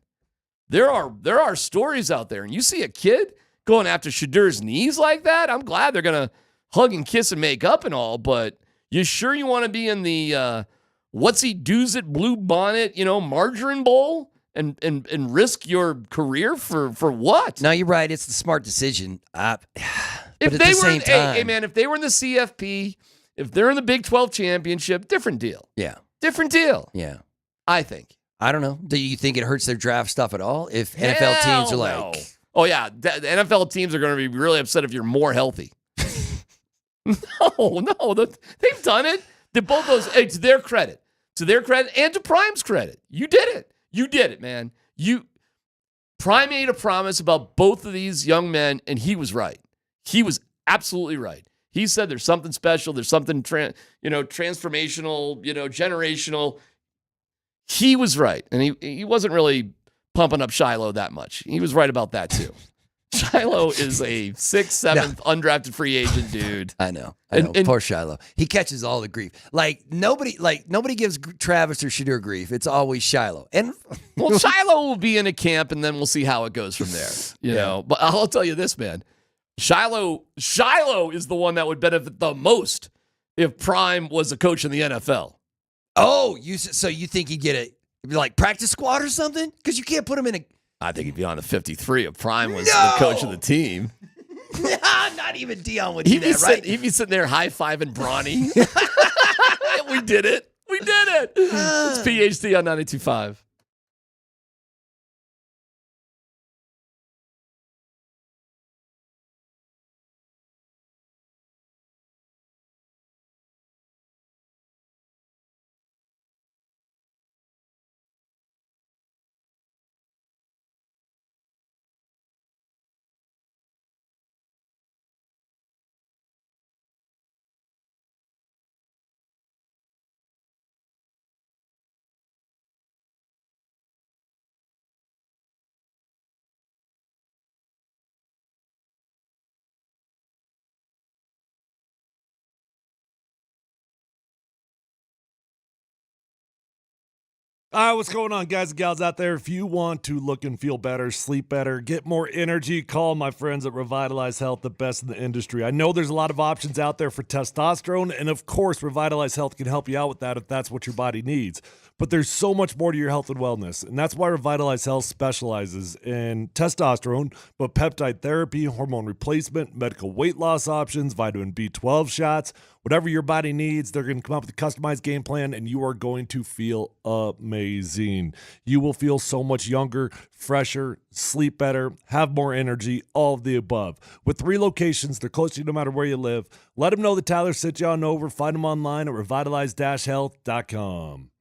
[SPEAKER 2] there are stories out there. And you see a kid going after Shedeur's knees like that, I'm glad they're going to hug and kiss and make up and all, but you sure you want to be in the what's he do's it blue bonnet, margarine bowl and risk your career for what?
[SPEAKER 17] No, you're right. It's the smart decision. But
[SPEAKER 2] if
[SPEAKER 17] at
[SPEAKER 2] they
[SPEAKER 17] the
[SPEAKER 2] were
[SPEAKER 17] same time,
[SPEAKER 2] hey man, if they were in the CFP, if they're in the Big 12 championship, different deal.
[SPEAKER 17] Yeah.
[SPEAKER 2] Different deal.
[SPEAKER 17] Yeah.
[SPEAKER 2] I think.
[SPEAKER 17] I don't know. Do you think it hurts their draft stuff at all? If NFL teams are like,
[SPEAKER 2] oh yeah, the NFL teams are going to be really upset if you're more healthy. No, they've done it. Both those, to their credit, and to Prime's credit, you did it, man. Prime made a promise about both of these young men, and he was right. He was absolutely right. He said there's something special, there's something transformational, generational. He was right, and he wasn't really pumping up Shiloh that much. He was right about that too. Shiloh is a 6th, 7th undrafted free agent dude.
[SPEAKER 17] I know.
[SPEAKER 2] And
[SPEAKER 17] Poor Shiloh. He catches all the grief. Nobody gives Travis or Shadur grief. It's always Shiloh. And
[SPEAKER 2] well, Shiloh will be in a camp, and then we'll see how it goes from there. You know, but I'll tell you this, man. Shiloh is the one that would benefit the most if Prime was a coach in the NFL.
[SPEAKER 17] Oh, so you think he'd get practice squad or something? Because you can't put him in a.
[SPEAKER 2] I think he'd be on the 53 if Prime was the coach of the team.
[SPEAKER 17] Not even Dion would do that, right?
[SPEAKER 2] He'd be sitting there high-fiving Bronny. We did it. It's PhD on 92.5.
[SPEAKER 9] All right, what's going on, guys and gals out there? If you want to look and feel better, sleep better, get more energy, call my friends at Revitalize Health, the best in the industry. I know there's a lot of options out there for testosterone, and of course, Revitalize Health can help you out with that if that's what your body needs. But there's so much more to your health and wellness, and that's why Revitalize Health specializes in testosterone, but peptide therapy, hormone replacement, medical weight loss options, vitamin B12 shots, whatever your body needs. They're going to come up with a customized game plan, and you are going to feel amazing. You will feel so much younger, fresher, sleep better, have more energy, all of the above. With 3 locations, they're close to you no matter where you live. Let them know that Tyler sent you on over. Find them online at revitalize-health.com.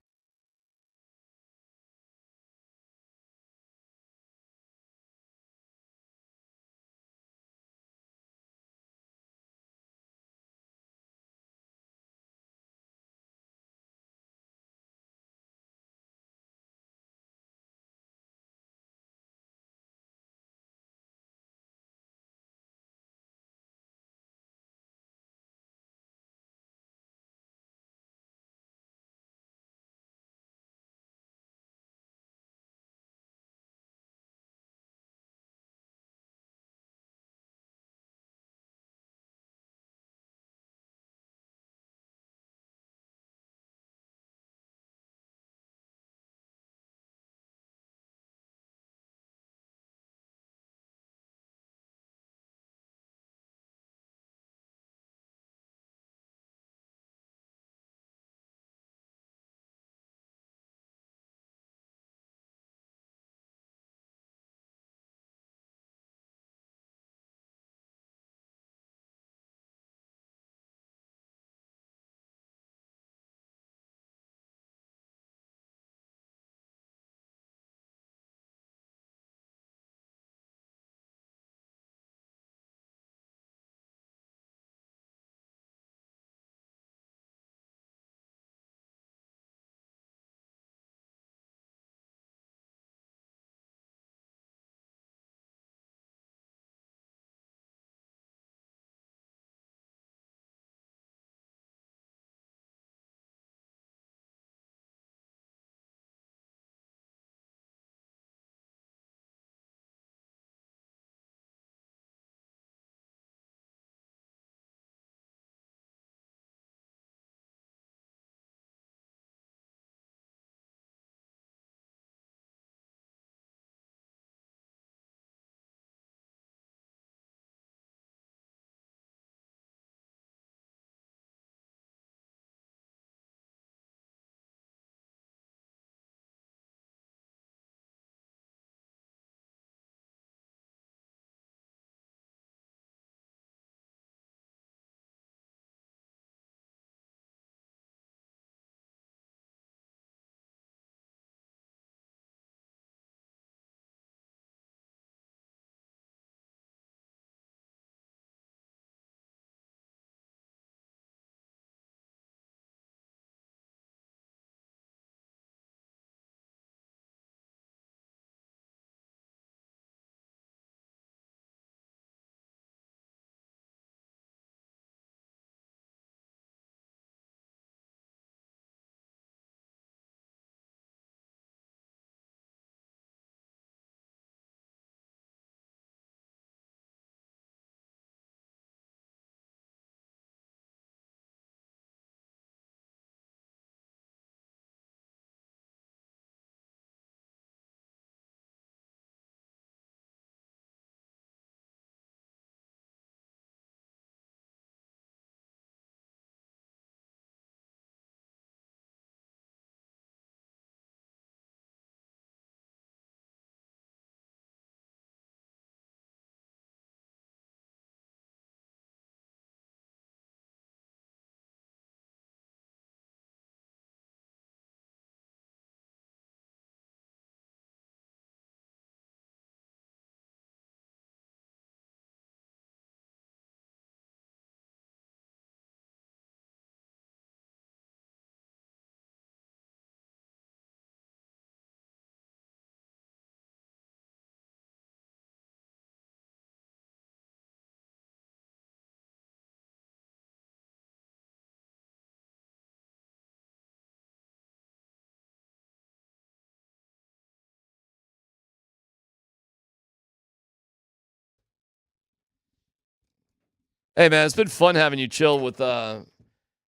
[SPEAKER 2] Hey, man, it's been fun having you chill with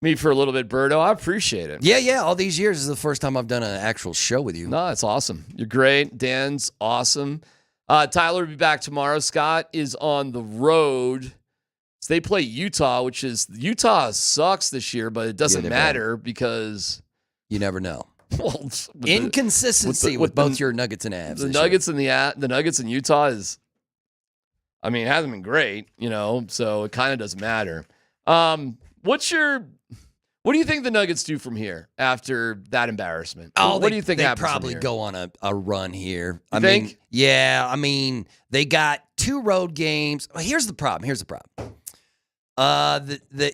[SPEAKER 2] me for a little bit, Berto. I appreciate it.
[SPEAKER 17] Yeah. All these years is the first time I've done an actual show with you.
[SPEAKER 2] No, it's awesome. You're great. Dan's awesome. Tyler will be back tomorrow. Scott is on the road. So they play Utah, which is Utah sucks this year, but it doesn't matter because
[SPEAKER 17] you never know.
[SPEAKER 2] Well,
[SPEAKER 17] inconsistency with both your Nuggets and Avs.
[SPEAKER 2] The Nuggets and the Nuggets in Utah is, I mean, it hasn't been great, so it kind of doesn't matter. What do you think the Nuggets do from here after that embarrassment? What do you think happens?
[SPEAKER 17] They probably
[SPEAKER 2] from here?
[SPEAKER 17] go on a run here.
[SPEAKER 2] I think?
[SPEAKER 17] I mean, they got 2 road games. Well, here's the problem.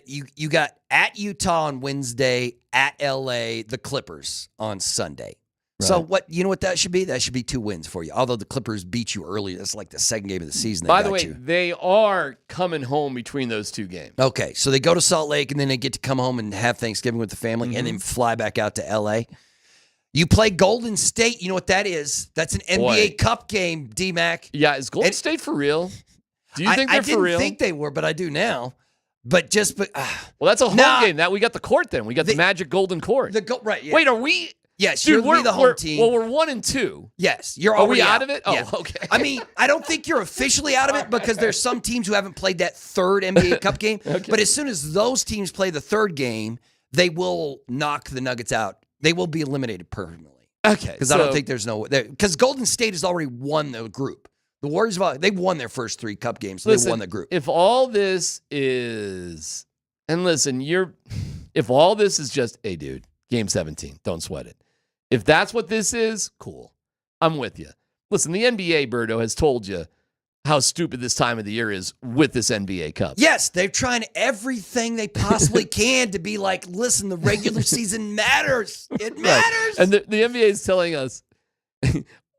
[SPEAKER 17] You got at Utah on Wednesday, at LA, the Clippers on Sunday. Right. So what that should be? That should be 2 wins for you. Although the Clippers beat you early, that's like the second game of the season.
[SPEAKER 2] By the way, they are coming home between those 2 games.
[SPEAKER 17] Okay, so they go to Salt Lake and then they get to come home and have Thanksgiving with the family and then fly back out to LA. You play Golden State. You know what that is? That's an NBA Cup game, D-Mac.
[SPEAKER 2] Yeah, is Golden State for real? Do you think they're for real?
[SPEAKER 17] I didn't think they were, but I do now. Well,
[SPEAKER 2] that's a home game. That we got the court. Then we got the Magic Golden Court.
[SPEAKER 17] Right. Yeah.
[SPEAKER 2] Wait, are we?
[SPEAKER 17] Yes,
[SPEAKER 2] dude,
[SPEAKER 17] we're the home team.
[SPEAKER 2] Well, we're 1-2.
[SPEAKER 17] Yes, you're
[SPEAKER 2] already. Are we
[SPEAKER 17] out
[SPEAKER 2] of it?
[SPEAKER 17] Yeah.
[SPEAKER 2] Oh, okay.
[SPEAKER 17] I mean, I don't think you're officially out of it because there's some teams who haven't played that 3rd NBA Cup game. Okay. But as soon as those teams play the 3rd game, they will knock the Nuggets out. They will be eliminated permanently.
[SPEAKER 2] Okay.
[SPEAKER 17] Because I don't think there's no way. Because Golden State has already won the group. The Warriors, they've won their first 3 Cup games, so they won the group.
[SPEAKER 2] If all this is, and listen, if all this is just, hey, dude, game 17, don't sweat it. If that's what this is, cool. I'm with you. Listen, the NBA, Berto, has told you how stupid this time of the year is with this NBA Cup.
[SPEAKER 17] Yes, they're trying everything they possibly can to be like, listen, the regular season matters. It matters.
[SPEAKER 2] Right. And the NBA is telling us,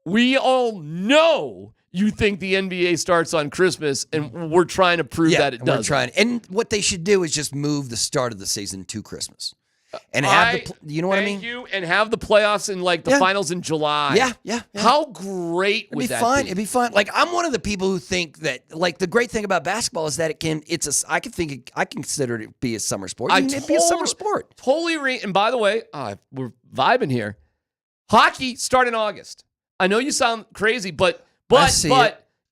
[SPEAKER 2] we all know you think the NBA starts on Christmas, and we're trying to prove that it doesn't.
[SPEAKER 17] And what they should do is just move the start of the season to Christmas. And have you know what I mean?
[SPEAKER 2] Thank you, and have the playoffs in the finals in July.
[SPEAKER 17] Yeah.
[SPEAKER 2] How great would that be?
[SPEAKER 17] It'd be fine. Like, I'm one of the people who think that, like, the great thing about basketball is that I consider it to be a summer sport. It'd be a summer sport.
[SPEAKER 2] Totally. And by the way, we're vibing here. Hockey start in August. I know you sound crazy, but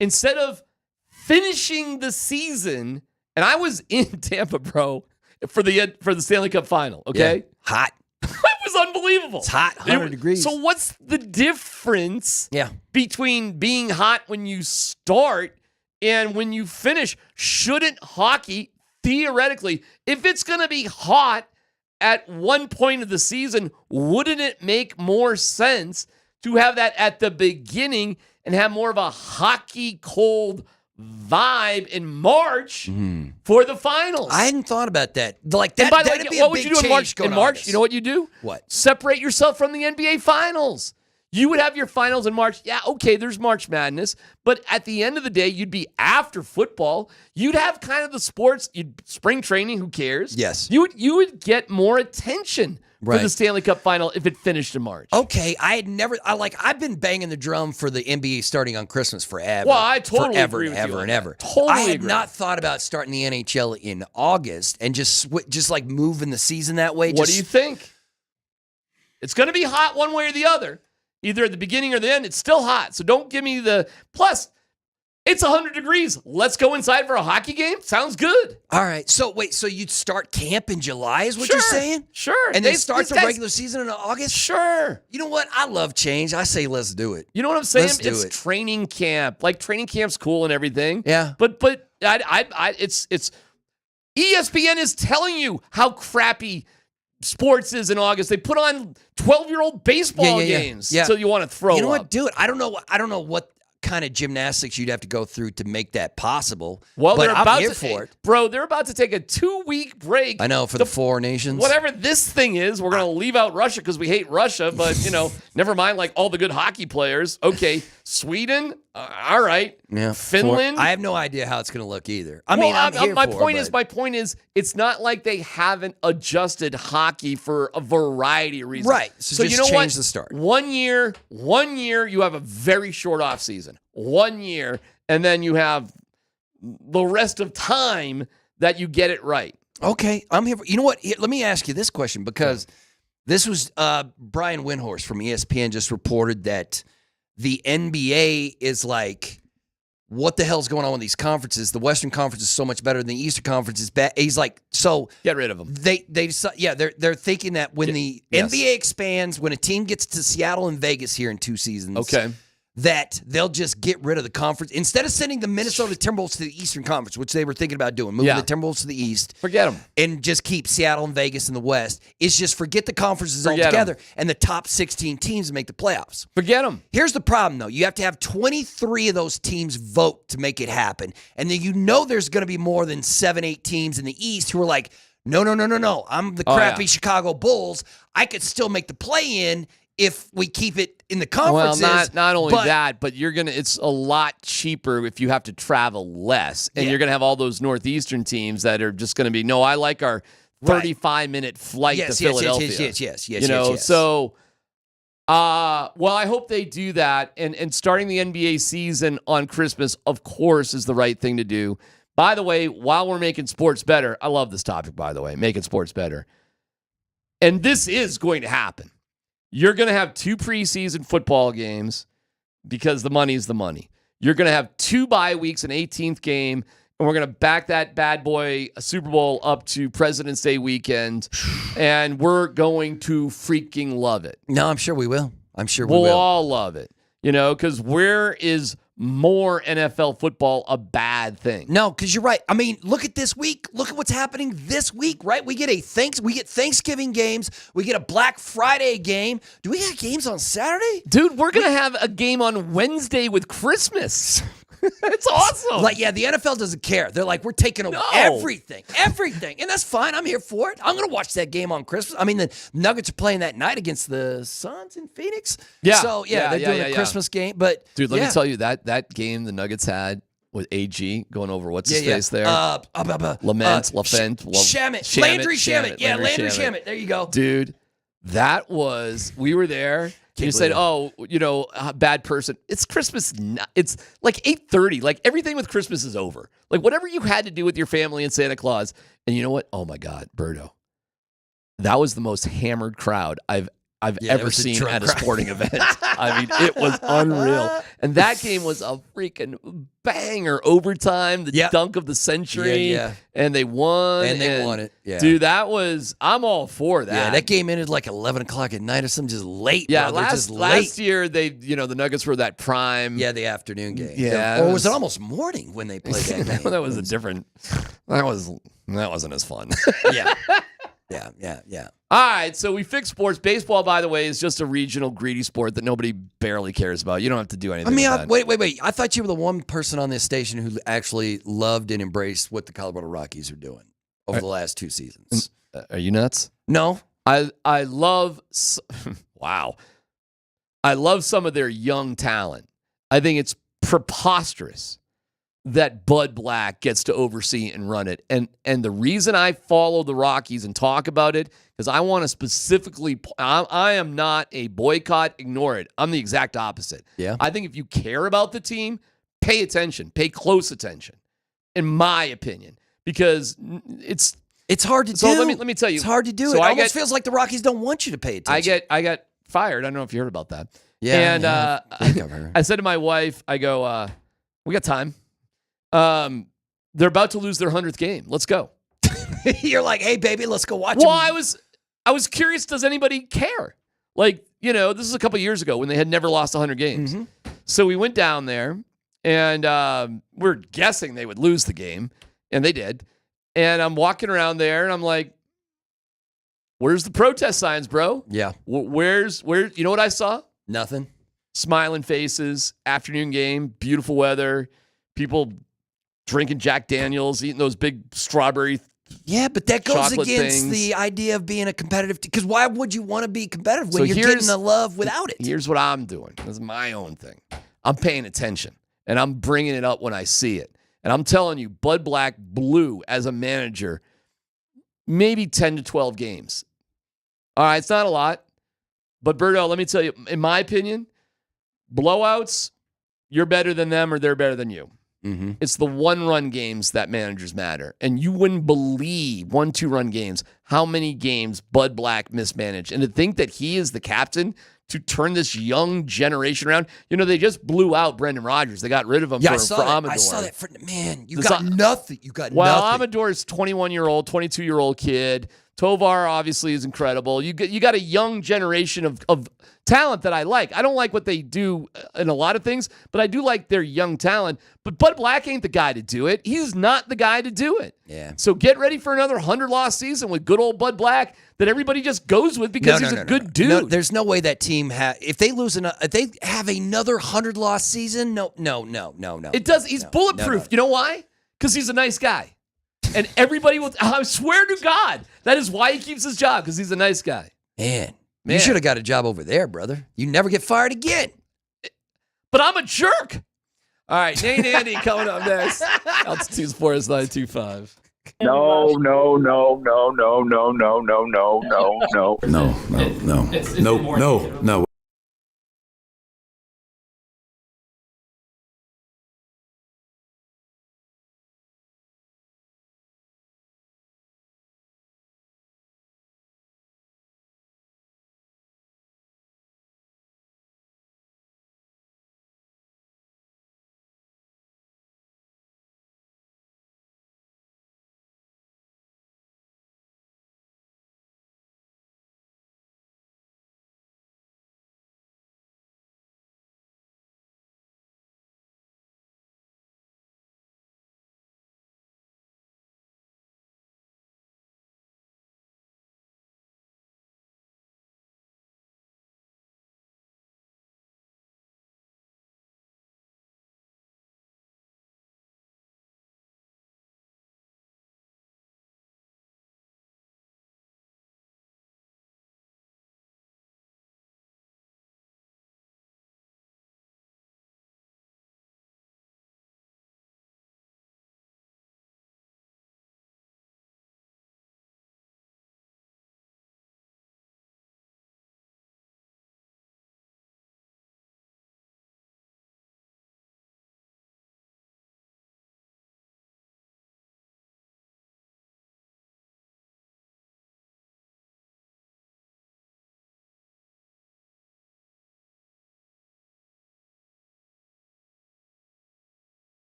[SPEAKER 2] instead of finishing the season, and I was in Tampa, bro, for the Stanley Cup final, okay?
[SPEAKER 17] Yeah. Hot.
[SPEAKER 2] It was unbelievable.
[SPEAKER 17] It's hot, 100 degrees.
[SPEAKER 2] So what's the difference between being hot when you start and when you finish? Shouldn't hockey, theoretically, if it's going to be hot at one point of the season, wouldn't it make more sense to have that at the beginning and have more of a hockey cold vibe in March for the finals?
[SPEAKER 17] I hadn't thought about that. Like that.
[SPEAKER 2] And by the way, what would you do in March? In March, you know what you do?
[SPEAKER 17] What?
[SPEAKER 2] Separate yourself from the NBA finals. You would have your finals in March. Yeah, okay, there's March Madness, but at the end of the day, you'd be after football. You'd have kind of the sports, spring training. Who cares?
[SPEAKER 17] Yes.
[SPEAKER 2] You would get more attention for the Stanley Cup final if it finished in March.
[SPEAKER 17] Okay, I've been banging the drum for the NBA starting on Christmas forever.
[SPEAKER 2] Well, I totally agree with you on that.
[SPEAKER 17] Ever.
[SPEAKER 2] Totally
[SPEAKER 17] I had
[SPEAKER 2] agree.
[SPEAKER 17] not thought about starting the NHL in August and just like moving the season that way.
[SPEAKER 2] What do you think? It's going to be hot one way or the other. Either at the beginning or the end, it's still hot. So don't give me the plus. It's 100 degrees. Let's go inside for a hockey game. Sounds good.
[SPEAKER 17] All right. So wait, so you'd start camp in July is what you're saying?
[SPEAKER 2] Sure.
[SPEAKER 17] And then start the regular season in August?
[SPEAKER 2] Sure.
[SPEAKER 17] You know what? I love change. I say let's do it.
[SPEAKER 2] You know what I'm saying?
[SPEAKER 17] Let's do
[SPEAKER 2] it's
[SPEAKER 17] it.
[SPEAKER 2] Training camp. Like training camp's cool and everything.
[SPEAKER 17] Yeah.
[SPEAKER 2] But it's ESPN is telling you how crappy sports is in August. They put on 12-year-old baseball games.
[SPEAKER 17] Yeah.
[SPEAKER 2] So you want to throw
[SPEAKER 17] You know
[SPEAKER 2] up.
[SPEAKER 17] what? Do it. I don't know what kind of gymnastics you'd have to go through to make that possible.
[SPEAKER 2] Well,
[SPEAKER 17] but
[SPEAKER 2] they're
[SPEAKER 17] I'm
[SPEAKER 2] about
[SPEAKER 17] here
[SPEAKER 2] to,
[SPEAKER 17] for it.
[SPEAKER 2] Bro, they're about to take a 2-week break.
[SPEAKER 17] I know, for the 4 nations.
[SPEAKER 2] Whatever this thing is, we're going to leave out Russia because we hate Russia, but, never mind like all the good hockey players. Okay, Sweden, all right.
[SPEAKER 17] Yeah,
[SPEAKER 2] Finland.
[SPEAKER 17] I have no idea how it's going to look either.
[SPEAKER 2] My
[SPEAKER 17] My
[SPEAKER 2] point is, it's not like they haven't adjusted hockey for a variety of reasons.
[SPEAKER 17] Right. So just
[SPEAKER 2] you know
[SPEAKER 17] change
[SPEAKER 2] what?
[SPEAKER 17] the start.
[SPEAKER 2] 1 year, you have a very short off season. 1 year, and then you have the rest of time that you get it right.
[SPEAKER 17] Okay, I'm here. You know what? Let me ask you this question, because this was Brian Windhorst from ESPN just reported that the NBA is like, what the hell's going on with these conferences? The Western Conference is so much better than the Eastern Conference is bad. He's like, so
[SPEAKER 2] get rid of them.
[SPEAKER 17] They're thinking that when the
[SPEAKER 2] yes.
[SPEAKER 17] NBA expands, when a team gets to Seattle and Vegas here in 2 seasons,
[SPEAKER 2] okay,
[SPEAKER 17] that they'll just get rid of the conference. Instead of sending the Minnesota Timberwolves to the Eastern Conference, which they were thinking about doing, moving the Timberwolves to the East.
[SPEAKER 2] Forget them.
[SPEAKER 17] And just keep Seattle and Vegas in the West. It's just forget the conferences
[SPEAKER 2] Forget
[SPEAKER 17] altogether and the top 16 teams make the playoffs.
[SPEAKER 2] Forget them.
[SPEAKER 17] Here's the problem, though. You have to have 23 of those teams vote to make it happen. And then there's going to be more than 7, 8 teams in the East who are like, no. I'm the crappy Chicago Bulls. I could still make the play-in if we keep it in the conferences.
[SPEAKER 2] Well, not only that, but it's a lot cheaper if you have to travel less. And you're going to have all those Northeastern teams that are just going to be, I like our 35-minute flight to Philadelphia.
[SPEAKER 17] Yes.
[SPEAKER 2] So, I hope they do that. And starting the NBA season on Christmas, of course, is the right thing to do. By the way, while we're making sports better, I love this topic, by the way, making sports better. And this is going to happen. You're going to have 2 preseason football games because the money is the money. You're going to have 2 bye weeks, an 18th game, and we're going to back that bad boy Super Bowl up to President's Day weekend, and we're going to freaking love it.
[SPEAKER 17] No, I'm sure we will. We'll
[SPEAKER 2] all love it, because where is more NFL football a bad thing?
[SPEAKER 17] No, because you're right. I mean, look at this week. Look at what's happening this week, right? We get Thanksgiving games. We get a Black Friday game. Do we have games on Saturday?
[SPEAKER 2] Dude, we're going to have a game on Wednesday with Christmas. It's awesome.
[SPEAKER 17] The NFL doesn't care. They're like, we're taking over everything. And that's fine. I'm here for it. I'm going to watch that game on Christmas. I mean, the Nuggets are playing that night against the Suns in Phoenix.
[SPEAKER 2] Yeah.
[SPEAKER 17] So, they're doing a Christmas game. But
[SPEAKER 2] dude, let me tell you, that game the Nuggets had with AG going over what's his face there?
[SPEAKER 17] Landry Shamet. Yeah, Landry Shamet. There you go.
[SPEAKER 2] Dude, we were there. You said, bad person. It's Christmas. It's like 8:30. Like everything with Christmas is over. Like whatever you had to do with your family and Santa Claus. And you know what? Oh my God, Berto. That was the most hammered crowd I've ever seen at a sporting event. I mean, it was unreal. And that game was a freaking banger. Overtime, the dunk of the century.
[SPEAKER 17] Yeah.
[SPEAKER 2] And they won.
[SPEAKER 17] And they won it. Yeah.
[SPEAKER 2] Dude, I'm all for that.
[SPEAKER 17] Yeah, that game ended like 11 o'clock at night or something, just late.
[SPEAKER 2] Yeah,
[SPEAKER 17] bro.
[SPEAKER 2] last year, the Nuggets were that prime.
[SPEAKER 17] Yeah, the afternoon game.
[SPEAKER 2] Yeah.
[SPEAKER 17] Or was it almost morning when they played that game?
[SPEAKER 2] That was that wasn't as fun.
[SPEAKER 17] Yeah.
[SPEAKER 2] All right, so we fixed sports. Baseball, by the way, is just a regional greedy sport that nobody barely cares about. You don't have to do anything.
[SPEAKER 17] Wait. I thought you were the one person on this station who actually loved and embraced what the Colorado Rockies are doing over the last 2 seasons.
[SPEAKER 2] Are you nuts?
[SPEAKER 17] No.
[SPEAKER 2] I love wow. I love some of their young talent. I think it's preposterous that Bud Black gets to oversee and run it. And the reason I follow the Rockies and talk about it is I want to specifically, I am not a boycott, ignore it. I'm the exact opposite.
[SPEAKER 17] Yeah.
[SPEAKER 2] I think if you care about the team, pay attention, pay close attention, in my opinion, because it's
[SPEAKER 17] hard to do.
[SPEAKER 2] So let me tell you.
[SPEAKER 17] It's hard to do.
[SPEAKER 2] So
[SPEAKER 17] it almost feels like the Rockies don't want you to pay attention.
[SPEAKER 2] I got fired. I don't know if you heard about that.
[SPEAKER 17] Yeah.
[SPEAKER 2] And
[SPEAKER 17] I think I've heard.
[SPEAKER 2] I said to my wife, I go, we got time. They're about to lose their 100th game. Let's go.
[SPEAKER 17] You're like, hey, baby, let's go watch
[SPEAKER 2] Well,
[SPEAKER 17] them.
[SPEAKER 2] I was curious, does anybody care? Like, this is a couple years ago when they had never lost 100 games.
[SPEAKER 17] Mm-hmm.
[SPEAKER 2] So we went down there, and we're guessing they would lose the game, and they did. And I'm walking around there, and I'm like, where's the protest signs, bro?
[SPEAKER 17] Yeah.
[SPEAKER 2] Where? You know what I saw?
[SPEAKER 17] Nothing.
[SPEAKER 2] Smiling faces, afternoon game, beautiful weather, people drinking Jack Daniels, eating those big strawberry
[SPEAKER 17] Yeah, but that goes
[SPEAKER 2] chocolate
[SPEAKER 17] against
[SPEAKER 2] things.
[SPEAKER 17] the idea of being a competitive team. Because why would you want to be competitive when
[SPEAKER 2] So
[SPEAKER 17] you're getting the love without it?
[SPEAKER 2] Here's what I'm doing. This is my own thing. I'm paying attention, and I'm bringing it up when I see it. And I'm telling you, Bud Black blew as a manager maybe 10 to 12 games. All right, it's not a lot. But, Berto, let me tell you, in my opinion, blowouts, you're better than them or they're better than you. It's the 1-run games that managers matter. And you wouldn't believe 1-2-run games, how many games Bud Black mismanaged. And to think that he is the captain to turn this young generation around. They just blew out Brendan Rodgers. They got rid of him for Amador.
[SPEAKER 17] I saw that. You got nothing. You got
[SPEAKER 2] well,
[SPEAKER 17] nothing.
[SPEAKER 2] Amador's 21-year-old, 22-year-old kid. Tovar obviously is incredible. You got a young generation of talent that I like. I don't like what they do in a lot of things, but I do like their young talent. But Bud Black ain't the guy to do it. He's not the guy to do it.
[SPEAKER 17] Yeah.
[SPEAKER 2] So get ready for another 100-loss season with good old Bud Black that everybody just goes with because he's a good dude.
[SPEAKER 17] No, there's no way that team if they have another 100-loss season. No.
[SPEAKER 2] It does. He's bulletproof.
[SPEAKER 17] No.
[SPEAKER 2] You know why? Because he's a nice guy. And everybody will, I swear to God, that is why he keeps his job, because he's a nice guy.
[SPEAKER 17] Man, you should have got a job over there, brother. You never get fired again.
[SPEAKER 2] But I'm a jerk. All right, Nate and Andy coming up next. Altitude Sports 925.
[SPEAKER 5] No.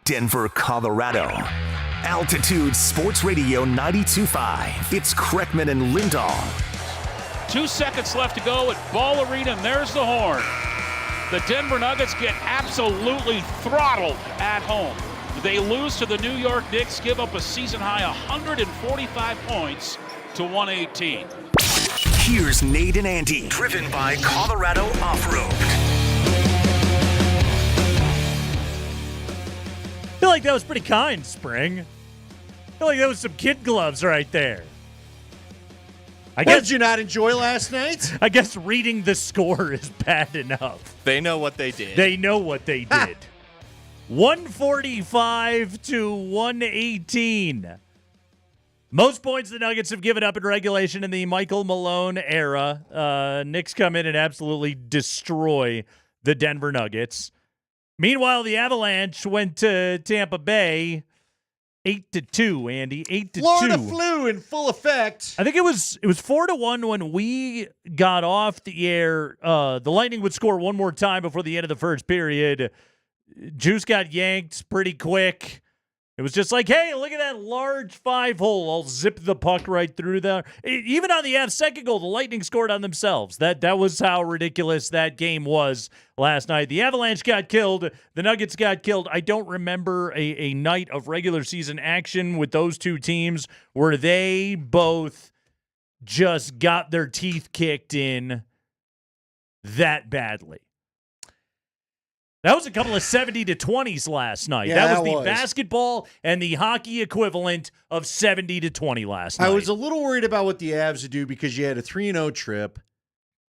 [SPEAKER 3] Denver, Colorado. Altitude Sports Radio 92.5. It's Kreckman and Lindahl.
[SPEAKER 1] 2 seconds left to go at Ball Arena, and there's the horn. The Denver Nuggets get absolutely throttled at home. They lose to the New York Knicks, give up a season-high 145 points to 118.
[SPEAKER 3] Here's Nate and Andy, driven by Colorado Off-Road.
[SPEAKER 16] I feel like that was pretty kind, Spring. I feel like that was some kid gloves right there.
[SPEAKER 21] What did you not enjoy last night?
[SPEAKER 16] I guess reading the score is bad enough.
[SPEAKER 21] They know what they did.
[SPEAKER 16] They know what they did. 145 to 118. Most points the Nuggets have given up in regulation in the Michael Malone era. Knicks come in and absolutely destroy the Denver Nuggets. Meanwhile, the Avalanche went to Tampa Bay 8-2, Andy. 8-2.
[SPEAKER 21] Florida flu in full effect.
[SPEAKER 16] I think it was 4-1 when we got off the air. The Lightning would score one more time before the end of the first period. Juice got yanked pretty quick. It was just like, hey, look at that large 5-hole. I'll zip the puck right through there. Even on the Avs' second goal, the Lightning scored on themselves. That was how ridiculous that game was last night. The Avalanche got killed. The Nuggets got killed. I don't remember a night of regular season action with those two teams where they both just got their teeth kicked in that badly. That was a couple of 70-20s last night.
[SPEAKER 21] Yeah,
[SPEAKER 16] that was the basketball and the hockey equivalent of 70-20 last night.
[SPEAKER 21] I was a little worried about what the Avs would do because you had a 3-0 trip.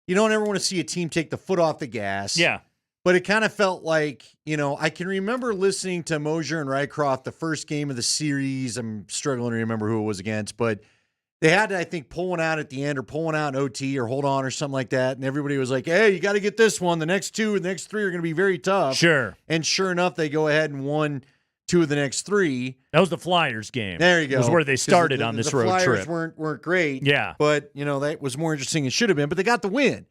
[SPEAKER 21] You don't ever want to see a team take the foot off the gas.
[SPEAKER 16] Yeah.
[SPEAKER 21] But it kind of felt like, I can remember listening to Mosier and Rycroft the first game of the series. I'm struggling to remember who it was against, but they had to, I think, pull one out at the end or pull one out in OT or hold on or something like that. And everybody was like, hey, you got to get this one. The next two, the next three are going to be very tough.
[SPEAKER 16] Sure.
[SPEAKER 21] And sure enough, they go ahead and won 2 of the next 3.
[SPEAKER 16] That was the Flyers game.
[SPEAKER 21] There you go.
[SPEAKER 16] Was where they started on this road
[SPEAKER 21] Flyers
[SPEAKER 16] trip.
[SPEAKER 21] weren't great.
[SPEAKER 16] Yeah.
[SPEAKER 21] But, that was more interesting than it should have been. But they got the win.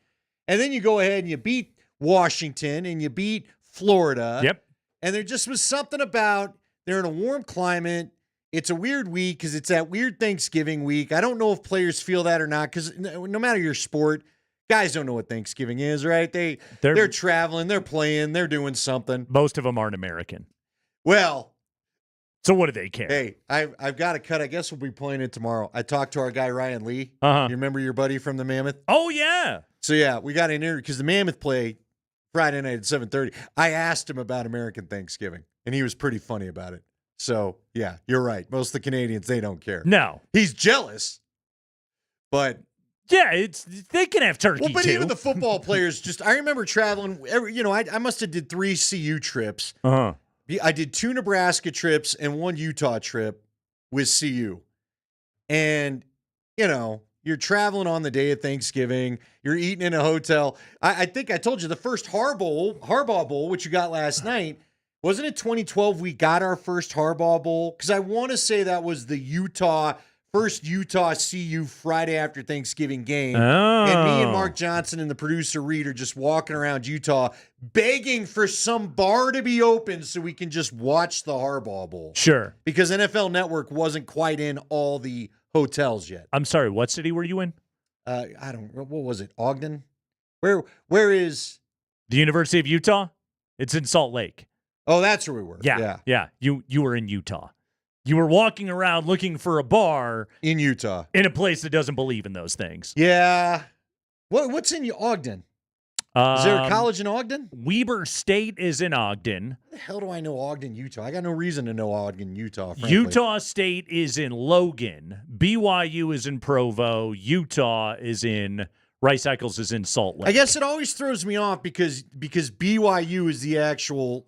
[SPEAKER 21] And then you go ahead and you beat Washington and you beat Florida.
[SPEAKER 16] Yep.
[SPEAKER 21] And there just was something about they're in a warm climate. It's a weird week because it's that weird Thanksgiving week. I don't know if players feel that or not because no matter your sport, guys don't know what Thanksgiving is, right? They're traveling, they're playing, they're doing something.
[SPEAKER 16] Most of them aren't American.
[SPEAKER 21] Well,
[SPEAKER 16] so what do they care?
[SPEAKER 21] Hey, I've got a cut. I guess we'll be playing it tomorrow. I talked to our guy Ryan Lee.
[SPEAKER 16] Uh-huh.
[SPEAKER 21] You remember your buddy from the Mammoth?
[SPEAKER 16] Oh yeah.
[SPEAKER 21] So yeah, we got an interview because the Mammoth play Friday night at 7:30. I asked him about American Thanksgiving, and he was pretty funny about it. So, yeah, you're right. Most of the Canadians, they don't care.
[SPEAKER 16] No.
[SPEAKER 21] He's jealous, but...
[SPEAKER 16] Yeah, they can have turkey,
[SPEAKER 21] but
[SPEAKER 16] too.
[SPEAKER 21] Even the football players, I remember traveling, I must have did 3 CU trips.
[SPEAKER 16] Uh-huh.
[SPEAKER 21] I did 2 Nebraska trips and 1 Utah trip with CU. And, you're traveling on the day of Thanksgiving. You're eating in a hotel. I think I told you the first Harbaugh Bowl, which you got last night, wasn't it 2012 we got our first Harbaugh Bowl? Because I want to say that was the first Utah CU Friday after Thanksgiving game.
[SPEAKER 16] Oh.
[SPEAKER 21] And me and Mark Johnson and the producer Reed are just walking around Utah begging for some bar to be open so we can just watch the Harbaugh Bowl.
[SPEAKER 16] Sure.
[SPEAKER 21] Because NFL Network wasn't quite in all the hotels yet.
[SPEAKER 16] I'm sorry, what city were you in?
[SPEAKER 21] What was it? Ogden? Where is...
[SPEAKER 16] The University of Utah? It's in Salt Lake.
[SPEAKER 21] Oh, that's where we were.
[SPEAKER 16] Yeah. You were in Utah. You were walking around looking for a bar
[SPEAKER 21] in Utah,
[SPEAKER 16] in a place that doesn't believe in those things.
[SPEAKER 21] Yeah. What's in Ogden? Is there a college in Ogden?
[SPEAKER 16] Weber State is in Ogden.
[SPEAKER 21] How the hell do I know Ogden, Utah? I got no reason to know Ogden, Utah. Frankly.
[SPEAKER 16] Utah State is in Logan. BYU is in Provo. Utah is in... Rice-Eccles is in Salt Lake.
[SPEAKER 21] I guess it always throws me off because BYU is the actual,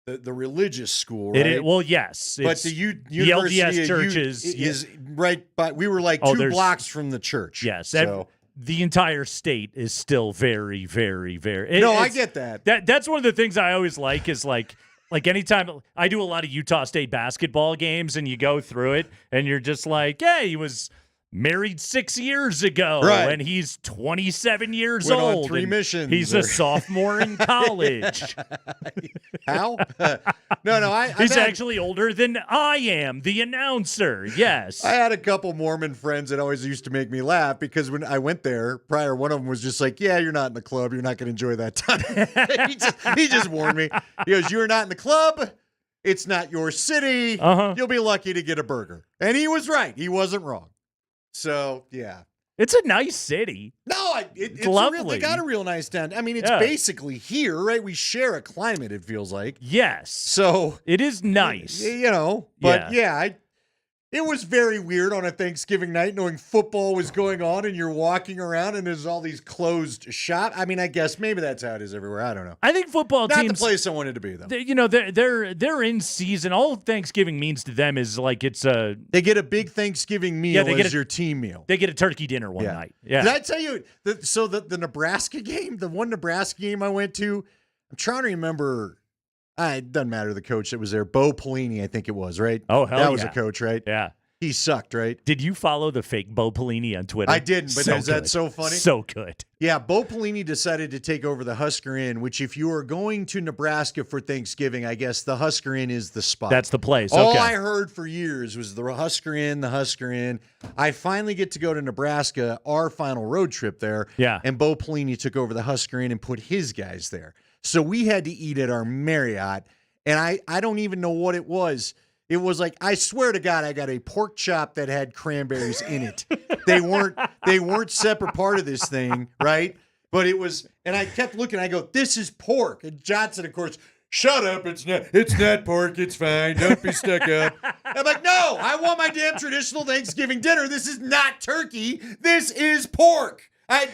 [SPEAKER 21] the religious school, right?
[SPEAKER 16] Well, yes.
[SPEAKER 21] But the University
[SPEAKER 16] LDS
[SPEAKER 21] of
[SPEAKER 16] church
[SPEAKER 21] is right by, we were 2 blocks from the church.
[SPEAKER 16] Yes.
[SPEAKER 21] So.
[SPEAKER 16] The entire state is still very, very, very...
[SPEAKER 21] I get that.
[SPEAKER 16] That's one of the things I always like is like anytime I do a lot of Utah State basketball games and you go through it and you're just like, hey, he was... married 6 years ago,
[SPEAKER 21] right.
[SPEAKER 16] And he's 27 years
[SPEAKER 21] Went
[SPEAKER 16] old.
[SPEAKER 21] On 3 missions.
[SPEAKER 16] He's a sophomore in college.
[SPEAKER 21] How?
[SPEAKER 16] He's actually older than I am, the announcer. Yes.
[SPEAKER 21] I had a couple Mormon friends that always used to make me laugh because when I went there prior, one of them was just like, yeah, you're not in the club. You're not going to enjoy that time. he just warned me. He goes, you're not in the club. It's not your city. You'll be lucky to get a burger. And he was right. He wasn't wrong. So, yeah.
[SPEAKER 16] It's a nice city.
[SPEAKER 21] No, it's
[SPEAKER 16] lovely.
[SPEAKER 21] They got a real nice town. I mean, it's basically here, right? We share a climate, it feels like.
[SPEAKER 16] Yes.
[SPEAKER 21] So
[SPEAKER 16] it is nice.
[SPEAKER 21] But it was very weird on a Thanksgiving night knowing football was going on and you're walking around and there's all these closed shops. I mean, I guess maybe that's how it is everywhere. I don't know.
[SPEAKER 16] I think football
[SPEAKER 21] Not
[SPEAKER 16] teams,
[SPEAKER 21] the place I wanted to be, though.
[SPEAKER 16] They're in season. All Thanksgiving means to them is like
[SPEAKER 21] they get a big Thanksgiving meal as your team meal.
[SPEAKER 16] They get a turkey dinner one night. Yeah.
[SPEAKER 21] Did I tell you? The Nebraska game, the one Nebraska game I went to, I'm trying to remember. It doesn't matter the coach that was there. Bo Pelini, I think it was, right?
[SPEAKER 16] Oh, hell
[SPEAKER 21] That was a coach, right?
[SPEAKER 16] Yeah.
[SPEAKER 21] He sucked, right?
[SPEAKER 16] Did you follow the fake Bo Pelini on Twitter?
[SPEAKER 21] I didn't, but is that so funny?
[SPEAKER 16] So good.
[SPEAKER 21] Yeah, Bo Pelini decided to take over the Husker Inn, which if you are going to Nebraska for Thanksgiving, I guess the Husker Inn is the spot.
[SPEAKER 16] That's the place.
[SPEAKER 21] All
[SPEAKER 16] Okay.
[SPEAKER 21] I heard for years was the Husker Inn. I finally get to go to Nebraska, our final road trip there.
[SPEAKER 16] Yeah.
[SPEAKER 21] And Bo Pelini took over the Husker Inn and put his guys there. So we had to eat at our Marriott, and I don't even know what it was. It was like, I swear to God, I got a pork chop that had cranberries in it. They weren't separate part of this thing, right? But it was, and I kept looking, I go, this is pork. And Johnson, of course, shut up, it's not pork, it's fine, don't be stuck up. I'm like, no, I want my damn traditional Thanksgiving dinner. This is not turkey, this is pork.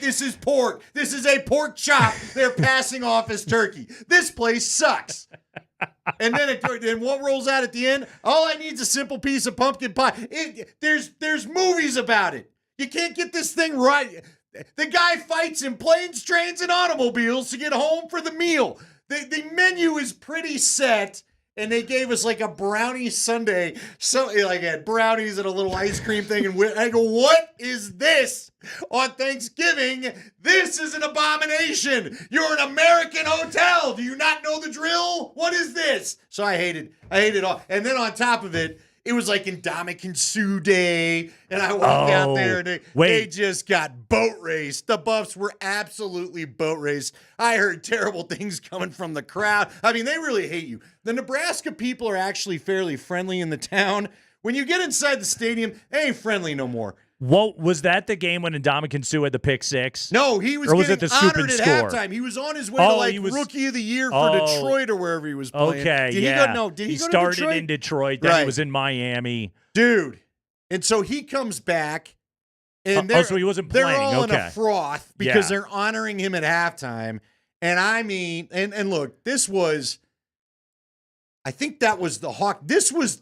[SPEAKER 21] This is pork. This is a pork chop they're passing off as turkey. This place sucks. And then what rolls out at the end? All I need is a simple piece of pumpkin pie. There's movies about it. You can't get this thing right. The guy fights in planes, trains, and automobiles to get home for the meal. The menu is pretty set, and they gave us like a brownie sundae. So like had brownies and a little ice cream thing. And I go, what is this on Thanksgiving? This is an abomination. You're an American hotel. Do you not know the drill? What is this? So I hated it all. And then on top of it, it was like Ndamukong Suh Day, and I walked out there, and they just got boat raced. The Buffs were absolutely boat raced. I heard terrible things coming from the crowd. I mean, they really hate you. The Nebraska people are actually fairly friendly in the town. When you get inside the stadium, they ain't friendly no more.
[SPEAKER 16] What was that the game when Ndamukong Suh had the pick six?
[SPEAKER 21] No, he was getting honored at halftime. He was on his way to Rookie of the Year for Detroit or wherever he was playing.
[SPEAKER 16] Okay,
[SPEAKER 21] Did he go? Did he go
[SPEAKER 16] started
[SPEAKER 21] to Detroit?
[SPEAKER 16] in Detroit, then he was in Miami.
[SPEAKER 21] Dude. And so he comes back, and
[SPEAKER 16] so he wasn't playing.
[SPEAKER 21] They're all in a froth because they're honoring him at halftime. And I mean, and look, this was, I think that was the Hawk. This was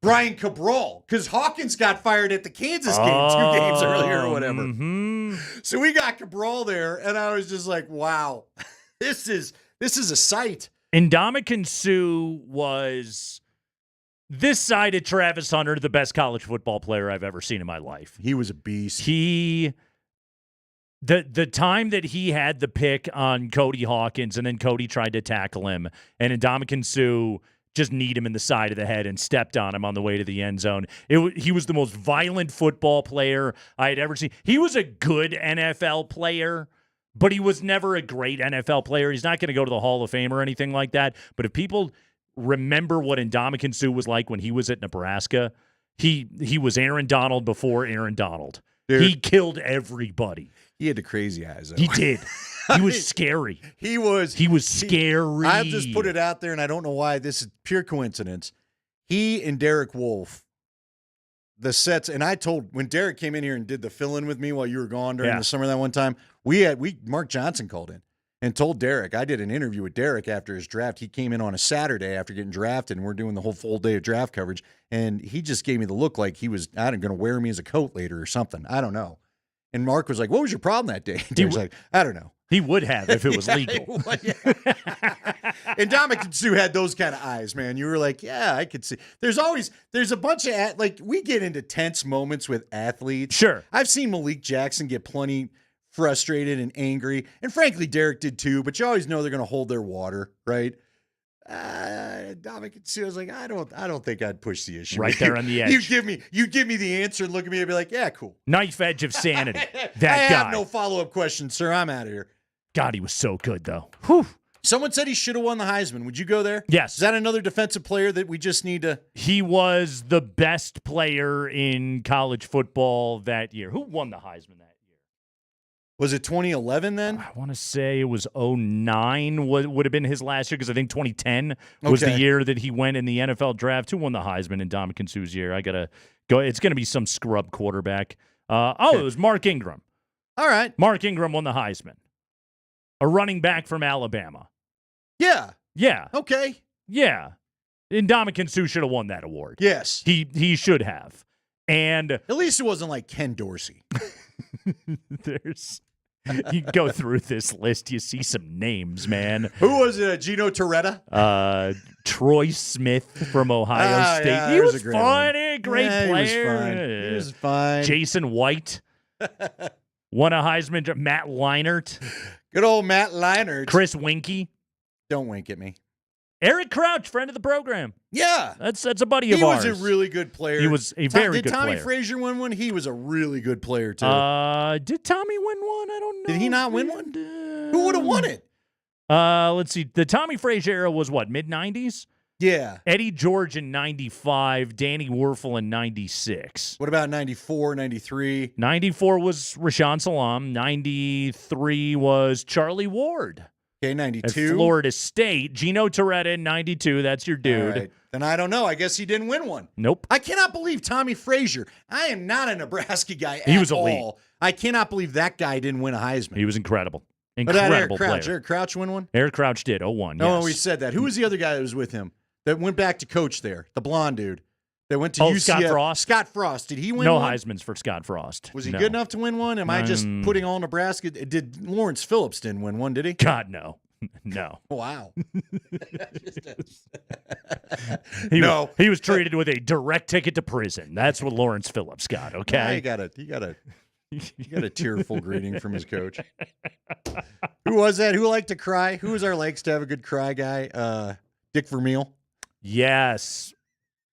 [SPEAKER 21] Brian Cabral, because Hawkins got fired at the Kansas game 2 games earlier or whatever.
[SPEAKER 16] Mm-hmm.
[SPEAKER 21] So we got Cabral there, and I was just like, wow, this is a sight.
[SPEAKER 16] Ndamukong Suh was this side of Travis Hunter, the best college football player I've ever seen in my life.
[SPEAKER 21] He was a beast.
[SPEAKER 16] The time that he had the pick on Cody Hawkins, and then Cody tried to tackle him, and Ndamukong Suh just kneed him in the side of the head and stepped on him on the way to the end zone. He was the most violent football player I had ever seen. He was a good NFL player, but he was never a great NFL player. He's not going to go to the Hall of Fame or anything like that. But if people remember what Ndamukong Suh was like when he was at Nebraska, he was Aaron Donald before Aaron Donald.
[SPEAKER 21] Dude.
[SPEAKER 16] He killed everybody.
[SPEAKER 21] He had the crazy eyes, though.
[SPEAKER 16] He did. He was scary.
[SPEAKER 21] He was
[SPEAKER 16] scary.
[SPEAKER 21] I'll just put it out there, and I don't know why. This is pure coincidence. He and Derek Wolfe, the sets, and I told, when Derek came in here and did the fill-in with me while you were gone during the summer that one time, Mark Johnson called in and told Derek. I did an interview with Derek after his draft. He came in on a Saturday after getting drafted, and we're doing the whole full day of draft coverage, and he just gave me the look like he was, I don't know, going to wear me as a coat later or something. I don't know. And Mark was like, what was your problem that day? He was like, I don't know.
[SPEAKER 16] He would have if it was legal.
[SPEAKER 21] And Ndamukong Suh had those kind of eyes, man. You were like, yeah, I could see. There's a bunch of, we get into tense moments with athletes.
[SPEAKER 16] Sure.
[SPEAKER 21] I've seen Malik Jackson get plenty frustrated and angry. And frankly, Derek did too, but you always know they're going to hold their water, right? Dominic Sue was like, I don't think I'd push the issue.
[SPEAKER 16] Right there on the edge.
[SPEAKER 21] You give me the answer and look at me and be like, yeah, cool.
[SPEAKER 16] Knife edge of sanity.
[SPEAKER 21] I
[SPEAKER 16] That guy.
[SPEAKER 21] have no follow-up questions, sir. I'm out of here.
[SPEAKER 16] God, he was so good, though. Whew.
[SPEAKER 21] Someone said he should have won the Heisman. Would you go there?
[SPEAKER 16] Yes.
[SPEAKER 21] Is that another defensive player that we just need to?
[SPEAKER 16] He was the best player in college football that year. Who won the Heisman that year?
[SPEAKER 21] Was it 2011 then?
[SPEAKER 16] I want to say it was 09 would have been his last year because I think 2010 was the
[SPEAKER 21] Okay.
[SPEAKER 16] year that he went in the NFL draft. Who won the Heisman in Ndamukong Suh's year? I got to go. It's going to be some scrub quarterback. It was Mark Ingram.
[SPEAKER 21] All right.
[SPEAKER 16] Mark Ingram won the Heisman. A running back from Alabama.
[SPEAKER 21] Yeah.
[SPEAKER 16] Yeah.
[SPEAKER 21] Okay.
[SPEAKER 16] Yeah. Ndamukong Suh should have won that award.
[SPEAKER 21] Yes.
[SPEAKER 16] He should have. And
[SPEAKER 21] at least it wasn't like Ken Dorsey.
[SPEAKER 16] You go through this list, you see some names, man.
[SPEAKER 21] Who was it? Gino Torretta?
[SPEAKER 16] Troy Smith from Ohio State.
[SPEAKER 21] Yeah,
[SPEAKER 16] he was
[SPEAKER 21] a great
[SPEAKER 16] fun.
[SPEAKER 21] one.
[SPEAKER 16] Great
[SPEAKER 21] Yeah,
[SPEAKER 16] player.
[SPEAKER 21] He was fine.
[SPEAKER 16] Jason White won a Heisman. Matt Leinart.
[SPEAKER 21] Good old Matt Leinart.
[SPEAKER 16] Chris Winkie.
[SPEAKER 21] Don't wink at me.
[SPEAKER 16] Eric Crouch, friend of the program.
[SPEAKER 21] Yeah.
[SPEAKER 16] That's a buddy of
[SPEAKER 21] He
[SPEAKER 16] ours.
[SPEAKER 21] was a really good player.
[SPEAKER 16] He was a very good
[SPEAKER 21] Did Tommy
[SPEAKER 16] player.
[SPEAKER 21] Frazier win one? He was a really good player, too.
[SPEAKER 16] Did Tommy win one? I don't know.
[SPEAKER 21] Did he not win one? Who would have won it?
[SPEAKER 16] Let's see. The Tommy Frazier era was what, mid-90s?
[SPEAKER 21] Yeah.
[SPEAKER 16] Eddie George in 95, Danny Werfel in 96.
[SPEAKER 21] What about 94, 93?
[SPEAKER 16] 94 was Rashawn Salam. 93 was Charlie Ward.
[SPEAKER 21] Okay,
[SPEAKER 16] At
[SPEAKER 21] 92.
[SPEAKER 16] Florida State. Gino Torretta in 92. That's your dude.
[SPEAKER 21] All right. Then I don't know. I guess he didn't win one.
[SPEAKER 16] Nope.
[SPEAKER 21] I cannot believe Tommy Frazier. I am not a Nebraska guy
[SPEAKER 16] He
[SPEAKER 21] at
[SPEAKER 16] was elite.
[SPEAKER 21] all. I cannot believe that guy didn't win a Heisman.
[SPEAKER 16] He was incredible.
[SPEAKER 21] What about Eric
[SPEAKER 16] Incredible
[SPEAKER 21] Crouch?
[SPEAKER 16] player.
[SPEAKER 21] Eric Crouch win one?
[SPEAKER 16] Eric Crouch did. 01,
[SPEAKER 21] No,
[SPEAKER 16] yes.
[SPEAKER 21] we said that. Who was the other guy that was with him that went back to coach there? The blonde dude that went to UCF.
[SPEAKER 16] Scott Frost?
[SPEAKER 21] Scott Frost. Did he win
[SPEAKER 16] No
[SPEAKER 21] one?
[SPEAKER 16] Heisman's for Scott Frost.
[SPEAKER 21] Was he
[SPEAKER 16] No.
[SPEAKER 21] good enough to win one? Am I just putting all Nebraska? Did Lawrence Phillips didn't win one, did he?
[SPEAKER 16] God, no. No.
[SPEAKER 21] Wow.
[SPEAKER 16] He was treated with a direct ticket to prison. That's what Lawrence Phillips got, okay?
[SPEAKER 21] Yeah, you got a tearful greeting from his coach. Who was that? Who liked to cry? Who was our likes to have a good cry guy? Dick Vermeil.
[SPEAKER 16] Yes,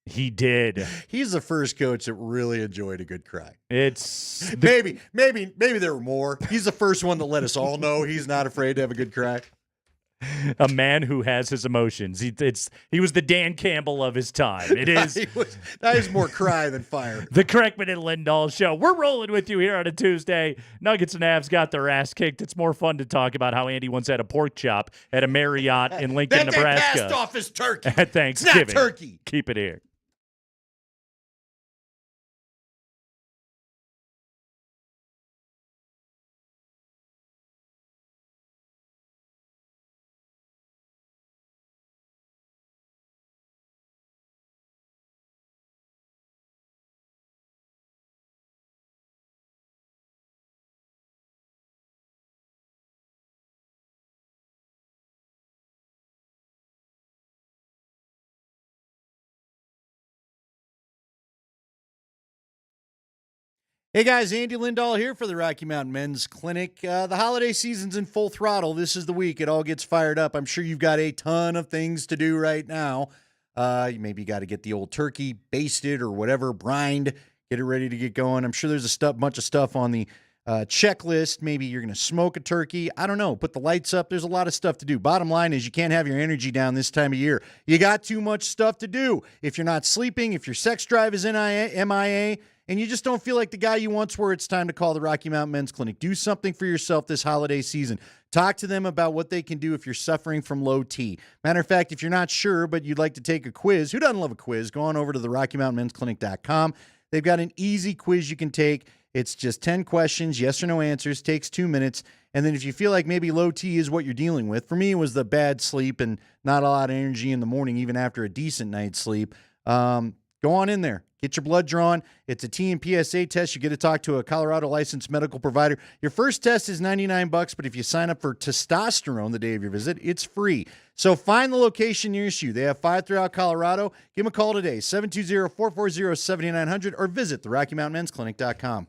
[SPEAKER 16] he did.
[SPEAKER 21] He's the first coach that really enjoyed a good cry.
[SPEAKER 16] It's
[SPEAKER 21] maybe there were more. He's the first one that let us all know he's not afraid to have a good cry.
[SPEAKER 16] A man who has his emotions. He was the Dan Campbell of his time. It is.
[SPEAKER 21] That is more cry than fire.
[SPEAKER 16] The Kreckman and Lindahl Show. We're rolling with you here on a Tuesday. Nuggets and Avs got their ass kicked. It's more fun to talk about how Andy once had a pork chop at a Marriott in Lincoln,
[SPEAKER 21] That
[SPEAKER 16] Nebraska.
[SPEAKER 21] passed off as turkey.
[SPEAKER 16] At Thanksgiving.
[SPEAKER 21] It's not turkey.
[SPEAKER 16] Keep it here.
[SPEAKER 21] Hey guys, Andy Lindahl here for the Rocky Mountain Men's Clinic. The holiday season's in full throttle. This is the week it all gets fired up. I'm sure you've got a ton of things to do right now. Maybe you got to get the old turkey basted or whatever, brined, get it ready to get going. I'm sure there's a bunch of stuff on the checklist. Maybe you're going to smoke a turkey. I don't know. Put the lights up. There's a lot of stuff to do. Bottom line is you can't have your energy down this time of year. You got too much stuff to do. If you're not sleeping, if your sex drive is MIA, and you just don't feel like the guy you once were, it's time to call the Rocky Mountain Men's Clinic. Do something for yourself this holiday season. Talk to them about what they can do if you're suffering from low T. Matter of fact, if you're not sure, but you'd like to take a quiz, who doesn't love a quiz? Go on over to the RockyMountainMen'sClinic.com. They've got an easy quiz you can take. It's just 10 questions, yes or no answers, takes 2 minutes. And then if you feel like maybe low T is what you're dealing with, for me it was the bad sleep and not a lot of energy in the morning, even after a decent night's sleep. Go on in there. Get your blood drawn. It's a T and PSA test. You get to talk to a Colorado licensed medical provider. Your first test is $99, but if you sign up for testosterone the day of your visit, it's free. So find the location nearest you. They have 5 throughout Colorado. Give them a call today, 720-440-7900, or visit the RockyMountainMen'sClinic.com.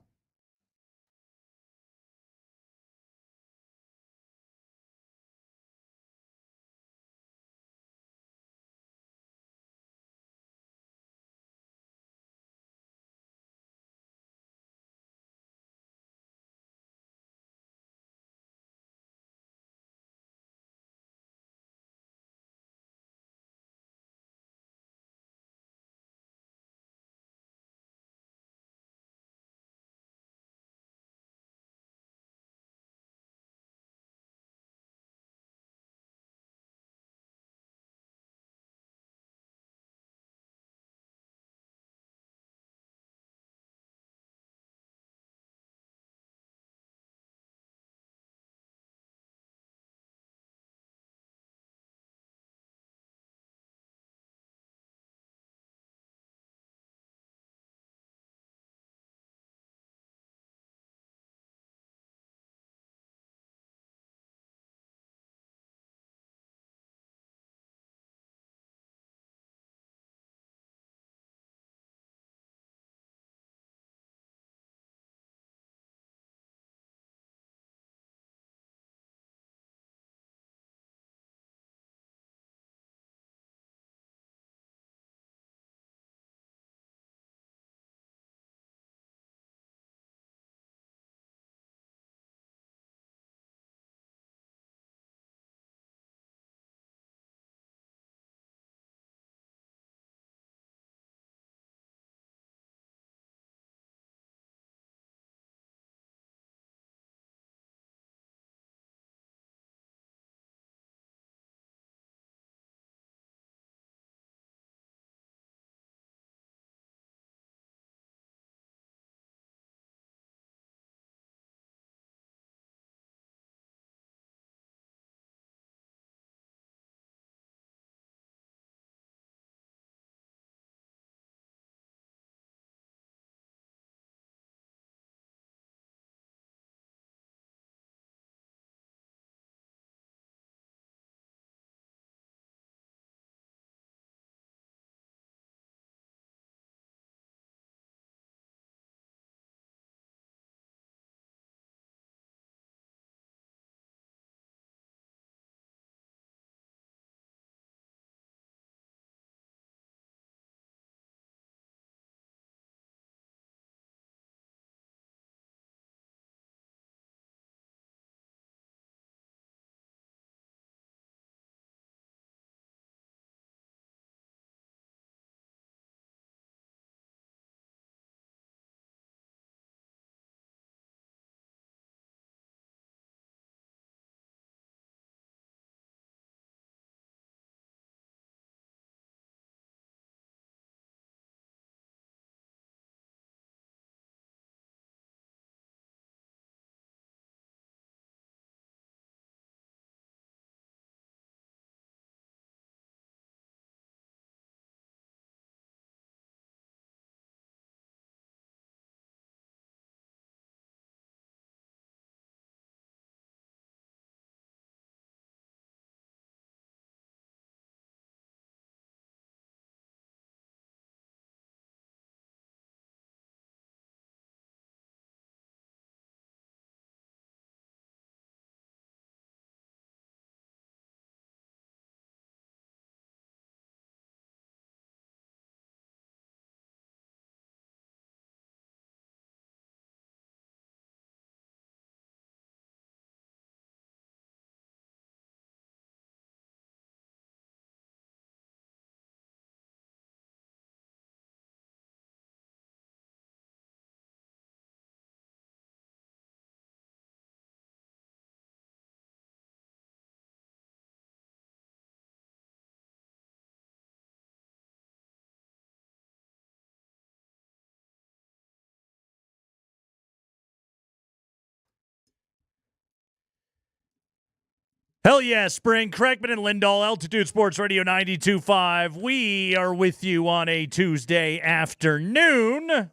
[SPEAKER 16] Hell yeah, spring. Craigman and Lindahl, Altitude Sports Radio 92.5. We are with you on a Tuesday afternoon.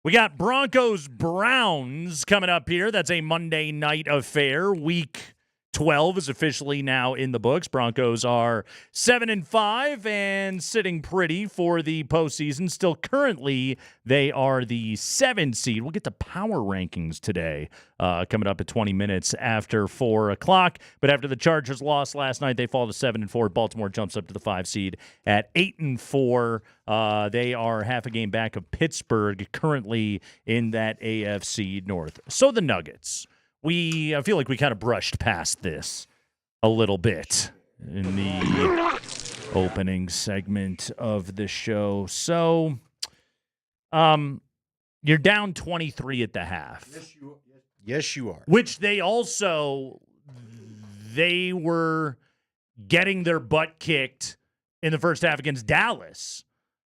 [SPEAKER 16] We got Broncos-Browns coming up here. That's a Monday night affair. Week 12 is officially now in the books. Broncos are 7-5 and sitting pretty for the postseason. Still currently, they are the 7 seed. We'll get to power rankings today, coming up at 20 minutes after 4 o'clock. But after the Chargers lost last night, they fall to 7-4. Baltimore jumps up to the 5 seed at 8-4. They are half a game back of Pittsburgh, currently in that AFC North. So the Nuggets. I feel like we kind of brushed past this a little bit in the opening segment of the show. So, you're down 23 at the half.
[SPEAKER 21] Yes, you are.
[SPEAKER 16] Which they were getting their butt kicked in the first half against Dallas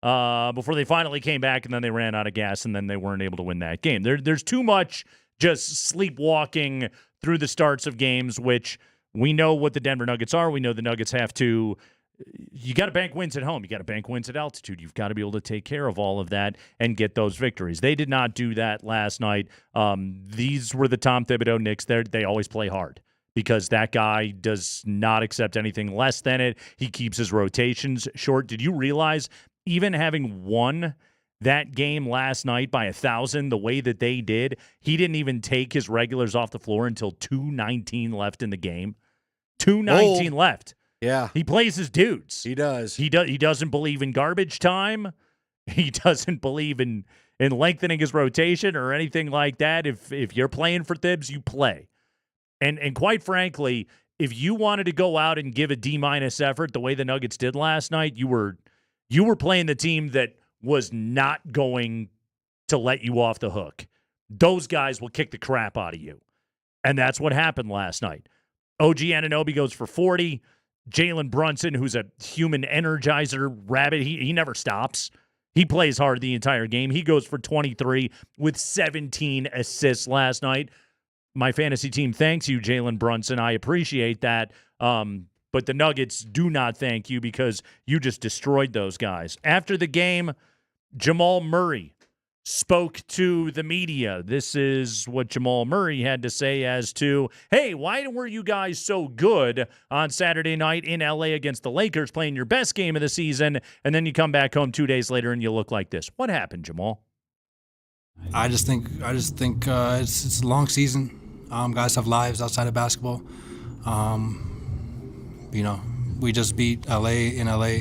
[SPEAKER 16] before they finally came back, and then they ran out of gas, and then they weren't able to win that game. There's too much just sleepwalking through the starts of games, which we know what the Denver Nuggets are. We know the Nuggets have to – you got to bank wins at home. You got to bank wins at altitude. You've got to be able to take care of all of that and get those victories. They did not do that last night. These were the Tom Thibodeau Knicks. They always play hard because that guy does not accept anything less than it. He keeps his rotations short. Did you realize even having won – that game last night by 1,000, the way that they did, he didn't even take his regulars off the floor until 2:19 left in the game. 2:19 left.
[SPEAKER 21] Yeah.
[SPEAKER 16] He plays his dudes.
[SPEAKER 21] He does.
[SPEAKER 16] He doesn't believe in garbage time. He doesn't believe in lengthening his rotation or anything like that. If you're playing for Thibs, you play. And quite frankly, if you wanted to go out and give a D- effort the way the Nuggets did last night, you were playing the team that was not going to let you off the hook. Those guys will kick the crap out of you. And that's what happened last night. OG Anunoby goes for 40. Jalen Brunson, who's a human energizer rabbit, he never stops. He plays hard the entire game. He goes for 23 with 17 assists last night. My fantasy team thanks you, Jalen Brunson. I appreciate that. But the Nuggets do not thank you because you just destroyed those guys. After the game, Jamal Murray spoke to the media. This is what Jamal Murray had to say as to, hey, why were you guys so good on Saturday night in L.A. against the Lakers, playing your best game of the season, and then you come back home 2 days later and you look like this? What happened, Jamal?
[SPEAKER 24] I just think it's a long season. Guys have lives outside of basketball. We just beat LA in LA.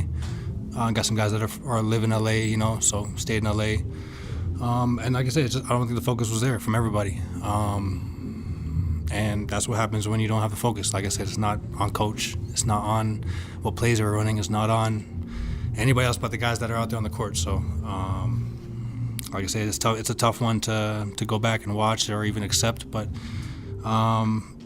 [SPEAKER 24] Got some guys that live in LA, so stayed in LA. And like I said, I don't think the focus was there from everybody. And that's what happens when you don't have the focus. Like I said, it's not on coach. It's not on what plays are running. It's not on anybody else but the guys that are out there on the court. So, like I said, it's tough. It's a tough one to go back and watch or even accept. But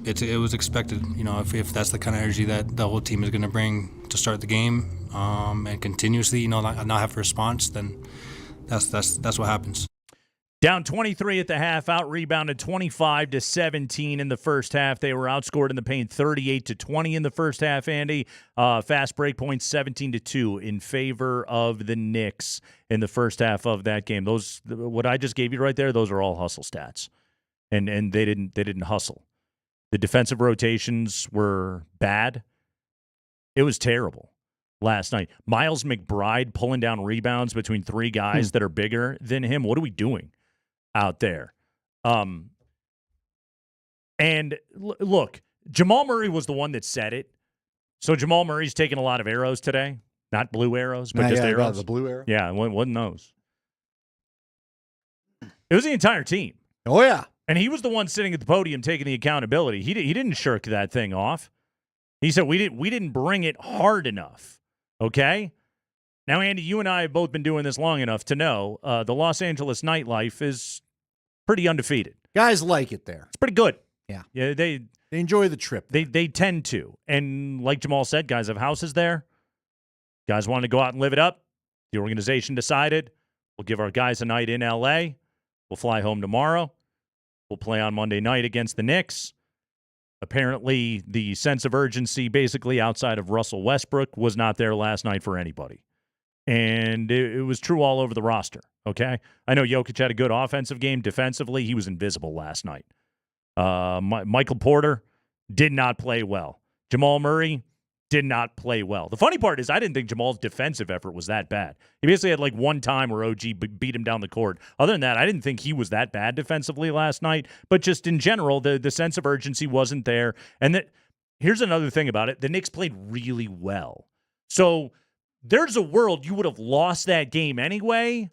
[SPEAKER 24] it was expected. If that's the kind of energy that the whole team is going to bring to start the game and continuously, not have a response, then that's what happens.
[SPEAKER 16] Down 23 at the half, out-rebounded 25-17 in the first half. They were outscored in the paint 38-20 in the first half, Andy. Fast break points 17-2 in favor of the Knicks in the first half of that game. Those, what I just gave you right there, those are all hustle stats. And they didn't hustle. The defensive rotations were bad. It was terrible last night. Miles McBride pulling down rebounds between three guys that are bigger than him. What are we doing out there? And look, Jamal Murray was the one that said it. So Jamal Murray's taking a lot of arrows today. Not blue arrows, but just arrows.
[SPEAKER 21] The blue arrow?
[SPEAKER 16] Yeah, wasn't those. It was the entire team.
[SPEAKER 21] Oh, yeah.
[SPEAKER 16] And he was the one sitting at the podium taking the accountability. He didn't shirk that thing off. He said, we didn't bring it hard enough. Okay? Now, Andy, you and I have both been doing this long enough to know the Los Angeles nightlife is pretty undefeated.
[SPEAKER 21] Guys like it there.
[SPEAKER 16] It's pretty good.
[SPEAKER 21] Yeah.
[SPEAKER 16] Yeah, they
[SPEAKER 21] enjoy the trip.
[SPEAKER 16] They tend to. And like Jamal said, guys have houses there. Guys wanted to go out and live it up. The organization decided, we'll give our guys a night in L.A. We'll fly home tomorrow. We'll play on Monday night against the Knicks. Apparently, the sense of urgency, basically outside of Russell Westbrook, was not there last night for anybody. And it was true all over the roster, okay? I know Jokic had a good offensive game. Defensively, he was invisible last night. Michael Porter did not play well. Jamal Murray did not play well. The funny part is I didn't think Jamal's defensive effort was that bad. He basically had like one time where OG beat him down the court. Other than that, I didn't think he was that bad defensively last night. But just in general, the sense of urgency wasn't there. And here's another thing about it. The Knicks played really well. So there's a world you would have lost that game anyway,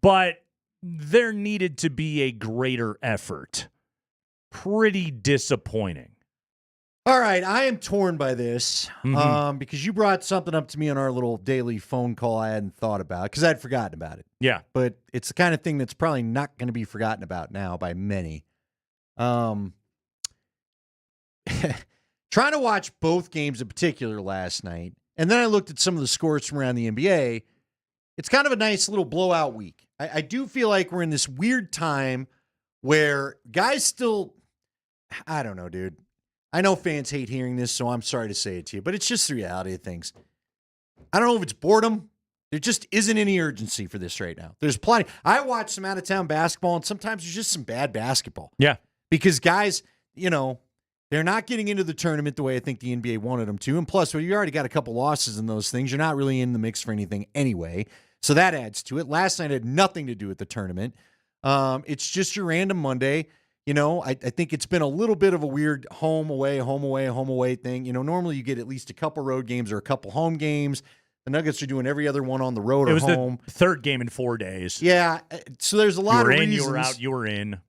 [SPEAKER 16] but there needed to be a greater effort. Pretty disappointing.
[SPEAKER 21] All right, I am torn by this because you brought something up to me on our little daily phone call I hadn't thought about because I'd forgotten about it.
[SPEAKER 16] Yeah.
[SPEAKER 21] But it's the kind of thing that's probably not going to be forgotten about now by many. Trying to watch both games in particular last night, and then I looked at some of the scores from around the NBA. It's kind of a nice little blowout week. I do feel like we're in this weird time where guys still, I don't know, dude. I know fans hate hearing this, so I'm sorry to say it to you, but it's just the reality of things. I don't know if it's boredom. There just isn't any urgency for this right now. There's plenty. I watch some out-of-town basketball, and sometimes there's just some bad basketball.
[SPEAKER 16] Yeah.
[SPEAKER 21] Because guys, they're not getting into the tournament the way I think the NBA wanted them to. And plus, you already got a couple losses in those things. You're not really in the mix for anything anyway. So that adds to it. Last night had nothing to do with the tournament. It's just your random Monday. I think it's been a little bit of a weird home away thing. Normally you get at least a couple road games or a couple home games. The Nuggets are doing every other one on the road or home.
[SPEAKER 16] It was the third game in 4 days.
[SPEAKER 21] Yeah. So there's a lot of reasons.
[SPEAKER 16] You were out, you were in.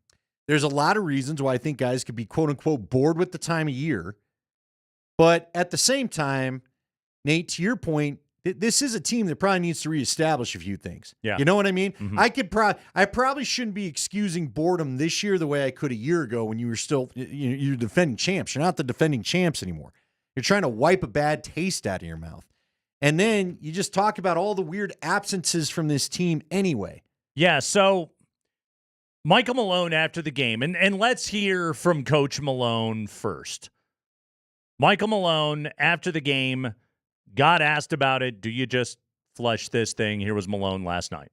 [SPEAKER 21] There's a lot of reasons why I think guys could be quote unquote bored with the time of year. But at the same time, Nate, to your point, this is a team that probably needs to reestablish a few things.
[SPEAKER 16] Yeah.
[SPEAKER 21] You know what I mean?
[SPEAKER 16] Mm-hmm.
[SPEAKER 21] I probably shouldn't be excusing boredom this year the way I could a year ago when you were still, you're defending champs. You're not the defending champs anymore. You're trying to wipe a bad taste out of your mouth. And then you just talk about all the weird absences from this team anyway.
[SPEAKER 16] Yeah. So Michael Malone after the game, and let's hear from Coach Malone first. Michael Malone after the game got asked about it. Do you just flush this thing? Here was Malone last night.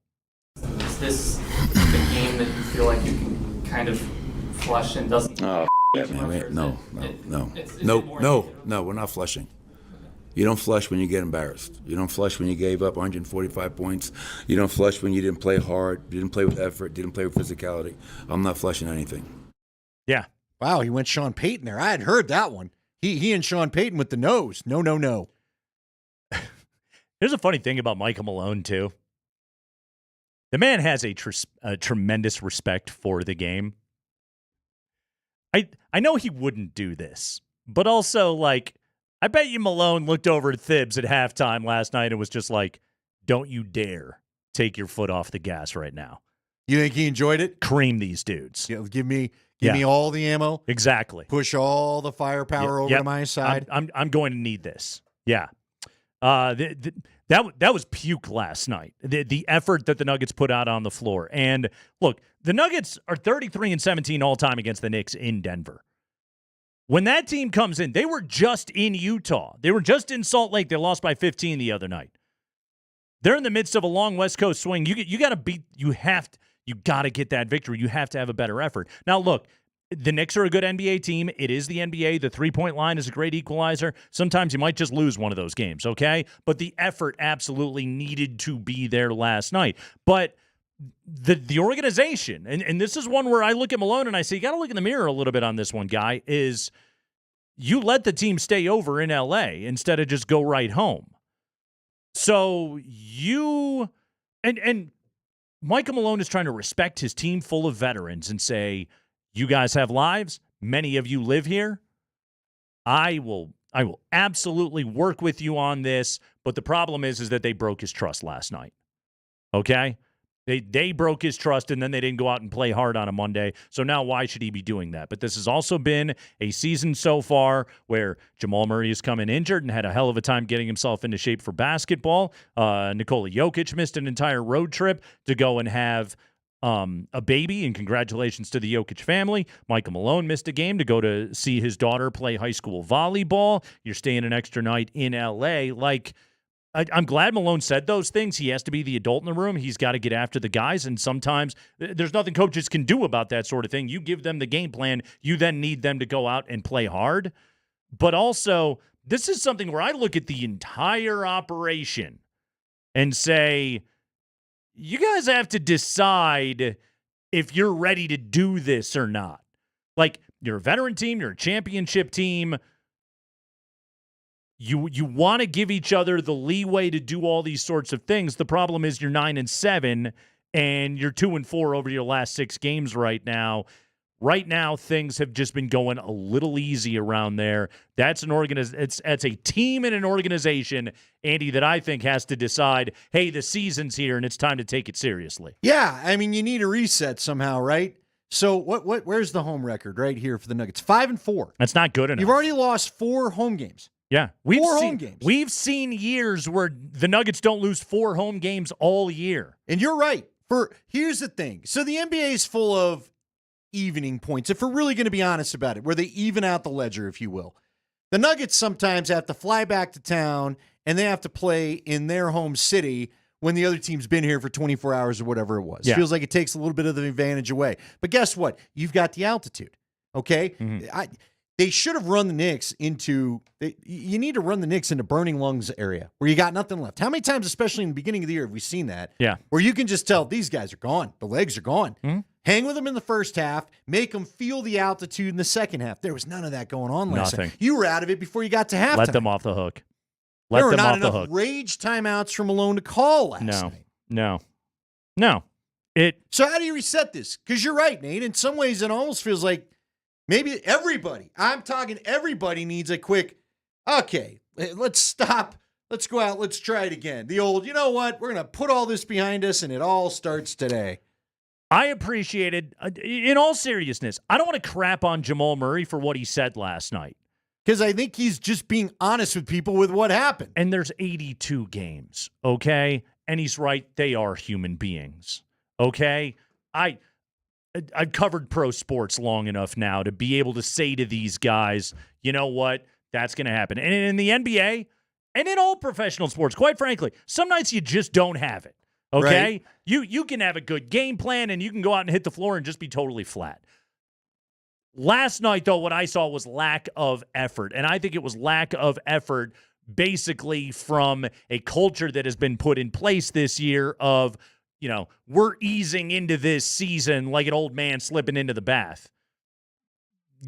[SPEAKER 14] Is this the game that you feel like you can kind of flush and doesn't?
[SPEAKER 5] Oh, man. No, we're not flushing. You don't flush when you get embarrassed. You don't flush when you gave up 145 points. You don't flush when you didn't play hard, didn't play with effort, didn't play with physicality. I'm not flushing anything.
[SPEAKER 16] Yeah.
[SPEAKER 21] Wow, he went Sean Payton there. I hadn't heard that one. He and Sean Payton with the nose. No.
[SPEAKER 16] Here's a funny thing about Michael Malone, too. The man has a tremendous respect for the game. I know he wouldn't do this, but also, I bet you Malone looked over at Thibs at halftime last night and was just like, don't you dare take your foot off the gas right now.
[SPEAKER 21] You think he enjoyed it?
[SPEAKER 16] Cream these dudes.
[SPEAKER 21] Give me all the ammo.
[SPEAKER 16] Exactly.
[SPEAKER 21] Push all the firepower over to my side.
[SPEAKER 16] I'm going to need this. Yeah. That was puke last night. The effort that the Nuggets put out on the floor. And look, the Nuggets are 33-17 all time against the Knicks in Denver. When that team comes in, they were just in Utah. They were just in Salt Lake. They lost by 15 the other night. They're in the midst of a long West Coast swing. You got to get that victory. You have to have a better effort. Now, look, the Knicks are a good NBA team. It is the NBA. The three-point line is a great equalizer. Sometimes you might just lose one of those games, okay? But the effort absolutely needed to be there last night. But the organization, and this is one where I look at Malone and I say, you got to look in the mirror a little bit on this one, guy, is you let the team stay over in L.A. instead of just go right home. So and Michael Malone is trying to respect his team full of veterans and say, you guys have lives. Many of you live here. I will absolutely work with you on this, but the problem is that they broke his trust last night. Okay? They broke his trust, and then they didn't go out and play hard on a Monday. So now why should he be doing that? But this has also been a season so far where Jamal Murray has come in injured and had a hell of a time getting himself into shape for basketball. Nikola Jokic missed an entire road trip to go and have a baby, and congratulations to the Jokic family. Michael Malone missed a game to go to see his daughter play high school volleyball. You're staying an extra night in L.A. Like, I'm glad Malone said those things. He has to be the adult in the room. He's got to get after the guys, and sometimes there's nothing coaches can do about that sort of thing. You give them the game plan. You then need them to go out and play hard. But also, this is something where I look at the entire operation and say, you guys have to decide if you're ready to do this or not. Like, you're a veteran team. You're a championship team. You want to give each other the leeway to do all these sorts of things. The problem is you're 9-7 and you're 2-4 over your last 6 games right now. Right now, things have just been going a little easy around there. That's it's a team and an organization, Andy, that I think has to decide, hey, the season's here and it's time to take it seriously.
[SPEAKER 21] Yeah, I mean, you need a reset somehow, right? So where's the home record right here for the Nuggets? 5-4.
[SPEAKER 16] That's not good enough.
[SPEAKER 21] You've already lost 4 home games.
[SPEAKER 16] Yeah,
[SPEAKER 21] home games.
[SPEAKER 16] We've seen years where the Nuggets don't lose 4 home games all year.
[SPEAKER 21] And you're right. Here's the thing. So the NBA is full of evening points, if we're really going to be honest about it, where they even out the ledger, if you will. The Nuggets sometimes have to fly back to town, and they have to play in their home city when the other team's been here for 24 hours or whatever it was.
[SPEAKER 16] Yeah.
[SPEAKER 21] Feels like it takes a little bit of the advantage away. But guess what? You've got the altitude, okay?
[SPEAKER 16] Mm-hmm.
[SPEAKER 21] They should have run the Knicks into you need to run the Knicks into Burning Lungs area where you got nothing left. How many times, especially in the beginning of the year, have we seen that?
[SPEAKER 16] Yeah.
[SPEAKER 21] Where you can just tell these guys are gone. The legs are gone.
[SPEAKER 16] Mm-hmm.
[SPEAKER 21] Hang with them in the first half, make them feel the altitude in the second half. There was none of that going on last
[SPEAKER 16] Nothing.
[SPEAKER 21] night. You were out of it before you got to halftime.
[SPEAKER 16] Let them off the hook.
[SPEAKER 21] There were not enough rage timeouts from Malone to call last night.
[SPEAKER 16] No.
[SPEAKER 21] So how do you reset this? Because you're right, Nate. In some ways, it almost feels like maybe everybody needs a quick, okay, let's stop. Let's go out. Let's try it again. The old, you know what? We're going to put all this behind us, and it all starts today.
[SPEAKER 16] I appreciated, in all seriousness, I don't want to crap on Jamal Murray for what he said last night.
[SPEAKER 21] Because I think he's just being honest with people with what happened.
[SPEAKER 16] And there's 82 games, okay? And he's right, they are human beings, okay? I've covered pro sports long enough now to be able to say to these guys, you know what? That's going to happen. And in the NBA and in all professional sports, quite frankly, some nights you just don't have it. Okay?
[SPEAKER 21] Right.
[SPEAKER 16] You can have a good game plan and you can go out and hit the floor and just be totally flat. Last night, though, what I saw was lack of effort. And I think it was lack of effort basically from a culture that has been put in place this year of, you know, we're easing into this season like an old man slipping into the bath.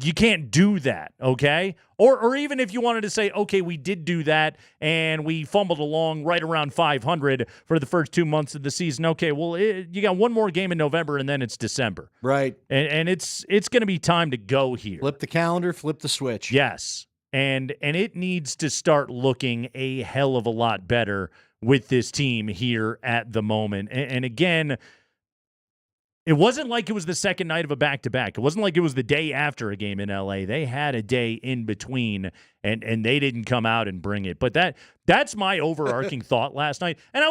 [SPEAKER 16] You can't do that, okay? Or even if you wanted to say, okay, we did do that and we fumbled along right around 500 for the first 2 months of the season. Okay, well, you got one more game in November and then it's December.
[SPEAKER 21] Right.
[SPEAKER 16] And it's going to be time to go here.
[SPEAKER 21] Flip the calendar, flip the switch.
[SPEAKER 16] Yes. And it needs to start looking a hell of a lot better with this team here at the moment. And again, it wasn't like it was the second night of a back-to-back. It wasn't like it was the day after a game in L.A. They had a day in between, and they didn't come out and bring it. But that's my overarching thought last night. And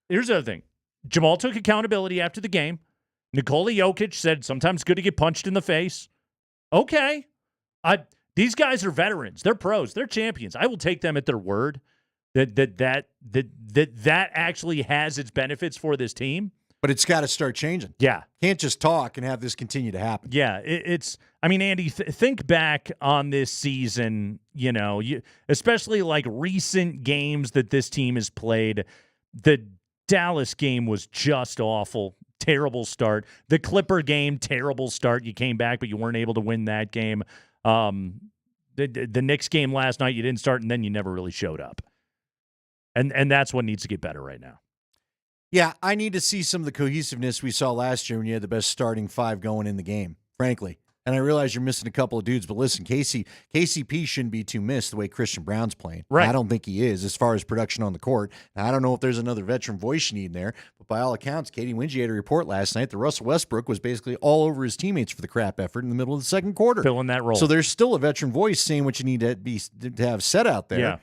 [SPEAKER 16] here's the other thing. Jamal took accountability after the game. Nikola Jokic said sometimes it's good to get punched in the face. Okay. These guys are veterans. They're pros. They're champions. I will take them at their word that actually has its benefits for this team.
[SPEAKER 21] But it's got to start changing.
[SPEAKER 16] Yeah.
[SPEAKER 21] Can't just talk and have this continue to happen.
[SPEAKER 16] Yeah. Andy, think back on this season, you know, especially like recent games that this team has played. The Dallas game was just awful. Terrible start. The Clipper game, terrible start. You came back, but you weren't able to win that game. The Knicks game last night, you didn't start, and then you never really showed up. And that's what needs to get better right now.
[SPEAKER 21] Yeah, I need to see some of the cohesiveness we saw last year when you had the best starting 5 going in the game, frankly. And I realize you're missing a couple of dudes, but listen, KCP shouldn't be too missed the way Christian Brown's playing.
[SPEAKER 16] Right.
[SPEAKER 21] I don't think he is as far as production on the court. Now, I don't know if there's another veteran voice you need in there, but by all accounts, Katie Wingy had a report last night that Russell Westbrook was basically all over his teammates for the crap effort in the middle of the second quarter.
[SPEAKER 16] Filling that role.
[SPEAKER 21] So there's still a veteran voice saying what you need to have set out there.
[SPEAKER 16] Yeah.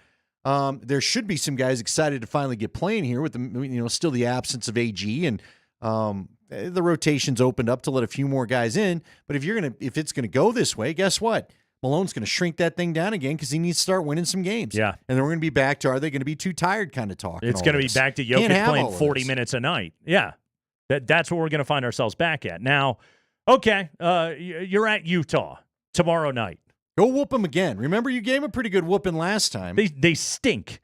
[SPEAKER 21] There should be some guys excited to finally get playing here with the, still the absence of AG and The rotation's opened up to let a few more guys in. But if it's gonna go this way, guess what? Malone's going to shrink that thing down again because he needs to start winning some games.
[SPEAKER 16] Yeah.
[SPEAKER 21] And then we're going to be back to, are they going to be too tired kind of talk?
[SPEAKER 16] It's going to be back to Jokic playing 40 minutes a night. Yeah. That's what we're going to find ourselves back at. Now, okay, you're at Utah tomorrow night.
[SPEAKER 21] Go whoop them again. Remember, you gave them a pretty good whooping last time.
[SPEAKER 16] They stink.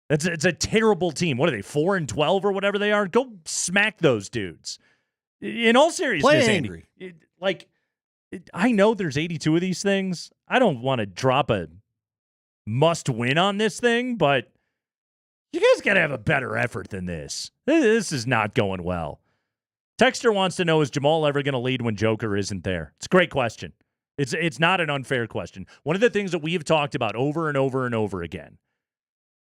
[SPEAKER 16] It's a terrible team. What are they, 4-12 or whatever they are? Go smack those dudes. In all seriousness,
[SPEAKER 21] play angry.
[SPEAKER 16] Andy, I know there's 82 of these things. I don't want to drop a must win on this thing, but you guys got to have a better effort than this. This is not going well. Texter wants to know, is Jamal ever going to lead when Joker isn't there? It's a great question. It's not an unfair question. One of the things that we have talked about over and over and over again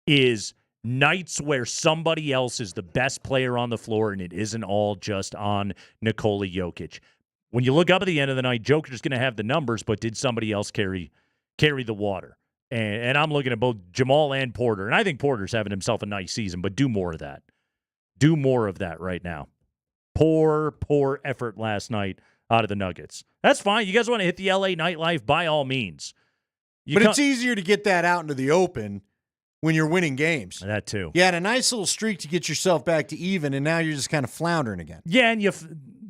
[SPEAKER 16] is nights where somebody else is the best player on the floor and it isn't all just on Nikola Jokic. When you look up at the end of the night, Joker's going to have the numbers, but did somebody else carry the water? And I'm looking at both Jamal and Porter, and I think Porter's having himself a nice season, but do more of that. Do more of that right now. Poor effort last night out of the Nuggets. That's fine. You guys want to hit the LA nightlife, by all means.
[SPEAKER 21] But it's easier to get that out into the open when you're winning games.
[SPEAKER 16] That too.
[SPEAKER 21] You had a nice little streak to get yourself back to even, and now you're just kind of floundering again.
[SPEAKER 16] Yeah, and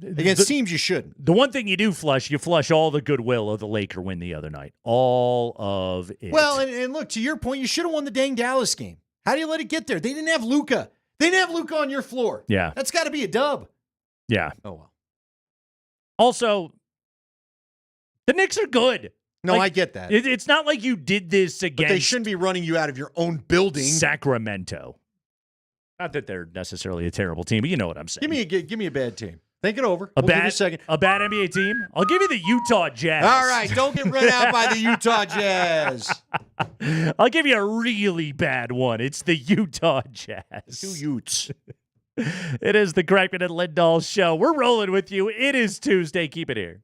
[SPEAKER 21] against teams you shouldn't.
[SPEAKER 16] The one thing you do you flush all the goodwill of the Laker win the other night. All of it.
[SPEAKER 21] Well, and look, to your point, you should have won the dang Dallas game. How do you let it get there? They didn't have Luka. They didn't have Luka on your floor.
[SPEAKER 16] Yeah.
[SPEAKER 21] That's got to be a dub.
[SPEAKER 16] Yeah.
[SPEAKER 21] Oh, well.
[SPEAKER 16] Also, the Knicks are good.
[SPEAKER 21] No, I get that.
[SPEAKER 16] It's not like you did this against...
[SPEAKER 21] But they shouldn't be running you out of your own building.
[SPEAKER 16] Sacramento. Not that they're necessarily a terrible team, but you know what I'm saying.
[SPEAKER 21] Give me a bad team. Think it over. We'll give you a second.
[SPEAKER 16] A bad NBA team? I'll give you the Utah Jazz.
[SPEAKER 21] All right, don't get run out by the Utah Jazz.
[SPEAKER 16] I'll give you a really bad one. It's the Utah Jazz.
[SPEAKER 21] 2 Utes.
[SPEAKER 16] It is the Kreckman and Lindahl Show. We're rolling with you. It is Tuesday. Keep it here.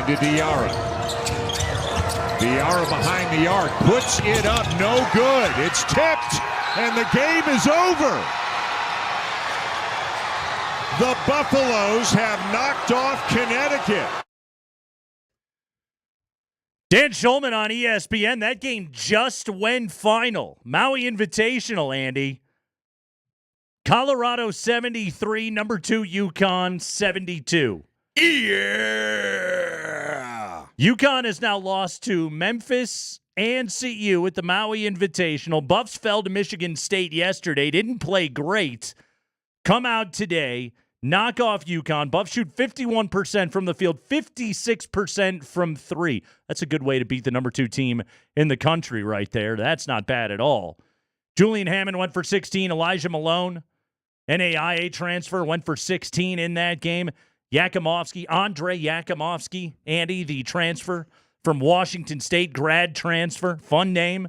[SPEAKER 8] to Diarra. Diarra behind the arc, puts it up, no good. It's tipped, and the game is over. The Buffaloes have knocked off Connecticut.
[SPEAKER 16] Dan Schulman on ESPN. That game just went final. Maui Invitational, Andy. Colorado 73, number 2 UConn 72.
[SPEAKER 21] Yeah.
[SPEAKER 16] UConn has now lost to Memphis and CU at the Maui Invitational. Buffs fell to Michigan State yesterday. Didn't play great. Come out today, knock off UConn. Buffs shoot 51% from the field, 56% from 3. That's a good way to beat the number 2 team in the country right there. That's not bad at all. Julian Hammond went for 16. Elijah Malone, NAIA transfer, went for 16 in that game. Andre Yakimovsky, Andy, the transfer from Washington State, grad transfer, fun name.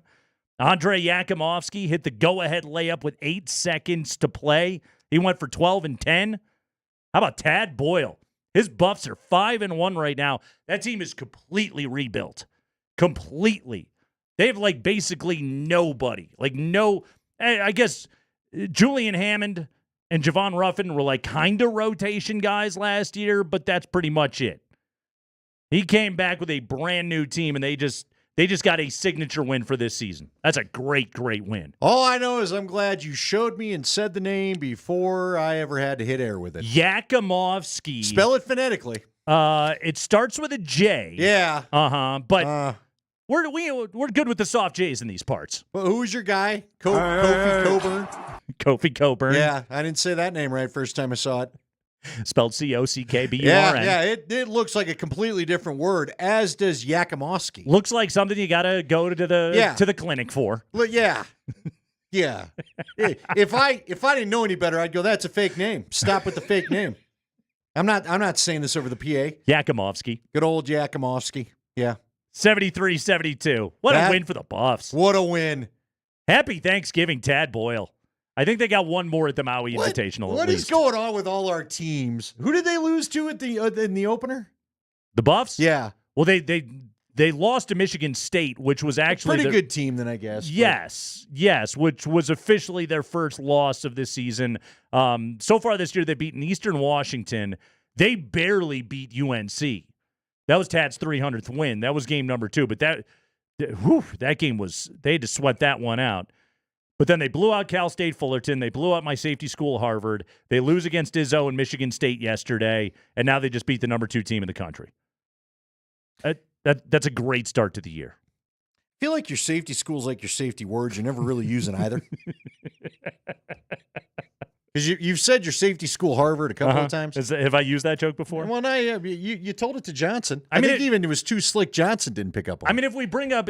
[SPEAKER 16] Andre Yakimovsky hit the go-ahead layup with 8 seconds to play. He went for 12 and 10. How about Tad Boyle? His Buffs are 5-1 right now. That team is completely rebuilt. Completely. They have, basically nobody. I guess Julian Hammond and Javon Ruffin were kind of rotation guys last year, but that's pretty much it. He came back with a brand new team, and they just got a signature win for this season. That's a great, great win.
[SPEAKER 21] All I know is I'm glad you showed me and said the name before I ever had to hit air with it.
[SPEAKER 16] Yakimovsky.
[SPEAKER 21] Spell it phonetically.
[SPEAKER 16] It starts with a J.
[SPEAKER 21] Yeah.
[SPEAKER 16] But we're good with the soft J's in these parts.
[SPEAKER 21] Well, who was your guy? Kofi Coburn?
[SPEAKER 16] Kofi Coburn.
[SPEAKER 21] Yeah, I didn't say that name right first time I saw it.
[SPEAKER 16] Spelled Cockburn.
[SPEAKER 21] Yeah, it looks like a completely different word, as does Yakimovsky.
[SPEAKER 16] Looks like something you got to go to the clinic for.
[SPEAKER 21] Well, yeah. Yeah. If I didn't know any better, I'd go, that's a fake name. Stop with the fake name. I'm not saying this over the PA.
[SPEAKER 16] Yakimovsky.
[SPEAKER 21] Good old Yakimovsky. Yeah.
[SPEAKER 16] 73-72. What a win for the Buffs.
[SPEAKER 21] What a win.
[SPEAKER 16] Happy Thanksgiving, Tad Boyle. I think they got one more at the Maui Invitational.
[SPEAKER 21] What is going on with all our teams? Who did they lose to in the opener?
[SPEAKER 16] The Buffs?
[SPEAKER 21] Yeah.
[SPEAKER 16] Well, they lost to Michigan State, which was actually
[SPEAKER 21] pretty good team then, I guess.
[SPEAKER 16] Yes, which was officially their first loss of this season. So far this year, they've beaten Eastern Washington. They barely beat UNC. That was Tad's 300th win. That was game number 2. But that game was, they had to sweat that one out. But then they blew out Cal State Fullerton. They blew out my safety school, Harvard. They lose against Izzo and Michigan State yesterday. And now they just beat the number 2 team in the country. That's a great start to the year.
[SPEAKER 21] I feel like your safety school's like your safety words. You're never really using either. Because you've said your safety school, Harvard, a couple of times.
[SPEAKER 16] Have I used that joke before?
[SPEAKER 21] Well, no, you told it to Johnson. I think even it was too slick. Johnson didn't pick up on it.
[SPEAKER 16] I mean, if we bring up,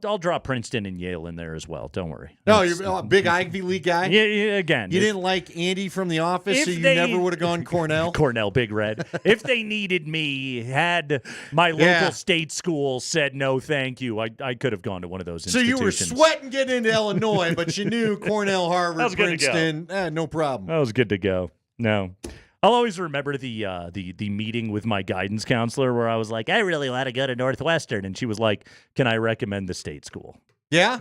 [SPEAKER 16] I'll drop Princeton and Yale in there as well. Don't worry.
[SPEAKER 21] No, you're a big Ivy League guy?
[SPEAKER 16] Yeah, again.
[SPEAKER 21] You didn't like Andy from The Office, so you never would have gone Cornell?
[SPEAKER 16] Cornell, Big Red. If they needed me, had my local state school said no thank you, I could have gone to one of those institutions.
[SPEAKER 21] So you were sweating getting into Illinois, but you knew Cornell, Harvard, Princeton, no problem.
[SPEAKER 16] That was good to go. No. I'll always remember the meeting with my guidance counselor where I was like, I really want to go to Northwestern. And she was like, can I recommend the state school?
[SPEAKER 21] Yeah?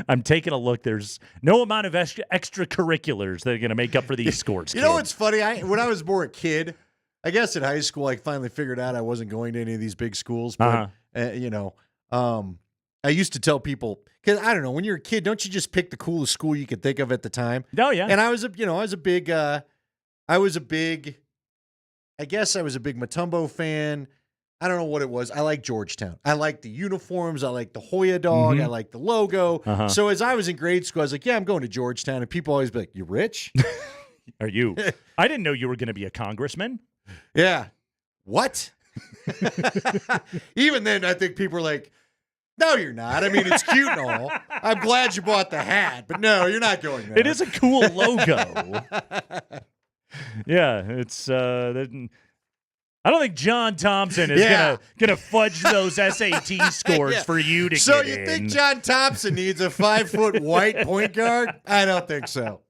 [SPEAKER 16] I'm taking a look. There's no amount of extracurriculars that are going to make up for these scores.
[SPEAKER 21] You know what's funny? When I was more a kid, I guess in high school, I finally figured out I wasn't going to any of these big schools. But, I used to tell people, because I don't know, when you're a kid, don't you just pick the coolest school you could think of at the time?
[SPEAKER 16] Oh, yeah.
[SPEAKER 21] And I was a big Mutombo fan. I don't know what it was. I like Georgetown. I like the uniforms. I like the Hoya dog. I like the logo. So as I was in grade school, I was like, yeah, I'm going to Georgetown. And people always be like, you rich?
[SPEAKER 16] Are you? I didn't know you were going to be a congressman.
[SPEAKER 21] Yeah. What? Even then, I think people are like, no, you're not. I mean, it's cute and all. I'm glad you bought the hat, but no, you're not going there.
[SPEAKER 16] It is a cool logo. Yeah, it's. I don't think John Thompson is gonna fudge those SAT scores for you to
[SPEAKER 21] So
[SPEAKER 16] get
[SPEAKER 21] you
[SPEAKER 16] in.
[SPEAKER 21] think John Thompson needs a 5-foot white point guard? I don't think so.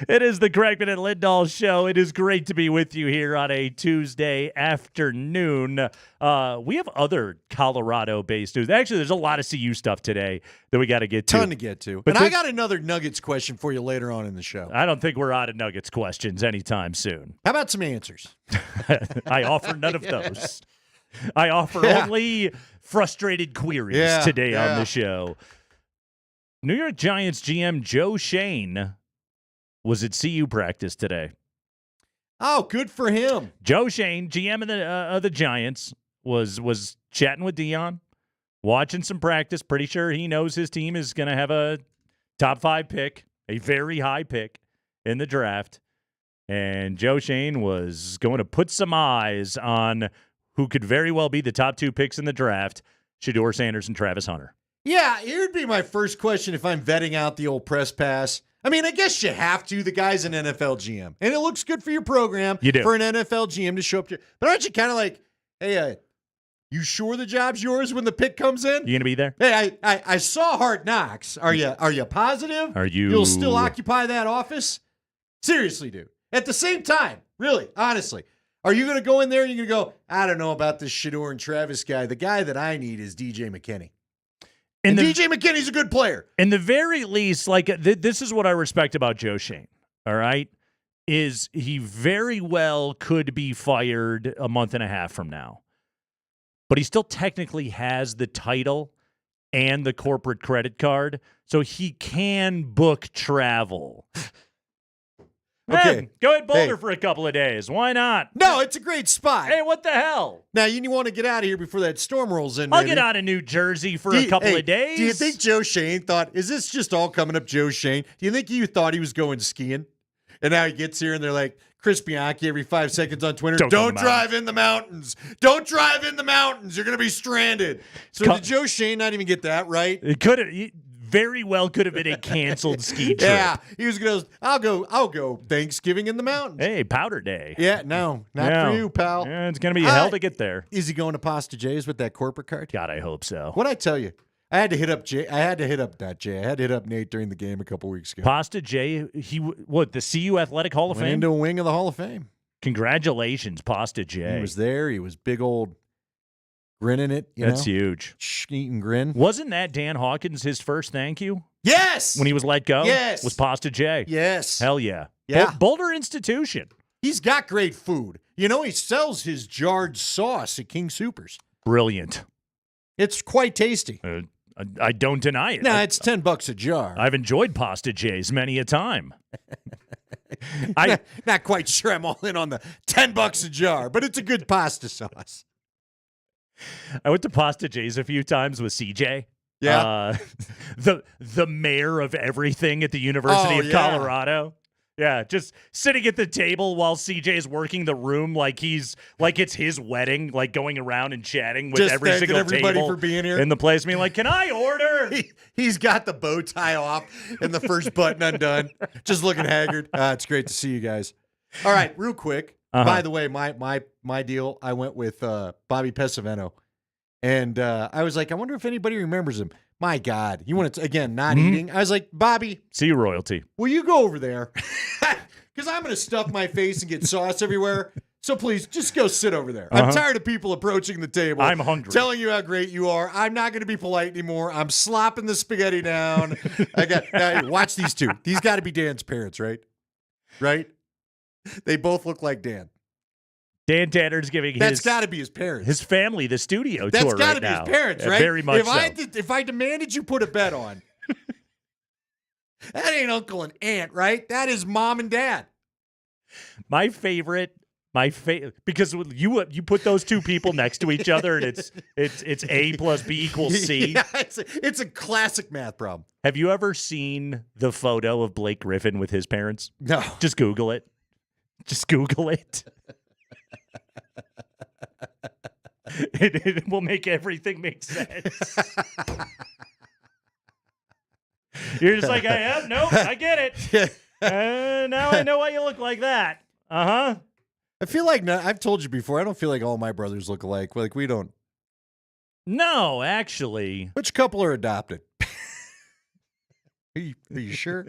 [SPEAKER 16] It is the Crackman and Lindahl Show. It is great to be with you here on a Tuesday afternoon. We have other Colorado-based news. Actually, there's a lot of CU stuff today that we got to get to.
[SPEAKER 21] Ton to get to.
[SPEAKER 16] But
[SPEAKER 21] And I got another Nuggets question for you later on in the show.
[SPEAKER 16] I don't think we're out of Nuggets questions anytime soon.
[SPEAKER 21] How about some answers?
[SPEAKER 16] I offer none of those. I offer only frustrated queries today on the show. New York Giants GM Joe Shane was at CU practice today.
[SPEAKER 21] Oh, good for him.
[SPEAKER 16] Joe Shane, GM of the Giants, was chatting with Dion, watching some practice. Pretty sure he knows his team is going to have a top 5 pick, a very high pick in the draft. And Joe Shane was going to put some eyes on who could very well be the top 2 picks in the draft, Shedeur Sanders and Travis Hunter.
[SPEAKER 21] Yeah, here would be my first question if I'm vetting out the old press pass. I mean, I guess you have to. The guy's an NFL GM. And it looks good for your program
[SPEAKER 16] You do.
[SPEAKER 21] for an NFL GM to show up to. But aren't you kind of like, hey, you sure the job's yours when the pick comes in?
[SPEAKER 16] You going to be there?
[SPEAKER 21] Hey, I saw Hard Knocks. Are you positive? You'll still occupy that office? Seriously, dude. At the same time, really, honestly, are you going to go in there and you're going to go, I don't know about this Shedeur and Travis guy. The guy that I need is DJ McKinney. And DJ McKinney's a good player.
[SPEAKER 16] In the very least, like this is what I respect about Joe Shane, all right, is he very well could be fired a month and a half from now. But he still technically has the title and the corporate credit card, so he can book travel.
[SPEAKER 21] Okay.
[SPEAKER 16] Go ahead, Boulder for a couple of days. Why not?
[SPEAKER 21] No, it's a great spot.
[SPEAKER 16] Hey, what the hell?
[SPEAKER 21] Now, you want to get out of here before that storm rolls in.
[SPEAKER 16] I'll
[SPEAKER 21] maybe.
[SPEAKER 16] get out of New Jersey for a couple of days.
[SPEAKER 21] Do you think Joe Shane thought, is this just all coming up Joe Shane? Do you think he thought he was going skiing? And now he gets here and they're like, Chris Bianchi every 5 seconds on Twitter, don't drive in the mountains. Don't drive in the mountains. You're going to be stranded. So did Joe Shane not even get that right?
[SPEAKER 16] It could have. Very well could have been a canceled ski trip.
[SPEAKER 21] Yeah, he was going to, I'll go Thanksgiving in the mountains.
[SPEAKER 16] Hey, Powder Day.
[SPEAKER 21] Yeah, no, not for you, pal.
[SPEAKER 16] Yeah, it's going to be hell to get there.
[SPEAKER 21] Is he going to Pasta J's with that corporate card?
[SPEAKER 16] God, I hope so.
[SPEAKER 21] What'd I tell you? I had to hit up Jay. I had to hit up Nate during the game a couple weeks ago.
[SPEAKER 16] Pasta J, the CU Athletic Hall of
[SPEAKER 21] Went
[SPEAKER 16] Fame?
[SPEAKER 21] into a wing of the Hall of Fame.
[SPEAKER 16] Congratulations, Pasta J.
[SPEAKER 21] He was there. He was big old grinning it.
[SPEAKER 16] That's huge.
[SPEAKER 21] Eating grin.
[SPEAKER 16] Wasn't that Dan Hawkins his first thank you?
[SPEAKER 21] Yes.
[SPEAKER 16] When he was let go?
[SPEAKER 21] Yes.
[SPEAKER 16] Was Pasta J?
[SPEAKER 21] Yes.
[SPEAKER 16] Hell yeah.
[SPEAKER 21] Yeah.
[SPEAKER 16] Boulder institution.
[SPEAKER 21] He's got great food. He sells his jarred sauce at King Soopers.
[SPEAKER 16] Brilliant.
[SPEAKER 21] It's quite tasty.
[SPEAKER 16] I don't deny it.
[SPEAKER 21] It's $10 a jar.
[SPEAKER 16] I've enjoyed Pasta J's many a time.
[SPEAKER 21] Not quite sure I'm all in on the $10 a jar, but it's a good pasta sauce.
[SPEAKER 16] I went to Pasta J's a few times with CJ.
[SPEAKER 21] Yeah.
[SPEAKER 16] The mayor of everything at the University of Colorado. Yeah, just sitting at the table while CJ's working the room like it's his wedding, like going around and chatting with
[SPEAKER 21] Just
[SPEAKER 16] every
[SPEAKER 21] thanking
[SPEAKER 16] single
[SPEAKER 21] everybody
[SPEAKER 16] table
[SPEAKER 21] for being here.
[SPEAKER 16] in the place. Being like, can I order?
[SPEAKER 21] He's got the bow tie off and the first button undone, just looking haggard. It's great to see you guys. All right, real quick. By the way, my deal, I went with Bobby Pesavento. And I was like, I wonder if anybody remembers him. My God. You want to, again, not eating? I was like, Bobby.
[SPEAKER 16] See you, royalty.
[SPEAKER 21] Will you go over there? Because I'm going to stuff my face and get sauce everywhere. So please, just go sit over there. I'm tired of people approaching the table.
[SPEAKER 16] I'm hungry.
[SPEAKER 21] Telling you how great you are. I'm not going to be polite anymore. I'm slopping the spaghetti down. Now, watch these two. These got to be Dan's parents, right? Right? They both look like Dan.
[SPEAKER 16] Dan Tanner's giving
[SPEAKER 21] That's got to be his parents.
[SPEAKER 16] His family the studio
[SPEAKER 21] That's
[SPEAKER 16] tour
[SPEAKER 21] got to
[SPEAKER 16] right
[SPEAKER 21] be
[SPEAKER 16] now.
[SPEAKER 21] his parents, right?
[SPEAKER 16] Very much
[SPEAKER 21] If I demanded you put a bet on, that ain't uncle and aunt, right? That is mom and dad.
[SPEAKER 16] My favorite, because you put those two people next to each other and it's A plus B equals C.
[SPEAKER 21] Yeah, it's a classic math problem.
[SPEAKER 16] Have you ever seen the photo of Blake Griffin with his parents?
[SPEAKER 21] No.
[SPEAKER 16] Just Google it. Just Google it. It will make everything make sense. You're just like, nope, I get it. Now I know why you look like that.
[SPEAKER 21] I feel like, I've told you before, I don't feel like all my brothers look alike. Like, we don't.
[SPEAKER 16] No, actually.
[SPEAKER 21] Which couple are adopted? Are you sure?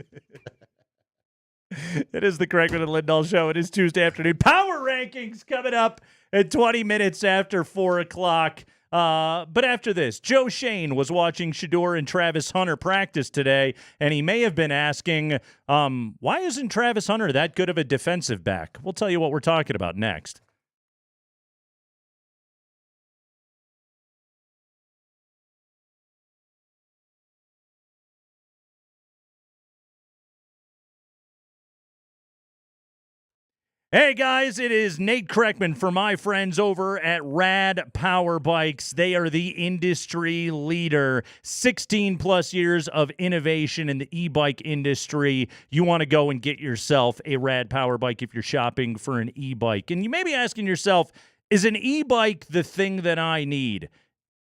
[SPEAKER 16] It is the Craigman and Lindahl Show. It is Tuesday afternoon. Power rankings coming up at 20 minutes after 4 o'clock. But after this, Joe Shane was watching Shedeur and Travis Hunter practice today, and he may have been asking, why isn't Travis Hunter that good of a defensive back? We'll tell you what we're talking about next. Hey guys, it is Nate Kreckman for my friends over at Rad Power Bikes. They are the industry leader. 16 plus years of innovation in the e-bike industry. You want to go and get yourself a Rad Power Bike if you're shopping for an e-bike. And you may be asking yourself, is an e-bike the thing that I need?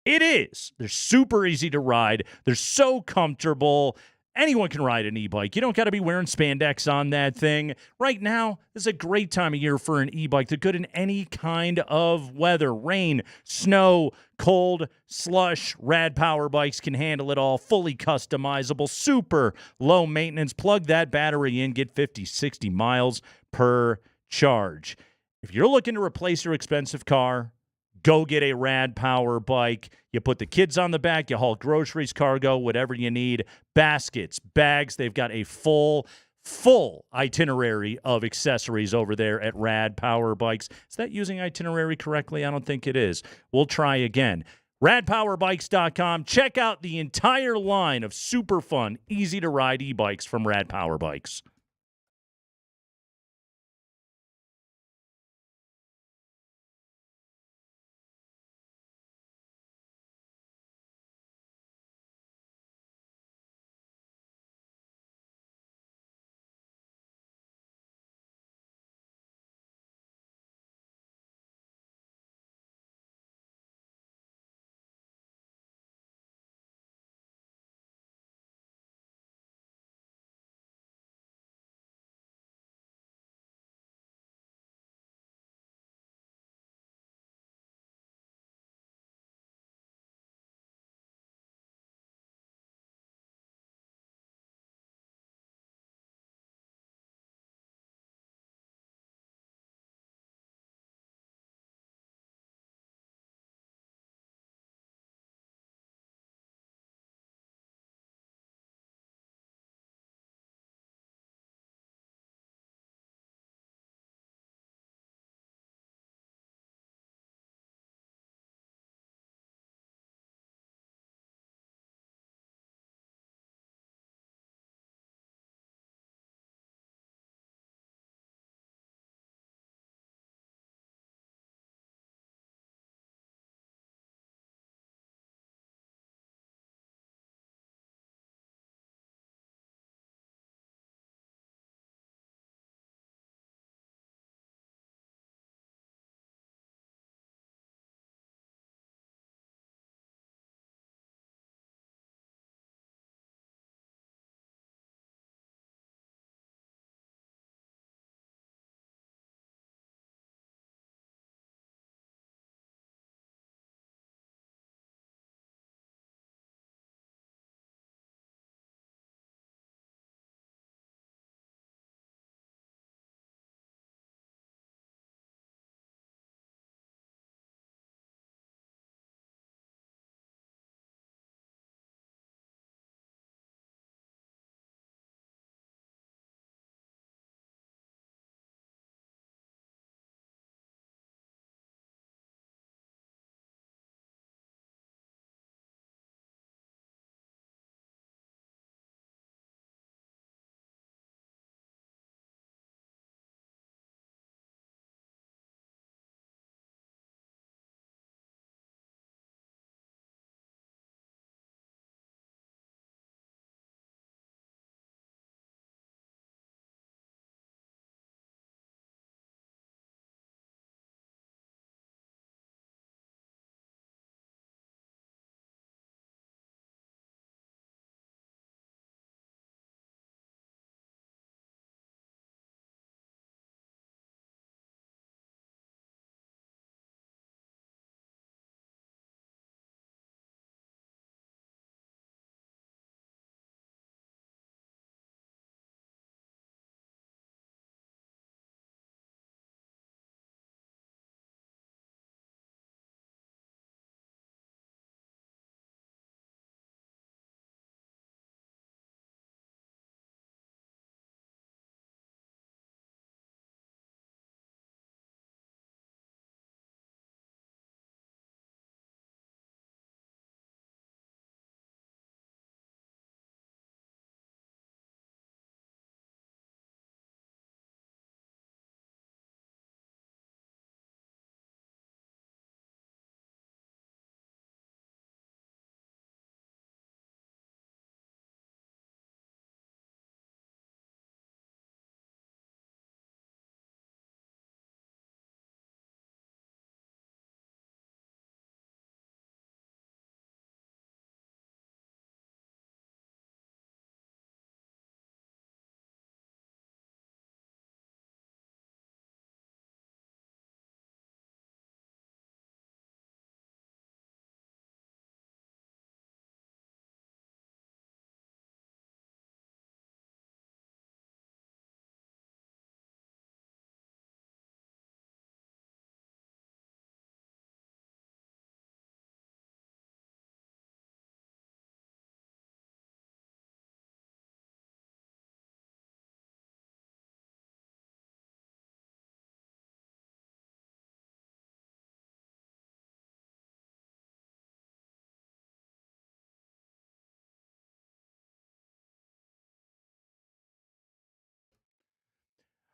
[SPEAKER 16] It is. They're super easy to ride. They're so comfortable. Anyone can ride an e-bike. You don't got to be wearing spandex on that thing. Right now, this is a great time of year for an e-bike. They're good in any kind of weather. Rain, snow, cold, slush. Rad Power Bikes can handle it all. Fully customizable, super low maintenance. Plug that battery in, get 50, 60 miles per charge. If you're looking to replace your expensive car, go get a Rad Power Bike. You put the kids on the back, you haul groceries, cargo, whatever you need, baskets, bags. They've got a full itinerary of accessories over there at Rad Power Bikes. Is that using itinerary correctly? I don't think it is. We'll try again. RadPowerBikes.com. Check out the entire line of super fun, easy-to-ride e-bikes from Rad Power Bikes.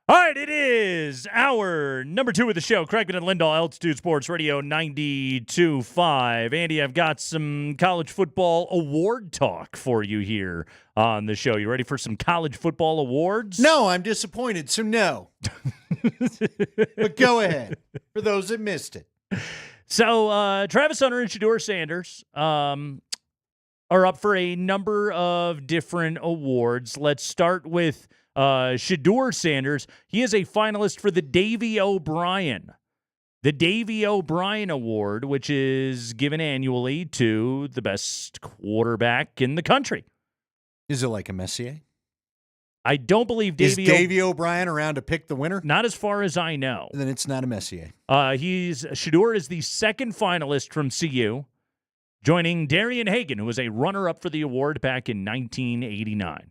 [SPEAKER 16] All right, it is hour number 2 of the show. Craigman and Lindahl, Altitude Sports Radio 92.5. Andy, I've got some college football award talk for you here on the show. You ready for some college football awards?
[SPEAKER 21] No, I'm disappointed, so no. But go ahead, for those that missed it.
[SPEAKER 16] So Travis Hunter and Shedeur Sanders are up for a number of different awards. Let's start with Shedeur Sanders. He is a finalist for the Davey O'Brien. The Davey O'Brien Award, which is given annually to the best quarterback in the country.
[SPEAKER 21] Is it like a Messier?
[SPEAKER 16] I don't believe
[SPEAKER 21] Is Davey O'Brien around to pick the winner?
[SPEAKER 16] Not as far as I know.
[SPEAKER 21] Then it's not a Messier.
[SPEAKER 16] Shedeur is the second finalist from CU, joining Darian Hagan, who was a runner-up for the award back in 1989.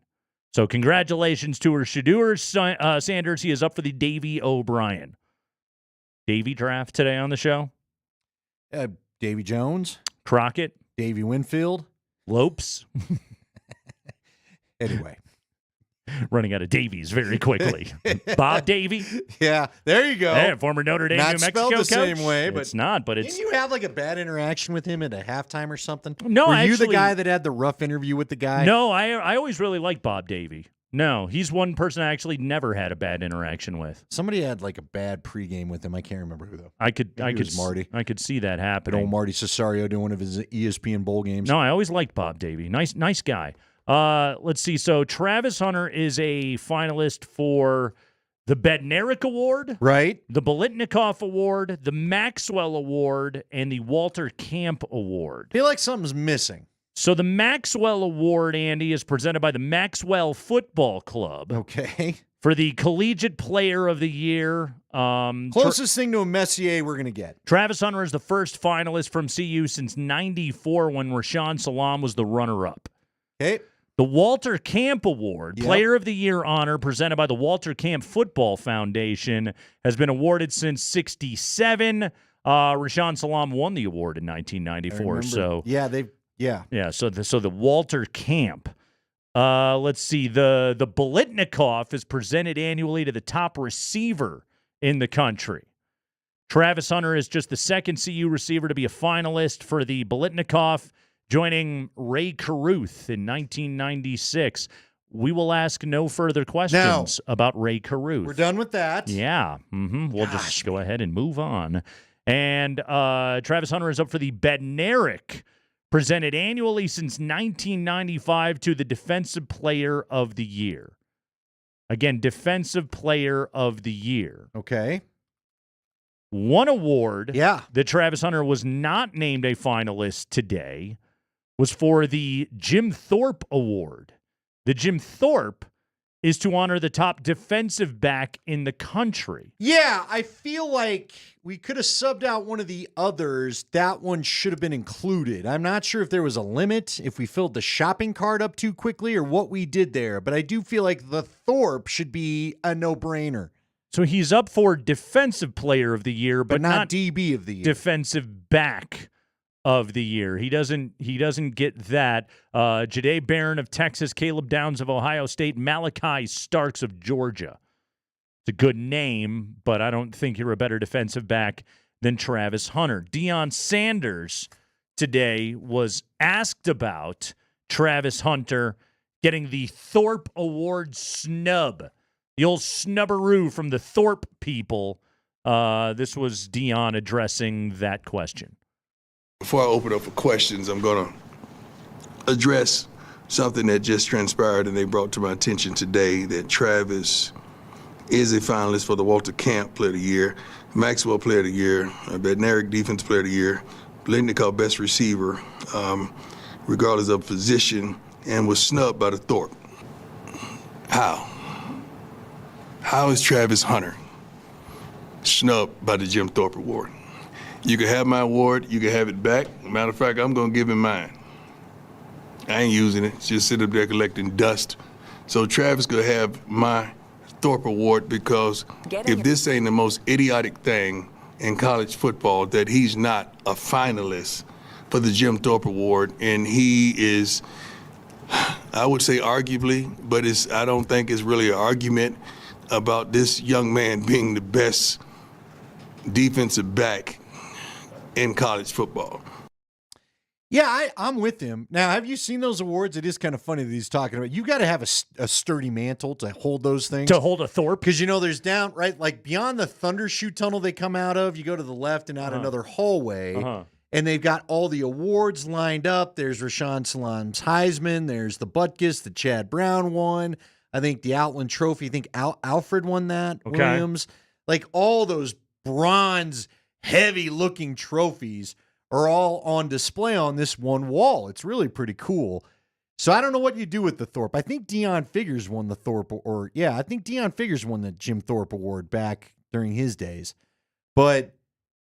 [SPEAKER 16] So congratulations to Shedeur Sanders. He is up for the Davey O'Brien. Davey draft today on the show.
[SPEAKER 21] Davy Jones.
[SPEAKER 16] Crockett.
[SPEAKER 21] Davy Winfield.
[SPEAKER 16] Lopes.
[SPEAKER 21] Anyway.
[SPEAKER 16] Running out of Davies very quickly. Bob Davey.
[SPEAKER 21] Yeah, there you go.
[SPEAKER 16] Yeah, former Notre Dame,
[SPEAKER 21] not
[SPEAKER 16] New Mexico
[SPEAKER 21] spelled the
[SPEAKER 16] coach.
[SPEAKER 21] same way, but
[SPEAKER 16] it's not. But it's.
[SPEAKER 21] Didn't you have like a bad interaction with him at a halftime or something?
[SPEAKER 16] No,
[SPEAKER 21] Were you
[SPEAKER 16] actually,
[SPEAKER 21] the guy that had the rough interview with the guy?
[SPEAKER 16] No, I always really liked Bob Davey. No, he's one person I actually never had a bad interaction with.
[SPEAKER 21] Somebody had like a bad pregame with him. I can't remember who though.
[SPEAKER 16] I could
[SPEAKER 21] Marty.
[SPEAKER 16] I could see that
[SPEAKER 21] But
[SPEAKER 16] happening.
[SPEAKER 21] old Marty Cesario doing one of his ESPN bowl games.
[SPEAKER 16] No, I always liked Bob Davey. Nice guy. Let's see. So Travis Hunter is a finalist for the Bednarik Award,
[SPEAKER 21] right?
[SPEAKER 16] The Biletnikoff Award, the Maxwell Award, and the Walter Camp Award.
[SPEAKER 21] I feel like something's missing.
[SPEAKER 16] So the Maxwell Award, Andy, is presented by the Maxwell Football Club.
[SPEAKER 21] Okay.
[SPEAKER 16] For the Collegiate Player of the Year.
[SPEAKER 21] Closest thing to a Messier we're going to get.
[SPEAKER 16] Travis Hunter is the first finalist from CU since '94 when Rashaan Salam was the runner-up.
[SPEAKER 21] Okay.
[SPEAKER 16] The Walter Camp Award, Player of the Year honor presented by the Walter Camp Football Foundation, has been awarded since '67. Rashaan Salam won the award in 1994. So
[SPEAKER 21] yeah.
[SPEAKER 16] So the Walter Camp. Let's see. The Biletnikoff is presented annually to the top receiver in the country. Travis Hunter is just the second CU receiver to be a finalist for the Biletnikoff, joining Ray Caruth in 1996. We will ask no further questions about Ray Caruth.
[SPEAKER 21] We're done with that.
[SPEAKER 16] Yeah. We'll just go ahead and move on. And Travis Hunter is up for the Bednarik, presented annually since 1995 to the Defensive Player of the Year. Again, Defensive Player of the Year.
[SPEAKER 21] Okay.
[SPEAKER 16] One award that Travis Hunter was not named a finalist today was for the Jim Thorpe Award. The Jim Thorpe is to honor the top defensive back in the country.
[SPEAKER 21] Yeah, I feel like we could have subbed out one of the others. That one should have been included. I'm not sure if there was a limit, if we filled the shopping cart up too quickly or what we did there, but I do feel like the Thorpe should be a no-brainer.
[SPEAKER 16] So he's up for Defensive Player of the Year, but not
[SPEAKER 21] DB of the Year.
[SPEAKER 16] Defensive Back of the Year. He doesn't get that. Jahdae Barron of Texas, Caleb Downs of Ohio State, Malachi Starks of Georgia. It's a good name, but I don't think you're a better defensive back than Travis Hunter. Deion Sanders today was asked about Travis Hunter getting the Thorpe Award snub. The old snubberoo from the Thorpe people. This was Deion addressing that question.
[SPEAKER 15] Before I open up for questions, I'm going to address something that just transpired and they brought to my attention today, that Travis is a finalist for the Walter Camp Player of the Year, Maxwell Player of the Year, Bednarik Defense Player of the Year, Biletnikoff Best Receiver, regardless of position, and was snubbed by the Thorpe. How? How is Travis Hunter snubbed by the Jim Thorpe Award? You can have my award, you can have it back. Matter of fact, I'm gonna give him mine. I ain't using it, just sit up there collecting dust. So Travis could have my Thorpe Award because if this ain't the most idiotic thing in college football, that he's not a finalist for the Jim Thorpe Award, and he is, I would say arguably, but I don't think it's really an argument. about this young man being the best defensive back in college football.
[SPEAKER 21] Yeah, I'm with him. Now, have you seen those awards? It is kind of funny that he's talking about. You got to have a sturdy mantle to hold those things.
[SPEAKER 16] To hold a Thorpe?
[SPEAKER 21] Because, there's down, right, like beyond the Thunder Chute tunnel they come out of, you go to the left and out another hallway, and they've got all the awards lined up. There's Rashawn Salaam's Heisman. There's the Butkus, the Chad Brown one. I think the Outland Trophy. I think Alfred won that, Williams. Like all those bronze, heavy-looking trophies are all on display on this one wall. It's really pretty cool. So I don't know what you do with the Thorpe. I think Deion Figures won the Thorpe, I think Deion Figures won the Jim Thorpe Award back during his days. But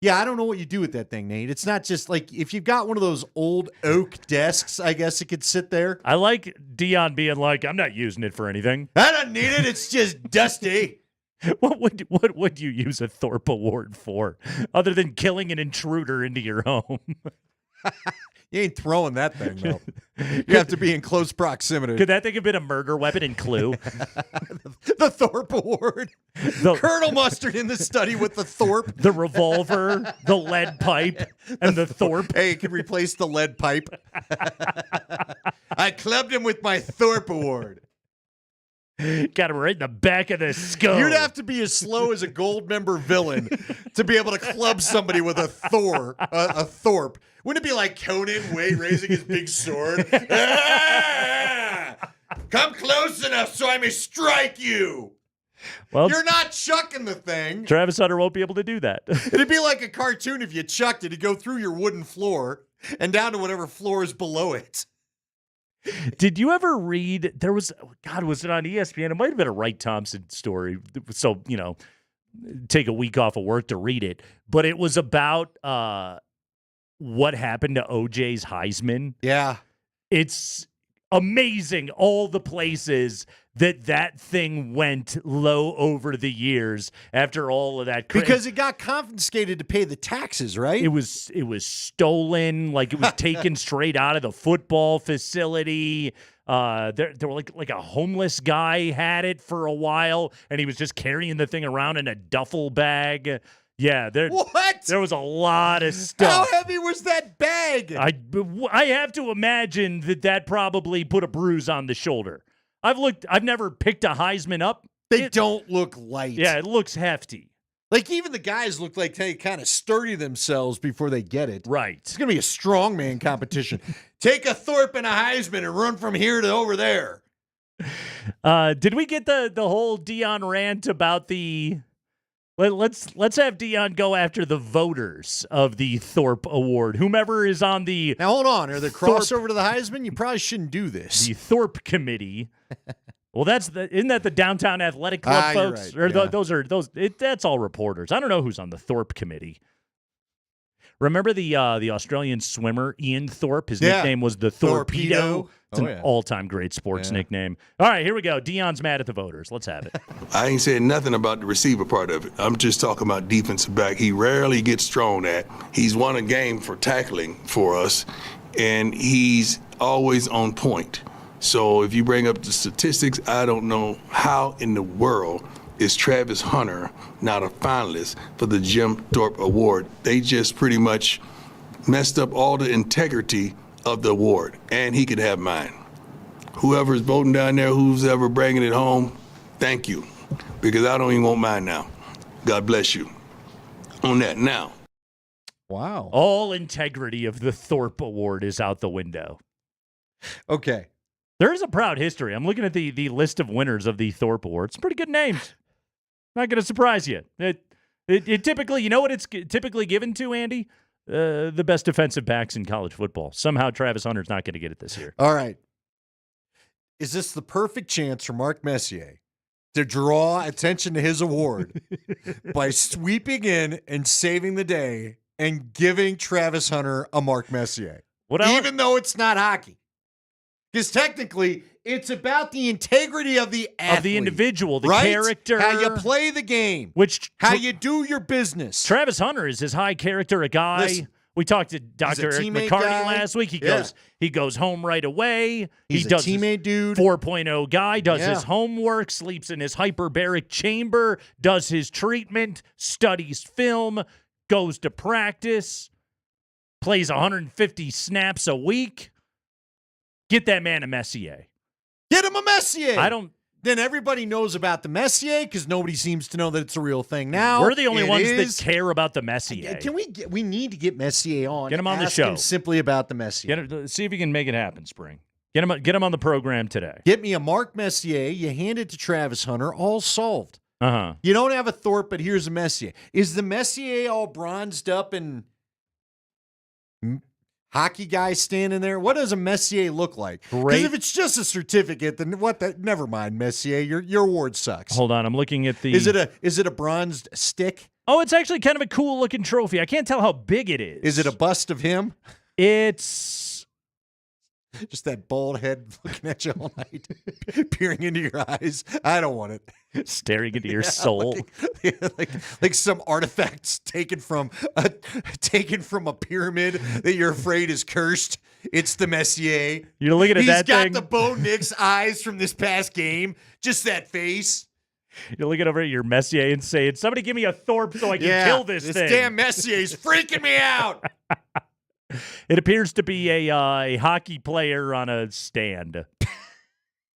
[SPEAKER 21] yeah, I don't know what you do with that thing, Nate. It's not just like if you've got one of those old oak desks, I guess it could sit there.
[SPEAKER 16] I like Deion being like, I'm not using it for anything.
[SPEAKER 21] I don't need it. It's just dusty.
[SPEAKER 16] What would you use a Thorpe Award for, other than killing an intruder into your home?
[SPEAKER 21] You ain't throwing that thing, though. You have to be in close proximity.
[SPEAKER 16] Could that thing have been a murder weapon in Clue?
[SPEAKER 21] The Thorpe Award. Colonel Mustard in the study with the Thorpe.
[SPEAKER 16] The revolver, the lead pipe, and the Thorpe.
[SPEAKER 21] Hey, it can replace the lead pipe. I clubbed him with my Thorpe Award.
[SPEAKER 16] Got him right in the back of the skull.
[SPEAKER 21] You'd have to be as slow as a gold member villain to be able to club somebody with a Thorpe. Wouldn't it be like Conan raising his big sword? Come close enough so I may strike you.
[SPEAKER 16] Well,
[SPEAKER 21] you're not chucking the thing.
[SPEAKER 16] Travis Hunter won't be able to do that.
[SPEAKER 21] It'd be like a cartoon if you chucked it. It'd go through your wooden floor and down to whatever floor is below it.
[SPEAKER 16] Did you ever read, was it on ESPN? It might have been a Wright Thompson story. So, take a week off of work to read it. But it was about what happened to OJ's Heisman.
[SPEAKER 21] Yeah.
[SPEAKER 16] It's amazing all the places that thing went low over the years after all of that.
[SPEAKER 21] Because it got confiscated to pay the taxes, right?
[SPEAKER 16] It was stolen, like it was taken straight out of the football facility. There were like a homeless guy had it for a while, and he was just carrying the thing around in a duffel bag. Yeah, there was a lot of stuff.
[SPEAKER 21] How heavy was that bag?
[SPEAKER 16] I have to imagine that probably put a bruise on the shoulder. I've never picked a Heisman up.
[SPEAKER 21] They don't look light.
[SPEAKER 16] Yeah, it looks hefty.
[SPEAKER 21] Like even the guys look like they kind of sturdy themselves before they get it.
[SPEAKER 16] Right.
[SPEAKER 21] It's going to be a strongman competition. Take a Thorpe and a Heisman and run from here to over there.
[SPEAKER 16] Did we get the whole Deion rant about the... Let's have Deion go after the voters of the Thorpe Award. Whomever is on the...
[SPEAKER 21] Now, hold on. Are the crossover to the Heisman? You probably shouldn't do this.
[SPEAKER 16] The Thorpe Committee. Well, isn't that the Downtown Athletic Club folks?
[SPEAKER 21] You're right.
[SPEAKER 16] Or that's all reporters. I don't know who's on the Thorpe Committee. Remember the Australian swimmer Ian Thorpe? His nickname was the Torpedo. It's an all-time great sports nickname. All right, here we go. Deion's mad at the voters. Let's have it.
[SPEAKER 15] I ain't saying nothing about the receiver part of it. I'm just talking about defensive back. He rarely gets thrown at. He's won a game for tackling for us, and he's always on point. So if you bring up the statistics, I don't know how in the world is Travis Hunter not a finalist for the Jim Thorpe Award. They just pretty much messed up all the integrity of the award, and he could have mine. Whoever's voting down there, who's ever bringing it home, thank you, because I don't even want mine now. God bless you. On that now.
[SPEAKER 21] Wow.
[SPEAKER 16] All integrity of the Thorpe Award is out the window.
[SPEAKER 21] Okay.
[SPEAKER 16] There is a proud history. I'm looking at the list of winners of the Thorpe Award. Some pretty good names. Not going to surprise you. It typically, you know what it's typically given to, Andy? The best defensive backs in college football. Somehow Travis Hunter's not going to get it this year.
[SPEAKER 21] All right. Is this the perfect chance for Mark Messier to draw attention to his award by sweeping in and saving the day and giving Travis Hunter a Mark Messier? Even though it's not hockey. Because technically, it's about the integrity of the athlete.
[SPEAKER 16] Of the individual, the
[SPEAKER 21] right?
[SPEAKER 16] character.
[SPEAKER 21] How you play the game. How you do your business.
[SPEAKER 16] Travis Hunter is as high character a guy We talked to
[SPEAKER 21] a
[SPEAKER 16] Dr. Eric
[SPEAKER 21] teammate
[SPEAKER 16] McCarty
[SPEAKER 21] guy.
[SPEAKER 16] last week.
[SPEAKER 21] Yeah.
[SPEAKER 16] He goes home right away.
[SPEAKER 21] He's
[SPEAKER 16] he
[SPEAKER 21] a
[SPEAKER 16] does
[SPEAKER 21] teammate dude.
[SPEAKER 16] 4.0 guy, does
[SPEAKER 21] Yeah.
[SPEAKER 16] his homework, sleeps in his hyperbaric chamber, does his treatment, studies film, goes to practice, plays 150 snaps a week. Get that man a Messier.
[SPEAKER 21] Get him a Messier.
[SPEAKER 16] I don't.
[SPEAKER 21] Then everybody knows about the Messier because nobody seems to know that it's a real thing now.
[SPEAKER 16] We're the only
[SPEAKER 21] it
[SPEAKER 16] ones
[SPEAKER 21] is.
[SPEAKER 16] that care about the Messier.
[SPEAKER 21] Can we need to get Messier on.
[SPEAKER 16] Get him on the
[SPEAKER 21] Ask
[SPEAKER 16] show.
[SPEAKER 21] him simply about the Messier.
[SPEAKER 16] See if you can make it happen, Spring. Get him on the program today.
[SPEAKER 21] Get me a Mark Messier. You hand it to Travis Hunter. All solved.
[SPEAKER 16] Uh-huh.
[SPEAKER 21] You don't have a Thorpe, but here's a Messier. Is the Messier all bronzed up and hockey guy standing there? What does a Messier look like? Because if it's just a certificate, then never mind, Messier. Your award sucks.
[SPEAKER 16] Hold on, I'm looking at the.
[SPEAKER 21] Is it a bronzed stick?
[SPEAKER 16] Oh, it's actually kind of a cool looking trophy. I can't tell how big it is.
[SPEAKER 21] Is it a bust of him?
[SPEAKER 16] It's
[SPEAKER 21] just that bald head looking at you all night, peering into your eyes. I don't want it.
[SPEAKER 16] Staring into your soul,
[SPEAKER 21] like some artifacts taken from a pyramid that you're afraid is cursed. It's the Messier.
[SPEAKER 16] You're looking at that thing.
[SPEAKER 21] He's got the Bo Nix eyes from this past game. Just that face.
[SPEAKER 16] You're looking over at your Messier and saying, "Somebody give me a Thorpe so I can kill this thing."
[SPEAKER 21] This damn Messier's freaking me out.
[SPEAKER 16] It appears to be a hockey player on a stand.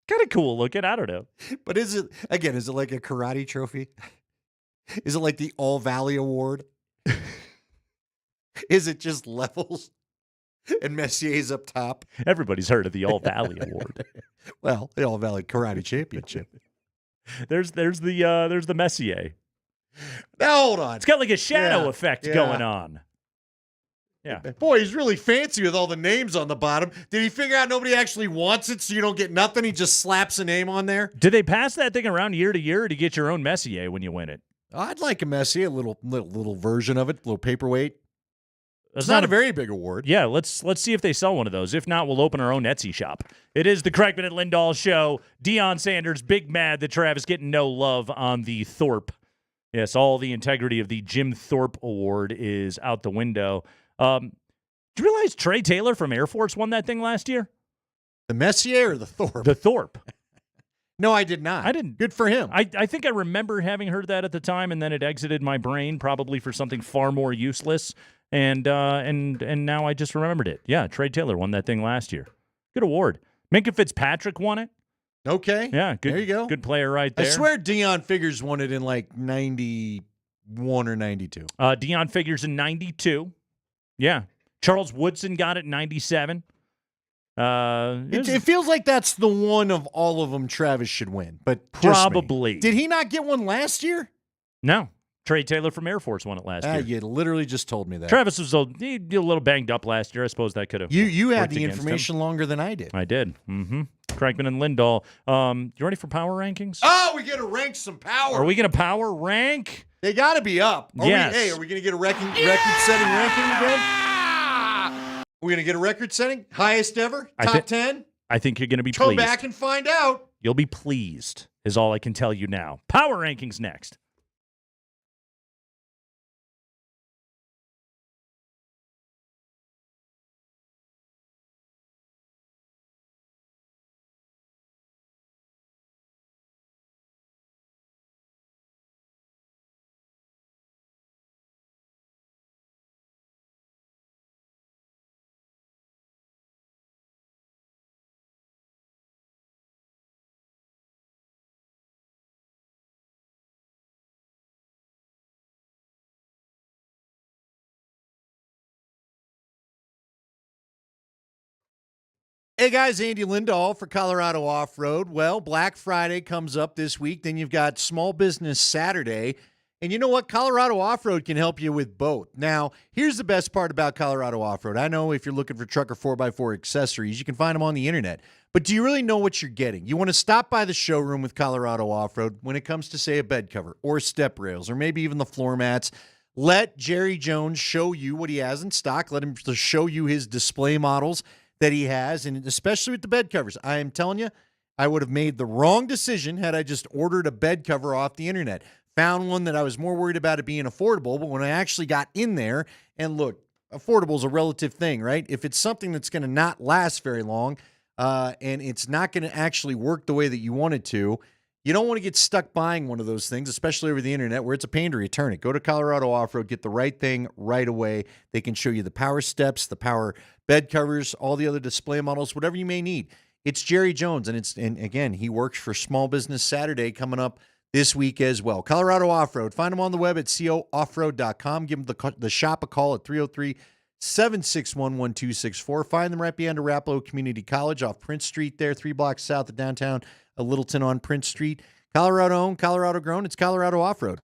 [SPEAKER 16] Kind of cool looking. I don't know.
[SPEAKER 21] But is it like a karate trophy? Is it like the All Valley Award? Is it just levels and Messier's up top?
[SPEAKER 16] Everybody's heard of the All Valley Award.
[SPEAKER 21] Well, the All Valley Karate Championship.
[SPEAKER 16] There's the Messier.
[SPEAKER 21] Now hold on.
[SPEAKER 16] It's got like a shadow effect
[SPEAKER 21] yeah.
[SPEAKER 16] going on. Yeah.
[SPEAKER 21] Boy, he's really fancy with all the names on the bottom. Did he figure out nobody actually wants it so you don't get nothing? He just slaps a name on there?
[SPEAKER 16] Do they pass that thing around year to year to get your own Messier when you win it?
[SPEAKER 21] I'd like a Messier, a little version of it, a little paperweight.
[SPEAKER 16] It's
[SPEAKER 21] not a very big award.
[SPEAKER 16] Yeah, let's see if they sell one of those. If not, we'll open our own Etsy shop. It is the Craigman and Lindahl show. Deion Sanders, big mad that Travis getting no love on the Thorpe. Yes, all the integrity of the Jim Thorpe Award is out the window. Do you realize Trey Taylor from Air Force won that thing last year?
[SPEAKER 21] The Messier or the Thorpe?
[SPEAKER 16] The Thorpe.
[SPEAKER 21] No, I did not.
[SPEAKER 16] I didn't.
[SPEAKER 21] Good for him.
[SPEAKER 16] I think I remember having heard that at the time, and then it exited my brain, probably for something far more useless. And now I just remembered it. Yeah, Trey Taylor won that thing last year. Good award. Minka Fitzpatrick won it.
[SPEAKER 21] Okay.
[SPEAKER 16] Yeah, good.
[SPEAKER 21] There you go.
[SPEAKER 16] Good player right there.
[SPEAKER 21] I swear Deion Figures won it in like 91 or 92.
[SPEAKER 16] Deion Figures in 92. Yeah. Charles Woodson got it in 97.
[SPEAKER 21] It feels like that's the one of all of them Travis should win, but
[SPEAKER 16] probably.
[SPEAKER 21] Did he not get one last year?
[SPEAKER 16] No. Trey Taylor from Air Force won it last year.
[SPEAKER 21] You literally just told me that.
[SPEAKER 16] Travis was a little banged up last year. I suppose that could have.
[SPEAKER 21] You had
[SPEAKER 16] worked
[SPEAKER 21] the
[SPEAKER 16] against
[SPEAKER 21] information
[SPEAKER 16] him.
[SPEAKER 21] longer than I did.
[SPEAKER 16] I did. Mm-hmm. Craigman and Lindahl. You ready for power rankings?
[SPEAKER 21] Oh, we got to rank some power.
[SPEAKER 16] Are we going to power rank?
[SPEAKER 21] They got to be up.
[SPEAKER 16] Yes.
[SPEAKER 21] Are we going to get a record-setting ranking again? Are we going to get a record-setting? Highest ever? Top 10?
[SPEAKER 16] I think you're going to be
[SPEAKER 21] Come
[SPEAKER 16] pleased.
[SPEAKER 21] back and find out.
[SPEAKER 16] You'll be pleased, is all I can tell you now. Power rankings next.
[SPEAKER 21] Hey guys, Andy Lindahl for Colorado Off-Road. Well, Black Friday comes up this week. Then you've got Small Business Saturday. And you know what? Colorado Off-Road can help you with both. Now, here's the best part about Colorado Off-Road. I know if you're looking for truck or 4x4 accessories, you can find them on the internet. But do you really know what you're getting? You want to stop by the showroom with Colorado Off-Road when it comes to, say, a bed cover or step rails or maybe even the floor mats. Let Jerry Jones show you what he has in stock. Let him show you his display models that he has, and especially with the bed covers. I am telling you, I would have made the wrong decision had I just ordered a bed cover off the internet. Found one that I was more worried about it being affordable, but when I actually got in there, and look, affordable is a relative thing, right? If it's something that's going to not last very long and it's not going to actually work the way that you want it to, you don't want to get stuck buying one of those things, especially over the internet where it's a pain to return it. Go to Colorado Off-Road, get the right thing right away. They can show you the power steps, the power bed covers, all the other display models, whatever you may need. It's Jerry Jones, and again, he works for Small Business Saturday coming up this week as well. Colorado Off-Road. Find them on the web at cooffroad.com. Give them the shop a call at 303-761-1264. Find them right behind Arapahoe Community College off Prince Street there, 3 blocks south of downtown Littleton on Prince Street. Colorado owned, Colorado grown. It's Colorado Off-Road.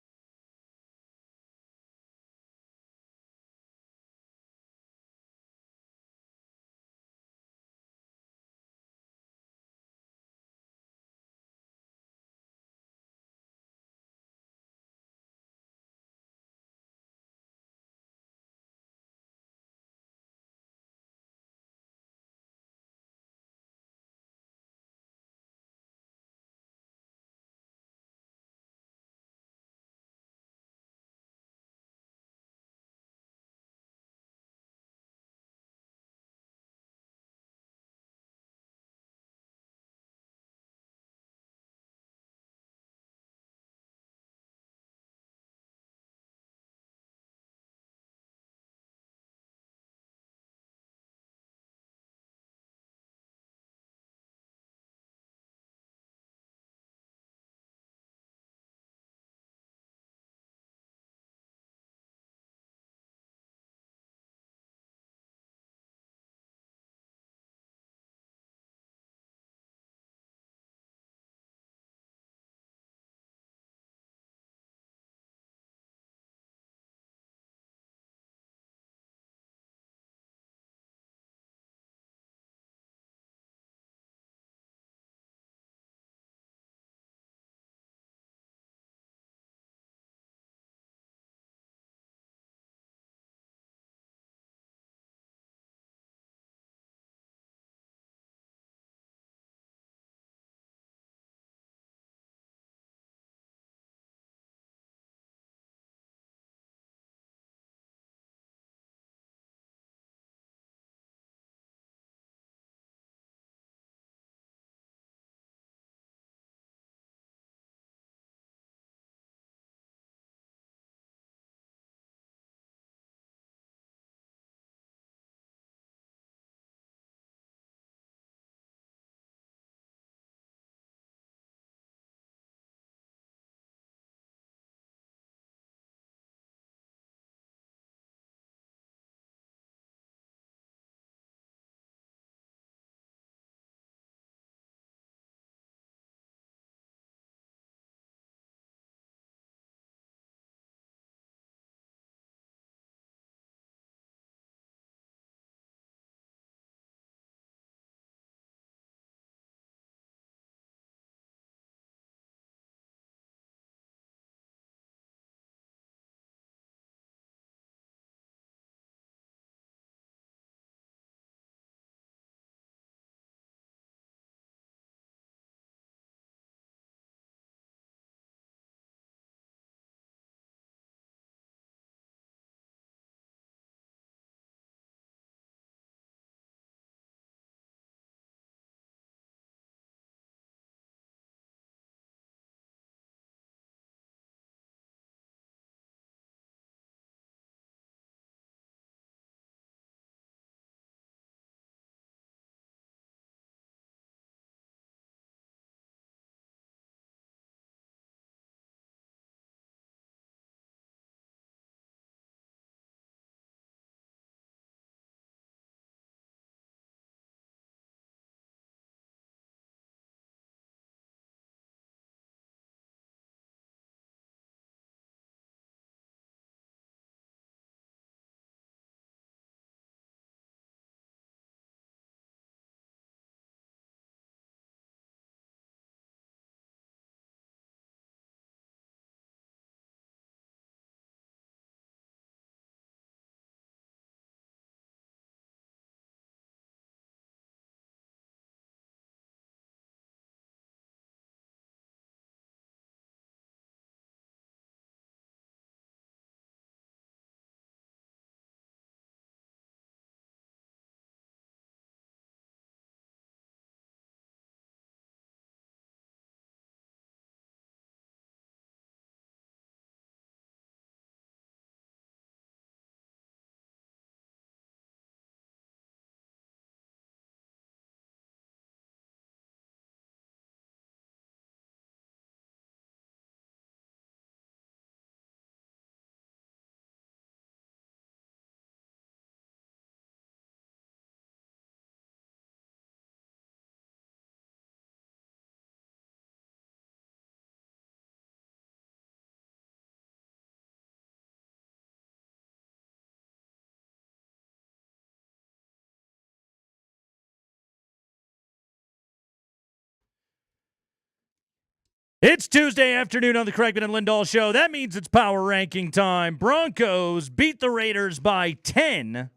[SPEAKER 16] It's Tuesday afternoon on the Craigman and Lindahl Show. That means it's power ranking time. Broncos beat the Raiders by 10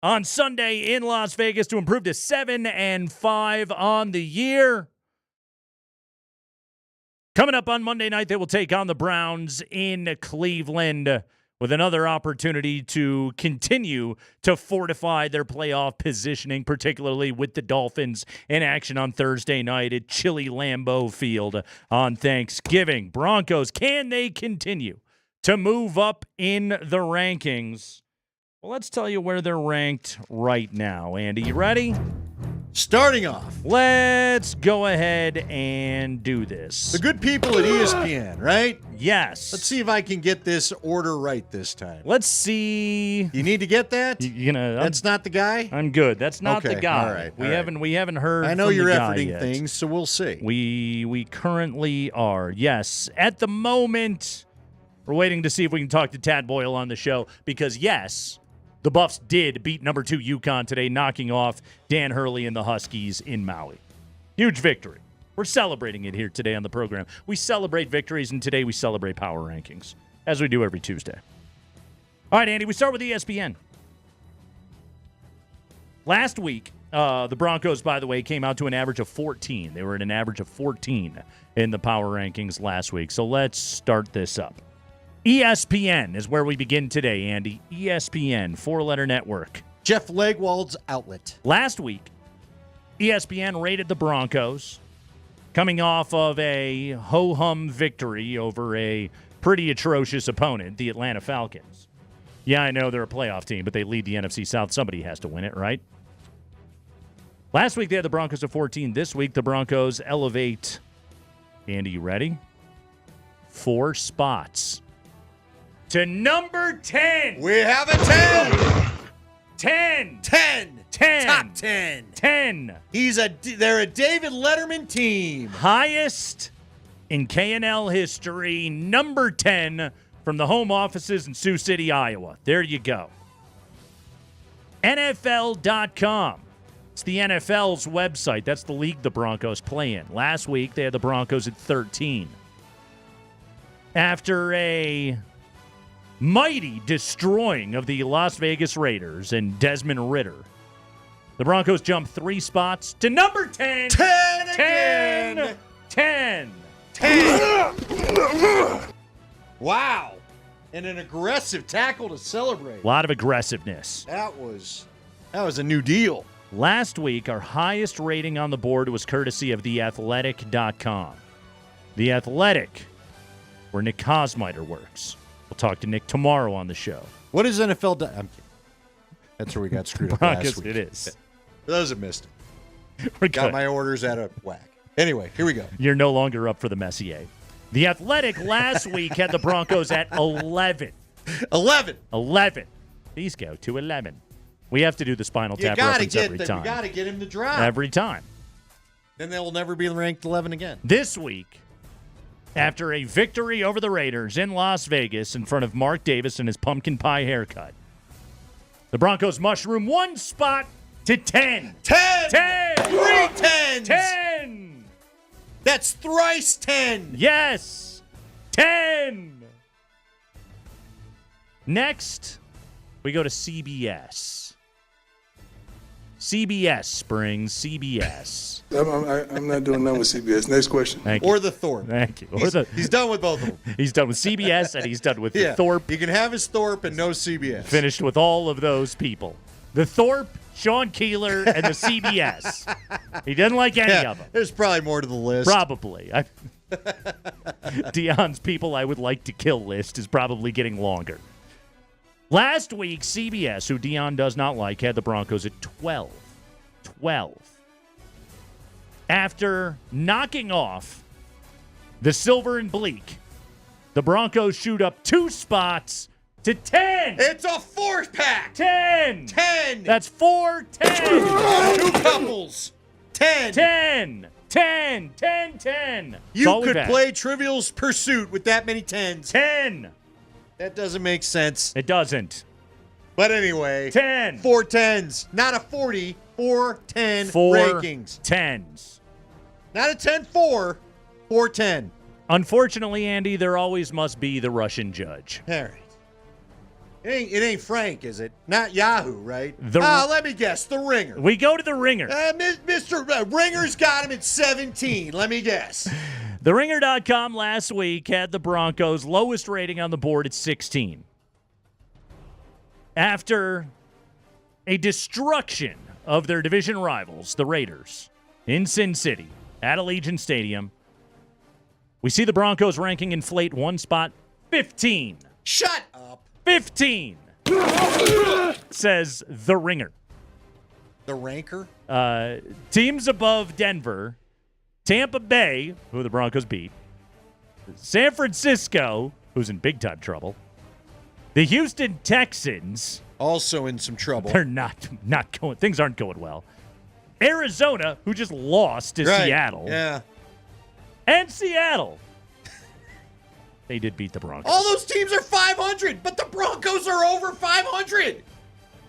[SPEAKER 16] on Sunday in Las Vegas to improve to 7-5 on the year. Coming up on Monday night, they will take on the Browns in Cleveland with another opportunity to continue to fortify their playoff positioning, particularly with the Dolphins in action on Thursday night at chilly Lambeau Field on Thanksgiving. Broncos, can they continue to move up in the rankings? Well, let's tell you where they're ranked right now. Andy, you ready?
[SPEAKER 21] Starting off,
[SPEAKER 16] let's go ahead and do this.
[SPEAKER 21] The good people at ESPN, right?
[SPEAKER 16] Yes.
[SPEAKER 21] Let's see if I can get this order right this time.
[SPEAKER 16] Let's see.
[SPEAKER 21] You need to get that? That's not the guy?
[SPEAKER 16] I'm good. That's not the guy.
[SPEAKER 21] All right.
[SPEAKER 16] We haven't heard.
[SPEAKER 21] I know
[SPEAKER 16] from
[SPEAKER 21] you're
[SPEAKER 16] the guy
[SPEAKER 21] efforting
[SPEAKER 16] yet.
[SPEAKER 21] things, so we'll see.
[SPEAKER 16] We currently are. Yes. At the moment, we're waiting to see if we can talk to Tad Boyle on the show because yes, the Buffs did beat number 2 UConn today, knocking off Dan Hurley and the Huskies in Maui. Huge victory. We're celebrating it here today on the program. We celebrate victories, and today we celebrate power rankings, as we do every Tuesday. All right, Andy, we start with ESPN. Last week, the Broncos, by the way, came out to an average of 14. They were at an average of 14 in the power rankings last week. So let's start this up. ESPN is where we begin today, Andy. ESPN, 4-letter network.
[SPEAKER 21] Jeff Legwold's outlet.
[SPEAKER 16] Last week, ESPN rated the Broncos coming off of a ho-hum victory over a pretty atrocious opponent, the Atlanta Falcons. Yeah, I know they're a playoff team, but they lead the NFC South. Somebody has to win it, right? Last week, they had the Broncos at 14. This week, the Broncos elevate, Andy, you ready? 4 spots. To number 10.
[SPEAKER 21] We have a 10.
[SPEAKER 16] 10.
[SPEAKER 21] 10.
[SPEAKER 16] 10.
[SPEAKER 21] Top 10.
[SPEAKER 16] 10.
[SPEAKER 21] They're a David Letterman team.
[SPEAKER 16] Highest in K&L history, number 10 from the home offices in Sioux City, Iowa. There you go. NFL.com. It's the NFL's website. That's the league the Broncos play in. Last week, they had the Broncos at 13. After a mighty destroying of the Las Vegas Raiders and Desmond Ridder, the Broncos jumped 3 spots to number 10.
[SPEAKER 21] 10
[SPEAKER 16] 10.
[SPEAKER 21] again.
[SPEAKER 16] 10.
[SPEAKER 21] 10. Wow. And an aggressive tackle to celebrate.
[SPEAKER 16] A lot of aggressiveness.
[SPEAKER 21] That was a new deal.
[SPEAKER 16] Last week, our highest rating on the board was courtesy of theathletic.com. The Athletic, where Nick Kosmider works. We'll talk to Nick tomorrow on the show.
[SPEAKER 21] What is NFL? I'm kidding. That's where we got screwed up last week.
[SPEAKER 16] It is.
[SPEAKER 21] For those that missed it.
[SPEAKER 16] We're
[SPEAKER 21] Got
[SPEAKER 16] good.
[SPEAKER 21] my orders out of whack. Anyway, here we go.
[SPEAKER 16] You're no longer up for the Messier. The Athletic last week had the Broncos at 11.
[SPEAKER 21] 11.
[SPEAKER 16] 11. These go to 11. We have to do the Spinal Tap reference every time.
[SPEAKER 21] You got to get him to drop.
[SPEAKER 16] Every time.
[SPEAKER 21] Then they will never be ranked 11 again.
[SPEAKER 16] This week, after a victory over the Raiders in Las Vegas in front of Mark Davis and his pumpkin pie haircut, the Broncos mushroom 1 spot to 10.
[SPEAKER 21] 10!
[SPEAKER 16] 10!
[SPEAKER 21] 3 10s!
[SPEAKER 16] 10!
[SPEAKER 21] That's thrice 10!
[SPEAKER 16] Yes! 10! Next, we go to CBS. CBS brings CBS.
[SPEAKER 15] I'm not doing nothing with CBS. Next question.
[SPEAKER 16] Thank you.
[SPEAKER 21] Or the Thorpe.
[SPEAKER 16] Thank you.
[SPEAKER 21] He's done with both of them.
[SPEAKER 16] He's done with CBS and he's done with the Thorpe.
[SPEAKER 21] You can have his Thorpe and no CBS.
[SPEAKER 16] Finished with all of those people. The Thorpe, Sean Keeler, and the CBS. He doesn't like any of them.
[SPEAKER 21] There's probably more to the list.
[SPEAKER 16] Probably. Dion's people I would like to kill list is probably getting longer. Last week, CBS, who Dion does not like, had the Broncos at 12. 12. After knocking off the Silver and Bleak, the Broncos shoot up 2 spots to 10.
[SPEAKER 21] It's a 4-pack.
[SPEAKER 16] 10.
[SPEAKER 21] 10.
[SPEAKER 16] That's 4 10.
[SPEAKER 21] 2 couples. 10.
[SPEAKER 16] 10. 10. 10. 10.
[SPEAKER 21] You could play Trivial Pursuit with that many 10s.
[SPEAKER 16] 10.
[SPEAKER 21] That doesn't make sense.
[SPEAKER 16] It doesn't.
[SPEAKER 21] But anyway.
[SPEAKER 16] 10.
[SPEAKER 21] 4 10s. Not a 40. 4 10
[SPEAKER 16] 4
[SPEAKER 21] rankings.
[SPEAKER 16] 10s.
[SPEAKER 21] Not a 10-4. 4 10.
[SPEAKER 16] Unfortunately, Andy, there always must be the Russian judge.
[SPEAKER 21] All right. It ain't Frank, is it? Not Yahoo, right?
[SPEAKER 16] The-
[SPEAKER 21] let me guess. The Ringer.
[SPEAKER 16] We go to the Ringer.
[SPEAKER 21] Mr. Ringer's got him at 17. Let me guess.
[SPEAKER 16] TheRinger.com last week had the Broncos' lowest rating on the board at 16. After a destruction of their division rivals, the Raiders, in Sin City at Allegiant Stadium, we see the Broncos ranking inflate one spot, 15.
[SPEAKER 21] Shut up.
[SPEAKER 16] 15, says The Ringer.
[SPEAKER 21] The Ranker?
[SPEAKER 16] Teams above Denver, Tampa Bay, who the Broncos beat, San Francisco, who's in big-time trouble, the Houston Texans.
[SPEAKER 21] Also in some trouble.
[SPEAKER 16] They're not going. Things aren't going well. Arizona, who just lost to Seattle.
[SPEAKER 21] Yeah.
[SPEAKER 16] And Seattle. They did beat the Broncos.
[SPEAKER 21] All those teams are 500, but the Broncos are over 500.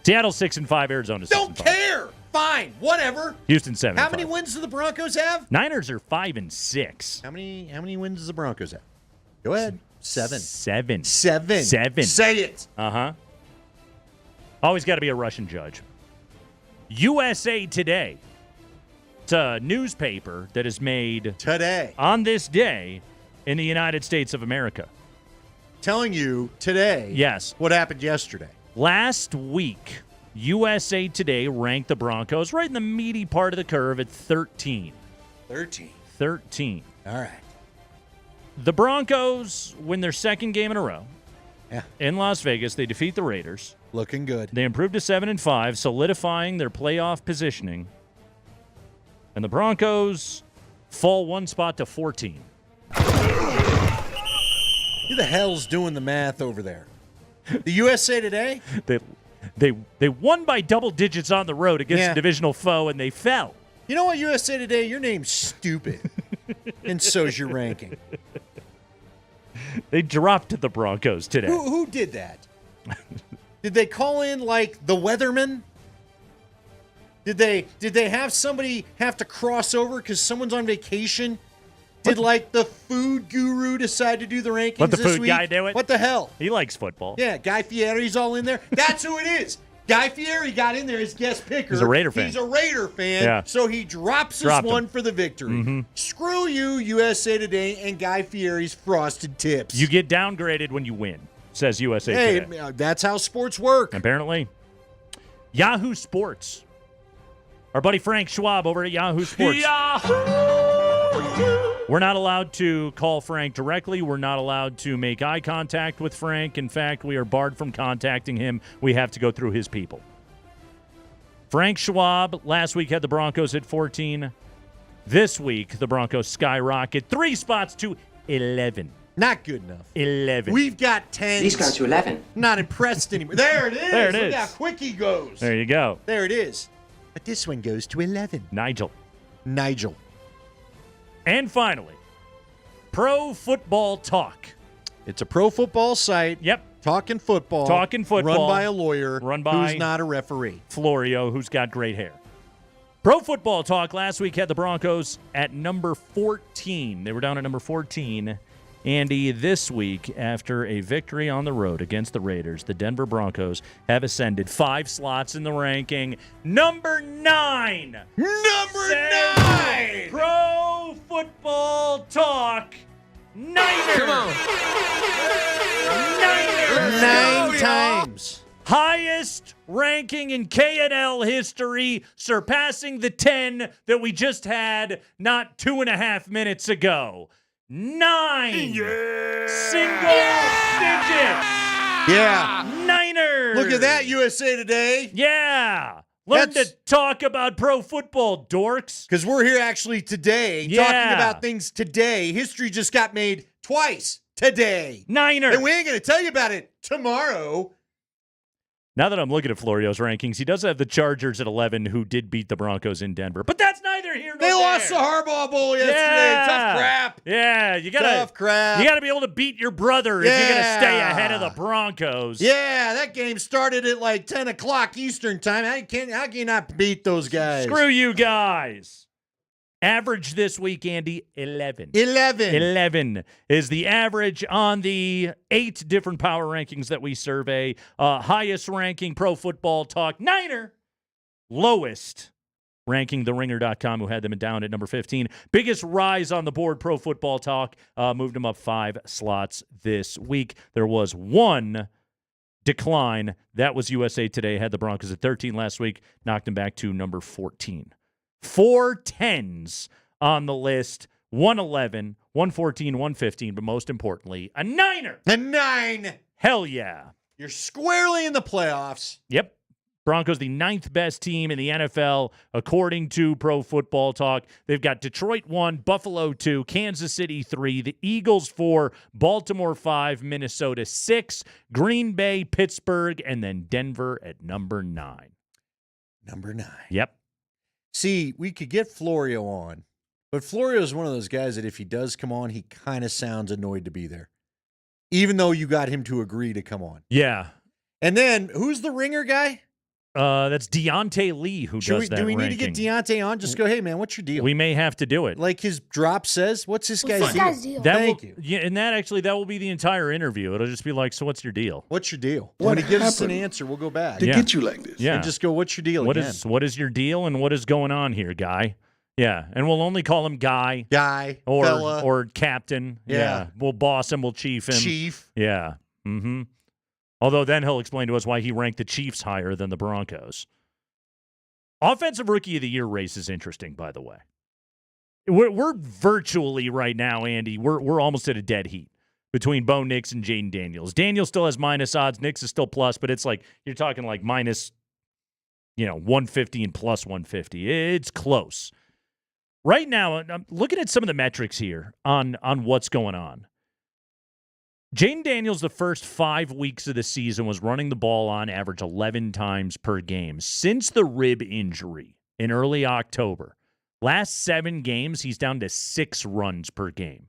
[SPEAKER 16] Seattle 6-5, Arizona 6-5.
[SPEAKER 21] Don't care. Fine, whatever.
[SPEAKER 16] Houston 7-5.
[SPEAKER 21] How many wins do the Broncos have?
[SPEAKER 16] Niners are 5-6.
[SPEAKER 21] How many wins does the Broncos have? Go ahead. 7.
[SPEAKER 16] 7.
[SPEAKER 21] 7.
[SPEAKER 16] 7.
[SPEAKER 21] Say it.
[SPEAKER 16] Uh-huh. Always got to be a Russian judge. USA Today. It's a newspaper that is made
[SPEAKER 21] today
[SPEAKER 16] on this day in the United States of America.
[SPEAKER 21] Telling you today.
[SPEAKER 16] Yes.
[SPEAKER 21] What happened yesterday.
[SPEAKER 16] Last week, USA Today ranked the Broncos right in the meaty part of the curve at 13. 13.
[SPEAKER 21] All right.
[SPEAKER 16] The Broncos win their second game in a row.
[SPEAKER 21] Yeah.
[SPEAKER 16] In Las Vegas, they defeat the Raiders.
[SPEAKER 21] Looking good.
[SPEAKER 16] They improved to 7-5, solidifying their playoff positioning. And the Broncos fall one spot to 14.
[SPEAKER 21] Who the hell's doing the math over there? The USA Today?
[SPEAKER 16] They won by double digits on the road against a divisional foe, and they fell.
[SPEAKER 21] You know what, USA Today? Your name's stupid. And so's your ranking.
[SPEAKER 16] They dropped the Broncos today.
[SPEAKER 21] Who did that? Did they call in, like, the weatherman? Did they have somebody have to cross over because someone's on vacation? Did, like, the food guru decide to do the rankings
[SPEAKER 16] Let the
[SPEAKER 21] this
[SPEAKER 16] food
[SPEAKER 21] week?
[SPEAKER 16] guy do it?
[SPEAKER 21] What the hell?
[SPEAKER 16] He likes football.
[SPEAKER 21] Yeah, Guy Fieri's all in there. That's who it is. Guy Fieri got in there as guest picker.
[SPEAKER 16] He's a Raider fan.
[SPEAKER 21] He's a Raider fan,
[SPEAKER 16] Yeah.
[SPEAKER 21] so he drops his one for the victory.
[SPEAKER 16] Mm-hmm.
[SPEAKER 21] Screw you, USA Today, and Guy Fieri's frosted tips.
[SPEAKER 16] You get downgraded when you win, says USA Today.
[SPEAKER 21] Hey, that's how sports work.
[SPEAKER 16] Apparently. Yahoo Sports. Our buddy Frank Schwab over at Yahoo Sports. We're not allowed to call Frank directly. We're not allowed to make eye contact with Frank. In fact, we are barred from contacting him. We have to go through his people. Frank Schwab last week had the Broncos at 14. This week, the Broncos skyrocket 3 spots to 11.
[SPEAKER 21] Not good enough.
[SPEAKER 16] 11.
[SPEAKER 21] We've got 10.
[SPEAKER 11] These go to 11.
[SPEAKER 21] Not impressed anymore. There it is.
[SPEAKER 16] There it
[SPEAKER 21] Look
[SPEAKER 16] is.
[SPEAKER 21] how quick he goes.
[SPEAKER 16] There you go.
[SPEAKER 21] There it is. But this one goes to 11.
[SPEAKER 16] Nigel.
[SPEAKER 21] And
[SPEAKER 16] finally, Pro Football Talk.
[SPEAKER 21] It's a pro football site.
[SPEAKER 16] Yep.
[SPEAKER 21] Talking football.
[SPEAKER 16] Talking football.
[SPEAKER 21] Run by a lawyer.
[SPEAKER 16] Run by
[SPEAKER 21] who's not a referee.
[SPEAKER 16] Florio, who's got great hair. Pro Football Talk last week had the Broncos at number 14. They were down at number 14. Andy, this week, after a victory on the road against the Raiders, the Denver Broncos have ascended 5 slots in the ranking. Number 9! Pro Football Talk. Niners!
[SPEAKER 21] Come on.
[SPEAKER 16] Niners!
[SPEAKER 21] 9 times.
[SPEAKER 16] Highest ranking in K&L history, surpassing the 10 that we just had not 2.5 minutes ago. 9 single digits.
[SPEAKER 21] Yeah.
[SPEAKER 16] Niners.
[SPEAKER 21] Look at that, USA Today.
[SPEAKER 16] Yeah. Learn to talk about pro football, dorks.
[SPEAKER 21] Because we're here actually today talking about things today. History just got made twice today.
[SPEAKER 16] Niners.
[SPEAKER 21] And we ain't going to tell you about it tomorrow.
[SPEAKER 16] Now that I'm looking at Florio's rankings, he does have the Chargers at 11, who did beat the Broncos in Denver. But that's neither here nor there.
[SPEAKER 21] They lost the Harbaugh Bowl yesterday.
[SPEAKER 16] Yeah.
[SPEAKER 21] Tough crap.
[SPEAKER 16] Yeah, you gotta
[SPEAKER 21] Tough crap.
[SPEAKER 16] You gotta be able to beat your brother if you're gonna stay ahead of the Broncos.
[SPEAKER 21] Yeah, that game started at like 10 o'clock Eastern time. How can you not beat those guys?
[SPEAKER 16] Screw you guys. Average this week, Andy, 11.
[SPEAKER 21] 11
[SPEAKER 16] is the average on the 8 different power rankings that we survey. Highest ranking Pro Football Talk Niner. Lowest ranking TheRinger.com, who had them down at number 15. Biggest rise on the board, Pro Football Talk, moved them up 5 slots this week. There was one decline. That was USA Today. Had the Broncos at 13 last week, knocked them back to number 14. 4 10s on the list, 111, 114, 115, but most importantly, a Niner.
[SPEAKER 21] A 9.
[SPEAKER 16] Hell yeah.
[SPEAKER 21] You're squarely in the playoffs.
[SPEAKER 16] Yep. Broncos, the 9th best team in the NFL, according to Pro Football Talk. They've got Detroit 1, Buffalo 2, Kansas City 3, the Eagles 4, Baltimore 5, Minnesota 6, Green Bay, Pittsburgh, and then Denver at number 9.
[SPEAKER 21] Number 9.
[SPEAKER 16] Yep.
[SPEAKER 21] See, we could get Florio on, but Florio is one of those guys that if he does come on, he kind of sounds annoyed to be there, even though you got him to agree to come on.
[SPEAKER 16] Yeah.
[SPEAKER 21] And then, who's the Ringer guy?
[SPEAKER 16] That's Deontay Lee who does that.
[SPEAKER 21] Do we need
[SPEAKER 16] ranking.
[SPEAKER 21] to get Deontay on? Just go, hey, man, what's your deal?
[SPEAKER 16] We may have to do it.
[SPEAKER 21] Like his drop says, what's this guy's deal?
[SPEAKER 16] Thank you. Yeah, and that will be the entire interview. It'll just be like, so what's your deal?
[SPEAKER 21] What's your deal?
[SPEAKER 15] What
[SPEAKER 21] When he gives us an
[SPEAKER 15] happened
[SPEAKER 21] answer, we'll go back.
[SPEAKER 15] to get you like this?
[SPEAKER 16] Yeah.
[SPEAKER 21] And just go, what's your deal
[SPEAKER 16] What
[SPEAKER 21] again?
[SPEAKER 16] what is your deal and what is going on here, guy? Yeah, and we'll only call him guy.
[SPEAKER 21] Or fella.
[SPEAKER 16] Or captain.
[SPEAKER 21] Yeah.
[SPEAKER 16] We'll boss him, we'll chief him.
[SPEAKER 21] Chief.
[SPEAKER 16] Yeah. Mm-hmm. Although then he'll explain to us why he ranked the Chiefs higher than the Broncos. Offensive Rookie of the Year race is interesting, by the way. We're virtually right now, Andy, we're almost at a dead heat between Bo Nix and Jaden Daniels. Daniels still has minus odds. Nix is still plus, but it's like you're talking like minus 150 and plus 150. It's close. Right now, I'm looking at some of the metrics here on what's going on. Jaden Daniels, the first 5 weeks of the season, was running the ball on average 11 times per game. Since the rib injury in early October, last 7 games, he's down to 6 runs per game.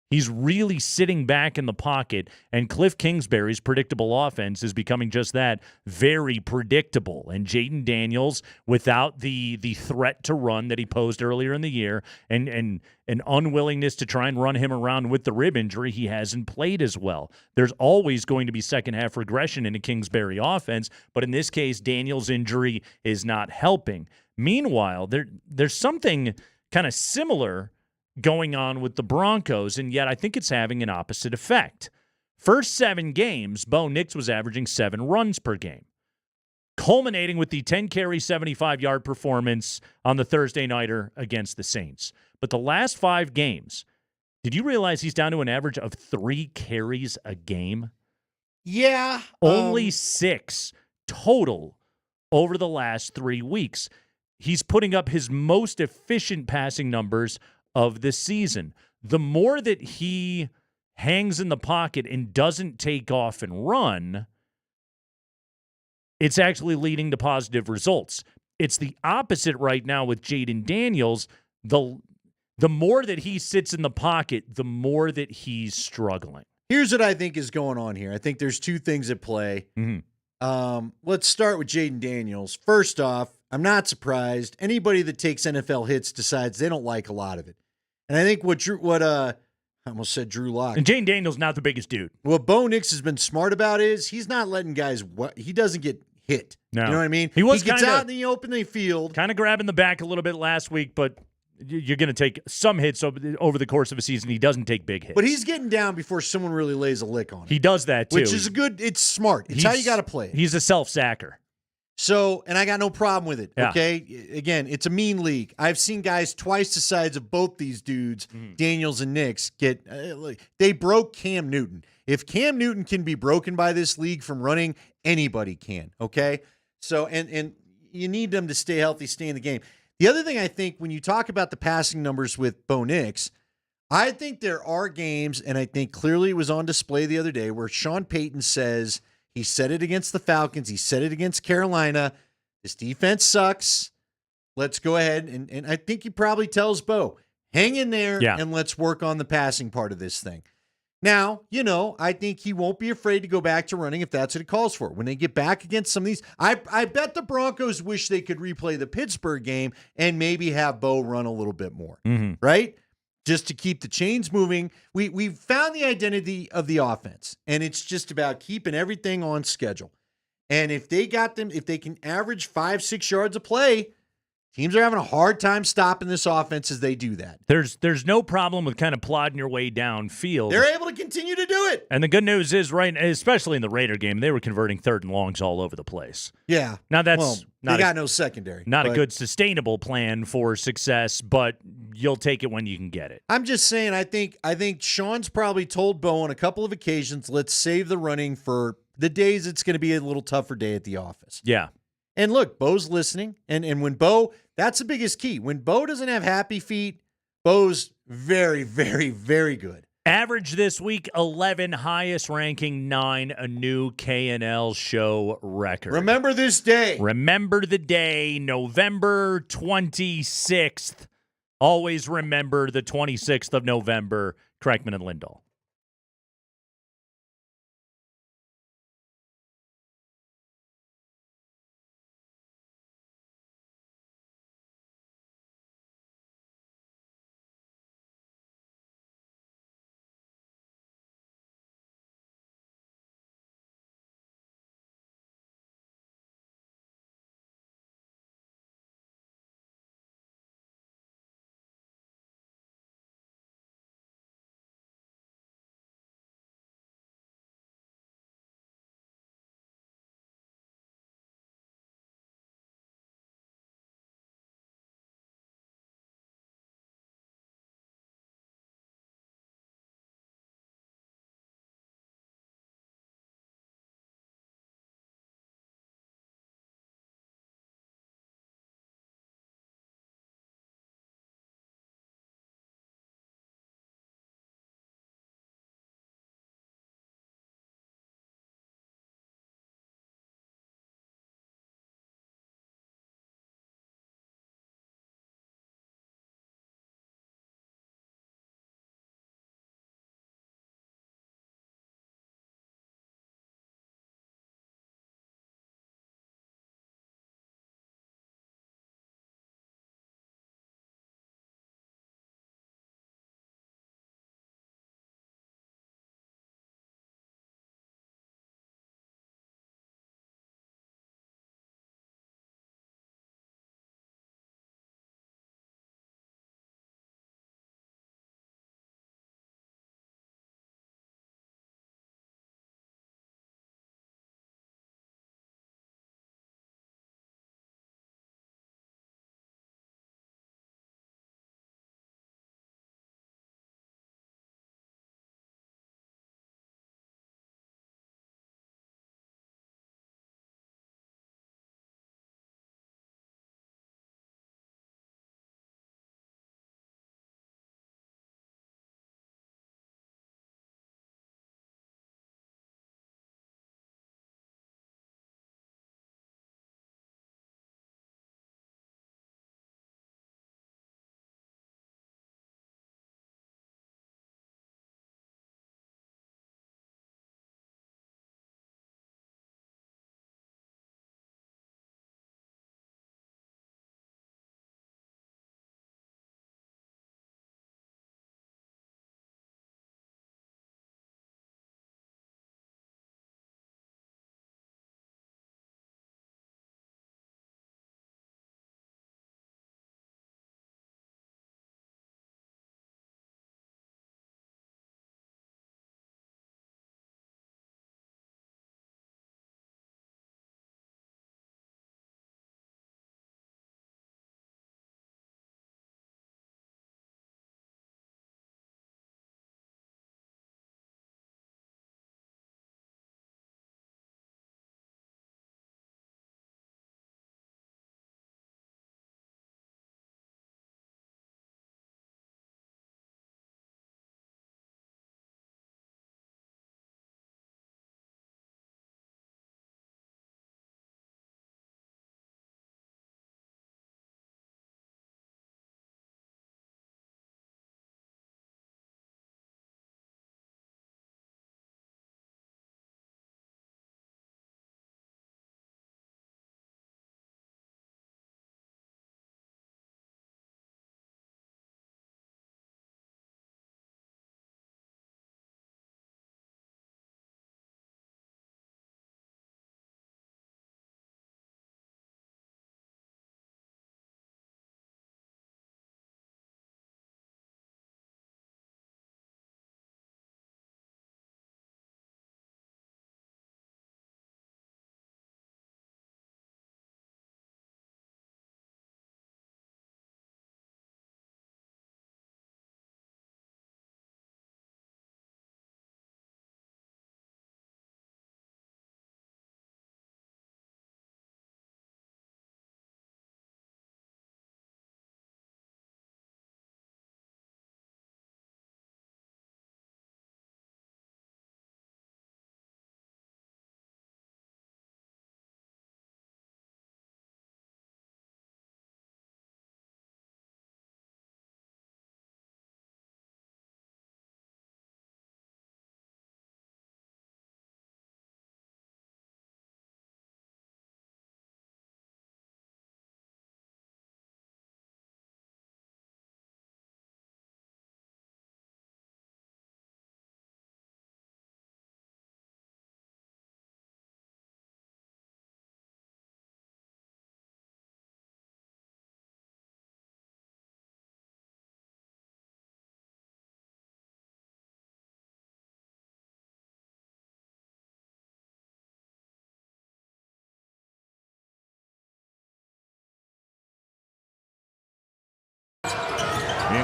[SPEAKER 16] He's really sitting back in the pocket, and Cliff Kingsbury's predictable offense is becoming just that, very predictable. And Jaden Daniels, without the threat to run that he posed earlier in the year and an unwillingness to try and run him around with the rib injury, he hasn't played as well. There's always going to be second-half regression in a Kingsbury offense, but in this case, Daniels' injury is not helping. Meanwhile, there's something kind of similar going on with the Broncos, and yet I think it's having an opposite effect. First 7 games, Bo Nix was averaging 7 runs per game, culminating with the 10-carry, 75-yard performance on the Thursday nighter against the Saints. But the last 5 games, did you realize he's down to an average of 3 carries a game?
[SPEAKER 21] Yeah.
[SPEAKER 16] Only 6 total over the last 3 weeks. He's putting up his most efficient passing numbers of the season. The more that he hangs in the pocket and doesn't take off and run, it's actually leading to positive results. It's the opposite right now with Jaden Daniels. The more that he sits in the pocket, the more that he's struggling.
[SPEAKER 21] Here's what I think is going on here. I think there's 2 things at play.
[SPEAKER 16] Mm-hmm.
[SPEAKER 21] Let's start with Jaden Daniels. First off, I'm not surprised. Anybody that takes NFL hits decides they don't like a lot of it. And I think I almost said Drew Lock.
[SPEAKER 16] And Jaden Daniels not the biggest dude.
[SPEAKER 21] What Bo Nix has been smart about is he's not letting guys he doesn't get hit.
[SPEAKER 16] No.
[SPEAKER 21] You know what I mean?
[SPEAKER 16] He
[SPEAKER 21] gets out in the open field.
[SPEAKER 16] Kind of grabbing the back a little bit last week, but you're going to take some hits over the course of a season. He doesn't take big hits.
[SPEAKER 21] But he's getting down before someone really lays a lick on him.
[SPEAKER 16] He does that, too.
[SPEAKER 21] Which is it's smart. It's how you got to play it.
[SPEAKER 16] He's a self-sacker.
[SPEAKER 21] So, and I got no problem with it,
[SPEAKER 16] Yeah.
[SPEAKER 21] okay? Again, it's a mean league. I've seen guys twice the size of both these dudes, Daniels and Nix, they broke Cam Newton. If Cam Newton can be broken by this league from running, anybody can, okay? So, and you need them to stay healthy, stay in the game. The other thing I think when you talk about the passing numbers with Bo Nix, I think there are games, and I think clearly it was on display the other day, where Sean Payton says, he said it against the Falcons, he said it against Carolina, this defense sucks, let's go ahead, and I think he probably tells Bo, hang in there, and let's work on the passing part of this thing. Now, I think he won't be afraid to go back to running if that's what it calls for. When they get back against some of these, I bet the Broncos wish they could replay the Pittsburgh game and maybe have Bo run a little bit more, right? Just to keep the chains moving. We've found the identity of the offense, and it's just about keeping everything on schedule. And if they can average 5-6 yards a play, teams are having a hard time stopping this offense as they do that.
[SPEAKER 16] There's no problem with kind of plodding your way downfield.
[SPEAKER 21] They're able to continue to do it.
[SPEAKER 16] And the good news is, right, especially in the Raider game, they were converting 3rd and longs all over the place.
[SPEAKER 21] Yeah.
[SPEAKER 16] Now that's
[SPEAKER 21] they got no secondary.
[SPEAKER 16] Not a good sustainable plan for success, but you'll take it when you can get it.
[SPEAKER 21] I'm just saying, I think Sean's probably told Bo on a couple of occasions, let's save the running for the days it's going to be a little tougher day at the office.
[SPEAKER 16] Yeah.
[SPEAKER 21] And look, Bo's listening. And when Bo, that's the biggest key. When Bo doesn't have happy feet, Bo's very, very, very good.
[SPEAKER 16] Average this week, 11, highest ranking 9, a new KNL show record.
[SPEAKER 21] Remember this day.
[SPEAKER 16] Remember the day, November 26th. Always remember the 26th of November, Kreckman and Lindahl.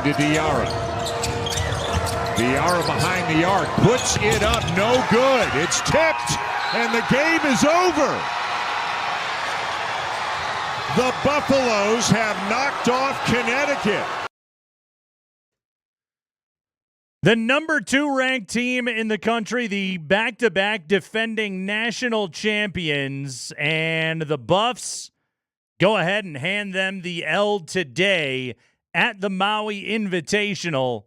[SPEAKER 8] to Diarra. Diarra behind the arc, puts it up, no good. It's tipped, and the game is over. The Buffaloes have knocked off Connecticut.
[SPEAKER 16] The number 2 ranked team in the country, the back-to-back defending national champions, and the Buffs go ahead and hand them the L today at the Maui Invitational.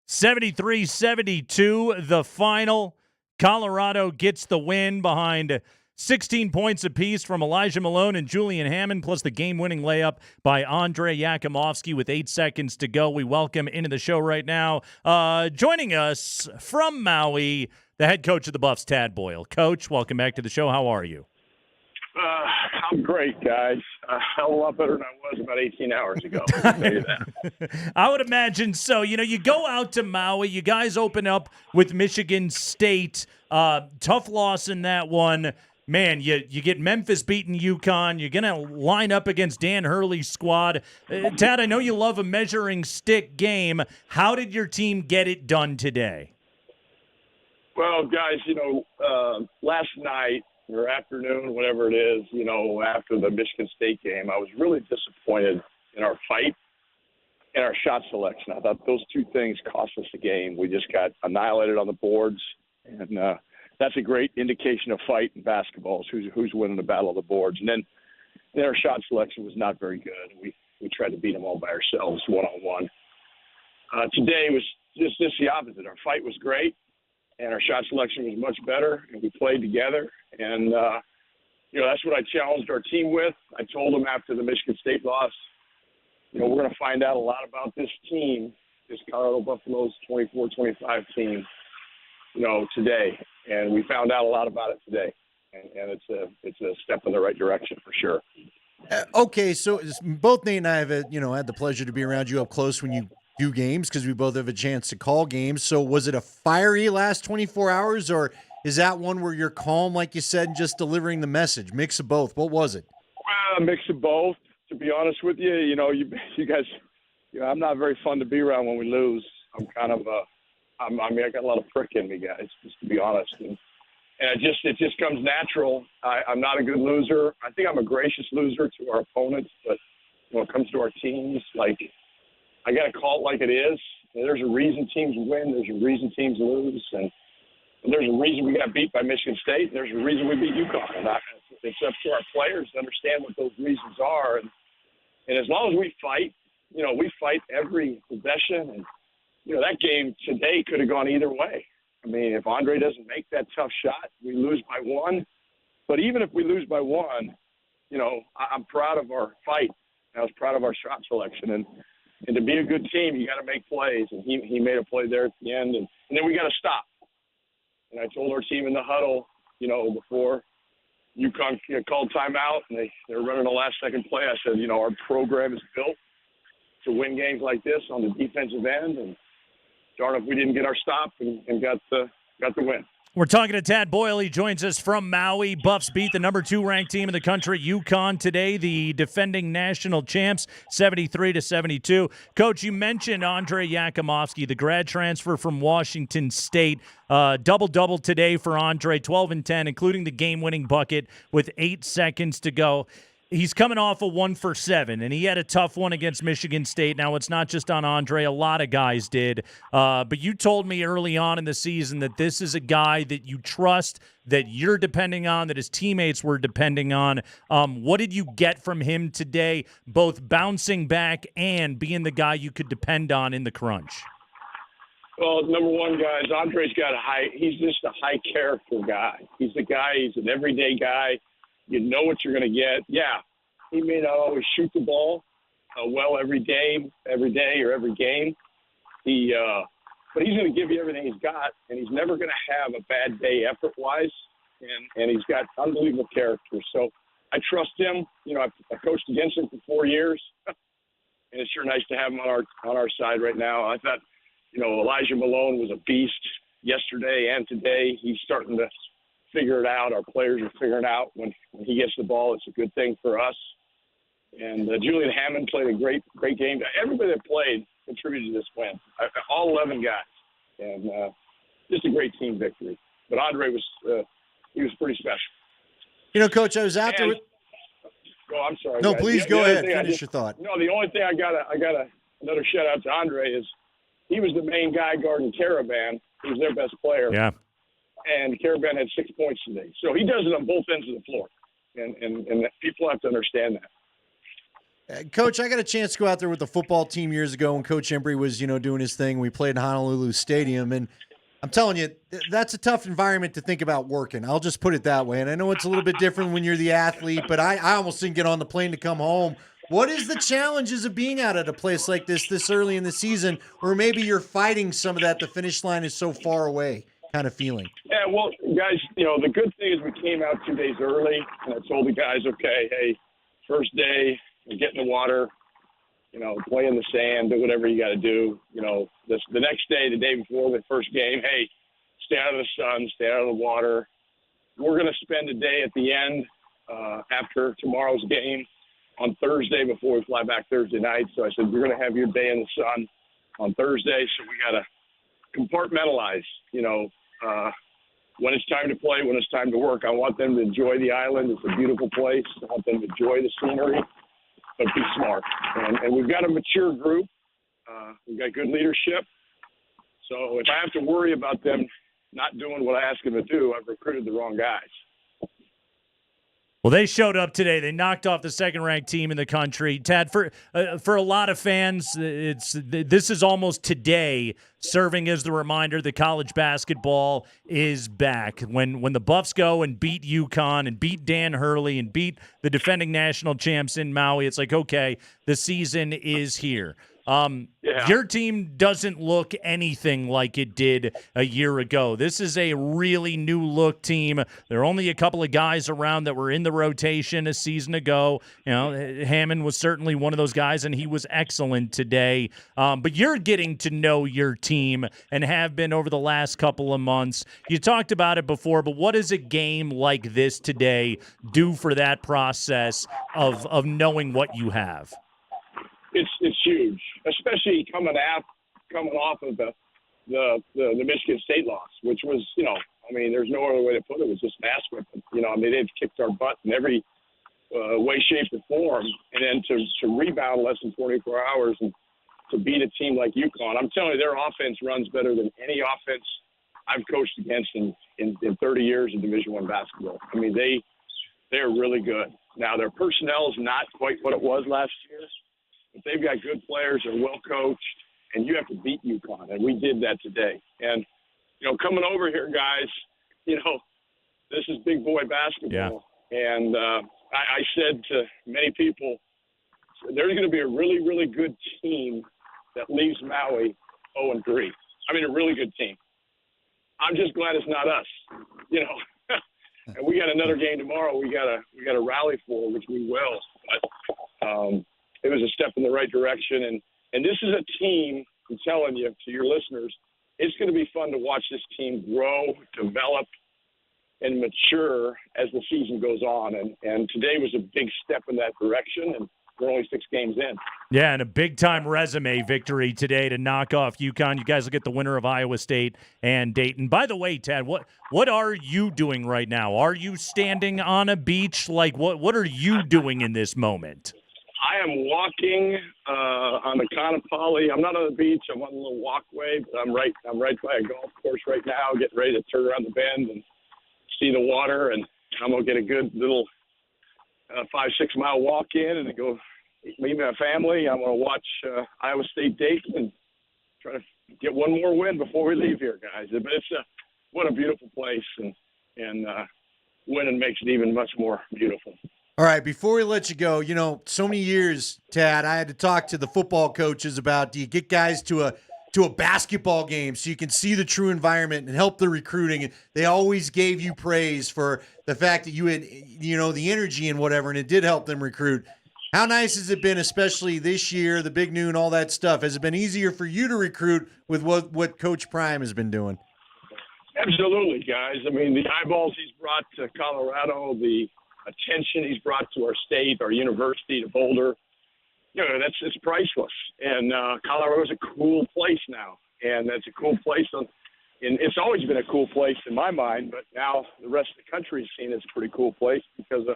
[SPEAKER 16] 73-72, the final. Colorado gets the win behind 16 points apiece from Elijah Malone and Julian Hammond, plus the game-winning layup by Andrei Yakimovsky with 8 seconds to go. We welcome into the show right now, joining us from Maui, the head coach of the Buffs, Tad Boyle. Coach, welcome back to the show. How are you?
[SPEAKER 11] I'm great, guys. A hell of a lot better than I was about 18 hours ago. I'll tell you that.
[SPEAKER 16] I would imagine so. You know, you go out to Maui. You guys open up with Michigan State. Tough loss in that one. Man, you get Memphis beating UConn. You're going to line up against Dan Hurley's squad. Tad, I know you love a measuring stick game. How did your team get it done today?
[SPEAKER 11] Well, guys, last night or afternoon, whatever it is, after the Michigan State game, I was really disappointed in our fight and our shot selection. I thought those two things cost us the game. We just got annihilated on the boards, and that's a great indication of fight in basketball, is who's winning the battle of the boards. And then our shot selection was not very good. We tried to beat them all by ourselves, one-on-one. Today was just the opposite. Our fight was great, and our shot selection was much better, and we played together. And, that's what I challenged our team with. I told them after the Michigan State loss, we're going to find out a lot about this team, this Colorado Buffaloes 24-25 team, today. And we found out a lot about it today. And it's a step in the right direction for sure.
[SPEAKER 21] Okay, so both Nate and I have had the pleasure to be around you up close when you do games, because we both have a chance to call games. So was it a fiery last 24 hours, or is that one where you're calm, like you said, and just delivering the message? Mix of both. What was it?
[SPEAKER 11] A mix of both, to be honest with you. You guys, I'm not very fun to be around when we lose. I'm kind of I got a lot of prick in me, guys, just to be honest. And it just comes natural. I'm not a good loser. I think I'm a gracious loser to our opponents, but when it comes to our teams, I got to call it like it is. There's a reason teams win. There's a reason teams lose. And there's a reason we got beat by Michigan State. And there's a reason we beat UConn. And it's up to our players to understand what those reasons are. And as long as we fight, we fight every possession. And, that game today could have gone either way. I mean, if Andre doesn't make that tough shot, we lose by 1. But even if we lose by 1, I'm proud of our fight. I was proud of our shot selection. And to be a good team, you got to make plays. And he made a play there at the end. And then we got to stop. And I told our team in the huddle, before UConn called timeout and they were running a last-second play, I said, our program is built to win games like this on the defensive end. And darn if we didn't get our stop and got the win.
[SPEAKER 16] We're talking to Tad Boyle. He joins us from Maui. Buffs beat the number 2 ranked team in the country, UConn, today, the defending national champs, 73-72. Coach, you mentioned Andrei Yakimovsky, the grad transfer from Washington State. Double-double today for Andre, 12 and 10, including the game-winning bucket with 8 seconds to go. He's coming off a 1 for 7, and he had a tough one against Michigan State. Now, it's not just on Andre. A lot of guys did. But you told me early on in the season that this is a guy that you trust, that you're depending on, that his teammates were depending on. What did you get from him today, both bouncing back and being the guy you could depend on in the crunch?
[SPEAKER 11] Well, number one, guys, Andre's he's just a high-character guy. He's an everyday guy. You know what you're going to get. Yeah, he may not always shoot the ball well every day or every game. But he's going to give you everything he's got, and he's never going to have a bad day effort-wise. And he's got unbelievable character. So I trust him. I coached against him for 4 years, and it's sure nice to have him on our side right now. I thought, Elijah Malone was a beast yesterday and today. He's starting to figure it out. Our players are figuring out when he gets the ball, it's a good thing for us. And Julian Hammond played a great game. Everybody that played, contributed to this win. All 11 guys, and just a great team victory. But Andre was he was pretty special.
[SPEAKER 21] You know, Coach, I was out there with.
[SPEAKER 11] Oh, I'm sorry.
[SPEAKER 21] No,
[SPEAKER 11] guys.
[SPEAKER 21] please
[SPEAKER 11] The
[SPEAKER 21] go
[SPEAKER 11] other
[SPEAKER 21] ahead.
[SPEAKER 11] thing
[SPEAKER 21] Finish your thought.
[SPEAKER 11] No, the only thing I got another shout out to Andre is he was the main guy guarding Caravan. He was their best player.
[SPEAKER 16] Yeah.
[SPEAKER 11] And Caravan had 6 points today. So he does it on both ends of the floor. And people have to understand that.
[SPEAKER 21] Coach, I got a chance to go out there with the football team years ago when Coach Embry was, doing his thing. We played in Honolulu Stadium, and I'm telling you, that's a tough environment to think about working. I'll just put it that way. And I know it's a little bit different when you're the athlete, but I almost didn't get on the plane to come home. What is the challenges of being out at a place like this early in the season, or maybe you're fighting some of that, the finish line is so far away kind of feeling?
[SPEAKER 11] Yeah, well, guys, the good thing is we came out 2 days early, and I told the guys, okay, hey, first day, get in the water, play in the sand, do whatever you got to do. The next day, the day before the first game, hey, stay out of the sun, stay out of the water. We're going to spend a day at the end after tomorrow's game on Thursday before we fly back Thursday night. So I said, you're going to have your day in the sun on Thursday, so we got to compartmentalize, when it's time to play, when it's time to work. I want them to enjoy the island. It's a beautiful place. I want them to enjoy the scenery, but be smart. And we've got a mature group. We've got good leadership. So if I have to worry about them not doing what I ask them to do, I've recruited the wrong guys.
[SPEAKER 16] Well, they showed up today. They knocked off the second-ranked team in the country. Tad, for a lot of fans, this is almost today serving as the reminder that college basketball is back. When the Buffs go and beat UConn and beat Dan Hurley and beat the defending national champs in Maui, it's like, okay, the season is here. Your team doesn't look anything like it did a year ago. This is a really new look team. There are only a couple of guys around that were in the rotation a season ago. Hammond was certainly one of those guys, and he was excellent today. But you're getting to know your team and have been over the last couple of months. You talked about it before, but what does a game like this today do for that process of knowing what you have?
[SPEAKER 11] It's huge, especially coming off of the Michigan State loss, which was, there's no other way to put it. It was just an ass whipping. They've kicked our butt in every way, shape, or form, and then to rebound less than 24 hours and to beat a team like UConn. I'm telling you, their offense runs better than any offense I've coached against in 30 years of Division I basketball. They're really good. Now, their personnel is not quite what it was last year. But they've got good players, they're well coached, and you have to beat UConn, and we did that today. And, coming over here, guys, this is big boy basketball. Yeah. And I said to many people, there's going to be a really, really good team that leaves Maui 0-3. A really good team. I'm just glad it's not us, And we got another game tomorrow we got to rally for, which we will. But, it was a step in the right direction. And this is a team, I'm telling you, to your listeners, it's going to be fun to watch this team grow, develop, and mature as the season goes on. And today was a big step in that direction, and we're only 6 games in.
[SPEAKER 16] Yeah, and a big-time resume victory today to knock off UConn. You guys will get the winner of Iowa State and Dayton. By the way, Tad, what are you doing right now? Are you standing on a beach? Like, what are you doing in this moment?
[SPEAKER 11] I am walking on the Kaanapali. I'm not on the beach. I'm on a little walkway, but I'm right by a golf course right now, getting ready to turn around the bend and see the water. And I'm gonna get a good little 5-6 mile walk in and go meet my family. I'm gonna watch Iowa State Dayton and try to get one more win before we leave here, guys. But it's what a beautiful place, and winning makes it even much more beautiful.
[SPEAKER 21] All right, before we let you go, so many years, Tad, I had to talk to the football coaches about, do you get guys to a basketball game so you can see the true environment and help the recruiting? They always gave you praise for the fact that you had, the energy and whatever, and it did help them recruit. How nice has it been, especially this year, the Big Noon, all that stuff? Has it been easier for you to recruit with what Coach Prime has been doing?
[SPEAKER 11] Absolutely, guys. The eyeballs he's brought to Colorado, the attention he's brought to our state, our university, to Boulder. it's priceless. And Colorado's a cool place now, and it's a cool place. And it's always been a cool place in my mind, but now the rest of the country's seen it's a pretty cool place because of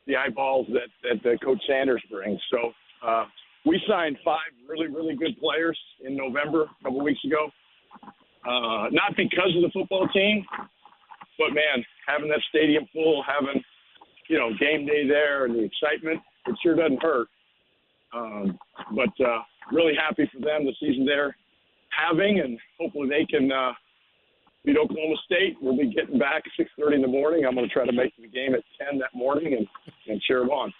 [SPEAKER 11] the eyeballs that Coach Sanders brings. So we signed 5 really, really good players in November, a couple weeks ago. Not because of the football team, but, man, having that stadium full, having, game day there and the excitement, it sure doesn't hurt. But really happy for them, the season they're having, and hopefully they can beat Oklahoma State. We'll be getting back at 6:30 in the morning. I'm going to try to make the game at 10 that morning and cheer them on.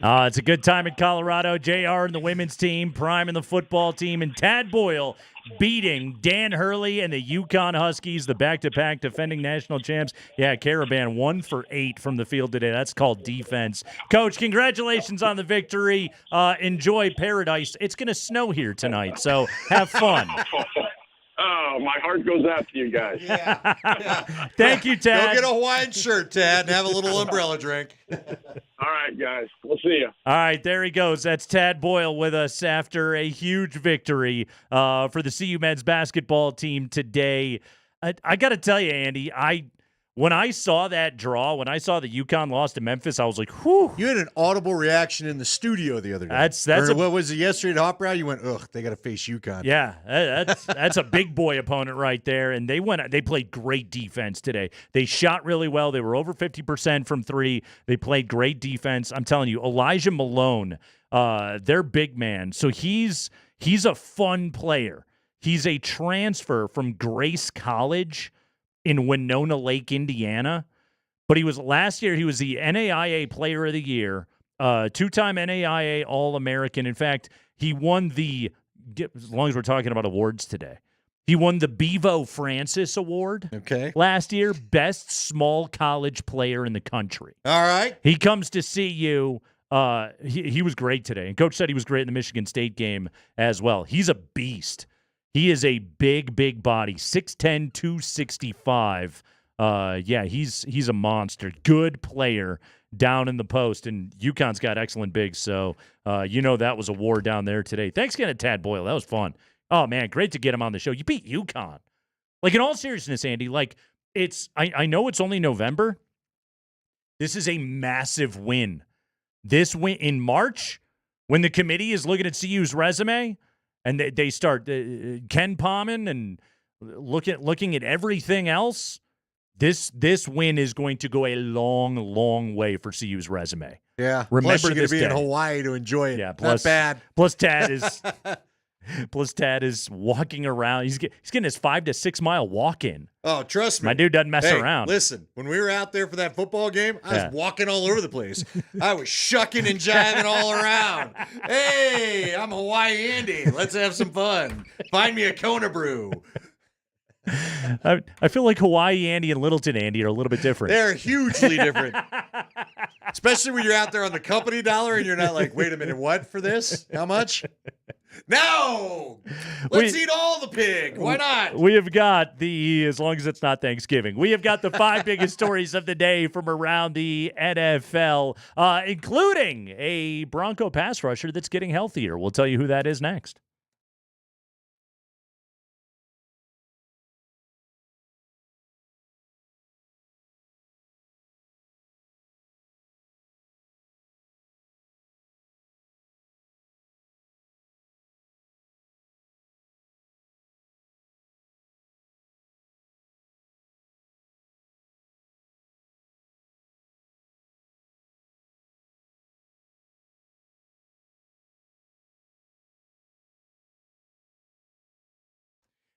[SPEAKER 16] It's a good time in Colorado. JR and the women's team, Prime and the football team, and Tad Boyle beating Dan Hurley and the Yukon Huskies, the back-to-back defending national champs. Yeah, Caravan 1 for 8 from the field today. That's called defense. Coach, congratulations on the victory. Enjoy paradise. It's going to snow here tonight, so have fun.
[SPEAKER 11] Oh, my heart goes out to you guys.
[SPEAKER 16] Thank you, Tad.
[SPEAKER 21] Go get a Hawaiian shirt, Tad, and have a little umbrella drink.
[SPEAKER 11] All right, guys. We'll see you.
[SPEAKER 16] All right, there he goes. That's Tad Boyle with us after a huge victory for the CU men's basketball team today. I got to tell you, Andy, when I saw that draw, when I saw the UConn lost to Memphis, I was like, whew.
[SPEAKER 21] You had an audible reaction in the studio the other day. What was it yesterday at Hop Brow? You went, ugh, they got to face UConn.
[SPEAKER 16] Yeah, that's a big boy opponent right there, and they played great defense today. They shot really well. They were over 50% from 3. They played great defense. I'm telling you, Elijah Malone, their big man. So he's a fun player. He's a transfer from Grace College in Winona Lake, Indiana. But last year, he was the NAIA Player of the Year, 2-time NAIA All-American. In fact, he won as long as we're talking about awards today, he won the Bevo Francis Award last year, best small college player in the country.
[SPEAKER 21] All right.
[SPEAKER 16] He comes to CU. He was great today. And Coach said he was great in the Michigan State game as well. He's a beast. He is a big, big body, 6'10", 265. He's a monster. Good player down in the post, and UConn's got excellent bigs, so that was a war down there today. Thanks again to Tad Boyle. That was fun. Oh, man, great to get him on the show. You beat UConn. Like, in all seriousness, Andy, I know it's only November. This is a massive win. This win in March, when the committee is looking at CU's resume, and they start Ken Palman and looking at everything else, this win is going to go a long, long way for CU's resume.
[SPEAKER 21] Yeah.
[SPEAKER 16] Remember,
[SPEAKER 21] plus you're
[SPEAKER 16] going
[SPEAKER 21] to be in Hawaii to enjoy it.
[SPEAKER 16] Yeah,
[SPEAKER 21] not bad.
[SPEAKER 16] Plus Tad is walking around. He's getting his 5 to 6 mile walk in.
[SPEAKER 21] Oh, trust me.
[SPEAKER 16] My dude doesn't mess around.
[SPEAKER 21] Listen, when we were out there for that football game, I was walking all over the place. I was shucking and jiving all around. Hey, I'm Hawaii Andy. Let's have some fun. Find me a Kona brew.
[SPEAKER 16] I feel like Hawaii Andy and Littleton Andy are a little bit different.
[SPEAKER 21] They're hugely different. Especially when you're out there on the company dollar and you're not like, wait a minute, what for this? How much? No! Let's eat all the pig. Why not?
[SPEAKER 16] We have got as long as it's not Thanksgiving, we have got the 5 biggest stories of the day from around the NFL, including a Bronco pass rusher that's getting healthier. We'll tell you who that is next.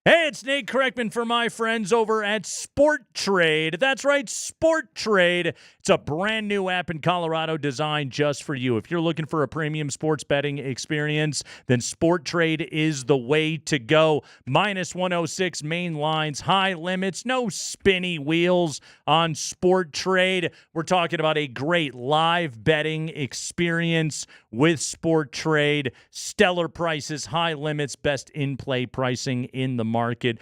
[SPEAKER 16] Hey, it's Nate Kreckman for my friends over at Sport Trade. That's right, Sport Trade. It's a brand new app in Colorado designed just for you. If you're looking for a premium sports betting experience, then Sport Trade is the way to go. Minus 106 main lines, high limits, no spinny wheels on Sport Trade. We're talking about a great live betting experience with Sport Trade. Stellar prices, high limits, best in-play pricing in the market.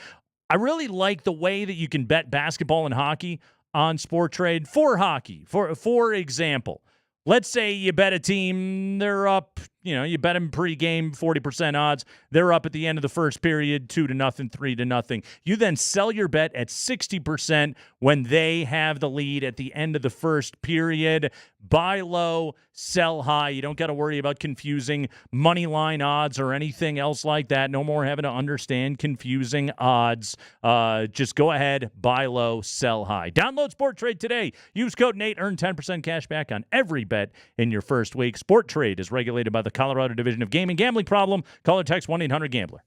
[SPEAKER 16] I really like the way that you can bet basketball and hockey on Sport Trade. For hockey, for example, let's say you bet a team, they're up you bet them pregame 40% odds. They're up at the end of the first period, 2-0, 3-0. You then sell your bet at 60% when they have the lead at the end of the first period. Buy low, sell high. You don't got to worry about confusing money line odds or anything else like that. No more having to understand confusing odds. Just go ahead, buy low, sell high. Download Sport Trade today. Use code Nate, earn 10% cash back on every bet in your first week. Sport Trade is regulated by the Colorado Division of Gaming. Gambling problem? Call or text 1-800-GAMBLER.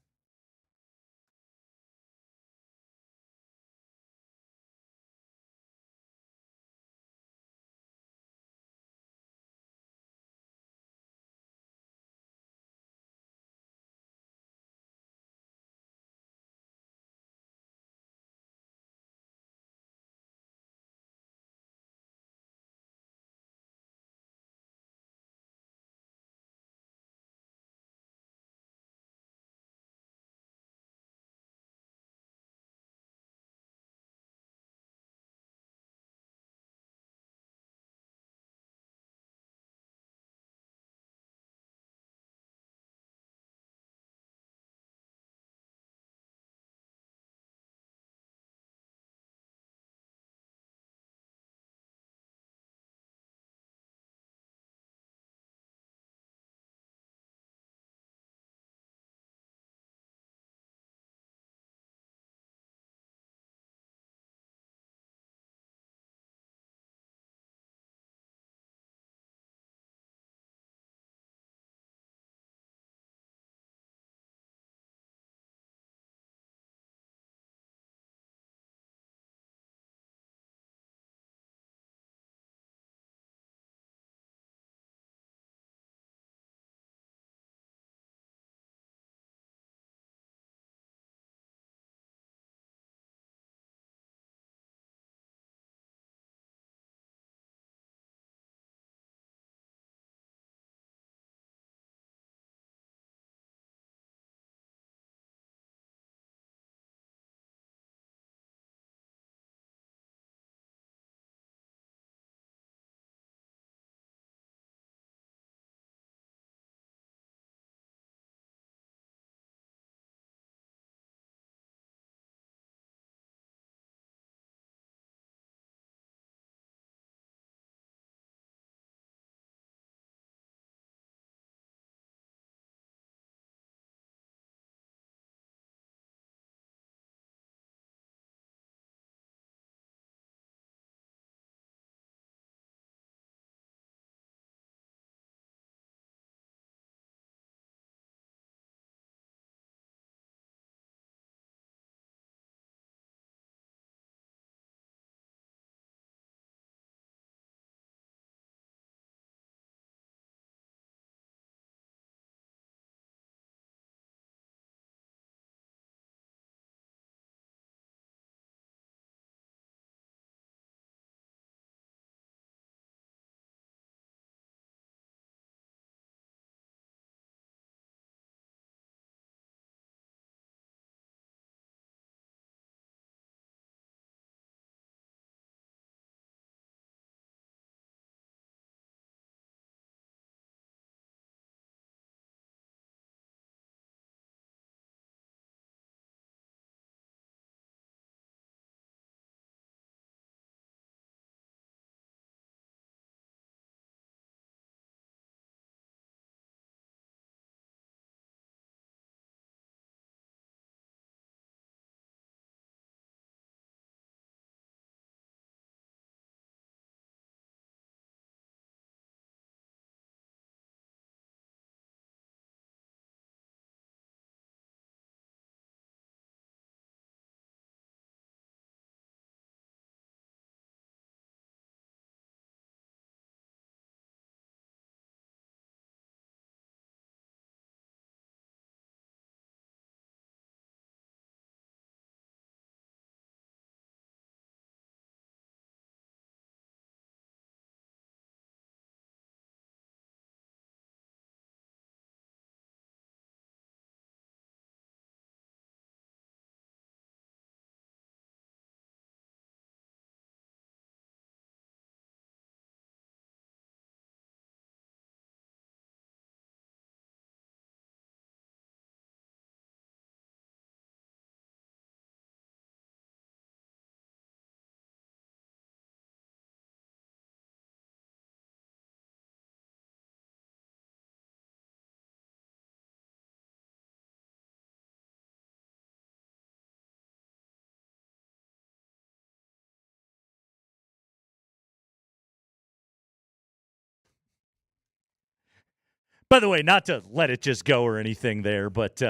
[SPEAKER 16] By the way, not to let it just go or anything there, but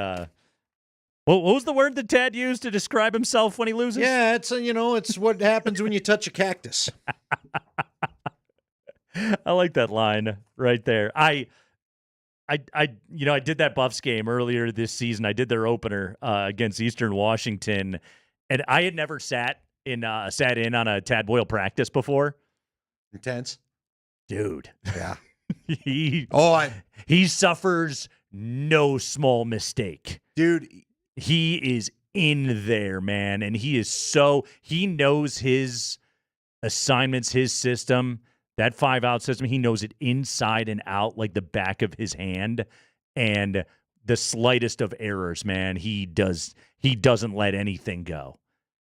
[SPEAKER 16] what was the word that Tad used to describe himself when he loses?
[SPEAKER 21] Yeah, it's what happens when you touch a cactus.
[SPEAKER 16] I like that line right there. I did that Buffs game earlier this season. I did their opener against Eastern Washington, and I had never sat in on a Tad Boyle practice before.
[SPEAKER 21] Intense,
[SPEAKER 16] dude.
[SPEAKER 21] Yeah.
[SPEAKER 16] He suffers no small mistake,
[SPEAKER 21] dude.
[SPEAKER 16] He is in there, man, and he knows his assignments, his system. That 5-out system, he knows it inside and out like the back of his hand. And the slightest of errors, man, he doesn't let anything go.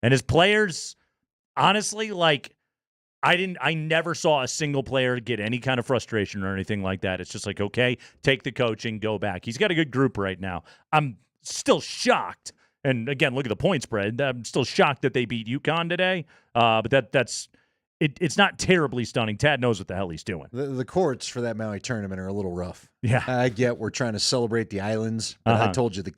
[SPEAKER 16] And his players, honestly, like I never saw a single player get any kind of frustration or anything like that. It's just like, okay, take the coaching, go back. He's got a good group right now. I'm still shocked. And again, look at the point spread. I'm still shocked that they beat UConn today. But that's it's not terribly stunning. Tad knows what the hell he's doing.
[SPEAKER 21] The courts for that Maui tournament are a little rough.
[SPEAKER 16] Yeah.
[SPEAKER 21] I get we're trying to celebrate the islands, but I told you the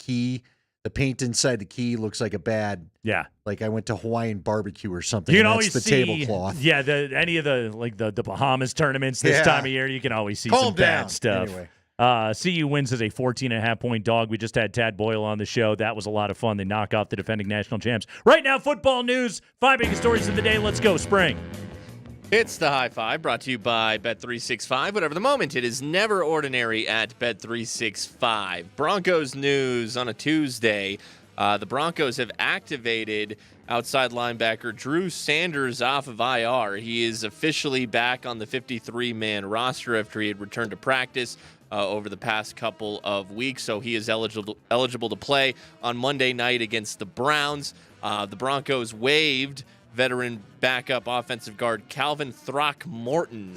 [SPEAKER 21] paint inside the key looks like a bad.
[SPEAKER 16] Yeah.
[SPEAKER 21] Like I went to Hawaiian barbecue or something.
[SPEAKER 16] You can
[SPEAKER 21] and
[SPEAKER 16] always
[SPEAKER 21] that's the
[SPEAKER 16] see
[SPEAKER 21] tablecloth.
[SPEAKER 16] Yeah, any of the Bahamas tournaments this time of year, you can always see some bad stuff.
[SPEAKER 21] Anyway.
[SPEAKER 16] CU wins as a 14.5-point dog. We just had Tad Boyle on the show. That was a lot of fun. They knock off the defending national champs. Right now, football news. 5 biggest stories of the day. Let's go, Spring.
[SPEAKER 10] It's the High Five, brought to you by Bet365. Whatever the moment, it is never ordinary at Bet365. Broncos news on a Tuesday. The Broncos have activated outside linebacker Drew Sanders off of IR. He is officially back on the 53-man roster after he had returned to practice over the past couple of weeks. So he is eligible to play on Monday night against the Browns. The Broncos waived veteran backup offensive guard Calvin Throckmorton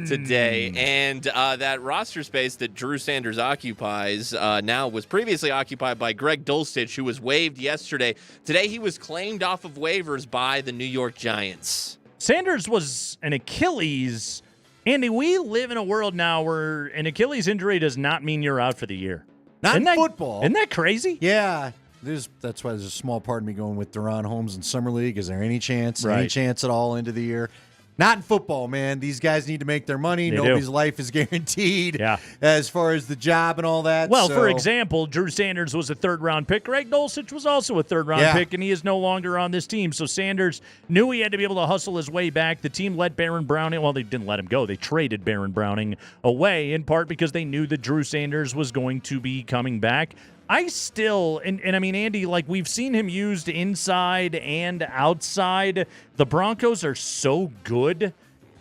[SPEAKER 10] today. And that roster space that Drew Sanders occupies now was previously occupied by Greg Dulcich, who was waived yesterday. Today he was claimed off of waivers by the New York Giants.
[SPEAKER 16] Sanders was an Achilles. Andy, we live in a world now where an Achilles injury does not mean you're out for the year.
[SPEAKER 21] Not in football.
[SPEAKER 16] Isn't that crazy?
[SPEAKER 21] Yeah. That's why there's a small part of me going with Deron Holmes in Summer League. Is there any chance?
[SPEAKER 16] Right.
[SPEAKER 21] Any chance at all into the year? Not in football, man. These guys need to make their money. Nobody's life is guaranteed as far as the job and all that.
[SPEAKER 16] Well, for example, Drew Sanders was a third-round pick. Greg Dulcich was also a third-round pick, and he is no longer on this team. So Sanders knew he had to be able to hustle his way back. The team let Baron Browning. Well, they didn't let him go. They traded Baron Browning away, in part because they knew that Drew Sanders was going to be coming back. I still, and I mean, Andy, like we've seen him used inside and outside. The Broncos are so good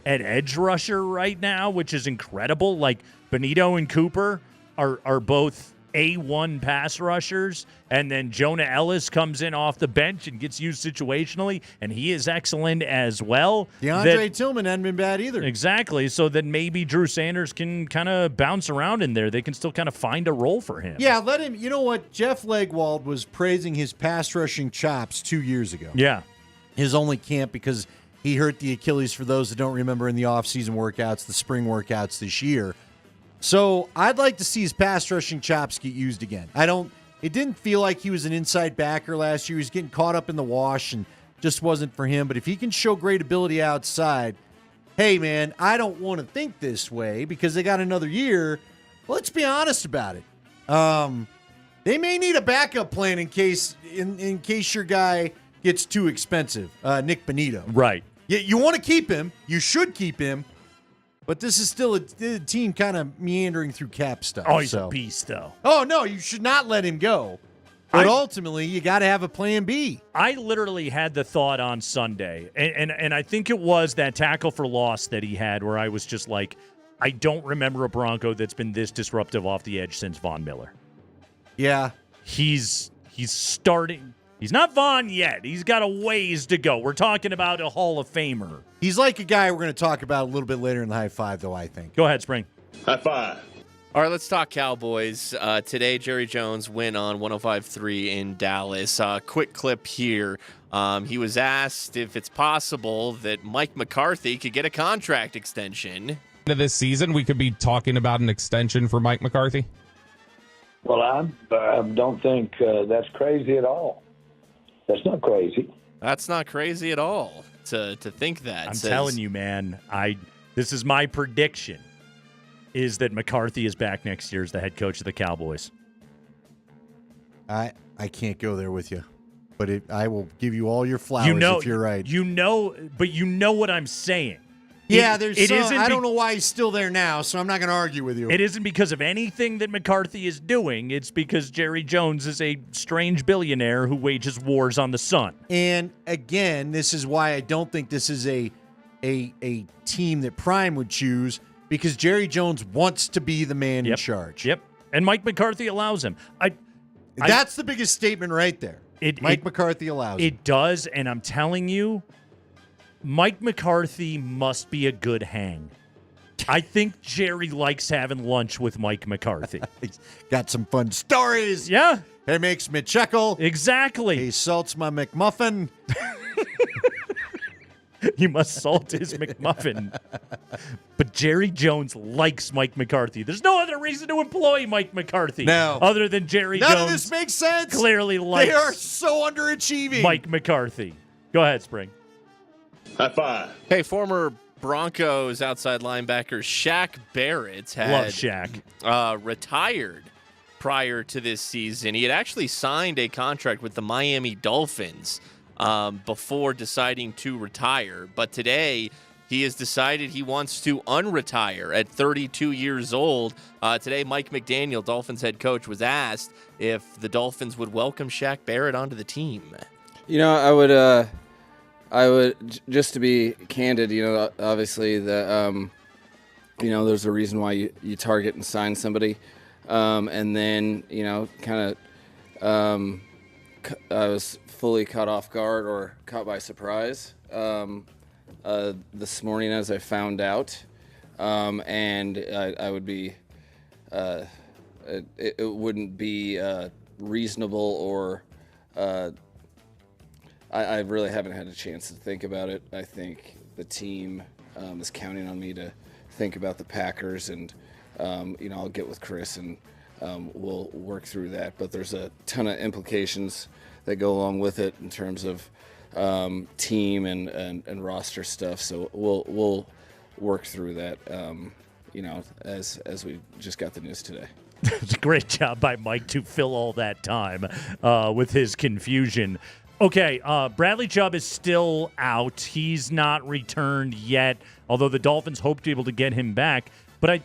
[SPEAKER 16] at edge rusher right now, which is incredible. Like Benito and Cooper are both A1 pass rushers, and then Jonah Ellis comes in off the bench and gets used situationally, and he is excellent as well.
[SPEAKER 21] DeAndre Tillman hadn't been bad either.
[SPEAKER 16] Exactly, so that maybe Drew Sanders can kind of bounce around in there. They can still kind of find a role for him.
[SPEAKER 21] Yeah, let him. You know what? Jeff Legwold was praising his pass rushing chops 2 years ago.
[SPEAKER 16] Yeah.
[SPEAKER 21] His only camp because he hurt the Achilles, for those that don't remember, in the offseason workouts, the spring workouts this year. So I'd like to see his pass rushing chops get used again. It didn't feel like he was an inside backer last year. He was getting caught up in the wash and just wasn't for him. But if he can show great ability outside, hey, man, I don't want to think this way because they got another year. Well, let's be honest about it. They may need a backup plan in case your guy gets too expensive, Nick Benito.
[SPEAKER 16] Right.
[SPEAKER 21] You want to keep him. You should keep him. But this is still a team kind of meandering through cap stuff.
[SPEAKER 16] Oh, he's a beast, though.
[SPEAKER 21] Oh, no, you should not let him go. But ultimately, you got to have a plan B.
[SPEAKER 16] I literally had the thought on Sunday, and I think it was that tackle for loss that he had where I was just like, I don't remember a Bronco that's been this disruptive off the edge since Von Miller.
[SPEAKER 21] Yeah.
[SPEAKER 16] He's starting. He's not Von yet. He's got a ways to go. We're talking about a Hall of Famer.
[SPEAKER 21] He's like a guy we're going to talk about a little bit later in the High Five, though, I think.
[SPEAKER 16] Go ahead, Spring.
[SPEAKER 10] High five. All right, let's talk Cowboys. Today, Jerry Jones went on 105.3 in Dallas. Quick clip here. He was asked if it's possible that Mike McCarthy could get a contract extension.
[SPEAKER 6] Of this season, we could be talking about an extension for Mike McCarthy?
[SPEAKER 18] Well, I don't think that's crazy at all. That's not crazy.
[SPEAKER 10] That's not crazy at all to think that.
[SPEAKER 16] I'm telling you, man. This is my prediction, is that McCarthy is back next year as the head coach of the Cowboys.
[SPEAKER 21] I can't go there with you, but I will give you all your flowers if you're right.
[SPEAKER 16] But you know what I'm saying.
[SPEAKER 21] Yeah, I don't know why he's still there now, so I'm not going to argue with you.
[SPEAKER 16] It isn't because of anything that McCarthy is doing. It's because Jerry Jones is a strange billionaire who wages wars on the sun.
[SPEAKER 21] And again, this is why I don't think this is a team that Prime would choose, because Jerry Jones wants to be the man in charge.
[SPEAKER 16] Yep. And Mike McCarthy allows him.
[SPEAKER 21] That's the biggest statement right there. Mike McCarthy allows
[SPEAKER 16] it. It does, and I'm telling you, Mike McCarthy must be a good hang. I think Jerry likes having lunch with Mike McCarthy.
[SPEAKER 21] He's got some fun stories.
[SPEAKER 16] Yeah.
[SPEAKER 21] He makes me chuckle.
[SPEAKER 16] Exactly.
[SPEAKER 21] He salts my McMuffin.
[SPEAKER 16] He must salt his McMuffin. But Jerry Jones likes Mike McCarthy. There's no other reason to employ Mike McCarthy.
[SPEAKER 21] No.
[SPEAKER 16] Other than Jerry Jones.
[SPEAKER 21] None of this makes sense.
[SPEAKER 16] Clearly likes
[SPEAKER 21] They are so underachieving.
[SPEAKER 16] Mike McCarthy. Go ahead, Spring.
[SPEAKER 10] High five. Hey, former Broncos outside linebacker Shaq Barrett
[SPEAKER 16] Love Shaq.
[SPEAKER 10] Retired prior to this season. He had actually signed a contract with the Miami Dolphins before deciding to retire. But today, he has decided he wants to unretire at 32 years old. Today, Mike McDaniel, Dolphins head coach, was asked if the Dolphins would welcome Shaq Barrett onto the team.
[SPEAKER 22] You know, I would, just to be candid, you know, obviously there's a reason why you target and sign somebody. And then, you know, kind of, I was fully caught off guard or caught by surprise this morning as I found out. And I would be, it wouldn't be reasonable or, I really haven't had a chance to think about it. I think the team is counting on me to think about the Packers, and I'll get with Chris and we'll work through that. But there's a ton of implications that go along with it in terms of team and roster stuff. So we'll work through that. As we just got the news today.
[SPEAKER 16] It's a great job by Mike to fill all that time with his confusion. Okay, Bradley Chubb is still out. He's not returned yet, although the Dolphins hope to be able to get him back. But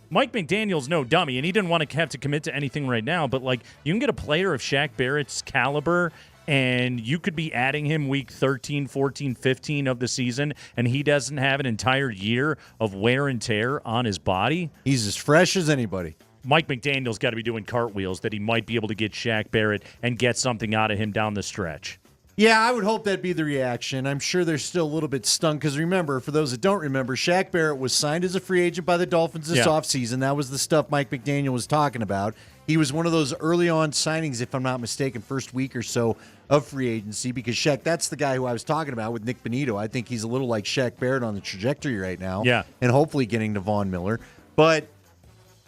[SPEAKER 16] Mike McDaniel's no dummy, and he didn't want to have to commit to anything right now. But, you can get a player of Shaq Barrett's caliber, and you could be adding him week 13, 14, 15 of the season, and he doesn't have an entire year of wear and tear on his body.
[SPEAKER 21] He's as fresh as anybody.
[SPEAKER 16] Mike McDaniel's got to be doing cartwheels that he might be able to get Shaq Barrett and get something out of him down the stretch.
[SPEAKER 21] Yeah, I would hope that'd be the reaction. I'm sure they're still a little bit stung because remember, for those that don't remember, Shaq Barrett was signed as a free agent by the Dolphins this offseason. That was the stuff Mike McDaniel was talking about. He was one of those early on signings, if I'm not mistaken, first week or so of free agency, because Shaq, that's the guy who I was talking about with Nick Bonito. I think he's a little like Shaq Barrett on the trajectory right now.
[SPEAKER 16] Yeah.
[SPEAKER 21] And hopefully getting to Von Miller. But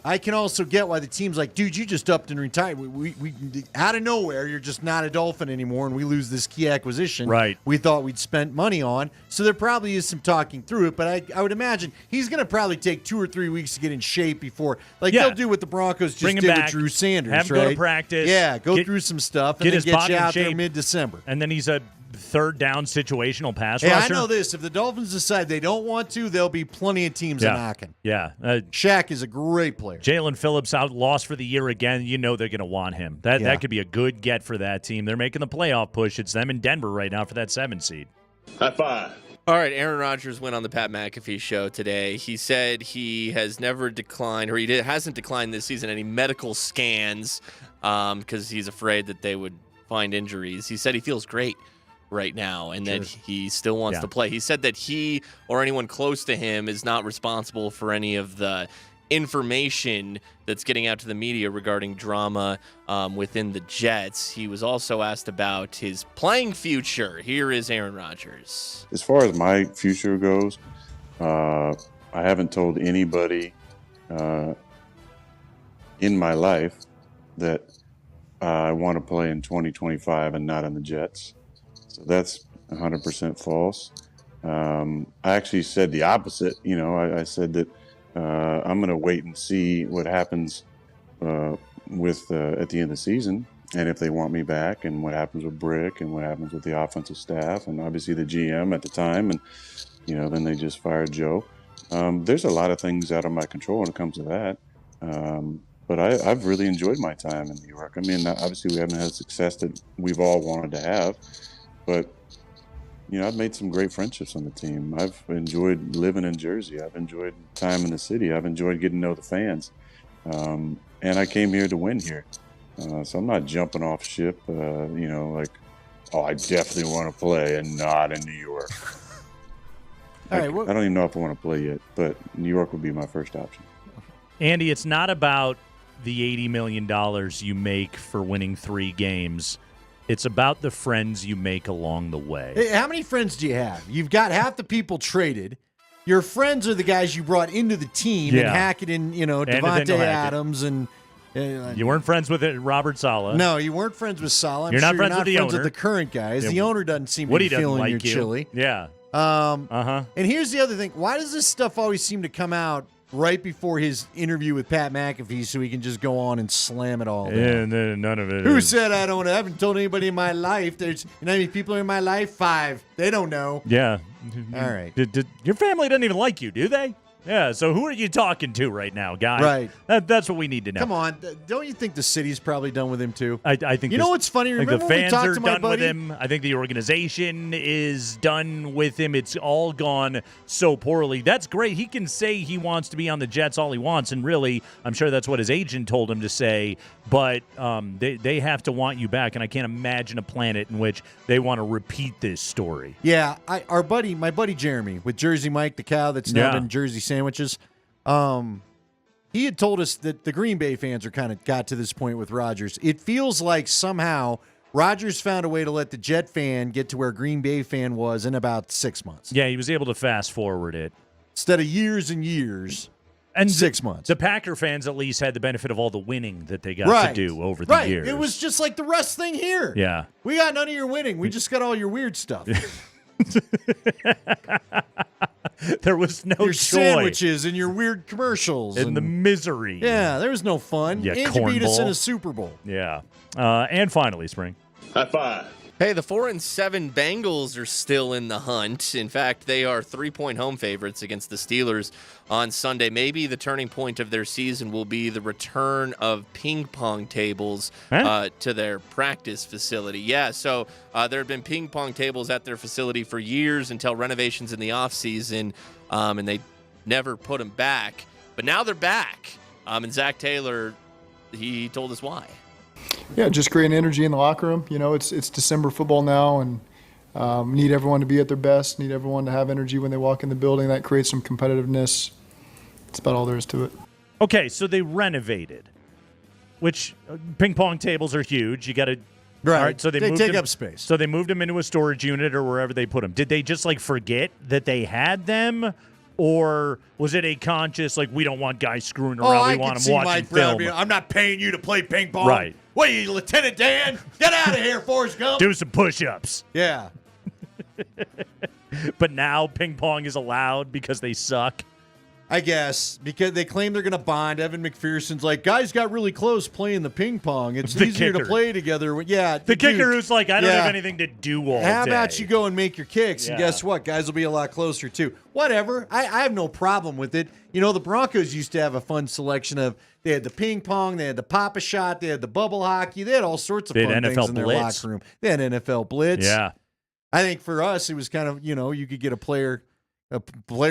[SPEAKER 21] I can also get why the team's like, dude, you just upped and retired. We out of nowhere, you're just not a Dolphin anymore, and we lose this key acquisition.
[SPEAKER 16] Right.
[SPEAKER 21] We thought we'd spent money on. So there probably is some talking through it, but I would imagine he's going to probably take 2 or 3 weeks to get in shape before. They'll do what the Broncos just did with Drew Sanders,
[SPEAKER 16] have him
[SPEAKER 21] right?
[SPEAKER 16] go to practice.
[SPEAKER 21] Yeah, go through some stuff, and then get you out there mid-December.
[SPEAKER 16] And then he's a third down situational pass
[SPEAKER 21] rusher.
[SPEAKER 16] rusher.
[SPEAKER 21] I know this. If the Dolphins decide they don't want to, there'll be plenty of teams knocking.
[SPEAKER 16] Yeah.
[SPEAKER 21] Shaq is a great player.
[SPEAKER 16] Jalen Phillips out, lost for the year again. You know they're going to want him. That could be a good get for that team. They're making the playoff push. It's them in Denver right now for that 7 seed.
[SPEAKER 10] High five. All right, Aaron Rodgers went on the Pat McAfee show today. He said he has never declined, or hasn't declined this season, any medical scans because he's afraid that they would find injuries. He said he feels great right now and that he still wants to play. He said that he or anyone close to him is not responsible for any of the information that's getting out to the media regarding drama within the Jets. He was also asked about his playing future. Here is Aaron Rodgers.
[SPEAKER 23] As far as my future goes,
[SPEAKER 13] I haven't told anybody in my life that I want to play in 2025 and not on the Jets. So that's 100% false. I actually said the opposite. I said that I'm going to wait and see what happens with at the end of the season, and if they want me back, and what happens with Brick, and what happens with the offensive staff, and obviously the GM at the time, and then they just fired Joe. There's a lot of things out of my control when it comes to that. But I've really enjoyed my time in New York. I mean, obviously we haven't had success that we've all wanted to have, but I've made some great friendships on the team. I've enjoyed living in Jersey. I've enjoyed time in the city. I've enjoyed getting to know the fans. And I came here to win here. So I'm not jumping off ship, like, oh, I definitely want to play and not in New York.
[SPEAKER 21] All right,
[SPEAKER 13] I don't even know if I want to play yet, but New York would be my first option.
[SPEAKER 16] Andy, it's not about the $80 million you make for winning 3 games. It's about the friends you make along the way.
[SPEAKER 21] Hey, how many friends do you have? You've got half the people traded. Your friends are the guys you brought into the team, and Hackett and Devontae Adams and
[SPEAKER 16] you weren't friends with Robert Saleh.
[SPEAKER 21] No, you weren't friends with Saleh.
[SPEAKER 16] You're not friends with the owner.
[SPEAKER 21] With the current guys.
[SPEAKER 16] Yeah.
[SPEAKER 21] The owner doesn't seem to be feeling
[SPEAKER 16] like
[SPEAKER 21] your chili.
[SPEAKER 16] Yeah.
[SPEAKER 21] And here's the other thing. Why does this stuff always seem to come out right before his interview with Pat McAfee so he can just go on and slam it all down?
[SPEAKER 16] Yeah, none of it.
[SPEAKER 21] Who said I haven't told anybody in my life? There's, how many people are in my life? 5. They don't know.
[SPEAKER 16] Yeah.
[SPEAKER 21] All right.
[SPEAKER 16] Your family doesn't even like you, do they? Yeah, so who are you talking to right now, guy?
[SPEAKER 21] Right.
[SPEAKER 16] That's what we need to know.
[SPEAKER 21] Come on. Don't you think the city's probably done with him, too?
[SPEAKER 16] I think
[SPEAKER 21] you know what's funny? Remember
[SPEAKER 16] the
[SPEAKER 21] when we
[SPEAKER 16] fans
[SPEAKER 21] talked
[SPEAKER 16] are
[SPEAKER 21] to my
[SPEAKER 16] done
[SPEAKER 21] buddy?
[SPEAKER 16] with him. I think the organization is done with him. It's all gone so poorly. That's great. He can say he wants to be on the Jets all he wants, and really, I'm sure that's what his agent told him to say, but they have to want you back, and I can't imagine a planet in which they want to repeat this story.
[SPEAKER 21] Yeah, my buddy Jeremy with Jersey Mike, the cow that's now been Jersey Sandwiches, he had told us that the Green Bay fans are kind of got to this point with Rodgers. It feels like somehow Rodgers found a way to let the Jet fan get to where Green Bay fan was in about 6 months.
[SPEAKER 16] Yeah, he was able to fast forward it.
[SPEAKER 21] Instead of years and years,
[SPEAKER 16] and
[SPEAKER 21] 6 months.
[SPEAKER 16] The Packer fans at least had the benefit of all the winning that they got to do over the years.
[SPEAKER 21] It was just like the Russ thing here.
[SPEAKER 16] Yeah.
[SPEAKER 21] We got none of your winning. We just got all your weird stuff.
[SPEAKER 16] There was no
[SPEAKER 21] your
[SPEAKER 16] joy.
[SPEAKER 21] Sandwiches and your weird commercials.
[SPEAKER 16] And the misery.
[SPEAKER 21] Yeah, there was no fun.
[SPEAKER 16] Yeah,
[SPEAKER 21] and you beat us in a Super Bowl.
[SPEAKER 16] Yeah. And finally, Spring.
[SPEAKER 10] High five. Hey, the 4-7 Bengals are still in the hunt. In fact, they are 3-point home favorites against the Steelers on Sunday. Maybe the turning point of their season will be the return of ping pong tables to their practice facility. Yeah, so there have been ping pong tables at their facility for years until renovations in the offseason, and they never put them back. But now they're back. And Zach Taylor, he told us why.
[SPEAKER 19] Yeah, just creating energy in the locker room. It's December football now, and need everyone to be at their best, need everyone to have energy when they walk in the building. That creates some competitiveness. That's about all there is to it.
[SPEAKER 16] Okay, so they renovated, which ping pong tables are huge. You got to
[SPEAKER 21] Right.
[SPEAKER 16] All right, so
[SPEAKER 21] they
[SPEAKER 16] moved
[SPEAKER 21] take
[SPEAKER 16] them,
[SPEAKER 21] up space.
[SPEAKER 16] So they moved them into a storage unit or wherever they put them. Did they just forget that they had them? Or was it a conscious, we don't want guys screwing around, we want them watching film?
[SPEAKER 21] I'm not paying you to play ping pong.
[SPEAKER 16] Right.
[SPEAKER 21] What are you, Lieutenant Dan? Get out of here, Forrest Gump.
[SPEAKER 16] Do some push-ups.
[SPEAKER 21] Yeah.
[SPEAKER 16] But now ping pong is allowed because they suck?
[SPEAKER 21] I guess, because they claim they're going to bond. Evan McPherson's like, guys got really close playing the ping pong. It's easier to play together. Yeah.
[SPEAKER 16] The kicker who's I don't have anything to do all day.
[SPEAKER 21] How about you go and make your kicks?
[SPEAKER 16] Yeah.
[SPEAKER 21] And guess what? Guys will be a lot closer, too. Whatever. I have no problem with it. The Broncos used to have a fun selection of, they had the ping pong, they had the Pop-A-Shot, they had the bubble hockey. They had all sorts of fun things in their locker room. They had NFL Blitz.
[SPEAKER 16] Yeah.
[SPEAKER 21] I think for us, it was kind of, you could get a player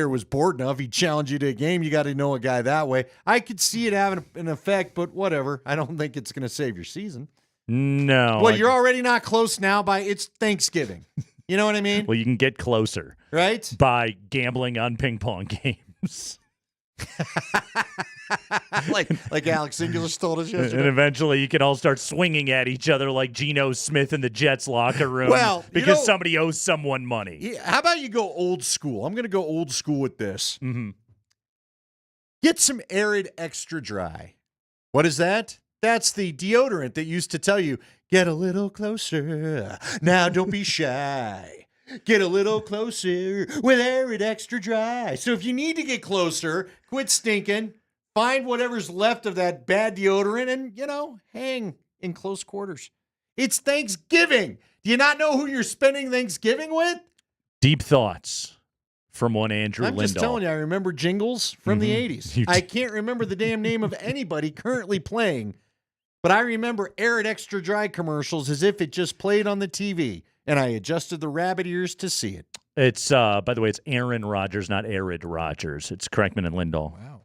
[SPEAKER 21] was bored enough, he'd challenge you to a game. You got to know a guy that way. I could see it having an effect, but whatever. I don't think it's going to save your season.
[SPEAKER 16] No.
[SPEAKER 21] Well, you're already not close now it's Thanksgiving. You know what I mean?
[SPEAKER 16] Well, you can get closer.
[SPEAKER 21] Right?
[SPEAKER 16] By gambling on ping pong games.
[SPEAKER 21] like Alex English told us yesterday.
[SPEAKER 16] And eventually you can all start swinging at each other like Geno Smith in the Jets locker room because somebody owes someone money.
[SPEAKER 21] How about you go old school? I'm going to go old school with this.
[SPEAKER 16] Mm-hmm.
[SPEAKER 21] Get some Arid Extra Dry. What is that? That's the deodorant that used to tell you, get a little closer. Now don't be shy. Get a little closer with Arid Extra Dry. So if you need to get closer, quit stinking, find whatever's left of that bad deodorant and, hang in close quarters. It's Thanksgiving. Do you not know who you're spending Thanksgiving with?
[SPEAKER 16] Deep thoughts from one Andrew Lindahl.
[SPEAKER 21] I'm just telling you, I remember jingles from the 80s. I can't remember the damn name of anybody currently playing, but I remember Arid Extra Dry commercials as if it just played on the TV, and I adjusted the rabbit ears to see it.
[SPEAKER 16] It's, by the way, it's Aaron Rodgers, not Arid Rodgers. It's Kreckman and Lindahl.
[SPEAKER 21] Wow.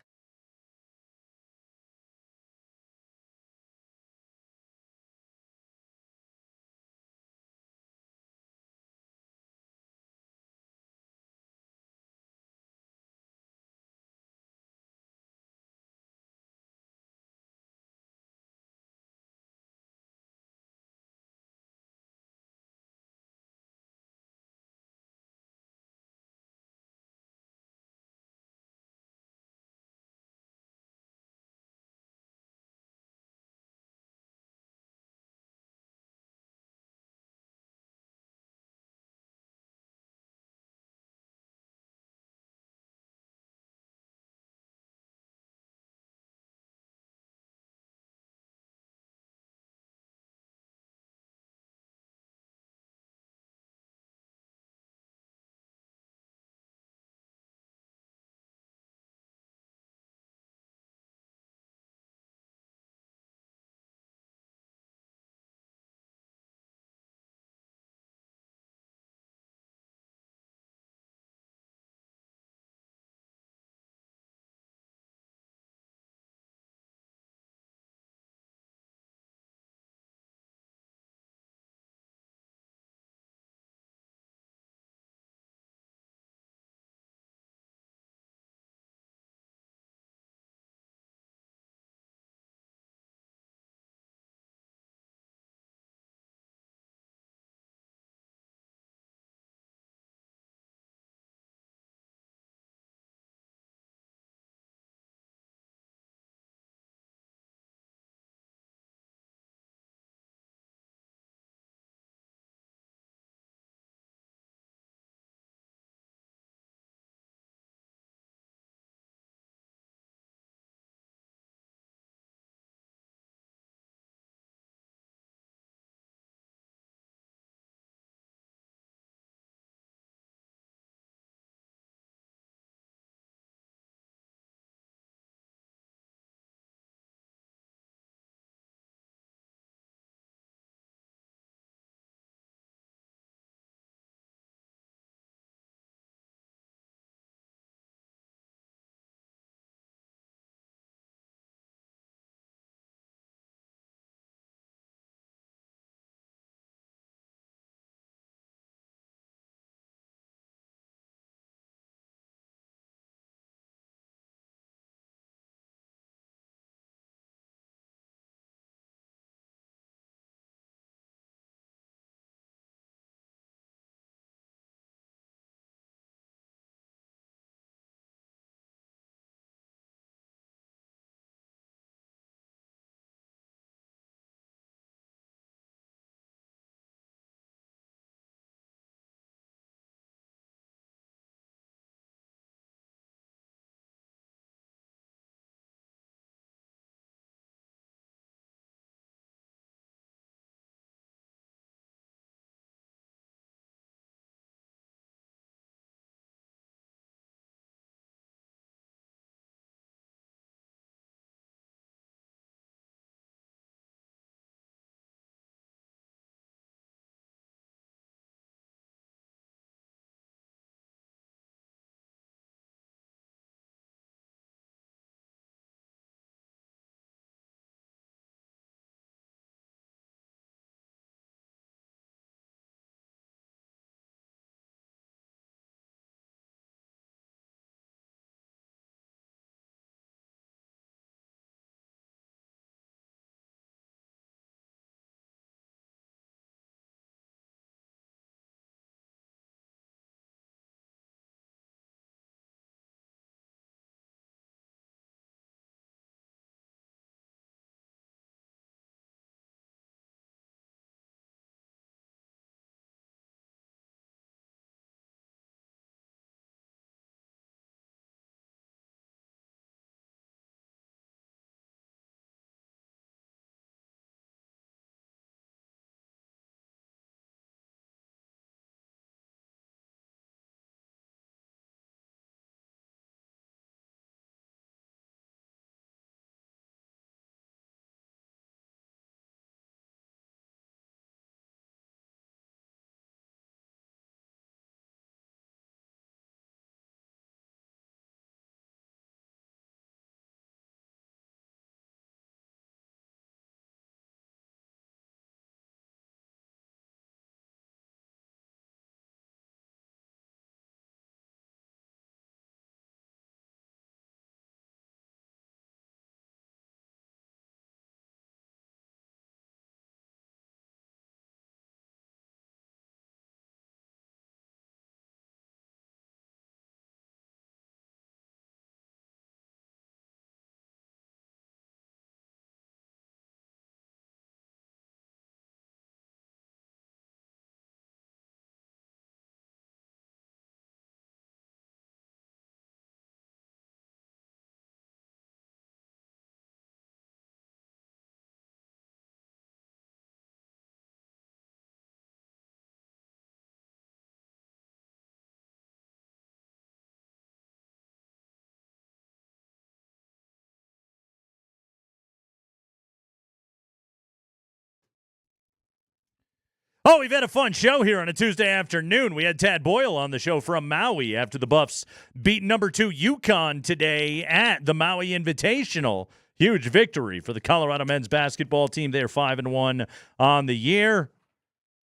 [SPEAKER 16] Oh, we've had a fun show here on a Tuesday afternoon. We had Tad Boyle on the show from Maui after the Buffs beat number 2 UConn today at the Maui Invitational. Huge victory for the Colorado men's basketball team. They're 5-1 on the year.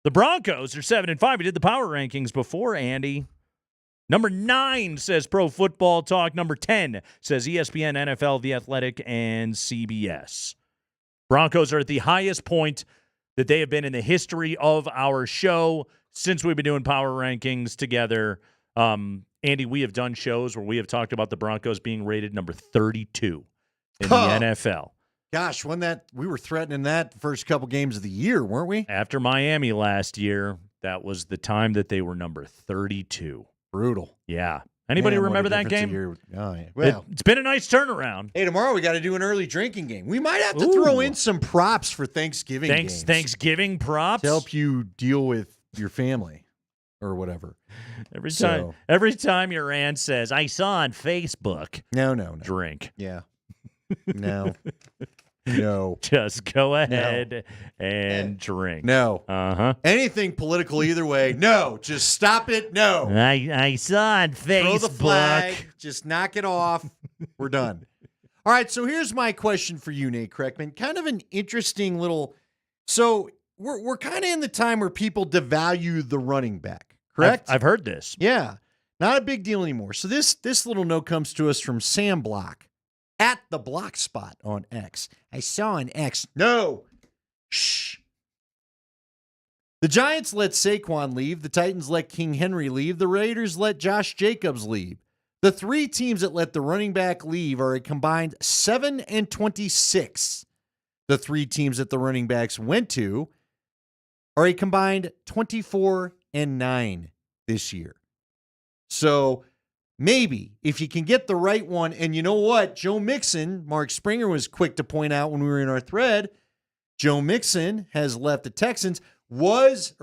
[SPEAKER 16] The Broncos are 7-5. We did the power rankings before, Andy. Number 9 says Pro Football Talk. Number 10 says ESPN, NFL, The Athletic, and CBS. Broncos are at the highest point that they have been in the history of our show since we've been doing power rankings together. Andy, we have done shows where we have talked about the Broncos being rated number 32 in the NFL.
[SPEAKER 21] Gosh, when we were threatening that the first couple games of the year, weren't we?
[SPEAKER 16] After Miami last year, that was the time that they were number 32.
[SPEAKER 21] Brutal.
[SPEAKER 16] Yeah. Anybody
[SPEAKER 21] Man, what a
[SPEAKER 16] remember that
[SPEAKER 21] difference a
[SPEAKER 16] game?
[SPEAKER 21] year. Oh, yeah. Well,
[SPEAKER 16] it's been a nice turnaround.
[SPEAKER 21] Hey, tomorrow we got to do an early drinking game. We might have to throw in some props for Thanksgiving games.
[SPEAKER 16] Thanksgiving props?
[SPEAKER 21] To help you deal with your family or whatever.
[SPEAKER 16] Every time your aunt says, I saw on Facebook.
[SPEAKER 21] No.
[SPEAKER 16] Drink.
[SPEAKER 21] Yeah. No. No.
[SPEAKER 16] Just go ahead and drink.
[SPEAKER 21] No.
[SPEAKER 16] Uh-huh.
[SPEAKER 21] Anything political either way. No. Just stop it. No.
[SPEAKER 16] I saw on Facebook.
[SPEAKER 21] Throw the flag. Just knock it off. We're done. All right. So here's my question for you, Nate Kreckman. Kind of an interesting little. So we're kind of in the time where people devalue the running back, correct?
[SPEAKER 16] I've heard this.
[SPEAKER 21] Yeah. Not a big deal anymore. So this little note comes to us from Sam Block at the Block Spot on X. I saw on X. No. Shh. The Giants let Saquon leave. The Titans let King Henry leave. The Raiders let Josh Jacobs leave. The 3 teams that let the running back leave are a combined 7-26. The 3 teams that the running backs went to are a combined 24-9 this year. So maybe if you can get the right one, and you know what? Joe Mixon, Mark Springer was quick to point out when we were in our thread, Joe Mixon has left the Texans, is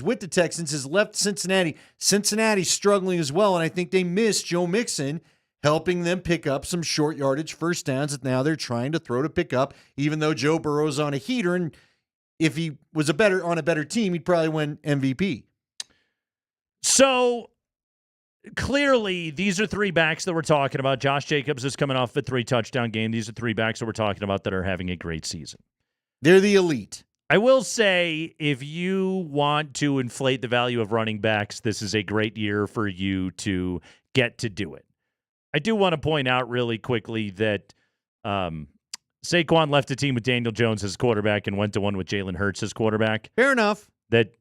[SPEAKER 21] with the Texans, has left Cincinnati. Cincinnati's struggling as well, and I think they miss Joe Mixon helping them pick up some short yardage first downs that now they're trying to throw to pick up, even though Joe Burrow's on a heater, and if he was on a better team, he'd probably win MVP.
[SPEAKER 16] So clearly, these are 3 backs that we're talking about. Josh Jacobs is coming off a 3-touchdown game. These are 3 backs that we're talking about that are having a great season.
[SPEAKER 21] They're the elite.
[SPEAKER 16] I will say, if you want to inflate the value of running backs, this is a great year for you to get to do it. I do want to point out really quickly that Saquon left a team with Daniel Jones as quarterback and went to one with Jalen Hurts as quarterback.
[SPEAKER 21] Fair enough.
[SPEAKER 16] That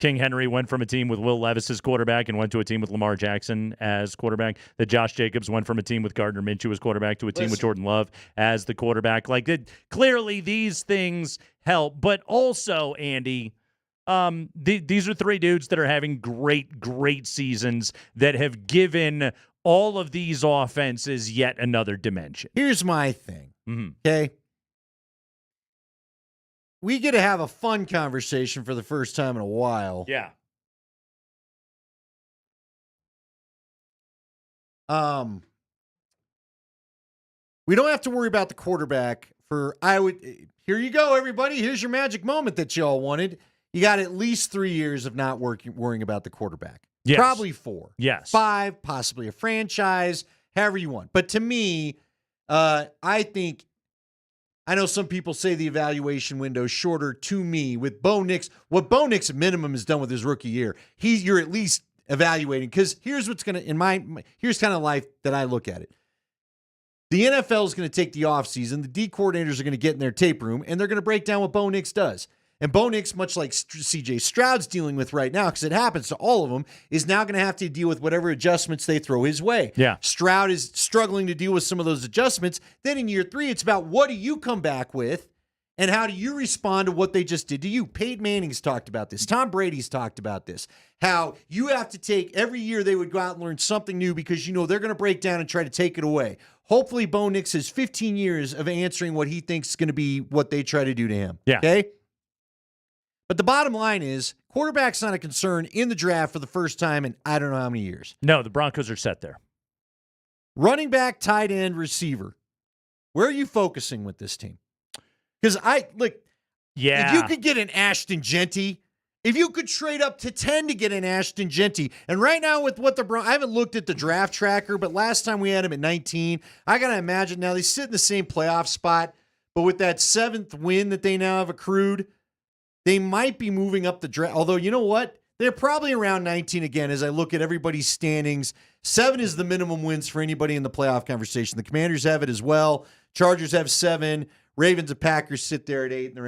[SPEAKER 16] King Henry went from a team with Will Levis as quarterback and went to a team with Lamar Jackson as quarterback. That Josh Jacobs went from a team with Gardner Minshew as quarterback to a team with Jordan Love as the quarterback. Clearly, these things help. But also, Andy, these are 3 dudes that are having great seasons that have given all of these offenses yet another dimension.
[SPEAKER 21] Here's my thing, okay? We get to have a fun conversation for the first time in a while.
[SPEAKER 16] Yeah.
[SPEAKER 21] We don't have to worry about the quarterback here you go, everybody. Here's your magic moment that you all wanted. You got at least 3 years of not worrying about the quarterback.
[SPEAKER 16] Yes.
[SPEAKER 21] Probably 4.
[SPEAKER 16] Yes.
[SPEAKER 21] 5, possibly a franchise, however you want. But to me, I think, I know some people say the evaluation window is shorter. To me, with Bo Nix, what Bo Nix at minimum has done with his rookie year, you're at least evaluating. Because here's what's going to, here's kind of life that I look at it. The NFL is going to take the offseason. The D coordinators are going to get in their tape room, and they're going to break down what Bo Nix does. And Bo Nix, much like C.J. Stroud's dealing with right now, because it happens to all of them, is now going to have to deal with whatever adjustments they throw his way.
[SPEAKER 16] Yeah.
[SPEAKER 21] Stroud is struggling to deal with some of those adjustments. Then in year 3, it's about what do you come back with, and how do you respond to what they just did to you? Peyton Manning's talked about this. Tom Brady's talked about this. How you have to take, every year they would go out and learn something new because you know they're going to break down and try to take it away. Hopefully Bo Nix has 15 years of answering what he thinks is going to be what they try to do to him.
[SPEAKER 16] Yeah.
[SPEAKER 21] Okay? But the bottom line is, quarterback's not a concern in the draft for the first time in I don't know how many years.
[SPEAKER 16] No, the Broncos are set there.
[SPEAKER 21] Running back, tight end, receiver. Where are you focusing with this team? Because if you could get an Ashton Genty If you could trade up to 10 to get an Ashton Genty, and right now with what I haven't looked at the draft tracker, but last time we had him at 19, I got to imagine now they sit in the same playoff spot, but with that 7th win that they now have accrued, they might be moving up the draft. Although, you know what? They're probably around 19 again as I look at everybody's standings. 7 is the minimum wins for anybody in the playoff conversation. The Commanders have it as well. Chargers have 7. Ravens and Packers sit there at 8, and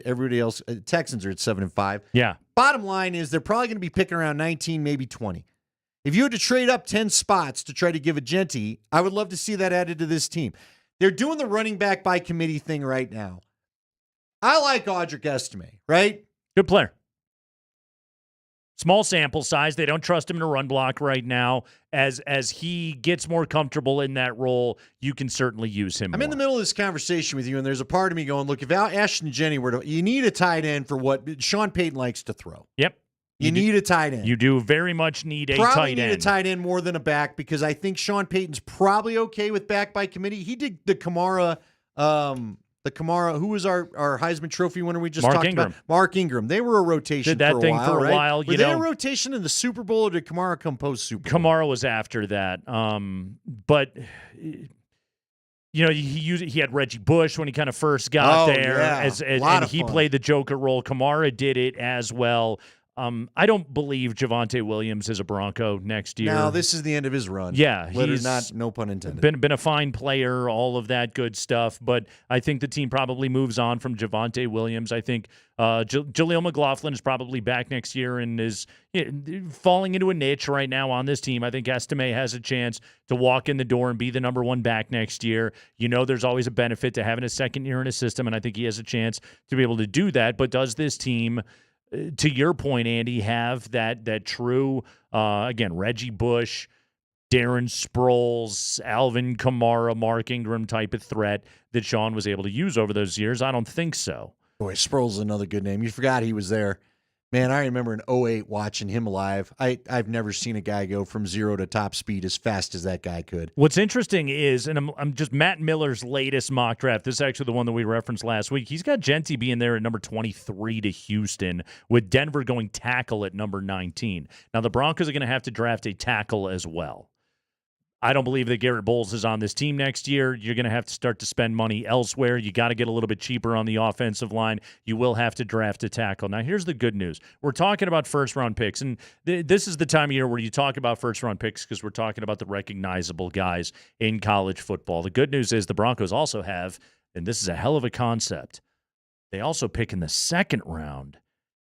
[SPEAKER 21] everybody else. Texans are at 7 and 5.
[SPEAKER 16] Yeah.
[SPEAKER 21] Bottom line is they're probably going to be picking around 19, maybe 20. If you had to trade up 10 spots to try to give a Genty, I would love to see that added to this team. They're doing the running back by committee thing right now. I like Audric Estime, right?
[SPEAKER 16] Good player. Small sample size. They don't trust him to run block right now. As he gets more comfortable in that role, you can certainly use him.
[SPEAKER 21] I'm in the middle of this conversation with you, and there's a part of me going, look, if Ashton Genty were to, you need a tight end for what Sean Payton likes to throw.
[SPEAKER 16] Yep.
[SPEAKER 21] You need a tight end.
[SPEAKER 16] You do very much need a
[SPEAKER 21] probably
[SPEAKER 16] tight end.
[SPEAKER 21] Need a tight end more than a back because I think Sean Payton's probably okay with back by committee. He did the Kamara, who was our Heisman Trophy winner we just talked about? Mark Ingram. They were a rotation
[SPEAKER 16] did that
[SPEAKER 21] for a
[SPEAKER 16] thing
[SPEAKER 21] while,
[SPEAKER 16] for a
[SPEAKER 21] right?
[SPEAKER 16] while.
[SPEAKER 21] Were they a rotation in the Super Bowl or did Kamara come post Super Bowl?
[SPEAKER 16] Kamara was after that. But you know, he had Reggie Bush when he kind of first got there, and he played the Joker role. Kamara did it as well. I don't believe Javonte Williams is a Bronco next year.
[SPEAKER 21] No, this is the end of his run.
[SPEAKER 16] Yeah,
[SPEAKER 21] he's not. No pun intended.
[SPEAKER 16] Been a fine player, all of that good stuff. But I think the team probably moves on from Javonte Williams. I think Jaleel McLaughlin is probably back next year and is falling into a niche right now on this team. I think Estime has a chance to walk in the door and be the number 1 back next year. You know, there's always a benefit to having a second year in a system, and I think he has a chance to be able to do that. But does this team, to your point, Andy, have that true, again, Reggie Bush, Darren Sproles, Alvin Kamara, Mark Ingram type of threat that Sean was able to use over those years? I don't think so.
[SPEAKER 21] Boy, Sproles is another good name. You forgot he was there. Man, I remember in 2008 watching him live. I've never seen a guy go from 0 to top speed as fast as that guy could.
[SPEAKER 16] What's interesting is, and I'm just Matt Miller's latest mock draft. This is actually the one that we referenced last week. He's got Genty being there at number 23 to Houston, with Denver going tackle at number 19. Now, the Broncos are going to have to draft a tackle as well. I don't believe that Garrett Bowles is on this team next year. You're going to have to start to spend money elsewhere. You got to get a little bit cheaper on the offensive line. You will have to draft a tackle. Now, here's the good news. We're talking about first-round picks, and this is the time of year where you talk about first-round picks because we're talking about the recognizable guys in college football. The good news is the Broncos also have, and this is a hell of a concept, they also pick in the 2nd round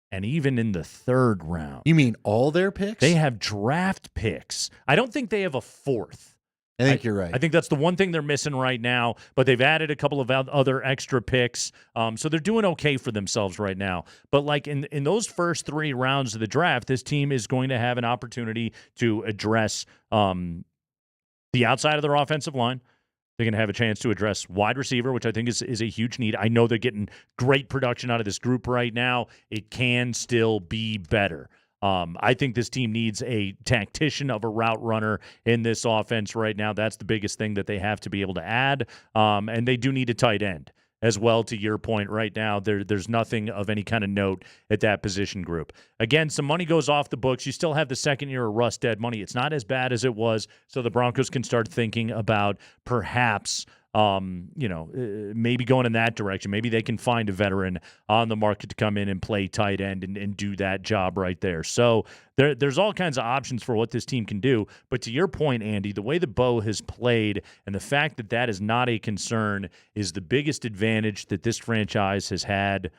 [SPEAKER 16] and even in the 3rd round.
[SPEAKER 21] You mean all their picks?
[SPEAKER 16] They have draft picks. I don't think they have a 4th.
[SPEAKER 21] I think you're right.
[SPEAKER 16] I think that's the one thing they're missing right now, but they've added a couple of other extra picks, so they're doing okay for themselves right now. But like in those first 3 rounds of the draft, this team is going to have an opportunity to address the outside of their offensive line. They're going to have a chance to address wide receiver, which I think is a huge need. I know they're getting great production out of this group right now. It can still be better. I think this team needs a tactician of a route runner in this offense right now. That's the biggest thing that they have to be able to add. And they do need a tight end as well, to your point right now. There's nothing of any kind of note at that position group. Again, some money goes off the books. You still have the 2nd year of Russ dead money. It's not as bad as it was, so the Broncos can start thinking about perhaps maybe going in that direction. Maybe they can find a veteran on the market to come in and play tight end and do that job right there. So there's all kinds of options for what this team can do. But to your point, Andy, the way that Bo has played and the fact that that is not a concern is the biggest advantage that this franchise has had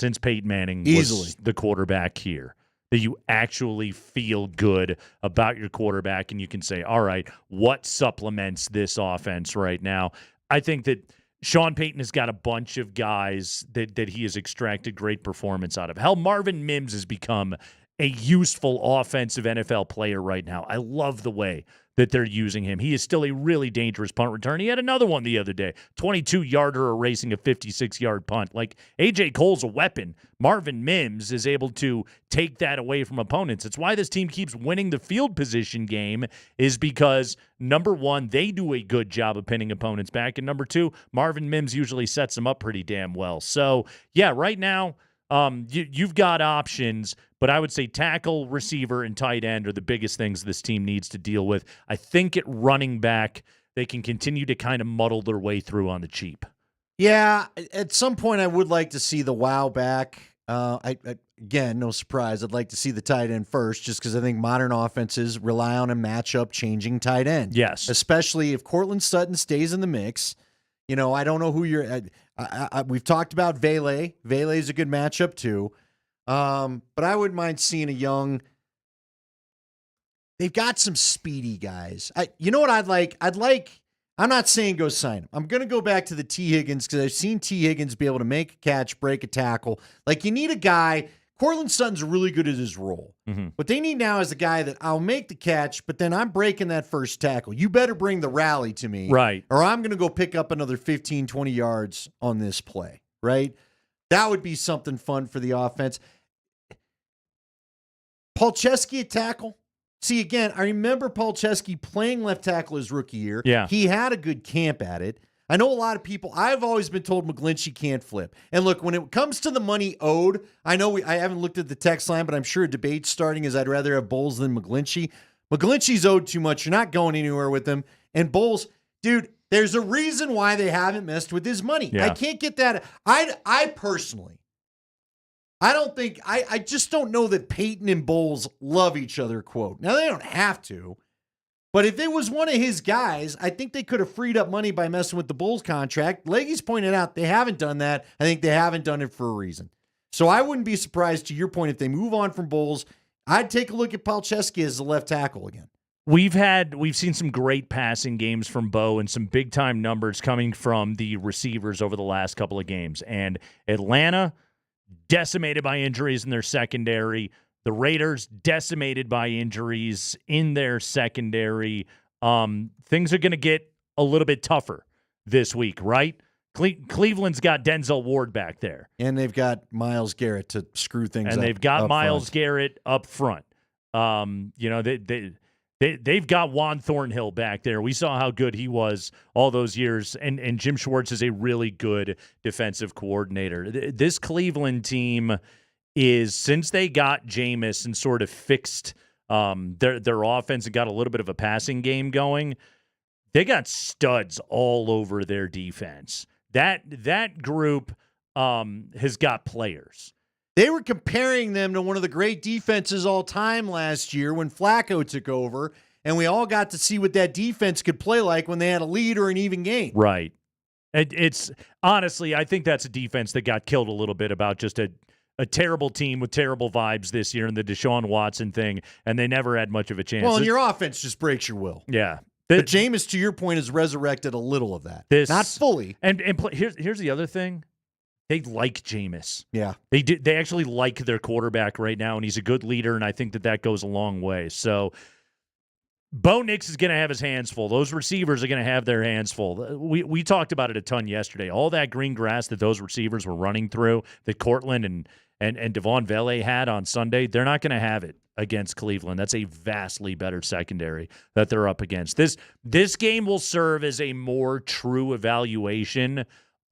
[SPEAKER 16] since Peyton Manning was the quarterback here. That you actually feel good about your quarterback and you can say, all right, what supplements this offense right now? I think that Sean Payton has got a bunch of guys that he has extracted great performance out of. Hell, Marvin Mims has become a useful offensive NFL player right now. I love the way that they're using him. He is still a really dangerous punt return. He had another one the other day, 22-yarder erasing a 56-yard punt. Like, A.J. Cole's a weapon. Marvin Mims is able to take that away from opponents. It's why this team keeps winning the field position game, is because, number one, they do a good job of pinning opponents back, and number two, Marvin Mims usually sets them up pretty damn well. So, yeah, right now, You've got options, but I would say tackle, receiver, and tight end are the biggest things this team needs to deal with. I think at running back, they can continue to kind of muddle their way through on the cheap.
[SPEAKER 21] Yeah, at some point I would like to see the wow back. Again, no surprise. I'd like to see the tight end first, just because I think modern offenses rely on a matchup changing tight end.
[SPEAKER 16] Yes,
[SPEAKER 21] especially if Cortland Sutton stays in the mix. You know, I don't know who you're. We've talked about Vele. Vele is a good matchup too, but I wouldn't mind seeing a young. They've got some speedy guys. You know what I'd like? I'm not saying go sign him. I'm going to go back to the T. Higgins because I've seen T. Higgins be able to make a catch, break a tackle. Like, you need a guy. Cortland Sutton's really good at his role.
[SPEAKER 16] Mm-hmm.
[SPEAKER 21] What they need now is a guy that I'll make the catch, but then I'm breaking that first tackle. You better bring the rally to me.
[SPEAKER 16] Right.
[SPEAKER 21] Or I'm going to go pick up another 15, 20 yards on this play. Right? That would be something fun for the offense. Palczewski at tackle. See, again, I remember Palczewski playing left tackle his rookie year.
[SPEAKER 16] Yeah.
[SPEAKER 21] He had a good camp at it. I know a lot of people, I've always been told McGlinchey can't flip. And look, when it comes to the money owed, I know I haven't looked at the text line, but I'm sure a debate's starting as I'd rather have Bowles than McGlinchey. McGlinchey's owed too much. You're not going anywhere with him. And Bowles, dude, there's a reason why they haven't messed with his money.
[SPEAKER 16] Yeah.
[SPEAKER 21] I can't get that. I personally, I don't think, I just don't know that Peyton and Bowles love each other, quote. Now, they don't have to, but if it was one of his guys, I think they could have freed up money by messing with the Bowles contract. Leggy's pointed out they haven't done that. I think they haven't done it for a reason. So I wouldn't be surprised, to your point, if they move on from Bowles. I'd take a look at Palczewski as the left tackle again.
[SPEAKER 16] We've seen some great passing games from Bo and some big time numbers coming from the receivers over the last couple of games. And Atlanta, decimated by injuries in their secondary. The Raiders, decimated by injuries in their secondary. Things are going to get a little bit tougher this week, right? Cleveland's got Denzel Ward back there.
[SPEAKER 21] And they've got Myles Garrett to screw things up.
[SPEAKER 16] And they've got Myles
[SPEAKER 21] front.
[SPEAKER 16] Garrett up front. They've got Juan Thornhill back there. We saw how good he was all those years, and Jim Schwartz is a really good defensive coordinator. This Cleveland team is, since they got Jameis and sort of fixed their offense and got a little bit of a passing game going, they got studs all over their defense. That group has got players.
[SPEAKER 21] They were comparing them to one of the great defenses all time last year when Flacco took over, and we all got to see what that defense could play like when they had a lead or an even game.
[SPEAKER 16] Right. It's honestly, I think that's a defense that got killed a little bit about just a terrible team with terrible vibes this year and the Deshaun Watson thing, and they never had much of a chance.
[SPEAKER 21] Well, and your offense just breaks your will.
[SPEAKER 16] Yeah.
[SPEAKER 21] But Jameis, to your point, has resurrected a little of that. Not fully.
[SPEAKER 16] And here's the other thing. They like Jameis.
[SPEAKER 21] Yeah.
[SPEAKER 16] They actually like their quarterback right now, and he's a good leader, and I think that goes a long way. So Bo Nix is going to have his hands full. Those receivers are going to have their hands full. We talked about it a ton yesterday. All that green grass that those receivers were running through, that Cortland and Devon Vele had on Sunday, they're not going to have it against Cleveland. That's a vastly better secondary that they're up against. This game will serve as a more true evaluation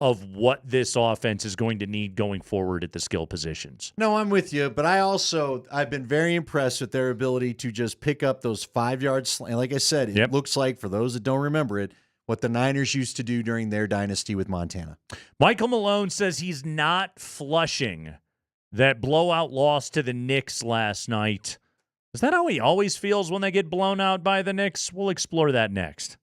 [SPEAKER 16] of what this offense is going to need going forward at the skill positions.
[SPEAKER 21] No, I'm with you, but I've been very impressed with their ability to just pick up those 5-yard slants. Like I said, it looks like, for those that don't remember it, what the Niners used to do during their dynasty with Montana.
[SPEAKER 16] Michael Malone says he's not flushing that blowout loss to the Knicks last night. Is that how he always feels when they get blown out by the Knicks? We'll explore that next.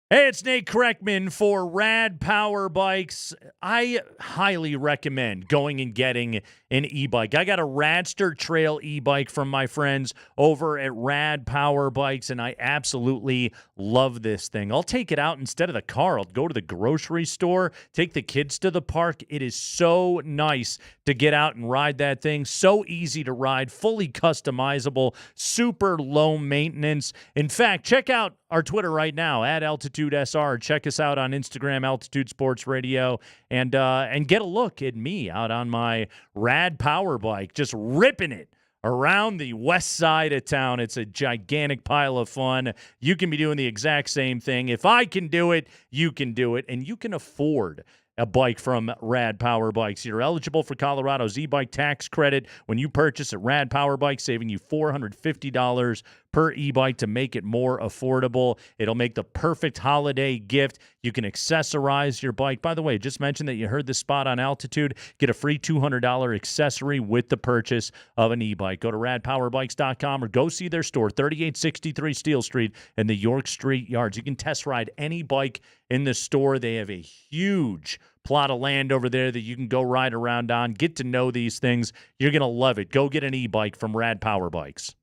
[SPEAKER 16] Hey, it's Nate Kreckman for Rad Power Bikes. I highly recommend going and getting an e-bike. I got a Radster Trail e-bike from my friends over at Rad Power Bikes, and I absolutely love this thing. I'll take it out instead of the car. I'll go to the grocery store, take the kids to the park. It is so nice to get out and ride that thing. So easy to ride, fully customizable, super low maintenance. In fact, check out our Twitter right now, @Altitude Altitude SR. Check us out on Instagram, Altitude Sports Radio, and get a look at me out on my rad power bike, just ripping it around the west side of town. It's a gigantic pile of fun. You can be doing the exact same thing. If I can do it, you can do it, and you can afford a bike from Rad Power Bikes. You're eligible for Colorado's e-bike tax credit when you purchase at Rad Power Bikes, saving you $450 per e-bike to make it more affordable. It'll make the perfect holiday gift. You can accessorize your bike. By the way, just mention that you heard this spot on Altitude. Get a free $200 accessory with the purchase of an e-bike. Go to radpowerbikes.com or go see their store, 3863 Steel Street in the York Street Yards. You can test ride any bike in the store. They have a huge plot of land over there that you can go ride around on. Get to know these things. You're going to love it. Go get an e-bike from Rad Power Bikes.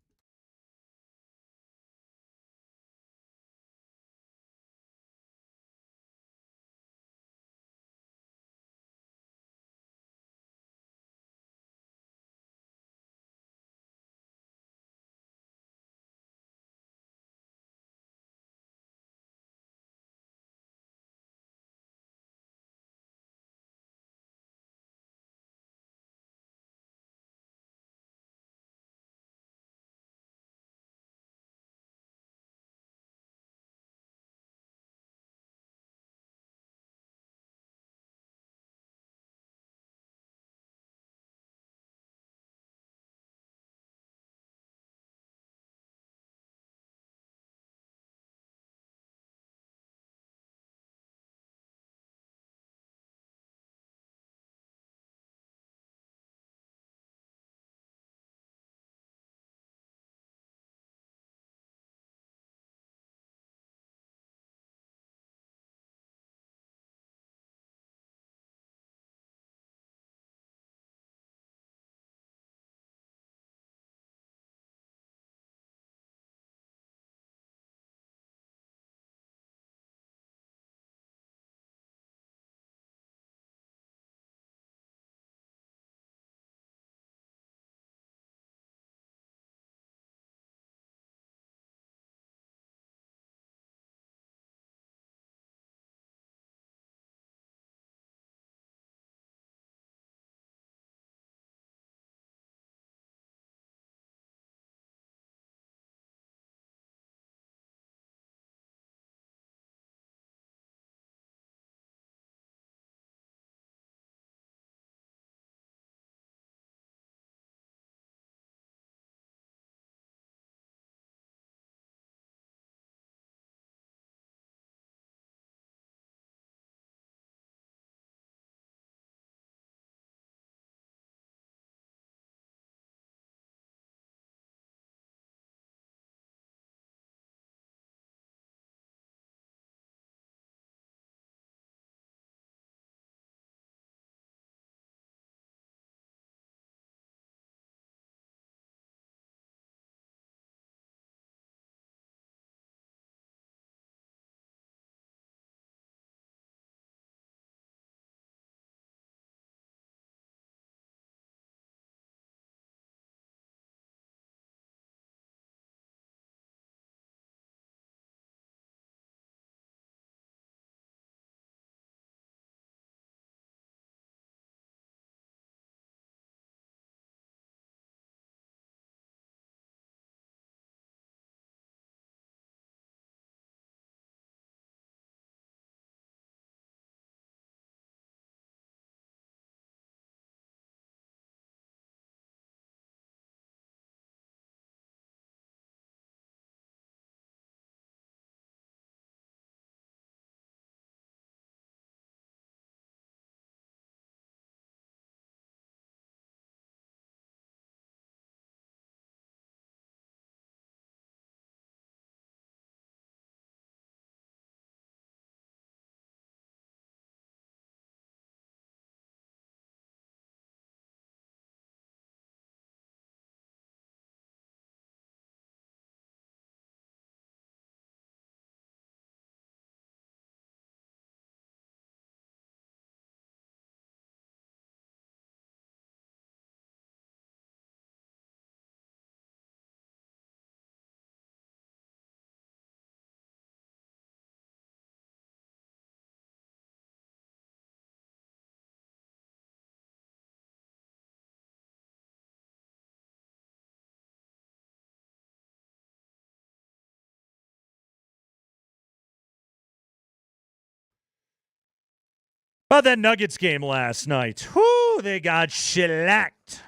[SPEAKER 16] About that Nuggets game last night. Whoo, they got shellacked.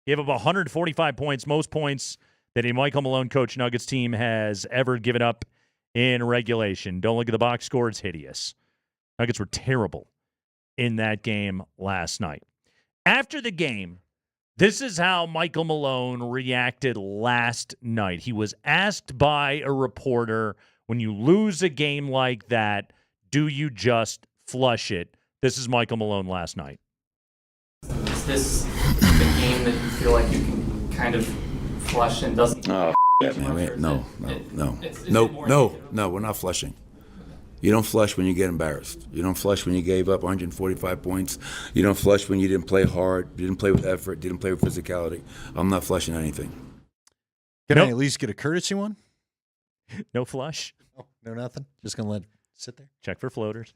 [SPEAKER 16] Gave up 145 points, most points that a Michael Malone coach Nuggets team has ever given up in regulation. Don't look at the box score. It's hideous. Nuggets were terrible in that game last night. After the game, this is how Michael Malone reacted last night. He was asked by a reporter, when you lose a game like that, do you just flush it? This is Michael Malone last night.
[SPEAKER 14] Is this the game that you feel like you can kind of flush and doesn't?
[SPEAKER 5] Oh, man, no, we're not flushing. You don't flush when you get embarrassed. You don't flush when you gave up 145 points. You don't flush when you didn't play hard, you didn't play with effort, didn't play with physicality. I'm not flushing anything.
[SPEAKER 21] Can I at least get a courtesy one?
[SPEAKER 16] No flush?
[SPEAKER 21] No nothing? Just going to let it sit there?
[SPEAKER 16] Check for floaters.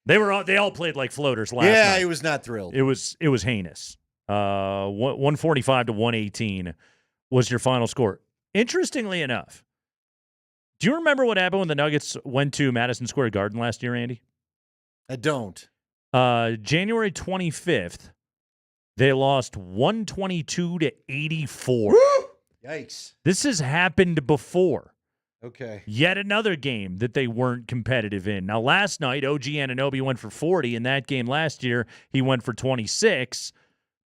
[SPEAKER 16] They all played like floaters last night.
[SPEAKER 21] Yeah, he was not thrilled.
[SPEAKER 16] It was heinous. 145 to 118 was your final score. Interestingly enough, do you remember what happened when the Nuggets went to Madison Square Garden last year, Andy?
[SPEAKER 21] I don't.
[SPEAKER 16] January 25th, they lost 122 to 84.
[SPEAKER 21] Woo! Yikes.
[SPEAKER 16] This has happened before.
[SPEAKER 21] Okay.
[SPEAKER 16] Yet another game that they weren't competitive in. Now, last night, OG Anunoby went for 40. In that game last year, he went for 26.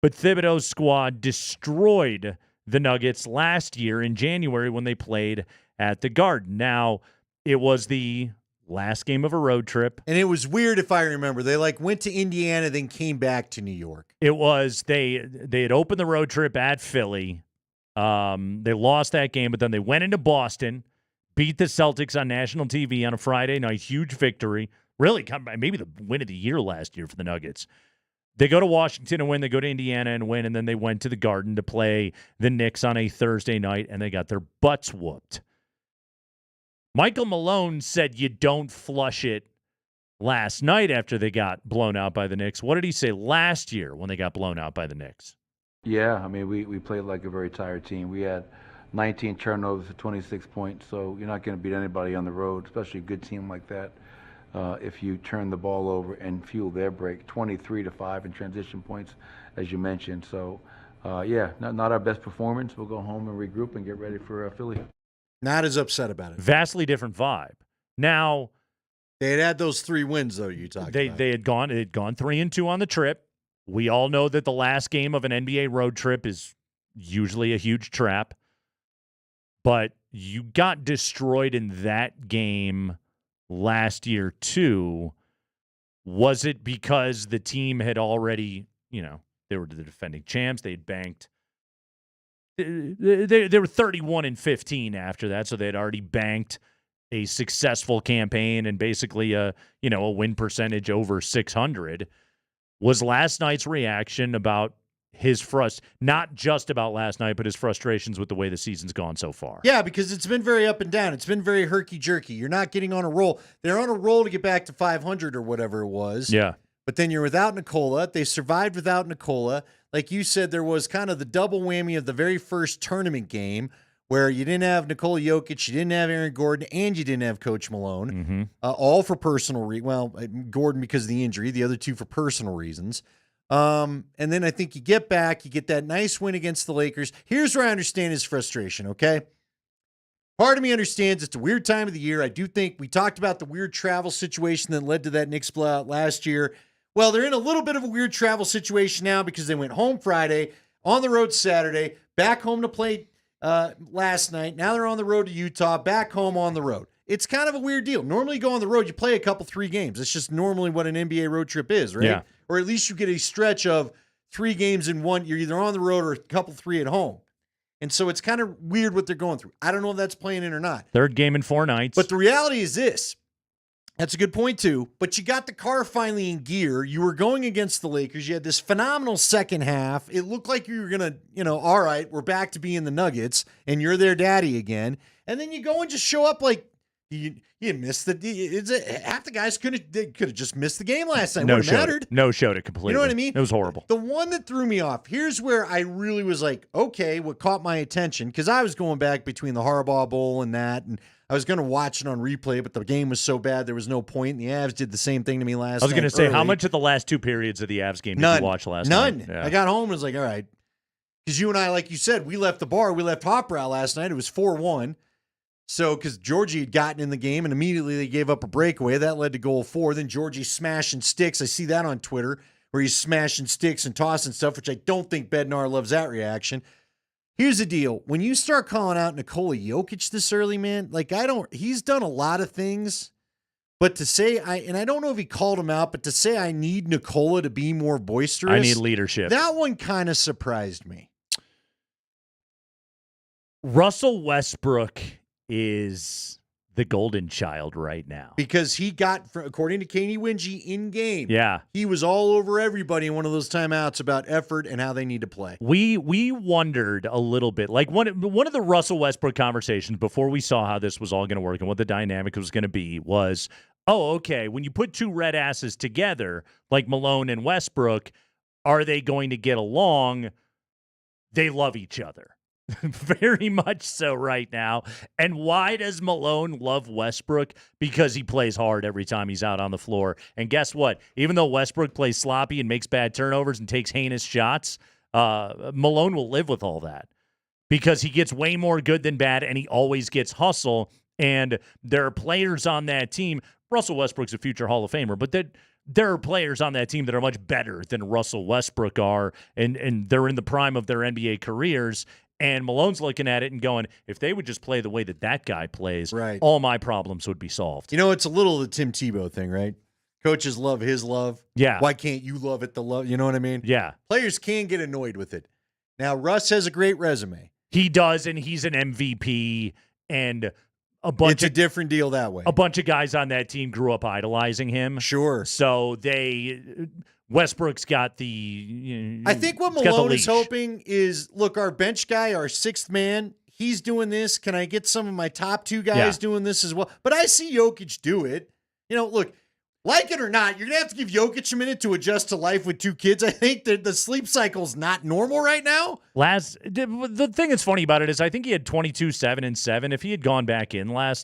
[SPEAKER 16] But Thibodeau's squad destroyed the Nuggets last year in January when they played at the Garden. Now, it was the last game of a road trip.
[SPEAKER 21] And it was weird, if I remember. They went to Indiana, then came back to New York.
[SPEAKER 16] It was they had opened the road trip at Philly. They lost that game, but then they went into Boston, beat the Celtics on national TV on a Friday night, huge victory. Really, maybe the win of the year last year for the Nuggets. They go to Washington and win. They go to Indiana and win, and then they went to the Garden to play the Knicks on a Thursday night, and they got their butts whooped. Michael Malone said you don't flush it last night after they got blown out by the Knicks. What did he say last year when they got blown out by the Knicks?
[SPEAKER 5] Yeah, I mean, we played like a very tired team. We had 19 turnovers for 26 points, so you're not going to beat anybody on the road, especially a good team like that. If you turn the ball over and fuel their break, 23-5 in transition points, as you mentioned. So, not our best performance. We'll go home and regroup and get ready for Philly.
[SPEAKER 21] Not as upset about it.
[SPEAKER 16] Vastly different vibe. Now,
[SPEAKER 21] they had those 3 wins though. You talked about.
[SPEAKER 16] They had gone 3-2 on the trip. We all know that the last game of an NBA road trip is usually a huge trap. But you got destroyed in that game last year too. Was it because the team had already, they were the defending champs, they had banked. They were 31-15 after that, so they had already banked a successful campaign and basically a win percentage over 600. Was last night's reaction about his not just about last night, but his frustrations with the way the season's gone so far?
[SPEAKER 21] Yeah, because it's been very up and down. It's been very herky-jerky. You're not getting on a roll. They're on a roll to get back to 500 or whatever it was.
[SPEAKER 16] Yeah.
[SPEAKER 21] But then you're without Nikola. They survived without Nikola. Like you said, there was kind of the double whammy of the very first tournament game where you didn't have Nikola Jokic, you didn't have Aaron Gordon, and you didn't have Coach Malone.
[SPEAKER 16] Mm-hmm.
[SPEAKER 21] All for personal reasons. Well, Gordon because of the injury, the other two for personal reasons. And then I think you get back, you get that nice win against the Lakers. Here's where I understand his frustration, okay? Part of me understands it's a weird time of the year. I do think we talked about the weird travel situation that led to that Knicks blowout last year. Well, they're in a little bit of a weird travel situation now because they went home Friday, on the road Saturday, back home to play last night. Now they're on the road to Utah, back home on the road. It's kind of a weird deal. Normally you go on the road, you play a couple, 3 games. It's just normally what an NBA road trip is, right?
[SPEAKER 16] Yeah.
[SPEAKER 21] Or at least you get a stretch of 3 games in one. You're either on the road or a couple, 3 at home. And so it's kind of weird what they're going through. I don't know if that's playing in or not.
[SPEAKER 16] Third game in 4 nights.
[SPEAKER 21] But the reality is this. That's a good point, too. But you got the car finally in gear. You were going against the Lakers. You had this phenomenal second half. It looked like you were going to, all right, we're back to being the Nuggets, and you're their daddy again. And then you go and just show up like you missed half the guys could have just missed the game last night. Wouldn't have mattered.
[SPEAKER 16] No showed it completely.
[SPEAKER 21] You know what I mean?
[SPEAKER 16] It was horrible.
[SPEAKER 21] The one that threw me off, here's where I really was like, okay, what caught my attention, because I was going back between the Harbaugh Bowl and that, and I was going to watch it on replay, but the game was so bad there was no point. And the Avs did the same thing to me last night.
[SPEAKER 16] I was going to say, how
[SPEAKER 21] early.
[SPEAKER 16] much of the last 2 periods of the Avs game did
[SPEAKER 21] None.
[SPEAKER 16] you watch last
[SPEAKER 21] None.
[SPEAKER 16] night? Yeah.
[SPEAKER 21] I got home and was like, all right. Because you and I, like you said, we left the bar. We left Hop Row last night. It was 4-1. So, because Georgie had gotten in the game and immediately they gave up a breakaway. That led to goal 4. Then Georgie smashing sticks. I see that on Twitter where he's smashing sticks and tossing stuff, which I don't think Bednar loves that reaction. Here's the deal. When you start calling out Nikola Jokic this early, man, he's done a lot of things, but to say, and I don't know if he called him out, but to say I need Nikola to be more boisterous.
[SPEAKER 16] I need leadership.
[SPEAKER 21] That one kind of surprised me.
[SPEAKER 16] Russell Westbrook is the golden child right now.
[SPEAKER 21] Because he got, according to Kaney Wingy in game,
[SPEAKER 16] Yeah.
[SPEAKER 21] he was all over everybody in one of those timeouts about effort and how they need to play.
[SPEAKER 16] We wondered a little bit, like one of the Russell Westbrook conversations before we saw how this was all going to work and what the dynamic was going to be was, oh, okay, when you put two red asses together, like Malone and Westbrook, are they going to get along? They love each other. Very much so right now. And why does Malone love Westbrook? Because he plays hard every time he's out on the floor. And guess what? Even though Westbrook plays sloppy and makes bad turnovers and takes heinous shots, Malone will live with all that because he gets way more good than bad and he always gets hustle. And there are players on that team. Russell Westbrook's a future Hall of Famer, but there are players on that team that are much better than Russell Westbrook are, and they're in the prime of their NBA careers. And Malone's looking at it and going, if they would just play the way that guy plays,
[SPEAKER 21] right,
[SPEAKER 16] all my problems would be solved.
[SPEAKER 21] You know, it's a little the Tim Tebow thing, right? Coaches love his love.
[SPEAKER 16] Yeah.
[SPEAKER 21] Why can't you love it the love? You know what I mean?
[SPEAKER 16] Yeah.
[SPEAKER 21] Players can get annoyed with it. Now, Russ has a great resume.
[SPEAKER 16] He does, and he's an MVP, and it's
[SPEAKER 21] a different deal that way.
[SPEAKER 16] A bunch of guys on that team grew up idolizing him.
[SPEAKER 21] Sure.
[SPEAKER 16] So Westbrook's got the.
[SPEAKER 21] I think what Malone is hoping is, look, our bench guy, our sixth man, he's doing this. Can I get some of my top two guys doing this as well? But I see Jokic do it. You know, look, like it or not, you're going to have to give Jokic a minute to adjust to life with 2 kids. I think that the sleep cycle's not normal right now.
[SPEAKER 16] The thing that's funny about it is I think he had 22, 7, and 7. If he had gone back in last night,